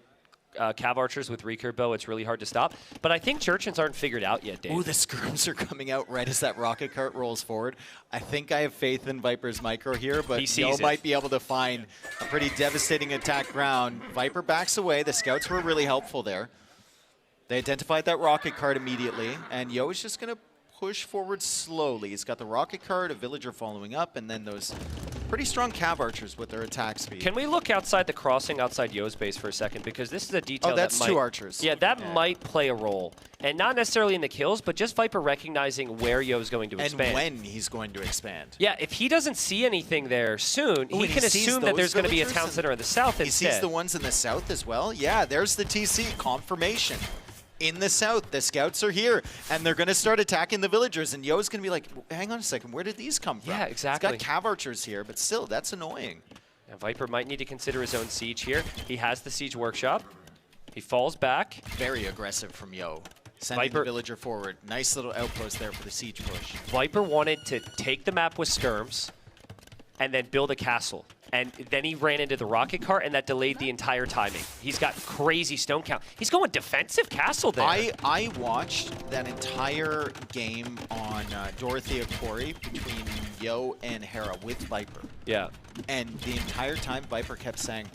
S: Cav Archers with recurve bow, it's really hard to stop. But I think Churchins aren't figured out yet, Dave.
E: Ooh, the skirms are coming out right as that rocket cart rolls forward. I think I have faith in Viper's micro here, but Yo might be able to find a pretty devastating attack ground. Viper backs away. The scouts were really helpful there. They identified that rocket cart immediately, and Yo is just going to push forward slowly. He's got the rocket cart, a villager following up, and then those pretty strong Cav Archers with their attack speed.
S: Can we look outside the crossing outside Yo's base for a second? Because this is a detail
E: that's
S: that might,
E: 2 archers.
S: Yeah, that might play a role. And not necessarily in the kills, but just Viper recognizing where Yo's going to expand.
E: And when he's going to expand.
S: Yeah, if he doesn't see anything there soon,
E: Ooh,
S: he can assume that there's going to be a town center in the south instead.
E: He sees the ones in the south as well? Yeah, there's the TC confirmation. In the south, the scouts are here, and they're going to start attacking the villagers, and Yo's going to be like, hang on a second, where did these come from?
S: Yeah, exactly.
E: He's got Cav Archers here, but still, that's annoying.
S: Now, Viper might need to consider his own siege here. He has the siege workshop. He falls back.
E: Very aggressive from Yo. Sending the villager forward. Nice little outpost there for the siege push.
S: Viper wanted to take the map with skirms and then build a castle. And then he ran into the rocket cart, and that delayed the entire timing. He's got crazy stone count. He's going defensive castle there.
E: I watched that entire game on Dorothea Quarry between Yo and Hera with Viper.
S: Yeah.
E: And the entire time, Viper kept saying,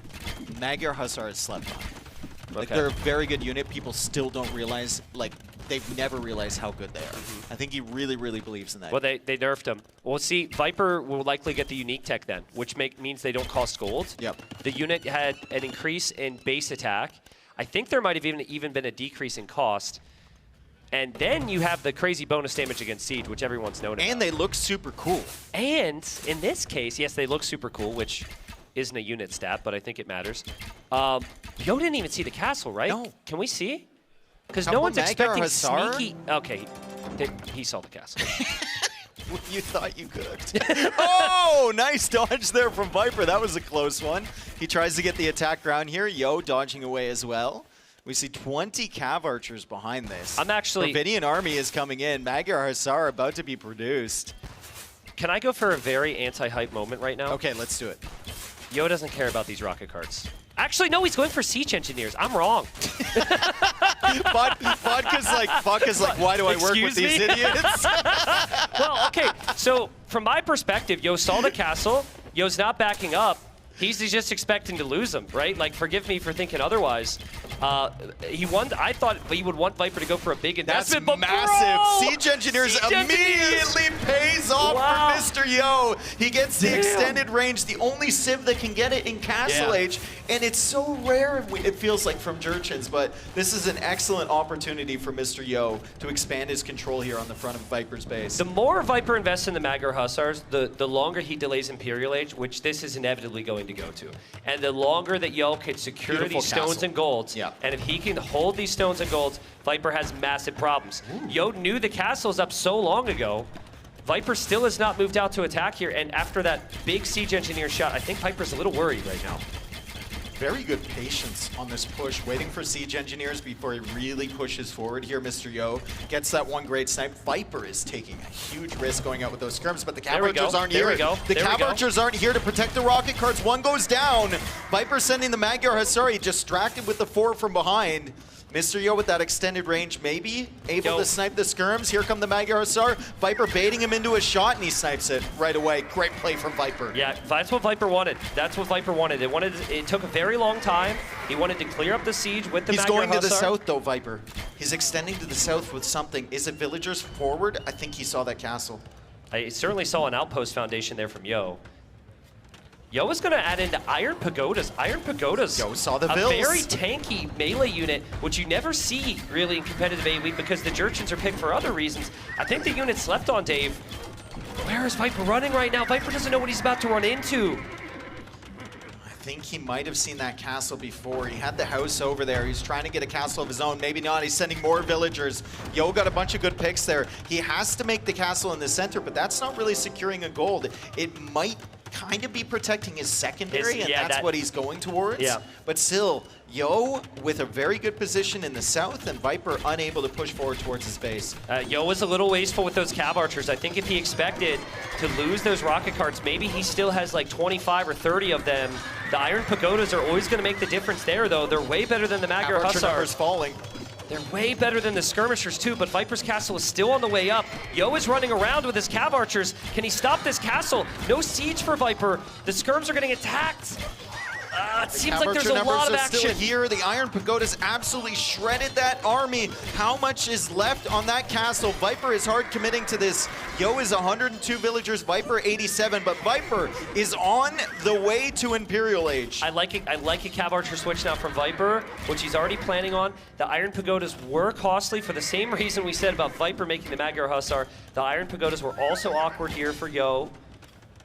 E: Magyar Hussar is slept on. Like,
S: Okay.
E: they're a very good unit. People still don't realize, like, they've never realized how good they are. I think he really, really believes in that.
S: Well, they nerfed him. Well, see, Viper will likely get the unique tech then, which means they don't cost gold.
E: Yep.
S: The unit had an increase in base attack. I think there might have even been a decrease in cost. And then you have the crazy bonus damage against Siege, which everyone's known about.
E: And they look super cool.
S: And in this case, yes, they look super cool, which isn't a unit stat, but I think it matters. Yo didn't even see the castle, right?
E: No.
S: Can we see? Because
E: How
S: no
E: about
S: one's
E: Magyar
S: expecting
E: Hussar?
S: sneaky... Okay, he saw the castle.
E: You thought you could. Oh, nice dodge there from Viper. That was a close one. He tries to get the attack ground here. Yo dodging away as well. We see 20 Cav Archers behind this.
S: I'm actually...
E: Dravidian army is coming in. Magyar Hussar about to be produced.
S: Can I go for a very anti-hype moment right now?
E: Okay, let's do it.
S: Yo doesn't care about these rocket carts. Actually, no, he's going for siege engineers. I'm wrong.
E: Vodka's like, why do I work with these idiots?
S: Well, okay, so from my perspective, Yo saw the castle. Yo's not backing up. He's just expecting to lose him, right? Like, forgive me for thinking otherwise. I thought he would want Viper to go for a big investment.
E: That's massive. Siege Engineers immediately pays off for Mr. Yo. He gets the extended range, the only civ that can get it in Castle Age. And it's so rare, it feels like, from Jurchins, but this is an excellent opportunity for Mr. Yo to expand his control here on the front of Viper's base.
S: The more Viper invests in the Magyar Hussars, the longer he delays Imperial Age, which this is inevitably going to go to. And the longer that Yo can secure
E: Beautiful
S: these stones
E: castle.
S: and golds, and if he can hold these stones and golds, Viper has massive problems. Yo knew the castle's up so long ago. Viper still has not moved out to attack here, and after that big siege engineer shot, I think Viper's a little worried right now.
E: Very good patience on this push, waiting for Siege Engineers before he really pushes forward here. Mr. Yo gets that one great snipe. Viper is taking a huge risk going out with those skirms, but the Cav Archers aren't here. The Cav Archers aren't here to protect the rocket carts. One goes down. Viper sending the Magyar Hussar, distracted with the 4 from behind. Mr. Yo with that extended range, maybe able to snipe the skirms. Here come the Magyar Hussar. Viper baiting him into a shot, and he snipes it right away. Great play from Viper.
S: Yeah, that's what Viper wanted. That's what Viper wanted. It took a very long time. He wanted to clear up the siege with the Magyar Hussar.
E: He's going to the south, though, Viper. He's extending to the south with something. Is it villagers forward? I think he saw that castle.
S: I certainly saw an outpost foundation there from Yo. Yo is going to add into Iron Pagodas. Iron Pagodas.
E: Yo saw the
S: a
E: bills.
S: very tanky melee unit, which you never see really in competitive AoE because the Jurchins are picked for other reasons. I think the unit slept on Dave. Where is Viper running right now? Viper doesn't know what he's about to run into.
E: I think he might have seen that castle before. He had the house over there. He's trying to get a castle of his own. Maybe not. He's sending more villagers. Yo got a bunch of good picks there. He has to make the castle in the center, but that's not really securing a gold. It might
T: kind of be protecting his secondary, and
S: yeah,
T: that's what he's going towards.
S: Yeah.
T: But still, Yo with a very good position in the south, and Viper unable to push forward towards his base.
S: Yo was a little wasteful with those Cav Archers. I think if he expected to lose those rocket carts, maybe he still has like 25 or 30 of them. The Iron Pagodas are always going to make the difference there, though. They're way better than the Magyar
T: Archer numbers
S: Hussars.
T: falling.
S: They're way better than the Skirmishers, too, but Viper's castle is still on the way up. Yo is running around with his Cav Archers. Can he stop this castle? No siege for Viper. The Skirms are getting attacked. It seems like there's a lot of action.
T: Still here. The Iron Pagodas absolutely shredded that army. How much is left on that castle? Viper is hard committing to this. Yo is 102 villagers, Viper 87, but Viper is on the way to Imperial Age.
S: I like a Cav Archer switch now from Viper, which he's already planning on. The Iron Pagodas were costly for the same reason we said about Viper making the Magyar Hussar. The Iron Pagodas were also awkward here for Yo.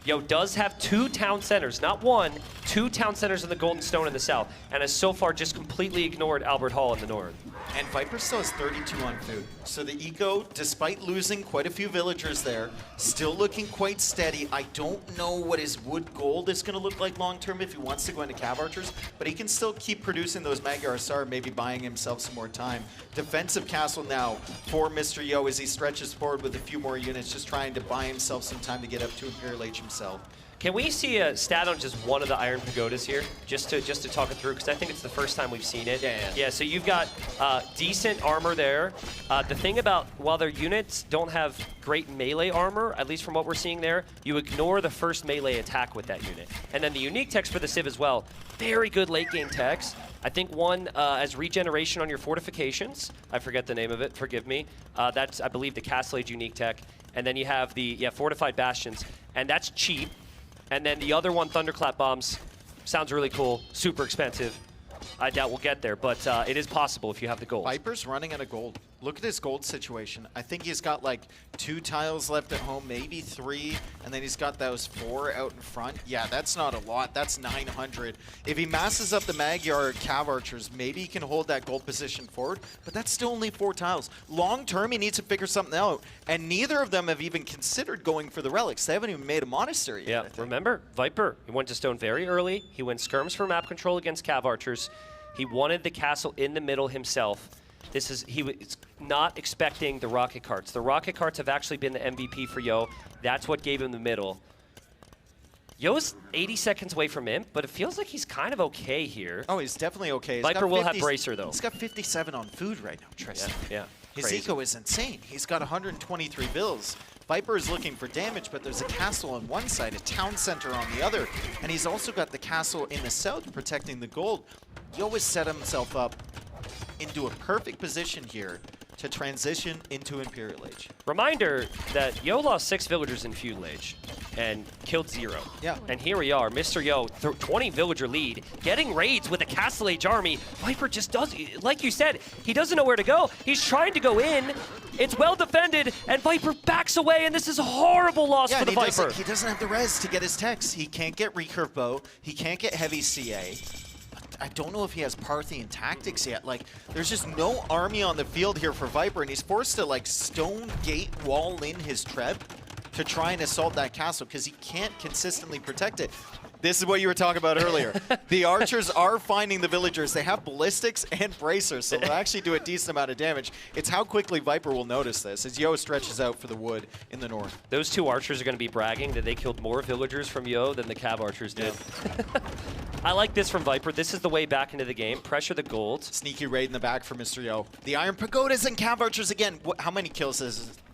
S: Yo does have 2 town centers, not 1, 2 town centers in the Golden Stone in the south, and has so far just completely ignored Albert Hall in the north.
T: And Viper still has 32 on food. So the eco, despite losing quite a few villagers there, still looking quite steady. I don't know what his wood gold is going to look like long term if he wants to go into Cav Archers, but he can still keep producing those Magyar Hussar, maybe buying himself some more time. Defensive castle now for Mr. Yo as he stretches forward with a few more units, just trying to buy himself some time to get up to Imperial Age himself.
S: Can we see a stat on just one of the Iron Pagodas here, just to talk it through? Because I think it's the first time we've seen it. Yeah. So you've got decent armor there. The thing about while their units don't have great melee armor, at least from what we're seeing there, you ignore the first melee attack with that unit. And then the unique techs for the Civ as well. Very good late game techs. I think one as regeneration on your fortifications. I forget the name of it. Forgive me. That's I believe the Castle Age unique tech. And then you have the fortified bastions, and that's cheap. And then the other one, Thunderclap Bombs, sounds really cool, super expensive. I doubt we'll get there, but it is possible if you have the gold.
T: Viper's running out of gold. Look at his gold situation. I think he's got like 2 tiles left at home, maybe 3, and then he's got those 4 out in front. Yeah, that's not a lot. That's 900. If he masses up the Magyar Cav Archers, maybe he can hold that gold position forward, but that's still only 4 tiles. Long term, he needs to figure something out, and neither of them have even considered going for the relics. They haven't even made a monastery yet.
S: Yeah, remember, Viper, he went to stone very early. He went skirms for map control against Cav Archers. He wanted the castle in the middle himself. He was not expecting the rocket carts. The rocket carts have actually been the MVP for Yo. That's what gave him the middle. Yo's 80 seconds away from him, but it feels like he's kind of okay here.
T: Oh, he's definitely okay. He's
S: Viper will have Bracer, though.
T: He's got 57 on food right now, Tristan.
S: Yeah.
T: His
S: Crazy.
T: eco is insane. He's got 123 bills. Viper is looking for damage, but there's a castle on one side, a town center on the other, and he's also got the castle in the south protecting the gold. Yo has set himself up into a perfect position here to transition into Imperial Age.
S: Reminder that Yo lost 6 villagers in Feudal Age and killed 0.
T: Yeah.
S: And here we are, Mr. Yo, 20 villager lead, getting raids with a Castle Age army. Viper just does, like you said, he doesn't know where to go. He's trying to go in. It's well defended, and Viper backs away, and this is a horrible loss for the Viper.
T: He doesn't have the res to get his techs. He can't get recurve bow. He can't get heavy CA. I don't know if he has Parthian tactics yet. Like, there's just no army on the field here for Viper, and he's forced to, like, stone gate wall in his Treb to try and assault that castle because he can't consistently protect it. This is what you were talking about earlier. The archers are finding the villagers. They have ballistics and bracers, so they'll actually do a decent amount of damage. It's how quickly Viper will notice this as Yo stretches out for the wood in the north.
S: Those 2 archers are going to be bragging that they killed more villagers from Yo than the Cav Archers did. Yeah. I like this from Viper. This is the way back into the game. Pressure the gold.
T: Sneaky raid in the back for Mr. Yo. The Iron Pagodas and Cav Archers again. How many kills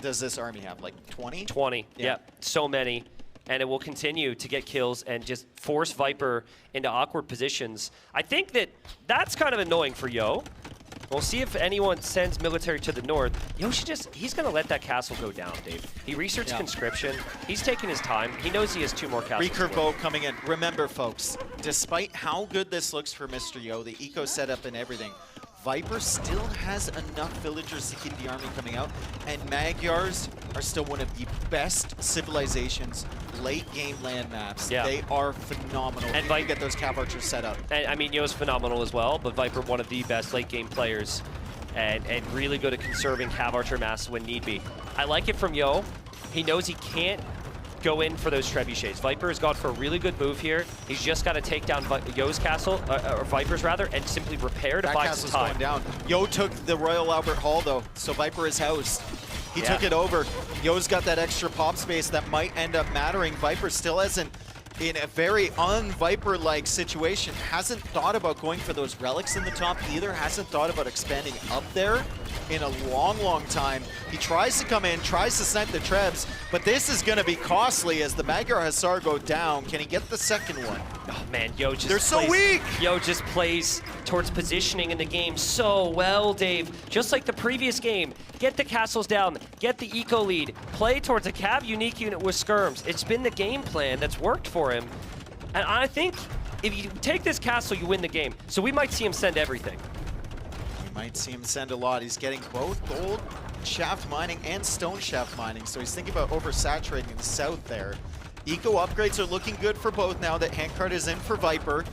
T: does this army have? Like 20?
S: 20, yeah. So many. And it will continue to get kills and just force Viper into awkward positions. I think that's kind of annoying for Yo. We'll see if anyone sends military to the north. Yo should he's going to let that castle go down, Dave. He researched conscription. He's taking his time. He knows he has 2 more castles.
T: Recurve bow coming in. Remember, folks, despite how good this looks for Mr. Yo, the eco setup and everything, Viper still has enough villagers to keep the army coming out, and Magyars are still one of the best civilizations late game land maps.
S: Yeah.
T: They are phenomenal.
S: And
T: you get those Cav Archers set up.
S: And, I mean, Yo's phenomenal as well, but Viper one of the best late game players and really good at conserving Cav Archer mass when need be. I like it from Yo. He knows he can't go in for those trebuchets. Viper has gone for a really good move here. He's just got to take down Yo's castle, or Viper's rather, and simply repair to buy some time.
T: Going down. Yo took the Royal Albert Hall though, so Viper is housed. He took it over. Yo's got that extra pop space that might end up mattering. Viper still hasn't, in a very un-Viper-like situation, hasn't thought about going for those relics in the top either, hasn't thought about expanding up there in a long, long time. He tries to come in, tries to snipe the Trebs, but this is going to be costly as the Magyar Hussar go down. Can he get the second one?
S: Oh man, Yo just
T: They're so weak!
S: Yo just plays towards positioning in the game so well, Dave. Just like the previous game, get the castles down, get the eco lead, play towards a Cav unique unit with skirms. It's been the game plan that's worked for him. And I think if you take this castle, you win the game. So we might see him send everything.
T: We might see him send a lot. He's getting both gold shaft mining and stone shaft mining, so he's thinking about oversaturating the south there. Eco upgrades are looking good for both now that Handcart is in for Viper.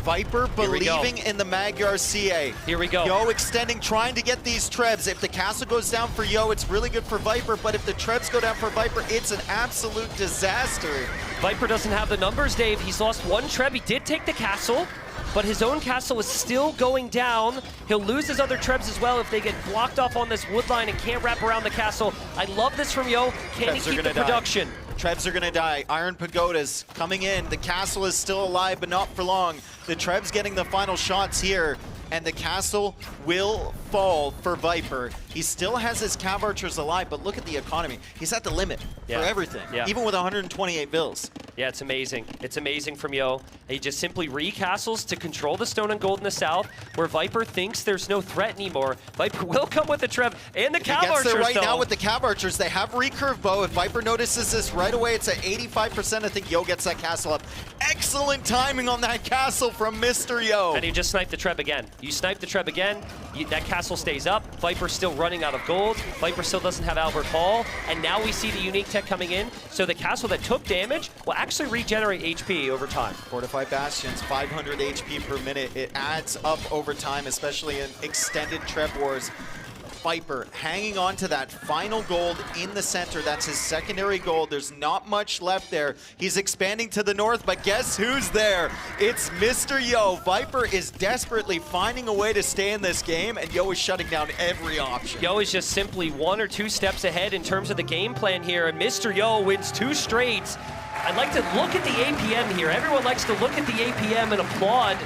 T: Viper believing in the Magyar CA.
S: Here we go.
T: Yo extending, trying to get these Trebs. If the castle goes down for Yo, it's really good for Viper, but if the Trebs go down for Viper, it's an absolute disaster.
S: Viper doesn't have the numbers, Dave. He's lost one Treb. He did take the castle, but his own castle is still going down. He'll lose his other Trebs as well if they get blocked off on this wood line and can't wrap around the castle. I love this from Yo. Can he keep the production?
T: Trebs are gonna die. Iron Pagodas coming in. The castle is still alive, but not for long. The Trebs getting the final shots here, and the castle will fall for Viper. He still has his Cav Archers alive, but look at the economy. He's at the limit for everything, even with 128 bills.
S: Yeah, it's amazing. It's amazing from Yo. He just simply recastles to control the stone and gold in the south, where Viper thinks there's no threat anymore. Viper will come with the Trev and the Cav Archers,
T: He gets there right
S: though.
T: now with the Cav Archers. They have recurve bow. If Viper notices this right away, it's at 85%. I think Yo gets that castle up. Excellent timing on that castle from Mr. Yo.
S: And he just sniped the Treb again. You snipe the Treb again, that castle stays up. Viper's still running out of gold. Viper still doesn't have Albert Hall. And now we see the unique tech coming in. So the castle that took damage will actually regenerate HP over time.
T: Fortified Bastions, 500 HP per minute. It adds up over time, especially in extended Treb wars. Viper hanging on to that final gold in the center. That's his secondary gold. There's not much left there. He's expanding to the north, but guess who's there? It's Mr. Yo. Viper is desperately finding a way to stay in this game, and Yo is shutting down every option.
S: Yo is just simply 1 or 2 steps ahead in terms of the game plan here, and Mr. Yo wins 2 straight. I'd like to look at the APM here. Everyone likes to look at the APM and applaud.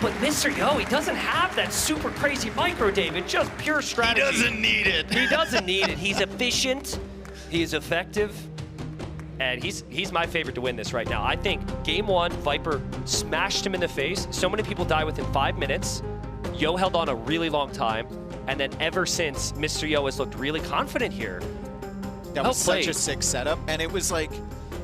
S: But Mr. Yo, he doesn't have that super crazy micro, David. Just pure strategy.
T: He doesn't need it.
S: He doesn't need it. He's efficient. He's effective. And he's my favorite to win this right now. I think game 1, Viper smashed him in the face. So many people die within 5 minutes. Yo held on a really long time. And then ever since, Mr. Yo has looked really confident here.
T: That was such a sick setup. And it was like,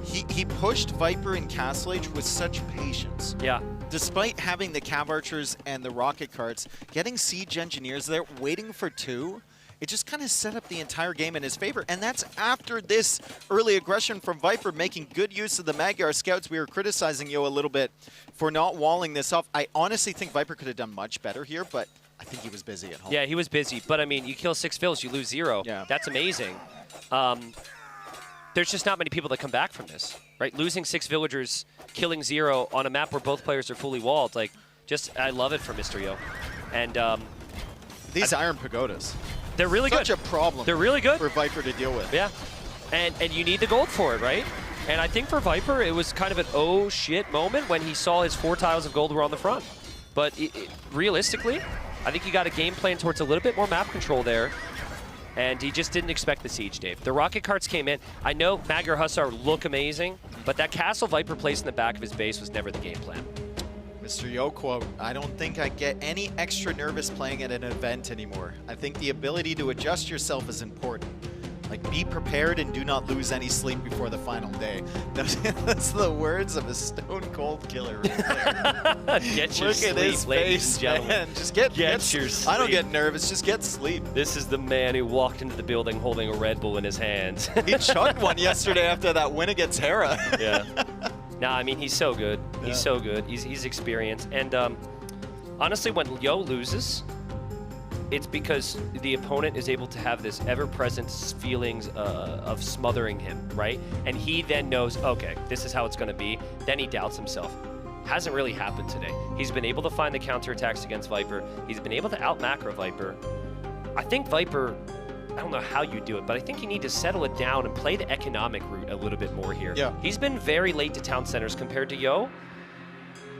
T: he pushed Viper in Castle Age with such patience.
S: Yeah.
T: Despite having the Cav Archers and the rocket carts, getting Siege Engineers there, waiting for 2, it just kind of set up the entire game in his favor. And that's after this early aggression from Viper, making good use of the Magyar Scouts. We were criticizing Yo a little bit for not walling this off. I honestly think Viper could have done much better here, but I think he was busy at home.
S: Yeah, he was busy. But, I mean, you kill 6 fills, you lose 0.
T: Yeah.
S: That's amazing. There's just not many people that come back from this, right? Losing 6 villagers, killing 0 on a map where both players are fully walled. Like, I love it for Mr. Yo. And
T: these Iron Pagodas,
S: they're really good.
T: Such a problem.
S: They're really good
T: for Viper to deal with.
S: Yeah, and you need the gold for it, right? And I think for Viper, it was kind of an oh shit moment when he saw his 4 tiles of gold were on the front. But realistically, I think he got a game plan towards a little bit more map control there. And he just didn't expect the siege, Dave. The rocket carts came in. I know Magyar Hussar look amazing, but that castle Viper placed in the back of his base was never the game plan.
T: Mr. Yo quote, I don't think I get any extra nervous playing at an event anymore. I think the ability to adjust yourself is important. Like, be prepared and do not lose any sleep before the final day. That's the words of a stone cold killer right there.
S: Get your
T: Look
S: sleep,
T: at his
S: ladies
T: face,
S: and gentlemen.
T: man. Just get
S: your sleep.
T: I don't get nervous, just get sleep.
S: This is the man who walked into the building holding a Red Bull in his hands.
T: He chugged one yesterday after that win against Hera.
S: Yeah. Nah, I mean, he's so good. He's so good. He's experienced. And honestly, when Yo loses, it's because the opponent is able to have this ever-present feelings of smothering him, right? And he then knows, okay, this is how it's going to be. Then he doubts himself. Hasn't really happened today. He's been able to find the counterattacks against Viper. He's been able to out-macro Viper. I think Viper, I don't know how you do it, but I think you need to settle it down and play the economic route a little bit more here.
T: Yeah.
S: He's been very late to town centers compared to Yo.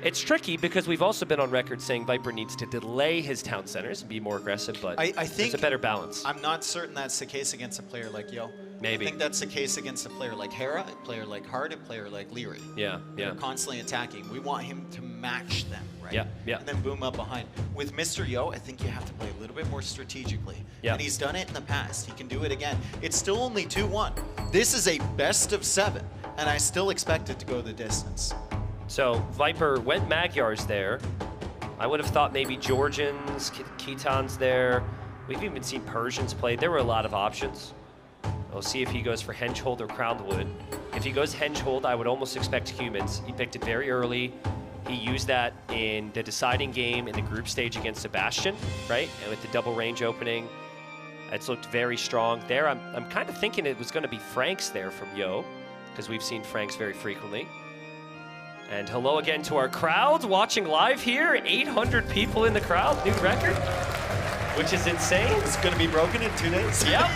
S: It's tricky because we've also been on record saying Viper needs to delay his town centers and be more aggressive, but
T: I think
S: there's a better balance.
T: I'm not certain that's the case against a player like Yo.
S: Maybe.
T: I think that's the case against a player like Hera, a player like Hard, a player like Leary.
S: Yeah,
T: They're constantly attacking. We want him to match them, right?
S: Yeah, yeah.
T: And then boom up behind. With Mr. Yo, I think you have to play a little bit more strategically.
S: Yeah.
T: And he's done it in the past. He can do it again. It's still only 2-1. This is a best of 7, and I still expect it to go the distance.
S: So Viper went Magyars there. I would have thought maybe Georgians, Khitans there. We've even seen Persians played. There were a lot of options. We'll see if he goes for Hengehold or Crownwood. If he goes Hengehold, I would almost expect humans. He picked it very early. He used that in the deciding game in the group stage against Sebastian, right? And with the double range opening, it's looked very strong. There, I'm kind of thinking it was going to be Franks there from Yo, because we've seen Franks very frequently. And hello again to our crowd watching live here. 800 people in the crowd, new record, which is insane.
T: It's going to be broken in 2 days.
S: Yep.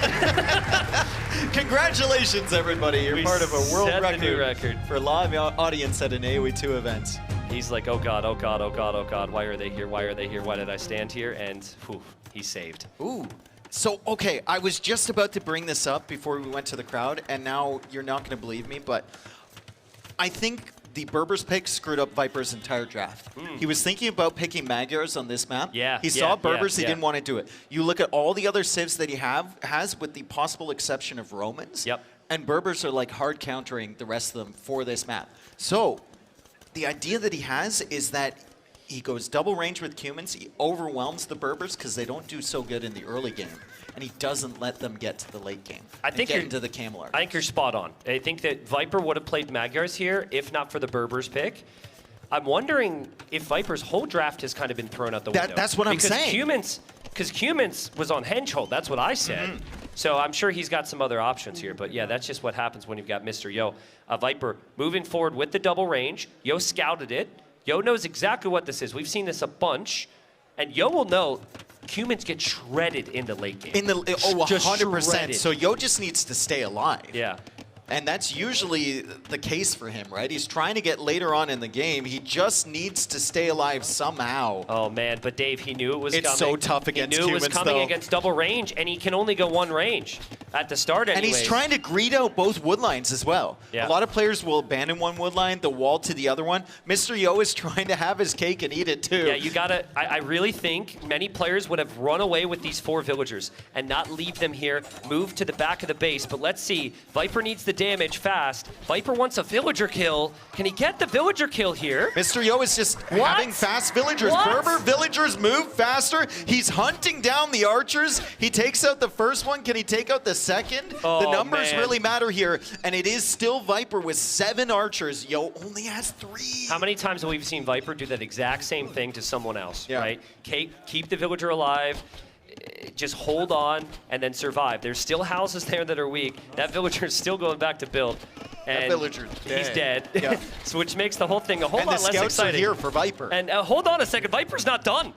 T: Congratulations, everybody. You're part of a world
S: set the
T: record,
S: new record
T: for live audience at an AoE 2 event.
S: He's like, oh God, oh God, oh God, oh God. Why are they here? Why are they here? Why did I stand here? And whew, he's saved.
T: Ooh. So, okay, I was just about to bring this up before we went to the crowd, and now you're not going to believe me, but I think the Berbers pick screwed up Viper's entire draft. He was thinking about picking Magyars on this map.
S: Yeah,
T: He saw Berbers, he
S: yeah.
T: didn't want to do it. You look at all the other civs that he has, with the possible exception of Romans.
S: Yep.
T: And Berbers are like hard countering the rest of them for this map. So, the idea that he has is that he goes double range with humans, he overwhelms the Berbers because they don't do so good in the early game, and he doesn't let them get to the late game.
S: I think
T: get into the Camel Army.
S: I think you're spot on. I think that Viper would have played Magyars here if not for the Berbers pick. I'm wondering if Viper's whole draft has kind of been thrown out the window.
T: That's what I'm saying.
S: Because Humans was on Hengehold. That's what I said. So I'm sure he's got some other options here. But yeah, that's just what happens when you've got Mr. Yo. Viper moving forward with the double range. Yo scouted it. Yo knows exactly what this is. We've seen this a bunch. And Yo will know humans get shredded in the late game.
T: 100%. So Yo just needs to stay alive.
S: Yeah.
T: And that's usually the case for him, right? He's trying to get later on in the game. He just needs to stay alive somehow.
S: Oh, man. But, Dave, he knew it was coming.
T: It's so tough against humans,
S: He knew it was coming against double range, and he can only go one range at the start anyways.
T: And he's trying to greed out both wood lines as well.
S: Yeah.
T: A lot of players will abandon one wood line, the wall to the other one. Mr. Yo is trying to have his cake and eat it, too.
S: Yeah, you got to... I really think many players would have run away with these 4 villagers and not leave them here, move to the back of the base. But let's see. Viper needs the damage fast. Viper wants a villager kill. Can he get the villager kill here?
T: Mr. Yo is just having fast villagers. Berber villagers move faster. He's hunting down the archers. He takes out the first one. Can he take out the second?
S: Oh,
T: the numbers
S: man.
T: really matter here. And it is still Viper with 7 archers. Yo only has 3.
S: How many times have we seen Viper do that exact same thing to someone else, right? Keep the villager alive. Just hold on and then survive. There's still houses there that are weak. That villager is still going back to build. And
T: that villager's dead.
S: He's dead.
T: Yeah.
S: So which makes the whole thing a whole lot less exciting.
T: And the scouts are here for Viper.
S: And hold on a second. Viper's not done.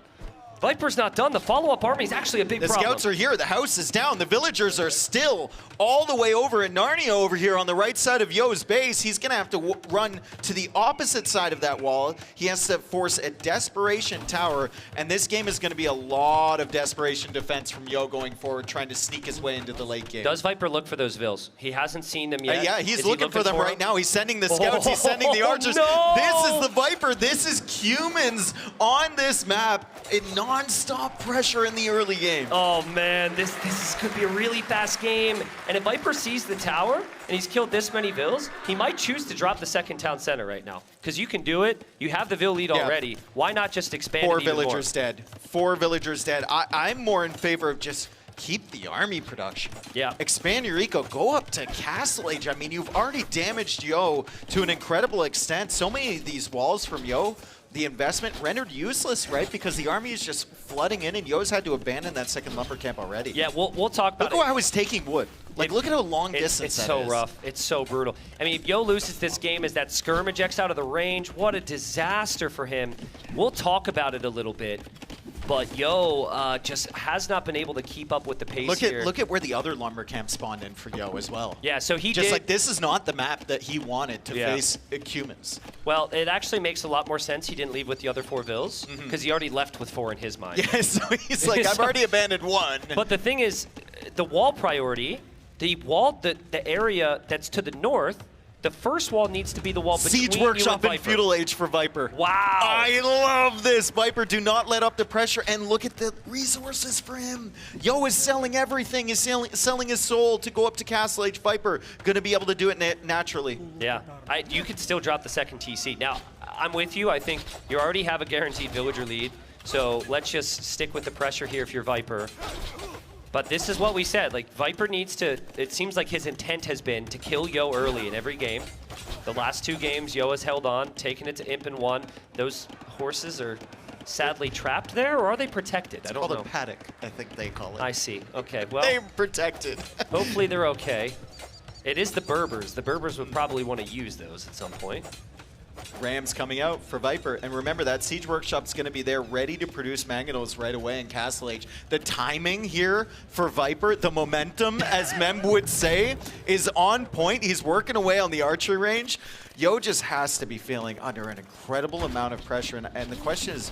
S: Viper's not done. The follow-up army is actually a big problem.
T: The scouts are here. The house is down. The villagers are still all the way over at Narnia over here on the right side of Yo's base. He's going to have to run to the opposite side of that wall. He has to force a desperation tower, and this game is going to be a lot of desperation defense from Yo going forward, trying to sneak his way into the late game.
S: Does Viper look for those vills? He hasn't seen them yet.
T: Yeah, he's looking for them right now. He's sending the scouts. He's sending the archers.
S: No!
T: This is the Viper. This is humans on this map in non-stop pressure in the early game.
S: Oh man, this could be a really fast game. And if Viper sees the tower and he's killed this many vills, he might choose to drop the second town center right now. Because you can do it. You have the vill lead already. Why not just expand
T: 4
S: it even
T: villagers
S: more?
T: dead. 4 villagers dead. I'm more in favor of just keep the army production.
S: Yeah.
T: Expand your eco, go up to Castle Age. I mean, you've already damaged Yo to an incredible extent. So many of these walls from Yo, the investment rendered useless, right? Because the army is just flooding in, and Yo's had to abandon that second lumber camp already.
S: Yeah, we'll talk about it.
T: Look how he's taking wood. Like, look at how long distance
S: it's
T: that is.
S: so rough. It's so brutal. I mean, if Yo loses this game as that skirm ejects out of the range, what a disaster for him. We'll talk about it a little bit. But Yo just has not been able to keep up with the pace here.
T: Look at where the other lumber camp spawned in for Yo as well.
S: Yeah, so he
T: just
S: did,
T: like this is not the map that he wanted to face humans.
S: Well, it actually makes a lot more sense he didn't leave with the other 4 vills because he already left with 4 in his mind.
T: Yeah, so he's like, I've already abandoned 1.
S: But the thing is, the wall priority, the area that's to the north, the first wall needs to be the wall between
T: Siege
S: you
T: Workshop
S: and
T: and Feudal Age for Viper.
S: Wow.
T: I love this. Viper, do not let up the pressure. And look at the resources for him. Yo is selling everything. He's selling his soul to go up to Castle Age. Viper going to be able to do it naturally.
S: Yeah, you could still drop the second TC. Now, I'm with you. I think you already have a guaranteed villager lead. So let's just stick with the pressure here if you're Viper. But this is what we said, like Viper needs to, it seems like his intent has been to kill Yo early in every game. The last 2 games, Yo has held on, taken it to Imp and won. Those horses are sadly trapped there, or are they protected? I don't know.
T: It's called a paddock, I think they call it.
S: I see, okay, well.
T: They're protected.
S: Hopefully they're okay. It is the Berbers. The Berbers would probably want to use those at some point.
T: Rams coming out for Viper. And remember, that Siege Workshop's going to be there ready to produce Mangonels right away in Castle Age. The timing here for Viper, the momentum, as Mem would say, is on point. He's working away on the archery range. Yo just has to be feeling under an incredible amount of pressure. And the question is,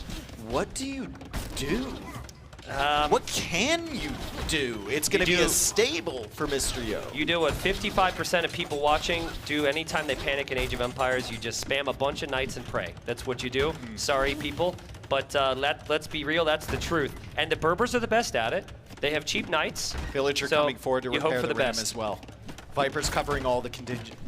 T: what do you do? What can you do? It's going to be a stable for Mr. Yo.
S: You do what 55% of people watching do anytime they panic in Age of Empires. You just spam a bunch of knights and pray. That's what you do. Sorry, people. But let's be real, that's the truth. And the Berbers are the best at it. They have cheap knights.
T: Villager coming forward to repair the ram
S: best
T: as well. Viper's covering all the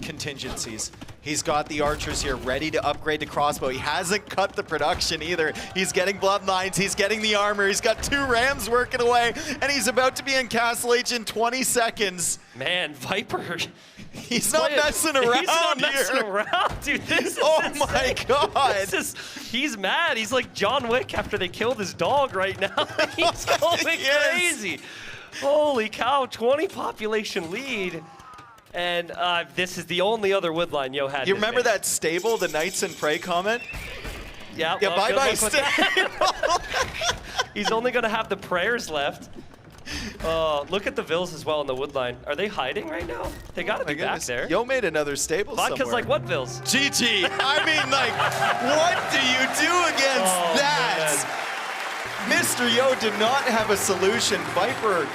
T: contingencies. He's got the archers here ready to upgrade to crossbow. He hasn't cut the production either. He's getting bloodlines, he's getting the armor, he's got 2 rams working away, and he's about to be in Castle Age in 20 seconds.
S: Man, Viper.
T: He's not messing around here.
S: He's not messing around, dude. This is insane.
T: My God.
S: He's mad. He's like John Wick after they killed his dog right now. He's going crazy. Holy cow, 20 population lead. And this is the only other woodline Yo had.
T: You remember that stable, the Knights and Prey comment?
S: Yeah,
T: well, bye-bye stable.
S: He's only going to have the prayers left. Look at the Vills as well in the woodline. Are they hiding right now? They got to be back there.
T: Yo made another stable
S: Vodka's
T: somewhere.
S: like, what Vills?
T: GG. I mean, like, what do you do against that? Man. Mr. Yo did not have a solution. Viper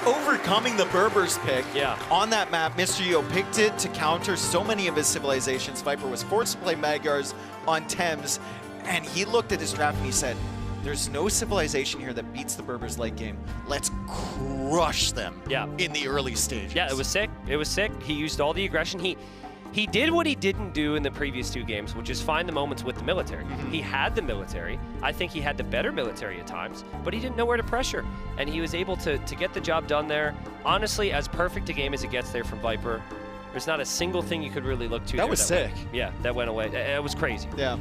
T: overcoming the Berbers pick on that map. Mr. Yo picked it to counter so many of his civilizations. Viper was forced to play Magyars on Thames, and he looked at his draft and he said, there's no civilization here that beats the Berbers late game. Let's crush them in the early stages.
S: Yeah, it was sick. It was sick. He used all the aggression. He did what he didn't do in the previous 2 games, which is find the moments with the military. He had the military. I think he had the better military at times, but he didn't know where to pressure. And he was able to get the job done there. Honestly, as perfect a game as it gets there from Viper, there's not a single thing you could really look to.
T: That was sick.
S: That went away. It was crazy.
T: Yeah.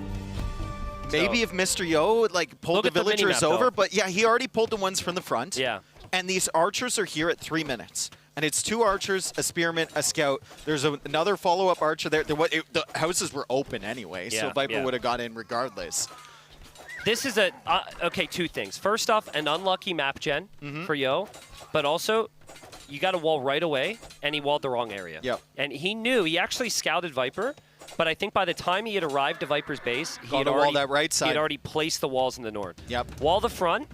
T: Maybe if Mr. Yo pulled the villagers over, but yeah, he already pulled the ones from the front.
S: Yeah.
T: And these archers are here at 3 minutes. And it's 2 archers, a spearman, a scout. There's another follow-up archer there. The houses were open anyway, so Viper would have got in regardless.
S: This is okay, 2 things. First off, an unlucky map gen for Yo, but also you got a wall right away, and he walled the wrong area.
T: Yep.
S: And he actually scouted Viper, but I think by the time he had arrived to Viper's base, he had already placed the walls in the north.
T: Yep.
S: Wall the front,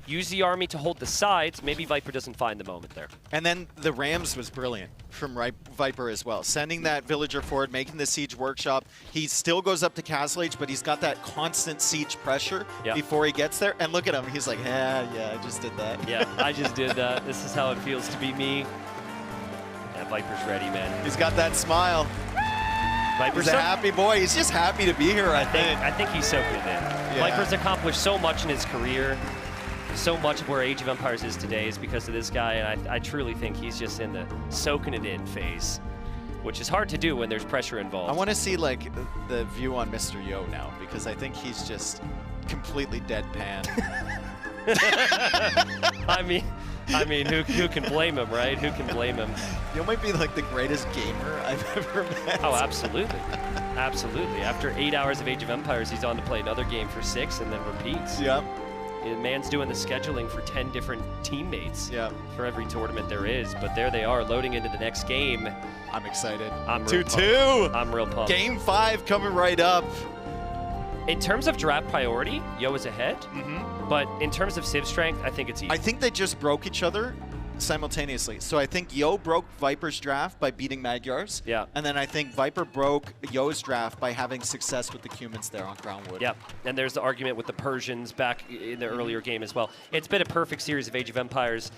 S: use the army to hold the sides. Maybe Viper doesn't find the moment there.
T: And then the Rams was brilliant from Viper as well. Sending that villager forward, making the Siege Workshop. He still goes up to Castle Age, but he's got that constant siege pressure before he gets there. And look at him. He's like, yeah, I just did that.
S: Yeah, I just did that. This is how it feels to be me. Yeah, Viper's ready, man.
T: He's got that smile.
S: Viper's
T: a happy boy. He's just happy to be here, I think.
S: I think he's so good, man. Yeah. Viper's accomplished so much in his career. so much of where Age of Empires is today is because of this guy, and I truly think he's just in the soaking it in phase, which is hard to do when there's pressure involved.
T: I want to see like the view on Mr. Yo now, because I think he's just completely deadpan.
S: I mean, who can blame him, right? Who can blame him?
T: Yo might be like the greatest gamer I've ever met.
S: Oh, absolutely. Absolutely. After 8 hours of Age of Empires, he's on to play another game for 6 and then repeats.
T: Yep.
S: The man's doing the scheduling for 10 different teammates for every tournament there is. But there they are, loading into the next game.
T: I'm excited.
S: I'm real
T: 2-2.
S: pumped. I'm real pumped.
T: Game 5 coming right up.
S: In terms of draft priority, Yo is ahead. But in terms of Civ strength, I think it's easy.
T: I think they just broke each other simultaneously. So I think Yo broke Viper's draft by beating Magyar's.
S: Yeah.
T: And then I think Viper broke Yo's draft by having success with the humans there on Crownwood.
S: Yep. And there's the argument with the Persians back in the earlier game as well. It's been a perfect series of Age of Empires.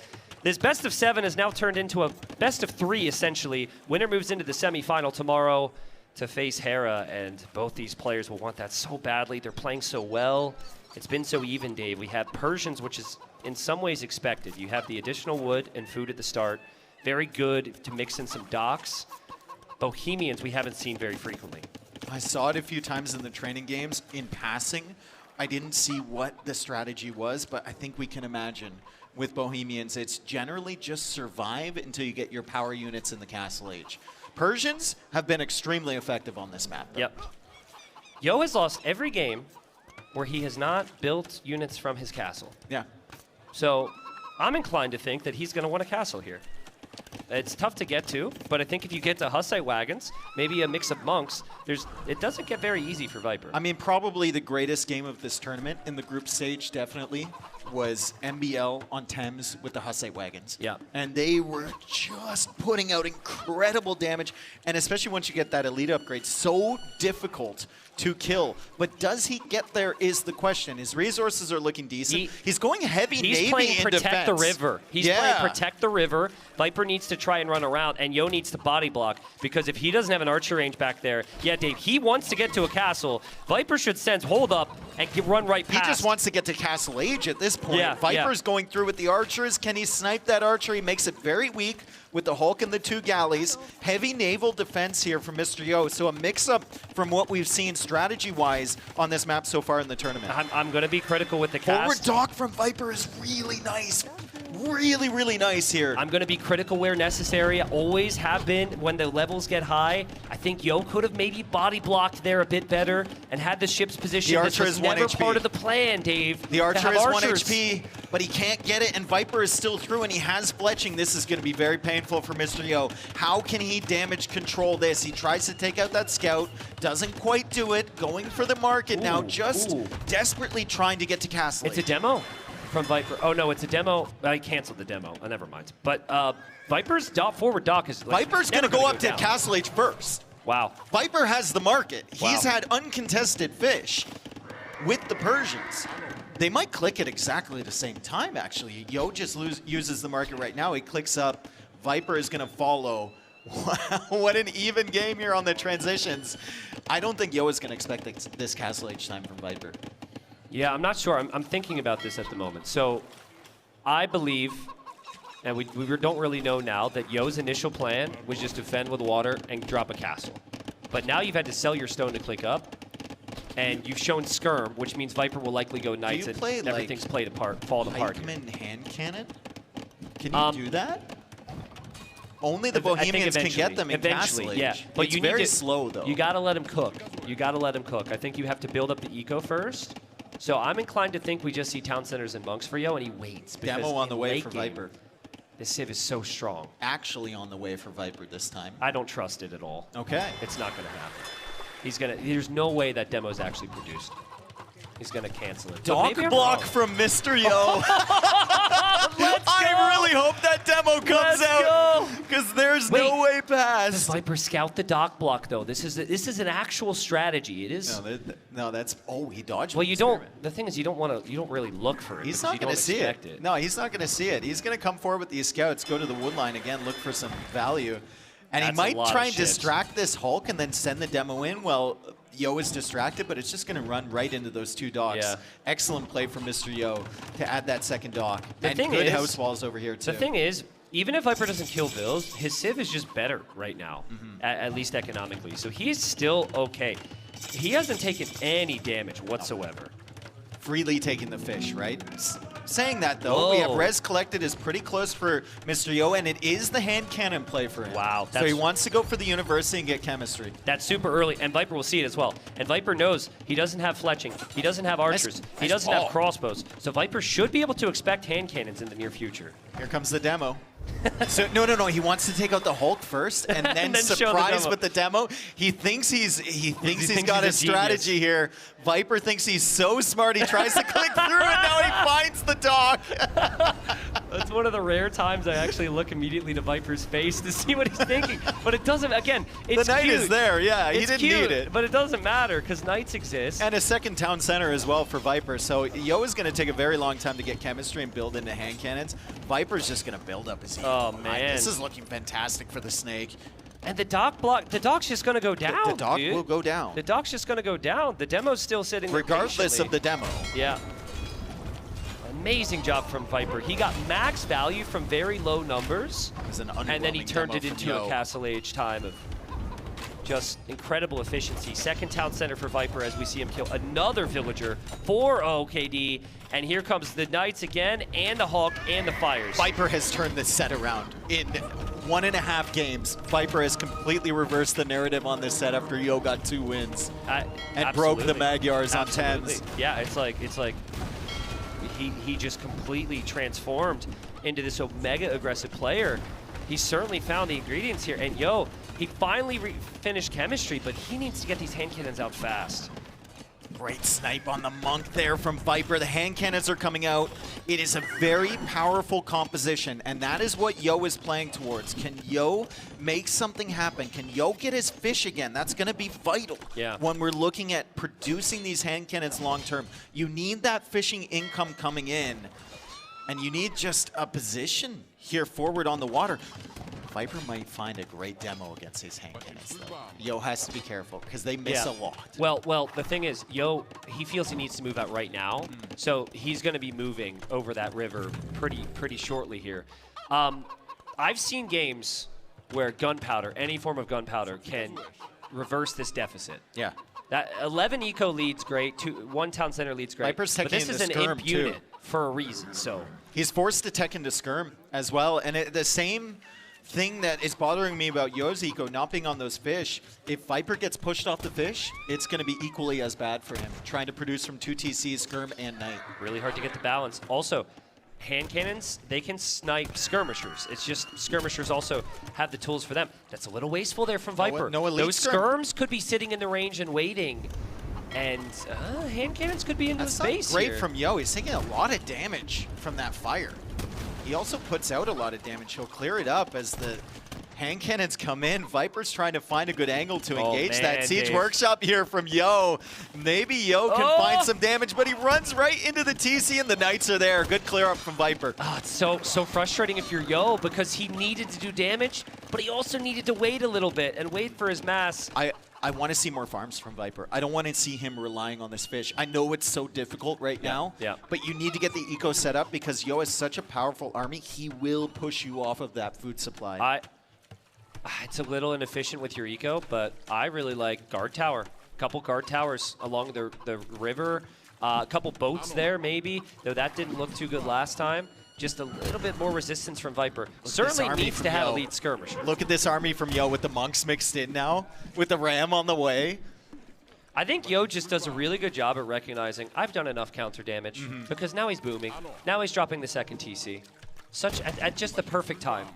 S: This best of 7 has now turned into a best of 3, essentially. Winner moves into the semifinal tomorrow to face Hera, and both these players will want that so badly. They're playing so well. It's been so even, Dave. We have Persians, which is in some ways expected. You have the additional wood and food at the start. Very good to mix in some docks. Bohemians we haven't seen very frequently.
T: I saw it a few times in the training games in passing. I didn't see what the strategy was, but I think we can imagine with Bohemians, it's generally just survive until you get your power units in the Castle Age. Persians have been extremely effective on this map, though.
S: Yep. Yo has lost every game where he has not built units from his castle.
T: Yeah.
S: So I'm inclined to think that he's going to want a castle here. It's tough to get to, but I think if you get to Hussite wagons, maybe a mix of monks, it doesn't get very easy for Viper.
T: I mean, probably the greatest game of this tournament in the group stage, definitely, was MBL on Thames with the Hussite wagons.
S: Yeah.
T: And they were just putting out incredible damage, and especially once you get that elite upgrade, so difficult to kill. But does he get there is the question. His resources are looking decent. He's going heavy Navy in defense.
S: He's playing Protect the River. He's playing Protect the River. Viper needs to try and run around, and Yo needs to body block, because if he doesn't have an archer range back there, yeah, Dave, he wants to get to a castle. Viper should sense hold up and run right past.
T: He just wants to get to Castle Age at this point.
S: Yeah,
T: Viper's going through with the archers. Can he snipe that archer? He makes it very weak with the Hulk and the 2 galleys. Heavy naval defense here from Mr. Yo. So a mix-up from what we've seen strategy-wise on this map so far in the tournament.
S: I'm going to be critical with the cast.
T: Forward dock from Viper is really nice. Really, really nice here.
S: I'm going to be critical where necessary. I always have been when the levels get high. I think Yo could have maybe body blocked there a bit better and had the ship's position.
T: The archer is 1
S: never
T: HP.
S: part of the plan, Dave.
T: The archer is 1
S: archers.
T: HP, but he can't get it, and Viper is still through, and he has fletching. This is going to be very painful for Mr. Yo. How can he damage control this? He tries to take out that scout, doesn't quite do it, going for the market now, just desperately trying to get to Castle
S: It's a demo from Viper. Oh, no, it's a demo. I canceled the demo. Oh, never mind. But Viper's forward dock is like,
T: Viper's going to go up to Castle Age first.
S: Wow.
T: Viper has the market.
S: Wow.
T: He's had uncontested fish with the Persians. They might click at exactly the same time, actually. Yo just uses the market right now. He clicks up. Viper is going to follow. Wow, what an even game here on the transitions. I don't think Yo is going to expect this Castle Age time from Viper.
S: Yeah, I'm not sure. I'm thinking about this at the moment. So I believe, and we don't really know now, that Yo's initial plan was just defend with water and drop a castle. But now you've had to sell your stone to click up, and you've shown skirm, which means Viper will likely go knights, and everything's falling apart.
T: Pikeman hand cannon? Can you do that? Only the Bohemians can get them in Castle Age.
S: Yeah. But
T: it's
S: you
T: very
S: need to,
T: slow, though.
S: You got to let him cook. You got to let him cook. I think you have to build up the eco first. So I'm inclined to think we just see town centers and monks for Yo, and he waits.
T: Demo on the way for Viper.
S: This Civ is so strong.
T: Actually on the way for Viper this time.
S: I don't trust it at all.
T: Okay.
S: It's not going to happen. There's no way that demo is actually produced. He's going to cancel it.
T: Dock block from Mr. Yo. I really hope that demo comes out, because there's no way past.
S: Does Viper scout the dock block, though? This is an actual strategy. It is.
T: No, that's he dodged.
S: Well, you don't. The thing is, you don't really look for it.
T: He's not going to see it. No, he's not going to see it. He's going to come forward with these scouts, go to the wood line again, look for some value. And he might try and distract this Hulk and then send the demo in. Well, Yo is distracted, but it's just going to run right into those 2 docks.
S: Yeah.
T: Excellent play from Mr. Yo to add that second dock.
S: The
T: and
S: thing
T: good
S: is-
T: house walls over here, too.
S: The thing is, even if Viper doesn't kill Bills, his Civ is just better right now, at least economically. So he's still okay. He hasn't taken any damage whatsoever.
T: Freely taking the fish, right? Saying that, though, we have
S: Whoa.
T: res collected is pretty close for Mr. Yo, and it is the hand cannon play for him.
S: Wow.
T: So he wants to go for the university and get chemistry.
S: That's super early, and Viper will see it as well. And Viper knows he doesn't have fletching, he doesn't have archers, he
T: nice
S: doesn't
T: ball.
S: have crossbows. So Viper should be able to expect hand cannons in the near future.
T: Here comes the demo. So no. He wants to take out the Hulk first, and then,
S: then show the
T: surprise
S: demo.
T: with the demo. He thinks he's got
S: he's
T: a
S: a
T: strategy here. Viper thinks he's so smart. He tries to click through, and now he finds the dock.
S: That's one of the rare times I actually look immediately to Viper's face to see what he's thinking. But it doesn't. Again, it's
T: The Knight
S: cute.
T: is there, yeah. He
S: It's
T: didn't
S: cute,
T: need it.
S: but it doesn't matter because Knights exist.
T: And a second town center as well for Viper. So Yo is going to take a very long time to get chemistry and build into hand cannons. Viper's just going to build up his heat.
S: Oh, man.
T: This is looking fantastic for the Snake.
S: And the dock block, the dock's just going to go down.
T: The dock
S: dude.
T: will go down.
S: The dock's just going to go down. The demo's still sitting there
T: Regardless of
S: patiently.
T: the demo.
S: Yeah. Amazing job from Viper. He got max value from very low numbers, and then he
T: underwhelming
S: turned
T: demo
S: it
T: from
S: into
T: Yo.
S: a Castle Age time of just incredible efficiency. Second town center for Viper as we see him kill another villager for OKD. And here comes the Knights again, and the Hulk, and the Fires.
T: Viper has turned this set around. In 1.5 games, Viper has completely reversed the narrative on this set after Yo got 2 wins. And broke the Magyars on 10s.
S: Yeah, it's like he just completely transformed into this mega aggressive player. He's certainly found the ingredients here. And Yo, he finally finished chemistry, but he needs to get these hand cannons out fast.
T: Great snipe on the Monk there from Viper. The hand cannons are coming out. It is a very powerful composition, and that is what Yo is playing towards. Can Yo make something happen? Can Yo get his fish again? That's going to be vital when we're looking at producing these hand cannons long term. You need that fishing income coming in, and you need just a position here forward on the water. Viper might find a great demo against his hand cannons, though. Yo has to be careful because they miss a lot.
S: Well, the thing is, Yo, he feels he needs to move out right now, so he's going to be moving over that river pretty shortly here. I've seen games where gunpowder, any form of gunpowder, can reverse this deficit.
T: Yeah.
S: That 11 eco leads great, 1 town center leads great.
T: Viper's
S: but
T: teching
S: this is
T: into
S: an
T: skirm,
S: imp
T: too.
S: unit for a reason. So
T: he's forced to tech into skirm as well, and the same thing that is bothering me about Yo's eco not being on those fish, if Viper gets pushed off the fish, it's going to be equally as bad for him, trying to produce from 2 TCs, skirm, and Knight.
S: really hard to get the balance. Also, hand cannons, they can snipe skirmishers. It's just skirmishers also have the tools for them. That's a little wasteful there from Viper.
T: no elite
S: Those
T: skirm.
S: skirms could be sitting in the range and waiting. And hand cannons could be into
T: That's
S: the base
T: not great
S: here.
T: from Yo. He's taking a lot of damage from that fire. He also puts out a lot of damage. He'll clear it up as the hand cannons come in. Viper's trying to find a good angle to engage
S: man,
T: that Siege
S: Dave.
T: Workshop here from Yo. Maybe Yo can find some damage, but he runs right into the TC and the Knights are there. Good clear up from Viper.
S: It's so frustrating if you're Yo because he needed to do damage, but he also needed to wait a little bit and wait for his mass.
T: I want to see more farms from Viper. I don't want to see him relying on this fish. I know it's so difficult right now, but you need to get the eco set up because Yo has such a powerful army. He will push you off of that food supply.
S: It's a little inefficient with your eco, but I really like guard tower. A couple guard towers along the river. A couple boats there maybe, though that didn't look too good last time. Just a little bit more resistance from Viper. Certainly needs to have elite skirmishers.
T: Look at this army from Yo with the monks mixed in now, with the ram on the way.
S: I think Yo just does a really good job at recognizing I've done enough counter damage because now he's booming. Now he's dropping the second TC. At just the perfect time.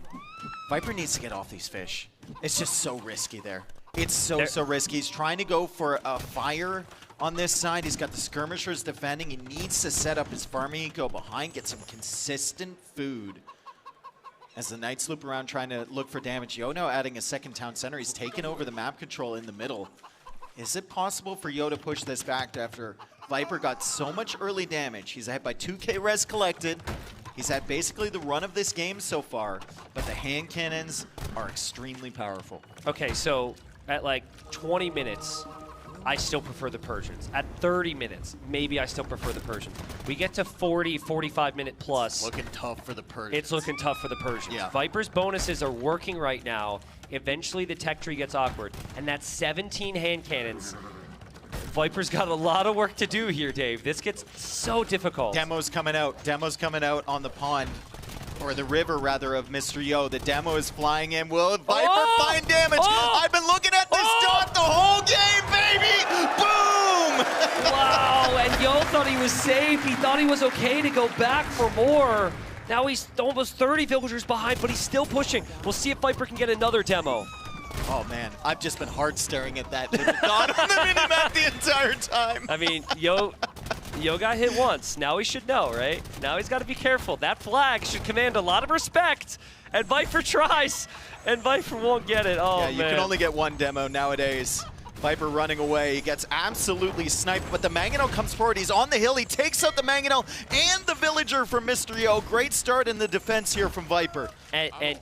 T: Viper needs to get off these fish. It's just so risky there. It's so risky. He's trying to go for a fire on this side. He's got the skirmishers defending. He needs to set up his farming eco behind, get some consistent food. As the Knights loop around trying to look for damage. Yo now adding a second town center. He's taken over the map control in the middle. Is it possible for Yo to push this back after Viper got so much early damage? He's ahead by 2k res collected. He's had basically the run of this game so far, but the hand cannons are extremely powerful.
S: Okay, so at like 20 minutes, I still prefer the Persians. At 30 minutes, maybe I still prefer the Persians. We get to 40, 45 minute plus.
T: It's looking tough for the Persians.
S: It's looking tough for the Persians.
T: Yeah.
S: Viper's bonuses are working right now. Eventually the tech tree gets awkward. And that's 17 hand cannons. Viper's got a lot of work to do here, Dave. This gets so difficult.
T: Demo's coming out. Demo's coming out on the pond. Or the river, rather, of Mr. Yo. The demo is flying in. Will Viper find damage? I've been looking at this dot the whole game, baby! Boom!
S: Wow, and Yo thought he was safe. He thought he was okay to go back for more. Now he's almost 30 villagers behind, but he's still pushing. We'll see if Viper can get another demo.
T: Oh, man. I've just been hard staring at that little dot on the minimap the entire time.
S: I mean, Yo got hit once. Now he should know, right? Now he's got to be careful. That flag should command a lot of respect. And Viper tries, and Viper won't get it. Oh,
T: yeah,
S: man.
T: you can only get one demo nowadays. Viper running away. He gets absolutely sniped, but the Mangonel comes forward. He's on the hill. He takes out the Mangonel and the Villager from Mr. Yo. Great start in the defense here from Viper.
S: And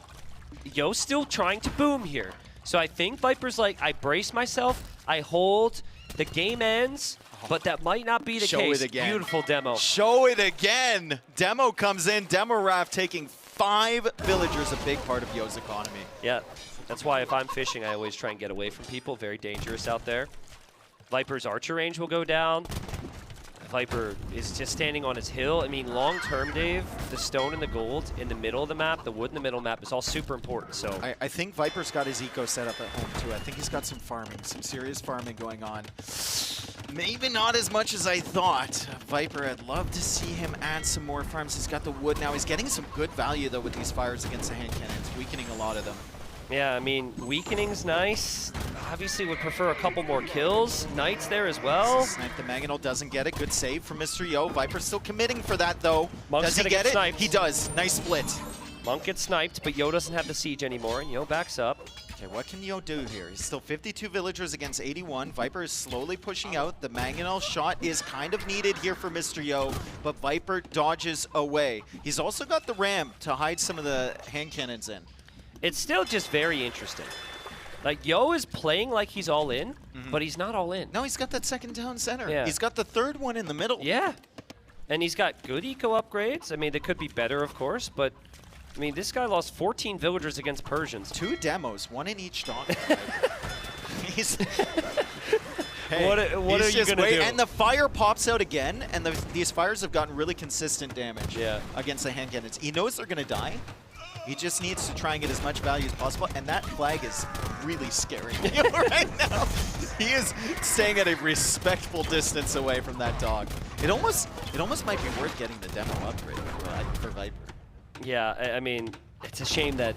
S: Yo's still trying to boom here. So I think Viper's like, I brace myself, I hold, the game ends, but that might not be the case.
T: Show it again.
S: Beautiful demo.
T: Show it again. Demo comes in. Demo Raft taking 5 villagers, a big part of Yo's economy.
S: Yeah, that's why if I'm fishing, I always try and get away from people. Very dangerous out there. Viper's archer range will go down. Viper is just standing on his hill. I mean, long term, Dave, the stone and the gold in the middle of the map, the wood in the middle of the map is all super important. So
T: I think Viper's got his eco set up at home too. I think he's got some farming, some serious farming going on. Maybe not as much as I thought. Viper, I'd love to see him add some more farms. He's got the wood now. He's getting some good value though with these fires against the hand cannons, weakening a lot of them.
S: yeah, I mean, weakening's nice. Obviously would prefer a couple more kills. Knight's there as well.
T: Snipe the Mangonel doesn't get it. Good save from Mr. Yo. Viper's still committing for that though.
S: Monk's
T: Does he
S: gonna
T: get it?
S: sniped.
T: He does. Nice split.
S: Monk gets sniped, but Yo doesn't have the siege anymore, and Yo backs up.
T: Okay, what can Yo do here? He's still 52 villagers against 81. Viper is slowly pushing out. The Mangonel shot is kind of needed here for Mr. Yo, but Viper dodges away. He's also got the ram to hide some of the hand cannons in.
S: It's still just very interesting. Like, Yo is playing like he's all in, but he's not all in.
T: No, he's got that second town center.
S: Yeah.
T: He's got the third one in the middle.
S: Yeah. And he's got good eco upgrades. I mean, they could be better, of course, but I mean, this guy lost 14 villagers against Persians.
T: 2 demos, 1 in each dog. He's...
S: Hey, what are you going to do?
T: And the fire pops out again, and these fires have gotten really consistent damage against the hand cannons. He knows they're going to die. He just needs to try and get as much value as possible, and that flag is really scaring me right now. He is staying at a respectful distance away from that dog. It almost might be worth getting the demo upgrade for Viper.
S: Yeah, I mean, it's a shame that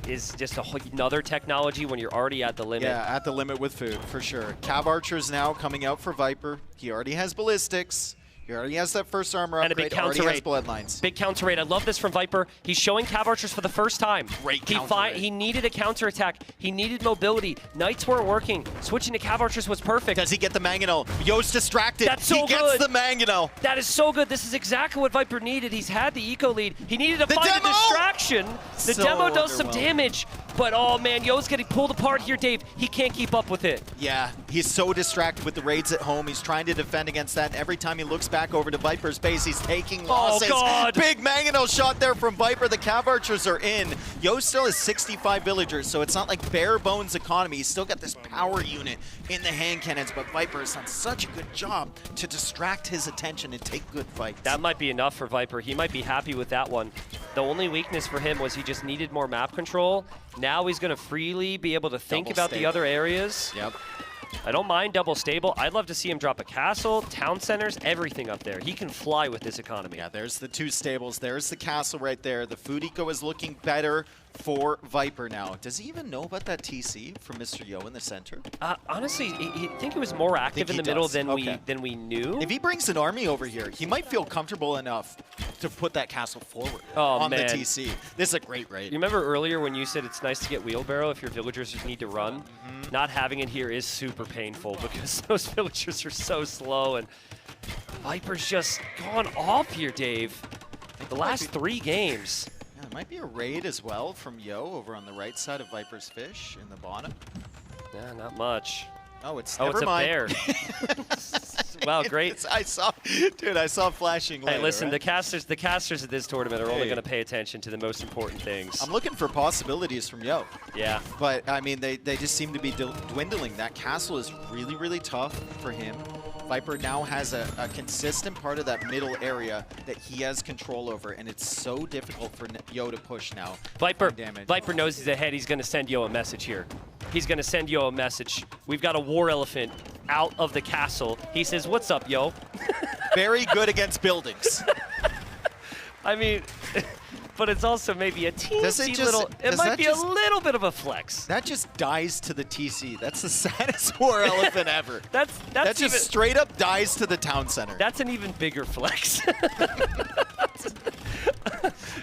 S: is just another technology when you're already at the limit.
T: Yeah, at the limit with food, for sure. Cav Archer's now coming out for Viper. He already has ballistics. He already has that first armor
S: And
T: upgrade,
S: a big counter
T: already has
S: rate.
T: bloodlines.
S: Big counter rate. I love this from Viper. He's showing Cav Archers for the first time.
T: Great counter rate.
S: He needed a counter attack. He needed mobility. Knights weren't working. Switching to Cav Archers was perfect.
T: Does he get the Mangonel? Yo's distracted.
S: That's so
T: good. He gets the Mangonel.
S: That is so good. This is exactly what Viper needed. He's had the eco lead. He needed to find a
T: demo!
S: distraction. The
T: So
S: demo does some
T: underwhelmed.
S: damage. But, oh, man, Yo's getting pulled apart here, Dave. He can't keep up with it.
T: Yeah, he's so distracted with the raids at home. He's trying to defend against that. Every time he looks back over to Viper's base, he's taking losses.
S: God.
T: Big Mangonel shot there from Viper. The Cav Archers are in. Yo still has 65 villagers, so it's not like bare bones economy. He's still got this power unit in the hand cannons, but Viper has done such a good job to distract his attention and take good fights.
S: That might be enough for Viper. He might be happy with that one. The only weakness for him was he just needed more map control. Now he's going to freely be able to think about the other areas.
T: Yep.
S: I don't mind double stable. I'd love to see him drop a castle, town centers, everything up there. He can fly with this economy.
T: Yeah, there's the 2 stables. There's the castle right there. The food eco is looking better for Viper now. Does he even know about that TC from Mr. Yo in the center?
S: Honestly, I think he was more active in the middle than we knew.
T: If he brings an army over here, he might feel comfortable enough to put that castle forward on
S: man.
T: the TC. This is a great raid.
S: You remember earlier when you said it's nice to get wheelbarrow if your villagers need to run? Not having it here is super painful because those villagers are so slow, and Viper's just gone off here, Dave. The last 3 games.
T: Yeah, there might be a raid as well from Yo over on the right side of Viper's Fish in the bottom.
S: Yeah, not much.
T: Oh, it's
S: Oh,
T: never
S: it's a
T: mind.
S: bear. Wow, great.
T: I saw flashing light.
S: Hey, listen,
T: right?
S: the casters at this tournament are only
T: Hey.
S: going to pay attention to the most important things.
T: I'm looking for possibilities from Yo.
S: Yeah.
T: But, I mean, they just seem to be dwindling. That castle is really, really tough for him. Viper now has a consistent part of that middle area that he has control over, and it's so difficult for Yo to push now.
S: Viper knows he's ahead. He's going to send Yo a message here. He's going to send Yo a message. We've got a war elephant out of the castle. He says, "What's up, Yo?"
T: Very good against buildings.
S: I mean, but it's also maybe a teensy little. It might be a little bit of a flex.
T: That just dies to the TC. That's the saddest war elephant ever.
S: That
T: just
S: even,
T: straight up dies to the town center.
S: That's an even bigger flex.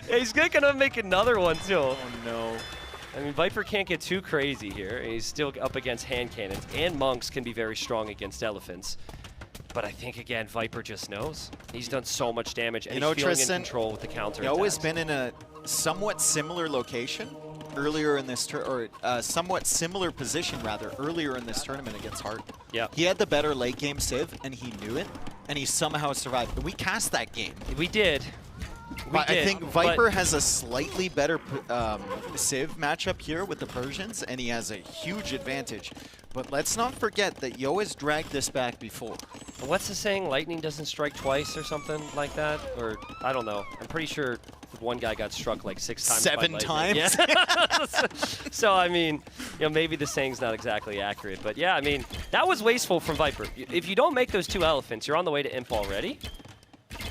S: He's gonna make another one too. Oh
T: no.
S: I mean, Viper can't get too crazy here. He's still up against hand cannons, and monks can be very strong against elephants. But I think, again, Viper just knows. He's done so much damage, and he's feeling
T: Tristan,
S: in control with the counter
T: Yo has
S: attacks.
T: been in a somewhat similar location earlier in this somewhat similar position, rather, earlier in this tournament against Hart.
S: Yeah.
T: He had the better late game civ, and he knew it, and he somehow survived. But we cast that game.
S: We did.
T: But I think Viper has a slightly better civ matchup here with the Persians, and he has a huge advantage. But let's not forget that Yo has dragged this back before.
S: What's the saying? Lightning doesn't strike twice or something like that? Or, I don't know. I'm pretty sure one guy got struck like 6 times.
T: 7 times?
S: Yeah. So, I mean, maybe the saying's not exactly accurate. But, yeah, I mean, that was wasteful from Viper. If you don't make those 2 elephants, you're on the way to Imp already.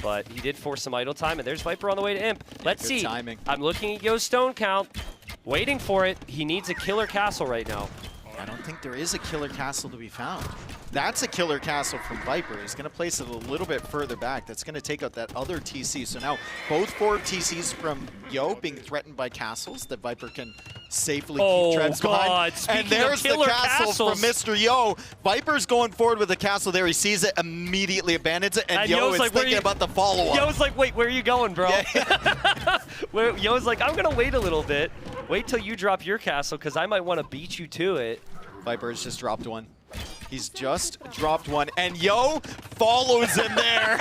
S: But he did force some idle time, and there's Viper on the way to Imp. Let's see.
T: Timing.
S: I'm looking at Yo's stone count, waiting for it. He needs a killer castle right now.
T: I don't think there is a killer castle to be found. That's a killer castle from Viper. He's going to place it a little bit further back. That's going to take out that other TC. So now both 4 TCs from Yo being threatened by castles that Viper can safely keep traps behind. And there's the castle from Mr. Yo. Viper's going forward with the castle there. He sees it, immediately abandons it, and Yo is like, thinking about the follow-up.
S: Yo's like, wait, where are you going, bro?
T: Yeah.
S: Yo's like, I'm going to wait a little bit. Wait till you drop your castle, because I might want to beat you to it.
T: Viper has just dropped one. He's just dropped one, and Yo follows him there.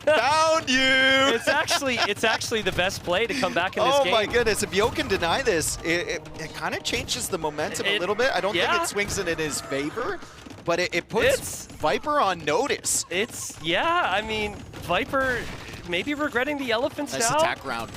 T: Found you.
S: It's actually the best play to come back in this game.
T: Oh my goodness! If Yo can deny this, it kind of changes the momentum a little bit. I don't think it swings it in his favor, but it puts Viper on notice.
S: I mean, Viper maybe regretting the elephants
T: nice
S: now.
T: Attack round.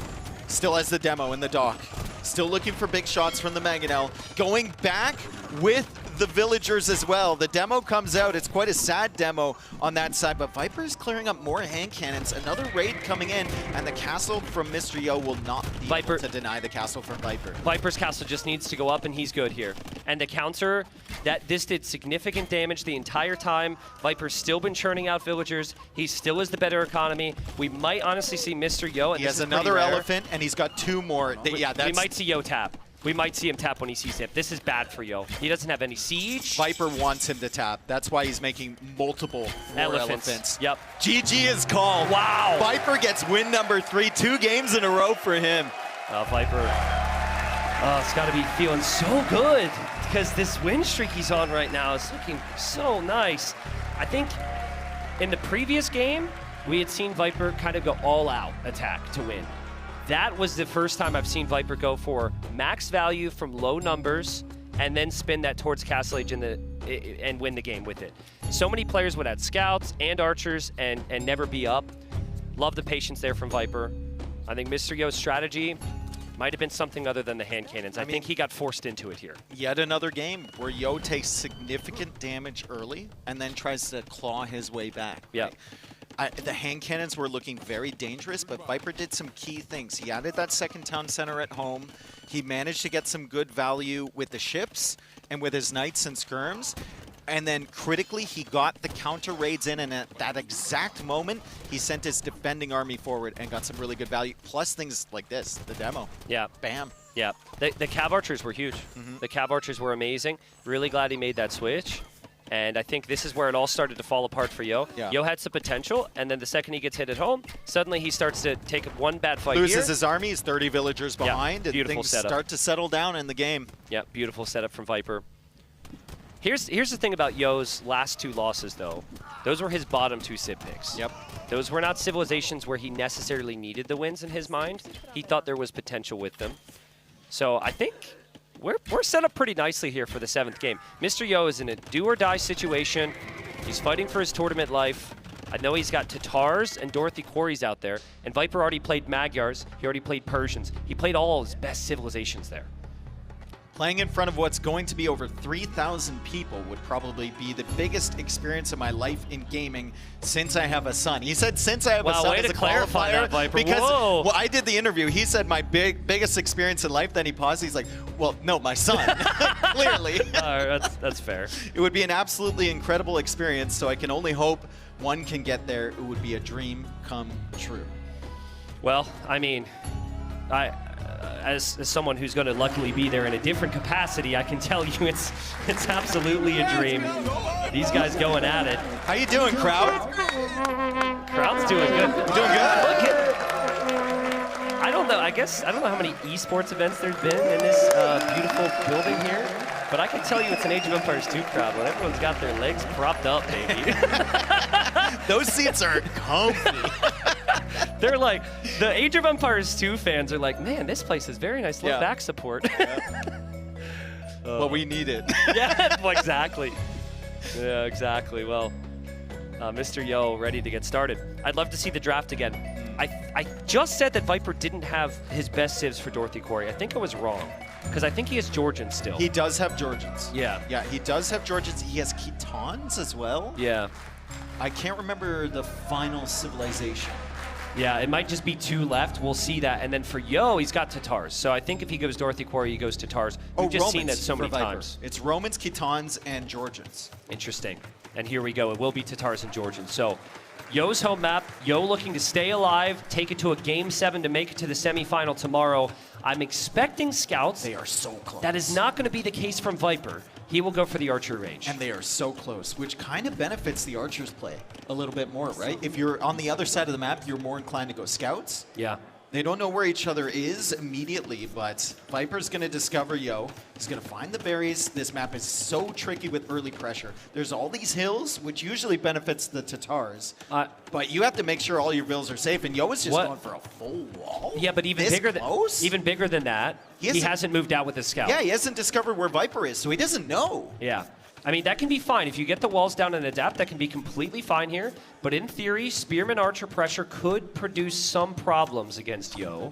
T: Still has the demo in the dock. Still looking for big shots from the Mangonel. Going back with the villagers as well. The demo comes out. It's quite a sad demo on that side, but Viper is clearing up more hand cannons. Another raid coming in, and the castle from Mr. Yo will not be able to deny the castle from Viper.
S: Viper's castle just needs to go up, and he's good here. And the counter, this did significant damage the entire time. Viper's still been churning out villagers. He still is the better economy. We might honestly see Mr. Yo. And
T: He has another elephant, and he's got 2 more.
S: We might see Yo tap. We might see him tap when he sees him. This is bad for Yo. He doesn't have any siege.
T: Viper wants him to tap. That's why he's making multiple more elephants.
S: Yep.
T: GG is called.
S: Wow.
T: Viper gets win number 3, 2 games in a row for him.
S: Viper, it's got to be feeling so good because this win streak he's on right now is looking so nice. I think in the previous game, we had seen Viper kind of go all-out attack to win. That was the first time I've seen Viper go for max value from low numbers and then spin that towards Castle Age and win the game with it. So many players would add scouts and archers and never be up. Love the patience there from Viper. I think Mr. Yo's strategy might have been something other than the hand cannons. I think he got forced into it here.
T: Yet another game where Yo takes significant damage early and then tries to claw his way back.
S: Yeah.
T: Right? The hand cannons were looking very dangerous, but Viper did some key things. He added that second town center at home. He managed to get some good value with the ships and with his knights and skirms. And then critically, he got the counter raids in, and at that exact moment, he sent his defending army forward and got some really good value. Plus things like this, the demo.
S: Yeah.
T: Bam.
S: Yeah. The Cav Archers were huge. The Cav Archers were amazing. Really glad he made that switch. And I think this is where it all started to fall apart for Yo.
T: Yeah.
S: Yo had some potential, and then the second he gets hit at home, suddenly he starts to take one bad fight
T: Loses
S: here.
T: his army, he's 30 villagers behind, and
S: beautiful
T: things
S: setup.
T: start to settle down in the game.
S: Yeah, beautiful setup from Viper. Here's the thing about Yo's last 2 losses, though. Those were his bottom 2 Civ picks.
T: Yep.
S: Those were not civilizations where he necessarily needed the wins in his mind. He thought there was potential with them. So I think we're set up pretty nicely here for the 7th game. Mr. Yo is in a do-or-die situation. He's fighting for his tournament life. I know he's got Tatars and Dorothy Quarries out there, and Viper already played Magyars. He already played Persians. He played all of his best civilizations there.
T: Playing in front of what's going to be over 3,000 people would probably be the biggest experience of my life in gaming since I have a son. He said since I have a son
S: way
T: as
S: to
T: a
S: clarify
T: qualifier,
S: that, Viper.
T: because
S: Whoa.
T: well, I did the interview. He said my biggest experience in life. Then he paused. He's like, well, no, my son. Clearly.
S: That's fair.
T: It would be an absolutely incredible experience. So I can only hope one can get there. It would be a dream come true.
S: Well, I mean, as someone who's going to luckily be there in a different capacity, I can tell you it's absolutely a dream. These guys going at it.
T: How you doing, crowd?
S: Crowd's doing good.
T: Doing good?
S: Look at, I don't know. I don't know how many esports events there's been in this beautiful building here, but I can tell you it's an Age of Empires 2 crowd when everyone's got their legs propped up, baby.
T: Those seats are comfy.
S: They're like, the Age of Empires 2 fans are like, man, this place is very nice low back support.
T: Well, we need it.
S: Yeah, well, exactly. Yeah, exactly. Well, Mr. Yo ready to get started. I'd love to see the draft again. I just said that Viper didn't have his best civs for Dorothy Quarry. I think I was wrong, because I think he has Georgians still.
T: He does have Georgians.
S: Yeah.
T: Yeah, he does have Georgians. He has Khitans as well.
S: Yeah.
T: I can't remember the final civilization.
S: Yeah, it might just be 2 left. We'll see that. And then for Yo, he's got Tatars. So I think if he goes Dorothy Quarry, he goes Tatars. We've just seen that so many times.
T: It's Romans, Khitans, and Georgians.
S: Interesting. And here we go. It will be Tatars and Georgians. So Yo's home map. Yo looking to stay alive, take it to a Game 7 to make it to the semifinal tomorrow. I'm expecting scouts.
T: They are so close.
S: That is not going to be the case from Viper. He will go for the archer range.
T: And they are so close, which kind of benefits the archers play a little bit more, right? If you're on the other side of the map, you're more inclined to go scouts.
S: Yeah.
T: They don't know where each other is immediately, but Viper's going to discover Yo. He's going to find the berries. This map is so tricky with early pressure. There's all these hills, which usually benefits the Tatars. But you have to make sure all your villas are safe, and Yo is just going for a full wall.
S: Yeah, but even bigger than that, he hasn't moved out with his scout.
T: Yeah, he hasn't discovered where Viper is, so he doesn't know.
S: Yeah. I mean, that can be fine. If you get the walls down and adapt, that can be completely fine here. But in theory, Spearman Archer pressure could produce some problems against Yo.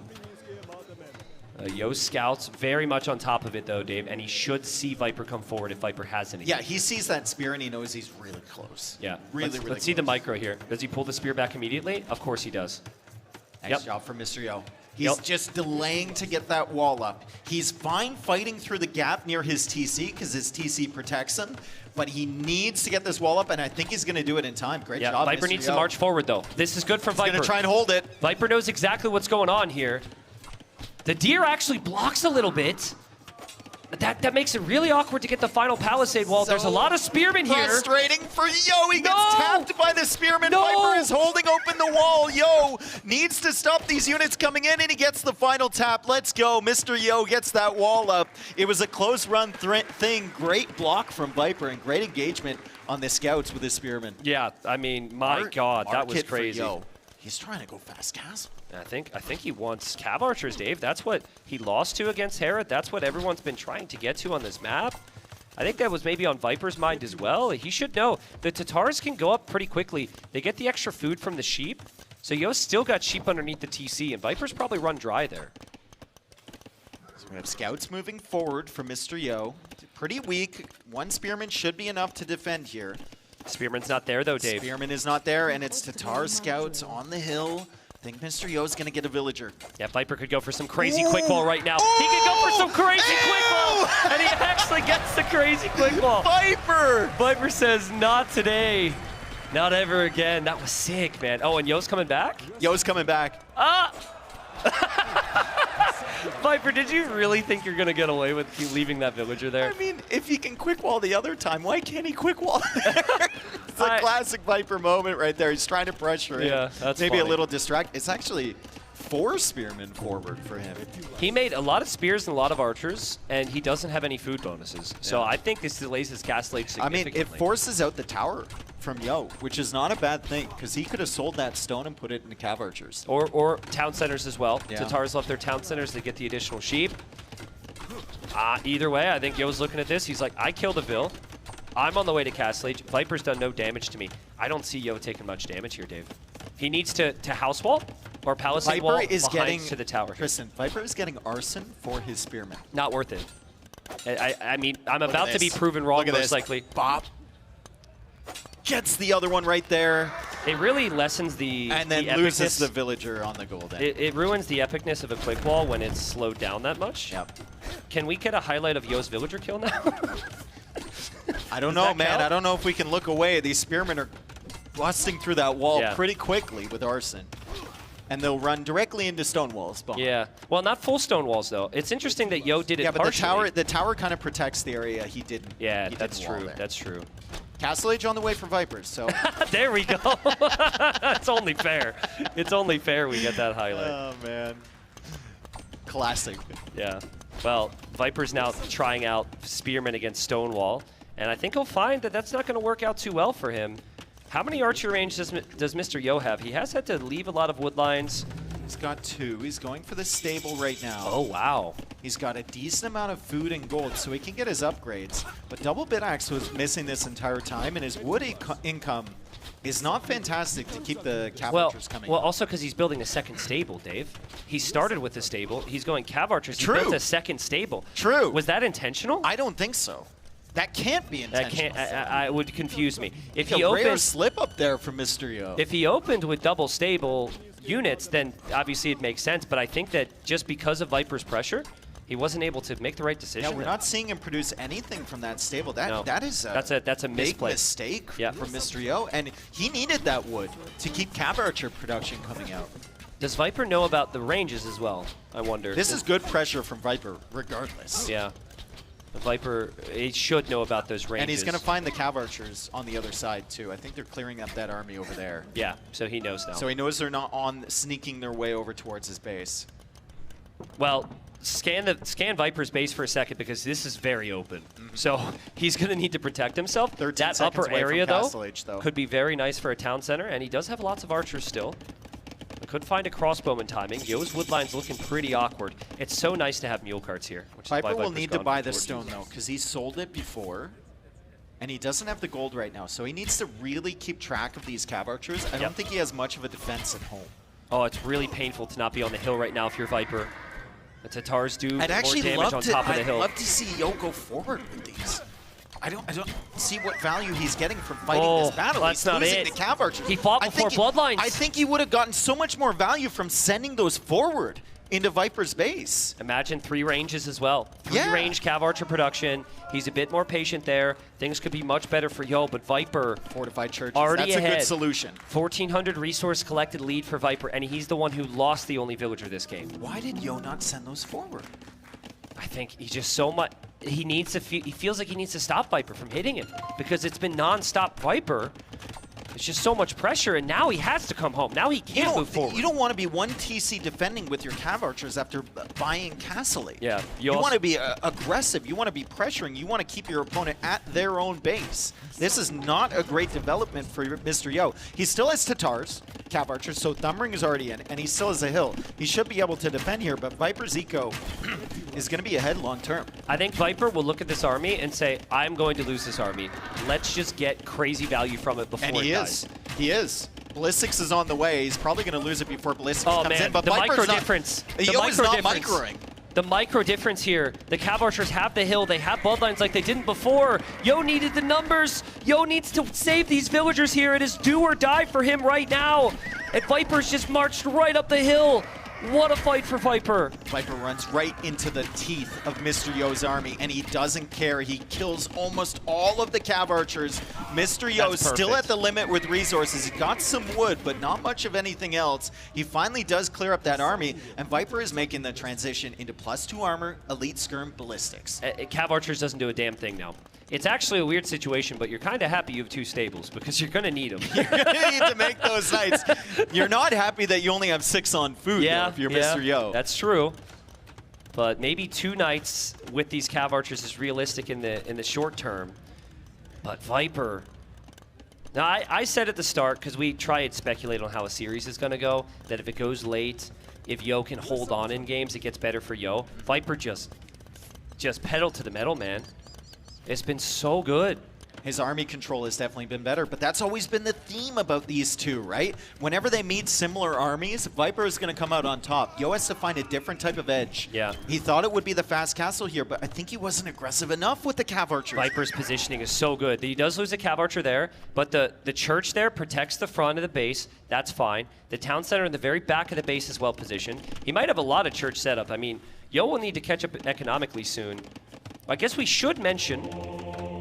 S: Yo's scouts very much on top of it, though, Dave, and he should see Viper come forward if Viper has anything.
T: Yeah, he sees that spear and he knows he's really close.
S: Yeah.
T: Really
S: Let's see the micro here. Does he pull the spear back immediately? Of course he does.
T: Nice job for Mr. Yo. He's just delaying to get that wall up. He's fine fighting through the gap near his TC because his TC protects him, but he needs to get this wall up, and I think he's going to do it in time. Great job,
S: Viper
T: Mr.
S: needs
T: Yo.
S: to march forward, though. This is good for Viper.
T: He's going to try and hold it.
S: Viper knows exactly what's going on here. The deer actually blocks a little bit. That makes it really awkward to get the final palisade wall. There's a lot of spearmen here.
T: Frustrating for Yo. He gets tapped by the spearman. Viper is holding open the wall. Yo needs to stop these units coming in, and he gets the final tap. Let's go. Mr. Yo gets that wall up. It was a close run thing. Great block from Viper and great engagement on the scouts with his spearman.
S: Yeah, I mean, my God, that was crazy.
T: Yo. He's trying to go fast castle.
S: I think he wants Cav Archers, Dave. That's what he lost to against Herod. That's what everyone's been trying to get to on this map. I think that was maybe on Viper's mind as well. He should know the Tatars can go up pretty quickly. They get the extra food from the sheep. So Yo's still got sheep underneath the TC, and Viper's probably run dry there.
T: So we have scouts moving forward from Mr. Yo. Pretty weak. One spearman should be enough to defend here.
S: Spearman's not there, though, Dave.
T: Spearman is not there, and it's Tatar scouts on the hill. I think Mr. Yo's going to get a villager.
S: Yeah, Viper could go for some crazy quick wall right now. He could go for some crazy quick wall, and he actually gets the crazy quick wall.
T: Viper!
S: Viper says, not today. Not ever again. That was sick, man. Oh, and Yo's coming back?
T: Yo's coming back.
S: Ah! Viper, did you really think you're gonna get away with leaving that villager there?
T: I mean, if he can quick wall the other time, why can't he quick wall there? It's a classic Viper moment right there. He's trying to pressure him.
S: Yeah, that's
T: maybe
S: funny.
T: a little distract. It's actually 4 spearmen forward for him.
S: He made a lot of spears and a lot of archers, and he doesn't have any food bonuses. So I think this delays his castle age
T: I
S: significantly.
T: mean, it forces out the tower from Yo, which is not a bad thing, because he could have sold that stone and put it into cav archers.
S: Or town centers as well.
T: Yeah.
S: Tatars left their town centers to get the additional sheep. Either way, I think Yo's looking at this. He's like, I killed a Vil. I'm on the way to castle age. Viper's done no damage to me. I don't see Yo taking much damage here, Dave. He needs to house wall or palisade wall
T: Viper is
S: behind
T: getting
S: to the tower.
T: Listen, Viper is getting arson for his spearmen.
S: Not worth it. I mean, I'm
T: Look at
S: about to be
T: this.
S: proven wrong,
T: Look at
S: most
T: this.
S: likely.
T: Bop. Gets the other one right there.
S: It really lessens the
T: And then
S: the
T: loses
S: epicness.
T: the villager on the golden.
S: It ruins the epicness of a quick wall when it's slowed down that much.
T: Yep.
S: Can we get a highlight of Yo's villager kill now?
T: I don't
S: Does
T: know,
S: that
T: man.
S: count?
T: I don't know if we can look away. These spearmen are busting through that wall
S: Yeah.
T: pretty quickly with arson. And they'll run directly into stone walls. Behind.
S: Yeah. Well, not full stone walls, though. It's interesting that Yo did it
T: Yeah, but
S: partially.
T: the tower kind of protects the area he didn't.
S: Yeah,
T: he
S: that's
T: didn't wall
S: true.
T: there.
S: That's true.
T: Castle Age on the way for Vipers, so.
S: There we go. That's only fair. It's only fair we get that highlight.
T: Oh, man. Classic.
S: Yeah. Well, Viper's now trying out Spearman against Stonewall, and I think he'll find that that's not going to work out too well for him. How many archer range does Mr. Yo have? He has had to leave a lot of wood lines.
T: He's got 2. He's going for the stable right now.
S: Oh, wow.
T: He's got a decent amount of food and gold, so he can get his upgrades. But Double Bit Axe was missing this entire time, and his wood income is not fantastic to keep the cav archers coming.
S: Well, also because he's building a second stable, Dave. He started with a stable. He's going cav archers.
T: True.
S: He built a second stable.
T: True.
S: Was that intentional?
T: I don't think so. That can't be intentional.
S: That can't. I would confuse me. If
T: a
S: he
T: rare
S: opened,
T: slip up there from Mr. Yo.
S: if he opened with double stable units, then obviously it makes sense. But I think that just because of Viper's pressure, he wasn't able to make the right decision.
T: Yeah, we're not seeing him produce anything from that stable. That is
S: that's a
T: big
S: misplay.
T: mistake from Mr. Yo, and he needed that wood to keep cav archer production coming out.
S: Does Viper know about the ranges as well? I wonder.
T: This is good pressure from Viper, regardless.
S: Yeah. The Viper, he should know about those ranges.
T: And he's going to find the cav archers on the other side, too. I think they're clearing up that army over there.
S: Yeah, so he knows now.
T: So he knows they're not sneaking their way over towards his base.
S: Well, scan Viper's base for a second because this is very open. So he's going to need to protect himself.
T: 13
S: that
T: seconds
S: upper
T: away from
S: area,
T: Castle Age, though.
S: could be very nice for a town center, and he does have lots of archers still. Could find a crossbowman timing. Yo's woodline's looking pretty awkward. It's so nice to have mule carts here. Which
T: Viper
S: is why
T: will
S: Viper's
T: need to
S: gone
T: buy
S: for
T: the
S: 4
T: stone, though, because he sold it before. And he doesn't have the gold right now, so he needs to really keep track of these cav archers. I don't think he has much of a defense at home.
S: Oh, it's really painful to not be on the hill right now if you're Viper. The Tatars do
T: I'd
S: more
T: actually
S: damage on top of the hill.
T: I'd love to see Yo go forward with these. I don't see what value he's getting from fighting this battle.
S: That's
T: He's
S: not
T: losing
S: it.
T: to cav archers.
S: He fought before Bloodlines.
T: I think he would have gotten so much more value from sending those forward into Viper's base.
S: Imagine 3 ranges as well. 3 range cav archer production. He's a bit more patient there. Things could be much better for Yo, but Viper
T: fortified churches.
S: Already
T: That's
S: ahead.
T: a good solution.
S: 1,400 resource collected lead for Viper, and he's the one who lost the only villager this game.
T: Why did Yo not send those forward?
S: I think he just so much. He needs to. He feels like he needs to stop Viper from hitting him because it's been non-stop Viper. It's just so much pressure, and now he has to come home. Now he can't move forward.
T: You don't want to be 1 TC defending with your cav archers after buying Castle Age.
S: Yeah.
T: You want to be aggressive. You want to be pressuring. You want to keep your opponent at their own base. This is not a great development for Mr. Yo. He still has Tatars, cav archers, so Thumbring is already in, and he still has a hill. He should be able to defend here, but Viper's eco is going to be ahead long term.
S: I think Viper will look at this army and say, I'm going to lose this army. Let's just get crazy value from it before
T: And
S: it
T: he
S: dies.
T: is. He is. Ballistics is on the way. He's probably going to lose it before Ballistics comes
S: man,
T: in, but
S: the
T: Viper's
S: micro
T: not,
S: difference.
T: Yo is not microing.
S: The micro difference here. The cav archers have the hill. They have bloodlines like they didn't before. Yo needed the numbers. Yo needs to save these villagers here. It is do or die for him right now. And Viper's just marched right up the hill. What a fight for Viper.
T: Viper runs right into the teeth of Mr. Yo's army, and he doesn't care. He kills almost all of the Cav Archers. Mr. Yo
S: That's
T: still
S: perfect.
T: at the limit with resources. He got some wood, but not much of anything else. He finally does clear up that army, and Viper is making the transition into +2 armor, elite skirm, ballistics.
S: Cav Archers doesn't do a damn thing now. It's actually a weird situation, but you're kind of happy you have 2 stables because you're going to need them.
T: You're gonna need to make those nights. You're not happy that you only have 6 on food, though, if you're Mr. Yo.
S: That's true. But maybe 2 nights with these Cav Archers is realistic in the short term. But Viper. Now, I said at the start, because we try and speculate on how a series is going to go, that if it goes late, if Yo can hold on in games, it gets better for Yo. Viper just pedal to the metal, man. It's been so good.
T: His army control has definitely been better, but that's always been the theme about these two, right? Whenever they meet similar armies, Viper is going to come out on top. Yo has to find a different type of edge.
S: Yeah.
T: He thought it would be the fast castle here, but I think he wasn't aggressive enough with the Cav Archers.
S: Viper's positioning is so good. He does lose a Cav Archer there, but the church there protects the front of the base. That's fine. The town center in the very back of the base is well positioned. He might have a lot of church setup. I mean, Yo will need to catch up economically soon. I guess we should mention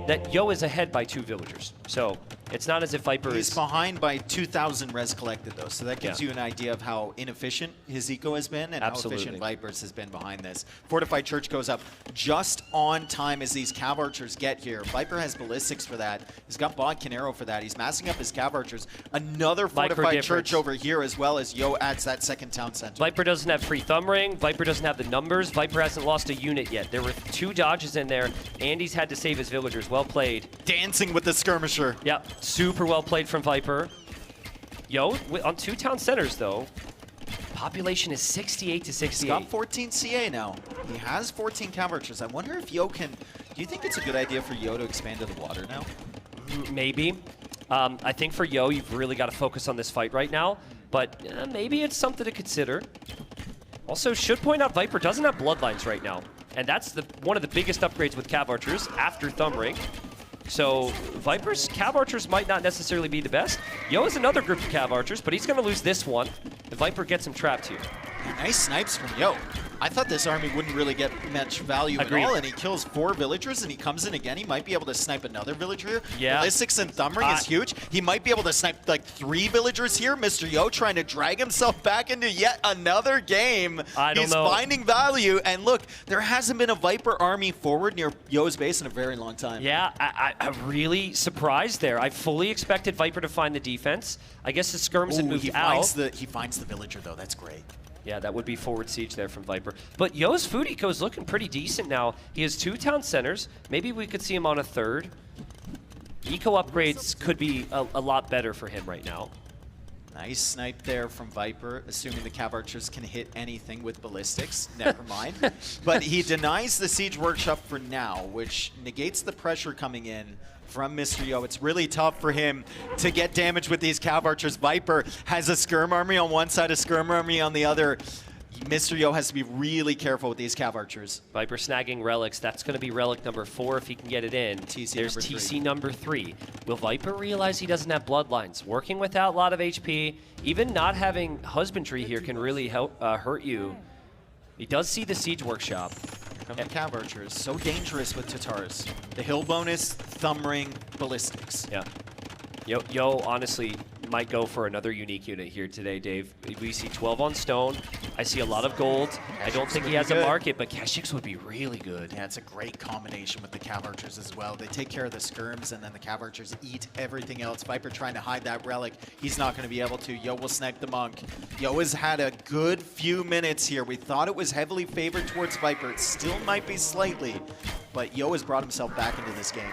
S: that Yo is ahead by 2 villagers. So it's not as if Viper
T: He's
S: is
T: behind by 2,000 res collected, though, so that gives you an idea of how inefficient his eco has been and how efficient Viper's has been behind this. Fortified Church goes up just on time as these Cav Archers get here. Viper has ballistics for that. He's got Bod Canero for that. He's massing up his Cav Archers. Another Fortified Church over here, as well as Yo adds that second town center.
S: Viper doesn't have free thumb ring. Viper doesn't have the numbers. Viper hasn't lost a unit yet. There were 2 dodges in there. Andy's had to save his villagers. Well played.
T: Dancing with the skirmisher.
S: Yep, super well played from Viper. Yo, on 2 town centers though, population is 68 to 68.
T: He's got 14 CA now. He has 14 Cav Archers. I wonder if Yo can... Do you think it's a good idea for Yo to expand to the water now?
S: Maybe. I think for Yo, you've really got to focus on this fight right now, but maybe it's something to consider. Also, should point out Viper doesn't have bloodlines right now, and that's one of the biggest upgrades with Cav Archers after Thumb Ring. So Viper's Cav Archers might not necessarily be the best. Yo is another group of Cav Archers, but he's going to lose this one. The Viper gets him trapped here.
T: Nice snipes from Yo. I thought this army wouldn't really get much value at all, and he kills 4 villagers, and he comes in again. He might be able to snipe another villager here.
S: Yeah.
T: Ballistics and Thumb Ring is huge. He might be able to snipe like 3 villagers here. Mr. Yo trying to drag himself back into yet another game. He's finding value, and look, there hasn't been a Viper army forward near Yo's base in a very long time.
S: Yeah, I'm really surprised there. I fully expected Viper to find the defense. I guess the skirms had moved out.
T: He finds the villager, though. That's great.
S: Yeah, that would be forward siege there from Viper. But Yo's food eco is looking pretty decent now. He has 2 town centers. Maybe we could see him on a 3rd. Eco upgrades could be a lot better for him right now.
T: Nice snipe there from Viper, assuming the Cav Archers can hit anything with ballistics. Never mind. But he denies the Siege Workshop for now, which negates the pressure coming in from Mr. Yo. It's really tough for him to get damage with these Cav Archers. Viper has a Skirm Army on one side, a Skirm Army on the other. Mr. Yo has to be really careful with these Cav Archers.
S: Viper snagging relics. That's going to be relic number 4 if he can get it in. There's
T: number
S: TC number 3. Will Viper realize he doesn't have bloodlines? Working without a lot of HP, even not having husbandry here can really help hurt you. He does see the Siege Workshop.
T: Here come the Cav Archers. So dangerous with Tatars. The hill bonus, Thumb Ring, ballistics.
S: Yeah. Yo honestly might go for another unique unit here today, Dave. We see 12 on stone. I see a lot of gold. I don't think he has a market, but Keshix would be really good.
T: Yeah, it's a great combination with the Cav Archers as well. They take care of the skirms, and then the Cav Archers eat everything else. Viper trying to hide that relic. He's not going to be able to. Yo will snag the monk. Yo has had a good few minutes here. We thought it was heavily favored towards Viper. It still might be slightly, but Yo has brought himself back into this game.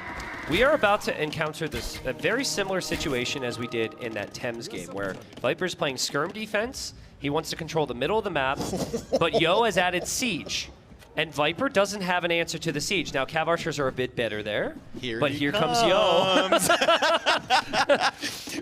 S: We are about to encounter a very similar situation as we did in that Thames game, where Viper's playing skirm defense. He wants to control the middle of the map, but Yo has added siege. And Viper doesn't have an answer to the siege. Now, Cav Archers are a bit better there, but here comes Yo.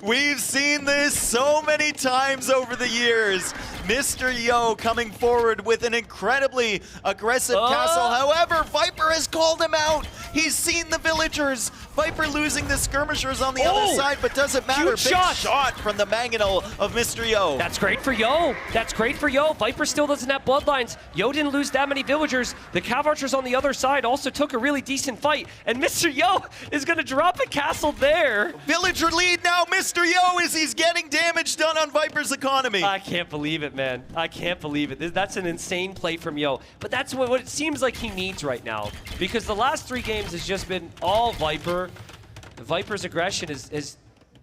T: We've seen this so many times over the years. Mr. Yo coming forward with an incredibly aggressive castle. However, Viper has called him out. He's seen the villagers. Viper losing the skirmishers on the other side, but doesn't matter.
S: Huge
T: Big
S: shot.
T: shot from the Mangonel of Mr. Yo.
S: That's great for Yo. That's great for Yo. Viper still doesn't have bloodlines. Yo didn't lose that many villagers. The Cav Archers on the other side also took a really decent fight. And Mr. Yo is going to drop a castle there.
T: Villager lead now, Mr. Yo, as he's getting damage done on Viper's economy.
S: I can't believe it, man. I can't believe it. That's an insane play from Yo. But that's what it seems like he needs right now. Because the last 3 games has just been all Viper. Viper's aggression has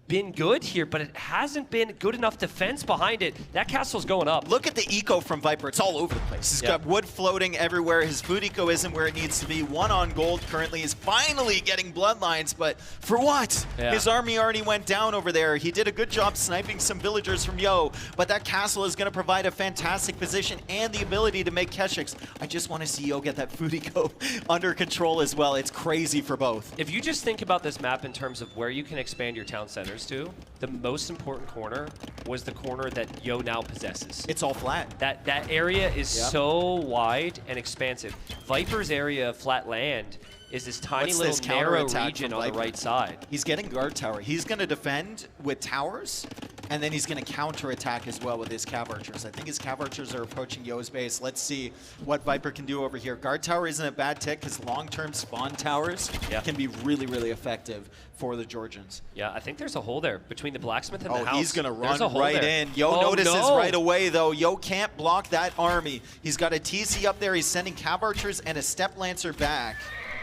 S: been good here, but it hasn't been good enough defense behind it. That castle's going up.
T: Look at the eco from Viper. It's all over the place. He's got wood floating everywhere. His food eco isn't where it needs to be. 1 on gold currently. Is finally getting bloodlines, but for what? His army already went down over there. He did a good job sniping some villagers from Yo, but that castle is going to provide a fantastic position and the ability to make Keshiks. I just want to see Yo get that food eco under control as well. It's crazy for both.
S: If you just think about this map in terms of where you can expand your town centers to, the most important corner was the corner that Yo now possesses.
T: It's all flat.
S: That area is so wide and expansive. Viper's area of flat land is this tiny little narrow region on the right side.
T: He's getting guard tower. He's going to defend with towers, and then he's going to counterattack as well with his Cav Archers. I think his Cav Archers are approaching Yo's base. Let's see what Viper can do over here. Guard tower isn't a bad tick because long-term spawn towers can be really, really effective for the Georgians.
S: Yeah, I think there's a hole there between the blacksmith and the house.
T: He's going to run right in. Yo notices right away, though. Yo can't block that army. He's got a TC up there. He's sending Cav Archers and a Step Lancer back.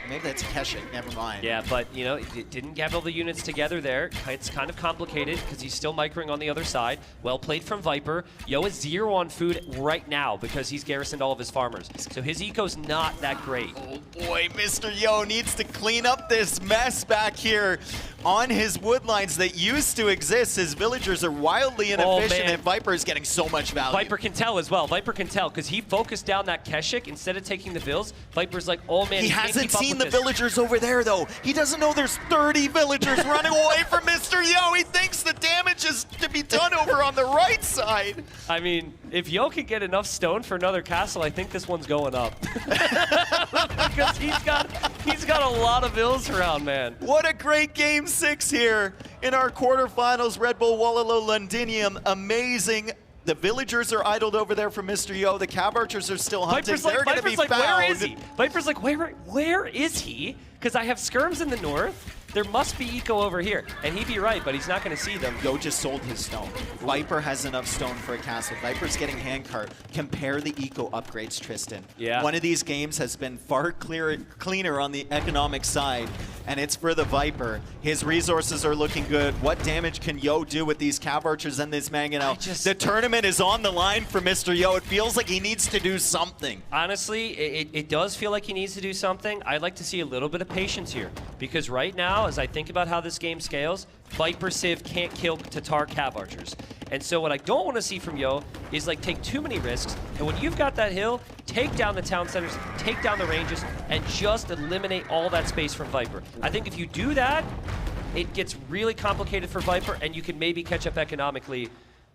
T: Maybe that's Keshik, never mind.
S: Yeah, but, you know, it didn't get all the units together there. It's kind of complicated because he's still microing on the other side. Well played from Viper. Yo is 0 on food right now because he's garrisoned all of his farmers. So his eco's not that great.
T: Oh boy, Mr. Yo needs to clean up this mess back here on his woodlines that used to exist. His villagers are wildly inefficient and Viper is getting so much value.
S: Viper can tell as well. Viper can tell because he focused down that Keshik instead of taking the vills. Viper's like, oh man,
T: he hasn't seen the villagers over there, though. He doesn't know there's 30 villagers running away from Mr. Yo. He thinks the damage is to be done over on the right side.
S: I mean, if Yo can get enough stone for another castle, I think this one's going up. Because he's got a lot of vills around, man.
T: What a great Game 6 here in our quarterfinals. Redbull Wololo Londinium, amazing. The villagers are idled over there from Mr. Yo. The Cav Archers are still hunting. They're going to be found.
S: Where is he? Viper's like, where is he? Because I have skirms in the north. There must be eco over here. And he'd be right, but he's not going to see them.
T: Yo just sold his stone. Viper has enough stone for a castle. Viper's getting handcart. Compare the eco upgrades, Tristan.
S: Yeah.
T: One of these games has been far cleaner on the economic side, and it's for the Viper. His resources are looking good. What damage can Yo do with these Cav Archers and this Mangonel? The tournament is on the line for Mr. Yo. It feels like he needs to do something.
S: Honestly, it does feel like he needs to do something. I'd like to see a little bit of patience here, because right now, as I think about how this game scales, Viper Civ can't kill Tatar Cav Archers. And so what I don't want to see from Yo is like take too many risks. And when you've got that hill, take down the town centers, take down the ranges, and just eliminate all that space from Viper. I think if you do that, it gets really complicated for Viper, and you can maybe catch up economically.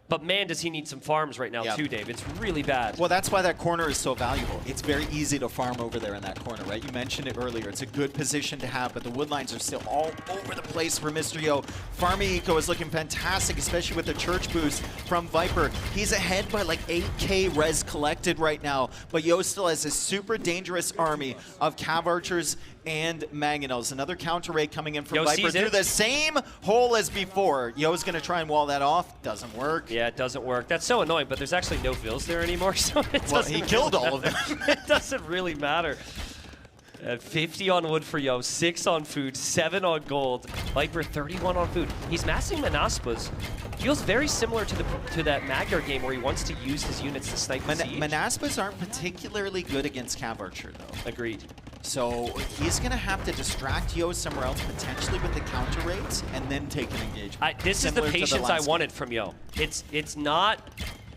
S: But man, does he need some farms right now too, Dave. It's really bad.
T: Well, that's why that corner is so valuable. It's very easy to farm over there in that corner, right? You mentioned it earlier. It's a good position to have, but the woodlines are still all over the place for Mr. Yo. Farming eco is looking fantastic, especially with the church boost from Viper. He's ahead by like 8K res collected right now, but Yo still has a super dangerous army of Cav Archers and Mangonels. Another counter raid coming in from
S: Yo
T: Viper through the same hole as before. Yo's going to try and wall that off. Doesn't work.
S: Yeah, it doesn't work. That's so annoying, but there's actually no vills there anymore, so it doesn't.
T: Well, he killed all of them.
S: It doesn't really matter. 50 on wood for Yo, 6 on food, 7 on gold. Viper 31 on food. He's massing Manaspas. Feels very similar to that Magyar game where he wants to use his units to snipe the siege.
T: Manaspas aren't particularly good against Cav Archer, though.
S: Agreed.
T: So he's going to have to distract Yo somewhere else, potentially with the counter raids, and then take an engagement.
S: This is the patience I wanted from Yo. It's not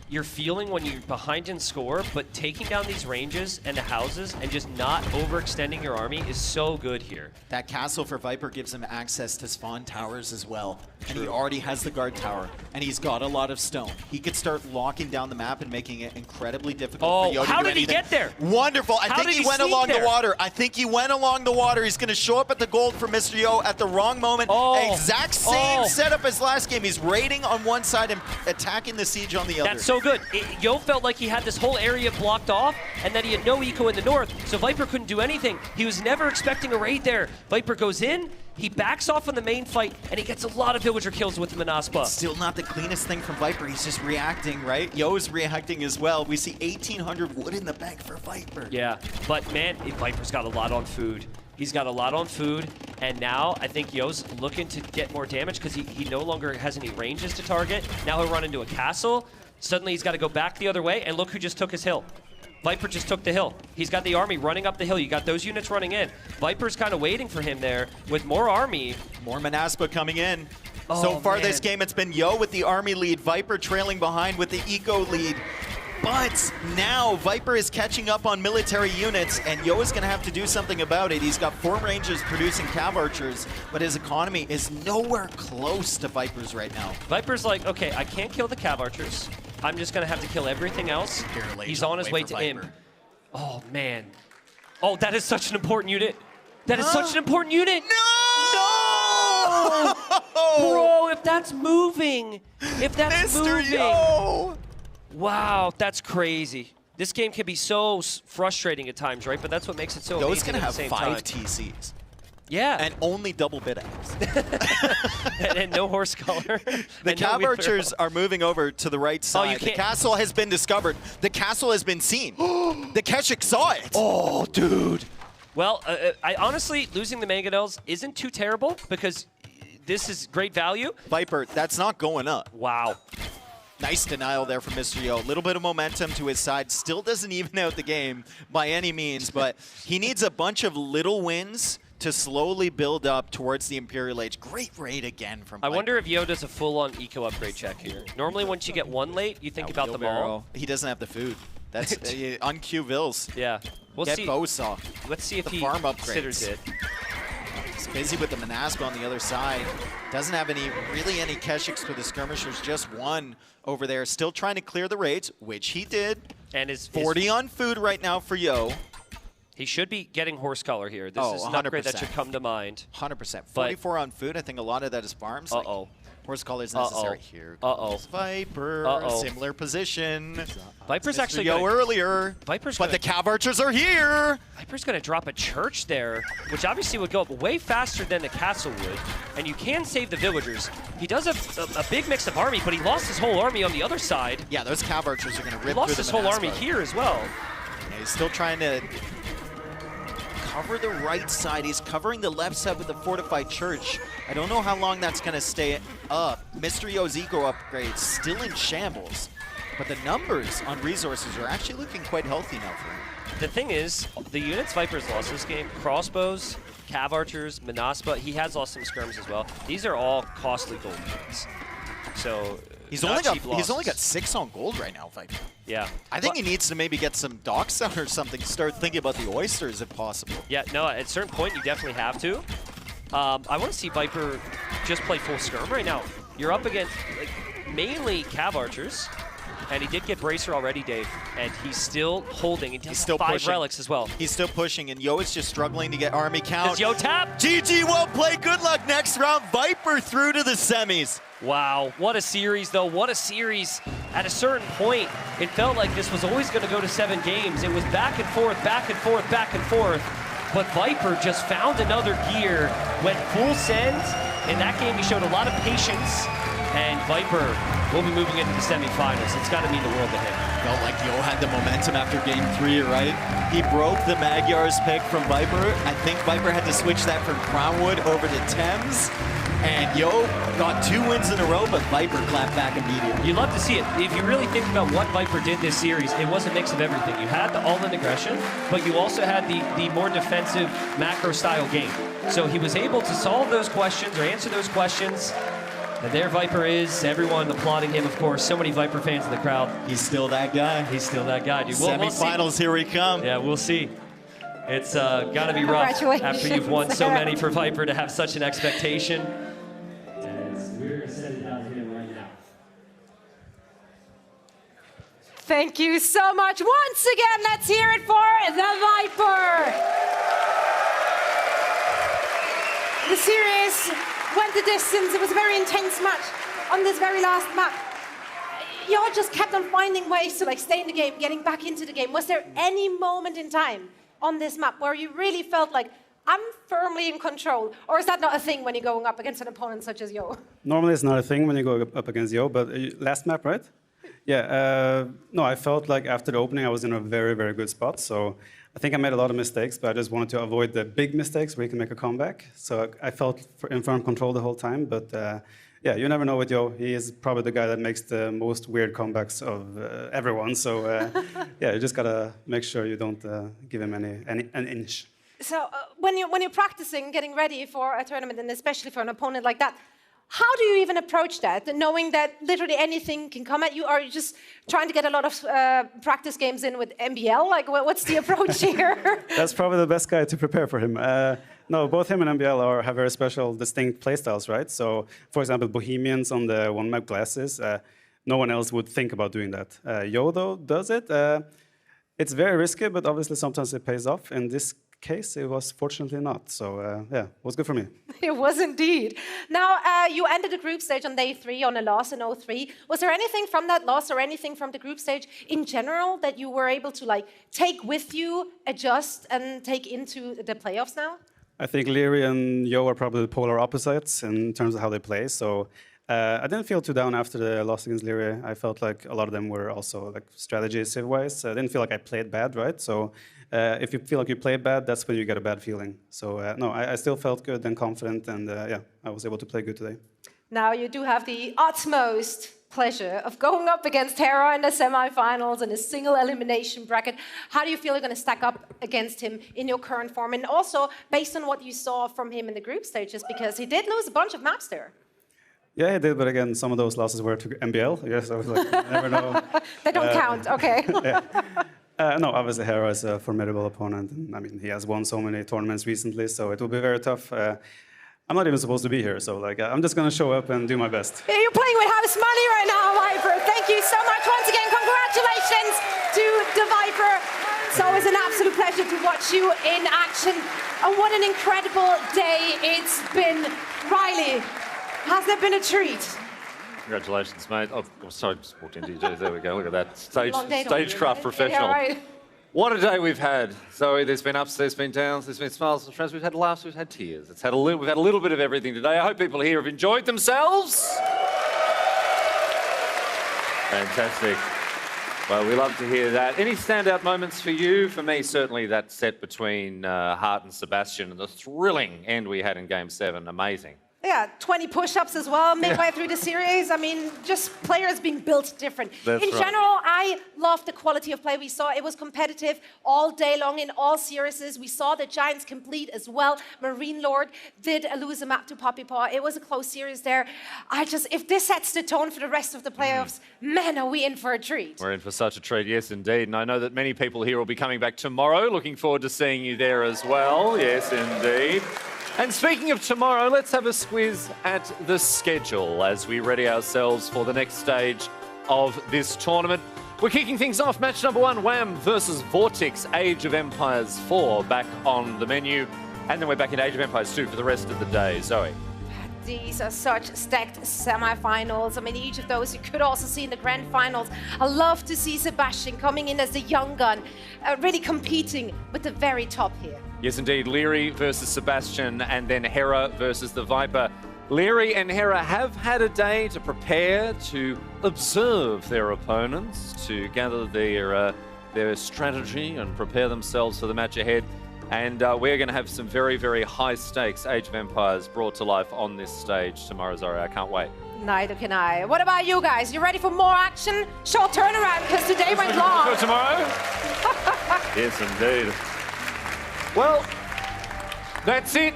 S: you're feeling when you're behind in score, but taking down these ranges and the houses and just not overextending your army is so good here.
T: That castle for Viper gives him access to spawn towers as well. And he already has the guard tower, and he's got a lot of stone. He could start locking down the map and making it incredibly difficult for Yo to do
S: how did
T: anything.
S: he get there?
T: Wonderful. I
S: How
T: think
S: did
T: he
S: he
T: went
S: sneak
T: along
S: there?
T: the water. I think he went along the water. He's going to show up at the gold for Mr. Yo at the wrong moment. Exact same setup as last game. He's raiding on one side and attacking the siege on the other.
S: That's so good. Yo felt like he had this whole area blocked off and that he had no eco in the north, so Viper couldn't do anything. He was never expecting a raid there. Viper goes in, he backs off on the main fight, and he gets a lot of villager kills with the Manaspa.
T: Still not the cleanest thing from Viper. He's just reacting, right? Yo's reacting as well. We see 1,800 wood in the bank for Viper.
S: Yeah, but man, Viper's got a lot on food. He's got a lot on food, and now I think Yo's looking to get more damage because he no longer has any ranges to target. Now he'll run into a castle. Suddenly he's got to go back the other way, and look who just took his hill. Viper just took the hill. He's got the army running up the hill. You got those units running in. Viper's kind of waiting for him there with more army.
T: More Manaspa coming in. So far this game, it's been Yo with the army lead, Viper trailing behind with the eco lead. But now Viper is catching up on military units, and Yo is going to have to do something about it. He's got 4 rangers producing cav archers, but his economy is nowhere close to Viper's right now.
S: Viper's like, okay, I can't kill the cav archers. I'm just going to have to kill everything else. He's on his way to him. Oh, man. Oh, that is such an important unit. That is such an important unit. No! Bro, if that's moving. If that's moving.
T: Yo!
S: Wow, that's crazy. This game can be so frustrating at times, right? But that's what makes it so
T: Yo's
S: amazing
T: going to
S: at
T: have
S: the same
T: 5
S: time.
T: TCs.
S: Yeah.
T: And only double bid outs.
S: and no horse color.
T: The cav archers are moving over to the right side. The castle has been discovered. The castle has been seen. The Keshik saw it.
S: Oh, dude. Well, I honestly, losing the Mangonels isn't too terrible because this is great value.
T: Viper, that's not going up.
S: Wow.
T: Nice denial there from Mr. Yo. A little bit of momentum to his side. Still doesn't even out the game by any means, but he needs a bunch of little wins to slowly build up towards the Imperial Age. Great raid again from
S: I
T: Viper.
S: wonder if Yo does a full-on eco upgrade check here. Normally, once you get one late, you think about them all.
T: He doesn't have the food. That's on Q Vils.
S: Yeah. We'll
T: Get
S: see.
T: Bosaw.
S: Let's see if
T: the
S: he
T: farm
S: considers
T: upgrades.
S: it.
T: He's busy with the Manaspa on the other side. Doesn't have really any Keshiks for the skirmishers. Just one over there. Still trying to clear the raids, which he did.
S: And his
T: 40 on food right now for Yo.
S: He should be getting horse color here. This is an upgrade that should come to mind.
T: 100%. 44 on food. I think a lot of that is farms.
S: Uh-oh.
T: Horse color is necessary here. Viper. Similar position.
S: Viper's actually
T: Yo
S: gonna,
T: earlier. But the cav archers are here.
S: Viper's going to drop a church there, which obviously would go up way faster than the castle would. And you can save the villagers. He does a big mix of army, but he lost his whole army on the other side.
T: Yeah, those cav archers are going to rip
S: He lost
T: through
S: his
T: the
S: whole army
T: Manaspa.
S: here as well.
T: Yeah, he's still trying to cover the right side. He's covering the left side with the fortified church. I don't know how long that's going to stay up. Mr. Yo's eco upgrade still in shambles. But the numbers on resources are actually looking quite healthy now for him.
S: The thing is, the units Viper's lost this game, crossbows, cav archers, Manaspa, he has lost some skirms as well. These are all costly gold units. So
T: He's
S: not
T: only
S: cheap
T: got
S: losses.
T: 6 on gold right now, Viper.
S: Yeah.
T: I think he needs to maybe get some docks out or something to start thinking about the oysters if possible.
S: Yeah, no, at a certain point you definitely have to. I want to see Viper just play full skirm right now. You're up against mainly cav archers. And he did get Bracer already, Dave, and he's still holding. And he's still 5
T: pushing.
S: relics as well.
T: He's still pushing, and Yo is just struggling to get army count.
S: Does Yo tap?
T: GG, well played. Good luck next round. Viper through to the semis.
S: Wow, what a series, though. What a series. At a certain point, it felt like this was always going to go to 7 games. It was back and forth, back and forth, back and forth. But Viper just found another gear, went full send. In that game, he showed a lot of patience. And Viper will be moving into the semifinals. It's got to mean the world to him.
T: Felt like Yo had the momentum after game 3, right? He broke the Magyar's pick from Viper. I think Viper had to switch that from Crownwood over to Thames. And Yo got 2 wins in a row, but Viper clapped back immediately.
S: You love to see it. If you really think about what Viper did this series, it was a mix of everything. You had the all-in aggression, but you also had the more defensive macro-style game. So he was able to solve those questions or answer those questions And there Viper is. Everyone applauding him, of course. So many Viper fans in the crowd.
E: He's still that guy.
S: He's still that guy, dude. We'll see.
E: Semifinals, here we come.
S: Yeah, we'll see. It's got to be rough after you've won so many for Viper to have such an expectation. We're going to set it down here right now.
C: Thank you so much. Once again, let's hear it for the Viper. The series went the distance. It was a very intense match on this very last map. Y'all just kept on finding ways to stay in the game, getting back into the game. Was there any moment in time on this map where you really felt like, I'm firmly in control? Or is that not a thing when you're going up against an opponent such as Yo?
U: Normally it's not a thing when you go up against Yo, but last map, right? Yeah, no, I felt like after the opening I was in a very, very good spot. So I think I made a lot of mistakes, but I just wanted to avoid the big mistakes where you can make a comeback. So I felt in firm control the whole time, but yeah, you never know with Yo. He is probably the guy that makes the most weird comebacks of everyone. So yeah, you just gotta make sure you don't give him an inch.
C: So when you're practicing, getting ready for a tournament, and especially for an opponent like that, how do you even approach that, knowing that literally anything can come at you? Are you just trying to get a lot of practice games in with MBL? Like, what's the approach here?
U: That's probably the best guy to prepare for him. No, both him and MBL have very special, distinct playstyles, right? So, for example, Bohemians on the one-map glasses, no one else would think about doing that. Yo, though, does it. It's very risky, but obviously sometimes it pays off. In this case, it was fortunately not. So, yeah, it was good for me.
C: It was indeed. Now, you ended the group stage on day 3 on a loss in 0-3. Was there anything from that loss or anything from the group stage in general that you were able to take with you, adjust, and take into the playoffs now?
U: I think Leary and Yo are probably the polar opposites in terms of how they play. So I didn't feel too down after the loss against Leary. I felt like a lot of them were also strategy civ-wise. I didn't feel like I played bad, right? So if you feel like you played bad, that's when you get a bad feeling. So no, I still felt good and confident, and yeah, I was able to play good today.
C: Now you do have the utmost pleasure of going up against Hera in the semifinals in a single elimination bracket. How do you feel you're going to stack up against him in your current form? And also, based on what you saw from him in the group stages, because he did lose a bunch of maps there.
U: Yeah, he did, but again, some of those losses were to MBL. Yes, I was like, I never know.
C: They don't count, okay.
U: Yeah. No, obviously Hera is a formidable opponent. I mean, he has won so many tournaments recently, so it will be very tough. I'm not even supposed to be here, so I'm just going to show up and do my best.
C: You're playing with house money right now, Viper. Thank you so much once again. Congratulations to the Viper. It's always an absolute pleasure to watch you in action. And what an incredible day it's been. Riley, has there been a treat?
R: Congratulations, mate. Oh, sorry, just walked into you. There we go. Look at that. Stagecraft
C: Yeah,
R: professional.
C: right.
R: What a day we've had. Zoe, there's been ups, there's been downs, there's been smiles and friends. We've had laughs, we've had tears. We've had a little bit of everything today. I hope people here have enjoyed themselves. Fantastic. Well, we love to hear that. Any standout moments for you? For me, certainly that set between Hart and Sebastian and the thrilling end we had in Game 7. Amazing.
C: Yeah, 20 push-ups as well, midway through the series. I mean, just players being built different.
R: That's
C: in
R: right.
C: general, I loved the quality of play we saw. It was competitive all day long in all series. We saw the Giants complete as well. Marine Lord did lose a map to Poppy Paw. It was a close series there. If this sets the tone for the rest of the playoffs, man, are we in for a treat.
R: We're in for such a treat, yes, indeed. And I know that many people here will be coming back tomorrow. Looking forward to seeing you there as well. Yes, indeed. And speaking of tomorrow, let's have a squiz at the schedule as we ready ourselves for the next stage of this tournament. We're kicking things off. Match number 1, Wham versus Vortex, Age of Empires 4 back on the menu. And then we're back in Age of Empires 2 for the rest of the day. Zoe.
C: These are such stacked semi-finals. I mean, each of those you could also see in the grand finals. I love to see Sebastian coming in as the young gun, really competing with the very top here.
R: Yes, indeed. Leary versus Sebastian, and then Hera versus the Viper. Leary and Hera have had a day to prepare, to observe their opponents, to gather their strategy and prepare themselves for the match ahead. And we're going to have some very, very high stakes Age of Empires brought to life on this stage tomorrow, Zara. I can't wait.
C: Neither can I. What about you guys? You ready for more action? Short turnaround, because today went long.
R: For tomorrow? Yes, indeed. Well, that's it.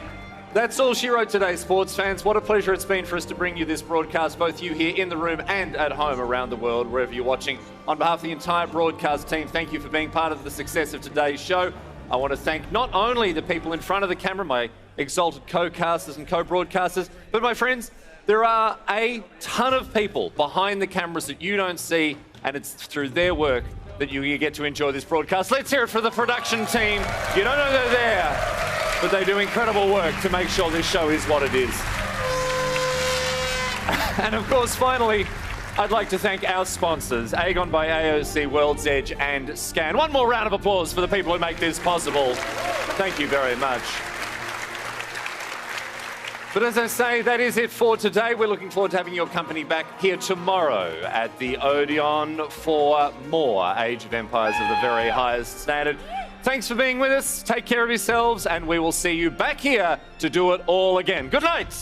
R: That's all she wrote today, sports fans. What a pleasure it's been for us to bring you this broadcast, both you here in the room and at home around the world, wherever you're watching. On behalf of the entire broadcast team, thank you for being part of the success of today's show. I want to thank not only the people in front of the camera, my exalted co-casters and co-broadcasters, but my friends, there are a ton of people behind the cameras that you don't see, and it's through their work that you get to enjoy this broadcast. Let's hear it for the production team. You don't know they're there, but they do incredible work to make sure this show is what it is. And of course, finally, I'd like to thank our sponsors, Aegon by AOC, World's Edge, and Scan. One more round of applause for the people who make this possible. Thank you very much. But as I say, that is it for today. We're looking forward to having your company back here tomorrow at the Odeon for more Age of Empires of the very highest standard. Thanks for being with us. Take care of yourselves, and we will see you back here to do it all again. Good night.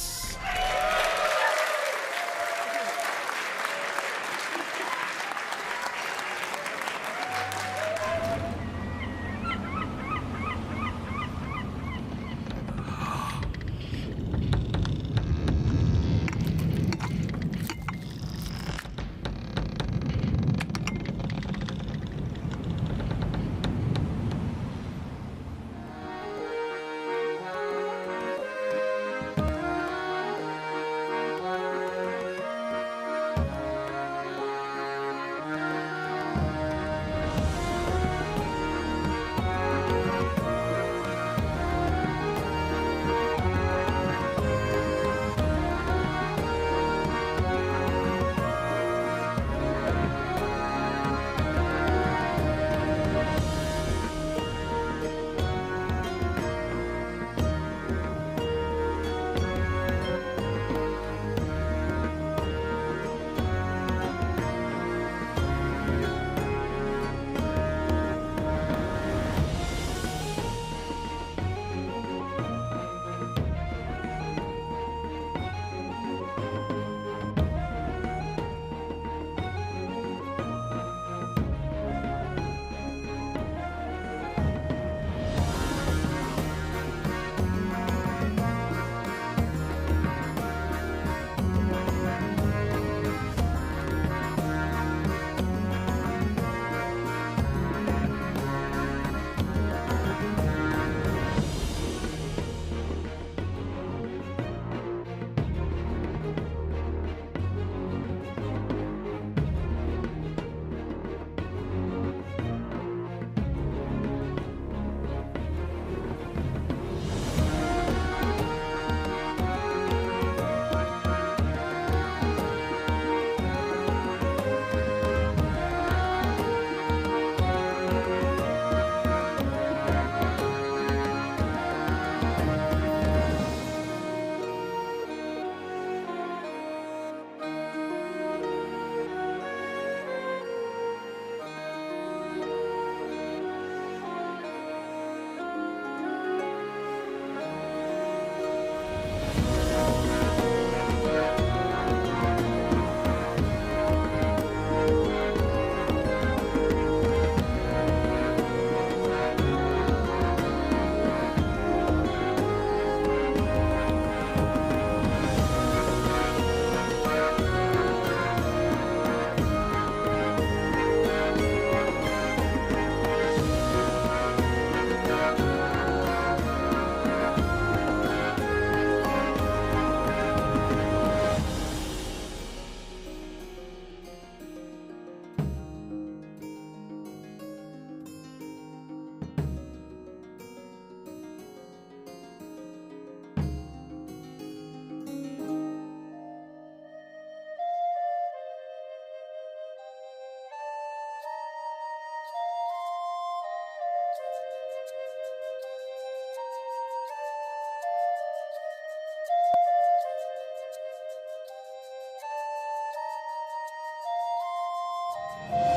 B: you